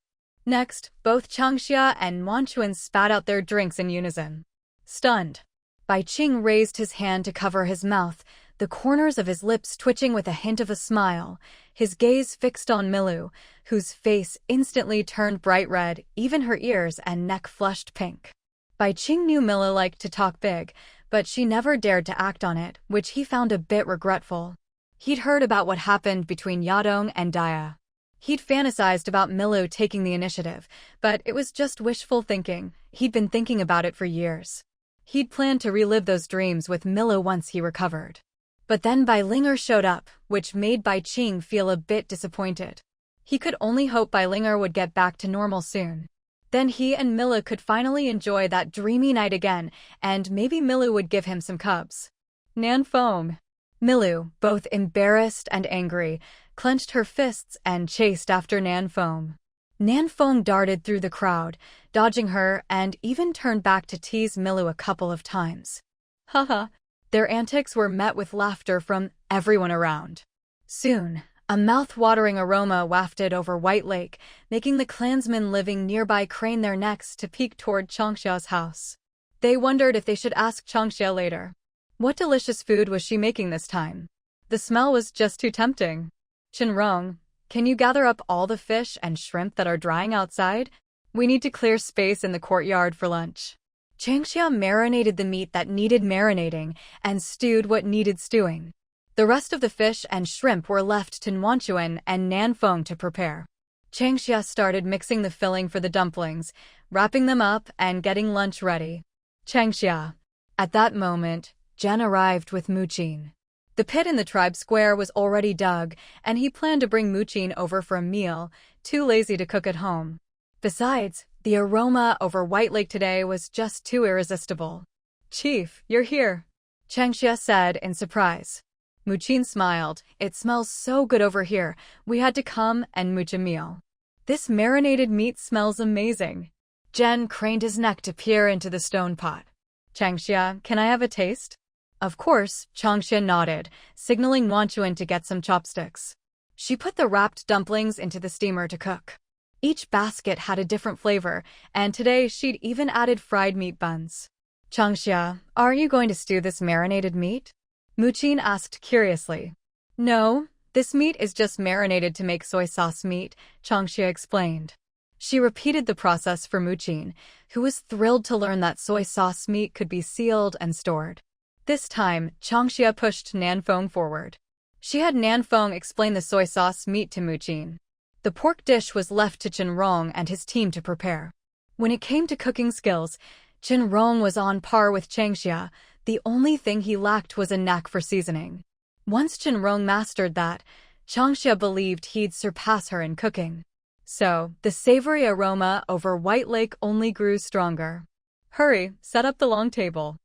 Next, both Changxia and Wanchuan spat out their drinks in unison. Stunned, Bai Qing raised his hand to cover his mouth, the corners of his lips twitching with a hint of a smile, his gaze fixed on Milu, whose face instantly turned bright red, even her ears and neck flushed pink. Bai Qing knew Milu liked to talk big, but she never dared to act on it, which he found a bit regretful. He'd heard about what happened between Yadong and Dia. He'd fantasized about Milu taking the initiative, but it was just wishful thinking. He'd been thinking about it for years. He'd planned to relive those dreams with Milu once he recovered. But then Bai Linger showed up, which made Bai Qing feel a bit disappointed. He could only hope Bai Linger would get back to normal soon. Then he and Milu could finally enjoy that dreamy night again, and maybe Milu would give him some cubs. Nanfeng. Milu, both embarrassed and angry, clenched her fists and chased after Nanfeng. Nanfeng darted through the crowd, dodging her, and even turned back to tease Milu a couple of times. Haha. Their antics were met with laughter from everyone around. Soon, a mouth-watering aroma wafted over White Lake, making the clansmen living nearby crane their necks to peek toward Changxia's house. They wondered if they should ask Changxia later. What delicious food was she making this time? The smell was just too tempting. Shen Rong, can you gather up all the fish and shrimp that are drying outside? We need to clear space in the courtyard for lunch. Changxia marinated the meat that needed marinating and stewed what needed stewing. The rest of the fish and shrimp were left to Wanchuan and Nanfeng to prepare. Changxia started mixing the filling for the dumplings, wrapping them up and getting lunch ready. Changxia. At that moment, Jen arrived with Muqin. The pit in the tribe square was already dug, and he planned to bring Muqin over for a meal, too lazy to cook at home. Besides, the aroma over White Lake today was just too irresistible. Chief, you're here, Changxia said in surprise. Muqin smiled. It smells so good over here. We had to come and mooch a meal. This marinated meat smells amazing. Jen craned his neck to peer into the stone pot. Changxia, can I have a taste? Of course, Changxia nodded, signaling Wanchuan to get some chopsticks. She put the wrapped dumplings into the steamer to cook. Each basket had a different flavor, and today she'd even added fried meat buns. Changxia, are you going to stew this marinated meat? Muqin asked curiously. No, this meat is just marinated to make soy sauce meat, Changxia explained. She repeated the process for Muqin, who was thrilled to learn that soy sauce meat could be sealed and stored. This time, Changxia pushed Nanfeng forward. She had Nanfeng explain the soy sauce meat to Muqin. The pork dish was left to Shen Rong and his team to prepare. When it came to cooking skills, Shen Rong was on par with Changxia. The only thing he lacked was a knack for seasoning. Once Shen Rong mastered that, Changxia believed he'd surpass her in cooking. So, the savory aroma over White Lake only grew stronger. Hurry, set up the long table.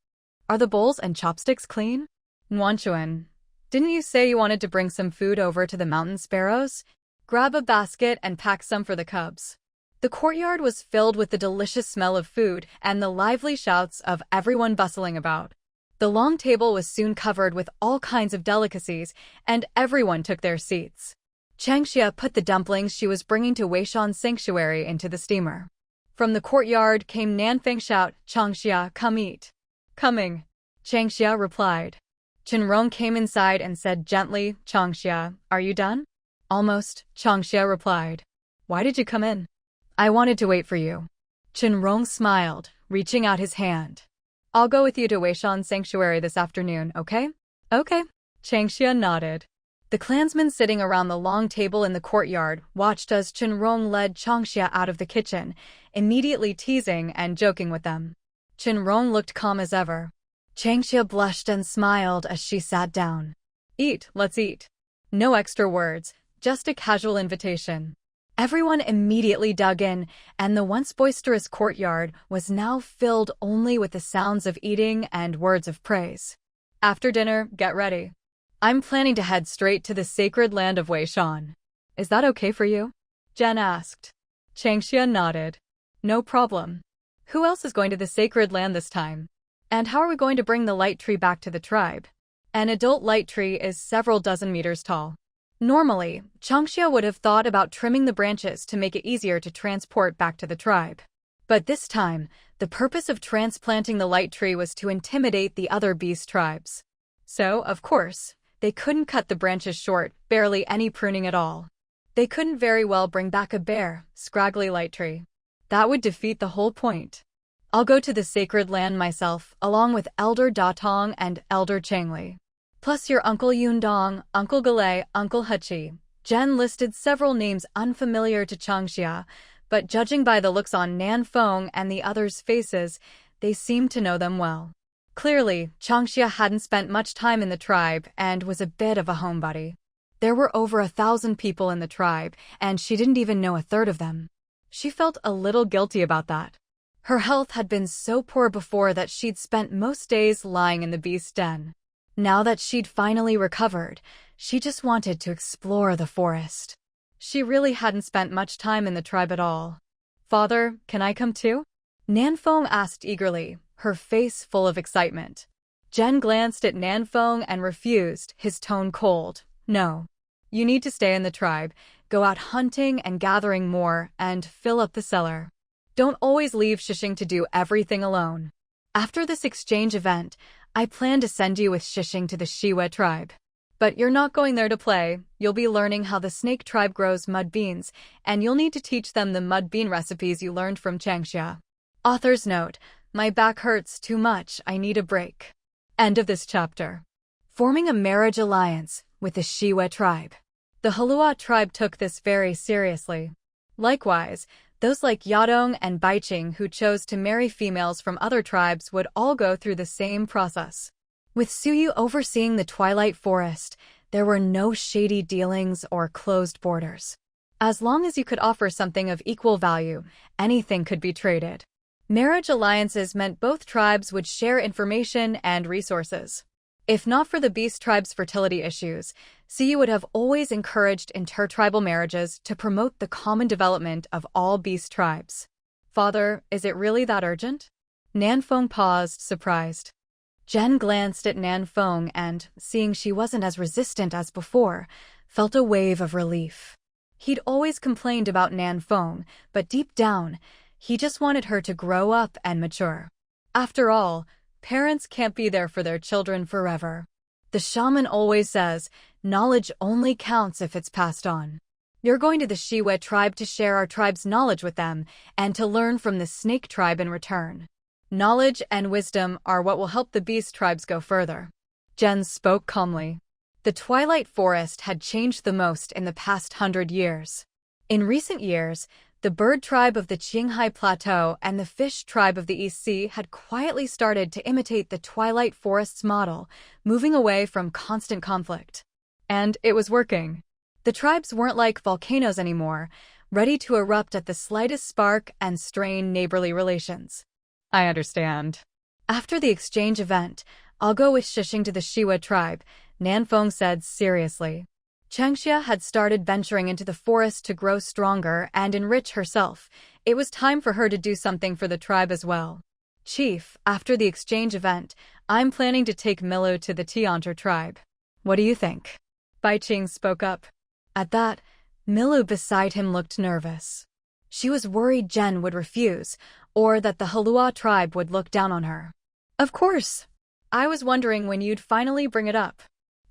Are the bowls and chopsticks clean? Nguanchuan, didn't you say you wanted to bring some food over to the mountain sparrows? Grab a basket and pack some for the cubs. The courtyard was filled with the delicious smell of food and the lively shouts of everyone bustling about. The long table was soon covered with all kinds of delicacies, and everyone took their seats. Changxia put the dumplings she was bringing to Weishan's sanctuary into the steamer. From the courtyard came Nanfeng's shout, "Changxia, come eat." "Coming," Changxia replied. Shen Rong came inside and said gently, "Changxia, are you done?" "Almost," Changxia replied. "Why did you come in?" "I wanted to wait for you." Shen Rong smiled, reaching out his hand. "I'll go with you to Weishan's sanctuary this afternoon, okay?" "Okay." Changxia nodded. The clansmen sitting around the long table in the courtyard watched as Shen Rong led Changxia out of the kitchen, immediately teasing and joking with them. Shen Rong looked calm as ever. Changxia blushed and smiled as she sat down. "Eat, let's eat." No extra words, just a casual invitation. Everyone immediately dug in, and the once boisterous courtyard was now filled only with the sounds of eating and words of praise. "After dinner, get ready. I'm planning to head straight to the sacred land of Weishan. Is that okay for you?" Jen asked. Changxia nodded. "No problem. Who else is going to the sacred land this time? And how are we going to bring the light tree back to the tribe?" An adult light tree is several dozen meters tall. Normally, Changxia would have thought about trimming the branches to make it easier to transport back to the tribe. But this time, the purpose of transplanting the light tree was to intimidate the other beast tribes. So, of course, they couldn't cut the branches short, barely any pruning at all. They couldn't very well bring back a bare, scraggly light tree. That would defeat the whole point. "I'll go to the sacred land myself, along with Elder Datong and Elder Changli. Plus your Uncle Yundong, Uncle Galay, Uncle Hachi." Jen listed several names unfamiliar to Changxia, but judging by the looks on Nanfeng and the others' faces, they seemed to know them well. Clearly, Changxia hadn't spent much time in the tribe and was a bit of a homebody. There were over 1,000 people in the tribe, and she didn't even know a third of them. She felt a little guilty about that. Her health had been so poor before that she'd spent most days lying in the beast den. Now that she'd finally recovered, she just wanted to explore the forest. She really hadn't spent much time in the tribe at all. "Father, can I come too?" Nanfeng asked eagerly, her face full of excitement. Jen glanced at Nanfeng and refused, his tone cold. "No. You need to stay in the tribe, go out hunting and gathering more, and fill up the cellar. Don't always leave Shishing to do everything alone. After this exchange event, I plan to send you with Shishing to the Heluo Tribe. But you're not going there to play, you'll be learning how the snake tribe grows mud beans, and you'll need to teach them the mud bean recipes you learned from Changxia." Author's note: my back hurts too much, I need a break. End of this chapter. Forming a marriage alliance with the Heluo Tribe. The Heluo Tribe took this very seriously. Likewise, those like Yadong and Baiqing who chose to marry females from other tribes would all go through the same process. With Suyu overseeing the Twilight Forest, there were no shady dealings or closed borders. As long as you could offer something of equal value, anything could be traded. Marriage alliances meant both tribes would share information and resources. If not for the Beast Tribe's fertility issues, Suyu would have always encouraged intertribal marriages to promote the common development of all Beast Tribes. "Father, is it really that urgent?" Nanfeng paused, surprised. Jen glanced at Nanfeng and, seeing she wasn't as resistant as before, felt a wave of relief. He'd always complained about Nanfeng, but deep down, he just wanted her to grow up and mature. After all, parents can't be there for their children forever. The shaman always says, knowledge only counts if it's passed on. You're going to the Heluo Tribe to share our tribe's knowledge with them, and to learn from the Snake Tribe in return. Knowledge and wisdom are what will help the beast tribes go further. Jen spoke calmly. The Twilight Forest had changed the most in the past 100 years. In recent years, the bird tribe of the Qinghai Plateau and the fish tribe of the East Sea had quietly started to imitate the Twilight Forest's model, moving away from constant conflict. And it was working. The tribes weren't like volcanoes anymore, ready to erupt at the slightest spark and strain neighborly relations. I understand. After the exchange event, I'll go with Shishing to the Heluo Tribe, Nanfeng said seriously. Changxia had started venturing into the forest to grow stronger and enrich herself. It was time for her to do something for the tribe as well. Chief, after the exchange event, I'm planning to take Heluo to the Tianzhe tribe. What do you think? Baiqing spoke up. At that, Heluo beside him looked nervous. She was worried Jen would refuse, or that the Heluo tribe would look down on her. Of course. I was wondering when you'd finally bring it up.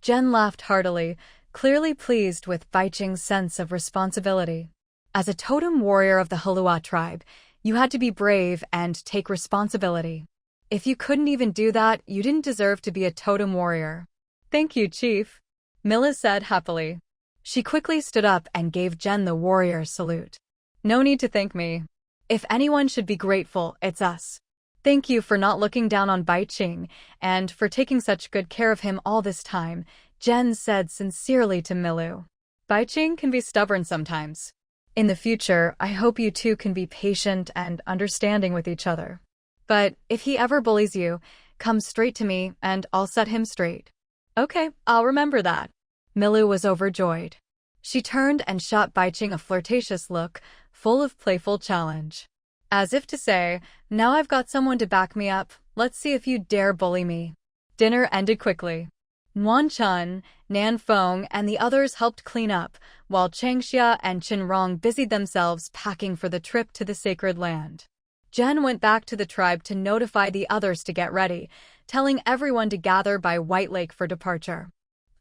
Jen laughed heartily, clearly pleased with Baiqing's sense of responsibility. As a totem warrior of the Heluo tribe, you had to be brave and take responsibility. If you couldn't even do that, you didn't deserve to be a totem warrior. Thank you, Chief, Heluo said happily. She quickly stood up and gave Jen the warrior salute. No need to thank me. If anyone should be grateful, it's us. Thank you for not looking down on Baiqing and for taking such good care of him all this time, Jen said sincerely to Heluo. Baiqing can be stubborn sometimes. In the future, I hope you two can be patient and understanding with each other. But if he ever bullies you, come straight to me and I'll set him straight. Okay, I'll remember that. Heluo was overjoyed. She turned and shot Baiqing a flirtatious look, full of playful challenge. As if to say, now I've got someone to back me up, let's see if you dare bully me. Dinner ended quickly. Wan Chun, Nanfeng, and the others helped clean up, while Changxia and Shen Rong busied themselves packing for the trip to the sacred land. Jen went back to the tribe to notify the others to get ready, telling everyone to gather by White Lake for departure.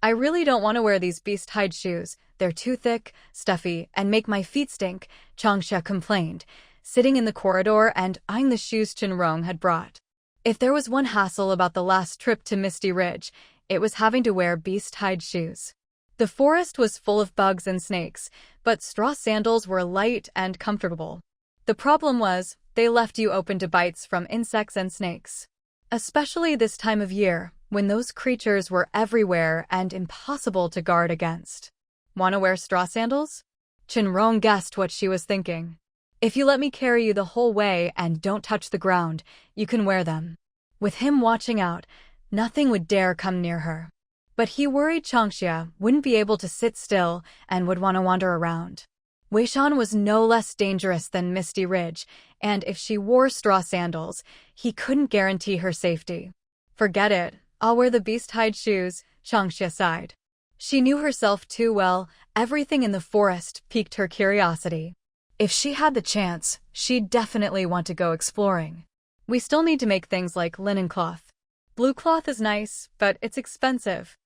I really don't want to wear these beast hide shoes. They're too thick, stuffy, and make my feet stink, Changxia complained, sitting in the corridor and eyeing the shoes Shen Rong had brought. If there was one hassle about the last trip to Misty Ridge, it was having to wear beast hide shoes. The forest was full of bugs and snakes, but straw sandals were light and comfortable. The problem was, they left you open to bites from insects and snakes. Especially this time of year, when those creatures were everywhere and impossible to guard against. Wanna wear straw sandals? Shen Rong guessed what she was thinking. If you let me carry you the whole way and don't touch the ground, you can wear them. With him watching out, nothing would dare come near her. But he worried Changxia wouldn't be able to sit still and would want to wander around. Weishan was no less dangerous than Misty Ridge, and if she wore straw sandals, he couldn't guarantee her safety. Forget it, I'll wear the beast hide shoes, Changxia sighed. She knew herself too well, everything in the forest piqued her curiosity. If she had the chance, she'd definitely want to go exploring. We still need to make things like linen cloth. Blue cloth is nice, but it's expensive.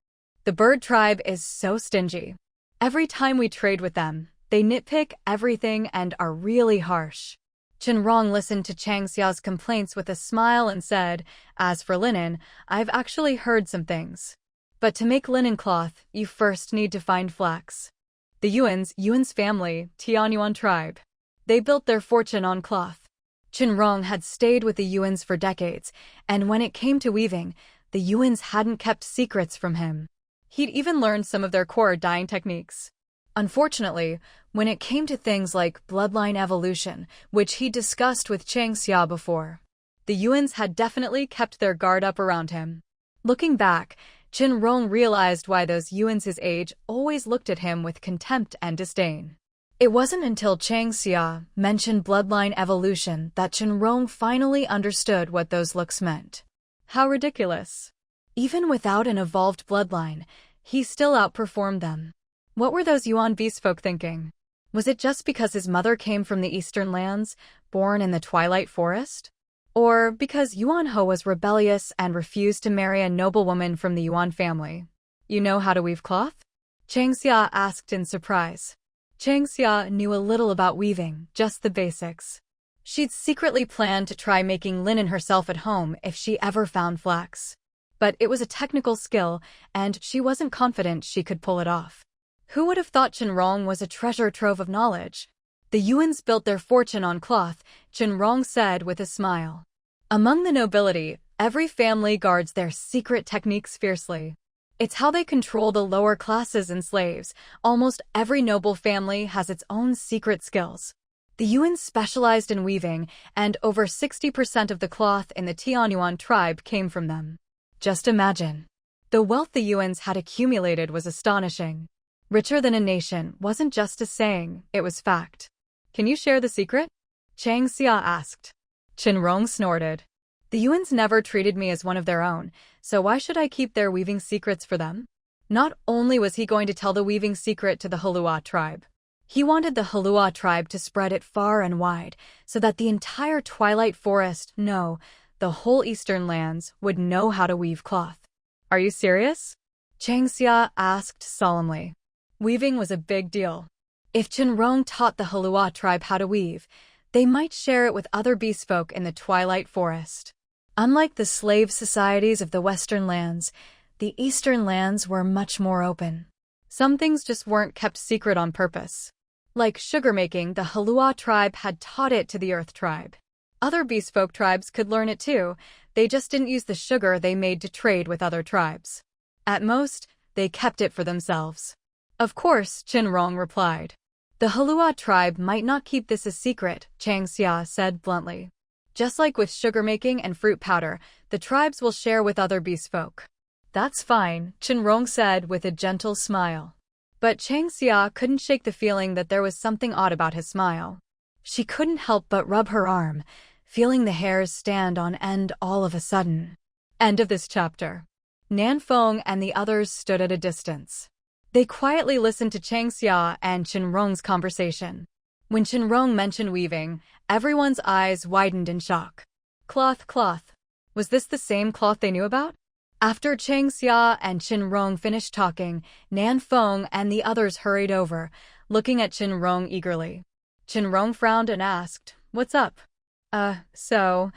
The bird tribe is so stingy. Every time we trade with them, they nitpick everything and are really harsh. Shen Rong listened to Changxia's complaints with a smile and said, as for linen, I've actually heard some things. But to make linen cloth, you first need to find flax. The Yuan's family, Tianyuan tribe. They built their fortune on cloth. Shen Rong had stayed with the Yuans for decades, and when it came to weaving, the Yuans hadn't kept secrets from him. He'd even learned some of their core dyeing techniques. Unfortunately, when it came to things like bloodline evolution, which he discussed with Changxia before, the Yuans had definitely kept their guard up around him. Looking back, Shen Rong realized why those Yuans his age always looked at him with contempt and disdain. It wasn't until Changxia mentioned bloodline evolution that Shen Rong finally understood what those looks meant. How ridiculous. Even without an evolved bloodline, he still outperformed them. What were those Yuan beastfolk thinking? Was it just because his mother came from the eastern lands, born in the Twilight Forest? Or because Yuan He was rebellious and refused to marry a noblewoman from the Yuan family? You know how to weave cloth? Changxia asked in surprise. Changxia knew a little about weaving, just the basics. She'd secretly planned to try making linen herself at home if she ever found flax. But it was a technical skill, and she wasn't confident she could pull it off. Who would have thought Shen Rong was a treasure trove of knowledge? The Yuans built their fortune on cloth, Shen Rong said with a smile. Among the nobility, every family guards their secret techniques fiercely. It's how they control the lower classes and slaves. Almost every noble family has its own secret skills. The Yuans specialized in weaving, and over 60% of the cloth in the Heluo Tribe came from them. Just imagine. The wealth the Yuans had accumulated was astonishing. Richer than a nation wasn't just a saying, it was fact. Can you share the secret? Chang Xia asked. Shen Rong snorted. The Yuans never treated me as one of their own, so why should I keep their weaving secrets for them? Not only was he going to tell the weaving secret to the Heluo Tribe, he wanted the Heluo Tribe to spread it far and wide, so that the entire Twilight Forest, no, the whole Eastern lands, would know how to weave cloth. Are you serious? Chang Xia asked solemnly. Weaving was a big deal. If Shen Rong taught the Heluo Tribe how to weave, they might share it with other beast folk in the Twilight Forest. Unlike the slave societies of the Western lands, the Eastern lands were much more open. Some things just weren't kept secret on purpose. Like sugar making, the Heluo Tribe had taught it to the Earth Tribe. Other beast folk tribes could learn it too, they just didn't use the sugar they made to trade with other tribes. At most, they kept it for themselves. Of course, Shen Rong replied. The Heluo Tribe might not keep this a secret, Chang Xia said bluntly. Just like with sugar making and fruit powder, the tribes will share with other beast folk. That's fine, Shen Rong said with a gentle smile. But Chang Xia couldn't shake the feeling that there was something odd about his smile. She couldn't help but rub her arm, feeling the hairs stand on end all of a sudden. End of this chapter. Nan Feng and the others stood at a distance. They quietly listened to Chang Xia and Shen Rong's conversation. When Shen Rong mentioned weaving, everyone's eyes widened in shock. Cloth. Was this the same cloth they knew about? After Chang Xia and Shen Rong finished talking, Nan Feng and the others hurried over, looking at Shen Rong eagerly. Shen Rong frowned and asked, "What's up?" So,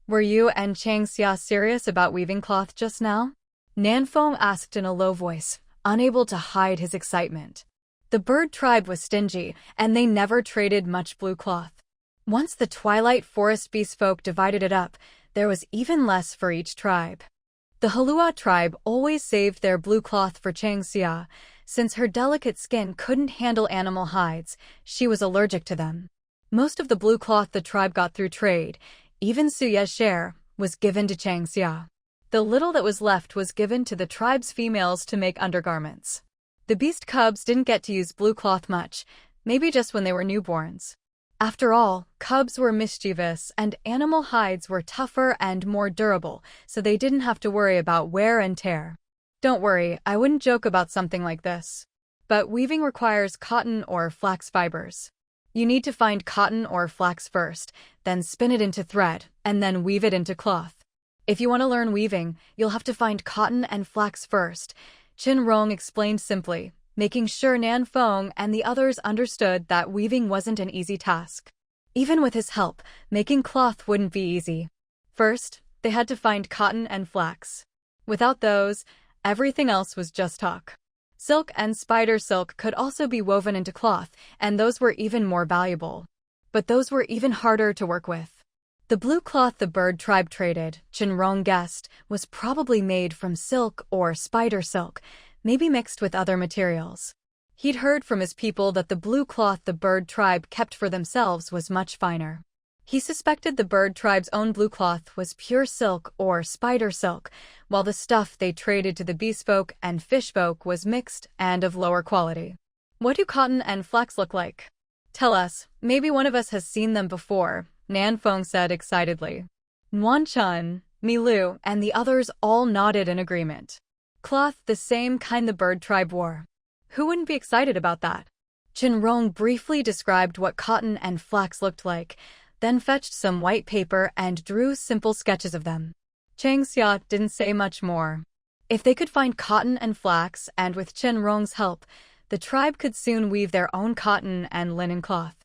were you and Chang Xia serious about weaving cloth just now?" Nan Feng asked in a low voice, unable to hide his excitement. The bird tribe was stingy, and they never traded much blue cloth. Once the Twilight Forest beast folk divided it up, there was even less for each tribe. The Heluo Tribe always saved their blue cloth for Chang Xia. Since her delicate skin couldn't handle animal hides, she was allergic to them. Most of the blue cloth the tribe got through trade, even Suye's share, was given to Chang Xia. The little that was left was given to the tribe's females to make undergarments. The beast cubs didn't get to use blue cloth much, maybe just when they were newborns. After all, cubs were mischievous and animal hides were tougher and more durable, so they didn't have to worry about wear and tear. Don't worry, I wouldn't joke about something like this. But weaving requires cotton or flax fibers. You need to find cotton or flax first, then spin it into thread, and then weave it into cloth. If you want to learn weaving, you'll have to find cotton and flax first, Shen Rong explained simply, making sure Nan Feng and the others understood that weaving wasn't an easy task. Even with his help, making cloth wouldn't be easy. First, they had to find cotton and flax. Without those, everything else was just talk. Silk and spider silk could also be woven into cloth, and those were even more valuable. But those were even harder to work with. The blue cloth the bird tribe traded, Shen Rong guessed, was probably made from silk or spider silk, maybe mixed with other materials. He'd heard from his people that the blue cloth the bird tribe kept for themselves was much finer. He suspected the bird tribe's own blue cloth was pure silk or spider silk, while the stuff they traded to the beast folk and fish folk was mixed and of lower quality. What do cotton and flax look like? Tell us, maybe one of us has seen them before, Nan Feng said excitedly. Nuan Chun, Mi Lu, and the others all nodded in agreement. Cloth the same kind the bird tribe wore. Who wouldn't be excited about that? Shen Rong briefly described what cotton and flax looked like, then fetched some white paper and drew simple sketches of them. Chang Xia didn't say much more. If they could find cotton and flax, and with Shen Rong's help, the tribe could soon weave their own cotton and linen cloth.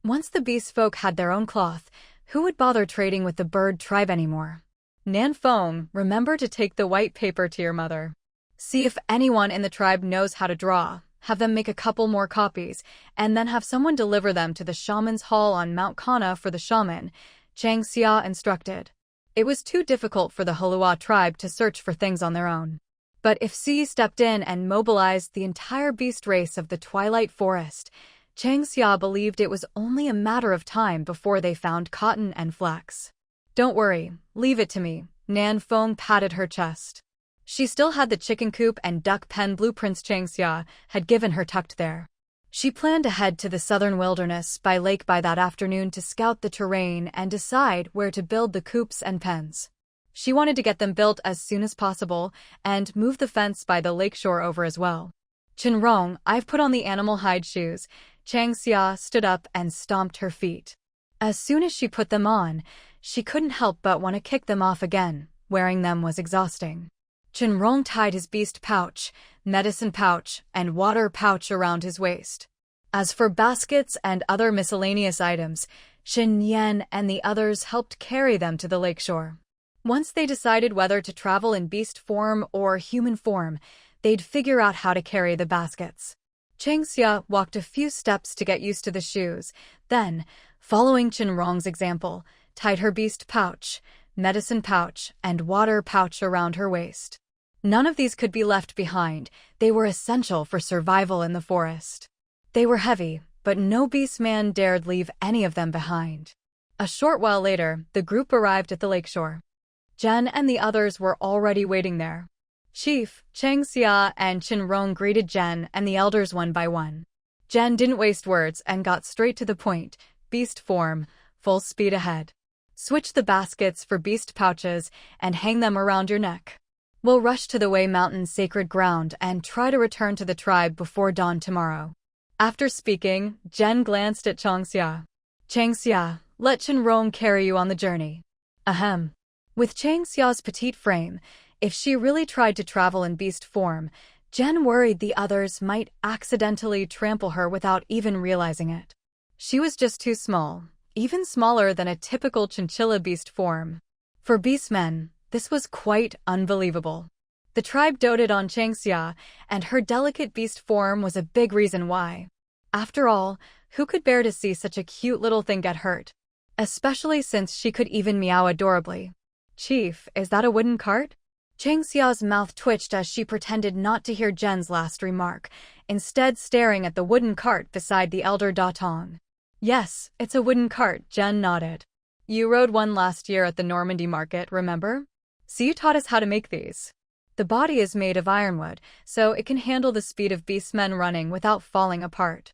Once the beast folk had their own cloth, Who would bother trading with the bird tribe anymore? Nan Fong, remember to take the white paper to your mother. See if anyone in the tribe knows how to draw. Have them make a couple more copies, and then have someone deliver them to the shaman's hall on Mount Kana for the shaman, Chang Xia instructed. It was too difficult for the Heluo tribe to search for things on their own. But if Xi stepped in and mobilized the entire beast race of the Twilight Forest, Chang Xia believed it was only a matter of time before they found cotton and flax. Don't worry, leave it to me, Nan Fong patted her chest. She still had the chicken coop and duck pen blueprints Chang Xia had given her tucked there. She planned to head to the southern wilderness by lake by that afternoon to scout the terrain and decide where to build the coops and pens. She wanted to get them built as soon as possible and move the fence by the lakeshore over as well. Shen Rong, I've put on the animal hide shoes. Chang Xia stood up and stomped her feet. As soon as she put them on, she couldn't help but want to kick them off again. Wearing them was exhausting. Shen Rong tied his beast pouch, medicine pouch, and water pouch around his waist. As for baskets and other miscellaneous items, Shen Yan and the others helped carry them to the lakeshore. Once they decided whether to travel in beast form or human form, they'd figure out how to carry the baskets. Chang Xia walked a few steps to get used to the shoes, then, following Shen Rong's example, tied her beast pouch, medicine pouch, and water pouch around her waist. None of these could be left behind. They were essential for survival in the forest. They were heavy, but no beastman dared leave any of them behind. A short while later, the group arrived at the lakeshore. Jen and the others were already waiting there. Chief, Chang Xia, and Shen Rong greeted Jen and the elders one by one. Jen didn't waste words and got straight to the point. Beast form, full speed ahead. Switch the baskets for beast pouches and hang them around your neck. We'll rush to the Wei Mountain sacred ground and try to return to the tribe before dawn tomorrow. After speaking, Jen glanced at Chang Xia. Chang Xia, let Shen Rong carry you on the journey. Ahem. With Chang Xia's petite frame, if she really tried to travel in beast form, Jen worried the others might accidentally trample her without even realizing it. She was just too small, even smaller than a typical chinchilla beast form. For beastmen, this was quite unbelievable. The tribe doted on Chang Xia, and her delicate beast form was a big reason why. After all, who could bear to see such a cute little thing get hurt? Especially since she could even meow adorably. Chief, is that a wooden cart? Chang Xia's mouth twitched as she pretended not to hear Jen's last remark, instead staring at the wooden cart beside the elder Da Tong. Yes, it's a wooden cart, Jen nodded. You rode one last year at the Normandy market, remember? So you taught us how to make these. The body is made of ironwood, so it can handle the speed of beastmen running without falling apart.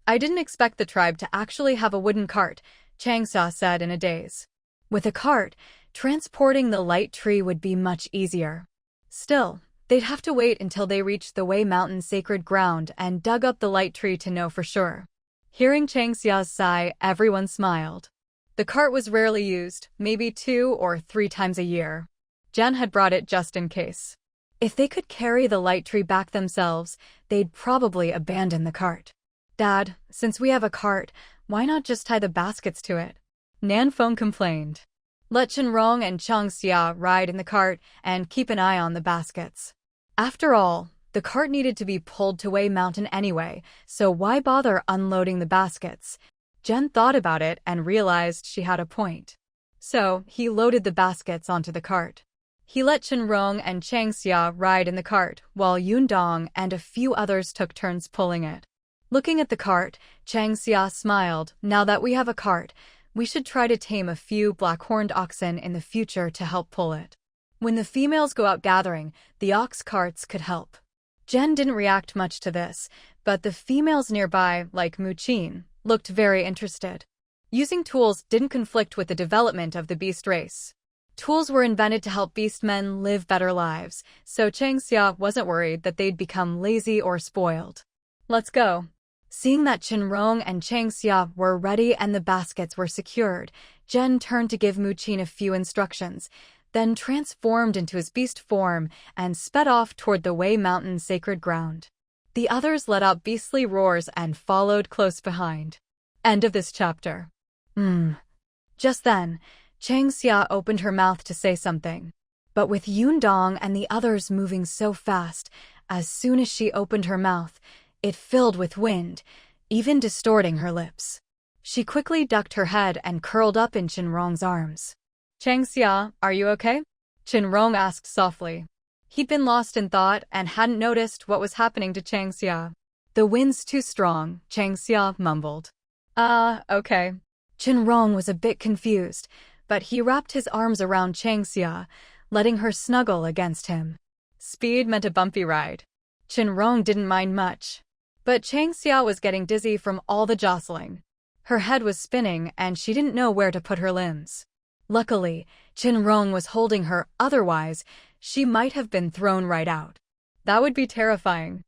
I didn't expect the tribe to actually have a wooden cart, Chang Xia said in a daze. With a cart, transporting the light tree would be much easier. Still, they'd have to wait until they reached the Wei Mountain sacred ground and dug up the light tree to know for sure. Hearing Chang Xia's sigh, everyone smiled. The cart was rarely used, maybe 2 or 3 times a year. Jen had brought it just in case. If they could carry the light tree back themselves, they'd probably abandon the cart. Dad, since we have a cart, why not just tie the baskets to it? Nan Fong complained. Let Shen Rong and Chang Xia ride in the cart and keep an eye on the baskets. After all, the cart needed to be pulled to Wei Mountain anyway, so why bother unloading the baskets? Jen thought about it and realized she had a point. So, he loaded the baskets onto the cart. He let Shen Rong and Chang Xia ride in the cart, while Yun Dong and a few others took turns pulling it. Looking at the cart, Chang Xia smiled. Now that we have a cart, we should try to tame a few black-horned oxen in the future to help pull it. When the females go out gathering, the ox carts could help. Jen didn't react much to this, but the females nearby, like Mu Qin, looked very interested. Using tools didn't conflict with the development of the beast race. Tools were invented to help beastmen live better lives, so Chang Xia wasn't worried that they'd become lazy or spoiled. Let's go. Seeing that Shen Rong and Chang Xia were ready and the baskets were secured, Jen turned to give Mu Qin a few instructions, then transformed into his beast form and sped off toward the Wei Mountain sacred ground. The others let out beastly roars and followed close behind. End of this chapter. Just then, Chang Xia opened her mouth to say something. But with Yun Dong and the others moving so fast, as soon as she opened her mouth, it filled with wind, even distorting her lips. She quickly ducked her head and curled up in Shen Rong's arms. "Chang Xia, are you okay?" Shen Rong asked softly. He'd been lost in thought and hadn't noticed what was happening to Chang Xia. "The wind's too strong," Chang Xia mumbled. Okay." Shen Rong was a bit confused, but he wrapped his arms around Chang Xia, letting her snuggle against him. Speed meant a bumpy ride. Shen Rong didn't mind much. But Chang Xia was getting dizzy from all the jostling. Her head was spinning and she didn't know where to put her limbs. Luckily, Shen Rong was holding her, otherwise, she might have been thrown right out. That would be terrifying.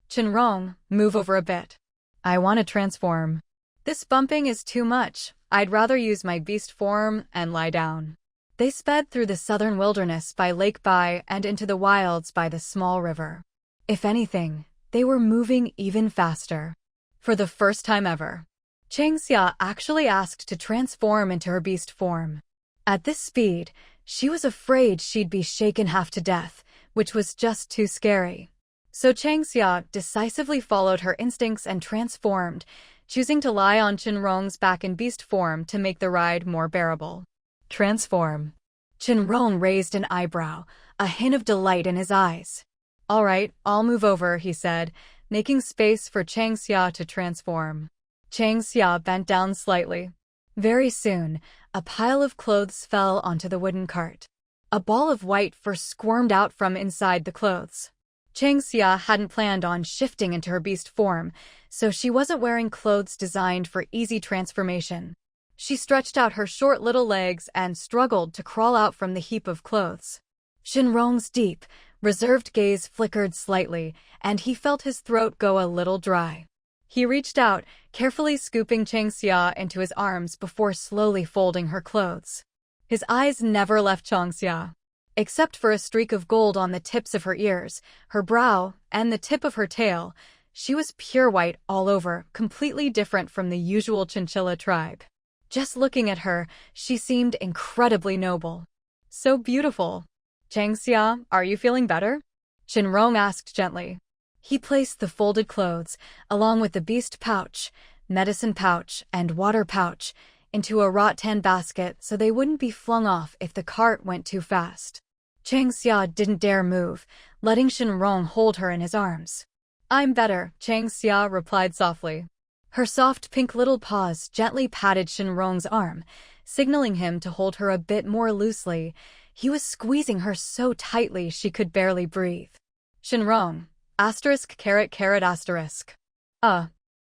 "Shen Rong, move over a bit. I want to transform. This bumping is too much. I'd rather use my beast form and lie down." They sped through the southern wilderness by Lake Bai and into the wilds by the small river. If anything, they were moving even faster. For the first time ever, Chang Xia actually asked to transform into her beast form. At this speed, she was afraid she'd be shaken half to death, which was just too scary. So Chang Xia decisively followed her instincts and transformed, choosing to lie on Shen Rong's back in beast form to make the ride more bearable. "Transform." Shen Rong raised an eyebrow, a hint of delight in his eyes. "All right, I'll move over," he said, making space for Chang Xia to transform. Chang Xia bent down slightly. Very soon, a pile of clothes fell onto the wooden cart. A ball of white fur squirmed out from inside the clothes. Chang Xia hadn't planned on shifting into her beast form, so she wasn't wearing clothes designed for easy transformation. She stretched out her short little legs and struggled to crawl out from the heap of clothes. Shen Rong's deep, reserved gaze flickered slightly, and he felt his throat go a little dry. He reached out, carefully scooping Chang Xia into his arms before slowly folding her clothes. His eyes never left Chang Xia. Except for a streak of gold on the tips of her ears, her brow, and the tip of her tail, she was pure white all over, completely different from the usual chinchilla tribe. Just looking at her, she seemed incredibly noble. So beautiful. "Chang Xia, are you feeling better?" Shen Rong asked gently. He placed the folded clothes, along with the beast pouch, medicine pouch, and water pouch, into a rattan basket so they wouldn't be flung off if the cart went too fast. Chang Xia didn't dare move, letting Shen Rong hold her in his arms. "I'm better," Chang Xia replied softly. Her soft pink little paws gently patted Shen Rong's arm, signaling him to hold her a bit more loosely. He was squeezing her so tightly she could barely breathe. "Shen Rong, ******.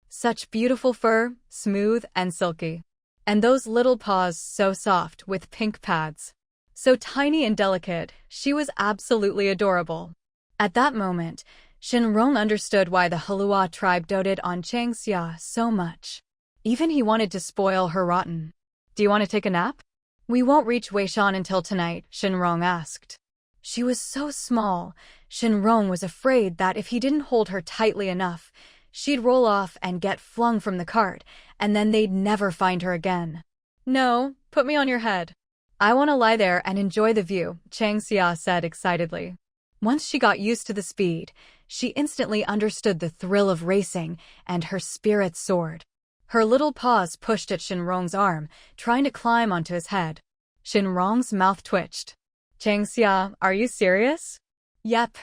Such beautiful fur, smooth and silky. And those little paws so soft with pink pads. So tiny and delicate, she was absolutely adorable." At that moment, Shen Rong understood why the Heluo Tribe doted on Chang Xia so much. Even he wanted to spoil her rotten. "Do you want to take a nap?" "We won't reach Weishan until tonight," Shen Rong asked. She was so small, Shen Rong was afraid that if he didn't hold her tightly enough, she'd roll off and get flung from the cart, and then they'd never find her again. "No, put me on your head. I want to lie there and enjoy the view," Chang Xia said excitedly. Once she got used to the speed, she instantly understood the thrill of racing, and her spirits soared. Her little paws pushed at Shen Rong's arm, trying to climb onto his head. Shen Rong's mouth twitched. "Chang Xia, are you serious?" "Yep."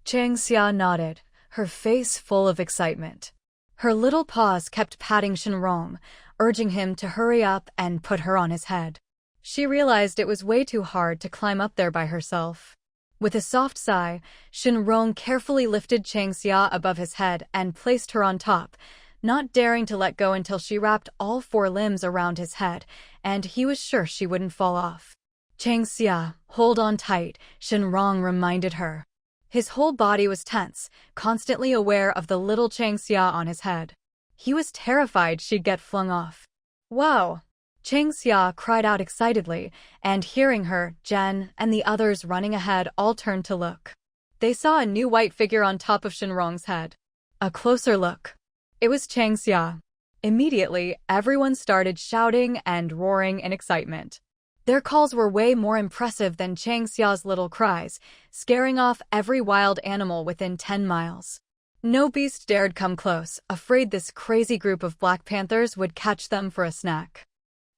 Chang Xia nodded, her face full of excitement. Her little paws kept patting Shen Rong, urging him to hurry up and put her on his head. She realized it was way too hard to climb up there by herself. With a soft sigh, Shen Rong carefully lifted Chang Xia above his head and placed her on top, not daring to let go until she wrapped all 4 limbs around his head, and he was sure she wouldn't fall off. "Chang Xia, hold on tight," Shen Rong reminded her. His whole body was tense, constantly aware of the little Chang Xia on his head. He was terrified she'd get flung off. "Wow!" Chang Xia cried out excitedly, and hearing her, Jen and the others running ahead all turned to look. They saw a new white figure on top of Shen Rong's head. A closer look. It was Chang Xia. Immediately, everyone started shouting and roaring in excitement. Their calls were way more impressive than Chang Xia's little cries, scaring off every wild animal within 10 miles. No beast dared come close, afraid this crazy group of Black Panthers would catch them for a snack.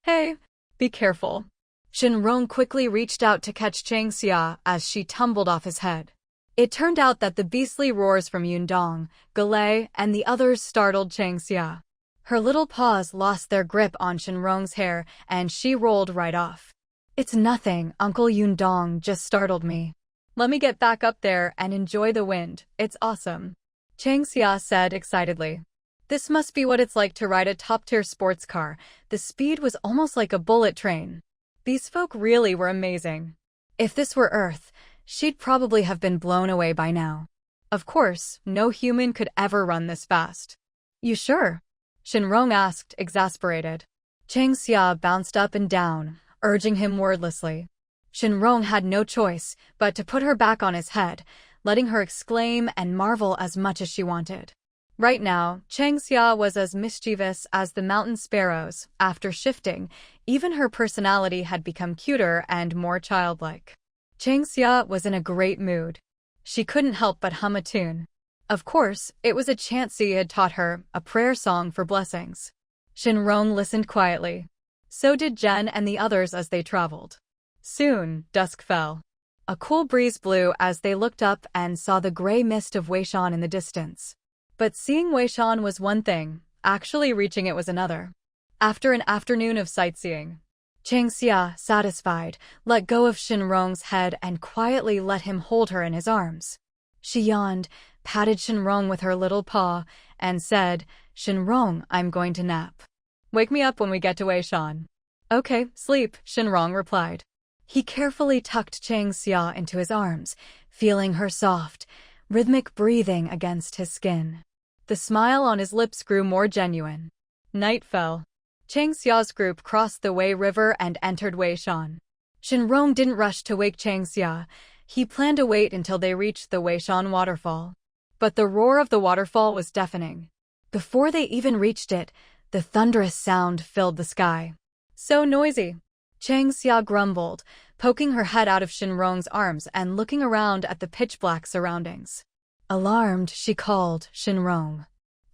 Hey, be careful. Shen Rong quickly reached out to catch Chang Xia as she tumbled off his head. It turned out that the beastly roars from Yundong, Galei, and the others startled Chang Xia. Her little paws lost their grip on Shen Rong's hair, and she rolled right off. It's nothing, Uncle Yundong just startled me. Let me get back up there and enjoy the wind, it's awesome. Chang Xia said excitedly. This must be what it's like to ride a top-tier sports car. The speed was almost like a bullet train. These folk really were amazing. If this were Earth, she'd probably have been blown away by now. Of course, no human could ever run this fast. You sure? Shen Rong asked, exasperated. Chang Xia bounced up and down, urging him wordlessly. Shen Rong had no choice but to put her back on his head, letting her exclaim and marvel as much as she wanted. Right now, Chang Xia was as mischievous as the mountain sparrows. After shifting, even her personality had become cuter and more childlike. Chang Xia was in a great mood. She couldn't help but hum a tune. Of course, it was a chant Xia had taught her, a prayer song for blessings. Shen Rong listened quietly. So did Jen and the others as they traveled. Soon, dusk fell. A cool breeze blew as they looked up and saw the gray mist of Weishan in the distance. But seeing Weishan was one thing, actually reaching it was another. After an afternoon of sightseeing, Chang Xia, satisfied, let go of Shen Rong's head and quietly let him hold her in his arms. She yawned, patted Shen Rong with her little paw, and said, Shen Rong, I'm going to nap. Wake me up when we get to Weishan. Okay, sleep, Shen Rong replied. He carefully tucked Chang Xia into his arms, feeling her soft, rhythmic breathing against his skin. The smile on his lips grew more genuine. Night fell. Chang Xia's group crossed the Wei River and entered Weishan. Shen Rong didn't rush to wake Chang Xia. He planned to wait until they reached the Weishan waterfall. But the roar of the waterfall was deafening. Before they even reached it, the thunderous sound filled the sky. So noisy. Chang Xia grumbled, poking her head out of Shen Rong's arms and looking around at the pitch-black surroundings. Alarmed, she called Shen Rong.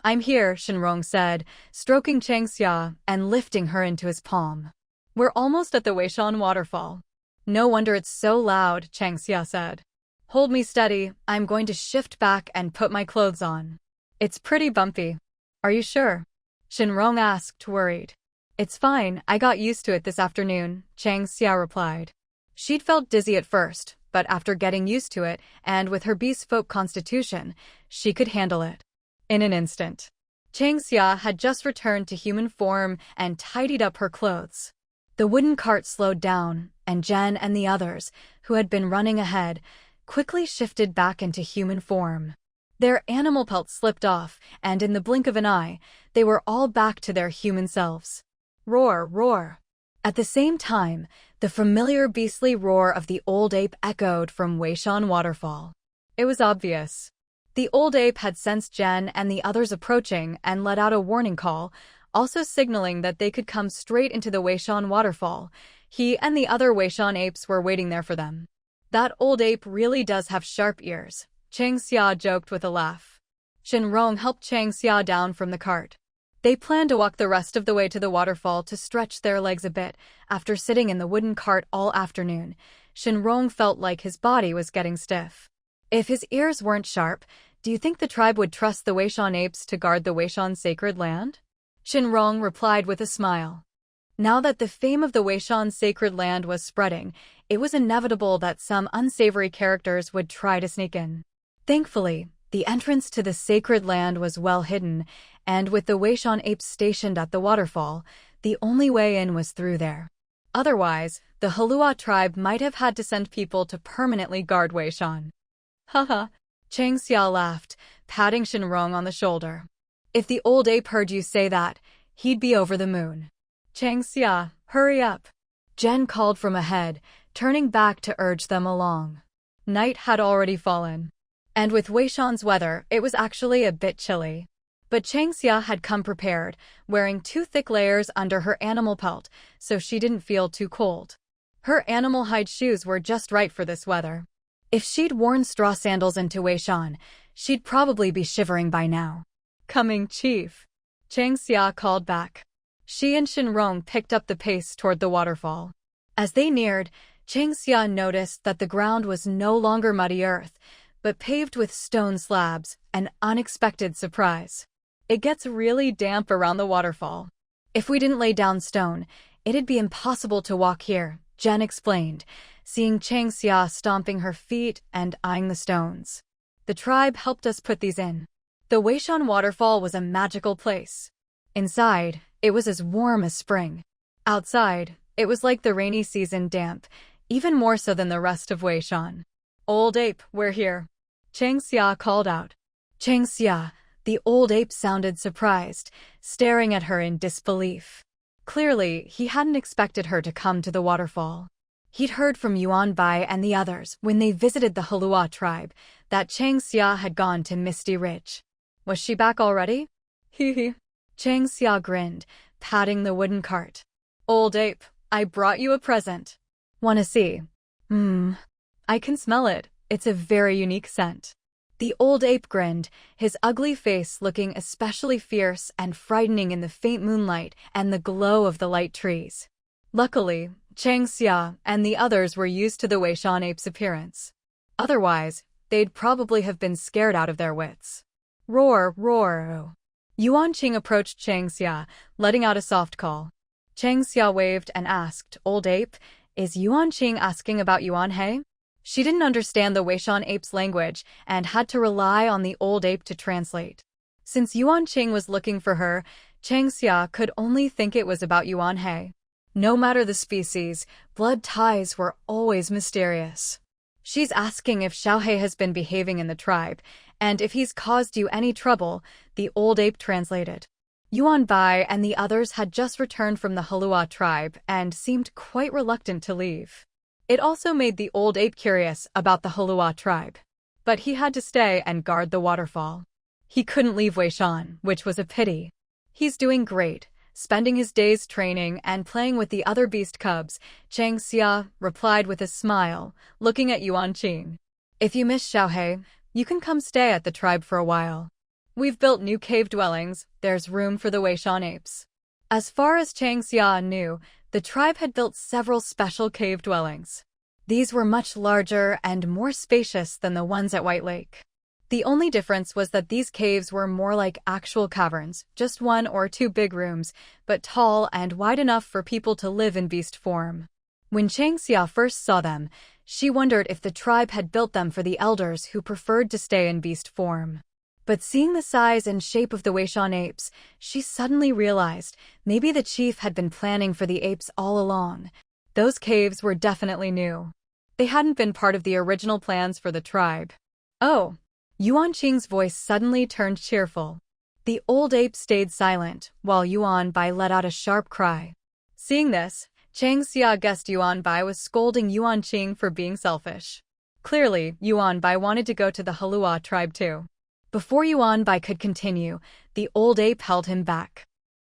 I'm here, Shen Rong said, stroking Chang Xia and lifting her into his palm. We're almost at the Weishan waterfall. No wonder it's so loud, Chang Xia said. Hold me steady, I'm going to shift back and put my clothes on. It's pretty bumpy. Are you sure? Shen Rong asked, worried. It's fine, I got used to it this afternoon, Chang Xia replied. She'd felt dizzy at first, but after getting used to it, and with her beast folk constitution, she could handle it. In an instant. Chang Xia had just returned to human form and tidied up her clothes. The wooden cart slowed down, and Jen and the others, who had been running ahead, quickly shifted back into human form. Their animal pelts slipped off, and in the blink of an eye, they were all back to their human selves. Roar, roar. At the same time, the familiar beastly roar of the old ape echoed from Weishan waterfall. It was obvious. The old ape had sensed Jen and the others approaching and let out a warning call, also signaling that they could come straight into the Weishan waterfall. He and the other Weishan apes were waiting there for them. That old ape really does have sharp ears, Chang Xia joked with a laugh. Shen Rong helped Chang Xia down from the cart. They planned to walk the rest of the way to the waterfall to stretch their legs a bit. After sitting in the wooden cart all afternoon, Shen Rong felt like his body was getting stiff. If his ears weren't sharp, do you think the tribe would trust the Weishan apes to guard the Weishan sacred land? Shen Rong replied with a smile. Now that the fame of the Weishan sacred land was spreading, it was inevitable that some unsavory characters would try to sneak in. Thankfully, the entrance to the sacred land was well hidden, and with the Weishan apes stationed at the waterfall, the only way in was through there. Otherwise, the Heluo Tribe might have had to send people to permanently guard Weishan. Haha, Chang Xia laughed, patting Shen Rong on the shoulder. If the old ape heard you say that, he'd be over the moon. Chang Xia, hurry up. Jen called from ahead, turning back to urge them along. Night had already fallen. And with Weishan's weather, it was actually a bit chilly. But Changxia had come prepared, wearing 2 thick layers under her animal pelt, so she didn't feel too cold. Her animal hide shoes were just right for this weather. If she'd worn straw sandals into Weishan, she'd probably be shivering by now. "Coming, Chief," Changxia called back. She and Shen Rong picked up the pace toward the waterfall. As they neared, Changxia noticed that the ground was no longer muddy earth, but paved with stone slabs, an unexpected surprise. "It gets really damp around the waterfall. If we didn't lay down stone, it'd be impossible to walk here," Jen explained, seeing Changxia stomping her feet and eyeing the stones. "The tribe helped us put these in." The Weishan waterfall was a magical place. Inside, it was as warm as spring. Outside, it was like the rainy season damp, even more so than the rest of Weishan. "Old ape, we're here," Changxia called out. Changxia, the old ape, sounded surprised, staring at her in disbelief. Clearly, he hadn't expected her to come to the waterfall. He'd heard from Yuan Bai and the others when they visited the Heluo Tribe that Changxia had gone to Misty Ridge. "Was she back already?" Hee. Changxia grinned, patting the wooden cart. "Old ape, I brought you a present. Wanna see?" I can smell it. It's a very unique scent." The old ape grinned, his ugly face looking especially fierce and frightening in the faint moonlight and the glow of the light trees. Luckily, Changxia and the others were used to the Weishan ape's appearance. Otherwise, they'd probably have been scared out of their wits. "Roar, roar." Yuan Qing approached Changxia, letting out a soft call. Changxia waved and asked, "Old ape, is Yuan Qing asking about Yuan He?" She didn't understand the Weishan ape's language and had to rely on the old ape to translate. Since Yuan Qing was looking for her, Changxia could only think it was about Yuan He. No matter the species, blood ties were always mysterious. "She's asking if Xiaohe has been behaving in the tribe, and if he's caused you any trouble," the old ape translated. Yuan Bai and the others had just returned from the Heluo Tribe and seemed quite reluctant to leave. It also made the old ape curious about the Heluo Tribe. But he had to stay and guard the waterfall. He couldn't leave Weishan, which was a pity. "He's doing great, spending his days training and playing with the other beast cubs," Changxia replied with a smile, looking at Yuan Qing. "If you miss Xiaohe, you can come stay at the tribe for a while. We've built new cave dwellings, there's room for the Weishan apes." As far as Changxia knew, the tribe had built several special cave dwellings. These were much larger and more spacious than the ones at White Lake. The only difference was that these caves were more like actual caverns, just 1 or 2 big rooms, but tall and wide enough for people to live in beast form. When Changxia first saw them, she wondered if the tribe had built them for the elders who preferred to stay in beast form. But seeing the size and shape of the Weishan apes, she suddenly realized maybe the chief had been planning for the apes all along. Those caves were definitely new. They hadn't been part of the original plans for the tribe. "Oh." Yuan Qing's voice suddenly turned cheerful. The old ape stayed silent, while Yuan Bai let out a sharp cry. Seeing this, Changxia guessed Yuan Bai was scolding Yuan Qing for being selfish. Clearly, Yuan Bai wanted to go to the Heluo tribe too. Before Yuan Bai could continue, the old ape held him back.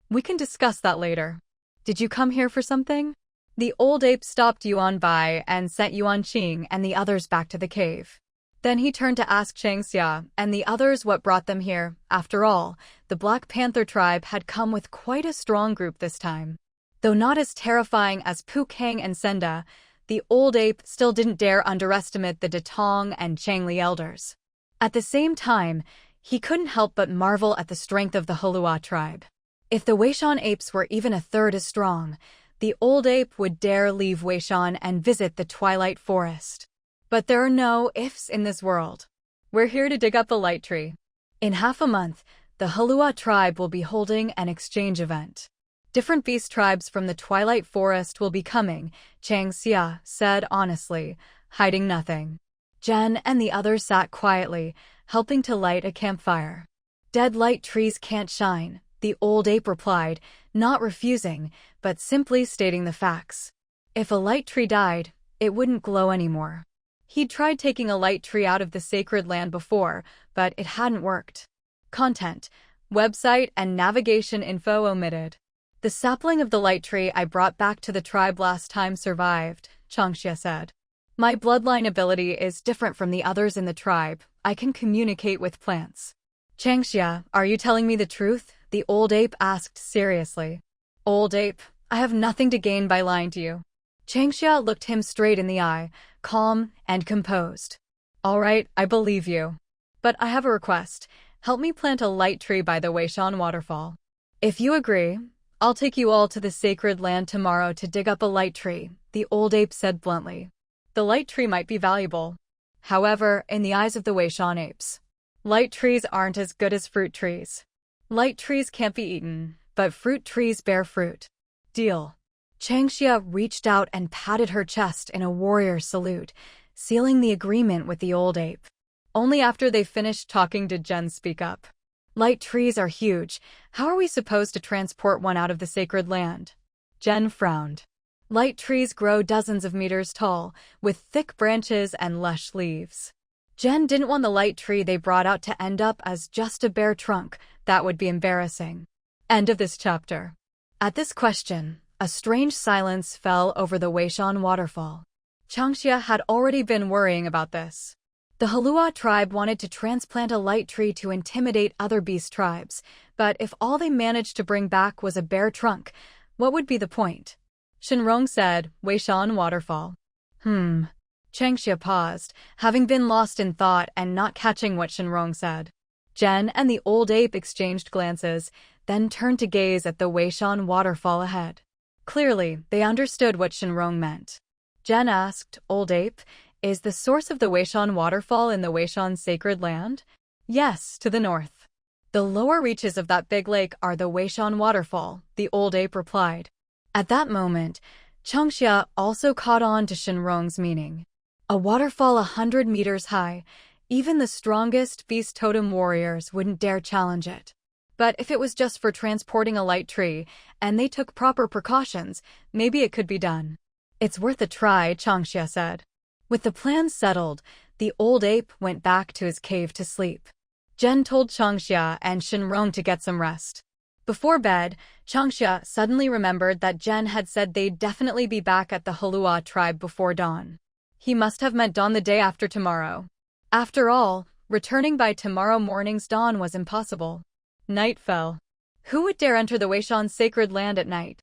"We can discuss that later. Did you come here for something?" The old ape stopped Yuan Bai and sent Yuan Qing and the others back to the cave. Then he turned to ask Changxia and the others what brought them here. After all, the Black Panther tribe had come with quite a strong group this time. Though not as terrifying as Pukang and Senda, the old ape still didn't dare underestimate the Datong and Changli elders. At the same time, he couldn't help but marvel at the strength of the Heluo tribe. If the Weishan apes were even a third as strong, the old ape would dare leave Weishan and visit the Twilight Forest. But there are no ifs in this world. We're here to dig up a light tree. In half a month, the Heluo tribe will be holding an exchange event. Different beast tribes from the Twilight Forest will be coming, Changxia said honestly, hiding nothing. Jen and the others sat quietly, helping to light a campfire. "Dead light trees can't shine," the old ape replied, not refusing, but simply stating the facts. If a light tree died, it wouldn't glow anymore. He'd tried taking a light tree out of the sacred land before, but it hadn't worked. Content: Website and navigation info omitted. The sapling of the light tree I brought back to the tribe last time survived, Changxia said. My bloodline ability is different from the others in the tribe. I can communicate with plants. Changxia, are you telling me the truth? The old ape asked seriously. Old ape, I have nothing to gain by lying to you. Changxia looked him straight in the eye, calm and composed. All right, I believe you. But I have a request. Help me plant a light tree by the Weishan waterfall. If you agree, I'll take you all to the sacred land tomorrow to dig up a light tree, the old ape said bluntly. The light tree might be valuable. However, in the eyes of the Weishan apes, light trees aren't as good as fruit trees. Light trees can't be eaten, but fruit trees bear fruit. Deal. Changxia reached out and patted her chest in a warrior salute, sealing the agreement with the old ape. Only after they finished talking did Jen speak up. Light trees are huge. How are we supposed to transport one out of the sacred land? Jen frowned. Light trees grow dozens of meters tall, with thick branches and lush leaves. Jen didn't want the light tree they brought out to end up as just a bare trunk. That would be embarrassing. End of this chapter. At this question, a strange silence fell over the Weishan waterfall. Changxia had already been worrying about this. The Heluo Tribe wanted to transplant a light tree to intimidate other beast tribes, but if all they managed to bring back was a bare trunk, what would be the point? Shen Rong said, Weishan waterfall. Changxia paused, having been lost in thought and not catching what Shen Rong said. Jen and the old ape exchanged glances, then turned to gaze at the Weishan waterfall ahead. Clearly, they understood what Shen Rong meant. Jen asked, Old ape, is the source of the Weishan waterfall in the Weishan sacred land? Yes, to the north. The lower reaches of that big lake are the Weishan waterfall, the old ape replied. At that moment, Changxia also caught on to Shen Rong's meaning. A waterfall 100 meters high, even the strongest beast totem warriors wouldn't dare challenge it. But if it was just for transporting a light tree, and they took proper precautions, maybe it could be done. It's worth a try, Changxia said. With the plans settled, the old ape went back to his cave to sleep. Jen told Changxia and Shen Rong to get some rest. Before bed, Changxia suddenly remembered that Jen had said they'd definitely be back at the Heluo Tribe before dawn. He must have meant dawn the day after tomorrow. After all, returning by tomorrow morning's dawn was impossible. Night fell. Who would dare enter the Weishan sacred land at night?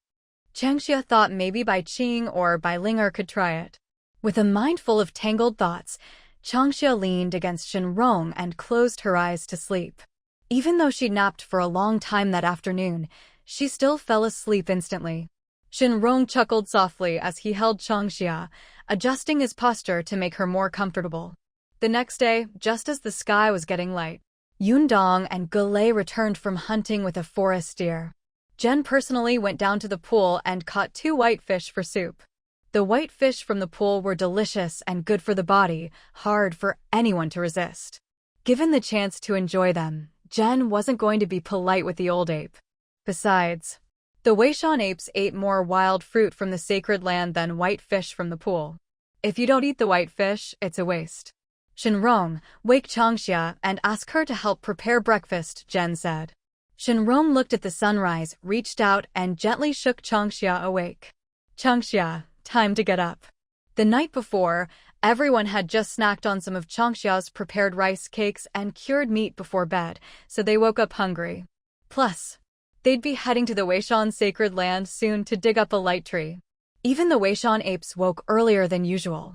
Changxia thought maybe Bai Qing or Bai Linger could try it. With a mind full of tangled thoughts, Changxia leaned against Shen Rong and closed her eyes to sleep. Even though she napped for a long time that afternoon, she still fell asleep instantly. Shen Rong chuckled softly as he held Changxia, adjusting his posture to make her more comfortable. The next day, just as the sky was getting light, Yundong and Gulei returned from hunting with a forest deer. Jen personally went down to the pool and caught 2 whitefish for soup. The white fish from the pool were delicious and good for the body, hard for anyone to resist. Given the chance to enjoy them, Jen wasn't going to be polite with the old ape. Besides, the Weishan apes ate more wild fruit from the sacred land than white fish from the pool. If you don't eat the white fish, it's a waste. Shen Rong, wake Changxia and ask her to help prepare breakfast, Jen said. Shen Rong looked at the sunrise, reached out and gently shook Changxia awake. Changxia, time to get up. The night before, everyone had just snacked on some of Changxia's prepared rice cakes and cured meat before bed, so they woke up hungry. Plus, they'd be heading to the Weishan sacred land soon to dig up a light tree. Even the Weishan apes woke earlier than usual.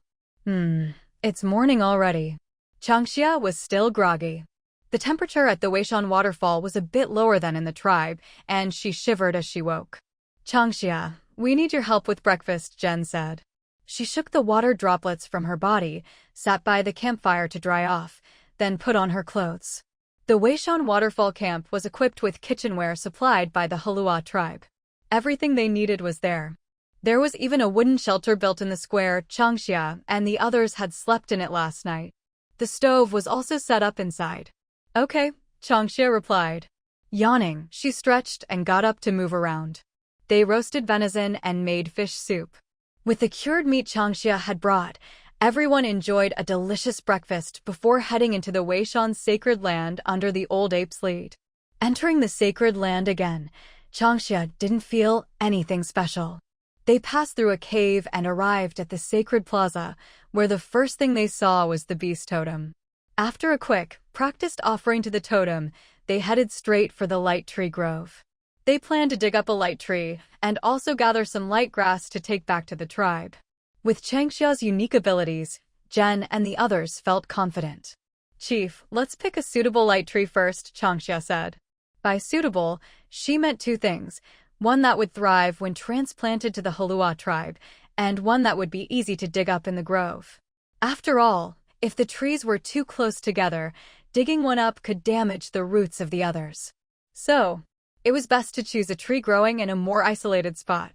It's morning already. Changxia was still groggy. The temperature at the Weishan waterfall was a bit lower than in the tribe, and she shivered as she woke. Changxia, we need your help with breakfast, Jen said. She shook the water droplets from her body, sat by the campfire to dry off, then put on her clothes. The Weishan waterfall camp was equipped with kitchenware supplied by the Heluo Tribe. Everything they needed was there. There was even a wooden shelter built in the square. Changxia and the others had slept in it last night. The stove was also set up inside. Okay, Changxia replied. Yawning, she stretched and got up to move around. They roasted venison and made fish soup. With the cured meat Changxia had brought, everyone enjoyed a delicious breakfast before heading into the Weishan sacred land under the old ape's lead. Entering the sacred land again, Changxia didn't feel anything special. They passed through a cave and arrived at the sacred plaza, where the first thing they saw was the beast totem. After a quick, practiced offering to the totem, they headed straight for the light tree grove. They planned to dig up a light tree and also gather some light grass to take back to the tribe. With Changxia's unique abilities, Jen and the others felt confident. "Chief, let's pick a suitable light tree first," Changxia said. By suitable, she meant two things: one that would thrive when transplanted to the Heluo Tribe, and one that would be easy to dig up in the grove. After all, if the trees were too close together, digging one up could damage the roots of the others. So, it was best to choose a tree growing in a more isolated spot,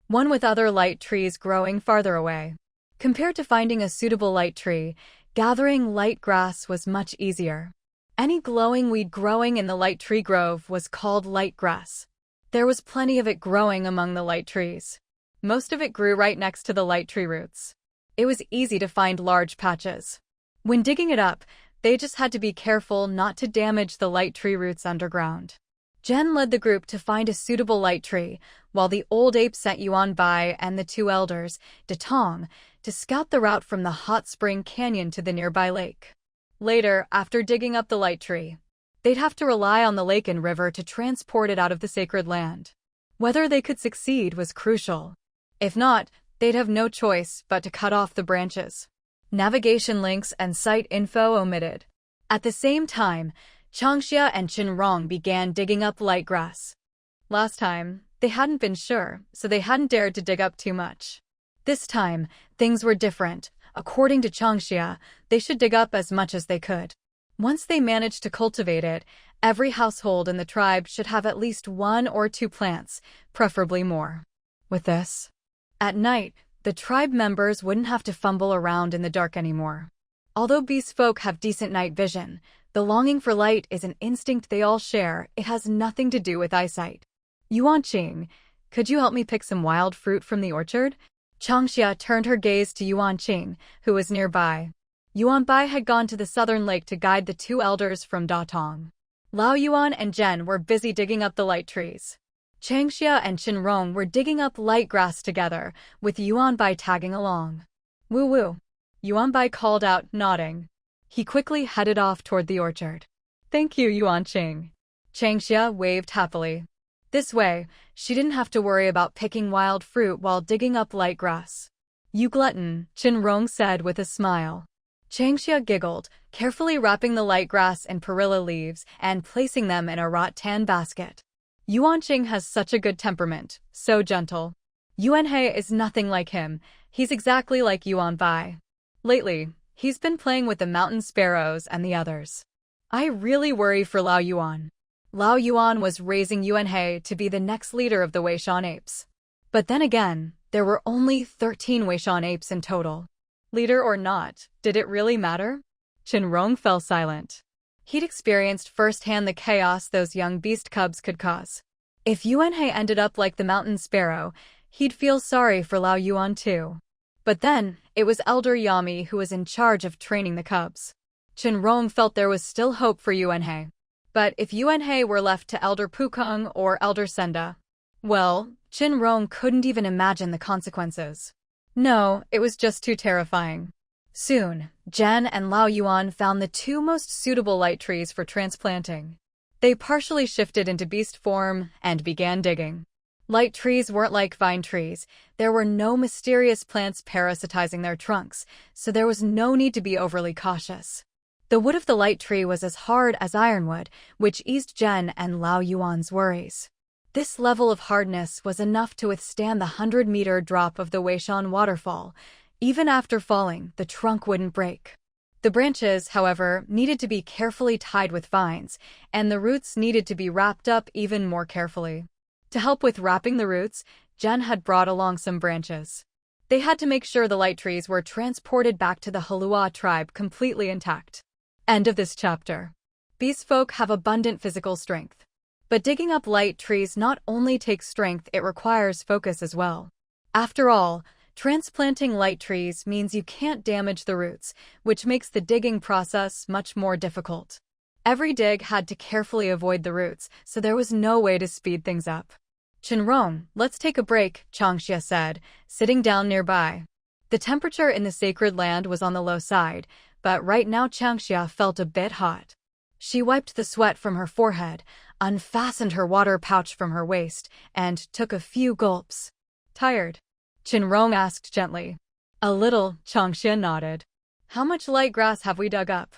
one with other light trees growing farther away. Compared to finding a suitable light tree, gathering light grass was much easier. Any glowing weed growing in the light tree grove was called light grass. There was plenty of it growing among the light trees. Most of it grew right next to the light tree roots. It was easy to find large patches. When digging it up, they just had to be careful not to damage the light tree roots underground. Jen led the group to find a suitable light tree, while the old ape sent Yuan Bai and the two elders, Datong, to scout the route from the hot spring canyon to the nearby lake. Later, after digging up the light tree, they'd have to rely on the lake and river to transport it out of the sacred land. Whether they could succeed was crucial. If not, they'd have no choice but to cut off the branches. Navigation links and site info omitted. At the same time, Changxia and Shen Rong began digging up light grass. Last time, they hadn't been sure, so they hadn't dared to dig up too much. This time, things were different. According to Changxia, they should dig up as much as they could. Once they managed to cultivate it, every household in the tribe should have at least 1 or 2 plants, preferably more. With this, at night, the tribe members wouldn't have to fumble around in the dark anymore. Although beast folk have decent night vision, the longing for light is an instinct they all share. It has nothing to do with eyesight. "Yuanqing, could you help me pick some wild fruit from the orchard?" Changxia turned her gaze to Yuanqing, who was nearby. Yuan Bai had gone to the southern lake to guide the two elders from Datong. Lao Yuan and Jen were busy digging up the light trees. Changxia and Shen Rong were digging up light grass together, with Yuan Bai tagging along. "Woo woo," Yuan Bai called out, nodding. He quickly headed off toward the orchard. "Thank you, Yuanqing." Changxia waved happily. This way, she didn't have to worry about picking wild fruit while digging up light grass. "You glutton," Shen Rong said with a smile. Changxia giggled, carefully wrapping the light grass in perilla leaves and placing them in a rattan basket. Yuanqing has such a good temperament, so gentle. Yuanhe is nothing like him. He's exactly like Yuan Bai. Lately, he's been playing with the mountain sparrows and the others. I really worry for Lao Yuan. Lao Yuan was raising Yuanhe to be the next leader of the Weishan apes. But then again, there were only 13 Weishan apes in total. Leader or not, did it really matter? Shen Rong fell silent. He'd experienced firsthand the chaos those young beast cubs could cause. If Yuanhe ended up like the mountain sparrow, he'd feel sorry for Lao Yuan too. But then, it was Elder Yami who was in charge of training the cubs. Shen Rong felt there was still hope for Yuanhe. But if Yuanhe were left to Elder Pukong or Elder Senda, well, Shen Rong couldn't even imagine the consequences. No, it was just too terrifying. Soon, Jen and Lao Yuan found the 2 most suitable light trees for transplanting. They partially shifted into beast form and began digging. Light trees weren't like vine trees. There were no mysterious plants parasitizing their trunks, so there was no need to be overly cautious. The wood of the light tree was as hard as ironwood, which eased Jen and Lao Yuan's worries. This level of hardness was enough to withstand the 100-meter drop of the Weishan waterfall. Even after falling, the trunk wouldn't break. The branches, however, needed to be carefully tied with vines, and the roots needed to be wrapped up even more carefully. To help with wrapping the roots, Jen had brought along some branches. They had to make sure the light trees were transported back to the Heluo Tribe completely intact. End of this chapter. Beast folk have abundant physical strength. But digging up light trees not only takes strength, it requires focus as well. After all, transplanting light trees means you can't damage the roots, which makes the digging process much more difficult. Every dig had to carefully avoid the roots, so there was no way to speed things up. Shen Rong, let's take a break, Changxia said, sitting down nearby. The temperature in the sacred land was on the low side, but right now Changxia felt a bit hot. She wiped the sweat from her forehead, unfastened her water pouch from her waist, and took a few gulps. Tired? Shen Rong asked gently. A little, Changxia nodded. How much light grass have we dug up?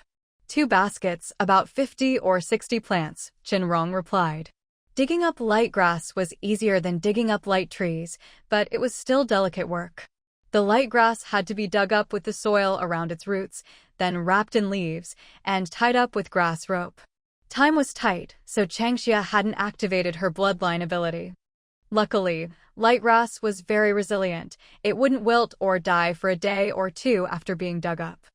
2 baskets, about 50 or 60 plants, Shen Rong replied. Digging up light grass was easier than digging up light trees, but it was still delicate work. The light grass had to be dug up with the soil around its roots, then wrapped in leaves, and tied up with grass rope. Time was tight, so Changxia hadn't activated her bloodline ability. Luckily, light grass was very resilient. It wouldn't wilt or die for a day or 2 after being dug up.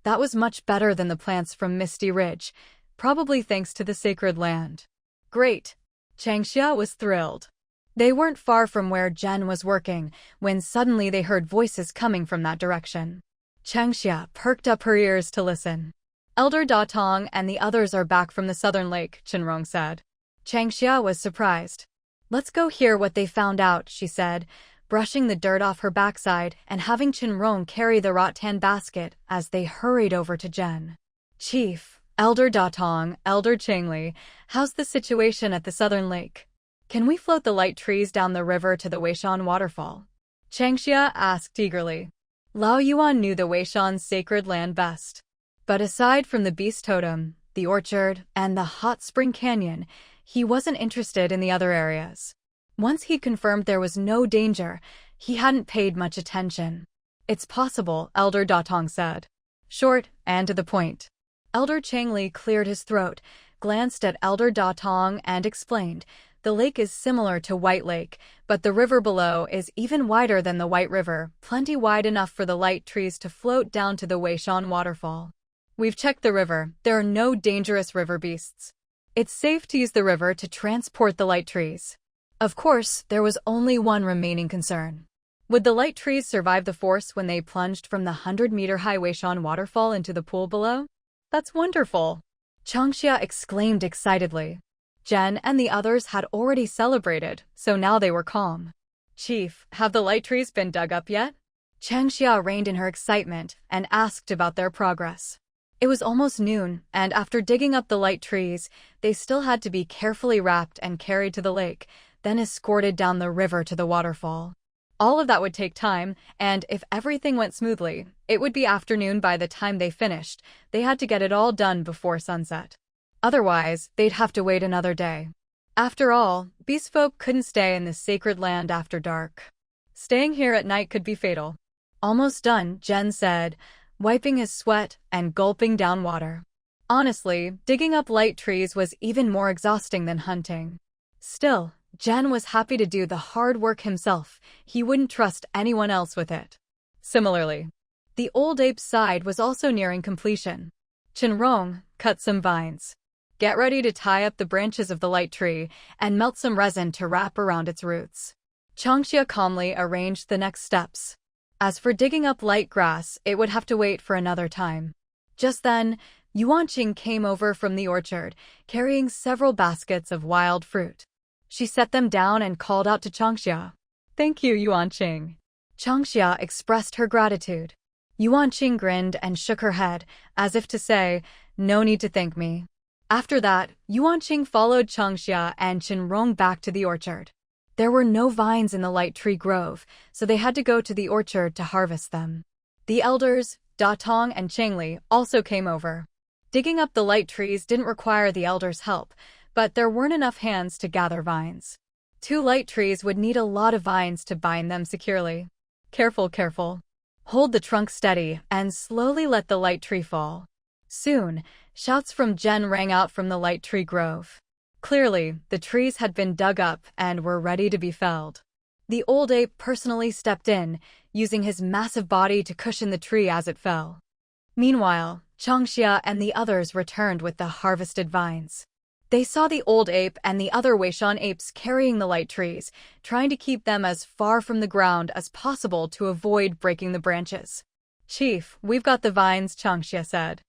That was much better than the plants from Misty Ridge, probably thanks to the sacred land. Great! Changxia was thrilled. They weren't far from where Jen was working, when suddenly they heard voices coming from that direction. Changxia perked up her ears to listen. Elder Datong and the others are back from the southern lake, Shen Rong said. Changxia was surprised. Let's go hear what they found out, she said, brushing the dirt off her backside and having Shen Rong carry the rattan basket as they hurried over to Jen. Chief, Elder Datong, Elder Changli, how's the situation at the southern lake? Can we float the light trees down the river to the Weishan waterfall? Changxia asked eagerly. Lao Yuan knew the Weishan's sacred land best. But aside from the beast totem, the orchard, and the hot spring canyon, he wasn't interested in the other areas. Once he'd confirmed there was no danger, he hadn't paid much attention. It's possible, Elder Datong said. Short and to the point. Elder Changli cleared his throat, glanced at Elder Datong and explained, the lake is similar to White Lake, but the river below is even wider than the White River, plenty wide enough for the light trees to float down to the Weishan waterfall. We've checked the river, there are no dangerous river beasts. It's safe to use the river to transport the light trees. Of course, there was only one remaining concern. Would the light trees survive the force when they plunged from the 100-meter-high Weishan waterfall into the pool below? That's wonderful! Changxia exclaimed excitedly. Jen and the others had already celebrated, so now they were calm. Chief, have the light trees been dug up yet? Changxia reined in her excitement and asked about their progress. It was almost noon, and after digging up the light trees, they still had to be carefully wrapped and carried to the lake, then escorted down the river to the waterfall. All of that would take time, and if everything went smoothly, it would be afternoon by the time they finished. They had to get it all done before sunset. Otherwise, they'd have to wait another day. After all, beastfolk couldn't stay in this sacred land after dark. Staying here at night could be fatal. Almost done, Jen said, wiping his sweat and gulping down water. Honestly, digging up light trees was even more exhausting than hunting. Still, Jen was happy to do the hard work himself. He wouldn't trust anyone else with it. Similarly, the old ape's side was also nearing completion. Shen Rong, cut some vines. Get ready to tie up the branches of the light tree and melt some resin to wrap around its roots. Changxia calmly arranged the next steps. As for digging up light grass, it would have to wait for another time. Just then, Yuanqing came over from the orchard, carrying several baskets of wild fruit. She set them down and called out to Changxia. Thank you, Yuanqing. Changxia expressed her gratitude. Yuanqing grinned and shook her head, as if to say, no need to thank me. After that, Yuanqing followed Changxia and Shen Rong back to the orchard. There were no vines in the light tree grove, so they had to go to the orchard to harvest them. The elders, Datong and Changli, also came over. Digging up the light trees didn't require the elders' help, but there weren't enough hands to gather vines. 2 light trees would need a lot of vines to bind them securely. Careful, careful. Hold the trunk steady and slowly let the light tree fall. Soon, shouts from Jen rang out from the light tree grove. Clearly, the trees had been dug up and were ready to be felled. The old ape personally stepped in, using his massive body to cushion the tree as it fell. Meanwhile, Changxia and the others returned with the harvested vines. They saw the old ape and the other Weishan apes carrying the light trees, trying to keep them as far from the ground as possible to avoid breaking the branches. Chief, we've got the vines, Changxia said.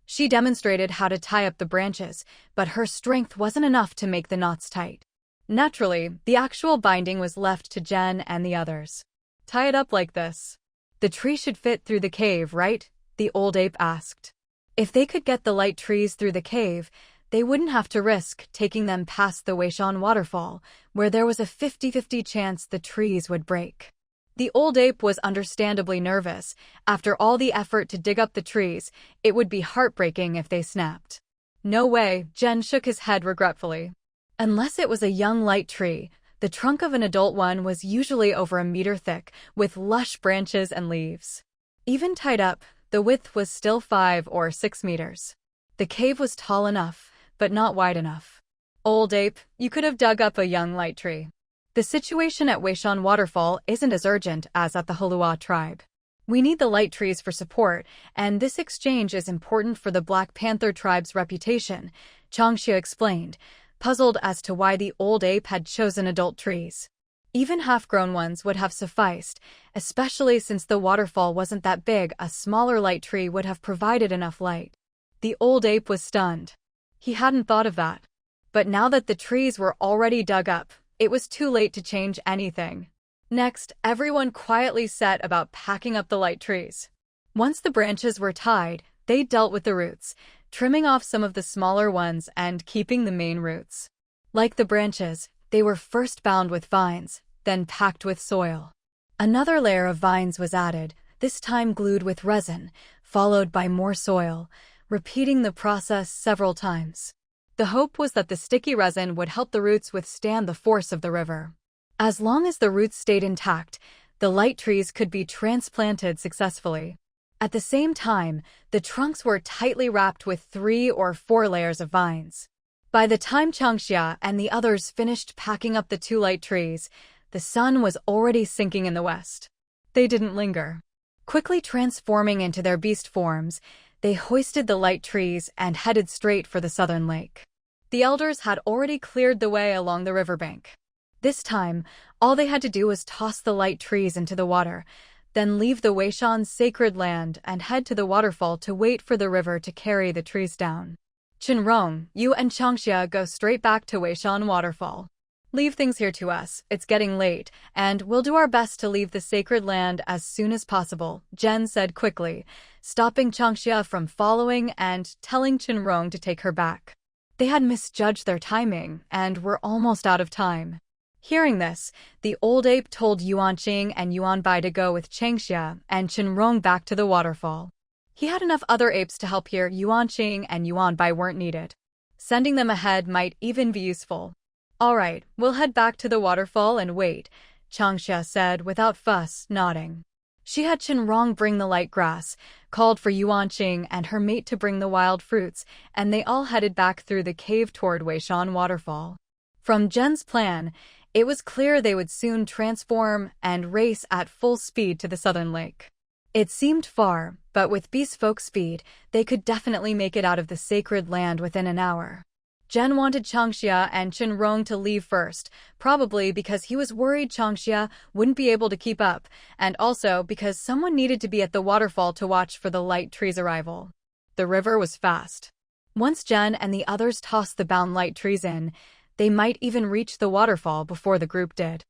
She demonstrated how to tie up the branches, but her strength wasn't enough to make the knots tight. Naturally, the actual binding was left to Jen and the others. Tie it up like this. The tree should fit through the cave, right? The old ape asked. If they could get the light trees through the cave, they wouldn't have to risk taking them past the Weishan waterfall, where there was a 50-50 chance the trees would break. The old ape was understandably nervous. After all the effort to dig up the trees, it would be heartbreaking if they snapped. No way, Jen shook his head regretfully. Unless it was a young light tree, the trunk of an adult one was usually over a meter thick, with lush branches and leaves. Even tied up, the width was still 5 or 6 meters. The cave was tall enough, but not wide enough. Old ape, you could have dug up a young light tree. The situation at Weishan Waterfall isn't as urgent as at the Heluo Tribe. We need the light trees for support, and this exchange is important for the Black Panther tribe's reputation, Changxia explained, puzzled as to why the old ape had chosen adult trees. Even half-grown ones would have sufficed, especially since the waterfall wasn't that big. A smaller light tree would have provided enough light. The old ape was stunned. He hadn't thought of that. But now that the trees were already dug up, it was too late to change anything. Next, everyone quietly set about packing up the light trees. Once the branches were tied, they dealt with the roots, trimming off some of the smaller ones and keeping the main roots. Like the branches, they were first bound with vines, then packed with soil. Another layer of vines was added, this time glued with resin, followed by more soil, repeating the process several times. The hope was that the sticky resin would help the roots withstand the force of the river. As long as the roots stayed intact, the light trees could be transplanted successfully. At the same time, the trunks were tightly wrapped with 3 or 4 layers of vines. By the time Changxia and the others finished packing up the 2 light trees, the sun was already sinking in the west. They didn't linger. Quickly transforming into their beast forms, they hoisted the light trees and headed straight for the southern lake. The elders had already cleared the way along the riverbank. This time, all they had to do was toss the light trees into the water, then leave the Weishan's sacred land and head to the waterfall to wait for the river to carry the trees down. Shen Rong, you and Changxia go straight back to Weishan Waterfall. Leave things here to us, it's getting late, and we'll do our best to leave the sacred land as soon as possible, Jen said quickly, stopping Changxia from following and telling Shen Rong to take her back. They had misjudged their timing, and were almost out of time. Hearing this, the old ape told Yuanqing and Yuanbai to go with Changxia and Shen Rong back to the waterfall. He had enough other apes to help here. Yuanqing and Yuanbai weren't needed. Sending them ahead might even be useful. All right, we'll head back to the waterfall and wait, Changxia said without fuss, nodding. She had Shen Rong bring the light grass, called for Yuanqing and her mate to bring the wild fruits, and they all headed back through the cave toward Weishan Waterfall. From Jen's plan, it was clear they would soon transform and race at full speed to the southern lake. It seemed far, but with beast folk speed, they could definitely make it out of the sacred land within an hour. Jen wanted Changxia and Shen Rong to leave first, probably because he was worried Changxia wouldn't be able to keep up, and also because someone needed to be at the waterfall to watch for the light trees' arrival. The river was fast. Once Jen and the others tossed the bound light trees in, they might even reach the waterfall before the group did.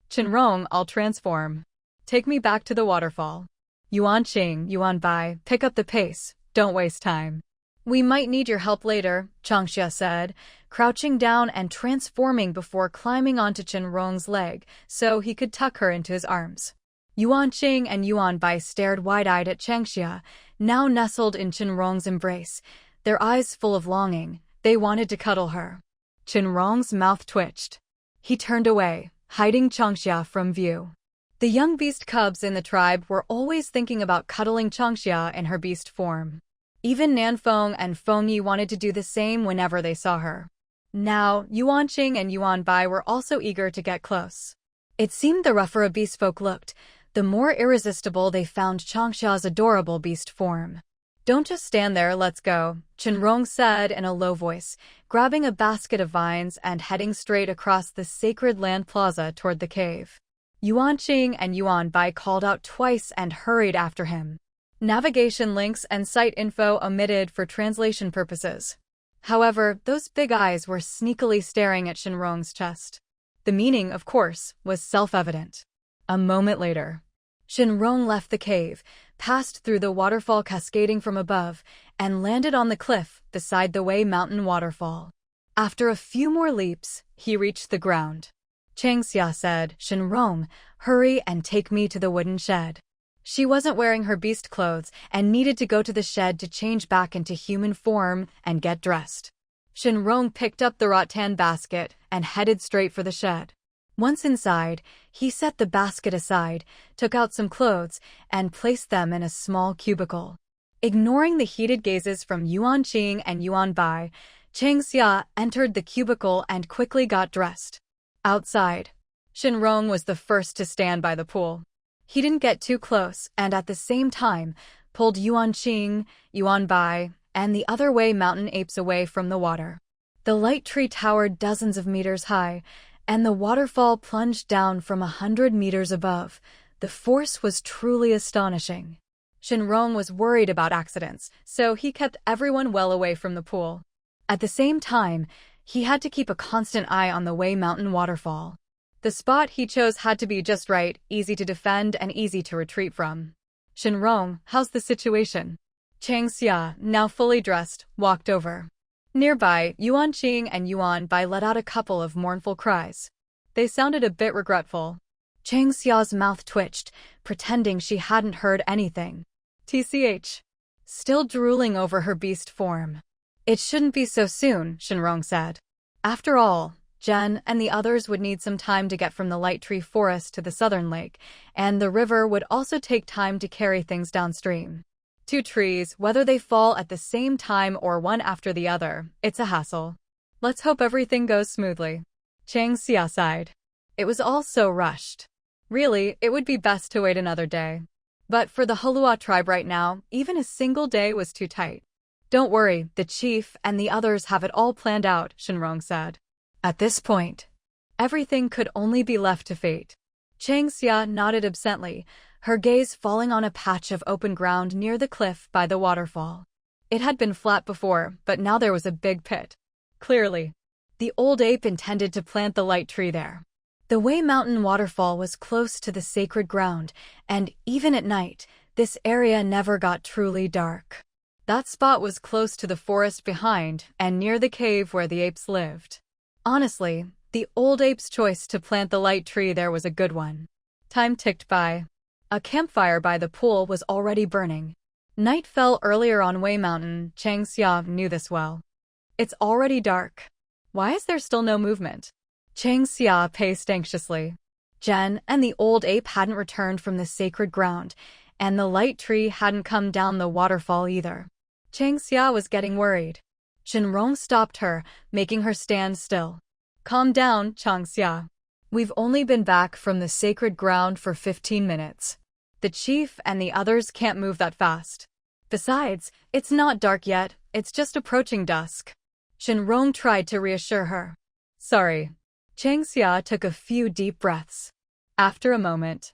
Shen Rong, I'll transform. Take me back to the waterfall. Yuanqing, Yuanbai, pick up the pace, don't waste time. We might need your help later, Changxia said, crouching down and transforming before climbing onto Shen Rong's leg so he could tuck her into his arms. Yuanqing and Yuanbai stared wide-eyed at Changxia, now nestled in Shen Rong's embrace, their eyes full of longing. They wanted to cuddle her. Shen Rong's mouth twitched. He turned away, hiding Changxia from view. The young beast cubs in the tribe were always thinking about cuddling Changxia in her beast form. Even Nanfeng and Fengyi wanted to do the same whenever they saw her. Now, Yuanqing and Yuanbai were also eager to get close. It seemed the rougher a beast folk looked, the more irresistible they found Changxia's adorable beast form. Don't just stand there, let's go, Shen Rong said in a low voice, grabbing a basket of vines and heading straight across the sacred land plaza toward the cave. Yuanqing and Yuanbai called out twice and hurried after him. Navigation links and site info omitted for translation purposes. However, those big eyes were sneakily staring at Shen Rong's chest. The meaning, of course, was self-evident. A moment later, Shen Rong left the cave, passed through the waterfall cascading from above, and landed on the cliff beside the Wei Mountain waterfall. After a few more leaps, he reached the ground. Changxia said, "Shen Rong, hurry and take me to the wooden shed." She wasn't wearing her beast clothes and needed to go to the shed to change back into human form and get dressed. Shen Rong picked up the rattan basket and headed straight for the shed. Once inside, he set the basket aside, took out some clothes, and placed them in a small cubicle. Ignoring the heated gazes from Yuan Qing and Yuan Bai, Changxia entered the cubicle and quickly got dressed. Outside, Shen Rong was the first to stand by the pool. He didn't get too close and at the same time pulled Yuan Qing, Yuan Bai, and the other Wei mountain apes away from the water. The light tree towered dozens of meters high, and the waterfall plunged down from 100 meters above. The force was truly astonishing. Shen Rong was worried about accidents, so he kept everyone well away from the pool. At the same time, he had to keep a constant eye on the Wei Mountain waterfall. The spot he chose had to be just right, easy to defend and easy to retreat from. "Shen Rong, how's the situation?" Changxia, now fully dressed, walked over. Nearby, Yuan Qing and Yuan Bai let out a couple of mournful cries. They sounded a bit regretful. Changxia's mouth twitched, pretending she hadn't heard anything. TCH. Still drooling over her beast form. "It shouldn't be so soon," Shen Rong said. After all, Jen and the others would need some time to get from the light tree forest to the southern lake, and the river would also take time to carry things downstream. Two trees, whether they fall at the same time or one after the other, it's a hassle. Let's hope everything goes smoothly. Changxia sighed. It was all so rushed. Really, it would be best to wait another day. But for the Heluo Tribe right now, even a single day was too tight. "Don't worry, the chief and the others have it all planned out," Shen Rong said. At this point, everything could only be left to fate. Changxia nodded absently, her gaze falling on a patch of open ground near the cliff by the waterfall. It had been flat before, but now there was a big pit. Clearly, the old ape intended to plant the light tree there. The Wei Mountain waterfall was close to the sacred ground, and even at night, this area never got truly dark. That spot was close to the forest behind and near the cave where the apes lived. Honestly, the old ape's choice to plant the light tree there was a good one. Time ticked by. A campfire by the pool was already burning. Night fell earlier on Wei Mountain. Changxia knew this well. It's already dark. Why is there still no movement? Changxia paced anxiously. Jen and the old ape hadn't returned from the sacred ground, and the light tree hadn't come down the waterfall either. Changxia was getting worried. Shen Rong stopped her, making her stand still. "Calm down, Changxia. We've only been back from the sacred ground for 15 minutes. The chief and the others can't move that fast. Besides, it's not dark yet, it's just approaching dusk." Shen Rong tried to reassure her. "Sorry." Changxia took a few deep breaths. After a moment,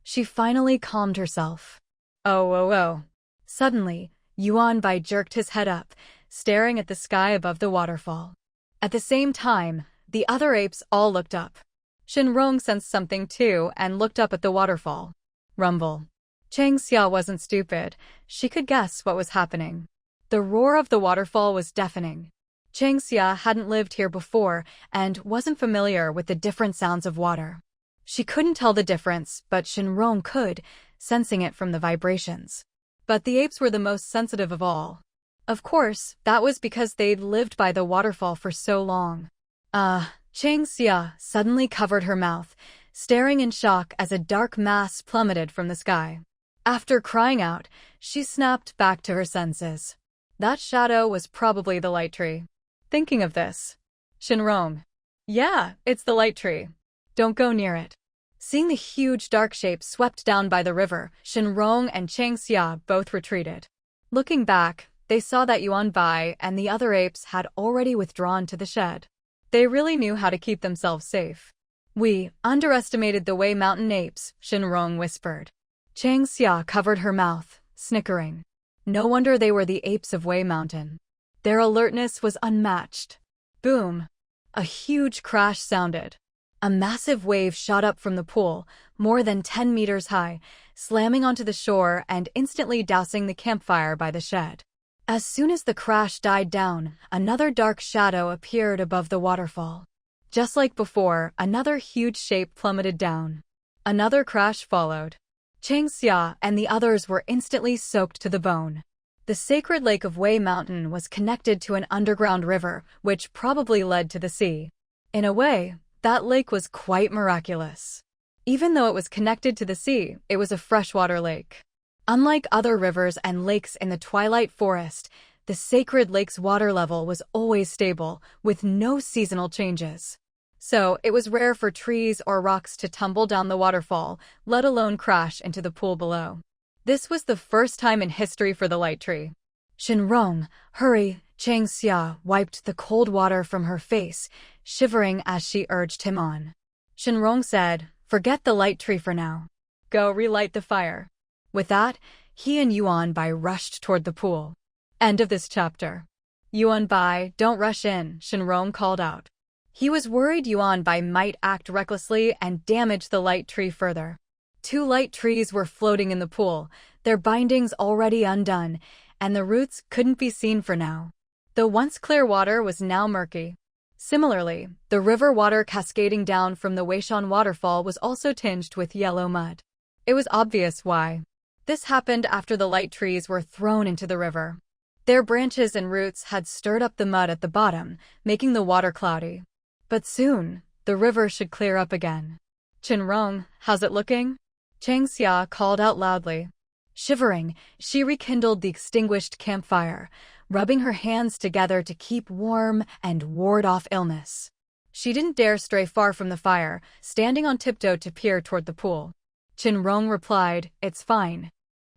she finally calmed herself. Oh. Suddenly, Yuan Bai jerked his head up, staring at the sky above the waterfall. At the same time, the other apes all looked up. Shen Rong sensed something too and looked up at the waterfall. Rumble. Changxia wasn't stupid. She could guess what was happening. The roar of the waterfall was deafening. Changxia hadn't lived here before and wasn't familiar with the different sounds of water. She couldn't tell the difference, but Shen Rong could, sensing it from the vibrations. But the apes were the most sensitive of all. Of course, that was because they'd lived by the waterfall for so long. Changxia suddenly covered her mouth, staring in shock as a dark mass plummeted from the sky. After crying out, she snapped back to her senses. That shadow was probably the light tree. Thinking of this, Shen Rong. "Yeah, it's the light tree. Don't go near it." Seeing the huge dark shape swept down by the river, Shen Rong and Changxia both retreated. Looking back, they saw that Yuan Bai and the other apes had already withdrawn to the shed. They really knew how to keep themselves safe. "We underestimated the Wei Mountain apes," Shen Rong whispered. Changxia covered her mouth, snickering. No wonder they were the apes of Wei Mountain. Their alertness was unmatched. Boom! A huge crash sounded. A massive wave shot up from the pool, more than 10 meters high, slamming onto the shore and instantly dousing the campfire by the shed. As soon as the crash died down, another dark shadow appeared above the waterfall. Just like before, another huge shape plummeted down. Another crash followed. Chang Xia and the others were instantly soaked to the bone. The sacred lake of Wei Mountain was connected to an underground river, which probably led to the sea. In a way, that lake was quite miraculous. Even though it was connected to the sea, it was a freshwater lake. Unlike other rivers and lakes in the Twilight Forest, the sacred lake's water level was always stable, with no seasonal changes. So, it was rare for trees or rocks to tumble down the waterfall, let alone crash into the pool below. This was the first time in history for the light tree. Shen Rong, hurry! Chang Xia wiped the cold water from her face, shivering as she urged him on. Shen Rong said, forget the light tree for now. Go relight the fire. With that, he and Yuan Bai rushed toward the pool. End of this chapter. Yuan Bai, don't rush in, Shen Rong called out. He was worried Yuan Bai might act recklessly and damage the light tree further. 2 light trees were floating in the pool, their bindings already undone, and the roots couldn't be seen for now. The once clear water was now murky. Similarly, the river water cascading down from the Weishan waterfall was also tinged with yellow mud. It was obvious why. This happened after the light trees were thrown into the river. Their branches and roots had stirred up the mud at the bottom, making the water cloudy. But soon, the river should clear up again. Shen Rong, how's it looking? Chang Xia called out loudly. Shivering, she rekindled the extinguished campfire, rubbing her hands together to keep warm and ward off illness. She didn't dare stray far from the fire, standing on tiptoe to peer toward the pool. Shen Rong replied, it's fine.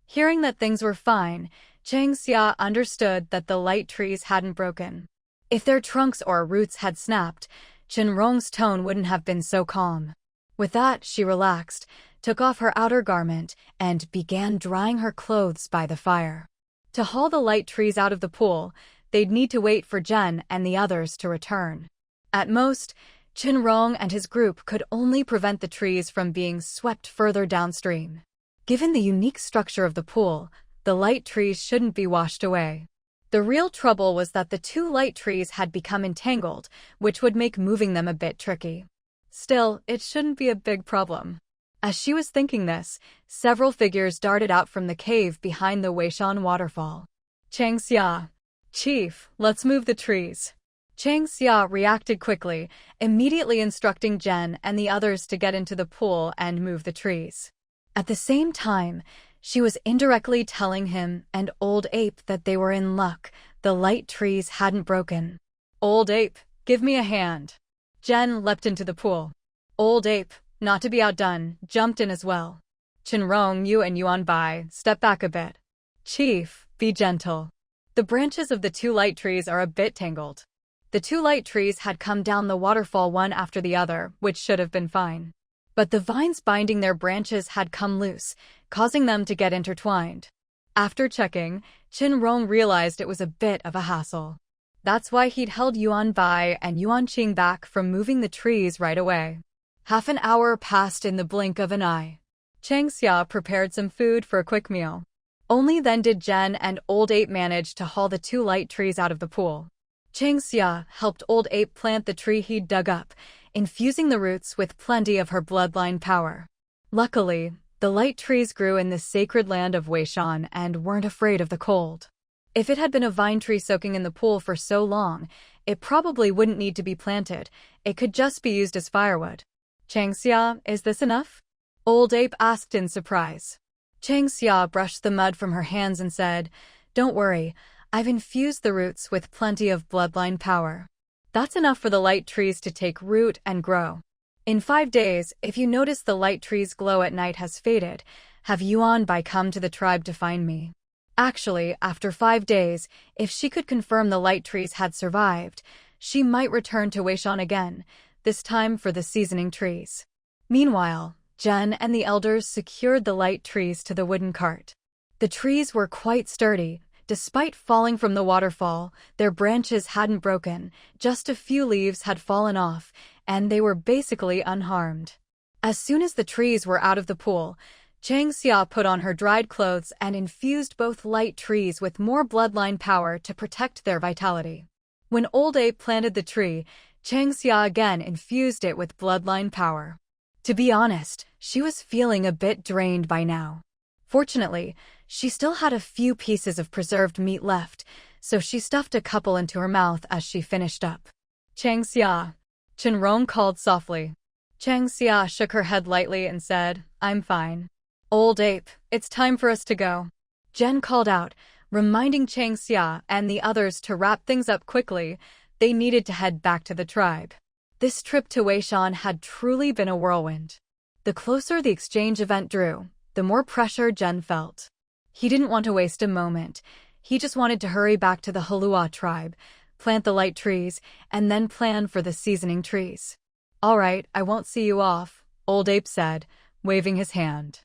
Hearing that things were fine, Chang Xia understood that the light trees hadn't broken. If their trunks or roots had snapped, Shen Rong's tone wouldn't have been so calm. With that, she relaxed, took off her outer garment, and began drying her clothes by the fire. To haul the light trees out of the pool, they'd need to wait for Zhen and the others to return. At most, Shen Rong and his group could only prevent the trees from being swept further downstream. Given the unique structure of the pool, the light trees shouldn't be washed away. The real trouble was that the 2 light trees had become entangled, which would make moving them a bit tricky. Still, it shouldn't be a big problem. As she was thinking this, several figures darted out from the cave behind the Weishan waterfall. Chang Xia. Chief, let's move the trees. Chang Xia reacted quickly, immediately instructing Zhen and the others to get into the pool and move the trees. At the same time, she was indirectly telling him and Old Ape that they were in luck, the light trees hadn't broken. Old Ape, give me a hand. Zhen leapt into the pool. Old Ape, not to be outdone, jumped in as well. Shen Rong, you and Yuan Bai, step back a bit. Chief, be gentle. The branches of the 2 light trees are a bit tangled. The 2 light trees had come down the waterfall one after the other, which should have been fine. But the vines binding their branches had come loose, causing them to get intertwined. After checking, Shen Rong realized it was a bit of a hassle. That's why he'd held Yuan Bai and Yuan Qing back from moving the trees right away. Half an hour passed in the blink of an eye. Chang Xia prepared some food for a quick meal. Only then did Zhen and Old Ape manage to haul the 2 light trees out of the pool. Chang Xia helped Old Ape plant the tree he'd dug up, infusing the roots with plenty of her bloodline power. Luckily, the light trees grew in the sacred land of Weishan and weren't afraid of the cold. If it had been a vine tree soaking in the pool for so long, it probably wouldn't need to be planted, it could just be used as firewood. Chang Xia, is this enough? Old Ape asked in surprise. Chang Xia brushed the mud from her hands and said, don't worry, I've infused the roots with plenty of bloodline power. That's enough for the light trees to take root and grow. In 5 days, if you notice the light trees' glow at night has faded, have Yuan Bai come to the tribe to find me. Actually, after 5 days, if she could confirm the light trees had survived, she might return to Weishan again, this time for the seasoning trees. Meanwhile, Zhen and the elders secured the light trees to the wooden cart. The trees were quite sturdy. Despite falling from the waterfall, their branches hadn't broken, just a few leaves had fallen off, and they were basically unharmed. As soon as the trees were out of the pool, Chang Xia put on her dried clothes and infused both light trees with more bloodline power to protect their vitality. When Old Ape planted the tree, Chang Xia again infused it with bloodline power. To be honest, she was feeling a bit drained by now. Fortunately, she still had a few pieces of preserved meat left, so she stuffed a couple into her mouth as she finished up. Chang Xia, Shen Rong called softly. Chang Xia shook her head lightly and said, I'm fine. Old Ape, it's time for us to go. Jen called out, reminding Chang Xia and the others to wrap things up quickly. They needed to head back to the tribe. This trip to Weishan had truly been a whirlwind. The closer the exchange event drew, the more pressure Jen felt. He didn't want to waste a moment. He just wanted to hurry back to the Heluo Tribe, plant the light trees, and then plan for the seasoning trees. All right, I won't see you off, Old Ape said, waving his hand.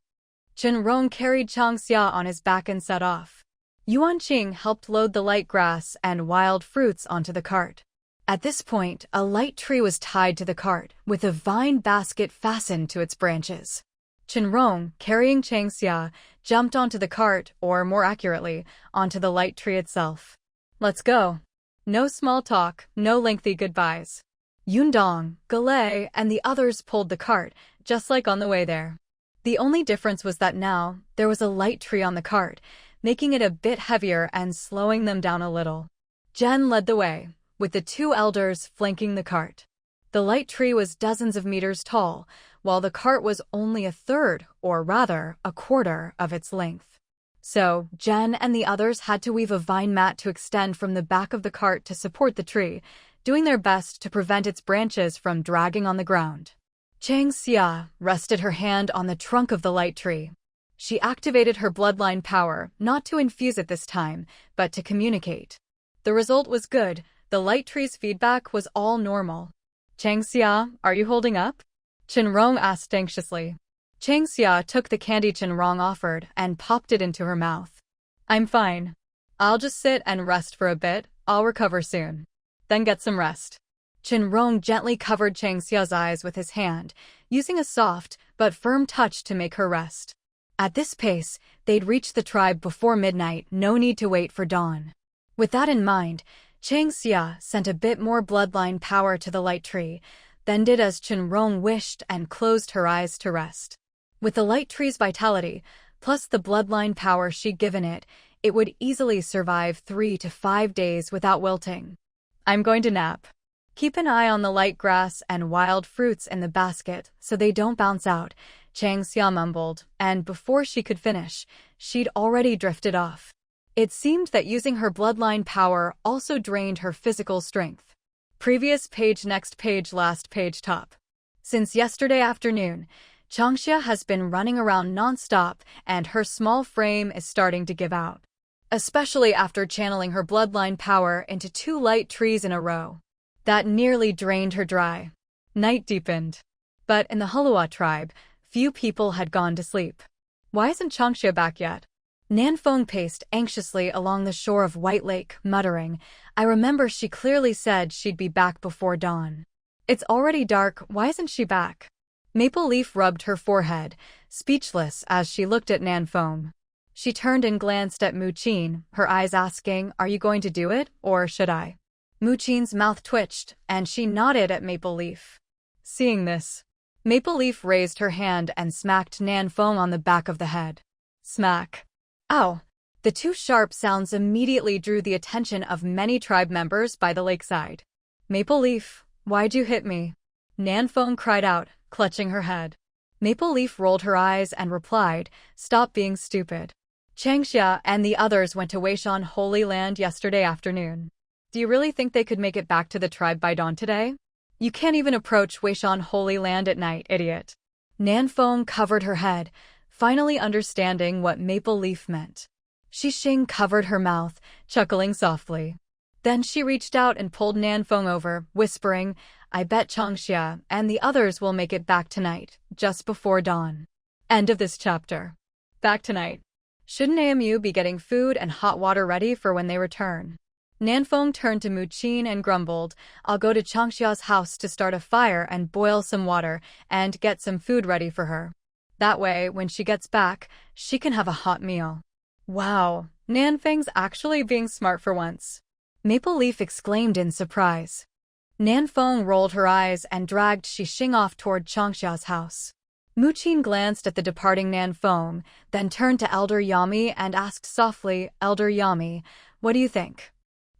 Shen Rong carried Chang Xia on his back and set off. Yuan Qing helped load the light grass and wild fruits onto the cart. At this point, a light tree was tied to the cart, with a vine basket fastened to its branches. Shen Rong, carrying Chang Xia, jumped onto the cart, or more accurately, onto the light tree itself. Let's go. No small talk, no lengthy goodbyes. Yundong, Galay, and the others pulled the cart, just like on the way there. The only difference was that now, there was a light tree on the cart, making it a bit heavier and slowing them down a little. Jen led the way, with the two elders flanking the cart. The light tree was dozens of meters tall, while the cart was only a third, or rather, a quarter, of its length. So, Jen and the others had to weave a vine mat to extend from the back of the cart to support the tree, doing their best to prevent its branches from dragging on the ground. Chang Xia rested her hand on the trunk of the light tree. She activated her bloodline power, not to infuse it this time, but to communicate. The result was good. The light tree's feedback was all normal. Chang Xia, are you holding up? Shen Rong asked anxiously. Chang Xia took the candy Shen Rong offered and popped it into her mouth. I'm fine. I'll just sit and rest for a bit. I'll recover soon. Then get some rest. Shen Rong gently covered Chang Xia's eyes with his hand, using a soft but firm touch to make her rest. At this pace, they'd reach the tribe before midnight, no need to wait for dawn. With that in mind, Chang Xia sent a bit more bloodline power to the light tree, then did as Shen Rong wished and closed her eyes to rest. With the light tree's vitality, plus the bloodline power she'd given it, it would easily survive 3 to 5 days without wilting. I'm going to nap. Keep an eye on the light grass and wild fruits in the basket so they don't bounce out, Chang Xia mumbled, and before she could finish, she'd already drifted off. It seemed that using her bloodline power also drained her physical strength. Previous page, next page, last page, top. Since yesterday afternoon, Changxia has been running around non-stop and her small frame is starting to give out. Especially after channeling her bloodline power into 2 light trees in a row. That nearly drained her dry. Night deepened. But in the Heluo Tribe, few people had gone to sleep. Why isn't Changxia back yet? Nanfeng paced anxiously along the shore of White Lake, muttering, I remember she clearly said she'd be back before dawn. It's already dark, why isn't she back? Maple Leaf rubbed her forehead, speechless as she looked at Nanfeng. She turned and glanced at Mu Qin, her eyes asking, Are you going to do it, or should I? Mu Qin's mouth twitched, and she nodded at Maple Leaf. Seeing this, Maple Leaf raised her hand and smacked Nanfeng on the back of the head. Smack. Ow! The 2 sharp sounds immediately drew the attention of many tribe members by the lakeside. Maple Leaf, why'd you hit me? Nanfeng cried out, clutching her head. Maple Leaf rolled her eyes and replied, Stop being stupid. Changxia and the others went to Weishan Holy Land yesterday afternoon. Do you really think they could make it back to the tribe by dawn today? You can't even approach Weishan Holy Land at night, idiot. Nanfeng covered her head, finally understanding what Maple Leaf meant. Xixing covered her mouth, chuckling softly. Then she reached out and pulled Nanfeng over, whispering, I bet Changxia and the others will make it back tonight, just before dawn. End of this chapter. Back tonight. Shouldn't AMU be getting food and hot water ready for when they return? Nanfeng turned to Muqin and grumbled, I'll go to Changxia's house to start a fire and boil some water and get some food ready for her. That way, when she gets back, she can have a hot meal. Wow, Nanfeng's actually being smart for once. Maple Leaf exclaimed in surprise. Nanfeng rolled her eyes and dragged Xixing off toward Changxia's house. Muqin glanced at the departing Nanfeng, then turned to Elder Yami and asked softly, Elder Yami, what do you think?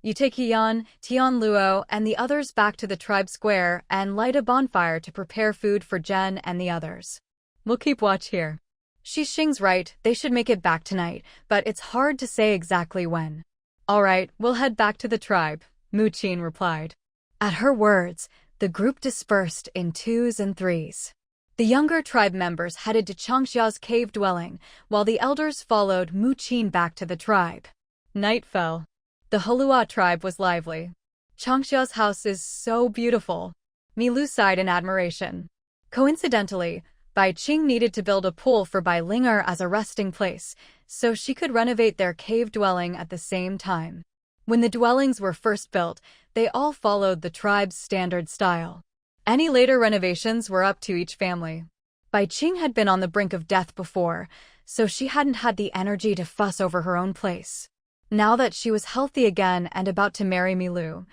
You take Heian, Tianluo, and the others back to the tribe square and light a bonfire to prepare food for Jen and the others. We'll keep watch here. Xixing's right, they should make it back tonight, but it's hard to say exactly when. All right, we'll head back to the tribe, Muqin replied. At her words, the group dispersed in twos and threes. The younger tribe members headed to Changxia's cave dwelling, while the elders followed Muqin back to the tribe. Night fell. The Heluo Tribe was lively. Changxia's house is so beautiful. Milu sighed in admiration. Coincidentally, Bai Qing needed to build a pool for Bai Linger as a resting place, so she could renovate their cave dwelling at the same time. When the dwellings were first built, they all followed the tribe's standard style. Any later renovations were up to each family. Bai Qing had been on the brink of death before, so she hadn't had the energy to fuss over her own place. Now that she was healthy again and about to marry Milu,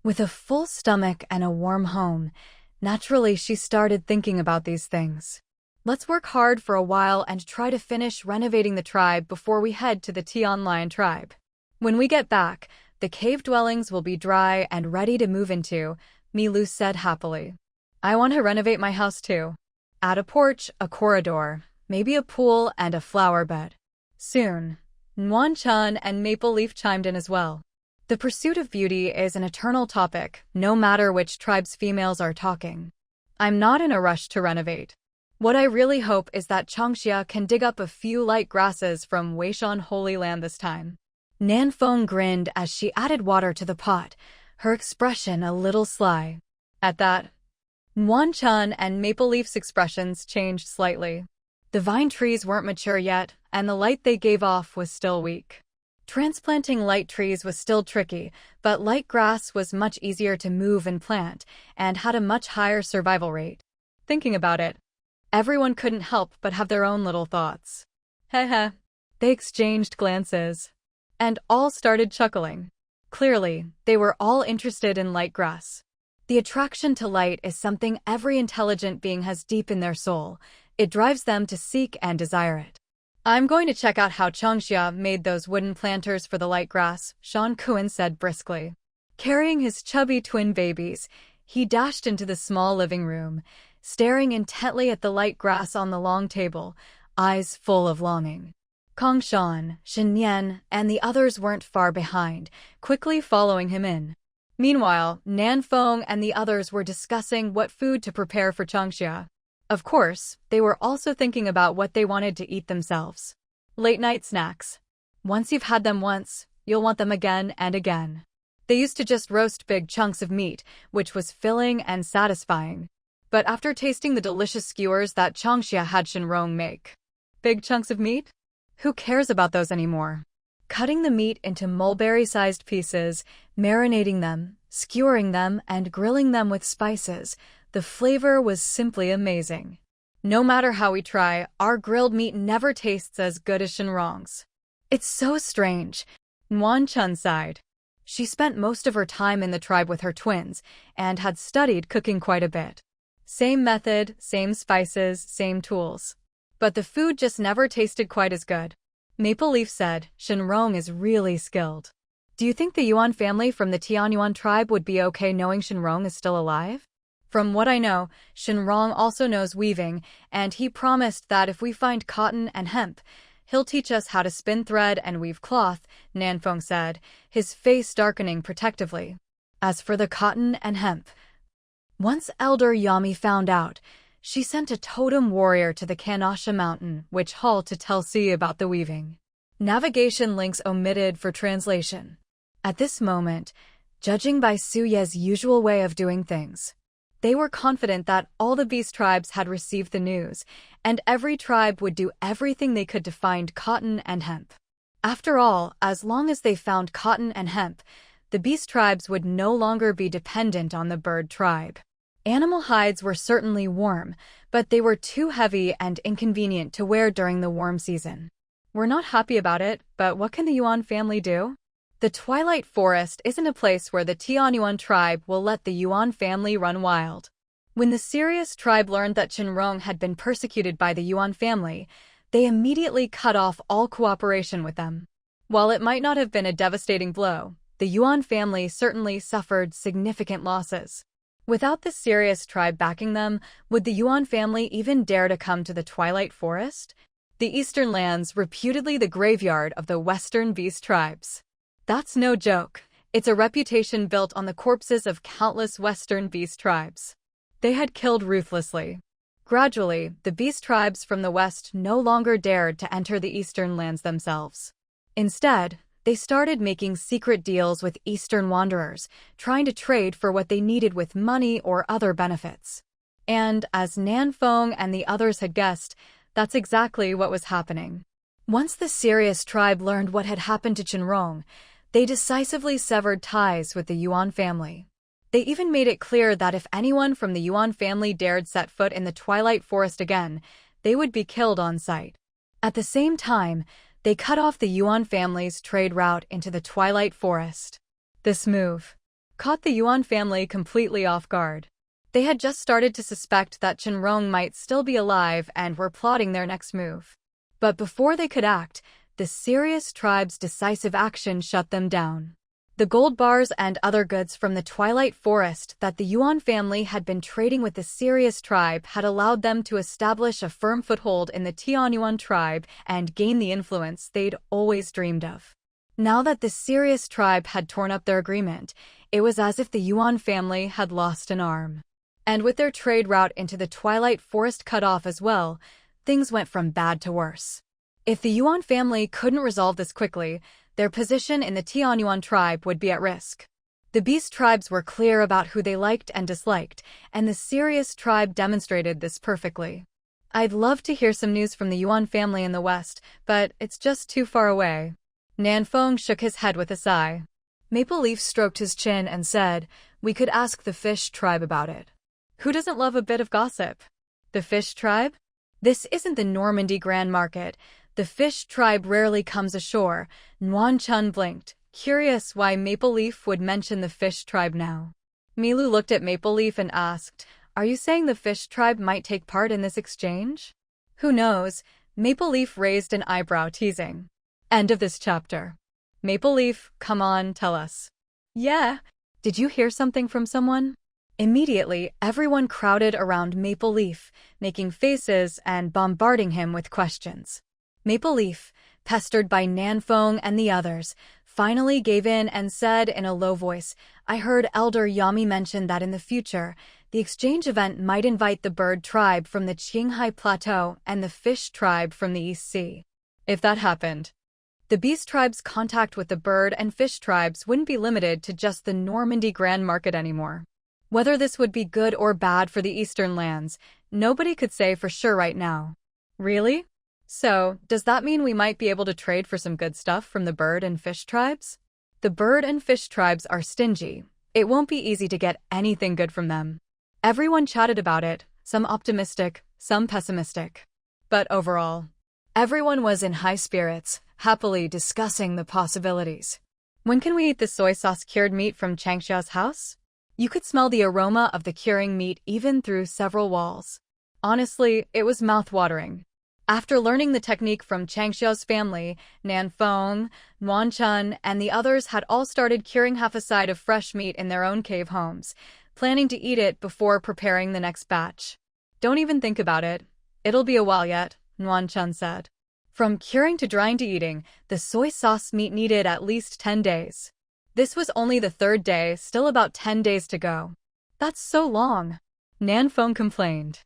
with a full stomach and a warm home, naturally she started thinking about these things. Let's work hard for a while and try to finish renovating the tribe before we head to the Tianlian tribe. When we get back, the cave dwellings will be dry and ready to move into, Milu said happily. I want to renovate my house too. Add a porch, a corridor, maybe a pool and a flower bed. Soon, Nguan Chun and Maple Leaf chimed in as well. The pursuit of beauty is an eternal topic, no matter which tribe's females are talking. I'm not in a rush to renovate. What I really hope is that Changxia can dig up a few light grasses from Weishan Holy Land this time. Nanfeng grinned as she added water to the pot, her expression a little sly. At that, Nguan Chun and Maple Leaf's expressions changed slightly. The vine trees weren't mature yet, and the light they gave off was still weak. Transplanting light trees was still tricky, but light grass was much easier to move and plant, and had a much higher survival rate. Thinking about it, everyone couldn't help but have their own little thoughts. Heh. They exchanged glances, and all started chuckling. Clearly, they were all interested in light grass. The attraction to light is something every intelligent being has deep in their soul. It drives them to seek and desire it. I'm going to check out how Changxia made those wooden planters for the light grass, Shan Kuan said briskly. Carrying his chubby twin babies, he dashed into the small living room, staring intently at the light grass on the long table, eyes full of longing. Kong Shan, Shen Yan, and the others weren't far behind, quickly following him in. Meanwhile, Nanfeng and the others were discussing what food to prepare for Changxia. Of course, they were also thinking about what they wanted to eat themselves. Late-night snacks. Once you've had them once, you'll want them again and again. They used to just roast big chunks of meat, which was filling and satisfying. But after tasting the delicious skewers that Changxia had Shen Rong make, big chunks of meat? Who cares about those anymore? Cutting the meat into mulberry-sized pieces, marinating them, skewering them, and grilling them with spices, the flavor was simply amazing. No matter how we try, our grilled meat never tastes as good as Shen Rong's. It's so strange, Nguan Chun sighed. She spent most of her time in the tribe with her twins, and had studied cooking quite a bit. Same method, same spices, same tools. But the food just never tasted quite as good. Maple Leaf said, Shen Rong is really skilled. Do you think the Yuan family from the Tianyuan tribe would be okay knowing Shen Rong is still alive? From what I know, Shen Rong also knows weaving, and he promised that if we find cotton and hemp, he'll teach us how to spin thread and weave cloth, Nanfeng said, his face darkening protectively. As for the cotton and hemp, once Elder Yami found out, she sent a totem warrior to the Kanasha mountain witch hall to tell Si about the weaving. Navigation links omitted for translation. At this moment, judging by Su Ye's usual way of doing things, They were confident that all the beast tribes had received the news, and every tribe would do everything they could to find cotton and hemp. After all, as long as they found cotton and hemp, the beast tribes would no longer be dependent on the bird tribe. Animal hides were certainly warm, but they were too heavy and inconvenient to wear during the warm season. We're not happy about it, but what can the Yuan family do? The Twilight Forest isn't a place where the Tianyuan tribe will let the Yuan family run wild. When the Sirius tribe learned that Shen Rong had been persecuted by the Yuan family, they immediately cut off all cooperation with them. While it might not have been a devastating blow, the Yuan family certainly suffered significant losses. Without the Sirius tribe backing them, would the Yuan family even dare to come to the Twilight Forest? The Eastern Lands, reputedly the graveyard of the Western beast tribes. That's no joke. It's a reputation built on the corpses of countless Western beast tribes. They had killed ruthlessly. Gradually, the beast tribes from the West no longer dared to enter the Eastern Lands themselves. Instead, they started making secret deals with Eastern wanderers, trying to trade for what they needed with money or other benefits. And, as Nanfeng and the others had guessed, that's exactly what was happening. Once the Sirius tribe learned what had happened to Shen Rong, they decisively severed ties with the Yuan family. They even made it clear that if anyone from the Yuan family dared set foot in the Twilight Forest again, they would be killed on sight. At the same time, they cut off the Yuan family's trade route into the Twilight Forest. This move caught the Yuan family completely off guard. They had just started to suspect that Shen Rong might still be alive and were plotting their next move. But before they could act, the Sirius tribe's decisive action shut them down. The gold bars and other goods from the Twilight Forest that the Yuan family had been trading with the Sirius tribe had allowed them to establish a firm foothold in the Tianyuan tribe and gain the influence they'd always dreamed of. Now that the Sirius tribe had torn up their agreement, it was as if the Yuan family had lost an arm. And with their trade route into the Twilight Forest cut off as well, things went from bad to worse. If the Yuan family couldn't resolve this quickly, their position in the Tianyuan tribe would be at risk. The beast tribes were clear about who they liked and disliked, and the Sirius tribe demonstrated this perfectly. I'd love to hear some news from the Yuan family in the West, but it's just too far away. Nanfeng shook his head with a sigh. Maple Leaf stroked his chin and said, "We could ask the fish tribe about it." Who doesn't love a bit of gossip? The fish tribe? This isn't the Normandy Grand Market. The fish tribe rarely comes ashore. Nuan Chun blinked, curious why Maple Leaf would mention the fish tribe now. Milu looked at Maple Leaf and asked, "Are you saying the fish tribe might take part in this exchange?" Who knows? Maple Leaf raised an eyebrow, teasing. End of this chapter. Maple Leaf, come on, tell us. Yeah. Did you hear something from someone? Immediately, everyone crowded around Maple Leaf, making faces and bombarding him with questions. Maple Leaf, pestered by Nanfeng and the others, finally gave in and said in a low voice, "I heard Elder Yami mention that in the future, the exchange event might invite the bird tribe from the Qinghai Plateau and the fish tribe from the East Sea. If that happened, the beast tribe's contact with the bird and fish tribes wouldn't be limited to just the Normandy Grand Market anymore. Whether this would be good or bad for the Eastern Lands, nobody could say for sure right now." Really? So, does that mean we might be able to trade for some good stuff from the bird and fish tribes? The bird and fish tribes are stingy. It won't be easy to get anything good from them. Everyone chatted about it, some optimistic, some pessimistic. But overall, everyone was in high spirits, happily discussing the possibilities. When can we eat the soy sauce cured meat from Changxia's house? You could smell the aroma of the curing meat even through several walls. Honestly, it was mouth-watering. After learning the technique from Changxia's family, Nanfeng, Nuanchun, and the others had all started curing half a side of fresh meat in their own cave homes, planning to eat it before preparing the next batch. "Don't even think about it. It'll be a while yet," Nuanchun said. From curing to drying to eating, the soy sauce meat needed at least 10 days. This was only the third day, still about 10 days to go. "That's so long," Nanfeng complained.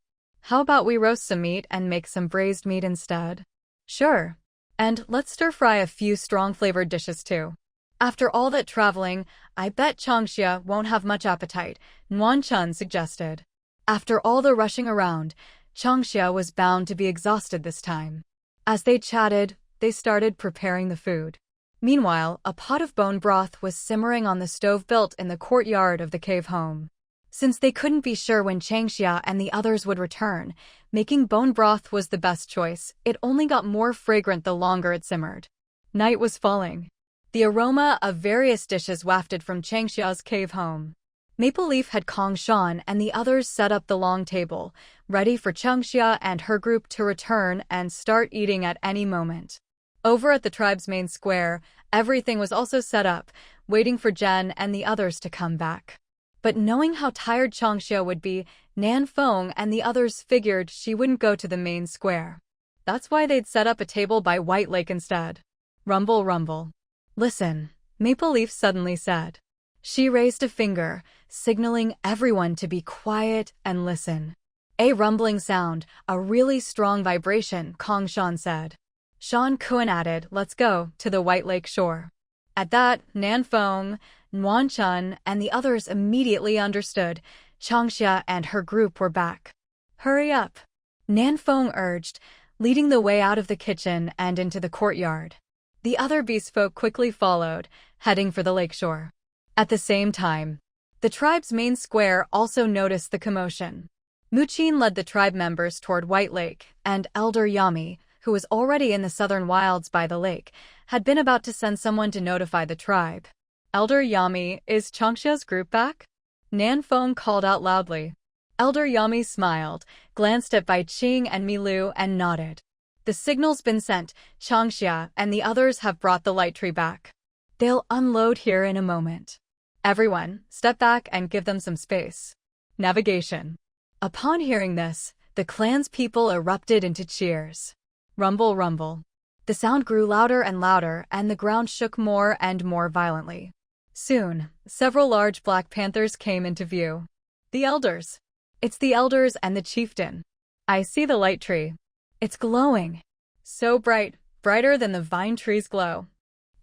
"How about we roast some meat and make some braised meat instead?" "Sure. And let's stir-fry a few strong-flavored dishes too." After all that traveling, I bet Changxia won't have much appetite, Nuan Chun suggested. After all the rushing around, Changxia was bound to be exhausted this time. As they chatted, they started preparing the food. Meanwhile, a pot of bone broth was simmering on the stove built in the courtyard of the cave home. Since they couldn't be sure when Changxia and the others would return, making bone broth was the best choice. It only got more fragrant the longer it simmered. Night was falling. The aroma of various dishes wafted from Changxia's cave home. Maple Leaf had Kong Shan and the others set up the long table, ready for Changxia and her group to return and start eating at any moment. Over at the tribe's main square, everything was also set up, waiting for Jen and the others to come back. But knowing how tired Changxia would be, Nan Feng and the others figured she wouldn't go to the main square. That's why they'd set up a table by White Lake instead. Rumble, rumble. Listen, Maple Leaf suddenly said. She raised a finger, signaling everyone to be quiet and listen. A rumbling sound, a really strong vibration, Kong Shan said. Shan Kuan added, let's go, to the White Lake shore. At that, Nan Feng, Nuan Chun, and the others immediately understood. Changxia and her group were back. Hurry up, Nan Feng urged, leading the way out of the kitchen and into the courtyard. The other beast folk quickly followed, heading for the lakeshore. At the same time, the tribe's main square also noticed the commotion. Muqin led the tribe members toward White Lake, and Elder Yami, who was already in the southern wilds by the lake, had been about to send someone to notify the tribe. Elder Yami, is Changxia's group back? Nan Feng called out loudly. Elder Yami smiled, glanced at Bai Qing and Milu and nodded. The signal's been sent, Changxia and the others have brought the light tree back. They'll unload here in a moment. Everyone, step back and give them some space. Navigation. Upon hearing this, the clan's people erupted into cheers. Rumble, rumble. The sound grew louder and louder, and the ground shook more and more violently. Soon, several large black panthers came into view. The elders. It's the elders and the chieftain. I see the light tree. It's glowing. So bright, brighter than the vine trees glow.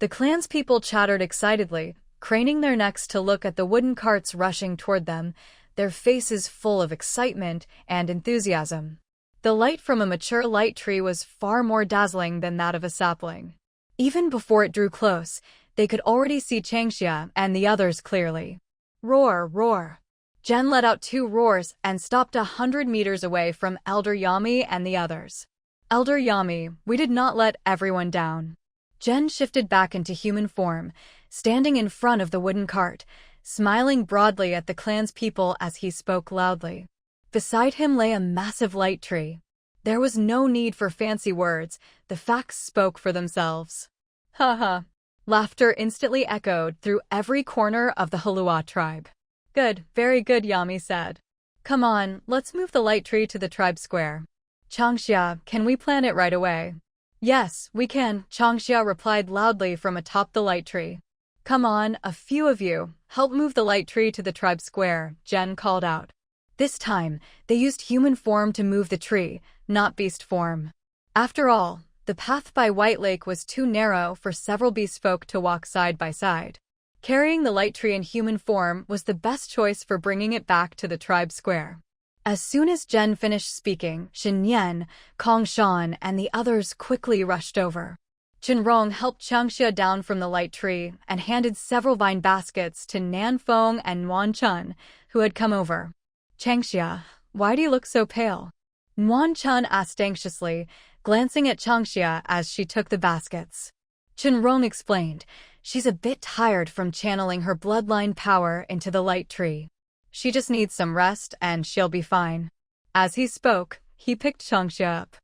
The clan's people chattered excitedly, craning their necks to look at the wooden carts rushing toward them, their faces full of excitement and enthusiasm. The light from a mature light tree was far more dazzling than that of a sapling. Even before it drew close, they could already see Changxia and the others clearly. Roar, roar. Jen let out 2 roars and stopped 100 meters away from Elder Yami and the others. Elder Yami, we did not let everyone down. Jen shifted back into human form, standing in front of the wooden cart, smiling broadly at the clan's people as he spoke loudly. Beside him lay a massive light tree. There was no need for fancy words, the facts spoke for themselves. Ha ha. Laughter instantly echoed through every corner of the Heluo Tribe. Good, very good, Yami said. Come on, let's move the light tree to the tribe square. Changxia, can we plan it right away? Yes, we can, Changxia replied loudly from atop the light tree. Come on, a few of you, help move the light tree to the tribe square, Jen called out. This time, they used human form to move the tree, not beast form. After all, the path by White Lake was too narrow for several beast folk to walk side by side. Carrying the light tree in human form was the best choice for bringing it back to the tribe square. As soon as Jen finished speaking, Shen Yan, Kong Shan, and the others quickly rushed over. Shen Rong helped Changxia down from the light tree and handed several vine baskets to Nan Feng and Nuan Chun, who had come over. Changxia, why do you look so pale? Nuan Chun asked anxiously, glancing at Changxia as she took the baskets. Shen Rong explained, she's a bit tired from channeling her bloodline power into the light tree. She just needs some rest and she'll be fine. As he spoke, he picked Changxia up.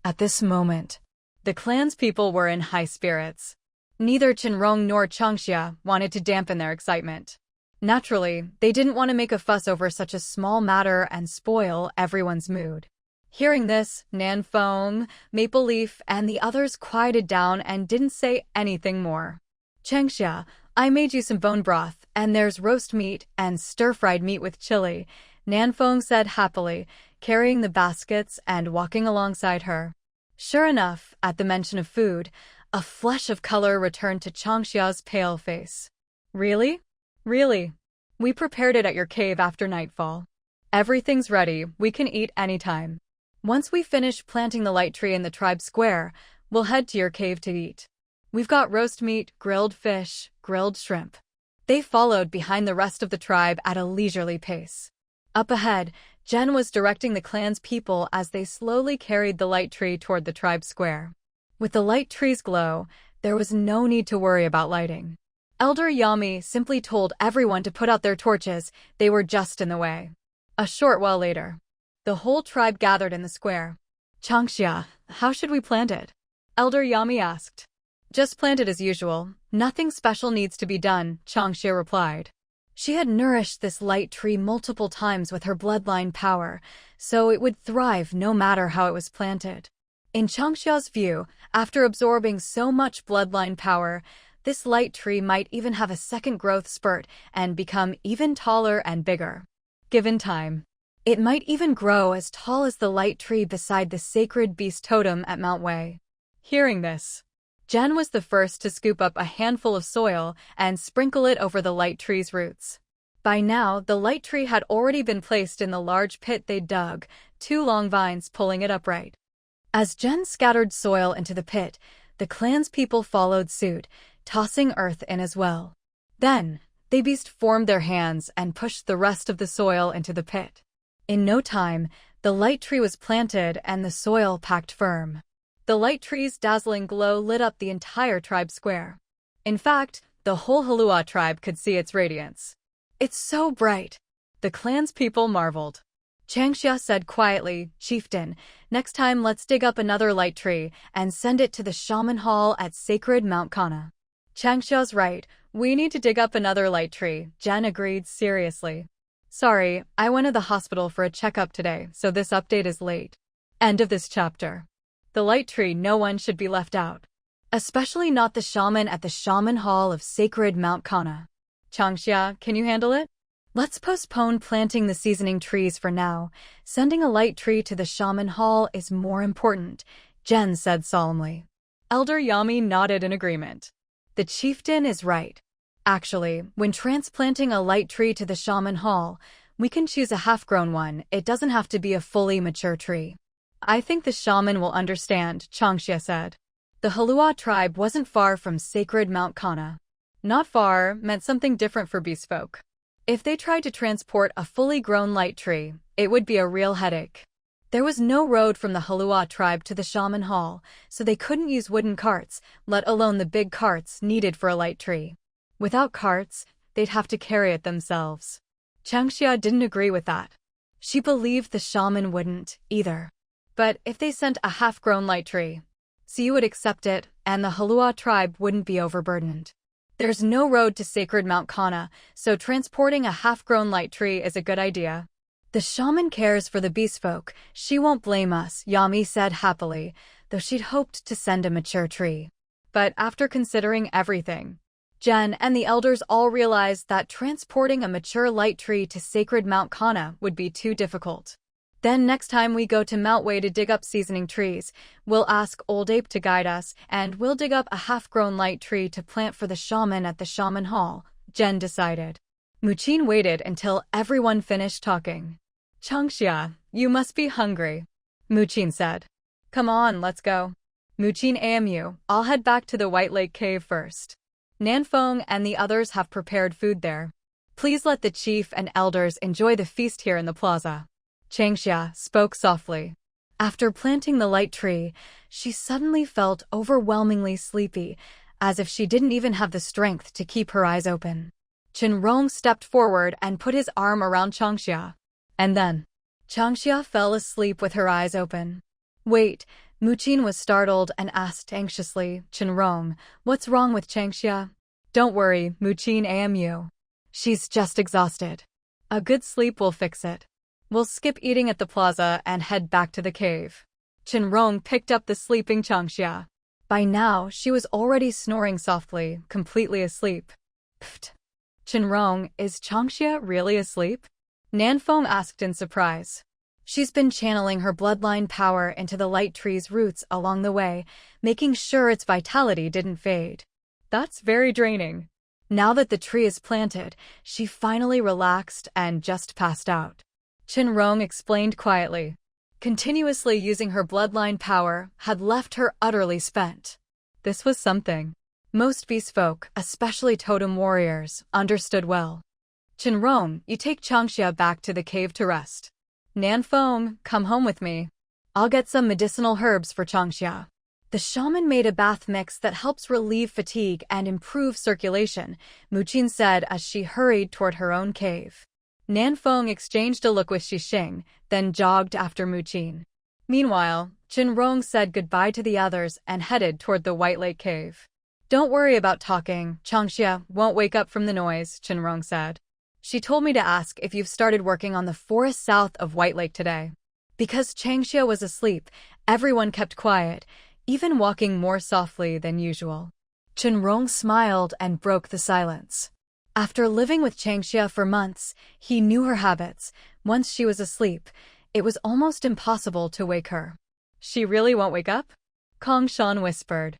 At this moment, the clan's people were in high spirits. Neither Shen Rong nor Changxia wanted to dampen their excitement. Naturally, they didn't want to make a fuss over such a small matter and spoil everyone's mood. Hearing this, Nan Feng, Maple Leaf, and the others quieted down and didn't say anything more. Changxia, I made you some bone broth, and there's roast meat and stir-fried meat with chili, Nan Feng said happily, carrying the baskets and walking alongside her. Sure enough, at the mention of food, A flush of color returned to Changxia's pale face. Really? Really? We prepared it at your cave after nightfall. Everything's ready, we can eat anytime. Once we finish planting the light tree in the tribe square, we'll head to your cave to eat. We've got roast meat, grilled fish, grilled shrimp. They followed behind the rest of the tribe at a leisurely pace. Up ahead, Jen was directing the clan's people as they slowly carried the light tree toward the tribe square. With the light tree's glow, there was no need to worry about lighting. Elder Yami simply told everyone to put out their torches, they were just in the way. A short while later, the whole tribe gathered in the square. Changxia, how should we plant it? Elder Yami asked. Just plant it as usual. Nothing special needs to be done, Changxia replied. She had nourished this light tree multiple times with her bloodline power, so it would thrive no matter how it was planted. In Changxia's view, after absorbing so much bloodline power, this light tree might even have a second growth spurt and become even taller and bigger. Given time, it might even grow as tall as the light tree beside the sacred beast totem at Mount Wei. Hearing this, Jen was the first to scoop up a handful of soil and sprinkle it over the light tree's roots. By now, the light tree had already been placed in the large pit they dug, 2 long vines pulling it upright. As Jen scattered soil into the pit, the clan's people followed suit, tossing earth in as well. Then, they beast formed their hands and pushed the rest of the soil into the pit. In no time, the light tree was planted and the soil packed firm. The light tree's dazzling glow lit up the entire tribe square. In fact, the whole Heluo tribe could see its radiance. It's so bright. The clan's people marveled. Changxia said quietly, Chieftain, next time let's dig up another light tree and send it to the shaman hall at sacred Mount Kana. Changxia's right. We need to dig up another light tree, Jen agreed seriously. Sorry, I went to the hospital for a checkup today, so this update is late. End of this chapter. The light tree, no one should be left out. Especially not the shaman at the shaman hall of sacred Mount Kana. Changxia, can you handle it? Let's postpone planting the seasoning trees for now. Sending a light tree to the shaman hall is more important, Jen said solemnly. Elder Yami nodded in agreement. The chieftain is right. Actually, when transplanting a light tree to the shaman hall, we can choose a half-grown one. It doesn't have to be a fully mature tree. I think the shaman will understand, Changxia said. The Heluo tribe wasn't far from sacred Mount Kana. Not far meant something different for beast folk. If they tried to transport a fully grown light tree, it would be a real headache. There was no road from the Heluo tribe to the shaman hall, so they couldn't use wooden carts, let alone the big carts needed for a light tree. Without carts, they'd have to carry it themselves. Changxia didn't agree with that. She believed the shaman wouldn't, either. But if they sent a half-grown light tree, Siu would accept it, and the Heluo tribe wouldn't be overburdened. There's no road to sacred Mount Kana, so transporting a half-grown light tree is a good idea. The shaman cares for the beast folk, she won't blame us, Yami said happily, though she'd hoped to send a mature tree. But after considering everything, Jen and the elders all realized that transporting a mature light tree to sacred Mount Kana would be too difficult. Then next time we go to Mount Wei to dig up seasoning trees, we'll ask Old Ape to guide us, and we'll dig up a half-grown light tree to plant for the shaman at the shaman hall, Jen decided. Muqin waited until everyone finished talking. Changxia, you must be hungry, Muqin said. Come on, let's go. Muqin AMU, I'll head back to the White Lake Cave first. Nanfeng and the others have prepared food there. Please let the chief and elders enjoy the feast here in the plaza. Changxia spoke softly. After planting the light tree, she suddenly felt overwhelmingly sleepy, as if she didn't even have the strength to keep her eyes open. Shen Rong stepped forward and put his arm around Changxia. And then, Changxia fell asleep with her eyes open. Wait, Muqin was startled and asked anxiously, Shen Rong, what's wrong with Changxia? Don't worry, Muqin AMU. She's just exhausted. A good sleep will fix it. We'll skip eating at the plaza and head back to the cave. Shen Rong picked up the sleeping Changxia. By now, she was already snoring softly, completely asleep. Pfft. Shen Rong, is Changxia really asleep? Nanfeng asked in surprise. She's been channeling her bloodline power into the light tree's roots along the way, making sure its vitality didn't fade. That's very draining. Now that the tree is planted, she finally relaxed and just passed out. Shen Rong explained quietly. Continuously using her bloodline power had left her utterly spent. This was something. Most beast folk, especially totem warriors, understood well. Shen Rong, you take Changxia back to the cave to rest. Nanfeng, come home with me. I'll get some medicinal herbs for Changxia. The shaman made a bath mix that helps relieve fatigue and improve circulation, Muqin said as she hurried toward her own cave. Nanfeng exchanged a look with Xixing, then jogged after Muqin. Meanwhile, Shen Rong said goodbye to the others and headed toward the White Lake cave. Don't worry about talking, Changxia won't wake up from the noise, Shen Rong said. She told me to ask if you've started working on the forest south of White Lake today. Because Changxia was asleep, everyone kept quiet, even walking more softly than usual. Shen Rong smiled and broke the silence. After living with Changxia for months, he knew her habits. Once she was asleep, it was almost impossible to wake her. She really won't wake up? Kong Shan whispered.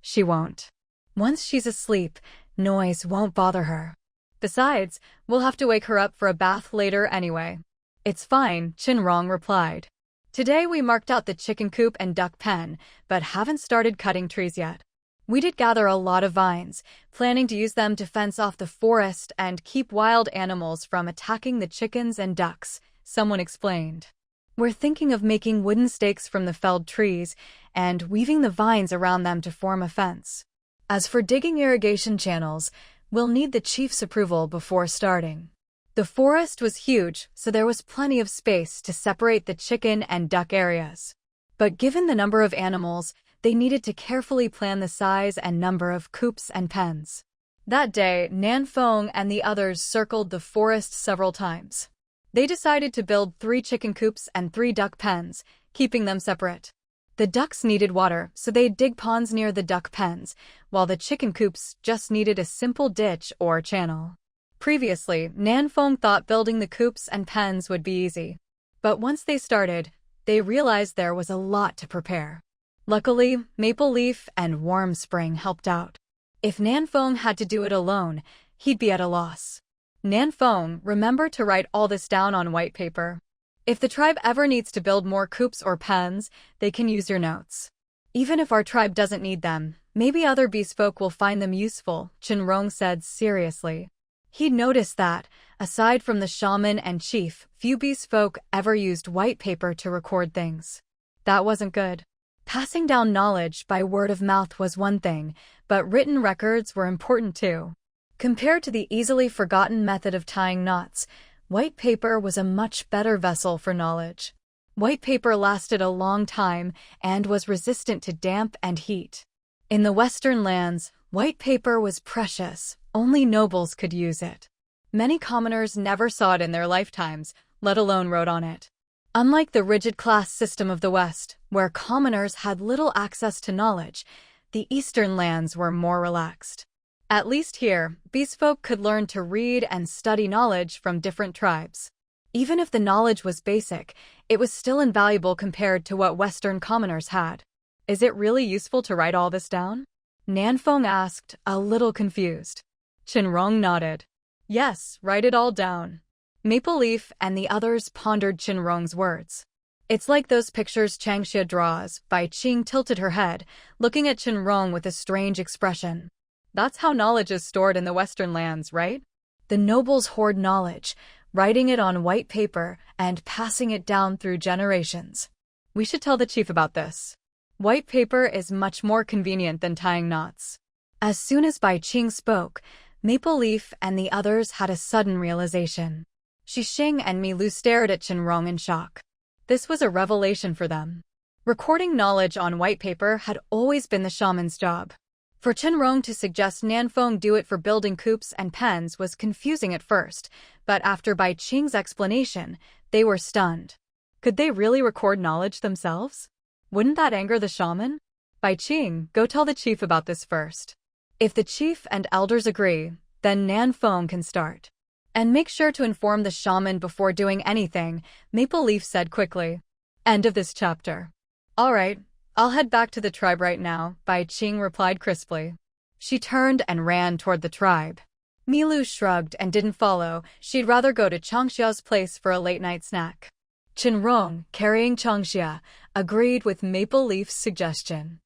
She won't. Once she's asleep, noise won't bother her. Besides, we'll have to wake her up for a bath later anyway. It's fine, Shen Rong replied. Today we marked out the chicken coop and duck pen, but haven't started cutting trees yet. We did gather a lot of vines, planning to use them to fence off the forest and keep wild animals from attacking the chickens and ducks, someone explained. We're thinking of making wooden stakes from the felled trees and weaving the vines around them to form a fence. As for digging irrigation channels, we'll need the chief's approval before starting. The forest was huge, so there was plenty of space to separate the chicken and duck areas. But given the number of animals, they needed to carefully plan the size and number of coops and pens. That day, Nanfeng and the others circled the forest several times. They decided to build 3 chicken coops and 3 duck pens, keeping them separate. The ducks needed water, so they'd dig ponds near the duck pens, while the chicken coops just needed a simple ditch or channel. Previously, Nanfeng thought building the coops and pens would be easy. But once they started, they realized there was a lot to prepare. Luckily, Maple Leaf and Warm Spring helped out. If Nanfeng had to do it alone, he'd be at a loss. Nanfeng, remember to write all this down on white paper. If the tribe ever needs to build more coops or pens, they can use your notes. Even if our tribe doesn't need them, maybe other beast folk will find them useful, Shen Rong said seriously. He'd noticed that, aside from the shaman and chief, few beast folk ever used white paper to record things. That wasn't good. Passing down knowledge by word of mouth was one thing, but written records were important too. Compared to the easily forgotten method of tying knots, white paper was a much better vessel for knowledge. White paper lasted a long time and was resistant to damp and heat. In the Western lands, white paper was precious. Only nobles could use it. Many commoners never saw it in their lifetimes, let alone wrote on it. Unlike the rigid class system of the West, where commoners had little access to knowledge, the Eastern lands were more relaxed. At least here, beast folk could learn to read and study knowledge from different tribes. Even if the knowledge was basic, it was still invaluable compared to what Western commoners had. Is it really useful to write all this down? Nanfeng asked, a little confused. Shen Rong nodded. Yes, write it all down. Maple Leaf and the others pondered Shen Rong's words. It's like those pictures Changxia draws. Bai Qing tilted her head, looking at Shen Rong with a strange expression. That's how knowledge is stored in the Western lands, right? The nobles hoard knowledge, writing it on white paper and passing it down through generations. We should tell the chief about this. White paper is much more convenient than tying knots. As soon as Bai Qing spoke, Maple Leaf and the others had a sudden realization. Xixing and Milu stared at Shen Rong in shock. This was a revelation for them. Recording knowledge on white paper had always been the shaman's job. For Shen Rong to suggest Nanfeng do it for building coops and pens was confusing at first, but after Bai Qing's explanation, they were stunned. Could they really record knowledge themselves? Wouldn't that anger the shaman? Bai Qing, go tell the chief about this first. If the chief and elders agree, then Nanfeng can start. And make sure to inform the shaman before doing anything, Maple Leaf said quickly. End of this chapter. All right, I'll head back to the tribe right now, Bai Qing replied crisply. She turned and ran toward the tribe. Milu shrugged and didn't follow. She'd rather go to Changxia's place for a late-night snack. Shen Rong, carrying Changxia, agreed with Maple Leaf's suggestion.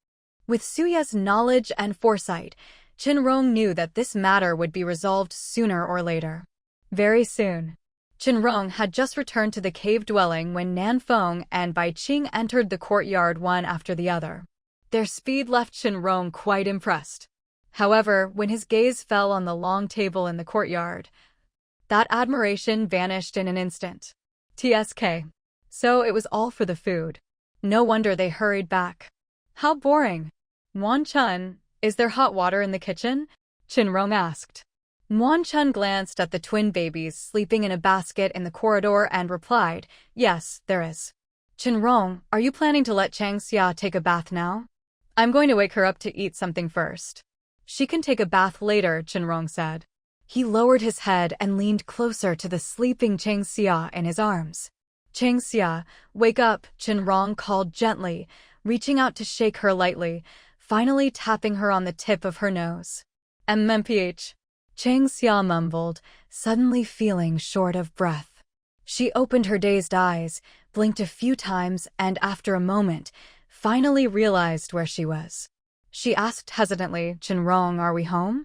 With Suya's knowledge and foresight, Shen Rong knew that this matter would be resolved sooner or later. Very soon. Shen Rong had just returned to the cave dwelling when Nanfeng and Bai Qing entered the courtyard one after the other. Their speed left Shen Rong quite impressed. However, when his gaze fell on the long table in the courtyard, that admiration vanished in an instant. TSK. So it was all for the food. No wonder they hurried back. How boring. Wan Chun, is there hot water in the kitchen? Shen Rong asked. Wan Chun glanced at the twin babies sleeping in a basket in the corridor and replied, yes, there is. Shen Rong, are you planning to let Changxia take a bath now? I'm going to wake her up to eat something first. She can take a bath later, Shen Rong said. He lowered his head and leaned closer to the sleeping Changxia in his arms. Changxia, wake up, Shen Rong called gently, reaching out to shake her lightly, finally tapping her on the tip of her nose. MMPH. Changxia mumbled, suddenly feeling short of breath. She opened her dazed eyes, blinked a few times, and after a moment, finally realized where she was. She asked hesitantly, Shen Rong, are we home?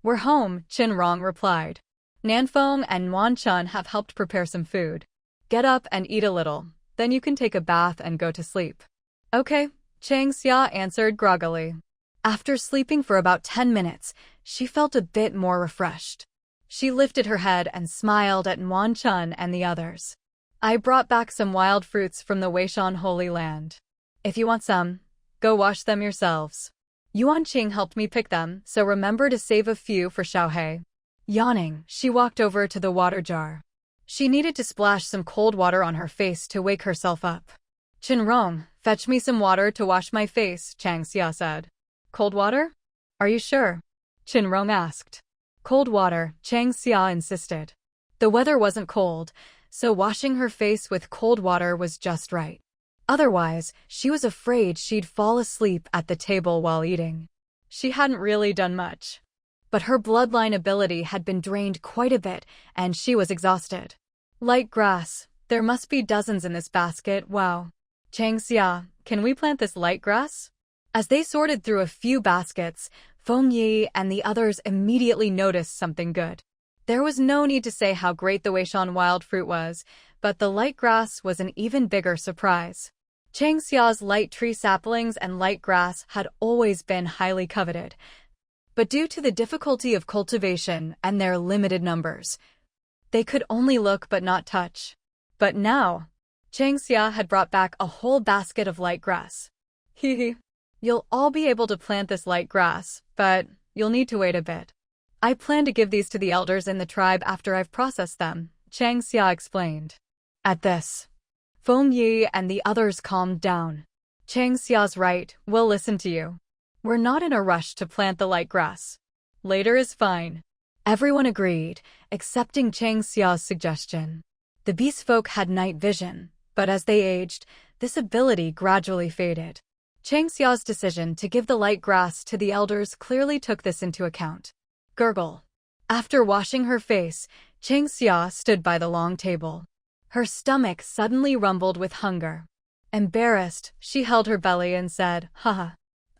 We're home, Shen Rong replied. Nanfeng and Wan Chun have helped prepare some food. Get up and eat a little, then you can take a bath and go to sleep. Okay, Changxia answered groggily. After sleeping for about 10 minutes, she felt a bit more refreshed. She lifted her head and smiled at Wan Chun and the others. I brought back some wild fruits from the Weishan Holy Land. If you want some, go wash them yourselves. Yuan Qing helped me pick them, so remember to save a few for Xiaohei. Yawning, she walked over to the water jar. She needed to splash some cold water on her face to wake herself up. Shen Rong, fetch me some water to wash my face, Changxia said. Cold water? Are you sure? Shen Rong asked. Cold water, Changxia insisted. The weather wasn't cold, so washing her face with cold water was just right. Otherwise, she was afraid she'd fall asleep at the table while eating. She hadn't really done much. But her bloodline ability had been drained quite a bit, and she was exhausted. Light grass. There must be dozens in this basket, wow. Changxia, can we plant this light grass? As they sorted through a few baskets, Feng Yi and the others immediately noticed something good. There was no need to say how great the Weishan wild fruit was, but the light grass was an even bigger surprise. Changxia's light tree saplings and light grass had always been highly coveted, but due to the difficulty of cultivation and their limited numbers, they could only look but not touch. But now, Changxia had brought back a whole basket of light grass. Hee. You'll all be able to plant this light grass, but you'll need to wait a bit. I plan to give these to the elders in the tribe after I've processed them, Changxia explained. At this, Feng Yi and the others calmed down. Changxia's right, we'll listen to you. We're not in a rush to plant the light grass. Later is fine. Everyone agreed, accepting Changxia's suggestion. The beast folk had night vision, but as they aged, this ability gradually faded. Changxia's decision to give the light grass to the elders clearly took this into account. Gurgle. After washing her face, Changxia stood by the long table. Her stomach suddenly rumbled with hunger. Embarrassed, she held her belly and said, haha,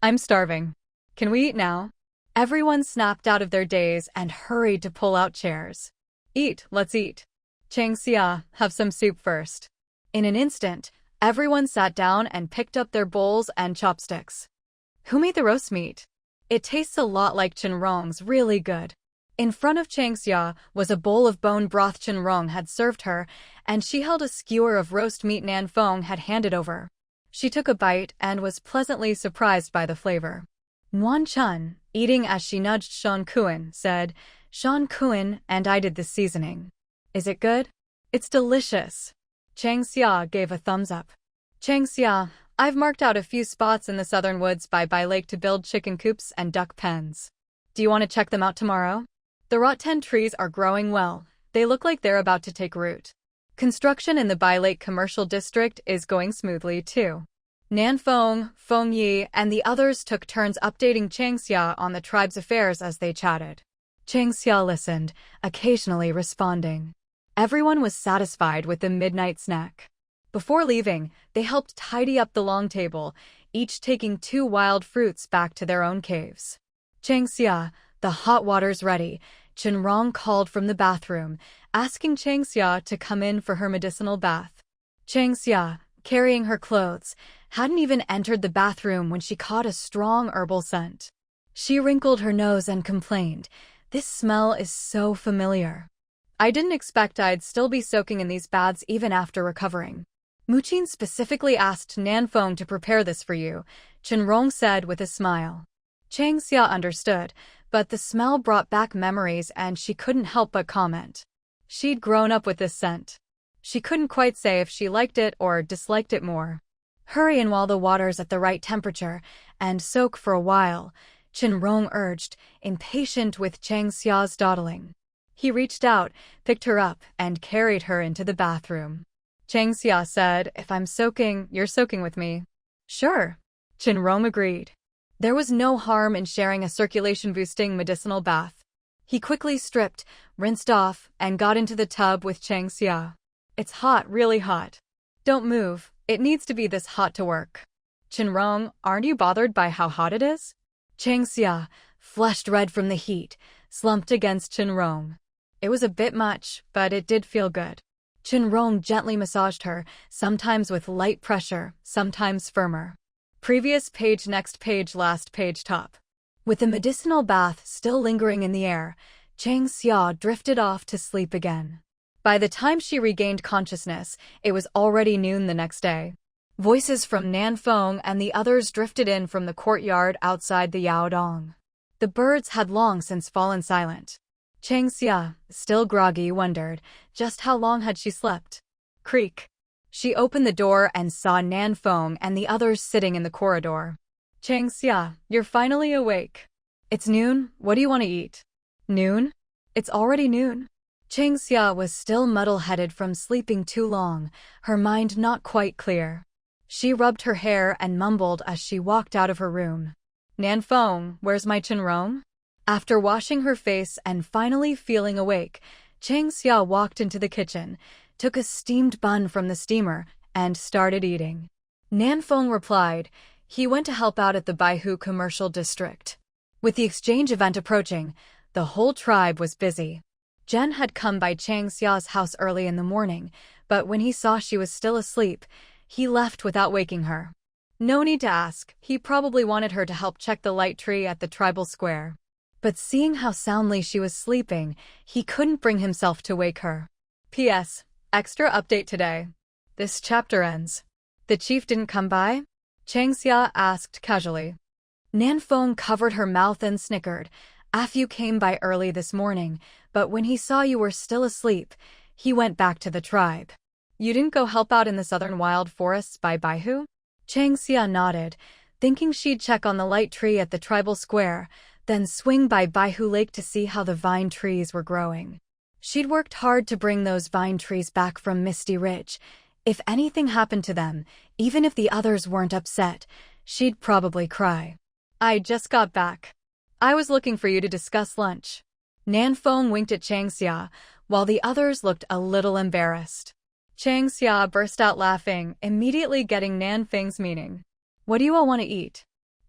I'm starving. Can we eat now? Everyone snapped out of their daze and hurried to pull out chairs. Eat, let's eat. Changxia, have some soup first. In an instant, everyone sat down and picked up their bowls and chopsticks. Who made the roast meat? It tastes a lot like Shen Rong's, really good. In front of Changxia was a bowl of bone broth Shen Rong had served her, and she held a skewer of roast meat Nanfeng had handed over. She took a bite and was pleasantly surprised by the flavor. Wan Chun, eating as she nudged Shan Kuan, said, Shan Kuan and I did the seasoning. Is it good? It's delicious. Changxia gave a thumbs up. Changxia, I've marked out a few spots in the southern woods by Bai Lake to build chicken coops and duck pens. Do you want to check them out tomorrow? The rotten trees are growing well. They look like they're about to take root. Construction in the Bai Lake Commercial District is going smoothly, too. Nanfeng, Feng Yi, and the others took turns updating Changxia on the tribe's affairs as they chatted. Changxia listened, occasionally responding. Everyone was satisfied with the midnight snack. Before leaving, they helped tidy up the long table, each taking 2 wild fruits back to their own caves. Changxia, the hot water's ready, Shen Rong called from the bathroom, asking Changxia to come in for her medicinal bath. Changxia, carrying her clothes, hadn't even entered the bathroom when she caught a strong herbal scent. She wrinkled her nose and complained, "This smell is so familiar. I didn't expect I'd still be soaking in these baths even after recovering." Muqin specifically asked Nanfeng to prepare this for you, Shen Rong said with a smile. Changxia understood, but the smell brought back memories and she couldn't help but comment. She'd grown up with this scent. She couldn't quite say if she liked it or disliked it more. Hurry in while the water's at the right temperature, and soak for a while, Shen Rong urged, impatient with Changxia's dawdling. He reached out, picked her up, and carried her into the bathroom. Changxia said, "If I'm soaking, you're soaking with me." "Sure." Shen Rong agreed. There was no harm in sharing a circulation-boosting medicinal bath. He quickly stripped, rinsed off, and got into the tub with Changxia. "It's hot, really hot. Don't move, it needs to be this hot to work." "Shen Rong, aren't you bothered by how hot it is?" Changxia, flushed red from the heat, slumped against Shen Rong. It was a bit much, but it did feel good. Shen Rong gently massaged her, sometimes with light pressure, sometimes firmer. Previous page, next page, last page, top. With the medicinal bath still lingering in the air, Changxia drifted off to sleep again. By the time she regained consciousness, it was already noon the next day. Voices from Nanfeng and the others drifted in from the courtyard outside the Yaodong. The birds had long since fallen silent. Changxia, still groggy, wondered, just how long had she slept? Creak. She opened the door and saw Nanfeng and the others sitting in the corridor. "Changxia, you're finally awake. It's noon, what do you want to eat?" "Noon? It's already noon." Changxia was still muddle-headed from sleeping too long, her mind not quite clear. She rubbed her hair and mumbled as she walked out of her room. "Nanfeng, where's my Shen Rong?" After washing her face and finally feeling awake, Changxia walked into the kitchen, took a steamed bun from the steamer, and started eating. Nanfeng replied, he went to help out at the Baihu Commercial District. With the exchange event approaching, the whole tribe was busy. Jen had come by Changxia's house early in the morning, but when he saw she was still asleep, he left without waking her. No need to ask, he probably wanted her to help check the light tree at the tribal square. But seeing how soundly she was sleeping, he couldn't bring himself to wake her. P.S. Extra update today. This chapter ends. The chief didn't come by? Changxia asked casually. Nanfeng covered her mouth and snickered. Afu came by early this morning, but when he saw you were still asleep, he went back to the tribe. You didn't go help out in the southern wild forests by Baihu? Changxia nodded, thinking she'd check on the light tree at the tribal square, then swing by Baihu Lake to see how the vine trees were growing. She'd worked hard to bring those vine trees back from Misty Ridge. If anything happened to them, even if the others weren't upset, she'd probably cry. I just got back. I was looking for you to discuss lunch. Nanfeng winked at Changxia, while the others looked a little embarrassed. Changxia burst out laughing, immediately getting Nanfeng's meaning. What do you all want to eat?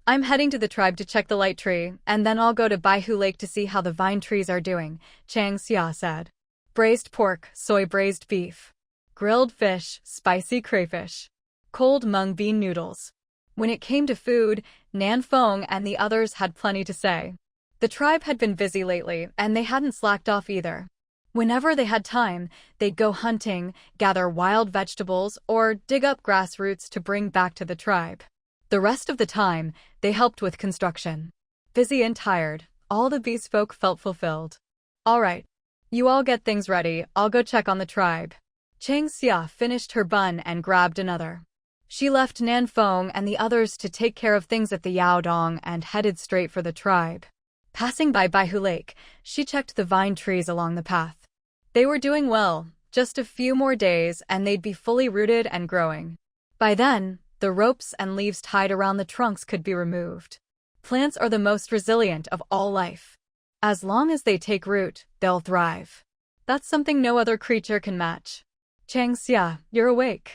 I'm heading to the tribe to check the light tree, and then I'll go to Baihu Lake to see how the vine trees are doing, Changxia said. Braised pork, soy braised beef. Grilled fish, spicy crayfish. Cold mung bean noodles. When it came to food, Nanfeng and the others had plenty to say. The tribe had been busy lately, and they hadn't slacked off either. Whenever they had time, they'd go hunting, gather wild vegetables, or dig up grass roots to bring back to the tribe. The rest of the time, they helped with construction. Busy and tired, all the beast folk felt fulfilled. All right. You all get things ready, I'll go check on the tribe. Changxia finished her bun and grabbed another. She left Nanfeng and the others to take care of things at the Yaodong and headed straight for the tribe. Passing by Baihu Lake, she checked the vine trees along the path. They were doing well. Just a few more days and they'd be fully rooted and growing. By then, the ropes and leaves tied around the trunks could be removed. Plants are the most resilient of all life. As long as they take root, they'll thrive. That's something no other creature can match. Changxia, you're awake.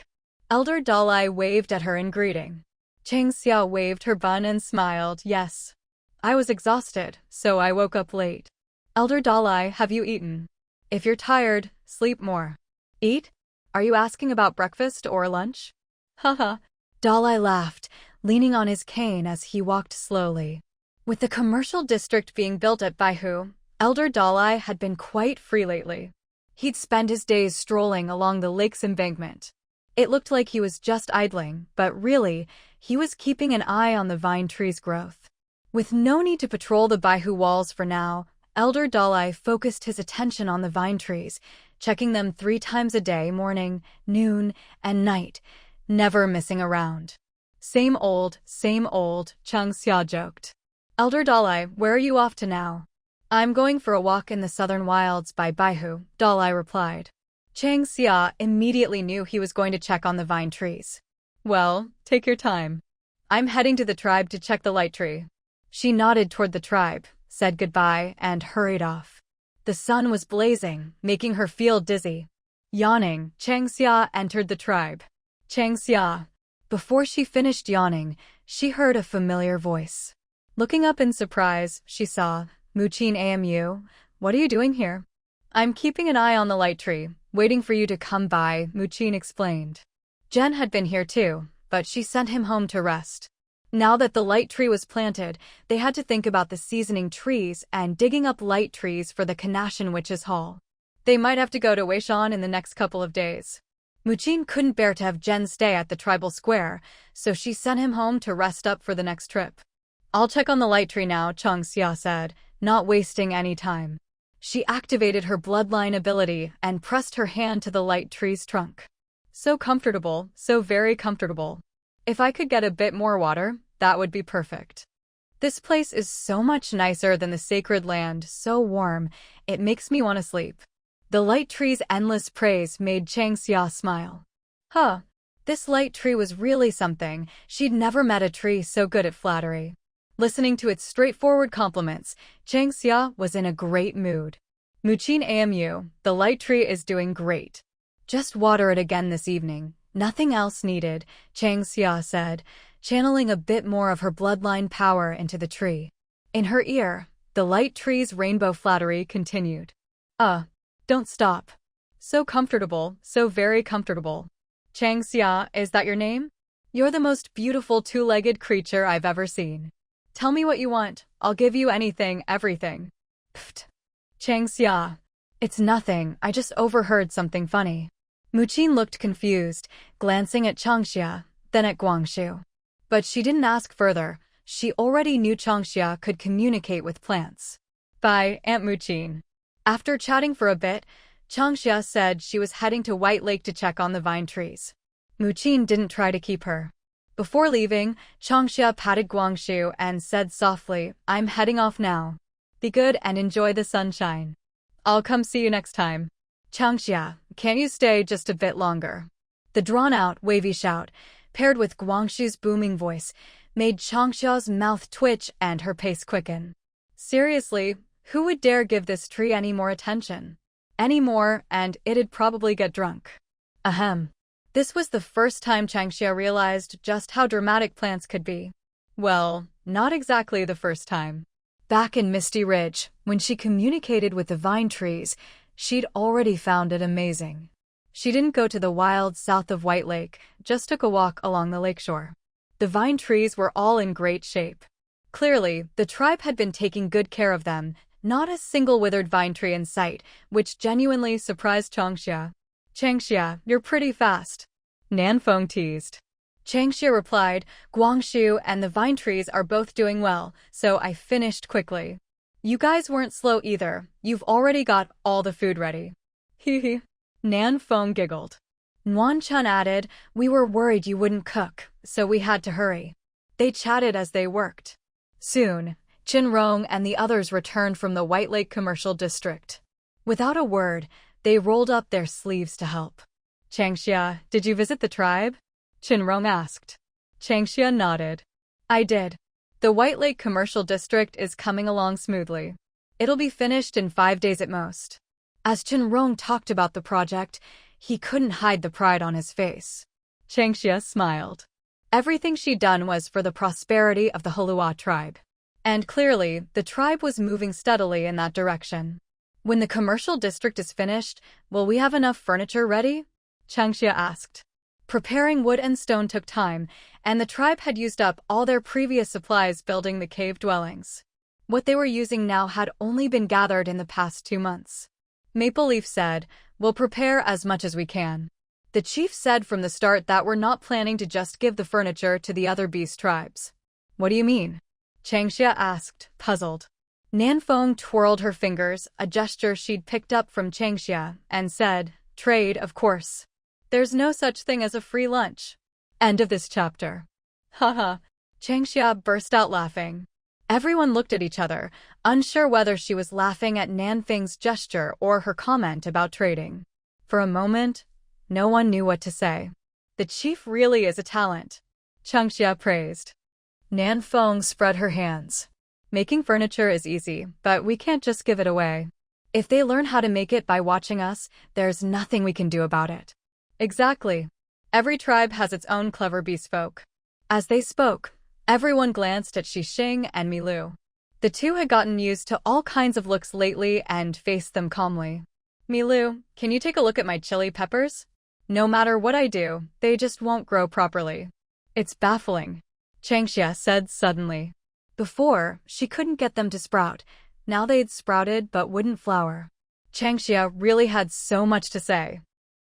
Elder Dalai waved at her in greeting. Changxia waved her bun and smiled. Yes. I was exhausted, so I woke up late. Elder Dalai, have you eaten? If you're tired, sleep more. Eat? Are you asking about breakfast or lunch? Haha. Dalai laughed, leaning on his cane as he walked slowly. With the commercial district being built at Baihu, Elder Dalai had been quite free lately. He'd spend his days strolling along the lake's embankment. It looked like he was just idling, but really, he was keeping an eye on the vine tree's growth. With no need to patrol the Baihu walls for now, Elder Dalai focused his attention on the vine trees, checking them 3 times a day, morning, noon, and night, never missing a round. Same old, Changxia joked. Elder Dalai, where are you off to now? I'm going for a walk in the southern wilds by Baihu, Dalai replied. Changxia immediately knew he was going to check on the vine trees. Well, take your time. I'm heading to the tribe to check the light tree. She nodded toward the tribe, said goodbye, and hurried off. The sun was blazing, making her feel dizzy. Yawning, Changxia entered the tribe. Changxia. Before she finished yawning, she heard a familiar voice. Looking up in surprise, she saw, Muqin Amu, what are you doing here? I'm keeping an eye on the light tree, waiting for you to come by, Muqin explained. Jen had been here too, but she sent him home to rest. Now that the light tree was planted, they had to think about the seasoning trees and digging up light trees for the Kanashan Witch's Hall. They might have to go to Weishan in the next couple of days. Muqin couldn't bear to have Jen stay at the tribal square, so she sent him home to rest up for the next trip. I'll check on the light tree now, Changxia said, not wasting any time. She activated her bloodline ability and pressed her hand to the light tree's trunk. So comfortable, so very comfortable. If I could get a bit more water, that would be perfect. This place is so much nicer than the sacred land, so warm, it makes me want to sleep. The light tree's endless praise made Changxia smile. Huh. This light tree was really something. She'd never met a tree so good at flattery. Listening to its straightforward compliments, Changxia was in a great mood. Muqin Amu, the light tree is doing great. Just water it again this evening. Nothing else needed, Changxia said, channeling a bit more of her bloodline power into the tree. In her ear, the light tree's rainbow flattery continued. Don't stop. So comfortable, so very comfortable. Changxia, is that your name? You're the most beautiful 2-legged creature I've ever seen. Tell me what you want, I'll give you anything, everything. Pfft. Changxia. It's nothing, I just overheard something funny. Muqin looked confused, glancing at Changxia, then at Guangshu. But she didn't ask further, she already knew Changxia could communicate with plants. Bye, Aunt Muqin. After chatting for a bit, Changxia said she was heading to White Lake to check on the vine trees. Muqin didn't try to keep her. Before leaving, Changxia patted Guangshu and said softly, I'm heading off now. Be good and enjoy the sunshine. I'll come see you next time. Changxia, can't you stay just a bit longer? The drawn-out, wavy shout, paired with Guangshu's booming voice, made Changxia's mouth twitch and her pace quicken. Seriously, who would dare give this tree any more attention? Any more, and it'd probably get drunk. Ahem. This was the first time Changxia realized just how dramatic plants could be. Well, not exactly the first time. Back in Misty Ridge, when she communicated with the vine trees, she'd already found it amazing. She didn't go to the wilds south of White Lake, just took a walk along the lakeshore. The vine trees were all in great shape. Clearly, the tribe had been taking good care of them, not a single withered vine tree in sight, which genuinely surprised Changxia. Changxia, you're pretty fast. Nanfeng teased. Changxia replied, Guangshu and the vine trees are both doing well, so I finished quickly. You guys weren't slow either, you've already got all the food ready. Hee. Nanfeng giggled. Nuan Chun added, we were worried you wouldn't cook, so we had to hurry. They chatted as they worked. Soon, Shen Rong and the others returned from the White Lake Commercial District. Without a word, they rolled up their sleeves to help. Changxia, did you visit the tribe? Shen Rong asked. Changxia nodded. I did. The White Lake Commercial District is coming along smoothly. It'll be finished in 5 days at most. As Shen Rong talked about the project, he couldn't hide the pride on his face. Changxia smiled. Everything she'd done was for the prosperity of the Heluo Tribe. And clearly, the tribe was moving steadily in that direction. When the commercial district is finished, will we have enough furniture ready? Changxia asked. Preparing wood and stone took time, and the tribe had used up all their previous supplies building the cave dwellings. What they were using now had only been gathered in the past 2 months. Maple Leaf said, we'll prepare as much as we can. The chief said from the start that we're not planning to just give the furniture to the other beast tribes. What do you mean? Changxia asked, puzzled. Nanfeng twirled her fingers, a gesture she'd picked up from Changxia, and said, trade, of course. There's no such thing as a free lunch. End of this chapter. Haha. Changxia burst out laughing. Everyone looked at each other, unsure whether she was laughing at Nanfeng's gesture or her comment about trading. For a moment, no one knew what to say. The chief really is a talent, Changxia praised. Nanfeng spread her hands. Making furniture is easy, but we can't just give it away. If they learn how to make it by watching us, there's nothing we can do about it. Exactly. Every tribe has its own clever beast folk. As they spoke, everyone glanced at Xixing and Milu. The two had gotten used to all kinds of looks lately and faced them calmly. Milu, can you take a look at my chili peppers? No matter what I do, they just won't grow properly. It's baffling, Changxia said suddenly. Before, she couldn't get them to sprout. Now they'd sprouted but wouldn't flower. Changxia really had so much to say.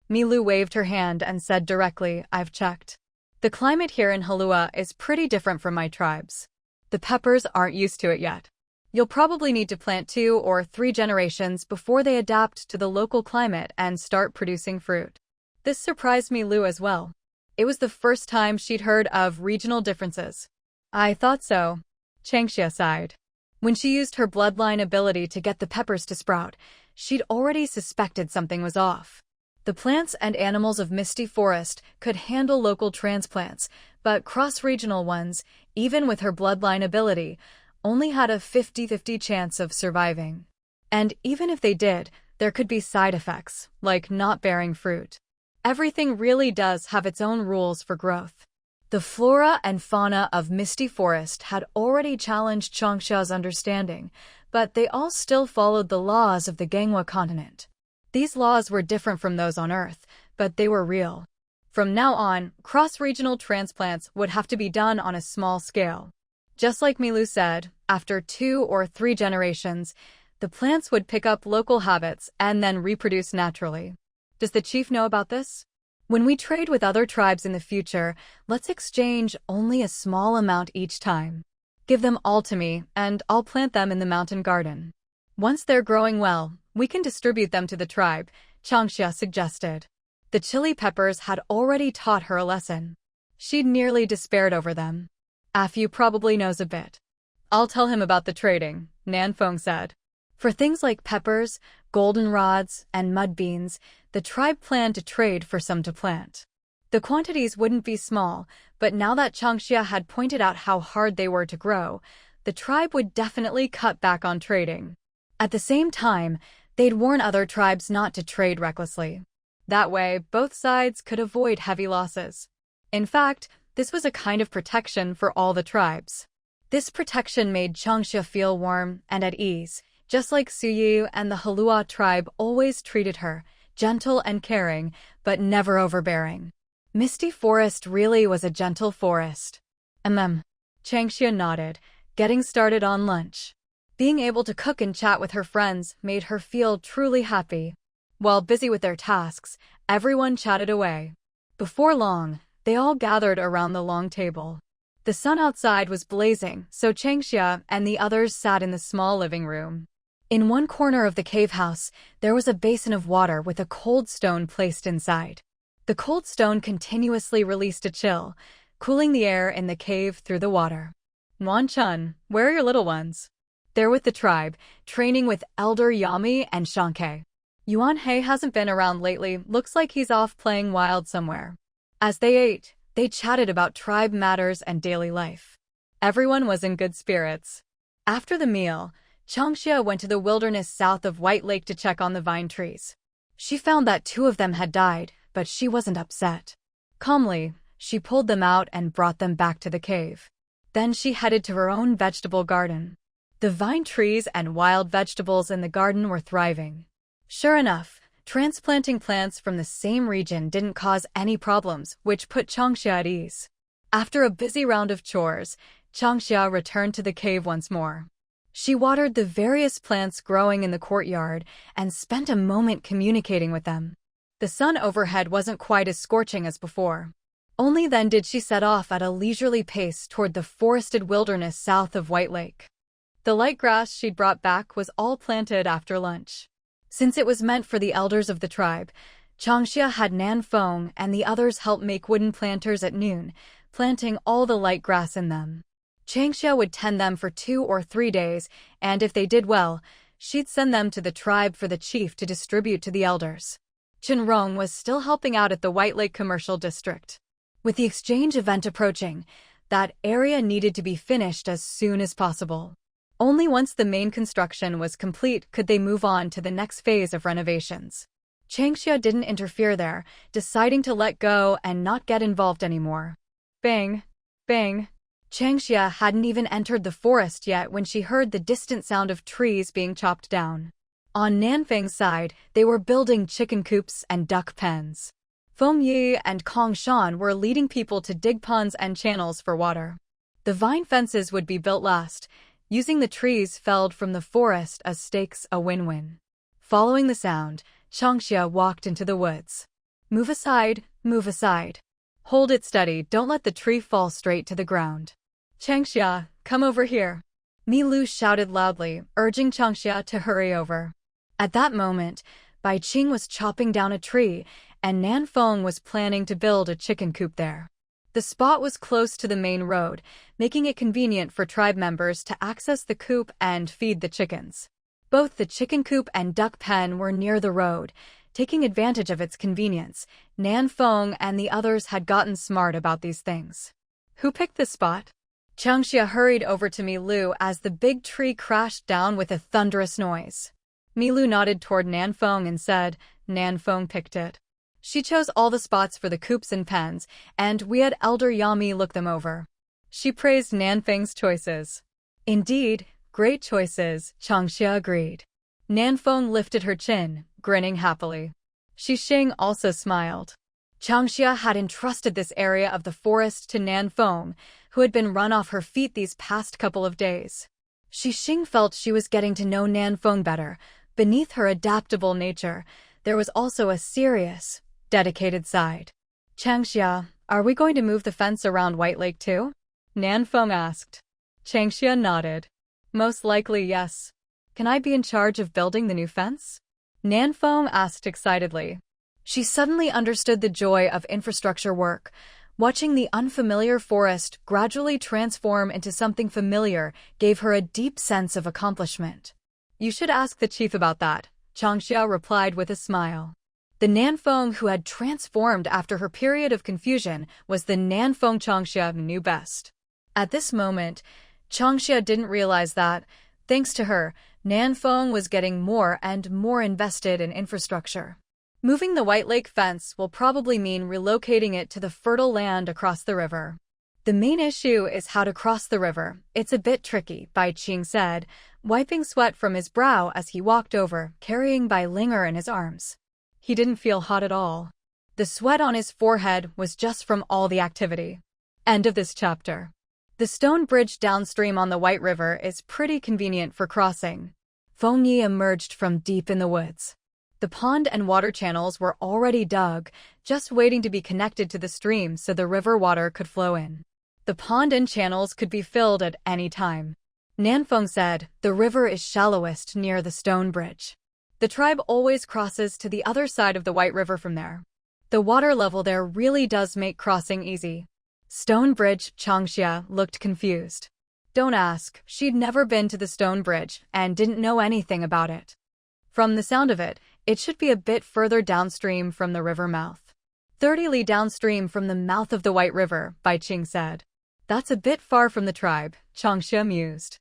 Milu waved her hand and said directly, I've checked. The climate here in Heluo is pretty different from my tribe's. The peppers aren't used to it yet. You'll probably need to plant 2 or 3 generations before they adapt to the local climate and start producing fruit. This surprised Milu as well. It was the first time she'd heard of regional differences. I thought so, Changxia sighed. When she used her bloodline ability to get the peppers to sprout, she'd already suspected something was off. The plants and animals of Misty Forest could handle local transplants, but cross-regional ones, even with her bloodline ability, only had a 50-50 chance of surviving. And even if they did, there could be side effects, like not bearing fruit. Everything really does have its own rules for growth. The flora and fauna of Misty Forest had already challenged Changxia's understanding, but they all still followed the laws of the Manhwa continent. These laws were different from those on Earth, but they were real. From now on, cross-regional transplants would have to be done on a small scale. Just like Milu said, after 2 or 3 generations, the plants would pick up local habits and then reproduce naturally. Does the chief know about this? When we trade with other tribes in the future, let's exchange only a small amount each time. Give them all to me, and I'll plant them in the mountain garden. Once they're growing well, we can distribute them to the tribe, Changxia suggested. The chili peppers had already taught her a lesson. She'd nearly despaired over them. Afu probably knows a bit. I'll tell him about the trading, Nanfeng said. For things like peppers, goldenrods, and mud beans, the tribe planned to trade for some to plant. The quantities wouldn't be small, but now that Changxia had pointed out how hard they were to grow, the tribe would definitely cut back on trading. At the same time, they'd warn other tribes not to trade recklessly. That way, both sides could avoid heavy losses. In fact, this was a kind of protection for all the tribes. This protection made Changxia feel warm and at ease, just like Suyu and the Heluo tribe always treated her, gentle and caring, but never overbearing. Misty Forest really was a gentle forest. Changxia nodded, getting started on lunch. Being able to cook and chat with her friends made her feel truly happy. While busy with their tasks, everyone chatted away. Before long, they all gathered around the long table. The sun outside was blazing, so Changxia and the others sat in the small living room. In one corner of the cave house, there was a basin of water with a cold stone placed inside. The cold stone continuously released a chill, cooling the air in the cave through the water. Nuan-chun, where are your little ones? They're with the tribe, training with Elder Yami and Shanke. Yuan He hasn't been around lately, looks like he's off playing wild somewhere. As they ate, they chatted about tribe matters and daily life. Everyone was in good spirits. After the meal, Changxia went to the wilderness south of White Lake to check on the vine trees. She found that 2 of them had died, but she wasn't upset. Calmly, she pulled them out and brought them back to the cave. Then she headed to her own vegetable garden. The vine trees and wild vegetables in the garden were thriving. Sure enough, transplanting plants from the same region didn't cause any problems, which put Changxia at ease. After a busy round of chores, Changxia returned to the cave once more. She watered the various plants growing in the courtyard and spent a moment communicating with them. The sun overhead wasn't quite as scorching as before. Only then did she set off at a leisurely pace toward the forested wilderness south of White Lake. The light grass she'd brought back was all planted after lunch. Since it was meant for the elders of the tribe, Changxia had Nan Feng and the others help make wooden planters at noon, planting all the light grass in them. Changxia would tend them for 2 or 3 days, and if they did well, she'd send them to the tribe for the chief to distribute to the elders. Shen Rong was still helping out at the White Lake Commercial District. With the exchange event approaching, that area needed to be finished as soon as possible. Only once the main construction was complete could they move on to the next phase of renovations. Changxia didn't interfere there, deciding to let go and not get involved anymore. Bang! Bang! Changxia hadn't even entered the forest yet when she heard the distant sound of trees being chopped down. On Nanfeng's side, they were building chicken coops and duck pens. Feng Yi and Kong Shan were leading people to dig ponds and channels for water. The vine fences would be built last, using the trees felled from the forest as stakes, a win-win. Following the sound, Changxia walked into the woods. Move aside, move aside. Hold it steady, don't let the tree fall straight to the ground. Changxia, come over here. Mi Lu shouted loudly, urging Changxia to hurry over. At that moment, Bai Qing was chopping down a tree, and Nan Feng was planning to build a chicken coop there. The spot was close to the main road, making it convenient for tribe members to access the coop and feed the chickens. Both the chicken coop and duck pen were near the road. Taking advantage of its convenience, Nan Feng and the others had gotten smart about these things. Who picked this spot? Changxia hurried over to Mi Lu as the big tree crashed down with a thunderous noise. Mi Lu nodded toward Nan Feng and said, Nan Feng picked it. She chose all the spots for the coops and pens, and we had Elder Yami look them over. She praised Nan Feng's choices. Indeed, great choices, Changxia agreed. Nan Feng lifted her chin, grinning happily. Xing also smiled. Changxia had entrusted this area of the forest to Nan Feng, who had been run off her feet these past couple of days. Xing felt she was getting to know Nan Feng better. Beneath her adaptable nature, there was also a serious, dedicated side. Changxia, are we going to move the fence around White Lake too? Nan Feng asked. Changxia nodded. Most likely yes. Can I be in charge of building the new fence? Nan Feng asked excitedly. She suddenly understood the joy of infrastructure work. Watching the unfamiliar forest gradually transform into something familiar gave her a deep sense of accomplishment. You should ask the chief about that, Changxia replied with a smile. The Nan Feng who had transformed after her period of confusion was the Nan Feng Changxia knew best. At this moment, Changxia didn't realize that, thanks to her, Nan Feng was getting more and more invested in infrastructure. Moving the White Lake fence will probably mean relocating it to the fertile land across the river. The main issue is how to cross the river. It's a bit tricky, Bai Qing said, wiping sweat from his brow as he walked over, carrying Bai Linger in his arms. He didn't feel hot at all. The sweat on his forehead was just from all the activity. End of this chapter. The stone bridge downstream on the White River is pretty convenient for crossing. Feng Yi emerged from deep in the woods. The pond and water channels were already dug, just waiting to be connected to the stream so the river water could flow in. The pond and channels could be filled at any time. Nan Feng said, the river is shallowest near the stone bridge. The tribe always crosses to the other side of the White River from there. The water level there really does make crossing easy. Stone Bridge, Changxia looked confused. Don't ask, she'd never been to the stone bridge and didn't know anything about it. From the sound of it, it should be a bit further downstream from the river mouth. 30 li downstream from the mouth of the White River, Bai Qing said. That's a bit far from the tribe, Changsha mused.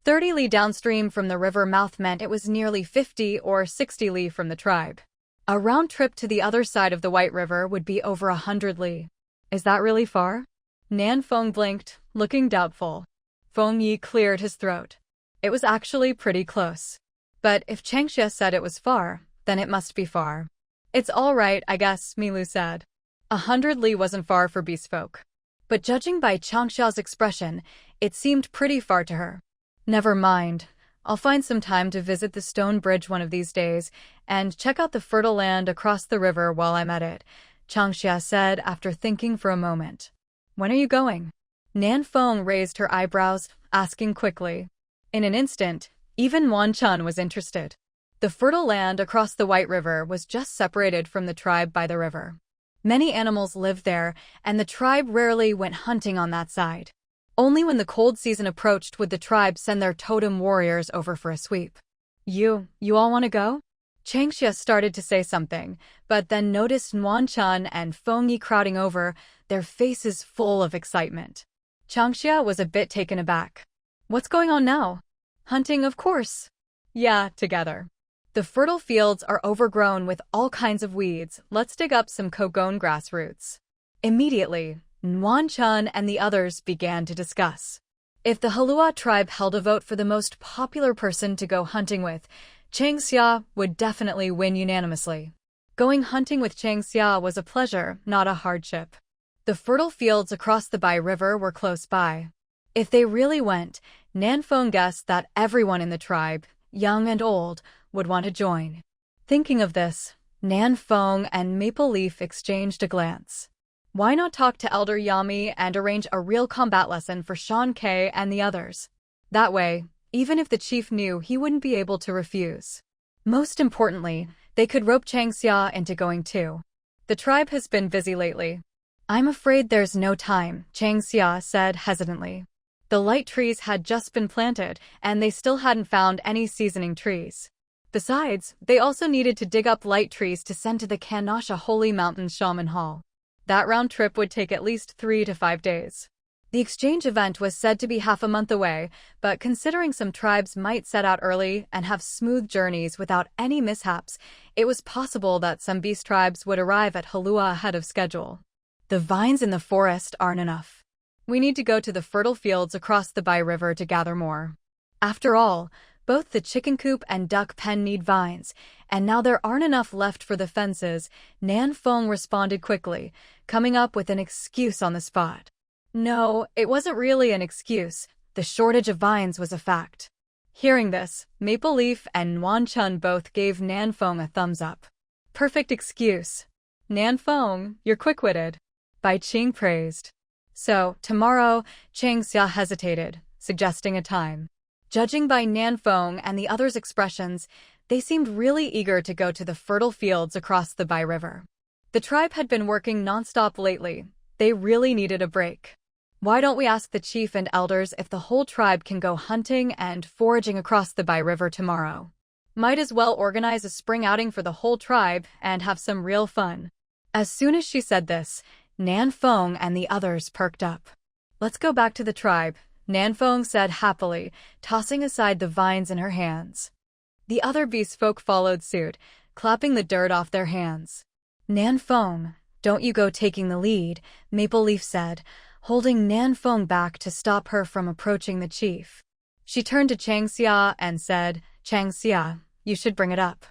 30 li downstream from the river mouth meant it was nearly 50 or 60 li from the tribe. A round trip to the other side of the White River would be over 100 li. Is that really far? Nan Feng blinked, looking doubtful. Feng Yi cleared his throat. It was actually pretty close. But if Changsha said it was far, then it must be far. It's all right, I guess, Milu said. 100 li wasn't far for beast folk. But judging by Changsha's expression, it seemed pretty far to her. Never mind. I'll find some time to visit the stone bridge one of these days and check out the fertile land across the river while I'm at it, Changsha said after thinking for a moment. When are you going? Nan Feng raised her eyebrows, asking quickly. In an instant, even Wan Chun was interested. The fertile land across the White River was just separated from the tribe by the river. Many animals lived there, and the tribe rarely went hunting on that side. Only when the cold season approached would the tribe send their totem warriors over for a sweep. You all want to go? Changsha started to say something, but then noticed Wan Chun and Feng Yi crowding over, their faces full of excitement. Changsha was a bit taken aback. What's going on now? Hunting, of course. Yeah, together. The fertile fields are overgrown with all kinds of weeds. Let's dig up some Kogon grass roots. Immediately, Wan Chun and the others began to discuss. If the Heluo Tribe held a vote for the most popular person to go hunting with, Changxia would definitely win unanimously. Going hunting with Changxia was a pleasure, not a hardship. The fertile fields across the Bai River were close by. If they really went, Nan Feng guessed that everyone in the tribe, young and old, would want to join. Thinking of this, Nan Feng and Maple Leaf exchanged a glance. Why not talk to Elder Yami and arrange a real combat lesson for Shan Ke and the others? That way, even if the chief knew, he wouldn't be able to refuse. Most importantly, they could rope Changxia into going too. The tribe has been busy lately. I'm afraid there's no time, Changxia said hesitantly. The light trees had just been planted, and they still hadn't found any seasoning trees. Besides, they also needed to dig up light trees to send to the Kanasha Holy Mountain Shaman Hall. That round trip would take at least 3 to 5 days. The exchange event was said to be half a month away, but considering some tribes might set out early and have smooth journeys without any mishaps, it was possible that some beast tribes would arrive at Heluo ahead of schedule. The vines in the forest aren't enough. We need to go to the fertile fields across the Bai River to gather more. After all, both the chicken coop and duck pen need vines, and now there aren't enough left for the fences. Nan Feng responded quickly, coming up with an excuse on the spot. No, it wasn't really an excuse. The shortage of vines was a fact. Hearing this, Maple Leaf and Wan Chun both gave Nan Feng a thumbs up. Perfect excuse. Nan Feng, you're quick-witted. Bai Qing praised. So, tomorrow, Changxia hesitated, suggesting a time. Judging by Nan Feng and the others' expressions, they seemed really eager to go to the fertile fields across the Bai River. The tribe had been working nonstop lately. They really needed a break. Why don't we ask the chief and elders if the whole tribe can go hunting and foraging across the Bai River tomorrow? Might as well organize a spring outing for the whole tribe and have some real fun. As soon as she said this, Nan Feng and the others perked up. Let's go back to the tribe, Nan Feng said happily, tossing aside the vines in her hands. The other beast folk followed suit, clapping the dirt off their hands. Nan Feng, don't you go taking the lead, Maple Leaf said, holding Nan Feng back to stop her from approaching the chief. She turned to Changxia and said, Changxia, you should bring it up.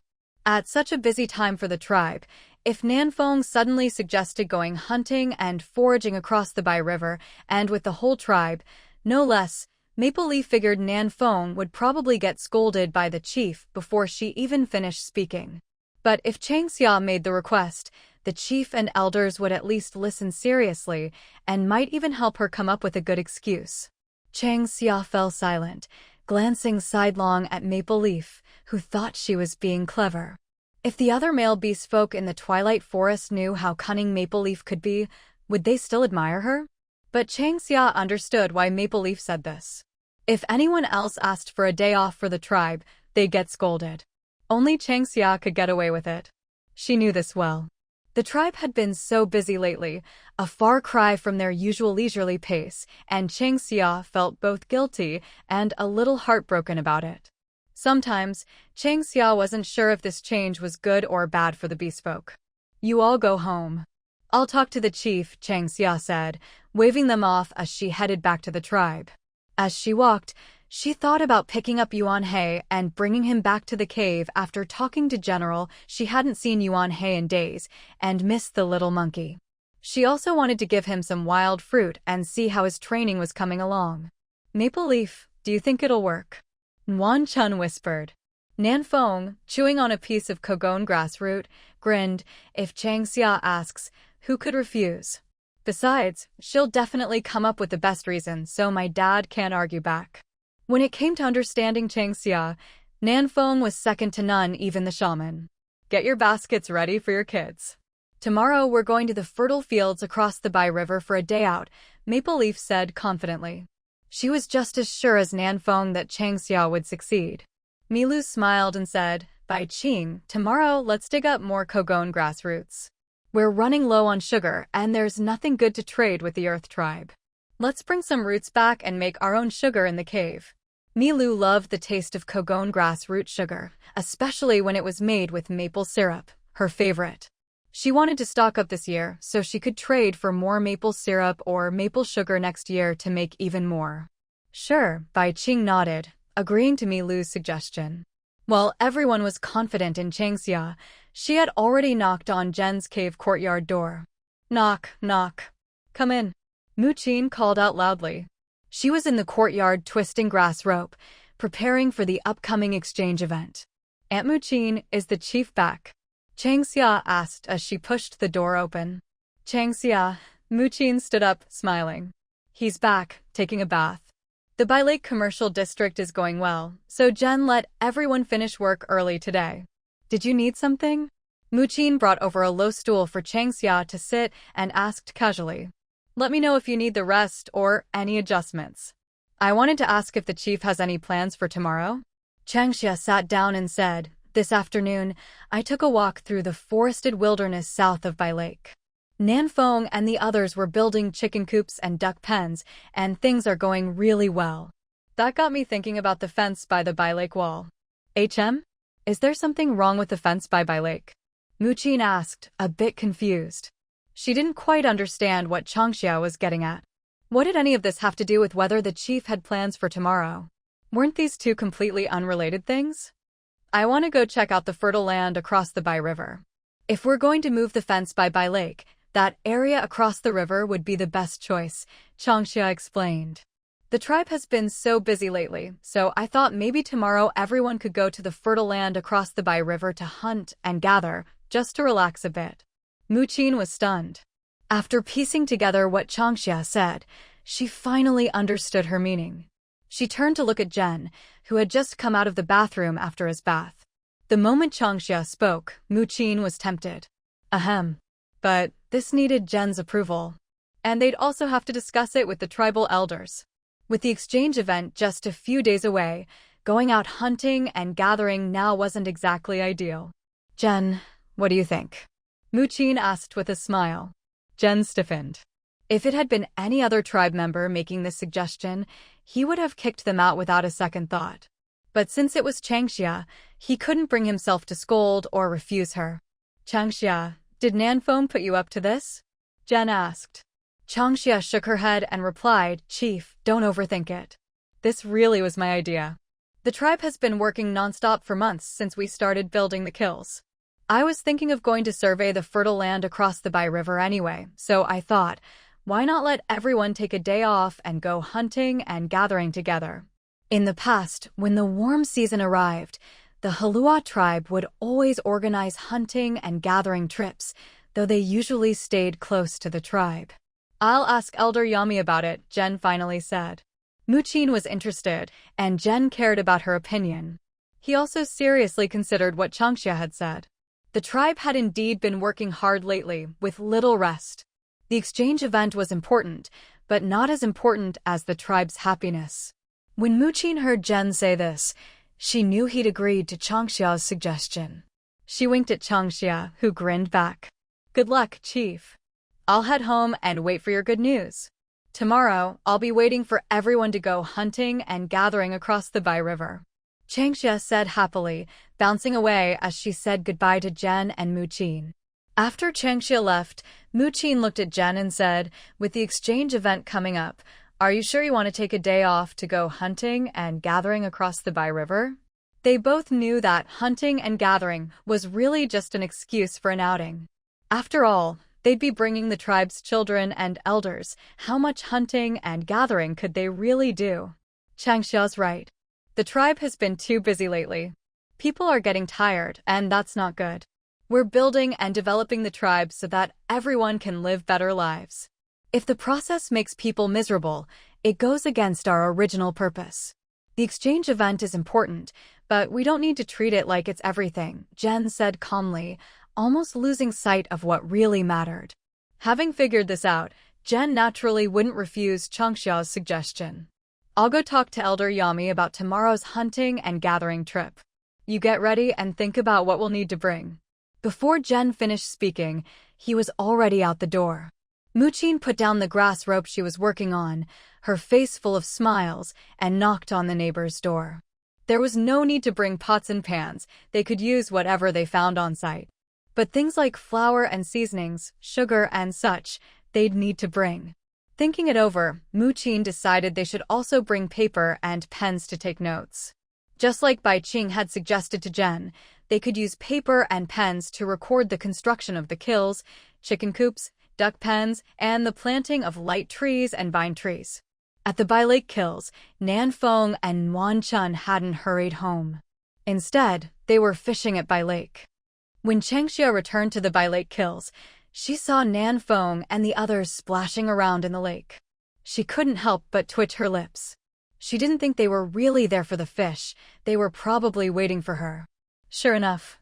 At such a busy time for the tribe, if Nan Feng suddenly suggested going hunting and foraging across the Bai River and with the whole tribe, no less, Maple Leaf figured Nan Feng would probably get scolded by the chief before she even finished speaking. But if Changxia made the request, the chief and elders would at least listen seriously and might even help her come up with a good excuse. Changxia fell silent, glancing sidelong at Maple Leaf, who thought she was being clever. If the other male beast folk in the Twilight Forest knew how cunning Maple Leaf could be, would they still admire her? But Changxia understood why Maple Leaf said this. If anyone else asked for a day off for the tribe, they'd get scolded. Only Changxia could get away with it. She knew this well. The tribe had been so busy lately, a far cry from their usual leisurely pace, and Changxia felt both guilty and a little heartbroken about it. Sometimes, Changxia wasn't sure if this change was good or bad for the beastfolk. You all go home. I'll talk to the chief, Changxia said, waving them off as she headed back to the tribe. As she walked, she thought about picking up Yuanhei and bringing him back to the cave after talking to General. She hadn't seen Yuanhei in days and missed the little monkey. She also wanted to give him some wild fruit and see how his training was coming along. Maple Leaf, do you think it'll work? Wan Chun whispered. Nanfeng, chewing on a piece of Kogon grass root, grinned. If Changxia asks, who could refuse? Besides, she'll definitely come up with the best reason, so my dad can't argue back. When it came to understanding Changxia, Nanfeng was second to none, even the shaman. Get your baskets ready for your kids. Tomorrow we're going to the fertile fields across the Bai River for a day out, Maple Leaf said confidently. She was just as sure as Nanfeng that Changxia would succeed. Milu smiled and said, Bai Qing, tomorrow let's dig up more Kogon grass roots. We're running low on sugar, and there's nothing good to trade with the Earth Tribe. Let's bring some roots back and make our own sugar in the cave. Milu loved the taste of Kogon grass root sugar, especially when it was made with maple syrup, her favorite. She wanted to stock up this year so she could trade for more maple syrup or maple sugar next year to make even more. Sure, Bai Qing nodded, agreeing to Milu's suggestion. While everyone was confident in Changxia, she had already knocked on Zhen's cave courtyard door. Knock, knock. Come in. Mu Qin called out loudly. She was in the courtyard twisting grass rope, preparing for the upcoming exchange event. Aunt Mu Qin, is the chief back? Changxia asked as she pushed the door open. Changxia, Mu Qin stood up, smiling. He's back, taking a bath. The Bai Lake Commercial District is going well, so Zhen let everyone finish work early today. Did you need something? Mu Qin brought over a low stool for Changxia to sit and asked casually. Let me know if you need the rest or any adjustments. I wanted to ask if the chief has any plans for tomorrow. Changxia sat down and said, This afternoon, I took a walk through the forested wilderness south of Bai Lake. Nanfeng and the others were building chicken coops and duck pens, and things are going really well. That got me thinking about the fence by the Bai Lake wall. Is there something wrong with the fence by Bai Lake? Mu Qin asked, a bit confused. She didn't quite understand what Changxia was getting at. What did any of this have to do with whether the chief had plans for tomorrow? Weren't these two completely unrelated things? I want to go check out the fertile land across the Bai River. If we're going to move the fence by Bai Lake, that area across the river would be the best choice, Changxia explained. The tribe has been so busy lately, so I thought maybe tomorrow everyone could go to the fertile land across the Bai River to hunt and gather, just to relax a bit. Mu Qin was stunned. After piecing together what Changxia said, she finally understood her meaning. She turned to look at Zhen, who had just come out of the bathroom after his bath. The moment Changxia spoke, Mu Qin was tempted. Ahem. But this needed Zhen's approval. And they'd also have to discuss it with the tribal elders. With the exchange event just a few days away, going out hunting and gathering now wasn't exactly ideal. Zhen, what do you think? Mu Qin asked with a smile. Zhen stiffened. If it had been any other tribe member making this suggestion, he would have kicked them out without a second thought. But since it was Changxia, he couldn't bring himself to scold or refuse her. Changxia, did Nanfeng put you up to this? Zhen asked. Changxia shook her head and replied, Chief, don't overthink it. This really was my idea. The tribe has been working nonstop for months since we started building the kills. I was thinking of going to survey the fertile land across the Bai River anyway, so I thought, why not let everyone take a day off and go hunting and gathering together? In the past, when the warm season arrived, the Heluo Tribe would always organize hunting and gathering trips, though they usually stayed close to the tribe. I'll ask Elder Yami about it, Zhen finally said. Mu Qin was interested, and Zhen cared about her opinion. He also seriously considered what Changxia had said. The tribe had indeed been working hard lately, with little rest. The exchange event was important, but not as important as the tribe's happiness. When Muqin heard Jen say this, she knew he'd agreed to Changxia's suggestion. She winked at Changxia, who grinned back. Good luck, Chief. I'll head home and wait for your good news. Tomorrow, I'll be waiting for everyone to go hunting and gathering across the Bai River. Changxia said happily, bouncing away as she said goodbye to Jen and Muqin. After Changxia left, Muqin looked at Jen and said, with the exchange event coming up, are you sure you want to take a day off to go hunting and gathering across the Bai River? They both knew that hunting and gathering was really just an excuse for an outing. After all, they'd be bringing the tribe's children and elders. How much hunting and gathering could they really do? Changxia's right. The tribe has been too busy lately. People are getting tired, and that's not good. We're building and developing the tribe so that everyone can live better lives. If the process makes people miserable, it goes against our original purpose. The exchange event is important, but we don't need to treat it like it's everything, Jen said calmly, almost losing sight of what really mattered. Having figured this out, Jen naturally wouldn't refuse Changxia's suggestion. I'll go talk to Elder Yami about tomorrow's hunting and gathering trip. You get ready and think about what we'll need to bring. Before Jen finished speaking, he was already out the door. Muqin put down the grass rope she was working on, her face full of smiles, and knocked on the neighbor's door. There was no need to bring pots and pans, they could use whatever they found on site. But things like flour and seasonings, sugar and such, they'd need to bring. Thinking it over, Muqin decided they should also bring paper and pens to take notes. Just like Bai Qing had suggested to Jen, they could use paper and pens to record the construction of the kills, chicken coops, duck pens, and the planting of light trees and vine trees. At the Bai Lake kills, Nan Feng and Nuan Chun hadn't hurried home. Instead, they were fishing at Bai Lake. When Changxia returned to the Bai Lake kills, she saw Nan Feng and the others splashing around in the lake. She couldn't help but twitch her lips. She didn't think they were really there for the fish, they were probably waiting for her. Sure enough.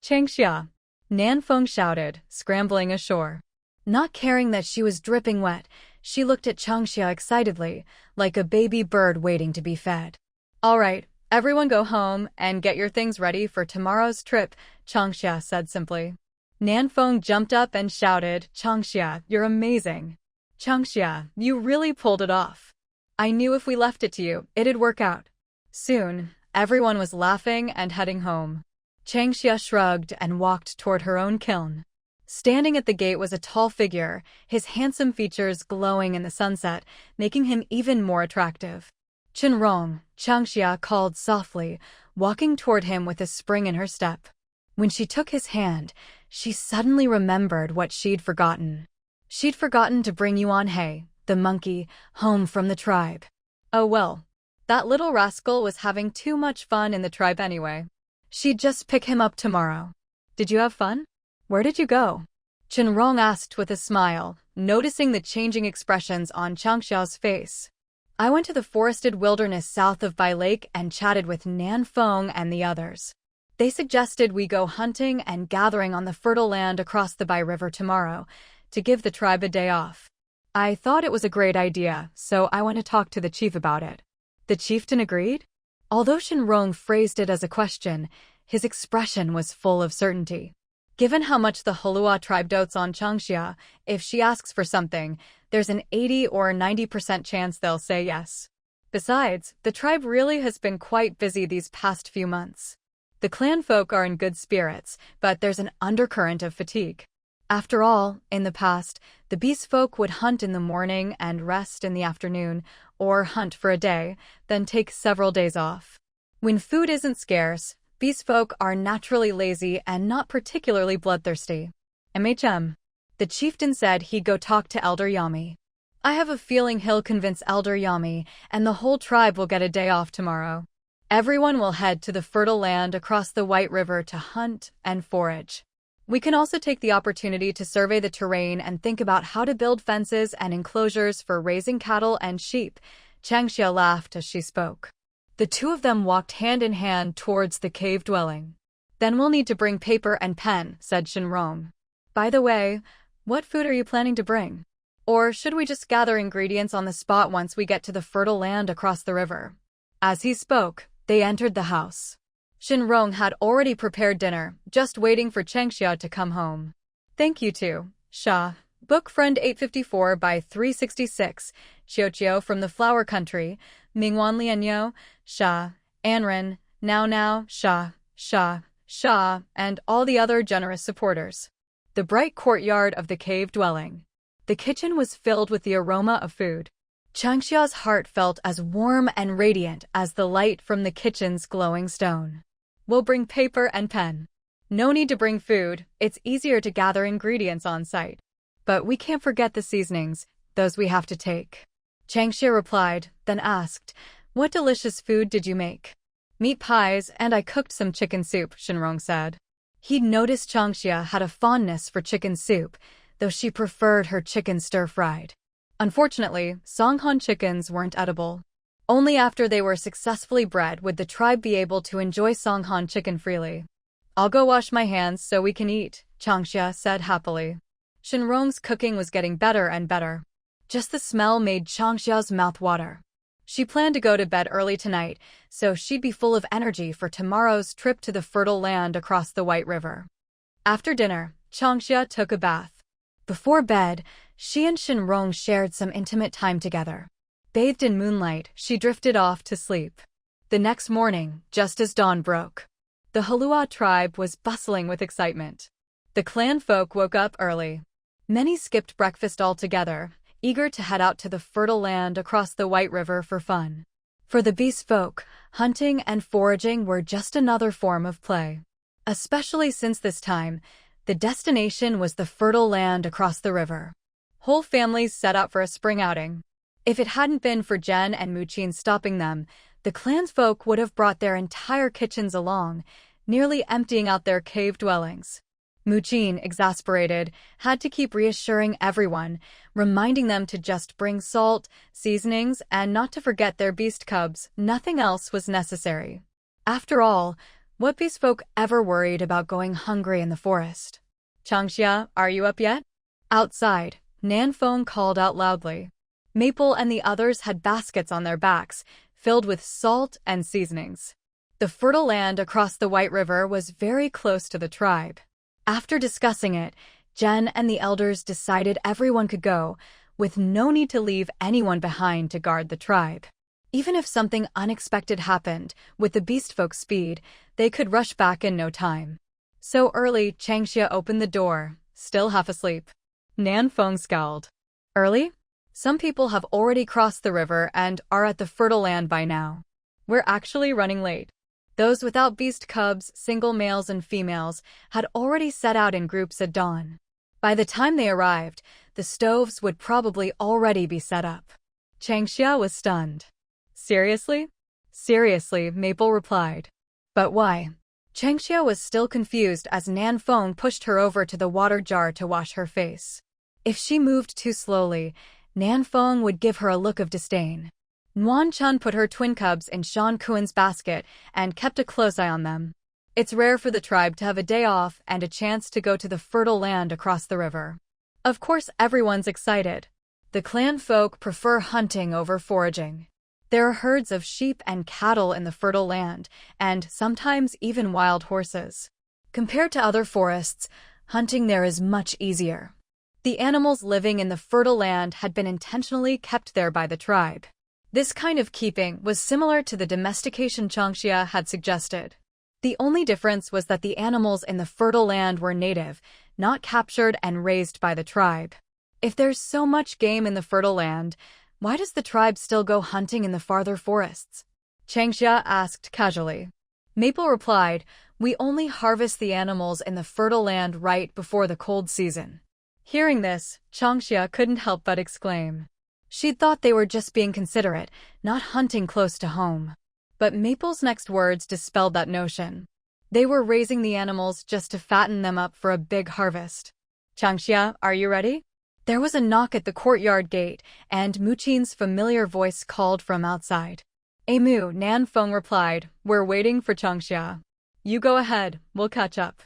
Changxia! Nan Feng shouted, scrambling ashore. Not caring that she was dripping wet, she looked at Changxia excitedly, like a baby bird waiting to be fed. All right, everyone go home and get your things ready for tomorrow's trip, Changxia said simply. Nan Feng jumped up and shouted, Changxia, you're amazing. Changxia, you really pulled it off. I knew if we left it to you, it'd work out. Soon, everyone was laughing and heading home. Changxia shrugged and walked toward her own kiln. Standing at the gate was a tall figure, his handsome features glowing in the sunset, making him even more attractive. Shen Rong, Changxia called softly, walking toward him with a spring in her step. When she took his hand, she suddenly remembered what she'd forgotten. She'd forgotten to bring Yuan He, the monkey, home from the tribe. Oh well, that little rascal was having too much fun in the tribe anyway. She'd just pick him up tomorrow. Did you have fun? Where did you go? Shen Rong asked with a smile, noticing the changing expressions on Changxia's face. I went to the forested wilderness south of Bai Lake and chatted with Nan Feng and the others. They suggested we go hunting and gathering on the fertile land across the Bai River tomorrow, to give the tribe a day off. I thought it was a great idea, so I went to talk to the chief about it. The chieftain agreed? Although Shen Rong phrased it as a question, his expression was full of certainty. Given how much the Heluo Tribe dotes on Changxia, if she asks for something, there's an 80 or 90% chance they'll say yes. Besides, the tribe really has been quite busy these past few months. The clan folk are in good spirits, but there's an undercurrent of fatigue. After all, in the past, the beast folk would hunt in the morning and rest in the afternoon, or hunt for a day, then take several days off. When food isn't scarce, beast folk are naturally lazy and not particularly bloodthirsty. The chieftain said he'd go talk to Elder Yami. I have a feeling he'll convince Elder Yami, and the whole tribe will get a day off tomorrow. Everyone will head to the fertile land across the White River to hunt and forage. We can also take the opportunity to survey the terrain and think about how to build fences and enclosures for raising cattle and sheep. Changxia laughed as she spoke. The two of them walked hand in hand towards the cave dwelling. Then we'll need to bring paper and pen, said Shen Rong. By the way, what food are you planning to bring? Or should we just gather ingredients on the spot once we get to the fertile land across the river? As he spoke, they entered the house. Shen Rong had already prepared dinner, just waiting for Changxia to come home. Thank you too, Sha. Book Friend 854 by 366, Xiao from the Flower Country, Mingwan Lianyo, Sha, Anren, Now, Sha, and all the other generous supporters. The bright courtyard of the cave dwelling. The kitchen was filled with the aroma of food. Changxia's heart felt as warm and radiant as the light from the kitchen's glowing stone. We'll bring paper and pen. No need to bring food, it's easier to gather ingredients on site. But we can't forget the seasonings, those we have to take. Changxia replied, then asked, what delicious food did you make? Meat pies, and I cooked some chicken soup, Shen Rong said. He'd noticed Changxia had a fondness for chicken soup, though she preferred her chicken stir-fried. Unfortunately, Songhan chickens weren't edible. Only after they were successfully bred would the tribe be able to enjoy Songhan chicken freely. I'll go wash my hands so we can eat, Changxia said happily. Shen Rong's cooking was getting better and better. Just the smell made Changxia's mouth water. She planned to go to bed early tonight, so she'd be full of energy for tomorrow's trip to the fertile land across the White River. After dinner, Changxia took a bath. Before bed, she and Shen Rong shared some intimate time together. Bathed in moonlight, she drifted off to sleep. The next morning, just as dawn broke, the Heluo Tribe was bustling with excitement. The clan folk woke up early. Many skipped breakfast altogether, eager to head out to the fertile land across the White River for fun. For the beast folk, hunting and foraging were just another form of play. Especially since this time, the destination was the fertile land across the river. Whole families set out for a spring outing. If it hadn't been for Jen and Muqin stopping them, the clan's folk would have brought their entire kitchens along, nearly emptying out their cave dwellings. Muqin, exasperated, had to keep reassuring everyone, reminding them to just bring salt, seasonings, and not to forget their beast cubs. Nothing else was necessary. After all, what beast folk ever worried about going hungry in the forest? Changxia, are you up yet? Outside, Nanfeng called out loudly. Maple and the others had baskets on their backs, filled with salt and seasonings. The fertile land across the White River was very close to the tribe. After discussing it, Jen and the elders decided everyone could go, with no need to leave anyone behind to guard the tribe. Even if something unexpected happened, with the beastfolk's speed, they could rush back in no time. So early, Changxia opened the door, still half asleep. Nanfeng scowled. Early? Some people have already crossed the river and are at the fertile land by now. We're actually running late. Those without beast cubs, single males and females, had already set out in groups at dawn. By the time they arrived, the stoves would probably already be set up. Changxia was stunned. Seriously? Seriously, Maple replied. But why? Changxia was still confused as Nanfeng pushed her over to the water jar to wash her face. If she moved too slowly, Nanfeng would give her a look of disdain. Nguan Chun put her twin cubs in Shan Kuan's basket and kept a close eye on them. It's rare for the tribe to have a day off and a chance to go to the fertile land across the river. Of course, everyone's excited. The clan folk prefer hunting over foraging. There are herds of sheep and cattle in the fertile land, and sometimes even wild horses. Compared to other forests, hunting there is much easier. The animals living in the fertile land had been intentionally kept there by the tribe. This kind of keeping was similar to the domestication Changxia had suggested. The only difference was that the animals in the fertile land were native, not captured and raised by the tribe. If there's so much game in the fertile land, why does the tribe still go hunting in the farther forests? Changxia asked casually. Maple replied, we only harvest the animals in the fertile land right before the cold season. Hearing this, Changxia couldn't help but exclaim. She'd thought they were just being considerate, not hunting close to home. But Maple's next words dispelled that notion. They were raising the animals just to fatten them up for a big harvest. Changxia, are you ready? There was a knock at the courtyard gate, and Muqin's familiar voice called from outside. Mu, Nanfeng replied, we're waiting for Changxia. You go ahead, we'll catch up.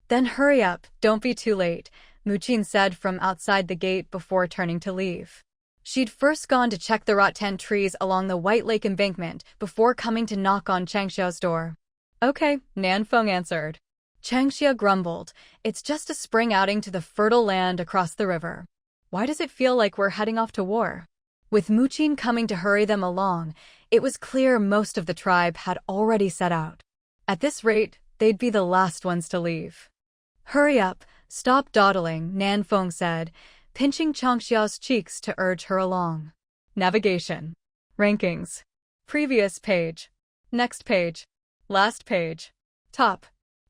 Then hurry up, don't be too late, Muqin said from outside the gate before turning to leave. She'd first gone to check the rattan trees along the White Lake embankment before coming to knock on Changxia's door. Okay, Nanfeng answered. Changxia grumbled. It's just a spring outing to the fertile land across the river. Why does it feel like we're heading off to war? With Muqin coming to hurry them along, it was clear most of the tribe had already set out. At this rate, they'd be the last ones to leave. Hurry up, stop dawdling, Nanfeng said, pinching Changxia's cheeks to urge her along. Navigation. Rankings. Previous page. Next page. Last page. Top.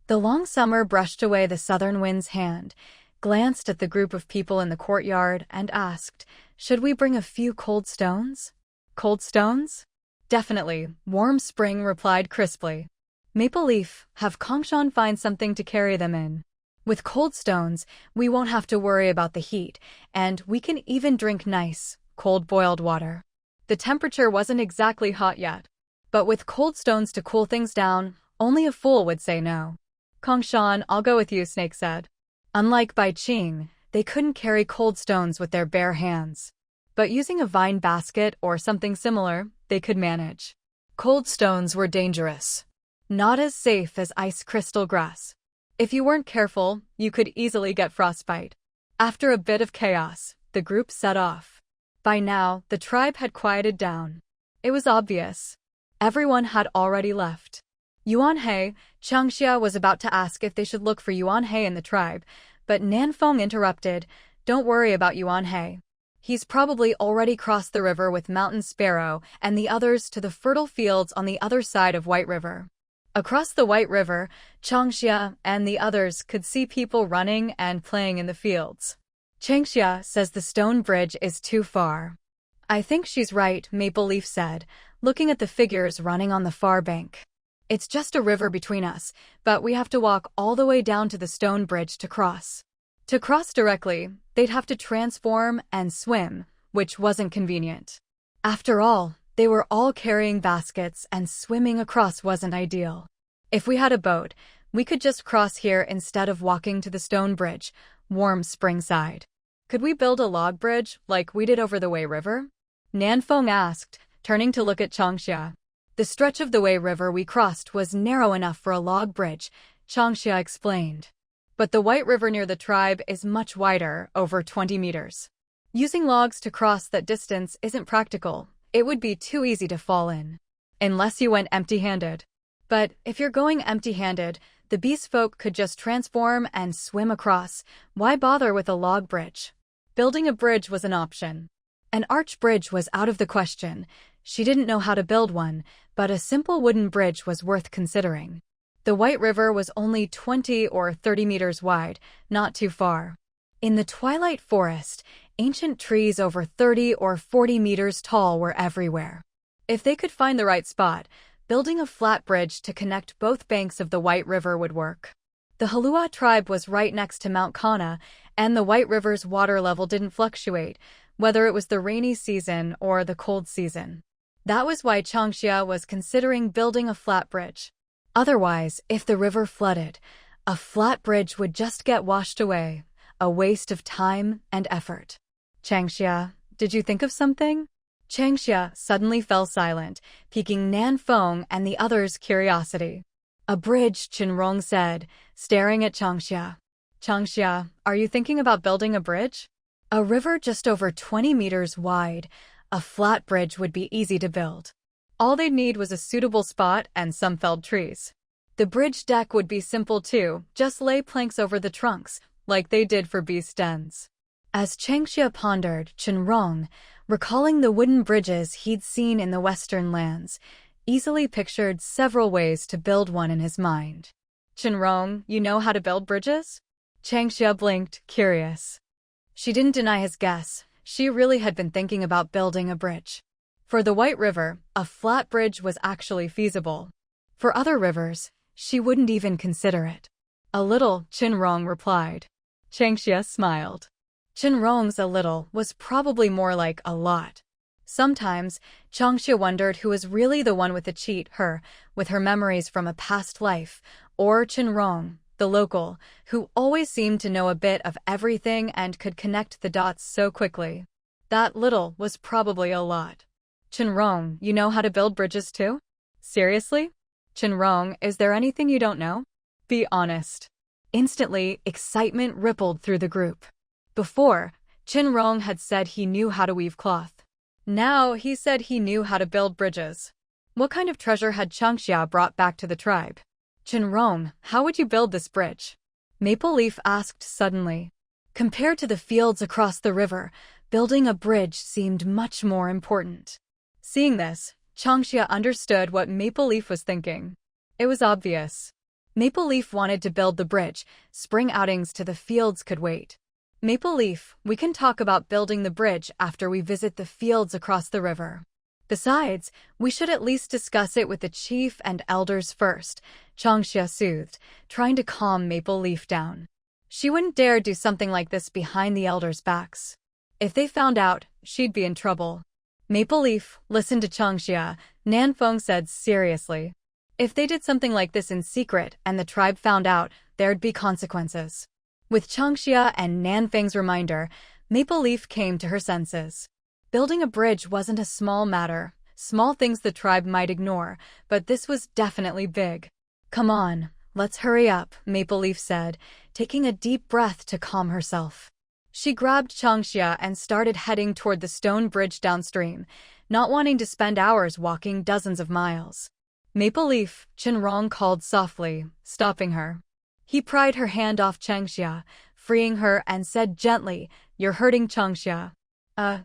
The long summer brushed away the southern wind's hand, glanced at the group of people in the courtyard, and asked, should we bring a few cold stones? Cold stones? Definitely, Warm Spring replied crisply. Maple Leaf, have Kongshan find something to carry them in. With cold stones, we won't have to worry about the heat, and we can even drink nice, cold boiled water. The temperature wasn't exactly hot yet, but with cold stones to cool things down, only a fool would say no. Kongshan, I'll go with you, Snake said. Unlike Bai Qing, they couldn't carry cold stones with their bare hands. But using a vine basket or something similar, they could manage. Cold stones were dangerous. Not as safe as ice crystal grass. If you weren't careful, you could easily get frostbite. After a bit of chaos, the group set off. By now, the tribe had quieted down. It was obvious. Everyone had already left. Yuan He, Changxia was about to ask if they should look for Yuan He in the tribe, but Nanfeng interrupted, don't worry about Yuan He. He's probably already crossed the river with Mountain Sparrow and the others to the fertile fields on the other side of White River. Across the White River, Changxia and the others could see people running and playing in the fields. Changxia says the stone bridge is too far. I think she's right, Maple Leaf said, looking at the figures running on the far bank. It's just a river between us, but we have to walk all the way down to the stone bridge to cross. To cross directly, they'd have to transform and swim, which wasn't convenient. After all, they were all carrying baskets and swimming across wasn't ideal. If we had a boat, we could just cross here instead of walking to the stone bridge, Warm Spring sighed. Could we build a log bridge like we did over the Wei River? Nanfeng asked, turning to look at Changxia. The stretch of the Wei River we crossed was narrow enough for a log bridge, Changxia explained. But the White River near the tribe is much wider, over 20 meters. Using logs to cross that distance isn't practical. It would be too easy to fall in. Unless you went empty-handed. But if you're going empty-handed, the beast folk could just transform and swim across. Why bother with a log bridge? Building a bridge was an option. An arch bridge was out of the question. She didn't know how to build one, but a simple wooden bridge was worth considering. The White River was only 20 or 30 meters wide, not too far. In the twilight forest, ancient trees over 30 or 40 meters tall were everywhere. If they could find the right spot, building a flat bridge to connect both banks of the White River would work. The Heluo Tribe was right next to Mount Kana, and the White River's water level didn't fluctuate, whether it was the rainy season or the cold season. That was why Changxia was considering building a flat bridge. Otherwise, if the river flooded, a flat bridge would just get washed away, a waste of time and effort. Changxia, did you think of something? Changxia suddenly fell silent, piquing Nanfeng and the others' curiosity. A bridge, Shen Rong said, staring at Changxia. Changxia, are you thinking about building a bridge? A river just over 20 meters wide, a flat bridge would be easy to build. All they'd need was a suitable spot and some felled trees. The bridge deck would be simple too, just lay planks over the trunks, like they did for beast dens. As Changxia pondered, Shen Rong, recalling the wooden bridges he'd seen in the western lands, easily pictured several ways to build one in his mind. Shen Rong, you know how to build bridges? Changxia blinked, curious. She didn't deny his guess. She really had been thinking about building a bridge. For the White River, a flat bridge was actually feasible. For other rivers, she wouldn't even consider it. A little, Shen Rong replied. Changxia smiled. Shen Rong's a little was probably more like a lot. Sometimes, Changxia wondered who was really the one with the cheat, her, with her memories from a past life, or Shen Rong, the local, who always seemed to know a bit of everything and could connect the dots so quickly. That little was probably a lot. Shen Rong, you know how to build bridges too? Seriously? Shen Rong, is there anything you don't know? Be honest. Instantly, excitement rippled through the group. Before, Shen Rong had said he knew how to weave cloth. Now he said he knew how to build bridges. What kind of treasure had Changxia brought back to the tribe? Shen Rong, how would you build this bridge? Maple Leaf asked suddenly. Compared to the fields across the river, building a bridge seemed much more important. Seeing this, Changxia understood what Maple Leaf was thinking. It was obvious. Maple Leaf wanted to build the bridge. Spring outings to the fields could wait. Maple Leaf, we can talk about building the bridge after we visit the fields across the river. Besides, we should at least discuss it with the chief and elders first, Changxia soothed, trying to calm Maple Leaf down. She wouldn't dare do something like this behind the elders' backs. If they found out, she'd be in trouble. Maple Leaf, listen to Changxia, Nanfeng said seriously. If they did something like this in secret and the tribe found out, there'd be consequences. With Changxia and Nanfeng's reminder, Maple Leaf came to her senses. Building a bridge wasn't a small matter, small things the tribe might ignore, but this was definitely big. Come on, let's hurry up, Maple Leaf said, taking a deep breath to calm herself. She grabbed Changxia and started heading toward the stone bridge downstream, not wanting to spend hours walking dozens of miles. Maple Leaf, Shen Rong called softly, stopping her. He pried her hand off Changxia, freeing her and said gently, "You're hurting Changxia."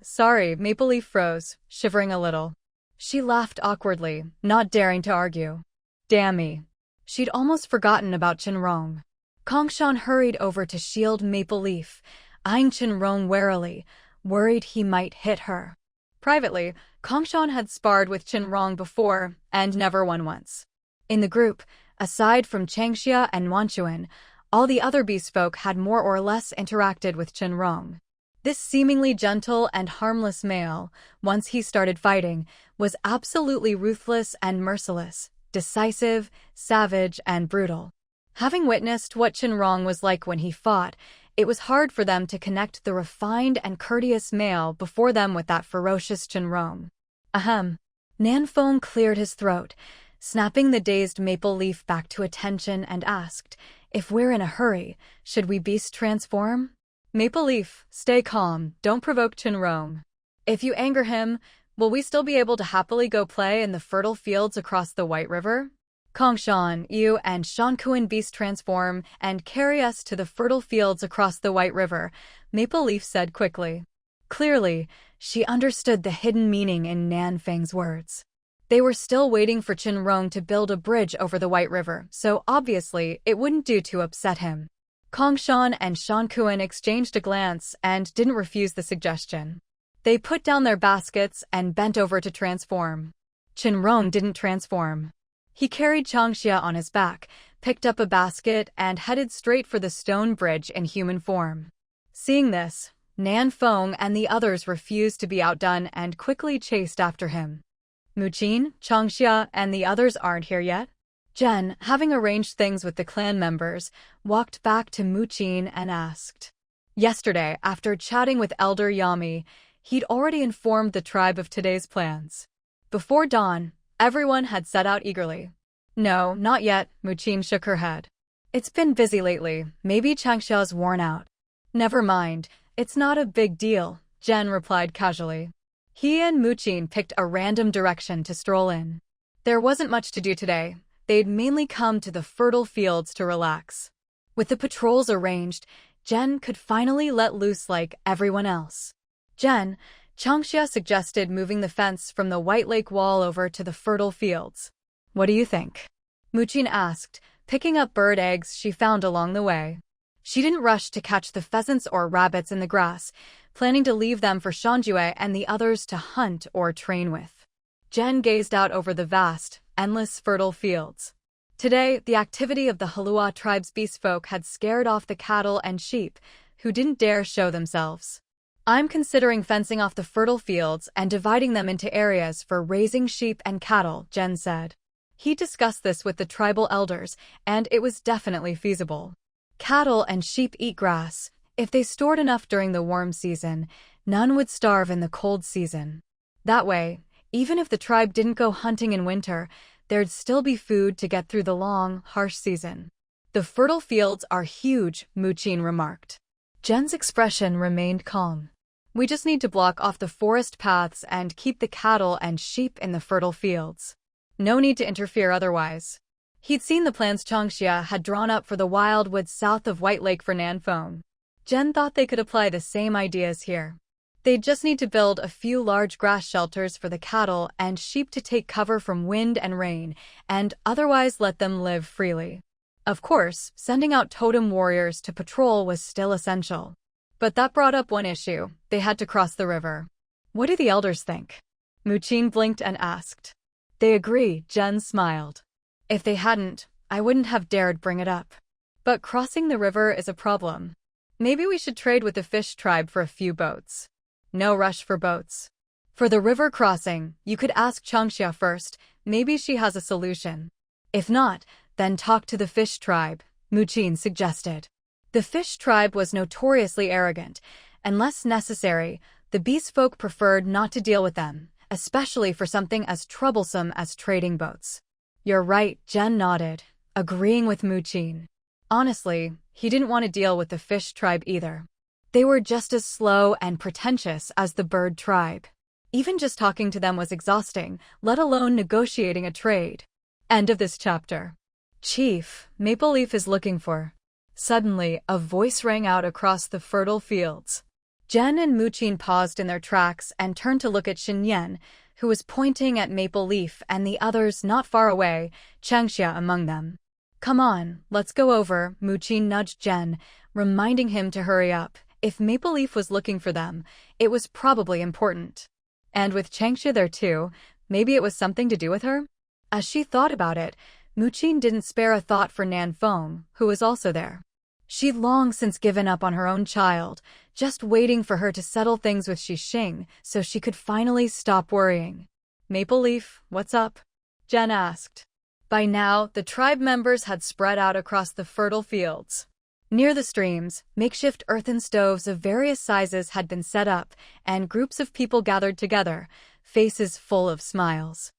Sorry, Maple Leaf froze, shivering a little. She laughed awkwardly, not daring to argue. Damn me. She'd almost forgotten about Shen Rong. Kongshan hurried over to shield Maple Leaf, eyeing Shen Rong warily, worried he might hit her. Privately, Kongshan had sparred with Shen Rong before, and never won once. In the group, aside from Changxia and Wanchuan, all the other beast folk had more or less interacted with Shen Rong. This seemingly gentle and harmless male, once he started fighting, was absolutely ruthless and merciless, decisive, savage, and brutal. Having witnessed what Shen Rong was like when he fought, it was hard for them to connect the refined and courteous male before them with that ferocious Shen Rong. Ahem. Nanfeng cleared his throat, snapping the dazed Maple Leaf back to attention and asked, "If we're in a hurry, should we beast transform?" Maple Leaf, stay calm, don't provoke Shen Rong. If you anger him, will we still be able to happily go play in the fertile fields across the White River? Kongshan, you and Shankuan beast transform and carry us to the fertile fields across the White River, Maple Leaf said quickly. Clearly, she understood the hidden meaning in Nanfeng's words. They were still waiting for Shen Rong to build a bridge over the White River, so obviously it wouldn't do to upset him. Kongshan and Shankuan exchanged a glance and didn't refuse the suggestion. They put down their baskets and bent over to transform. Shen Rong didn't transform. He carried Changxia on his back, picked up a basket, and headed straight for the stone bridge in human form. Seeing this, Nanfeng and the others refused to be outdone and quickly chased after him. Muqin, Changxia, and the others aren't here yet? Jen, having arranged things with the clan members, walked back to Muqin and asked. Yesterday, after chatting with Elder Yami, he'd already informed the tribe of today's plans. Before dawn, everyone had set out eagerly. No, not yet, Muqin shook her head. It's been busy lately, maybe Changxia's worn out. Never mind, it's not a big deal, Jen replied casually. He and Muqin picked a random direction to stroll in. There wasn't much to do today. They'd mainly come to the fertile fields to relax. With the patrols arranged, Jen could finally let loose like everyone else. Jen, Changxia suggested moving the fence from the White Lake wall over to the fertile fields. What do you think? Muqin asked, picking up bird eggs she found along the way. She didn't rush to catch the pheasants or rabbits in the grass, planning to leave them for Shanjue and the others to hunt or train with. Jen gazed out over the vast, endless fertile fields. Today, the activity of the Heluo Tribe's beastfolk had scared off the cattle and sheep, who didn't dare show themselves. I'm considering fencing off the fertile fields and dividing them into areas for raising sheep and cattle, Jen said. He discussed this with the tribal elders, and it was definitely feasible. Cattle and sheep eat grass. If they stored enough during the warm season, None would starve in the cold season. That way, even if the tribe didn't go hunting in winter, there'd still be food to get through the long, harsh season. The fertile fields are huge, Muqin remarked. Jen's expression remained calm. We just need to block off the forest paths and keep the cattle and sheep in the fertile fields. No need to interfere otherwise. He'd seen the plans Changxia had drawn up for the wild woods south of White Lake for Nanfeng. Jen thought they could apply the same ideas here. They'd just need to build a few large grass shelters for the cattle and sheep to take cover from wind and rain, and otherwise let them live freely. Of course, sending out totem warriors to patrol was still essential. But that brought up one issue: they had to cross the river. What do the elders think? Muqin blinked and asked. They agree, Jen smiled. If they hadn't, I wouldn't have dared bring it up. But crossing the river is a problem. Maybe we should trade with the fish tribe for a few boats. No rush for boats. For the river crossing, you could ask Changxia first, maybe she has a solution. If not, then talk to the fish tribe, Muqin suggested. The fish tribe was notoriously arrogant. Unless necessary, the beast folk preferred not to deal with them, especially for something as troublesome as trading boats. You're right, Jen nodded, agreeing with Muqin. Honestly, he didn't want to deal with the fish tribe either. They were just as slow and pretentious as the bird tribe. Even just talking to them was exhausting, let alone negotiating a trade. End of this chapter. Chief, Maple Leaf is looking for. Suddenly, a voice rang out across the fertile fields. Jen and Muqin paused in their tracks and turned to look at Shen Yan, who was pointing at Maple Leaf and the others not far away, Changxia among them. Come on, let's go over, Muqin nudged Jen, reminding him to hurry up. If Maple Leaf was looking for them, it was probably important. And with Changxia there too, maybe it was something to do with her? As she thought about it, Muqin didn't spare a thought for Nanfeng, who was also there. She'd long since given up on her own child, just waiting for her to settle things with Xixing so she could finally stop worrying. Maple Leaf, what's up? Jen asked. By now, the tribe members had spread out across the fertile fields. Near the streams, makeshift earthen stoves of various sizes had been set up, and groups of people gathered together, faces full of smiles.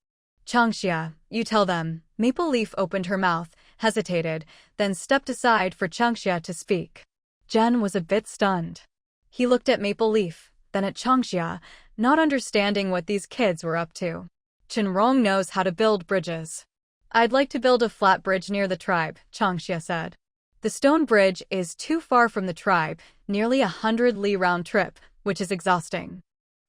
Changxia, you tell them. Maple Leaf opened her mouth, hesitated, then stepped aside for Changxia to speak. Jen was a bit stunned. He looked at Maple Leaf, then at Changxia, not understanding what these kids were up to. Shen Rong knows how to build bridges. I'd like to build a flat bridge near the tribe, Changxia said. The stone bridge is too far from the tribe, nearly 100 li round trip, which is exhausting.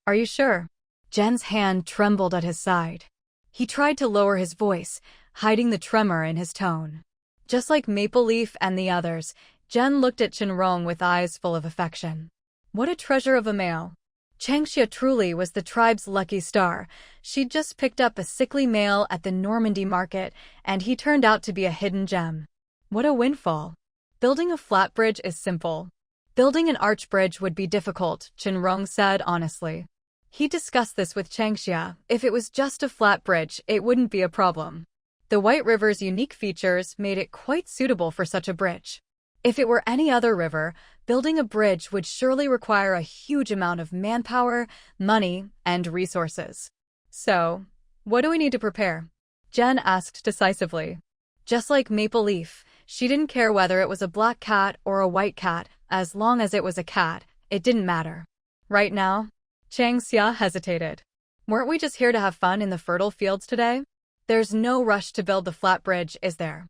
Are you sure? Jen's hand trembled at his side. He tried to lower his voice, hiding the tremor in his tone. Just like Maple Leaf and the others, Jen looked at Shen Rong with eyes full of affection. What a treasure of a male. Changxia truly was the tribe's lucky star. She'd just picked up a sickly male at the Normandy market, and he turned out to be a hidden gem. What a windfall. Building a flat bridge is simple. Building an arch bridge would be difficult, Shen Rong said honestly. He discussed this with Changxia. If it was just a flat bridge, it wouldn't be a problem. The White River's unique features made it quite suitable for such a bridge. If it were any other river, building a bridge would surely require a huge amount of manpower, money, and resources. So, what do we need to prepare? Jen asked decisively. Just like Maple Leaf, she didn't care whether it was a black cat or a white cat, as long as it was a cat, it didn't matter. Right now? Changxia hesitated. Weren't we just here to have fun in the fertile fields today? There's no rush to build the flat bridge, is there?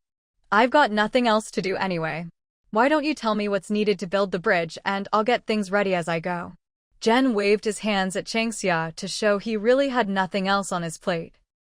I've got nothing else to do anyway. Why don't you tell me what's needed to build the bridge and I'll get things ready as I go? Jen waved his hands at Changxia to show he really had nothing else on his plate.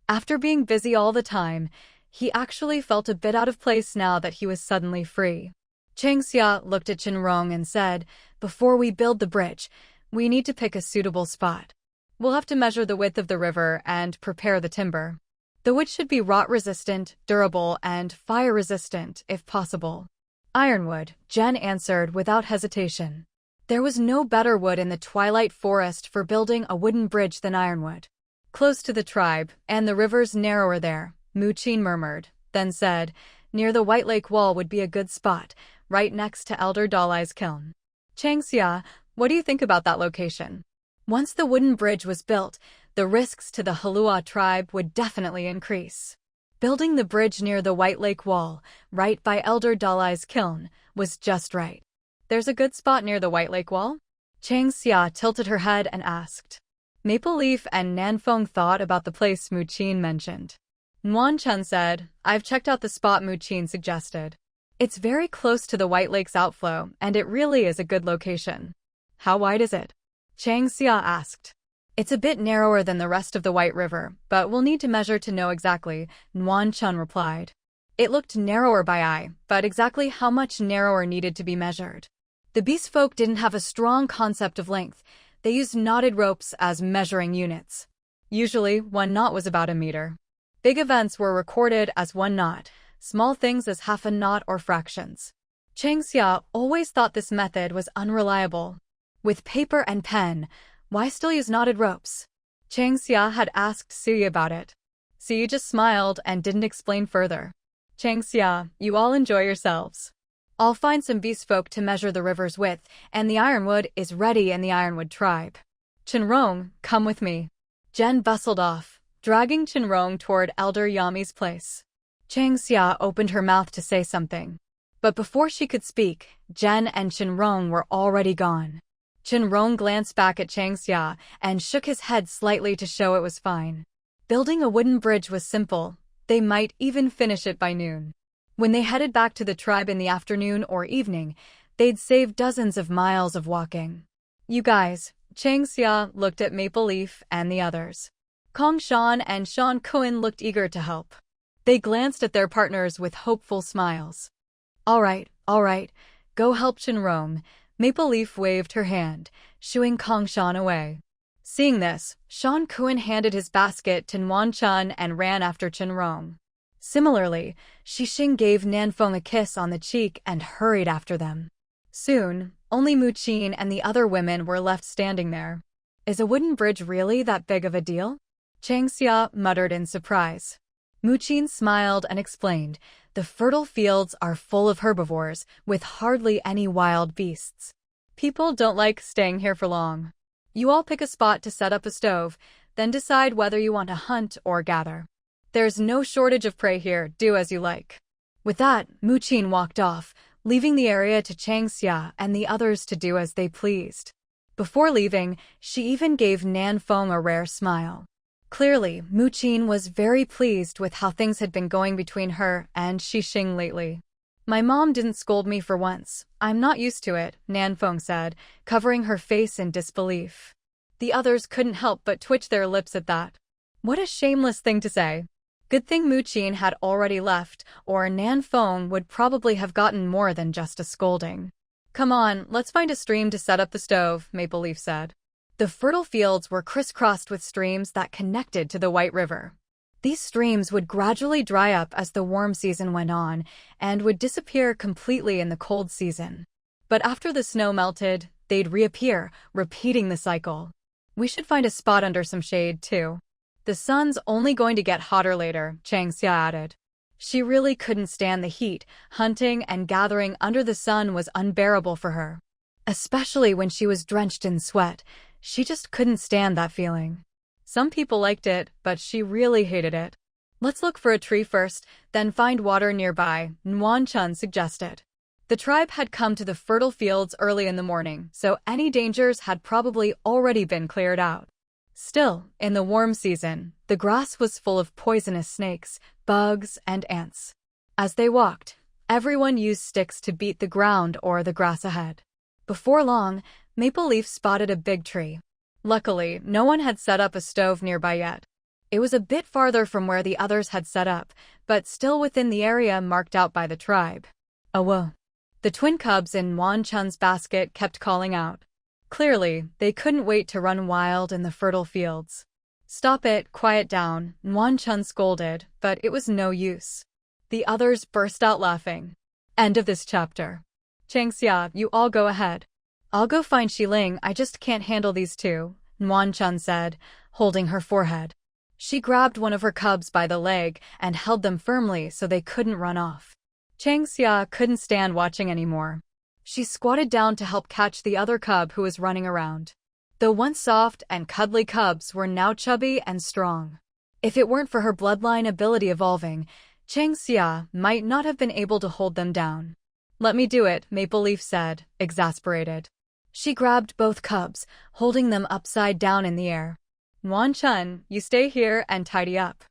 After being busy all the time, he actually felt a bit out of place now that he was suddenly free. Changxia looked at Shen Rong and said, before we build the bridge, we need to pick a suitable spot. We'll have to measure the width of the river and prepare the timber. The wood should be rot-resistant, durable, and fire-resistant, if possible. Ironwood, Jen answered without hesitation. There was no better wood in the twilight forest for building a wooden bridge than ironwood. Close to the tribe, and the river's narrower there, Muqin murmured, then said, near the White Lake wall would be a good spot, right next to Elder Dalai's kiln. Changxia, What do you think about that location? Once the wooden bridge was built, the risks to the Heluo Tribe would definitely increase. Building the bridge near the White Lake Wall, right by Elder Dalai's kiln, was just right. There's a good spot near the White Lake Wall? Chang Xia tilted her head and asked. Maple Leaf and Nanfeng thought about the place Mu Qin mentioned. Nuan Chun said, I've checked out the spot Mu Qin suggested. It's very close to the White Lake's outflow, and it really is a good location. How wide is it? Chang Xia asked. It's a bit narrower than the rest of the White River, but we'll need to measure to know exactly, Nuan Chun replied. It looked narrower by eye, but exactly how much narrower needed to be measured. The beast folk didn't have a strong concept of length. They used knotted ropes as measuring units. Usually, 1 knot was about a meter. Big events were recorded as 1 knot, small things as half a knot or fractions. Chang Xia always thought this method was unreliable. With paper and pen, why still use knotted ropes? Chang Xia had asked Si about it. Si just smiled and didn't explain further. Chang Xia, you all enjoy yourselves. I'll find some beast folk to measure the river's width, and the ironwood is ready in the Ironwood Tribe. Shen Rong, come with me. Jen bustled off, dragging Shen Rong toward Elder Yami's place. Chang Xia opened her mouth to say something. But before she could speak, Jen and Shen Rong were already gone. Shen Rong glanced back at Chang Xia and shook his head slightly to show it was fine. Building a wooden bridge was simple. They might even finish it by noon. When they headed back to the tribe in the afternoon or evening, they'd save dozens of miles of walking. You guys, Chang Xia looked at Maple Leaf and the others. Kong Shan and Shan Kuan looked eager to help. They glanced at their partners with hopeful smiles. All right, go help Shen Rong. Maple Leaf waved her hand, shooing Kong Shan away. Seeing this, Shan Kuan handed his basket to Nuan Chun and ran after Shen Rong. Similarly, Xixing gave Nanfeng a kiss on the cheek and hurried after them. Soon, only Mu Qin and the other women were left standing there. Is a wooden bridge really that big of a deal? Chang Xia muttered in surprise. Mu Qin smiled and explained, the fertile fields are full of herbivores, with hardly any wild beasts. People don't like staying here for long. You all pick a spot to set up a stove, then decide whether you want to hunt or gather. There's no shortage of prey here, do as you like. With that, Mu Qin walked off, leaving the area to Chang Xia and the others to do as they pleased. Before leaving, she even gave Nanfeng a rare smile. Clearly, Mu Qin was very pleased with how things had been going between her and Xixing lately. My mom didn't scold me for once. I'm not used to it, Nanfeng said, covering her face in disbelief. The others couldn't help but twitch their lips at that. What a shameless thing to say. Good thing Mu Qin had already left, or Nanfeng would probably have gotten more than just a scolding. Come on, let's find a stream to set up the stove, Maple Leaf said. The fertile fields were crisscrossed with streams that connected to the White River. These streams would gradually dry up as the warm season went on, and would disappear completely in the cold season. But after the snow melted, they'd reappear, repeating the cycle. We should find a spot under some shade, too. The sun's only going to get hotter later, Chang Xia added. She really couldn't stand the heat. Hunting and gathering under the sun was unbearable for her. Especially when she was drenched in sweat. She just couldn't stand that feeling. Some people liked it, but she really hated it. Let's look for a tree first, then find water nearby, Nuan Chun suggested. The tribe had come to the fertile fields early in the morning, so any dangers had probably already been cleared out. Still, in the warm season, the grass was full of poisonous snakes, bugs, and ants. As they walked, everyone used sticks to beat the ground or the grass ahead. Before long, Maple Leaf spotted a big tree. Luckily, no one had set up a stove nearby yet. It was a bit farther from where the others had set up, but still within the area marked out by the tribe. Whoa! The twin cubs in Nuan Chun's basket kept calling out. Clearly, they couldn't wait to run wild in the fertile fields. Stop it, quiet down, Nuan Chun scolded, but it was no use. The others burst out laughing. End of this chapter. Chang Xia, you all go ahead. I'll go find Xiling, I just can't handle these two, Nuan Chun said, holding her forehead. She grabbed one of her cubs by the leg and held them firmly so they couldn't run off. Chang Xia couldn't stand watching anymore. She squatted down to help catch the other cub who was running around. The once soft and cuddly cubs were now chubby and strong. If it weren't for her bloodline ability evolving, Changxia might not have been able to hold them down. "Let me do it," Maple Leaf said, exasperated. She grabbed both cubs, holding them upside down in the air. "Wan Chun, you stay here and tidy up.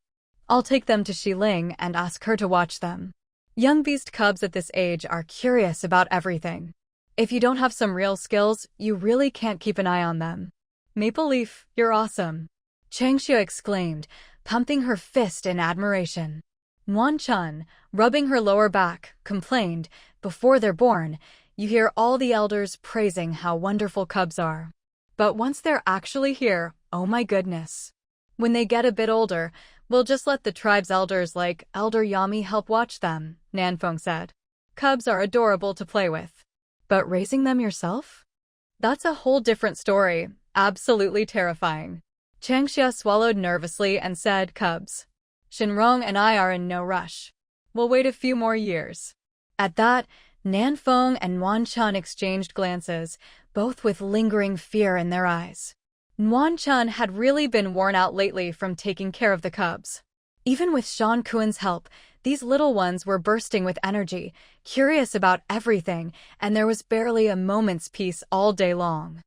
I'll take them to Xiling and ask her to watch them." Young beast cubs at this age are curious about everything. If you don't have some real skills, you really can't keep an eye on them. "Maple Leaf, you're awesome," Changxia exclaimed, pumping her fist in admiration. Wan Chun, rubbing her lower back, complained, "Before they're born, you hear all the elders praising how wonderful cubs are. But once they're actually here, oh my goodness. When they get a bit older, we'll just let the tribe's elders like Elder Yami help watch them," Nanfeng said. "Cubs are adorable to play with. But raising them yourself? That's a whole different story, absolutely terrifying." Changxia swallowed nervously and said, "Cubs. Shen Rong and I are in no rush. We'll wait a few more years." At that, Nanfeng and Wan Chun exchanged glances, both with lingering fear in their eyes. Wan Chun had really been worn out lately from taking care of the cubs. Even with Shan Kuan's help, these little ones were bursting with energy, curious about everything, and there was barely a moment's peace all day long.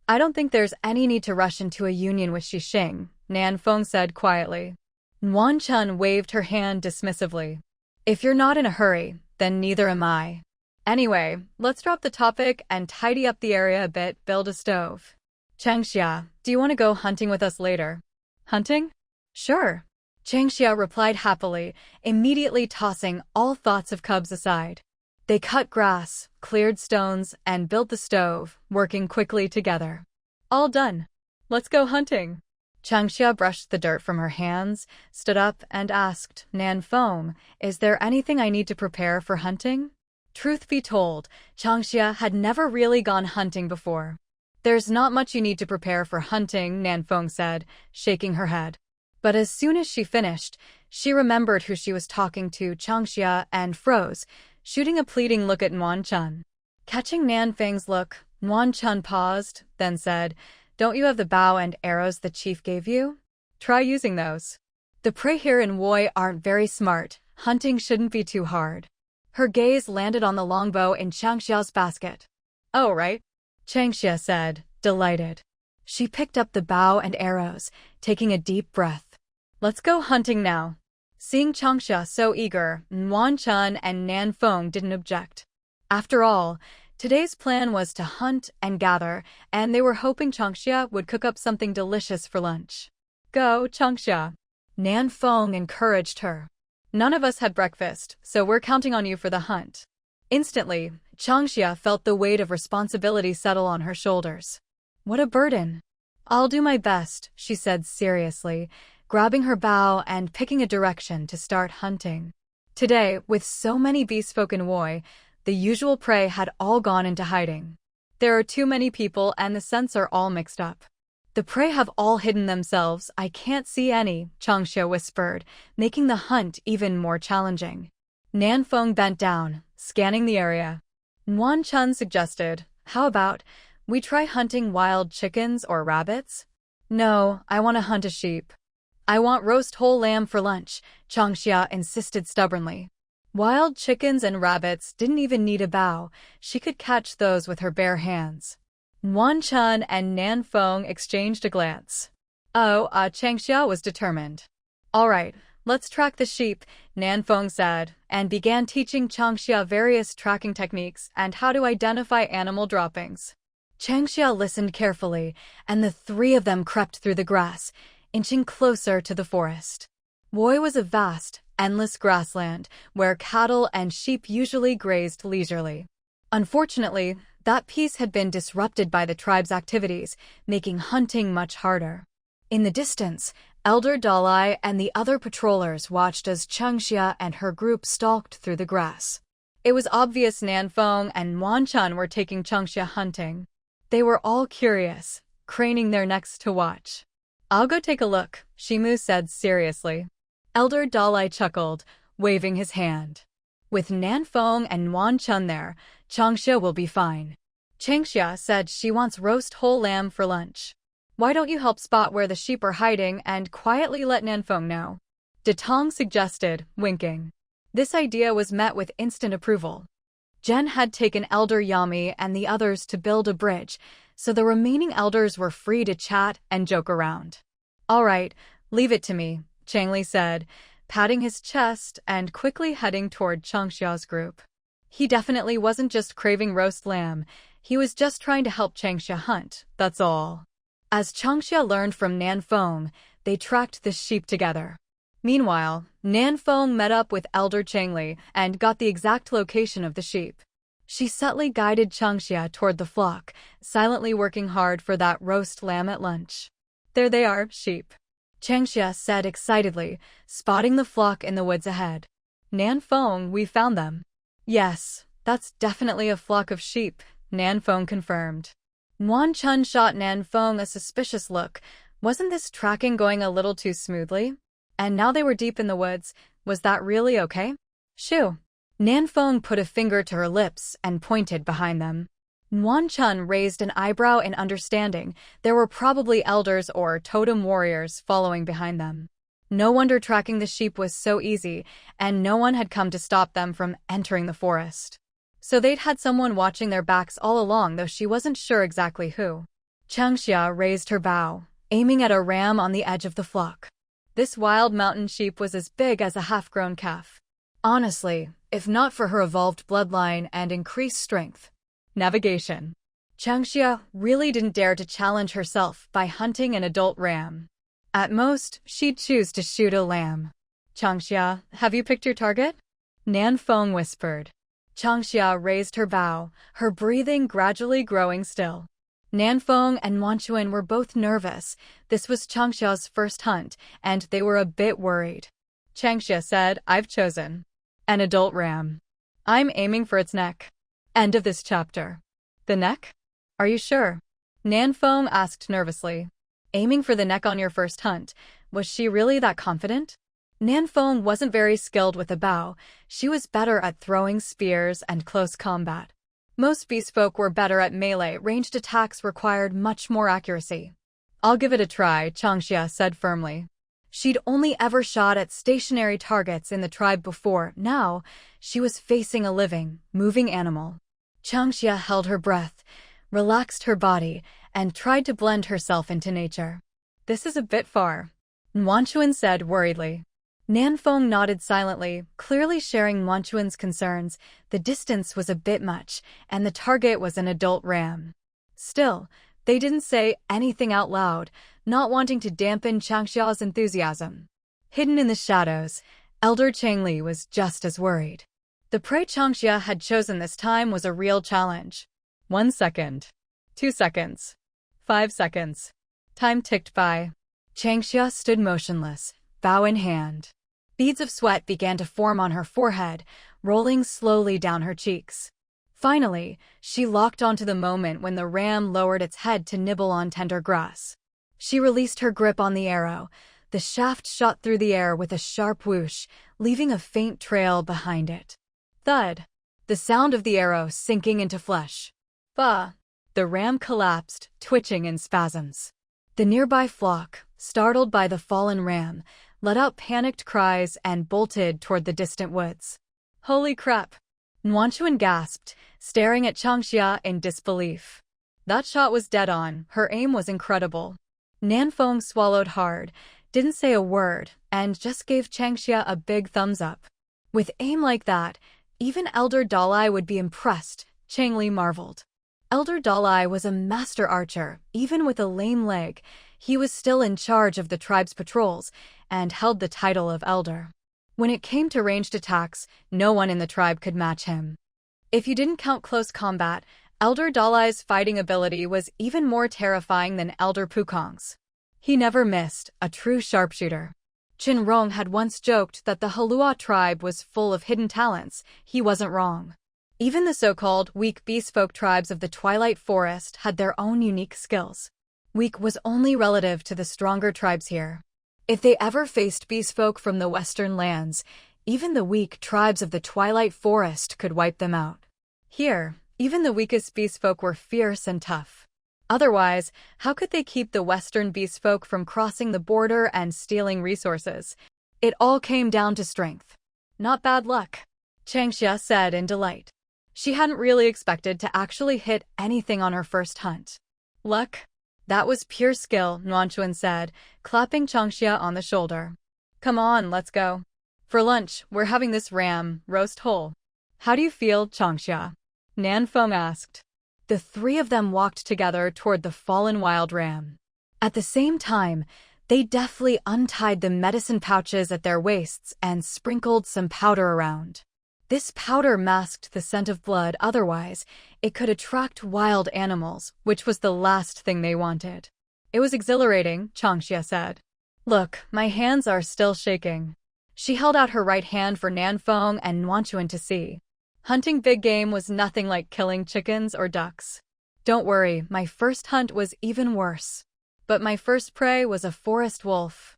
"I don't think there's any need to rush into a union with Xixing," Nanfeng said quietly. Wan Chun waved her hand dismissively. "If you're not in a hurry, then neither am I. Anyway, let's drop the topic and tidy up the area a bit, build a stove. Changxia, do you want to go hunting with us later?" "Hunting? Sure," Changxia replied happily, immediately tossing all thoughts of cubs aside. They cut grass, cleared stones, and built the stove, working quickly together. "All done. Let's go hunting." Changxia brushed the dirt from her hands, stood up, and asked, "Nanfeng, is there anything I need to prepare for hunting?" Truth be told, Changxia had never really gone hunting before. "There's not much you need to prepare for hunting," Nanfeng said, shaking her head. But as soon as she finished, she remembered who she was talking to, Changxia, and froze, shooting a pleading look at Wan Chun. Catching Nanfeng's look, Wan Chun paused, then said, "Don't you have the bow and arrows the chief gave you? Try using those. The prey here in Woi aren't very smart, hunting shouldn't be too hard." Her gaze landed on the longbow in Changxia's basket. "Oh, right," Changxia said, delighted. She picked up the bow and arrows, taking a deep breath. "Let's go hunting now." Seeing Changxia so eager, Wan Chun and Nanfeng didn't object. After all, today's plan was to hunt and gather, and they were hoping Changxia would cook up something delicious for lunch. "Go, Changxia," Nanfeng encouraged her. "None of us had breakfast, so we're counting on you for the hunt." Instantly, Changxia felt the weight of responsibility settle on her shoulders. What a burden. "I'll do my best," she said seriously, grabbing her bow and picking a direction to start hunting. Today, with so many beastfolk in Woi, the usual prey had all gone into hiding. "There are too many people and the scents are all mixed up. The prey have all hidden themselves, I can't see any," Changxia whispered, making the hunt even more challenging. Nanfeng bent down, scanning the area. Wan Chun suggested, "How about we try hunting wild chickens or rabbits?" "No, I want to hunt a sheep." "I want roast whole lamb for lunch," Changxia insisted stubbornly. Wild chickens and rabbits didn't even need a bow, she could catch those with her bare hands. Wan Chun and Nanfeng exchanged a glance. Changxia was determined. "All right, let's track the sheep," Nanfeng said, and began teaching Changxia various tracking techniques and how to identify animal droppings. Changxia listened carefully, and the three of them crept through the grass, inching closer to the forest. Woi was a vast, endless grassland where cattle and sheep usually grazed leisurely. Unfortunately, that peace had been disrupted by the tribe's activities, making hunting much harder. In the distance, Elder Dalai and the other patrollers watched as Changxia and her group stalked through the grass. It was obvious Nanfeng and Wan Chun were taking Changxia hunting. They were all curious, craning their necks to watch. "I'll go take a look," Shimu said seriously. Elder Dalai chuckled, waving his hand. With Nanfeng and Wan Chun there, Changsha will be fine. Changsha said she wants roast whole lamb for lunch. Why don't you help spot where the sheep are hiding and quietly let Nanfeng know? Detong suggested, winking. This idea was met with instant approval. Jen had taken Elder Yami and the others to build a bridge, so the remaining elders were free to chat and joke around. All right, leave it to me, Changli said, patting his chest and quickly heading toward Changsha's group. He definitely wasn't just craving roast lamb, he was just trying to help Changsha hunt, that's all. As Changsha learned from Nanfeng, they tracked the sheep together. Meanwhile, Nanfeng met up with Elder Changli and got the exact location of the sheep. She subtly guided Changsha toward the flock, silently working hard for that roast lamb at lunch. There they are, sheep, Changsha said excitedly, spotting the flock in the woods ahead. Nanfeng, we found them. Yes, that's definitely a flock of sheep, Nanfeng confirmed. Wan Chun shot Nanfeng a suspicious look. Wasn't this tracking going a little too smoothly? And now they were deep in the woods. Was that really okay? Shoo. Nanfeng put a finger to her lips and pointed behind them. Wan Chun raised an eyebrow in understanding. There were probably elders or totem warriors following behind them. No wonder tracking the sheep was so easy, and no one had come to stop them from entering the forest. So they'd had someone watching their backs all along, though she wasn't sure exactly who. Changsha raised her bow, aiming at a ram on the edge of the flock. This wild mountain sheep was as big as a half-grown calf. Honestly, if not for her evolved bloodline and increased strength. Navigation. Changsha really didn't dare to challenge herself by hunting an adult ram. At most, she'd choose to shoot a lamb. Changsha, have you picked your target? Nanfeng whispered. Changsha raised her bow, her breathing gradually growing still. Nanfeng and Wanchuan were both nervous. This was Changsha's first hunt, and they were a bit worried. Changsha said, I've chosen an adult ram. I'm aiming for its neck. End of this chapter. The neck? Are you sure? Nanfeng asked nervously. Aiming for the neck on your first hunt, was she really that confident? Nanfeng wasn't very skilled with a bow. She was better at throwing spears and close combat. Most beastfolk were better at melee. Ranged attacks required much more accuracy. I'll give it a try, Changsha said firmly. She'd only ever shot at stationary targets in the tribe before. Now, she was facing a living, moving animal. Changsha held her breath, relaxed her body, and tried to blend herself into nature. This is a bit far, Wanchuan said worriedly. Nanfeng nodded silently, clearly sharing Wanchuan's concerns. The distance was a bit much, and the target was an adult ram. Still, they didn't say anything out loud, not wanting to dampen Changsha's enthusiasm. Hidden in the shadows, Elder Changli was just as worried. The prey Changsha had chosen this time was a real challenge. 1 second. 2 seconds. 5 seconds. Time ticked by. Changsha stood motionless, bow in hand. Beads of sweat began to form on her forehead, rolling slowly down her cheeks. Finally, she locked onto the moment when the ram lowered its head to nibble on tender grass. She released her grip on the arrow. The shaft shot through the air with a sharp whoosh, leaving a faint trail behind it. Thud. The sound of the arrow sinking into flesh. Bah! The ram collapsed, twitching in spasms. The nearby flock, startled by the fallen ram, let out panicked cries and bolted toward the distant woods. Holy crap! Wanchuan gasped, staring at Changsha in disbelief. That shot was dead on, her aim was incredible. Nanfeng swallowed hard, didn't say a word, and just gave Changsha a big thumbs up. With aim like that, even Elder Dalai would be impressed, Changli marveled. Elder Dalai was a master archer. Even with a lame leg, he was still in charge of the tribe's patrols and held the title of Elder. When it came to ranged attacks, no one in the tribe could match him. If you didn't count close combat, Elder Dalai's fighting ability was even more terrifying than Elder Pukong's. He never missed, a true sharpshooter. Shen Rong had once joked that the Heluo Tribe was full of hidden talents. He wasn't wrong. Even the so-called weak beastfolk tribes of the Twilight Forest had their own unique skills. Weak was only relative to the stronger tribes here. If they ever faced beastfolk from the western lands, Even the weak tribes of the Twilight Forest could wipe them out. Here, even the weakest beastfolk were fierce and tough. Otherwise, how could they keep the Western beastfolk from crossing the border and stealing resources? It all came down to strength. Not bad luck, Changxia said in delight. She hadn't really expected to actually hit anything on her first hunt. Luck? That was pure skill, Nuanchuan said, clapping Changxia on the shoulder. Come on, let's go. For lunch, we're having this ram roast whole. How do you feel, Changxia? Nanfeng asked. The three of them walked together toward the fallen wild ram. At the same time, they deftly untied the medicine pouches at their waists and sprinkled some powder around. This powder masked the scent of blood, otherwise, it could attract wild animals, which was the last thing they wanted. It was exhilarating, Changxia said. Look, my hands are still shaking. She held out her right hand for Nanfeng and Nuanchuan to see. Hunting big game was nothing like killing chickens or ducks. Don't worry, my first hunt was even worse. But my first prey was a forest wolf.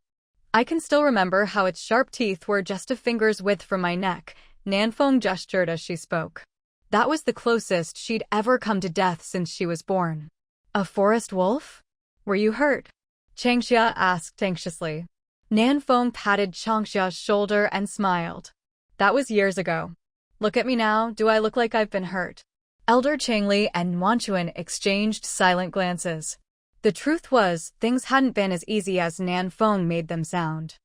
I can still remember how its sharp teeth were just a finger's width from my neck. Nanfeng gestured as she spoke. That was the closest she'd ever come to death since she was born. A forest wolf? Were you hurt? Changxia asked anxiously. Nanfeng patted Changxia's shoulder and smiled. That was years ago. Look at me now, do I look like I've been hurt? Elder Changli and Nuanchuan exchanged silent glances. The truth was, things hadn't been as easy as Nanfeng made them sound.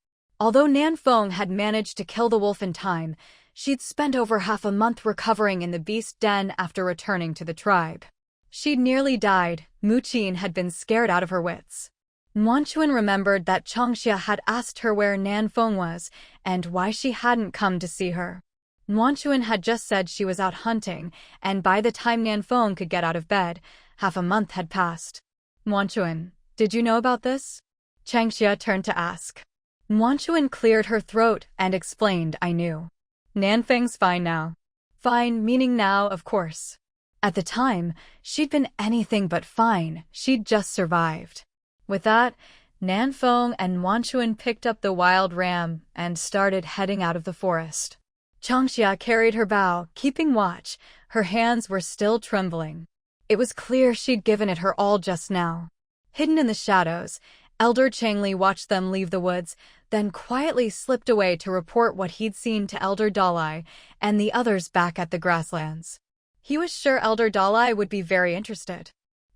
Although Nanfeng had managed to kill the wolf in time, she'd spent over half a month recovering in the beast den after returning to the tribe. She'd nearly died. Muqin had been scared out of her wits. Nuanchuan remembered that Changxia had asked her where Nanfeng was and why she hadn't come to see her. Nuanchuan had just said she was out hunting, and by the time Nanfeng could get out of bed, half a month had passed. Nuanchuan, did you know about this? Changxia turned to ask. Nuanchuan cleared her throat and explained, I knew. Nanfeng's fine now. Fine meaning now, of course. At the time, she'd been anything but fine, she'd just survived. With that, Nanfeng and Nuanchuan picked up the wild ram and started heading out of the forest. Changxia carried her bow, keeping watch. Her hands were still trembling. It was clear she'd given it her all just now. Hidden in the shadows, Elder Changli watched them leave the woods, then quietly slipped away to report what he'd seen to Elder Dalai and the others back at the grasslands. He was sure Elder Dalai would be very interested.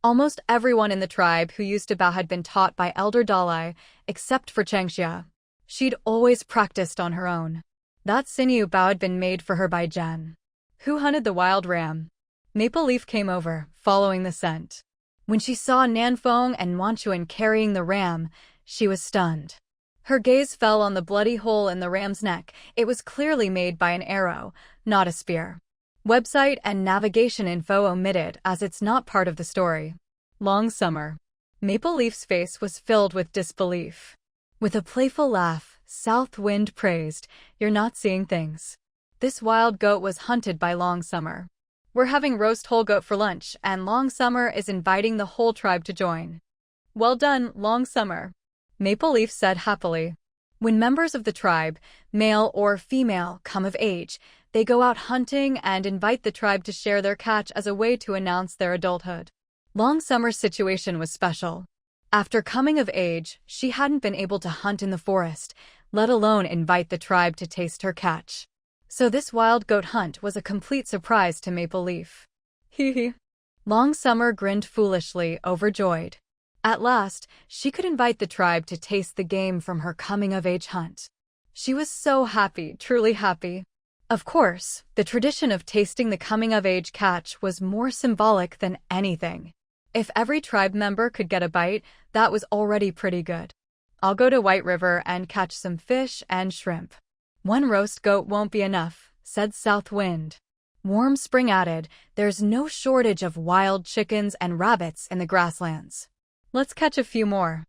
Almost everyone in the tribe who used to bow had been taught by Elder Dalai, except for Changxia. She'd always practiced on her own. That sinew bow had been made for her by Jen. Who hunted the wild ram? Maple Leaf came over, following the scent. When she saw Nanfeng and Nuanchuan carrying the ram, she was stunned. Her gaze fell on the bloody hole in the ram's neck. It was clearly made by an arrow, not a spear. Website and navigation info omitted as it's not part of the story. Long summer. Maple Leaf's face was filled with disbelief. With a playful laugh, South Wind praised, "You're not seeing things. This wild goat was hunted by Long Summer. We're having roast whole goat for lunch, and Long Summer is inviting the whole tribe to join." Well done, Long Summer, Maple Leaf said happily. When members of the tribe, male or female, come of age, they go out hunting and invite the tribe to share their catch as a way to announce their adulthood. Long Summer's situation was special. After coming of age, she hadn't been able to hunt in the forest, let alone invite the tribe to taste her catch. So this wild goat hunt was a complete surprise to Maple Leaf. Hee hee. Long Summer grinned foolishly, overjoyed. At last, she could invite the tribe to taste the game from her coming-of-age hunt. She was so happy, truly happy. Of course, the tradition of tasting the coming-of-age catch was more symbolic than anything. If every tribe member could get a bite, that was already pretty good. I'll go to White River and catch some fish and shrimp. One roast goat won't be enough, said South Wind. Warm Spring added, there's no shortage of wild chickens and rabbits in the grasslands. Let's catch a few more.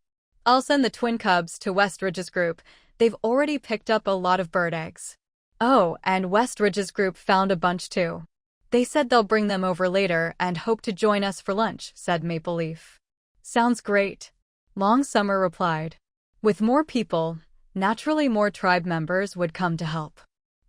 I'll send the twin cubs to West Ridge's group. They've already picked up a lot of bird eggs. Oh, and West Ridge's group found a bunch too. They said they'll bring them over later and hope to join us for lunch, said Maple Leaf. Sounds great, Long Summer replied. With more people, naturally more tribe members would come to help.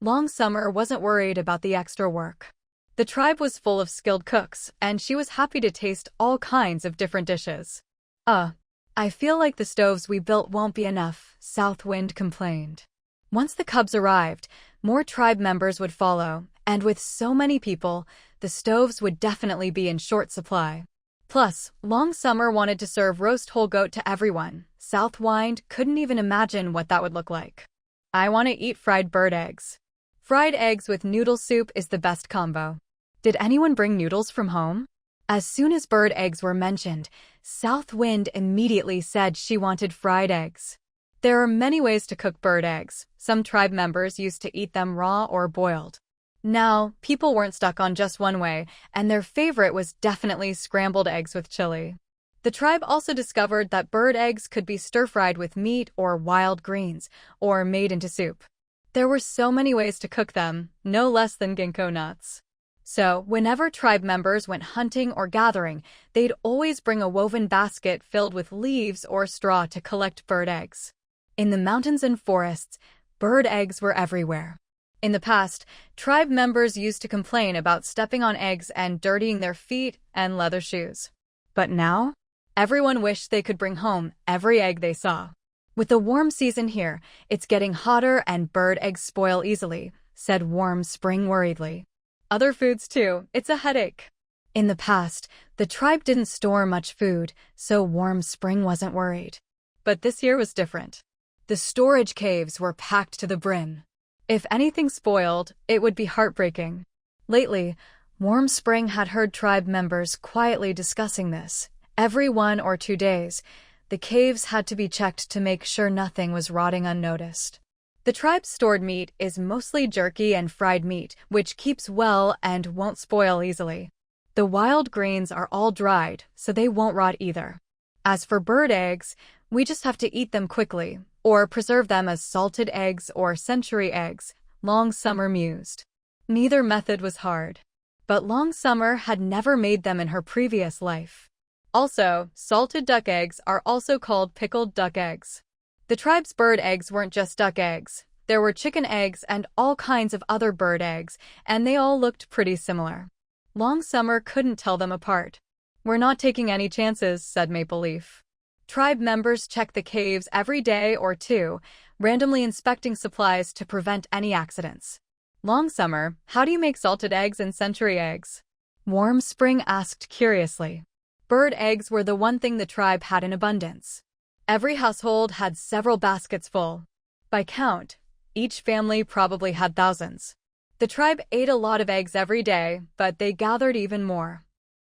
Long Summer wasn't worried about the extra work. The tribe was full of skilled cooks, and she was happy to taste all kinds of different dishes. I feel like the stoves we built won't be enough, Southwind complained. Once the cubs arrived, more tribe members would follow, and with so many people, the stoves would definitely be in short supply. Plus, Long Summer wanted to serve roast whole goat to everyone. Southwind couldn't even imagine what that would look like. I want to eat fried bird eggs. Fried eggs with noodle soup is the best combo. Did anyone bring noodles from home? As soon as bird eggs were mentioned, Southwind immediately said she wanted fried eggs. There are many ways to cook bird eggs. Some tribe members used to eat them raw or boiled. Now, people weren't stuck on just one way, and their favorite was definitely scrambled eggs with chili. The tribe also discovered that bird eggs could be stir-fried with meat or wild greens, or made into soup. There were so many ways to cook them, no less than ginkgo nuts. So, whenever tribe members went hunting or gathering, they'd always bring a woven basket filled with leaves or straw to collect bird eggs. In the mountains and forests, bird eggs were everywhere. In the past, tribe members used to complain about stepping on eggs and dirtying their feet and leather shoes. But now, everyone wished they could bring home every egg they saw. With the warm season here, it's getting hotter and bird eggs spoil easily, said Warm Spring worriedly. Other foods too, it's a headache. In the past, the tribe didn't store much food, so Warm Spring wasn't worried. But this year was different. The storage caves were packed to the brim. If anything spoiled, it would be heartbreaking. Lately, Warm Spring had heard tribe members quietly discussing this. Every 1 or 2 days, the caves had to be checked to make sure nothing was rotting unnoticed. The tribe's stored meat is mostly jerky and fried meat, which keeps well and won't spoil easily. The wild greens are all dried, so they won't rot either. As for bird eggs, we just have to eat them quickly, or preserve them as salted eggs or century eggs, Long Summer mused. Neither method was hard. But Long Summer had never made them in her previous life. Also, salted duck eggs are also called pickled duck eggs. The tribe's bird eggs weren't just duck eggs. There were chicken eggs and all kinds of other bird eggs, and they all looked pretty similar. Long Summer couldn't tell them apart. We're not taking any chances, said Maple Leaf. Tribe members check the caves every day or two, randomly inspecting supplies to prevent any accidents. Long Summer, how do you make salted eggs and century eggs? Warm Spring asked curiously. Bird eggs were the one thing the tribe had in abundance. Every household had several baskets full. By count, each family probably had thousands. The tribe ate a lot of eggs every day, but they gathered even more.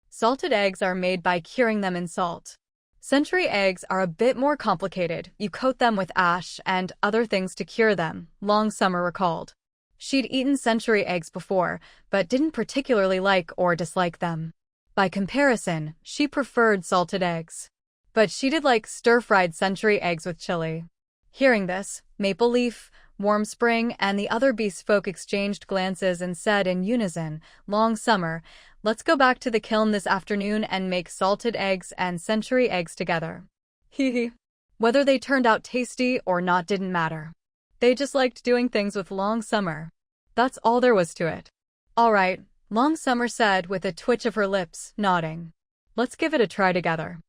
Salted eggs are made by curing them in salt. Century eggs are a bit more complicated. You coat them with ash and other things to cure them, Long Summer recalled. She'd eaten century eggs before, but didn't particularly like or dislike them. By comparison, she preferred salted eggs. But she did like stir-fried century eggs with chili. Hearing this, Maple Leaf, Warm Spring, and the other beast folk exchanged glances and said in unison, Long Summer, let's go back to the kiln this afternoon and make salted eggs and century eggs together. Hee. Whether they turned out tasty or not didn't matter. They just liked doing things with Long Summer. That's all there was to it. All right, Long Summer said with a twitch of her lips, nodding. Let's give it a try together.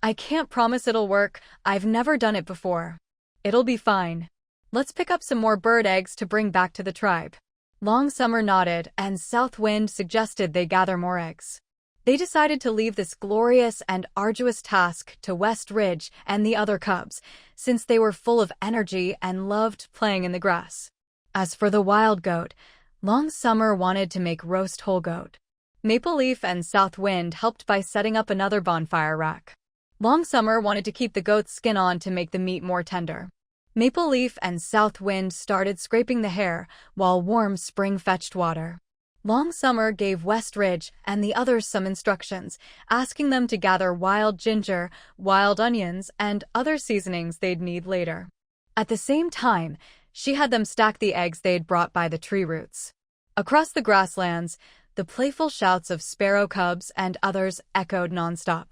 I can't promise it'll work. I've never done it before. It'll be fine. Let's pick up some more bird eggs to bring back to the tribe. Long Summer nodded, and Southwind suggested they gather more eggs. They decided to leave this glorious and arduous task to West Ridge and the other cubs, since they were full of energy and loved playing in the grass. As for the wild goat, Long Summer wanted to make roast whole goat. Maple Leaf and Southwind helped by setting up another bonfire rack. Long Summer wanted to keep the goat's skin on to make the meat more tender. Maple Leaf and Southwind started scraping the hair, while Warm Spring fetched water. Long Summer gave West Ridge and the others some instructions, asking them to gather wild ginger, wild onions, and other seasonings they'd need later. At the same time, she had them stack the eggs they'd brought by the tree roots. Across the grasslands, the playful shouts of sparrow cubs and others echoed nonstop.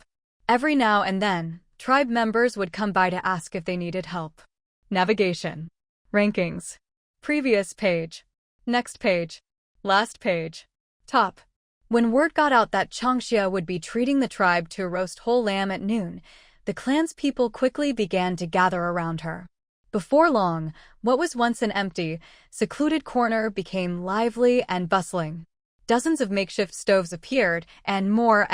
Every now and then, tribe members would come by to ask if they needed help. Navigation. Rankings. Previous page. Next page. Last page. Top. When word got out that Changxia would be treating the tribe to a roast whole lamb at noon, the clan's people quickly began to gather around her. Before long, what was once an empty, secluded corner became lively and bustling. Dozens of makeshift stoves appeared, and more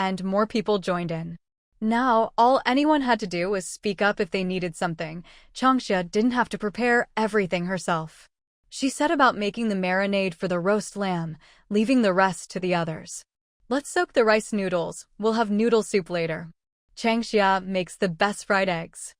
people joined in. Now, all anyone had to do was speak up if they needed something. Changxia didn't have to prepare everything herself. She set about making the marinade for the roast lamb, leaving the rest to the others. Let's soak the rice noodles. We'll have noodle soup later. Changxia makes the best fried eggs.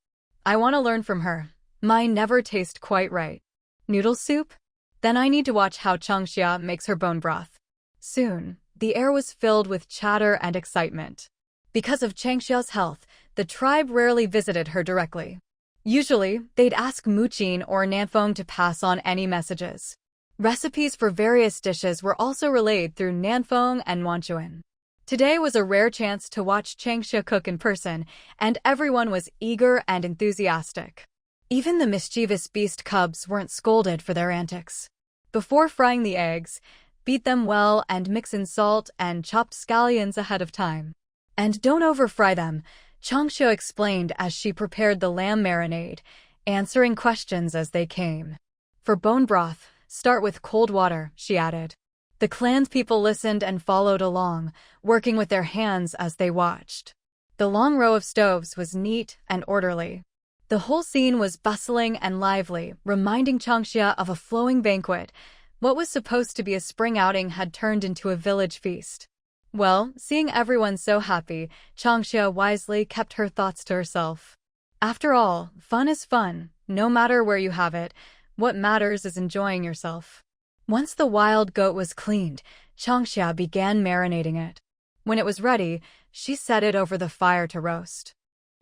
I want to learn from her. Mine never taste quite right. Noodle soup? Then I need to watch how Changxia makes her bone broth. Soon, the air was filled with chatter and excitement. Because of Changxia's health, the tribe rarely visited her directly. Usually, they'd ask Muqin or Nanfeng to pass on any messages. Recipes for various dishes were also relayed through Nanfeng and Wanchuan. Today was a rare chance to watch Changxia cook in person, and everyone was eager and enthusiastic. Even the mischievous beast cubs weren't scolded for their antics. Before frying the eggs, beat them well and mix in salt and chopped scallions ahead of time. And don't over-fry them, Changxia explained as she prepared the lamb marinade, answering questions as they came. For bone broth, start with cold water, she added. The clan's people listened and followed along, working with their hands as they watched. The long row of stoves was neat and orderly. The whole scene was bustling and lively, reminding Changxia of a flowing banquet. What was supposed to be a spring outing had turned into a village feast. Well, seeing everyone so happy, Changxia wisely kept her thoughts to herself. After all, fun is fun, no matter where you have it. What matters is enjoying yourself. Once the wild goat was cleaned, Changxia began marinating it. When it was ready, she set it over the fire to roast.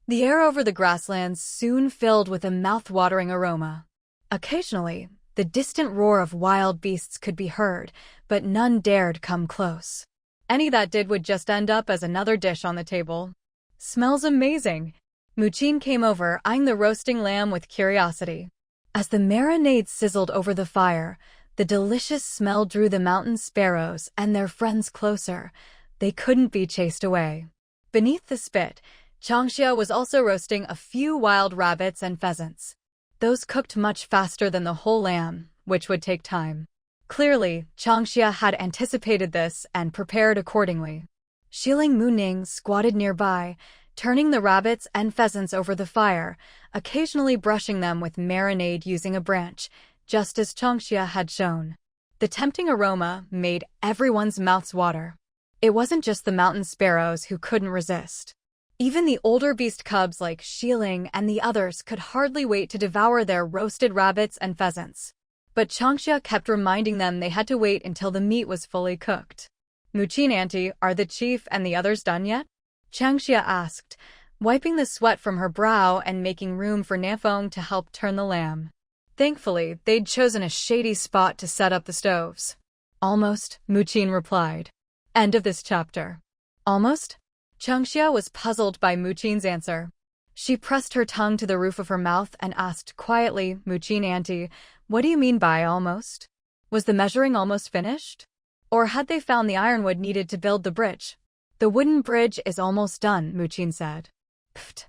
The air over the grasslands soon filled with a mouth-watering aroma. Occasionally, the distant roar of wild beasts could be heard, but none dared come close. Any that did would just end up as another dish on the table. Smells amazing. Muqin came over, eyeing the roasting lamb with curiosity. As the marinade sizzled over the fire, the delicious smell drew the mountain sparrows and their friends closer. They couldn't be chased away. Beneath the spit, Changxia was also roasting a few wild rabbits and pheasants. Those cooked much faster than the whole lamb, which would take time. Clearly, Changxia had anticipated this and prepared accordingly. Shiling Muning squatted nearby, turning the rabbits and pheasants over the fire, occasionally brushing them with marinade using a branch, just as Changxia had shown. The tempting aroma made everyone's mouths water. It wasn't just the mountain sparrows who couldn't resist. Even the older beast cubs like Shiling and the others could hardly wait to devour their roasted rabbits and pheasants. But Changxia kept reminding them they had to wait until the meat was fully cooked. Muqin auntie, are the chief and the others done yet? Changxia asked, wiping the sweat from her brow and making room for Nanfeng to help turn the lamb. Thankfully, they'd chosen a shady spot to set up the stoves. Almost, Muqin replied. End of this chapter. Almost? Changxia was puzzled by Muqin's answer. She pressed her tongue to the roof of her mouth and asked quietly, Muqin auntie, what do you mean by almost? Was the measuring almost finished? Or had they found the ironwood needed to build the bridge? The wooden bridge is almost done, Muqin said. Pfft.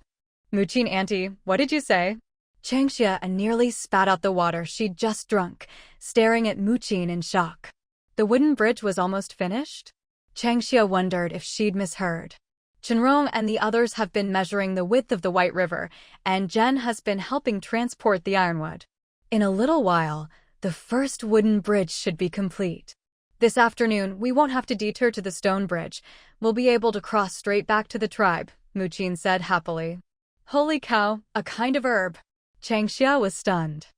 Muqin auntie, what did you say? Changxia nearly spat out the water she'd just drunk, staring at Muqin in shock. The wooden bridge was almost finished? Changxia wondered if she'd misheard. Shen Rong and the others have been measuring the width of the White River, and Jen has been helping transport the ironwood. In a little while, the first wooden bridge should be complete. This afternoon, we won't have to detour to the stone bridge. We'll be able to cross straight back to the tribe, Muqin said happily. Holy cow, a kind of herb. Changxia was stunned.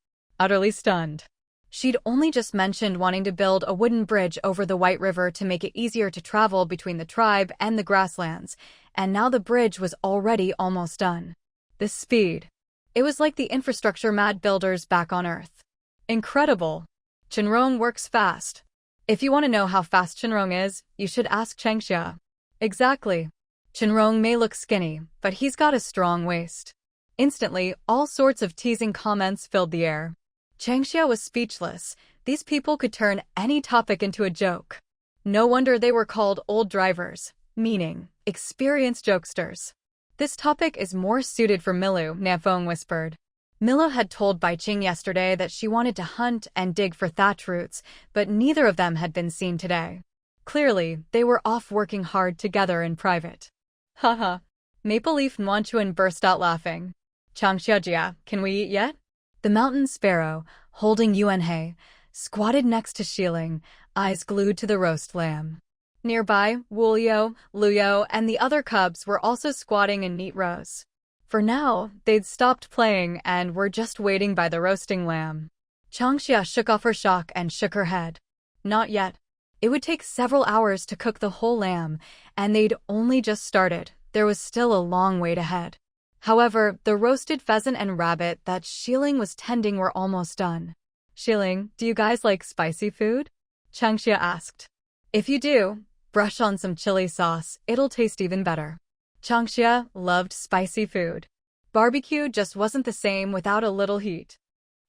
Utterly stunned. She'd only just mentioned wanting to build a wooden bridge over the White River to make it easier to travel between the tribe and the grasslands, and now the bridge was already almost done. The speed. It was like the infrastructure mad builders back on Earth. Incredible. Shen Rong works fast. If you want to know how fast Shen Rong is, you should ask Changxia. Exactly. Shen Rong may look skinny, but he's got a strong waist. Instantly, all sorts of teasing comments filled the air. Changxia was speechless. These people could turn any topic into a joke. No wonder they were called old drivers, meaning experienced jokesters. This topic is more suited for Milu, Nanfeng whispered. Milu had told Bai Qing yesterday that she wanted to hunt and dig for thatch roots, but neither of them had been seen today. Clearly, they were off working hard together in private. Haha. Maple Leaf Nuanchuan burst out laughing. Changxiajia, can we eat yet? The mountain sparrow, holding Yuanhei, squatted next to Xiling, eyes glued to the roast lamb. Nearby, Wuliu, Luyo, and the other cubs were also squatting in neat rows. For now, they'd stopped playing and were just waiting by the roasting lamb. Changxia shook off her shock and shook her head. Not yet. It would take several hours to cook the whole lamb, and they'd only just started. There was still a long wait ahead. However, the roasted pheasant and rabbit that Xiling was tending were almost done. Xiling, do you guys like spicy food? Changxia asked. If you do, brush on some chili sauce, it'll taste even better. Changxia loved spicy food. Barbecue just wasn't the same without a little heat.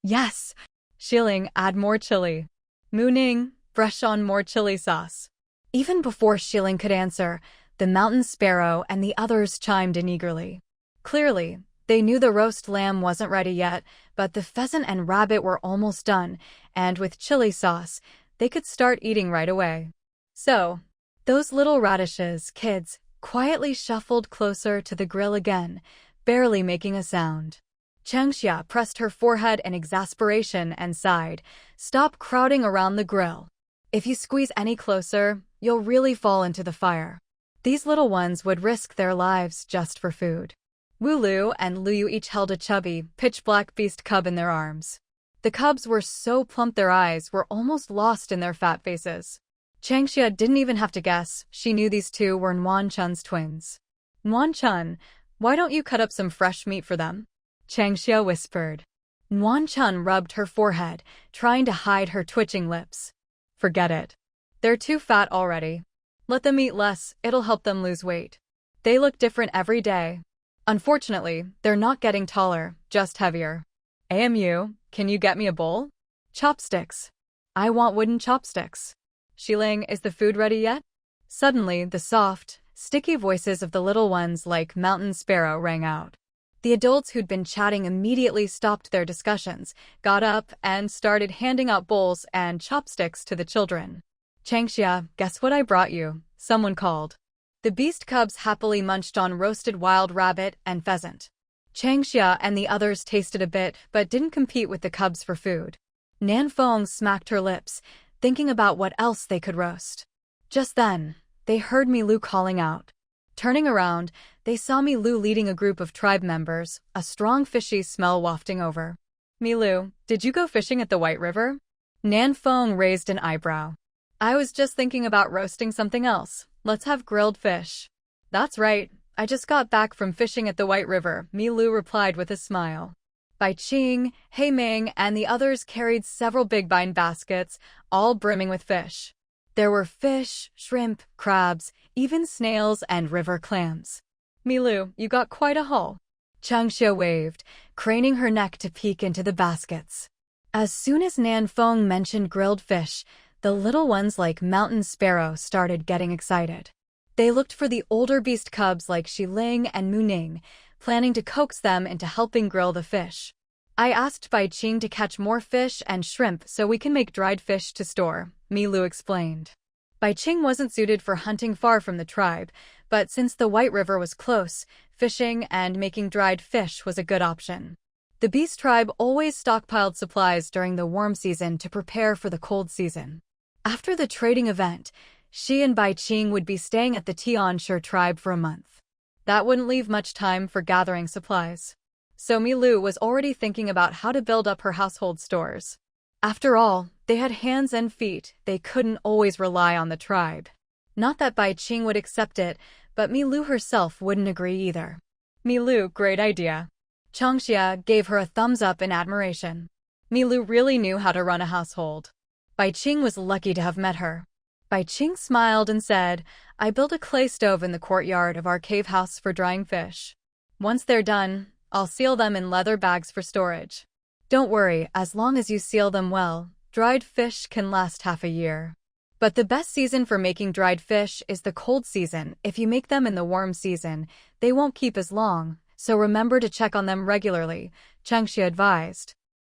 Yes! Xiling, add more chili. Muning, brush on more chili sauce. Even before Xiling could answer, the mountain sparrow and the others chimed in eagerly. Clearly, they knew the roast lamb wasn't ready yet, but the pheasant and rabbit were almost done, and with chili sauce, they could start eating right away. So, those little radishes, kids, quietly shuffled closer to the grill again, barely making a sound. Changxia pressed her forehead in exasperation and sighed, "Stop crowding around the grill. If you squeeze any closer, you'll really fall into the fire." These little ones would risk their lives just for food. Wulu and Luyu each held a chubby, pitch-black beast cub in their arms. The cubs were so plump their eyes were almost lost in their fat faces. Changxia didn't even have to guess. She knew these two were Nuan Chun's twins. Nuan Chun, why don't you cut up some fresh meat for them? Changxia whispered. Nuan Chun rubbed her forehead, trying to hide her twitching lips. Forget it. They're too fat already. Let them eat less, it'll help them lose weight. They look different every day. Unfortunately, they're not getting taller, just heavier. AMU, can you get me a bowl? Chopsticks. I want wooden chopsticks. Xiling, is the food ready yet? Suddenly, the soft, sticky voices of the little ones like Mountain Sparrow rang out. The adults who'd been chatting immediately stopped their discussions, got up, and started handing out bowls and chopsticks to the children. Changxia, guess what I brought you? Someone called. The beast cubs happily munched on roasted wild rabbit and pheasant. Changxia and the others tasted a bit, but didn't compete with the cubs for food. Nanfeng smacked her lips, thinking about what else they could roast. Just then, they heard Milu calling out. Turning around, they saw Milu leading a group of tribe members, a strong fishy smell wafting over. Milu, did you go fishing at the White River? Nanfeng raised an eyebrow. I was just thinking about roasting something else. Let's have grilled fish. That's right. I just got back from fishing at the White River, Milu replied with a smile. Bai Qing, Hei Ming, and the others carried several big bean baskets, all brimming with fish. There were fish, shrimp, crabs, even snails and river clams. Milu, you got quite a haul. Changxia waved, craning her neck to peek into the baskets. As soon as Nanfeng mentioned grilled fish, the little ones like Mountain Sparrow started getting excited. They looked for the older beast cubs like Xiling and Muning, planning to coax them into helping grill the fish. I asked Bai Qing to catch more fish and shrimp so we can make dried fish to store, Milu explained. Bai Qing wasn't suited for hunting far from the tribe, but since the White River was close, fishing and making dried fish was a good option. The Beast Tribe always stockpiled supplies during the warm season to prepare for the cold season. After the trading event, she and Bai Qing would be staying at the Tianshi tribe for a month. That wouldn't leave much time for gathering supplies. So Milu was already thinking about how to build up her household stores. After all, they had hands and feet, they couldn't always rely on the tribe. Not that Bai Qing would accept it, but Milu herself wouldn't agree either. Milu, great idea. Changxia gave her a thumbs up in admiration. Milu really knew how to run a household. Bai Qing was lucky to have met her. Bai Qing smiled and said, I built a clay stove in the courtyard of our cave house for drying fish. Once they're done, I'll seal them in leather bags for storage. Don't worry, as long as you seal them well, dried fish can last half a year. But the best season for making dried fish is the cold season. If you make them in the warm season, they won't keep as long, so remember to check on them regularly, Changxia advised.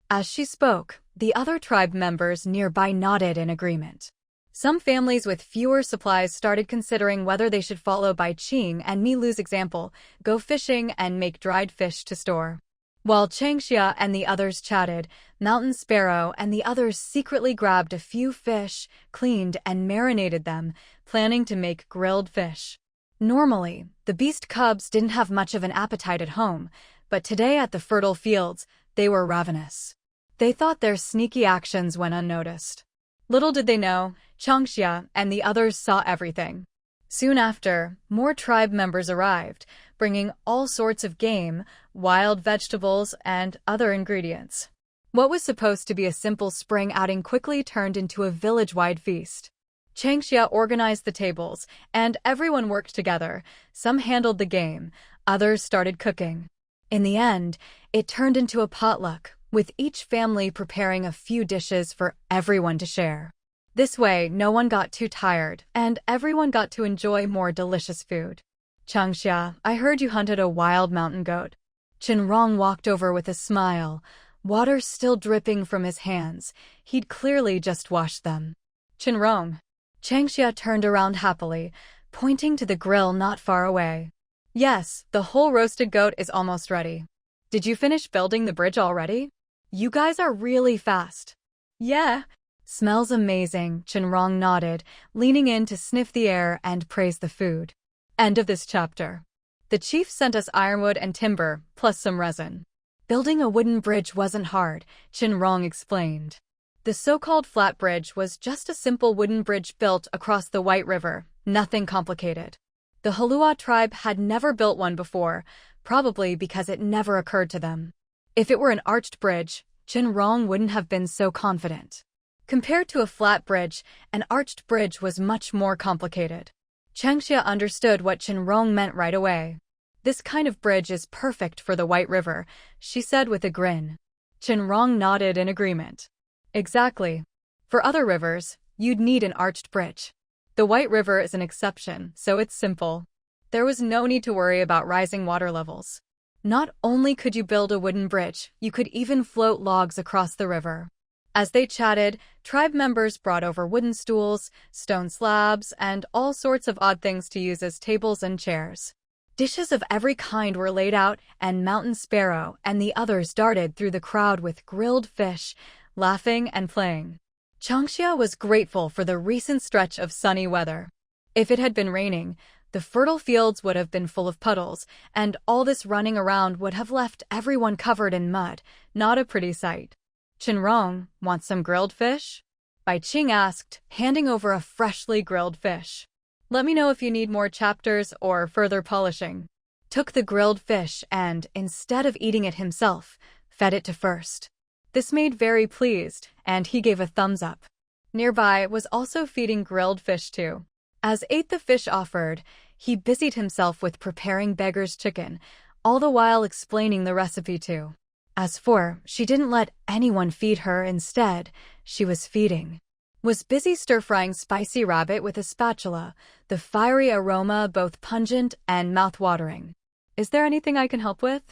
As she spoke, the other tribe members nearby nodded in agreement. Some families with fewer supplies started considering whether they should follow Bai Qing and Milu's example, go fishing and make dried fish to store. While Changxia and the others chatted, Mountain Sparrow and the others secretly grabbed a few fish, cleaned and marinated them, planning to make grilled fish. Normally, the beast cubs didn't have much of an appetite at home, but today at the fertile fields, they were ravenous. They thought their sneaky actions went unnoticed. Little did they know, Changxia and the others saw everything. Soon after, more tribe members arrived, bringing all sorts of game, wild vegetables, and other ingredients. What was supposed to be a simple spring outing quickly turned into a village-wide feast. Changxia organized the tables, and everyone worked together. Some handled the game, others started cooking. In the end, it turned into a potluck, with each family preparing a few dishes for everyone to share. This way, no one got too tired, and everyone got to enjoy more delicious food. Changxia, I heard you hunted a wild mountain goat. Shen Rong walked over with a smile, water still dripping from his hands. He'd clearly just washed them. Shen Rong. Changxia turned around happily, pointing to the grill not far away. Yes, the whole roasted goat is almost ready. Did you finish building the bridge already? You guys are really fast. Yeah. Smells amazing, Shen Rong nodded, leaning in to sniff the air and praise the food. End of this chapter. The chief sent us ironwood and timber, plus some resin. Building a wooden bridge wasn't hard, Shen Rong explained. The so-called flat bridge was just a simple wooden bridge built across the White River, nothing complicated. The Heluo Tribe had never built one before, probably because it never occurred to them. If it were an arched bridge, Shen Rong wouldn't have been so confident. Compared to a flat bridge, an arched bridge was much more complicated. Changxia understood what Shen Rong meant right away. This kind of bridge is perfect for the White River, she said with a grin. Shen Rong nodded in agreement. Exactly. For other rivers, you'd need an arched bridge. The White River is an exception, so it's simple. There was no need to worry about rising water levels. Not only could you build a wooden bridge, you could even float logs across the river. As they chatted, tribe members brought over wooden stools, stone slabs, and all sorts of odd things to use as tables and chairs. Dishes of every kind were laid out, and Mountain Sparrow and the others darted through the crowd with grilled fish, laughing and playing. Changxia was grateful for the recent stretch of sunny weather. If it had been raining, the fertile fields would have been full of puddles, and all this running around would have left everyone covered in mud, not a pretty sight. Shen Rong, want some grilled fish? Bai Qing asked, handing over a freshly grilled fish. Let me know if you need more chapters or further polishing. Took the grilled fish and, instead of eating it himself, fed it to first. This made very pleased, and he gave a thumbs up. Nearby was also feeding grilled fish too. As ate the fish offered, he busied himself with preparing beggar's chicken, all the while explaining the recipe too. As for, she didn't let anyone feed her instead, she was feeding. Was busy stir-frying spicy rabbit with a spatula, the fiery aroma both pungent and mouth-watering. Is there anything I can help with?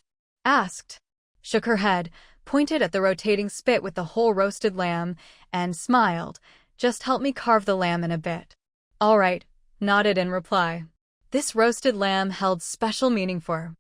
Asked. Shook her head, pointed at the rotating spit with the whole roasted lamb, and smiled. Just help me carve the lamb in a bit. All right, nodded in reply. This roasted lamb held special meaning for her.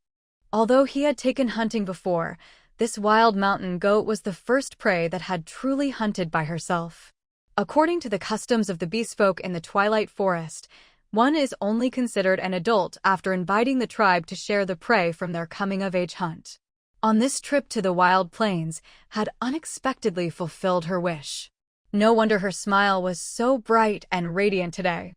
Although he had taken hunting before, this wild mountain goat was the first prey that had truly hunted by herself. According to the customs of the beast folk in the Twilight Forest, one is only considered an adult after inviting the tribe to share the prey from their coming-of-age hunt. On this trip to the wild plains, had unexpectedly fulfilled her wish. No wonder her smile was so bright and radiant today.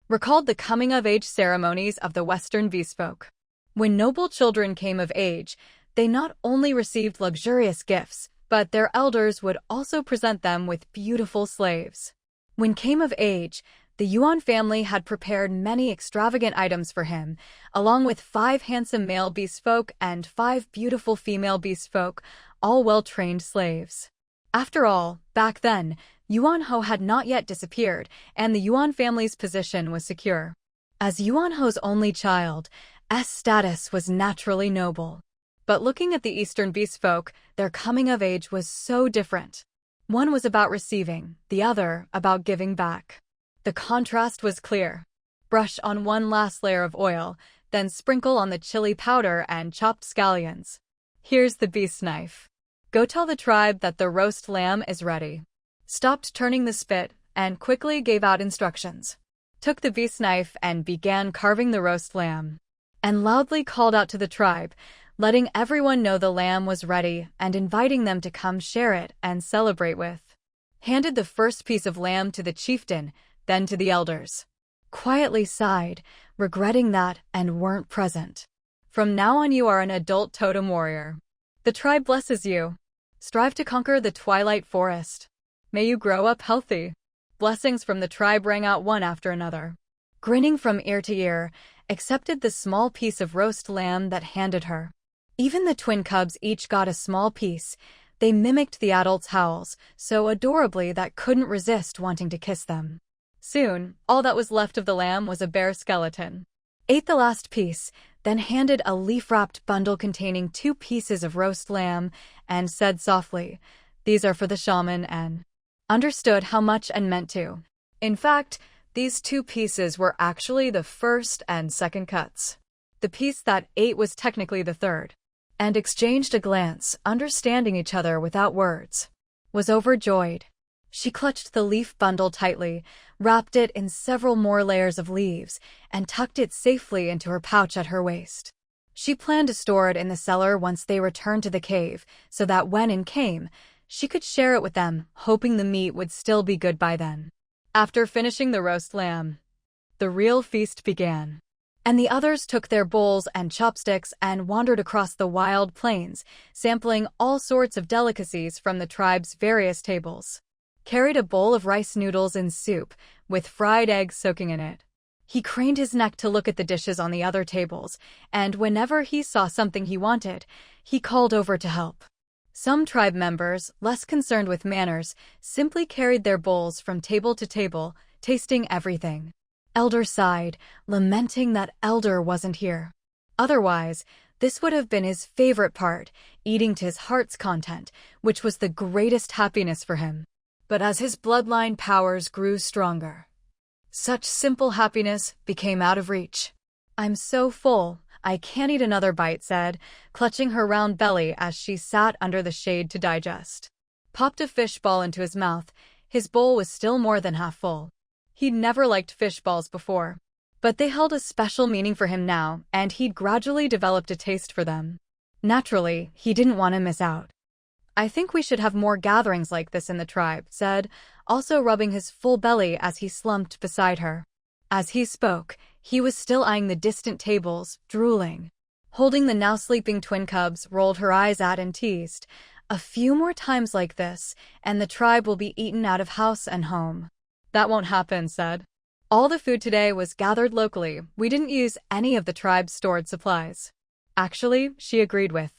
Recalled the coming-of-age ceremonies of the Western beast folk. When noble children came of age, they not only received luxurious gifts, but their elders would also present them with beautiful slaves. When came of age, the Yuan family had prepared many extravagant items for him, along with 5 handsome male beast folk and 5 beautiful female beast folk, all well-trained slaves. After all, back then, Yuanho had not yet disappeared, and the Yuan family's position was secure. As Yuanho's only child, S status was naturally noble. But looking at the Eastern beast folk, their coming of age was so different. One was about receiving, the other about giving back. The contrast was clear. Brush on one last layer of oil, then sprinkle on the chili powder and chopped scallions. Here's the beast knife. Go tell the tribe that the roast lamb is ready. Stopped turning the spit and quickly gave out instructions. Took the beast knife and began carving the roast lamb. And loudly called out to the tribe, letting everyone know the lamb was ready and inviting them to come share it and celebrate with. Handed the first piece of lamb to the chieftain, then to the elders. Quietly sighed, regretting that and weren't present. From now on you are an adult totem warrior. The tribe blesses you. Strive to conquer the twilight forest. May you grow up healthy. Blessings from the tribe rang out one after another. Grinning from ear to ear, accepted the small piece of roast lamb that handed her. Even the twin cubs each got a small piece. They mimicked the adults' howls so adorably that couldn't resist wanting to kiss them. Soon, all that was left of the lamb was a bare skeleton. Ate the last piece, then handed a leaf-wrapped bundle containing 2 pieces of roast lamb and said softly, "These are for the shaman," and understood how much and meant to. In fact, these 2 pieces were actually the first and second cuts. The piece that ate was technically the third. And exchanged a glance, understanding each other without words. Was overjoyed. She clutched the leaf bundle tightly, wrapped it in several more layers of leaves, and tucked it safely into her pouch at her waist. She planned to store it in the cellar once they returned to the cave, so that when it came, she could share it with them, hoping the meat would still be good by then. After finishing the roast lamb, the real feast began. And the others took their bowls and chopsticks and wandered across the wild plains, sampling all sorts of delicacies from the tribe's various tables. Carried a bowl of rice noodles in soup, with fried eggs soaking in it. He craned his neck to look at the dishes on the other tables, and whenever he saw something he wanted, he called over to help. Some tribe members, less concerned with manners, simply carried their bowls from table to table, tasting everything. Elder sighed, lamenting that Elder wasn't here. Otherwise, this would have been his favorite part, eating to his heart's content, which was the greatest happiness for him. But as his bloodline powers grew stronger, such simple happiness became out of reach. "I'm so full, I can't eat another bite," said, clutching her round belly as she sat under the shade to digest. Popped a fish ball into his mouth. His bowl was still more than half full. He'd never liked fish balls before, but they held a special meaning for him now, and he'd gradually developed a taste for them. Naturally, he didn't want to miss out. "I think we should have more gatherings like this in the tribe," said, also rubbing his full belly as he slumped beside her. As he spoke, he was still eyeing the distant tables, drooling. Holding the now sleeping twin cubs, rolled her eyes at and teased, "A few more times like this, and the tribe will be eaten out of house and home." "That won't happen," said. "All the food today was gathered locally. We didn't use any of the tribe's stored supplies." Actually, she agreed with.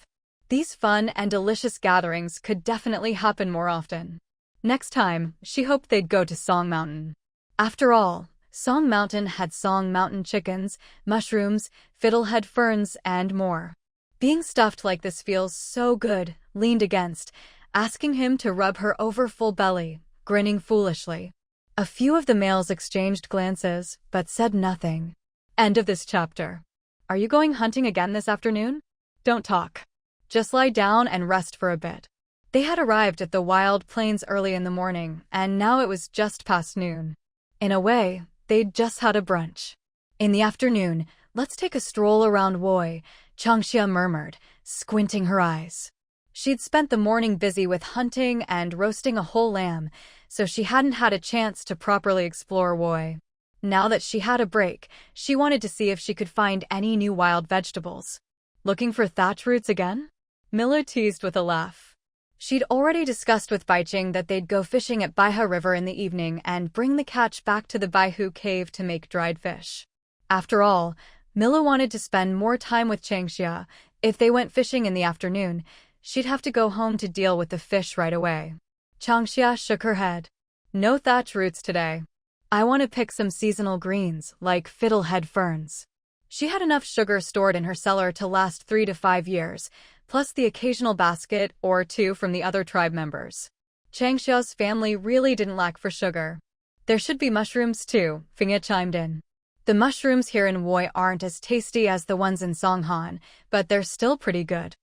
These fun and delicious gatherings could definitely happen more often. Next time, she hoped they'd go to Song Mountain. After all, Song Mountain had Song Mountain chickens, mushrooms, fiddlehead ferns, and more. Being stuffed like this feels so good, leaned against, asking him to rub her overfull belly, grinning foolishly. A few of the males exchanged glances, but said nothing. End of this chapter. Are you going hunting again this afternoon? Don't talk. Just lie down and rest for a bit. They had arrived at the wild plains early in the morning, and now it was just past noon. In a way, they'd just had a brunch. In the afternoon, let's take a stroll around Woi, Changxia murmured, squinting her eyes. She'd spent the morning busy with hunting and roasting a whole lamb, so she hadn't had a chance to properly explore Woi. Now that she had a break, she wanted to see if she could find any new wild vegetables. Looking for thatch roots again? Milla teased with a laugh. She'd already discussed with Baiching that they'd go fishing at Baihe River in the evening and bring the catch back to the Baihu cave to make dried fish. After all, Milla wanted to spend more time with Changxia. If they went fishing in the afternoon, she'd have to go home to deal with the fish right away. Changxia shook her head. No thatch roots today. I want to pick some seasonal greens, like fiddlehead ferns. She had enough sugar stored in her cellar to last 3 to 5 years, plus the occasional basket or two from the other tribe members. Changxia's family really didn't lack for sugar. There should be mushrooms too, Fingya chimed in. The mushrooms here in Woi aren't as tasty as the ones in Songhan, but they're still pretty good.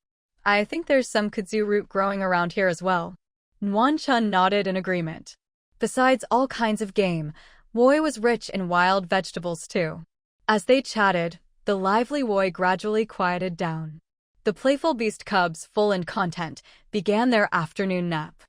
I think there's some kudzu root growing around here as well. Nuan Chun nodded in agreement. Besides all kinds of game, Woi was rich in wild vegetables too. As they chatted, the lively Woi gradually quieted down. The playful beast cubs, full in content, began their afternoon nap.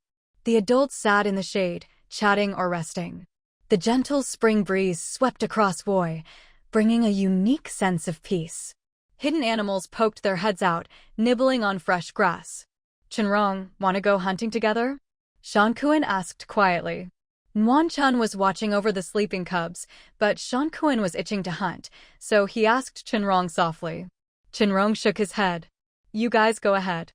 The adults sat in the shade, chatting or resting. The gentle spring breeze swept across Woi, bringing a unique sense of peace. Hidden animals poked their heads out, nibbling on fresh grass. Shen Rong, want to go hunting together? Shankuan asked quietly. Nuan Chun was watching over the sleeping cubs, but Shankuan was itching to hunt, so he asked Shen Rong softly. Shen Rong shook his head. You guys go ahead.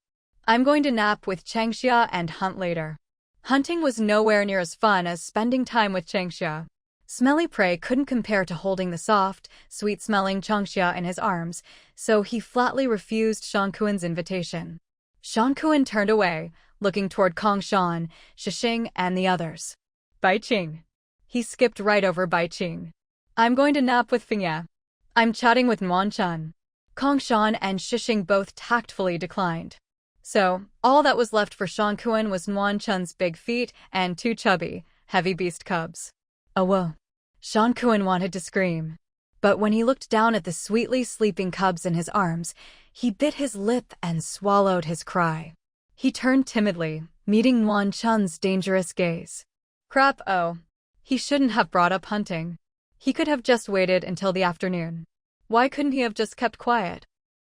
I'm going to nap with Changxia and hunt later. Hunting was nowhere near as fun as spending time with Changxia. Smelly prey couldn't compare to holding the soft, sweet-smelling Changxia in his arms, so he flatly refused Shankuan's invitation. Shankuan turned away, looking toward Kong Shan, Shixing, and the others. Bai Qing. He skipped right over Bai Qing. I'm going to nap with Fingya. I'm chatting with Nuan Chun. Kong Shan and Shixing both tactfully declined. So, all that was left for Shankuan was Nuan Chun's big feet and 2 chubby, heavy beast cubs. Oh whoa. Shankuan wanted to scream. But when he looked down at the sweetly sleeping cubs in his arms, he bit his lip and swallowed his cry. He turned timidly, meeting Nuan Chun's dangerous gaze. Crap, oh. He shouldn't have brought up hunting. He could have just waited until the afternoon. Why couldn't he have just kept quiet?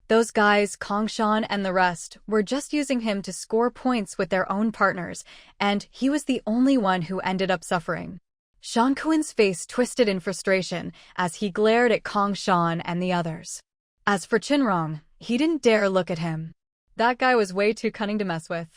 Those guys, Kong Shan and the rest, were just using him to score points with their own partners, and he was the only one who ended up suffering. Shankuan's face twisted in frustration as he glared at Kong Shan and the others. As for Shen Rong, he didn't dare look at him. That guy was way too cunning to mess with.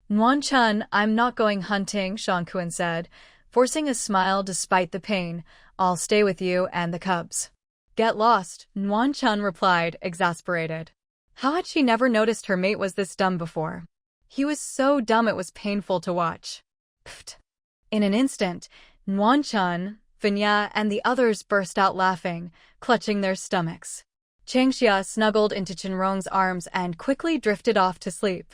Nuan Chun, I'm not going hunting, Shankuan said, forcing a smile despite the pain. I'll stay with you and the cubs. Get lost, Nuan Chun replied, exasperated. How had she never noticed her mate was this dumb before? He was so dumb it was painful to watch. Pfft. In an instant, Nuan Chun, Fingya, and the others burst out laughing, clutching their stomachs. Changxia snuggled into Shen Rong's arms and quickly drifted off to sleep.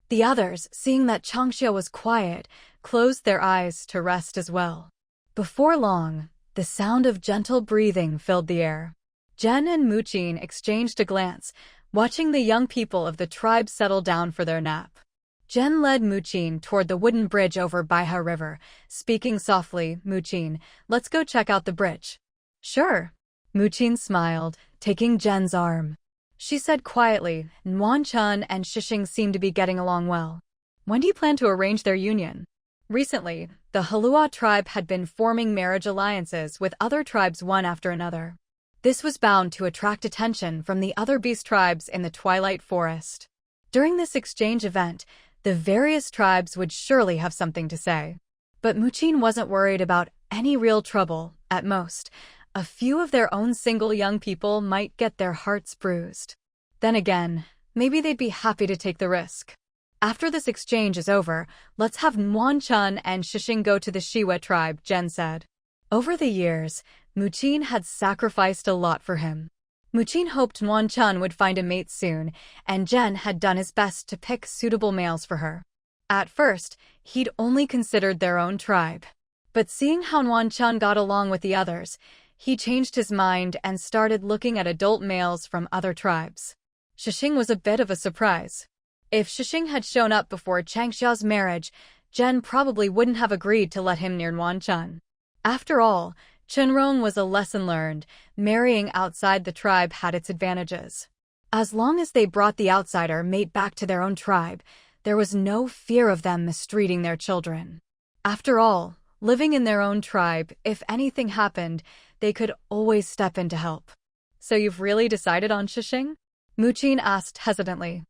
The others, seeing that Changxia was quiet, closed their eyes to rest as well. Before long, the sound of gentle breathing filled the air. Jen and Muqin exchanged a glance, watching the young people of the tribe settle down for their nap. Jen led Muqin toward the wooden bridge over Baiha River, speaking softly, Muqin, let's go check out the bridge. Sure. Muqin smiled, taking Jen's arm. She said quietly, Nuan Chun and Shixing seem to be getting along well. When do you plan to arrange their union? Recently, the Heluo Tribe had been forming marriage alliances with other tribes one after another. This was bound to attract attention from the other beast tribes in the Twilight Forest. During this exchange event, the various tribes would surely have something to say. But Muqin wasn't worried about any real trouble. At most, a few of their own single young people might get their hearts bruised. Then again, maybe they'd be happy to take the risk. After this exchange is over, let's have Nuan Chun and Shixing go to the Heluo Tribe, Jen said. Over the years, Muqin had sacrificed a lot for him. Muqin hoped Nuan Chun would find a mate soon, and Jen had done his best to pick suitable males for her. At first, he'd only considered their own tribe. But seeing how Nuan Chun got along with the others, he changed his mind and started looking at adult males from other tribes. Shixing was a bit of a surprise. If Shixing had shown up before Changxia's marriage, Jen probably wouldn't have agreed to let him near Nuan Chun. After all, Shen Rong was a lesson learned. Marrying outside the tribe had its advantages. As long as they brought the outsider mate back to their own tribe, there was no fear of them mistreating their children. After all, living in their own tribe, if anything happened, they could always step in to help. So you've really decided on Shixing? Muqin asked hesitantly.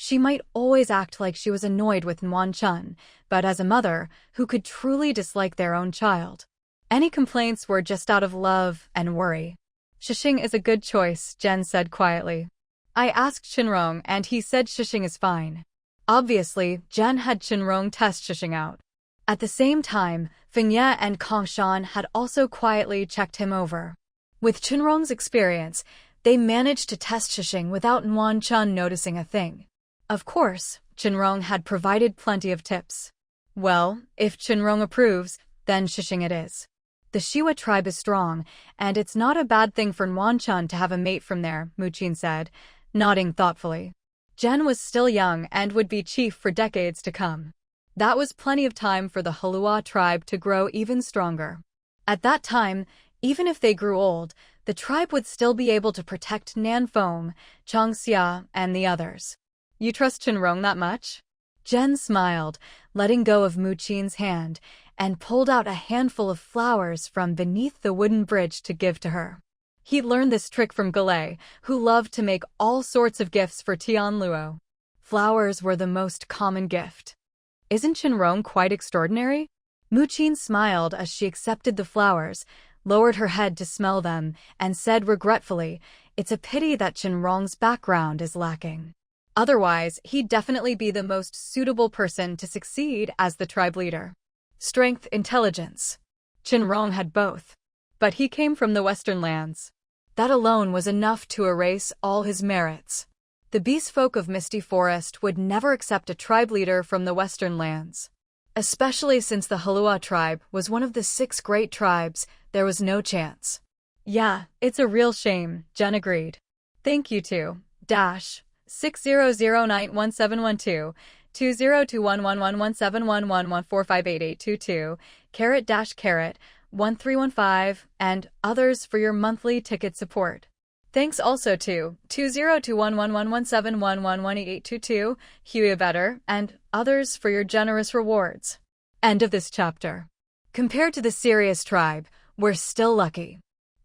She might always act like she was annoyed with Nuan Chun, but as a mother, who could truly dislike their own child? Any complaints were just out of love and worry. Shixing is a good choice, Jen said quietly. I asked Shen Rong and he said Shixing is fine. Obviously, Jen had Shen Rong test Shixing out. At the same time, Feng Ye and Kong Shan had also quietly checked him over. With Shen Rong's experience, they managed to test Shixing without Nuan Chun noticing a thing. Of course, Shen Rong had provided plenty of tips. Well, if Shen Rong approves, then Shixing it is. The Heluo Tribe is strong, and it's not a bad thing for Nuan Chun to have a mate from there, Muqin said, nodding thoughtfully. Jen was still young and would be chief for decades to come. That was plenty of time for the Heluo Tribe to grow even stronger. At that time, even if they grew old, the tribe would still be able to protect Nan Feng, Chang Xia, and the others. You trust Shen Rong that much? Jen smiled, letting go of Muqin's hand, and pulled out a handful of flowers from beneath the wooden bridge to give to her. He learned this trick from Galay, who loved to make all sorts of gifts for Tian Luo. Flowers were the most common gift. Isn't Shen Rong quite extraordinary? Muqin smiled as she accepted the flowers, lowered her head to smell them, and said regretfully, it's a pity that Shen Rong's background is lacking. Otherwise, he'd definitely be the most suitable person to succeed as the tribe leader. Strength, intelligence. Shen Rong had both. But he came from the Western lands. That alone was enough to erase all his merits. The beast folk of Misty Forest would never accept a tribe leader from the Western lands. Especially since the Heluo Tribe was one of the 6 great tribes, there was no chance. Yeah, it's a real shame, Jen agreed. Thank you to dash 60091712 2021111711458822 *1315 and others for your monthly ticket support. Thanks also to 20211117111822 Heluo Better and others for your generous rewards. End of this chapter. Compared to the Sirius tribe, we're still lucky.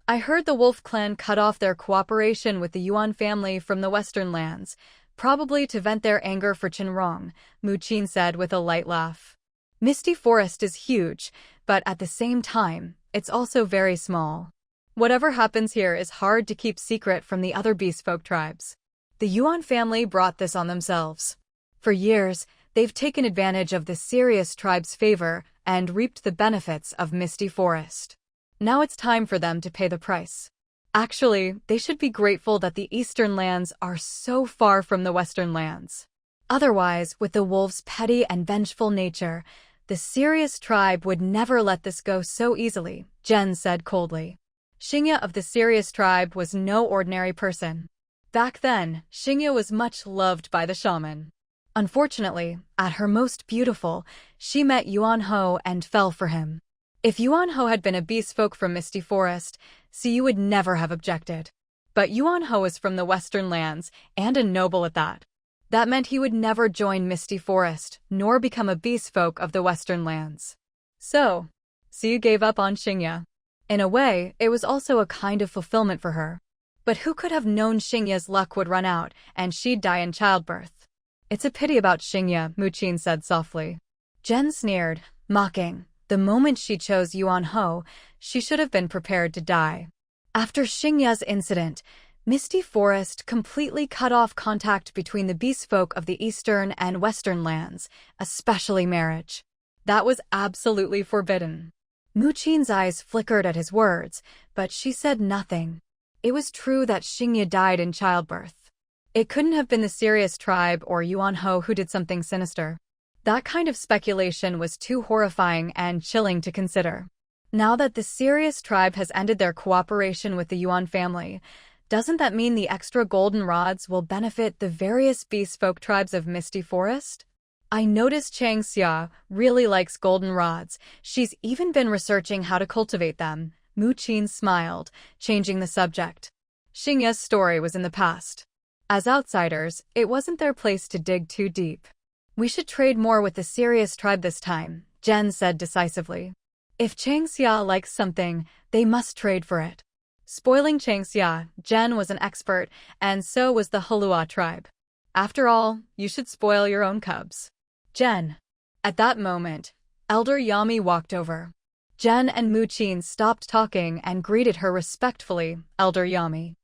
I heard the Wolf Clan cut off their cooperation with the Yuan family from the Western lands, probably to vent their anger for Shen Rong, Muqin said with a light laugh. Misty Forest is huge, but at the same time, it's also very small. Whatever happens here is hard to keep secret from the other beastfolk tribes. The Yuan family brought this on themselves. For years, they've taken advantage of the Sirius tribe's favor and reaped the benefits of Misty Forest. Now it's time for them to pay the price. Actually, they should be grateful that the Eastern lands are so far from the Western lands. Otherwise, with the wolves' petty and vengeful nature, the Sirius tribe would never let this go so easily, Jen said coldly. Xingye of the Sirius tribe was no ordinary person. Back then, Xingye was much loved by the shaman. Unfortunately, at her most beautiful, she met Yuan Ho and fell for him. If Yuan Ho had been a beastfolk from Misty Forest, Siyu would never have objected. But Yuan Ho is from the Western lands, and a noble at that. That meant he would never join Misty Forest, nor become a beastfolk of the Western lands. So, Siyu gave up on Xingye. In a way, it was also a kind of fulfillment for her. But who could have known Xingye's luck would run out, and she'd die in childbirth? It's a pity about Xingye, Muqin said softly. Jen sneered, mocking. The moment she chose Yuan Ho, she should have been prepared to die. After Xingye's incident, Misty Forest completely cut off contact between the beastfolk of the Eastern and Western lands, especially marriage. That was absolutely forbidden. Muqin's eyes flickered at his words, but she said nothing. It was true that Xingye died in childbirth. It couldn't have been the Sirius tribe or Yuan Ho who did something sinister. That kind of speculation was too horrifying and chilling to consider. Now that the Sirius tribe has ended their cooperation with the Yuan family, doesn't that mean the extra golden rods will benefit the various beastfolk tribes of Misty Forest? I noticed Chang Xia really likes golden rods. She's even been researching how to cultivate them. Muqin smiled, changing the subject. Xingye's story was in the past. As outsiders, it wasn't their place to dig too deep. We should trade more with the Sirius tribe this time, Jen said decisively. If Chang Xia likes something, they must trade for it. Spoiling Chang Xia, Jen was an expert, and so was the Heluo tribe. After all, you should spoil your own cubs. Jen. At that moment, Elder Yami walked over. Jen and Muqin stopped talking and greeted her respectfully. Elder Yami.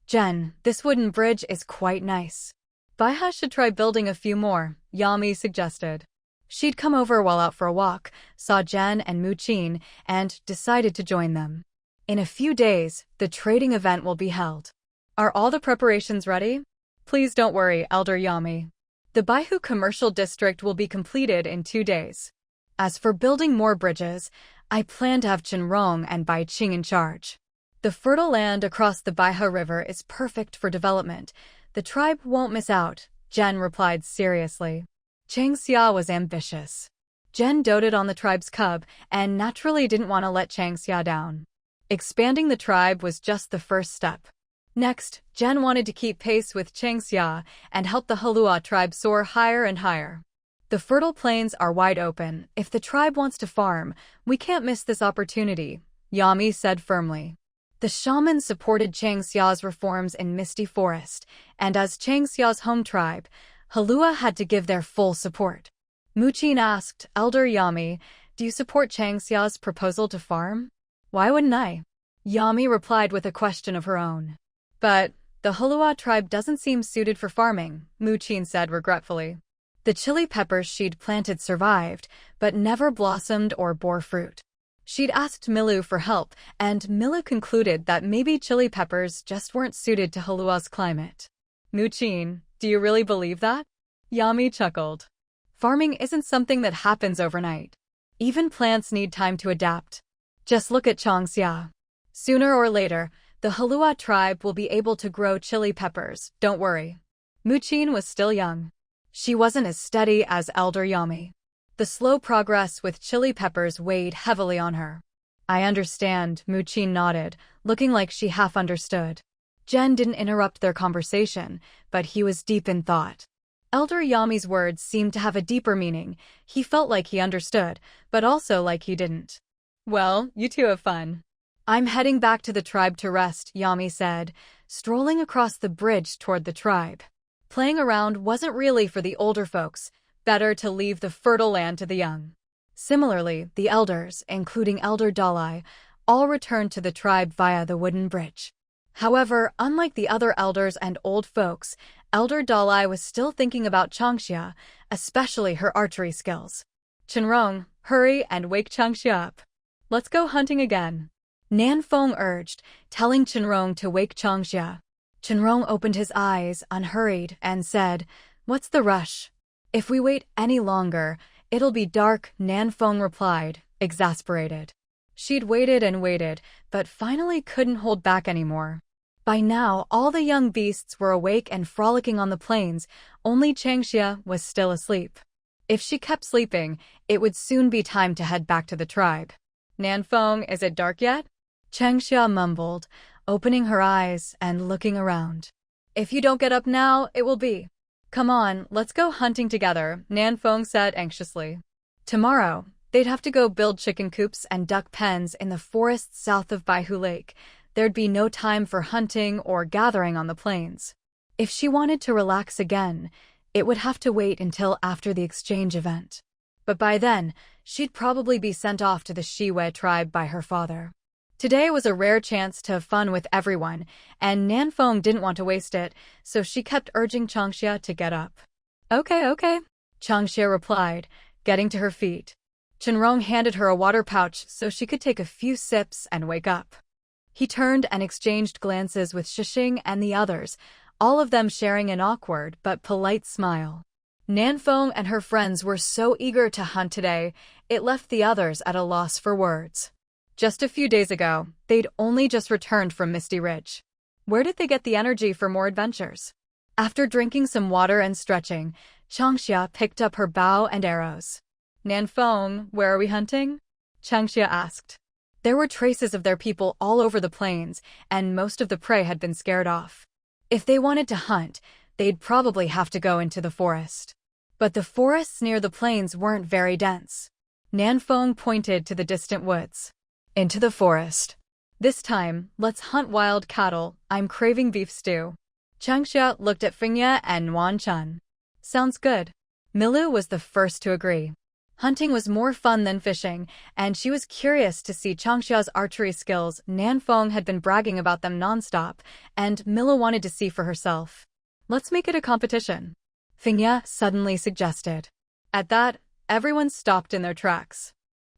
Jen, this wooden bridge is quite nice. Baiha should try building a few more, Yami suggested. She'd come over while out for a walk, saw Jen and Muqin, and decided to join them. In a few days, the trading event will be held. Are all the preparations ready? Please don't worry, Elder Yami. The Baihu Commercial District will be completed in 2 days. As for building more bridges, I plan to have Shen Rong and Bai Qing in charge. The fertile land across the Baiha River is perfect for development. The tribe won't miss out, Jen replied seriously. Chang Xia was ambitious. Jen doted on the tribe's cub and naturally didn't want to let Chang Xia down. Expanding the tribe was just the first step. Next, Jen wanted to keep pace with Chang Xia and help the Heluo Tribe soar higher and higher. The fertile plains are wide open. If the tribe wants to farm, we can't miss this opportunity, Yami said firmly. The shaman supported Chang Xia's reforms in Misty Forest, and as Chang Xia's home tribe, Heluo had to give their full support. Muqin asked, Elder Yami, do you support Chang Xia's proposal to farm? Why wouldn't I? Yami replied with a question of her own. But the Heluo tribe doesn't seem suited for farming, Muqin said regretfully. The chili peppers she'd planted survived, but never blossomed or bore fruit. She'd asked Milu for help, and Milu concluded that maybe chili peppers just weren't suited to Heluo's climate. Muqin, do you really believe that? Yami chuckled. Farming isn't something that happens overnight. Even plants need time to adapt. Just look at Chang Xia. Sooner or later, the Heluo tribe will be able to grow chili peppers, don't worry. Muqin was still young. She wasn't as steady as Elder Yami. The slow progress with chili peppers weighed heavily on her. I understand, Muqin nodded, looking like she half understood. Jen didn't interrupt their conversation, but he was deep in thought. Elder Yami's words seemed to have a deeper meaning. He felt like he understood, but also like he didn't. Well, you two have fun. I'm heading back to the tribe to rest, Yami said, strolling across the bridge toward the tribe. Playing around wasn't really for the older folks. Better to leave the fertile land to the young. Similarly, the elders, including Elder Dalai, all returned to the tribe via the wooden bridge. However, unlike the other elders and old folks, Elder Dalai was still thinking about Changxia, especially her archery skills. Shen Rong, hurry and wake Changxia up. Let's go hunting again. Nanfeng urged, telling Shen Rong to wake Changxia. Shen Rong opened his eyes, unhurried, and said, What's the rush? If we wait any longer, it'll be dark, Nanfeng replied, exasperated. She'd waited and waited, but finally couldn't hold back anymore. By now, all the young beasts were awake and frolicking on the plains, only Changxia was still asleep. If she kept sleeping, it would soon be time to head back to the tribe. Nanfeng, is it dark yet? Changxia mumbled, opening her eyes and looking around. If you don't get up now, it will be. Come on, let's go hunting together, Nanfeng said anxiously. Tomorrow, they'd have to go build chicken coops and duck pens in the forests south of Baihu Lake. There'd be no time for hunting or gathering on the plains. If she wanted to relax again, it would have to wait until after the exchange event. But by then, she'd probably be sent off to the Heluo tribe by her father. Today was a rare chance to have fun with everyone, and Nanfeng didn't want to waste it, so she kept urging Changxia to get up. Okay, Changxia replied, getting to her feet. Shen Rong handed her a water pouch so she could take a few sips and wake up. He turned and exchanged glances with Shixing and the others, all of them sharing an awkward but polite smile. Nanfeng and her friends were so eager to hunt today, it left the others at a loss for words. Just a few days ago, they'd only just returned from Misty Ridge. Where did they get the energy for more adventures? After drinking some water and stretching, Changxia picked up her bow and arrows. Nanfeng, where are we hunting? Changxia asked. There were traces of their people all over the plains, and most of the prey had been scared off. If they wanted to hunt, they'd probably have to go into the forest. But the forests near the plains weren't very dense. Nanfeng pointed to the distant woods. Into the forest. This time, let's hunt wild cattle. I'm craving beef stew. Changxia looked at Fengya and Wan Chun. Sounds good. Milu was the first to agree. Hunting was more fun than fishing, and she was curious to see Changxia's archery skills. Nanfeng had been bragging about them nonstop, and Milu wanted to see for herself. Let's make it a competition, Fengya suddenly suggested. At that, everyone stopped in their tracks.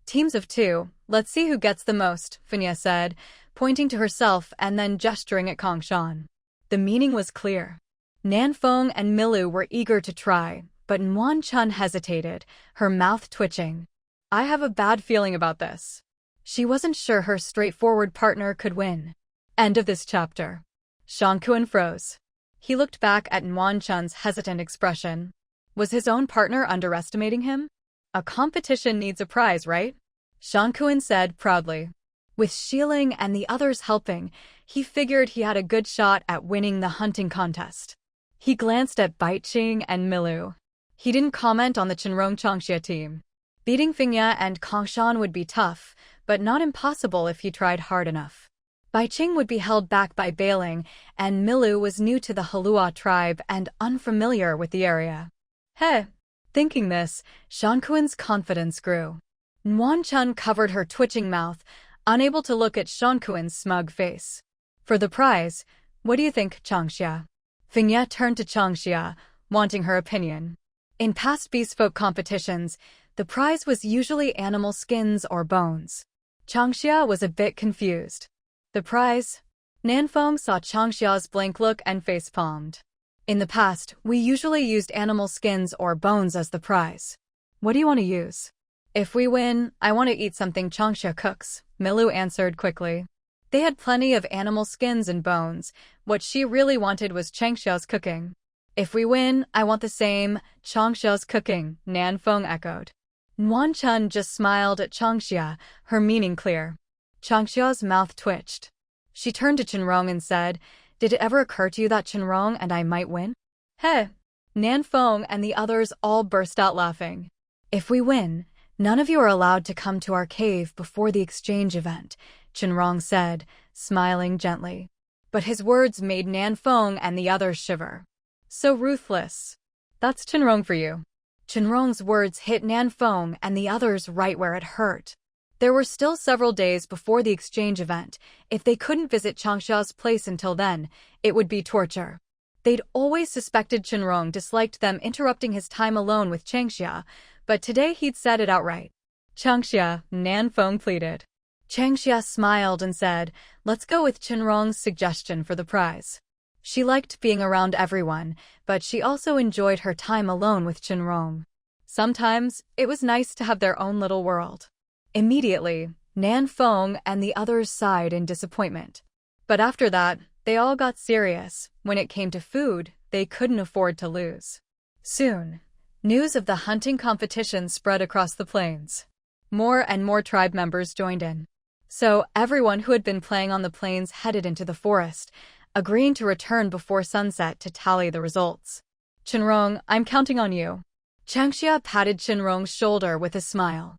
Teams of 2, let's see who gets the most, Fengya said, pointing to herself and then gesturing at Kongshan. The meaning was clear. Nanfeng and Milu were eager to try, but Wan Chun hesitated, her mouth twitching. I have a bad feeling about this. She wasn't sure her straightforward partner could win. End of this chapter. Shangkuan froze. He looked back at Wan Chun's hesitant expression. Was his own partner underestimating him? A competition needs a prize, right? Shangkuan said proudly. With Xiling and the others helping, he figured he had a good shot at winning the hunting contest. He glanced at Baiqing and Milu. He didn't comment on the Shen Rong Changxia team. Beating Fengya and Kongshan would be tough, but not impossible if he tried hard enough. Baiqing would be held back by bailing, and Milu was new to the Heluo Tribe and unfamiliar with the area. Hey! Thinking this, Shangkuan's confidence grew. Wan Chun covered her twitching mouth, unable to look at Shangkuan's smug face. For the prize, what do you think, Changxia? Fengya turned to Changxia, wanting her opinion. In past beastfolk competitions, the prize was usually animal skins or bones. Changxia was a bit confused. The prize? Nanfeng saw Changxia's blank look and face-palmed. In the past, we usually used animal skins or bones as the prize. What do you want to use? If we win, I want to eat something Changxia cooks, Milu answered quickly. They had plenty of animal skins and bones. What she really wanted was Changxia's cooking. If we win, I want the same, Changxia's cooking, Nanfeng echoed. Wan Chun just smiled at Changxia, her meaning clear. Changxia's mouth twitched. She turned to Shen Rong and said, did it ever occur to you that Shen Rong and I might win? Hey! Nanfeng and the others all burst out laughing. If we win, none of you are allowed to come to our cave before the exchange event, Shen Rong said, smiling gently. But his words made Nanfeng and the others shiver. So ruthless. That's Shen Rong for you. Shen Rong's words hit Nanfeng and the others right where it hurt. There were still several days before the exchange event. If they couldn't visit Changxia's place until then, it would be torture. They'd always suspected Shen Rong disliked them interrupting his time alone with Changxia, but today he'd said it outright. Changxia, Nanfeng pleaded. Changxia smiled and said, let's go with Shen Rong's suggestion for the prize. She liked being around everyone, but she also enjoyed her time alone with Shen Rong. Sometimes, it was nice to have their own little world. Immediately, Nanfeng and the others sighed in disappointment. But after that, they all got serious. When it came to food, they couldn't afford to lose. Soon, news of the hunting competition spread across the plains. More and more tribe members joined in. So, everyone who had been playing on the plains headed into the forest, agreeing to return before sunset to tally the results. Shen Rong, I'm counting on you. Changxia patted Shen Rong's shoulder with a smile.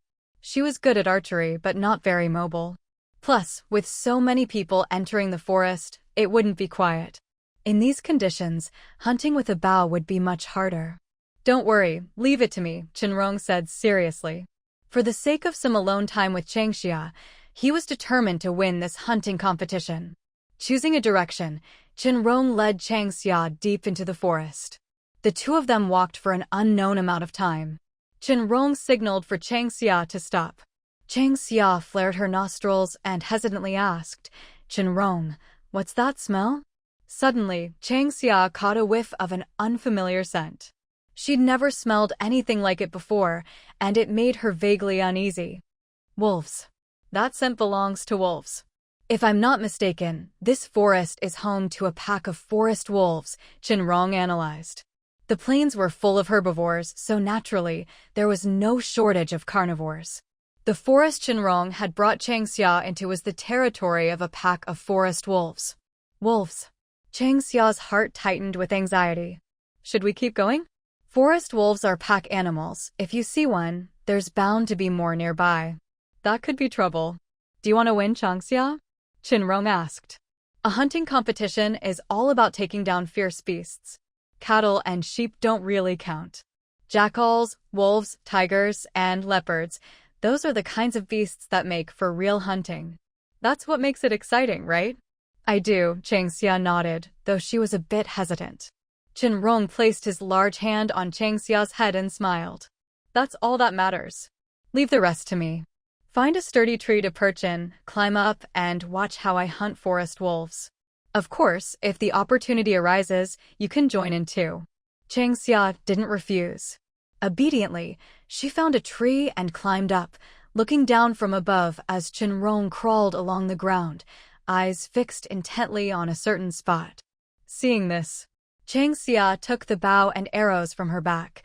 She was good at archery but not very mobile. Plus, with so many people entering the forest, it wouldn't be quiet. In these conditions, hunting with a bow would be much harder. Don't worry, leave it to me, Shen Rong said seriously. For the sake of some alone time with Changxia, he was determined to win this hunting competition. Choosing a direction, Shen Rong led Changxia deep into the forest. The two of them walked for an unknown amount of time. Shen Rong signaled for Changxia to stop. Changxia flared her nostrils and hesitantly asked, Shen Rong, what's that smell? Suddenly, Changxia caught a whiff of an unfamiliar scent. She'd never smelled anything like it before, and it made her vaguely uneasy. Wolves. That scent belongs to wolves. If I'm not mistaken, this forest is home to a pack of forest wolves, Shen Rong analyzed. The plains were full of herbivores, so naturally, there was no shortage of carnivores. The forest Shen Rong had brought Changxia into was the territory of a pack of forest wolves. Wolves. Changxia's heart tightened with anxiety. Should we keep going? Forest wolves are pack animals. If you see one, there's bound to be more nearby. That could be trouble. Do you want to win, Changxia? Shen Rong asked. A hunting competition is all about taking down fierce beasts. Cattle and sheep don't really count. Jackals, wolves, tigers, and leopards, those are the kinds of beasts that make for real hunting. That's what makes it exciting, right? I do, Changxia nodded, though she was a bit hesitant. Shen Rong placed his large hand on Changxia's head and smiled. That's all that matters. Leave the rest to me. Find a sturdy tree to perch in, climb up, and watch how I hunt forest wolves. Of course, if the opportunity arises, you can join in too. Changxia didn't refuse. Obediently, she found a tree and climbed up, looking down from above as Shen Rong crawled along the ground, eyes fixed intently on a certain spot. Seeing this, Changxia took the bow and arrows from her back,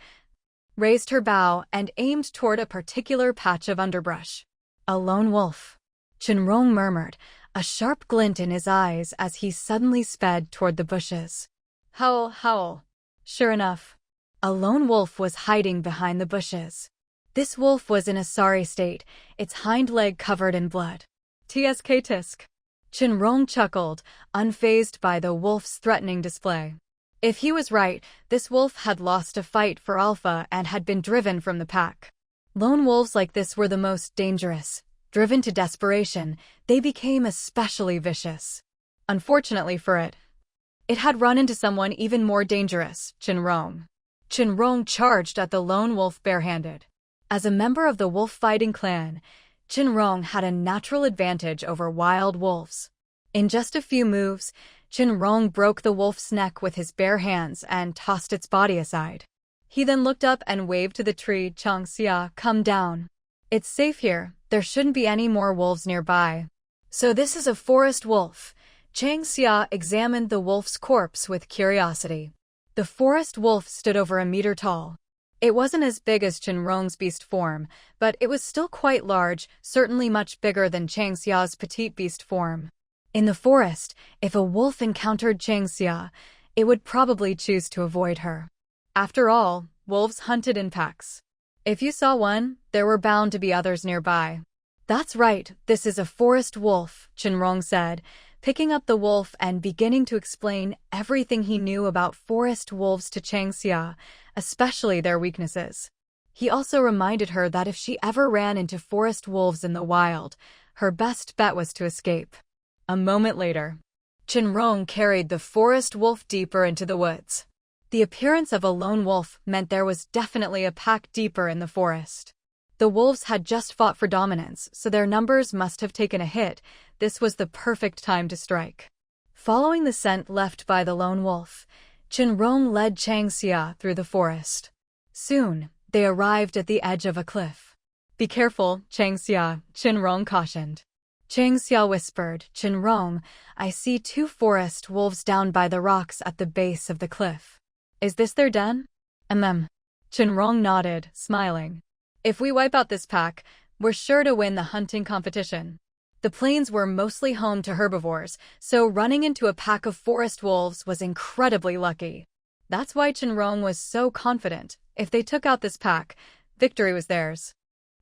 raised her bow, and aimed toward a particular patch of underbrush. A lone wolf. Shen Rong murmured, a sharp glint in his eyes as he suddenly sped toward the bushes. Howl, howl. Sure enough, a lone wolf was hiding behind the bushes. This wolf was in a sorry state, its hind leg covered in blood. Tsk tisk. Shen Rong chuckled, unfazed by the wolf's threatening display. If he was right, this wolf had lost a fight for alpha and had been driven from the pack. Lone wolves like this were the most dangerous. Driven to desperation, they became especially vicious. Unfortunately for it, it had run into someone even more dangerous, Shen Rong. Shen Rong charged at the lone wolf barehanded. As a member of the wolf-fighting clan, Shen Rong had a natural advantage over wild wolves. In just a few moves, Shen Rong broke the wolf's neck with his bare hands and tossed its body aside. He then looked up and waved to the tree. Changxia, come down. It's safe here, there shouldn't be any more wolves nearby. So this is a forest wolf. Changxia examined the wolf's corpse with curiosity. The forest wolf stood over a meter tall. It wasn't as big as Shen Rong's beast form, but it was still quite large, certainly much bigger than Changxia's petite beast form. In the forest, if a wolf encountered Changxia, it would probably choose to avoid her. After all, wolves hunted in packs. If you saw one, there were bound to be others nearby. That's right, this is a forest wolf, Shen Rong said, picking up the wolf and beginning to explain everything he knew about forest wolves to Changxia, especially their weaknesses. He also reminded her that if she ever ran into forest wolves in the wild, her best bet was to escape. A moment later, Shen Rong carried the forest wolf deeper into the woods. The appearance of a lone wolf meant there was definitely a pack deeper in the forest. The wolves had just fought for dominance, so their numbers must have taken a hit. This was the perfect time to strike. Following the scent left by the lone wolf, Shen Rong led Changxia through the forest. Soon, they arrived at the edge of a cliff. Be careful, Changxia, Shen Rong cautioned. Changxia whispered, Shen Rong, I see 2 forest wolves down by the rocks at the base of the cliff. Is this their den? Shen Rong nodded, smiling. If we wipe out this pack, we're sure to win the hunting competition. The plains were mostly home to herbivores, so running into a pack of forest wolves was incredibly lucky. That's why Shen Rong was so confident. If they took out this pack, victory was theirs.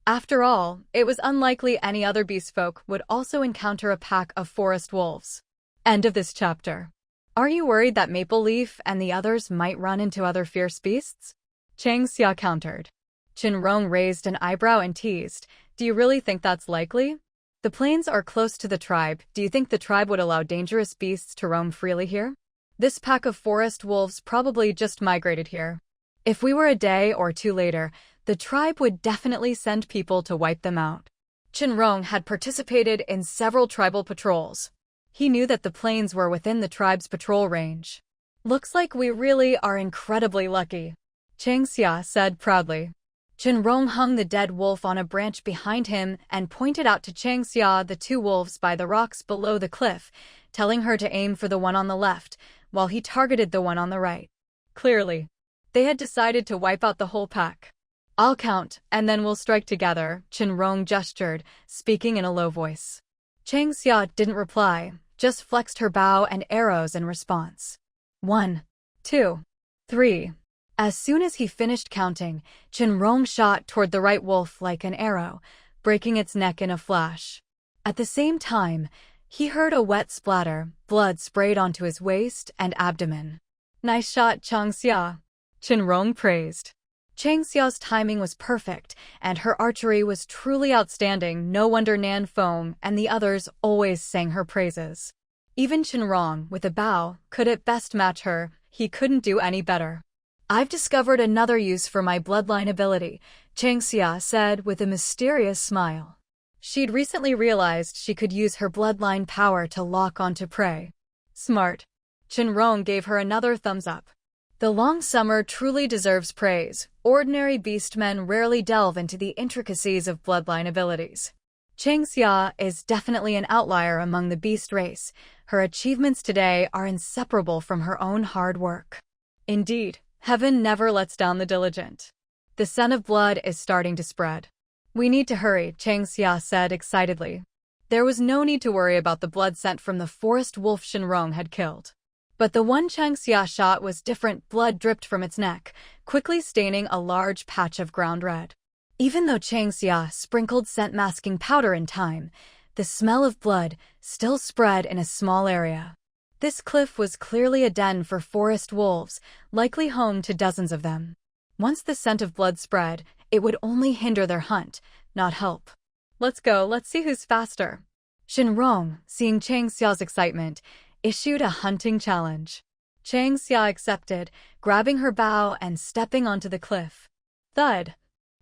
After all, it was unlikely any other beast folk would also encounter a pack of forest wolves. End of this chapter. Are you worried that Maple Leaf and the others might run into other fierce beasts? Changxia countered. Shen Rong raised an eyebrow and teased, do you really think that's likely? The plains are close to the tribe. Do you think the tribe would allow dangerous beasts to roam freely here? This pack of forest wolves probably just migrated here. If we were a day or 2 later, the tribe would definitely send people to wipe them out. Shen Rong had participated in several tribal patrols. He knew that the plains were within the tribe's patrol range. Looks like we really are incredibly lucky, Changxia said proudly. Shen Rong hung the dead wolf on a branch behind him and pointed out to Changxia the 2 wolves by the rocks below the cliff, telling her to aim for the one on the left, while he targeted the one on the right. Clearly, they had decided to wipe out the whole pack. I'll count, and then we'll strike together, Shen Rong gestured, speaking in a low voice. Changxia didn't reply, just flexed her bow and arrows in response. 1, 2, 3. As soon as he finished counting, Shen Rong shot toward the right wolf like an arrow, breaking its neck in a flash. At the same time, He heard a wet splatter, blood sprayed onto his waist and abdomen. "Nice shot, Changxia," Shen Rong praised. Changxia's timing was perfect, and her archery was truly outstanding. No wonder Nan Feng and the others always sang her praises. Even Shen Rong, with a bow, could at best match her. He couldn't do any better. "I've discovered another use for my bloodline ability," Changxia said with a mysterious smile. She'd recently realized she could use her bloodline power to lock onto prey. "Smart." Shen Rong gave her another thumbs up. The long summer truly deserves praise. Ordinary beastmen rarely delve into the intricacies of bloodline abilities. Changxia is definitely an outlier among the beast race. Her achievements today are inseparable from her own hard work. Indeed, heaven never lets down the diligent. The scent of blood is starting to spread. "We need to hurry," Changxia said excitedly. There was no need to worry about the blood scent from the forest wolf Shen Rong had killed. But the one Changxia shot was different. Blood dripped from its neck, quickly staining a large patch of ground red. Even though Changxia sprinkled scent-masking powder in time, the smell of blood still spread in a small area. This cliff was clearly a den for forest wolves, likely home to dozens of them. Once the scent of blood spread, it would only hinder their hunt, not help. "Let's go, let's see who's faster." Shen Rong, seeing Changxia's excitement, issued a hunting challenge. Changxia accepted, grabbing her bow and stepping onto the cliff. Thud!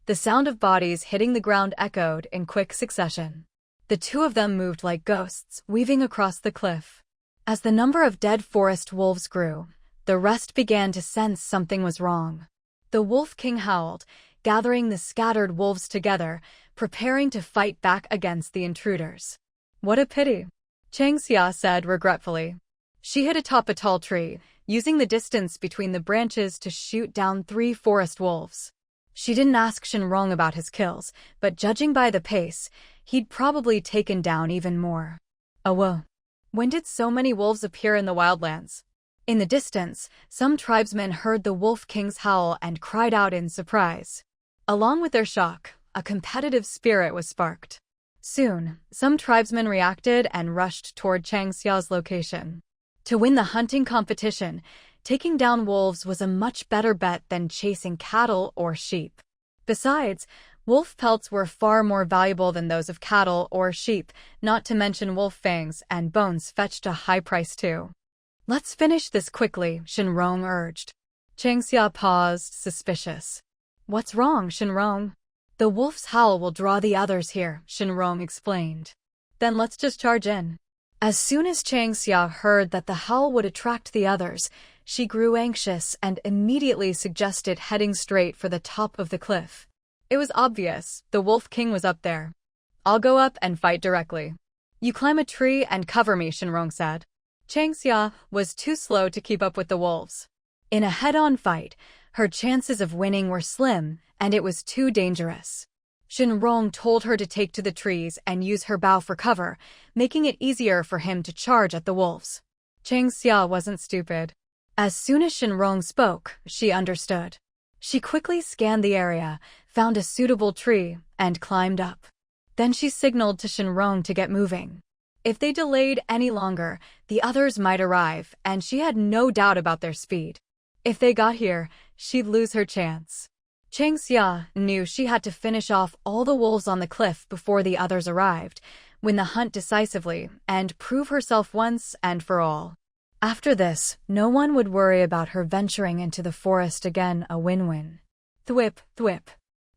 The sound of bodies hitting the ground echoed in quick succession. The two of them moved like ghosts, weaving across the cliff. As the number of dead forest wolves grew, the rest began to sense something was wrong. The Wolf King howled, gathering the scattered wolves together, preparing to fight back against the intruders. "What a pity," Changxia said regretfully. She hid atop a tall tree, using the distance between the branches to shoot down 3 forest wolves. She didn't ask Shen Rong about his kills, but judging by the pace, he'd probably taken down even more. "Oh whoa. When did so many wolves appear in the wildlands?" In the distance, some tribesmen heard the Wolf King's howl and cried out in surprise. Along with their shock, a competitive spirit was sparked. Soon, some tribesmen reacted and rushed toward Changxia's location. To win the hunting competition, taking down wolves was a much better bet than chasing cattle or sheep. Besides, wolf pelts were far more valuable than those of cattle or sheep, not to mention wolf fangs and bones fetched a high price too. "Let's finish this quickly," Shen Rong urged. Changxia paused, suspicious. "What's wrong, Shen Rong?" "The wolf's howl will draw the others here," Shen Rong explained. "Then let's just charge in." As soon as Changxia heard that the howl would attract the others, she grew anxious and immediately suggested heading straight for the top of the cliff. It was obvious, the Wolf King was up there. "I'll go up and fight directly." "You climb a tree and cover me," Shen Rong said. Changxia was too slow to keep up with the wolves. In a head-on fight, her chances of winning were slim, and it was too dangerous. Shen Rong told her to take to the trees and use her bow for cover, making it easier for him to charge at the wolves. Changxia wasn't stupid. As soon as Shen Rong spoke, she understood. She quickly scanned the area, found a suitable tree, and climbed up. Then she signaled to Shen Rong to get moving. If they delayed any longer, the others might arrive, and she had no doubt about their speed. If they got here, she'd lose her chance. Changxia knew she had to finish off all the wolves on the cliff before the others arrived, win the hunt decisively, and prove herself once and for all. After this, no one would worry about her venturing into the forest again. A win-win. Thwip, thwip.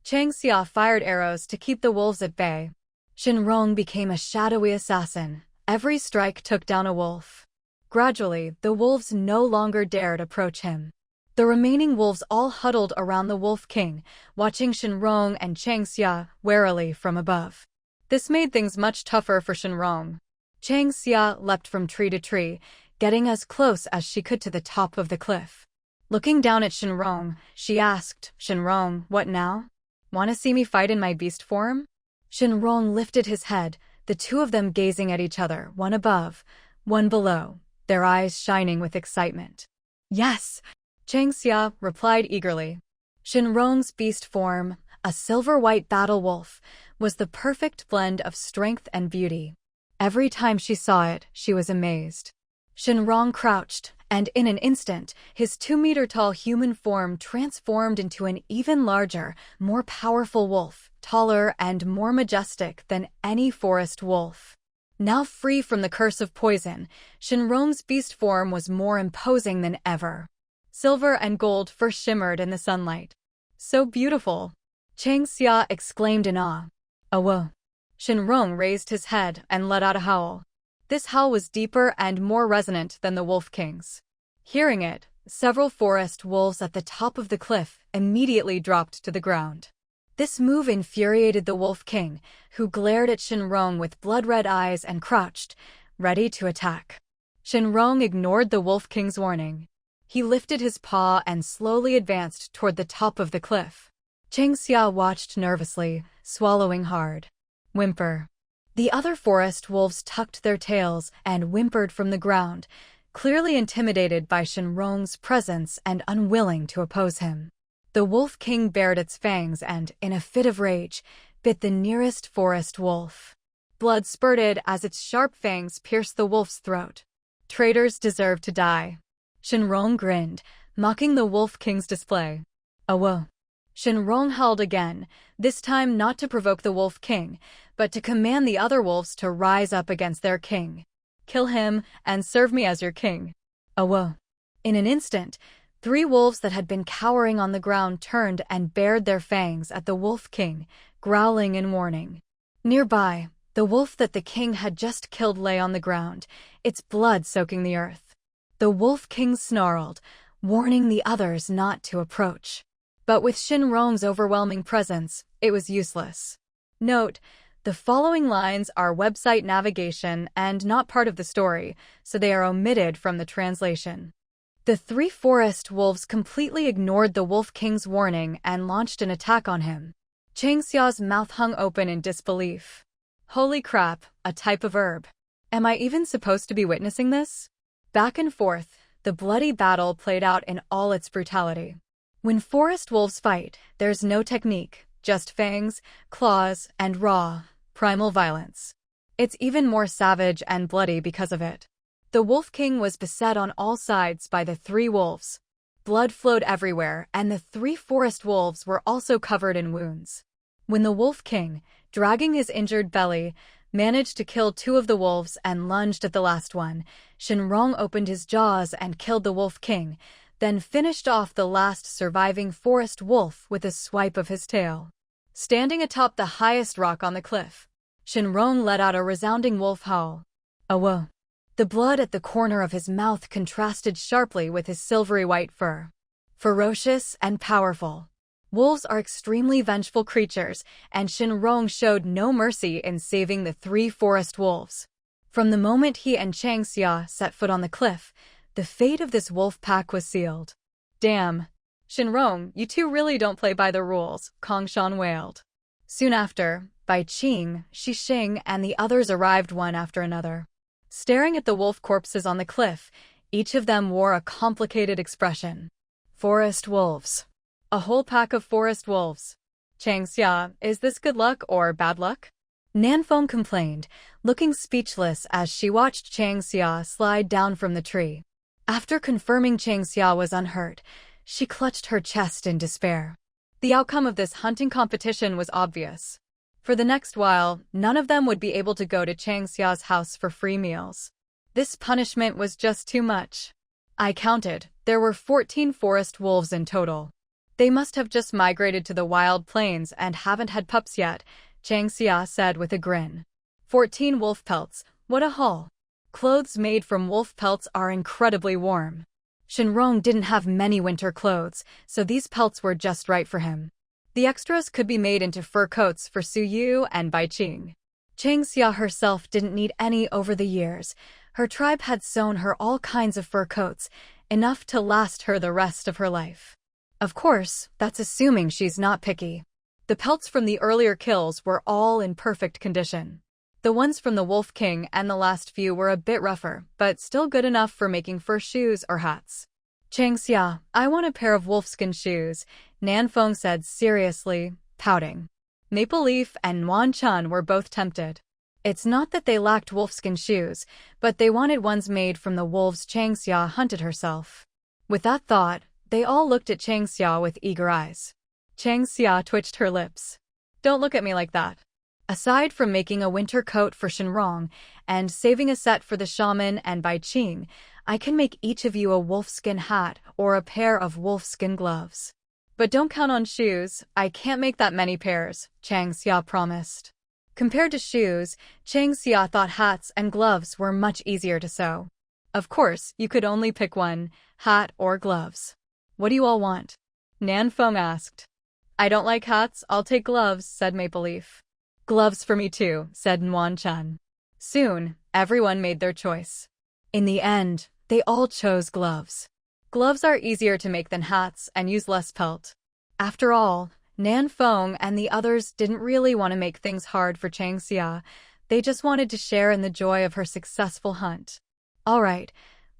Changxia fired arrows to keep the wolves at bay. Shen Rong became a shadowy assassin. Every strike took down a wolf. Gradually, the wolves no longer dared approach him. The remaining wolves all huddled around the Wolf King, watching Shen Rong and Changxia warily from above. This made things much tougher for Shen Rong. Changxia leapt from tree to tree, getting as close as she could to the top of the cliff. Looking down at Shen Rong, she asked, "Shen Rong, what now? Want to see me fight in my beast form?" Shen Rong lifted his head, the two of them gazing at each other, one above, one below, their eyes shining with excitement. "Yes!" Changxia replied eagerly. Shen Rong's beast form, a silver-white battle wolf, was the perfect blend of strength and beauty. Every time she saw it, she was amazed. Shen Rong crouched, and in an instant, his 2-meter-tall human form transformed into an even larger, more powerful wolf, taller and more majestic than any forest wolf. Now free from the curse of poison, Shen Rong's beast form was more imposing than ever. Silver and gold first shimmered in the sunlight. So beautiful! Chang Xia exclaimed in awe. Awo! Shen Rong raised his head and let out a howl. This howl was deeper and more resonant than the Wolf King's. Hearing it, several forest wolves at the top of the cliff immediately dropped to the ground. This move infuriated the Wolf King, who glared at Shen Rong with blood-red eyes and crouched, ready to attack. Shen Rong ignored the Wolf King's warning. He lifted his paw and slowly advanced toward the top of the cliff. Chang Xia watched nervously, swallowing hard. Whimper. The other forest wolves tucked their tails and whimpered from the ground, clearly intimidated by Shen Rong's presence and unwilling to oppose him. The Wolf King bared its fangs and, in a fit of rage, bit the nearest forest wolf. Blood spurted as its sharp fangs pierced the wolf's throat. Traitors deserve to die. Shen Rong grinned, mocking the Wolf King's display. Awo! Shen Rong howled again, this time not to provoke the Wolf King, but to command the other wolves to rise up against their king. Kill him and serve me as your king. Awo! In an instant, 3 wolves that had been cowering on the ground turned and bared their fangs at the Wolf King, growling in warning. Nearby, the wolf that the king had just killed lay on the ground, its blood soaking the earth. The Wolf King snarled, warning the others not to approach. But with Shen Rong's overwhelming presence, it was useless. Note: the following lines are website navigation and not part of the story, so they are omitted from the translation. The 3 forest wolves completely ignored the Wolf King's warning and launched an attack on him. Chang Xia's mouth hung open in disbelief. Holy crap, a type of herb. Am I even supposed to be witnessing this? Back and forth, the bloody battle played out in all its brutality. When forest wolves fight, there's no technique, just fangs, claws, and raw, primal violence. It's even more savage and bloody because of it. The Wolf King was beset on all sides by the 3 wolves. Blood flowed everywhere, and the 3 forest wolves were also covered in wounds. When the Wolf King, dragging his injured belly, managed to kill 2 of the wolves and lunged at the last one, Shen Rong opened his jaws and killed the Wolf King, then finished off the last surviving forest wolf with a swipe of his tail. Standing atop the highest rock on the cliff, Shen Rong let out a resounding wolf howl. Awo! The blood at the corner of his mouth contrasted sharply with his silvery white fur. Ferocious and powerful. Wolves are extremely vengeful creatures, and Shen Rong showed no mercy in saving the 3 forest wolves. From the moment he and Chang Xia set foot on the cliff, the fate of this wolf pack was sealed. Damn. Shen Rong, you 2 really don't play by the rules, Kong Shan wailed. Soon after, Bai Qing, Shi Xing, and the others arrived one after another. Staring at the wolf corpses on the cliff, each of them wore a complicated expression. Forest wolves. A whole pack of forest wolves. Chang Xia, is this good luck or bad luck? Nanfeng complained, looking speechless as she watched Chang Xia slide down from the tree. After confirming Chang Xia was unhurt, she clutched her chest in despair. The outcome of this hunting competition was obvious. For the next while, none of them would be able to go to Chang Xia's house for free meals. This punishment was just too much. I counted, there were 14 forest wolves in total. They must have just migrated to the wild plains and haven't had pups yet, Chang Xia said with a grin. 14 wolf pelts, what a haul. Clothes made from wolf pelts are incredibly warm. Shen Rong didn't have many winter clothes, so these pelts were just right for him. The extras could be made into fur coats for Su Yu and Bai Qing. Chang Xia herself didn't need any over the years. Her tribe had sewn her all kinds of fur coats, enough to last her the rest of her life. Of course, that's assuming she's not picky. The pelts from the earlier kills were all in perfect condition. The ones from the Wolf King and the last few were a bit rougher, but still good enough for making fur shoes or hats. Chang Xia, I want a pair of wolfskin shoes, Nanfeng said seriously, pouting. Maple Leaf and Nuan Chun were both tempted. It's not that they lacked wolfskin shoes, but they wanted ones made from the wolves Changxia hunted herself. With that thought, they all looked at Changxia with eager eyes. Changxia twitched her lips. Don't look at me like that. Aside from making a winter coat for Shen Rong and saving a set for the shaman and Bai Qing, I can make each of you a wolfskin hat or a pair of wolfskin gloves. But don't count on shoes, I can't make that many pairs, Changxia promised. Compared to shoes, Changxia thought hats and gloves were much easier to sew. Of course, you could only pick one, hat or gloves. What do you all want? Nanfeng asked. I don't like hats, I'll take gloves, said Maple Leaf. Gloves for me too, said Nuan Chen. Soon, everyone made their choice. In the end, they all chose gloves. Gloves are easier to make than hats and use less pelt. After all, Nanfeng and the others didn't really want to make things hard for Changxia. They just wanted to share in the joy of her successful hunt. All right,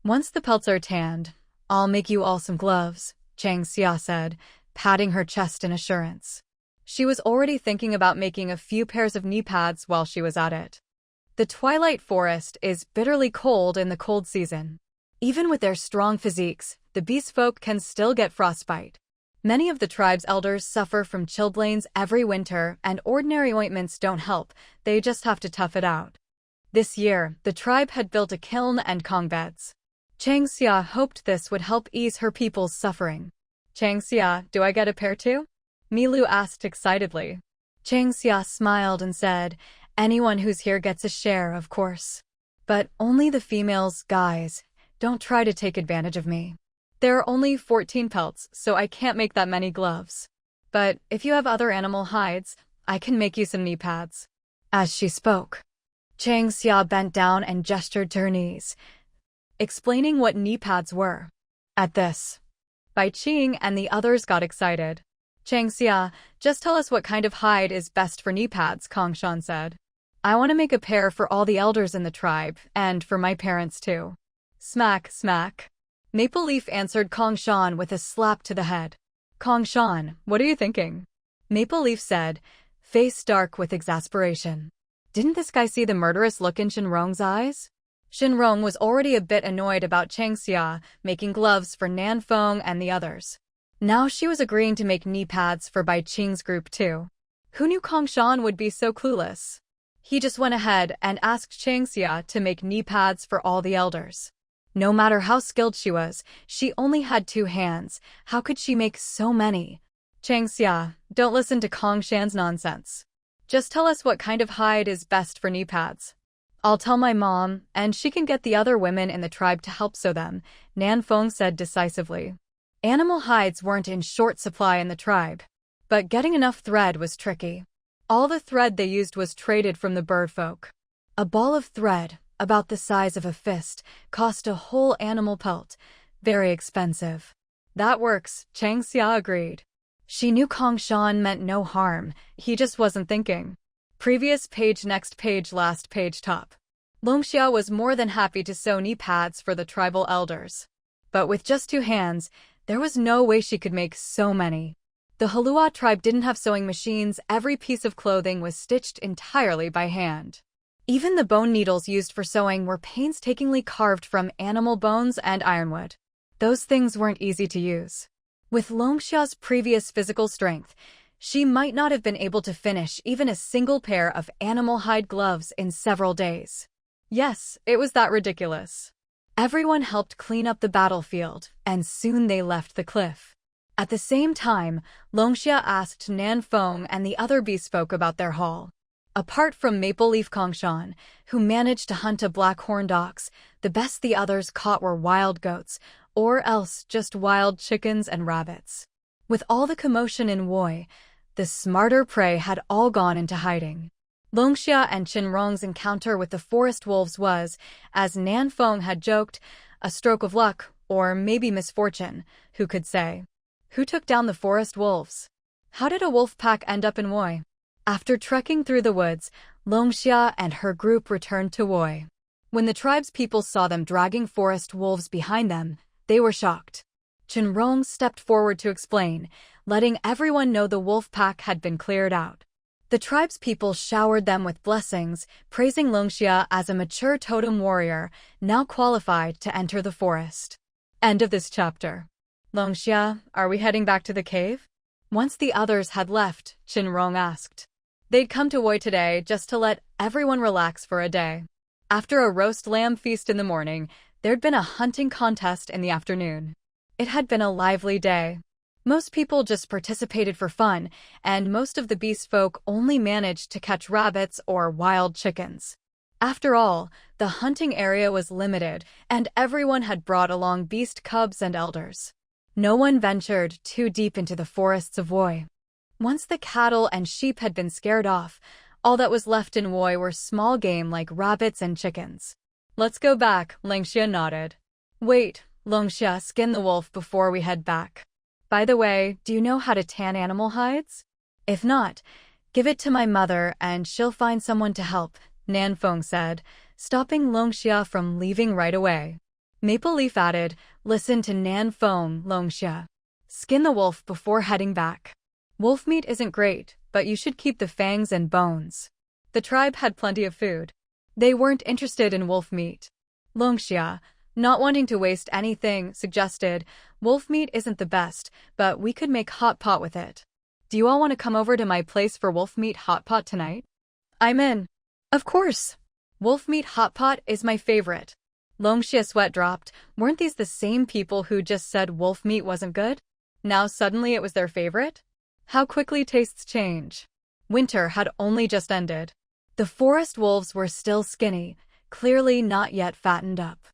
once the pelts are tanned, I'll make you all some gloves, Changxia said, patting her chest in assurance. She was already thinking about making a few pairs of knee pads while she was at it. The Twilight Forest is bitterly cold in the cold season. Even with their strong physiques, the beast folk can still get frostbite. Many of the tribe's elders suffer from chilblains every winter, and ordinary ointments don't help, they just have to tough it out. This year, the tribe had built a kiln and kong beds. Changxia hoped this would help ease her people's suffering. Changxia, do I get a pair too? Milu asked excitedly. Changxia smiled and said, anyone who's here gets a share, of course. But only the females, guys. Don't try to take advantage of me. There are only 14 pelts, so I can't make that many gloves. But if you have other animal hides, I can make you some knee pads. As she spoke, Changxia bent down and gestured to her knees, explaining what knee pads were. At this, Bai Qing and the others got excited. Changxia, just tell us what kind of hide is best for knee pads, Kongshan said. I want to make a pair for all the elders in the tribe, and for my parents too. Smack, smack. Maple Leaf answered Kongshan with a slap to the head. Kongshan, what are you thinking? Maple Leaf said, face dark with exasperation. Didn't this guy see the murderous look in Shen Rong's eyes? Shen Rong was already a bit annoyed about Changxia making gloves for Nanfeng and the others. Now she was agreeing to make knee pads for Bai Qing's group too. Who knew Kongshan would be so clueless? He just went ahead and asked Changxia to make knee pads for all the elders. No matter how skilled she was, she only had 2 hands. How could she make so many? Changxia, don't listen to Kongshan's nonsense. Just tell us what kind of hide is best for knee pads. I'll tell my mom, and she can get the other women in the tribe to help sew them, Nanfeng said decisively. Animal hides weren't in short supply in the tribe, but getting enough thread was tricky. All the thread they used was traded from the bird folk. A ball of thread, about the size of a fist, cost a whole animal pelt. Very expensive. That works, Changxia agreed. She knew Kongshan meant no harm, he just wasn't thinking. Previous page, next page, last page, top. Longxia was more than happy to sew knee pads for the tribal elders. But with just 2 hands, there was no way she could make so many. The Heluo Tribe didn't have sewing machines, every piece of clothing was stitched entirely by hand. Even the bone needles used for sewing were painstakingly carved from animal bones and ironwood. Those things weren't easy to use. With Longxia's previous physical strength, she might not have been able to finish even a single pair of animal hide gloves in several days. Yes, it was that ridiculous. Everyone helped clean up the battlefield, and soon they left the cliff. At the same time, Longxia asked Nanfeng and the other beast folk about their haul. Apart from Maple Leaf Kongshan, who managed to hunt a black-horned ox, the best the others caught were wild goats, or else just wild chickens and rabbits. With all the commotion in Woi, the smarter prey had all gone into hiding. Longxia and Shen Rong's encounter with the forest wolves was, as Nanfeng had joked, a stroke of luck, or maybe misfortune, who could say? Who took down the forest wolves? How did a wolf pack end up in Woi? After trekking through the woods, Longxia and her group returned to Woi. When the tribe's people saw them dragging forest wolves behind them, they were shocked. Shen Rong stepped forward to explain, letting everyone know the wolf pack had been cleared out. The tribe's people showered them with blessings, praising Longxia as a mature totem warrior, now qualified to enter the forest. End of this chapter. Longxia, are we heading back to the cave? Once the others had left, Shen Rong asked. They'd come to Woi today just to let everyone relax for a day. After a roast lamb feast in the morning, there'd been a hunting contest in the afternoon. It had been a lively day. Most people just participated for fun, and most of the beast folk only managed to catch rabbits or wild chickens. After all, the hunting area was limited, and everyone had brought along beast cubs and elders. No one ventured too deep into the forests of Woi. Once the cattle and sheep had been scared off, all that was left in Woi were small game like rabbits and chickens. Let's go back, Longxia nodded. Wait, Longxia, skin the wolf before we head back. By the way, do you know how to tan animal hides? If not, give it to my mother and she'll find someone to help, Nanfeng said, stopping Longxia from leaving right away. Maple Leaf added, listen to Nanfeng, Longxia. Skin the wolf before heading back. Wolf meat isn't great, but you should keep the fangs and bones. The tribe had plenty of food. They weren't interested in wolf meat. Longxia, not wanting to waste anything, suggested, wolf meat isn't the best, but we could make hot pot with it. Do you all want to come over to my place for wolf meat hot pot tonight? I'm in. Of course. Wolf meat hot pot is my favorite. Longxia's sweat dropped. Weren't these the same people who just said wolf meat wasn't good? Now suddenly it was their favorite? How quickly tastes change. Winter had only just ended. The forest wolves were still skinny, clearly not yet fattened up.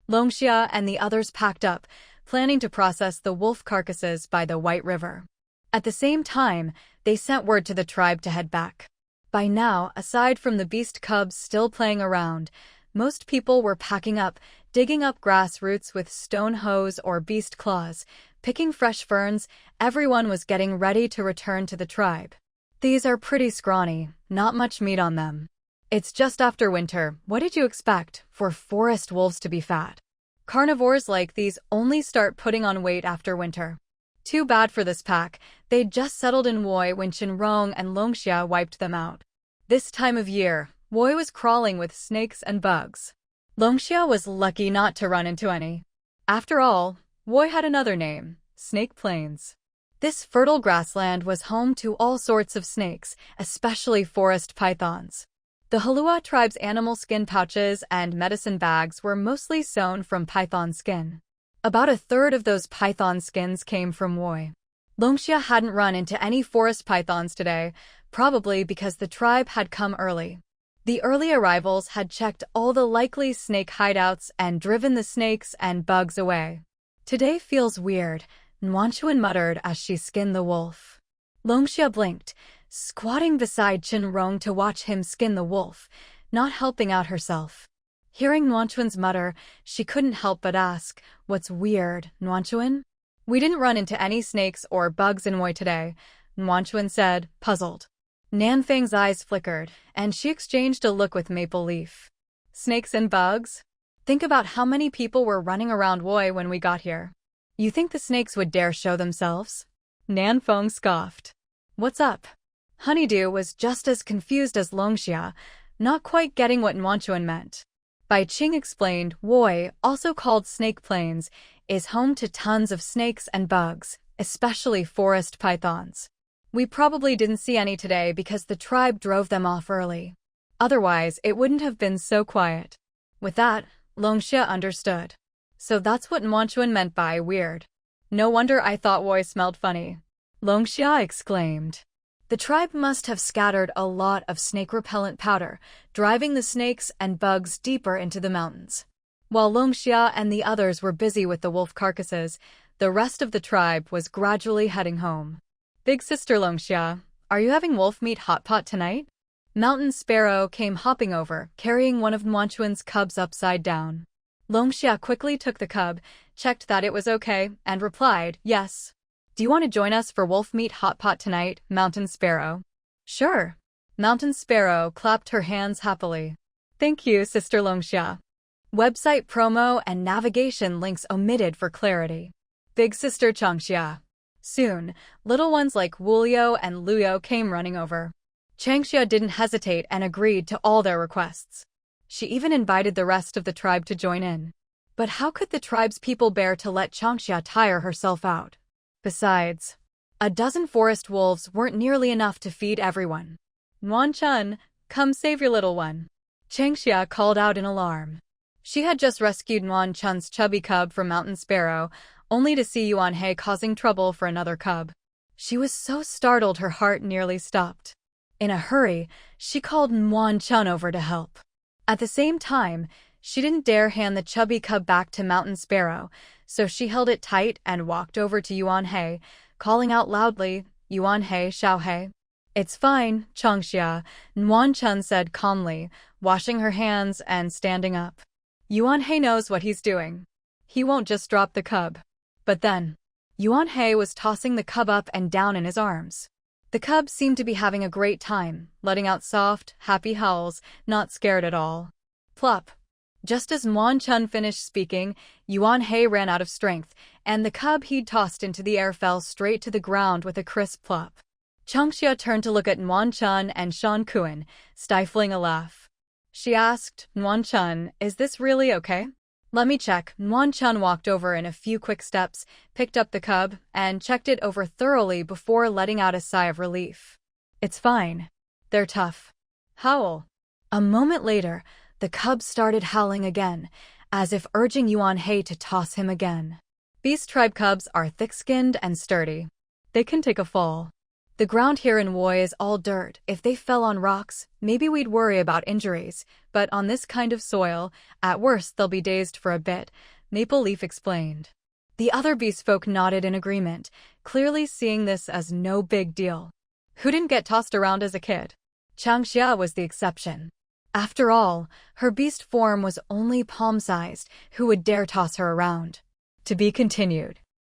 Longxia and the others packed up, planning to process the wolf carcasses by the White River. At the same time, they sent word to the tribe to head back. By now, aside from the beast cubs still playing around, most people were packing up, digging up grass roots with stone hoes or beast claws, picking fresh ferns. Everyone was getting ready to return to the tribe. These are pretty scrawny, not much meat on them. It's just after winter. What did you expect for forest wolves to be fat? Carnivores like these only start putting on weight after winter. Too bad for this pack. They'd just settled in Woi when Shen Rong and Longxia wiped them out. This time of year, Woi was crawling with snakes and bugs. Longxia was lucky not to run into any. After all, Woi had another name, Snake Plains. This fertile grassland was home to all sorts of snakes, especially forest pythons. The Heluo Tribe's animal skin pouches and medicine bags were mostly sewn from python skin. About a third of those python skins came from Woi. Longxia hadn't run into any forest pythons today, probably because the tribe had come early. The early arrivals had checked all the likely snake hideouts and driven the snakes and bugs away. Today feels weird, Nuanchuan muttered as she skinned the wolf. Longxia blinked, squatting beside Shen Rong to watch him skin the wolf, not helping out herself. Hearing Nuanchuan's mutter, she couldn't help but ask, what's weird, Nuanchuan? We didn't run into any snakes or bugs in Woi today, Nuanchuan said, puzzled. Nanfeng's eyes flickered, and she exchanged a look with Maple Leaf. Snakes and bugs? Think about how many people were running around Woi when we got here. You think the snakes would dare show themselves? Nanfeng scoffed. What's up? Honeydew was just as confused as Longxia, not quite getting what Nuanchuan meant. Bai Qing explained, Woi, also called Snake Plains, is home to tons of snakes and bugs, especially forest pythons. We probably didn't see any today because the tribe drove them off early. Otherwise, it wouldn't have been so quiet. With that, Longxia understood. So that's what Nuanchuan meant by weird. No wonder I thought Woi smelled funny. Longxia exclaimed. The tribe must have scattered a lot of snake-repellent powder, driving the snakes and bugs deeper into the mountains. While Longxia and the others were busy with the wolf carcasses, the rest of the tribe was gradually heading home. Big sister Longxia, are you having wolf meat hot pot tonight? Mountain Sparrow came hopping over, carrying one of Nuanchuan's cubs upside down. Longxia quickly took the cub, checked that it was okay, and replied, yes. Do you want to join us for wolf meat hot pot tonight, Mountain Sparrow? Sure. Mountain Sparrow clapped her hands happily. Thank you, Sister Longxia. Website promo and navigation links omitted for clarity. Big Sister Changxia. Soon, little ones like Wulio and Luyo came running over. Changxia didn't hesitate and agreed to all their requests. She even invited the rest of the tribe to join in. But how could the tribe's people bear to let Changxia tire herself out? Besides, a dozen forest wolves weren't nearly enough to feed everyone. Nuan-chun, come save your little one. Changxia called out in alarm. She had just rescued Nuan-chun's chubby cub from Mountain Sparrow, only to see Yuan-hei causing trouble for another cub. She was so startled her heart nearly stopped. In a hurry, she called Nuan-chun over to help. At the same time, she didn't dare hand the chubby cub back to Mountain Sparrow, so she held it tight and walked over to Yuan-hei, calling out loudly, "Yuan-hei, Xiao-hei." "It's fine, Changxia," Nuan-chun said calmly, washing her hands and standing up. "Yuan-hei knows what he's doing. He won't just drop the cub." But then, Yuan-hei was tossing the cub up and down in his arms. The cub seemed to be having a great time, letting out soft, happy howls, not scared at all. Plop. Just as Nuan-chun finished speaking, Yuan-hei ran out of strength, and the cub he'd tossed into the air fell straight to the ground with a crisp plop. Changxia turned to look at Nuan-chun and Shan Kuan, stifling a laugh. She asked, "Nuan-chun, is this really okay?" "Let me check." Nuan-chun walked over in a few quick steps, picked up the cub, and checked it over thoroughly before letting out a sigh of relief. "It's fine. They're tough." "Howl." A moment later, the cub started howling again, as if urging Yuan-hei to toss him again. Beast tribe cubs are thick-skinned and sturdy. They can take a fall. The ground here in Woi is all dirt. If they fell on rocks, maybe we'd worry about injuries, but on this kind of soil, at worst they'll be dazed for a bit, Maple Leaf explained. The other beast folk nodded in agreement, clearly seeing this as no big deal. Who didn't get tossed around as a kid? Changxia was the exception. After all, her beast form was only palm-sized. Who would dare toss her around? To be continued.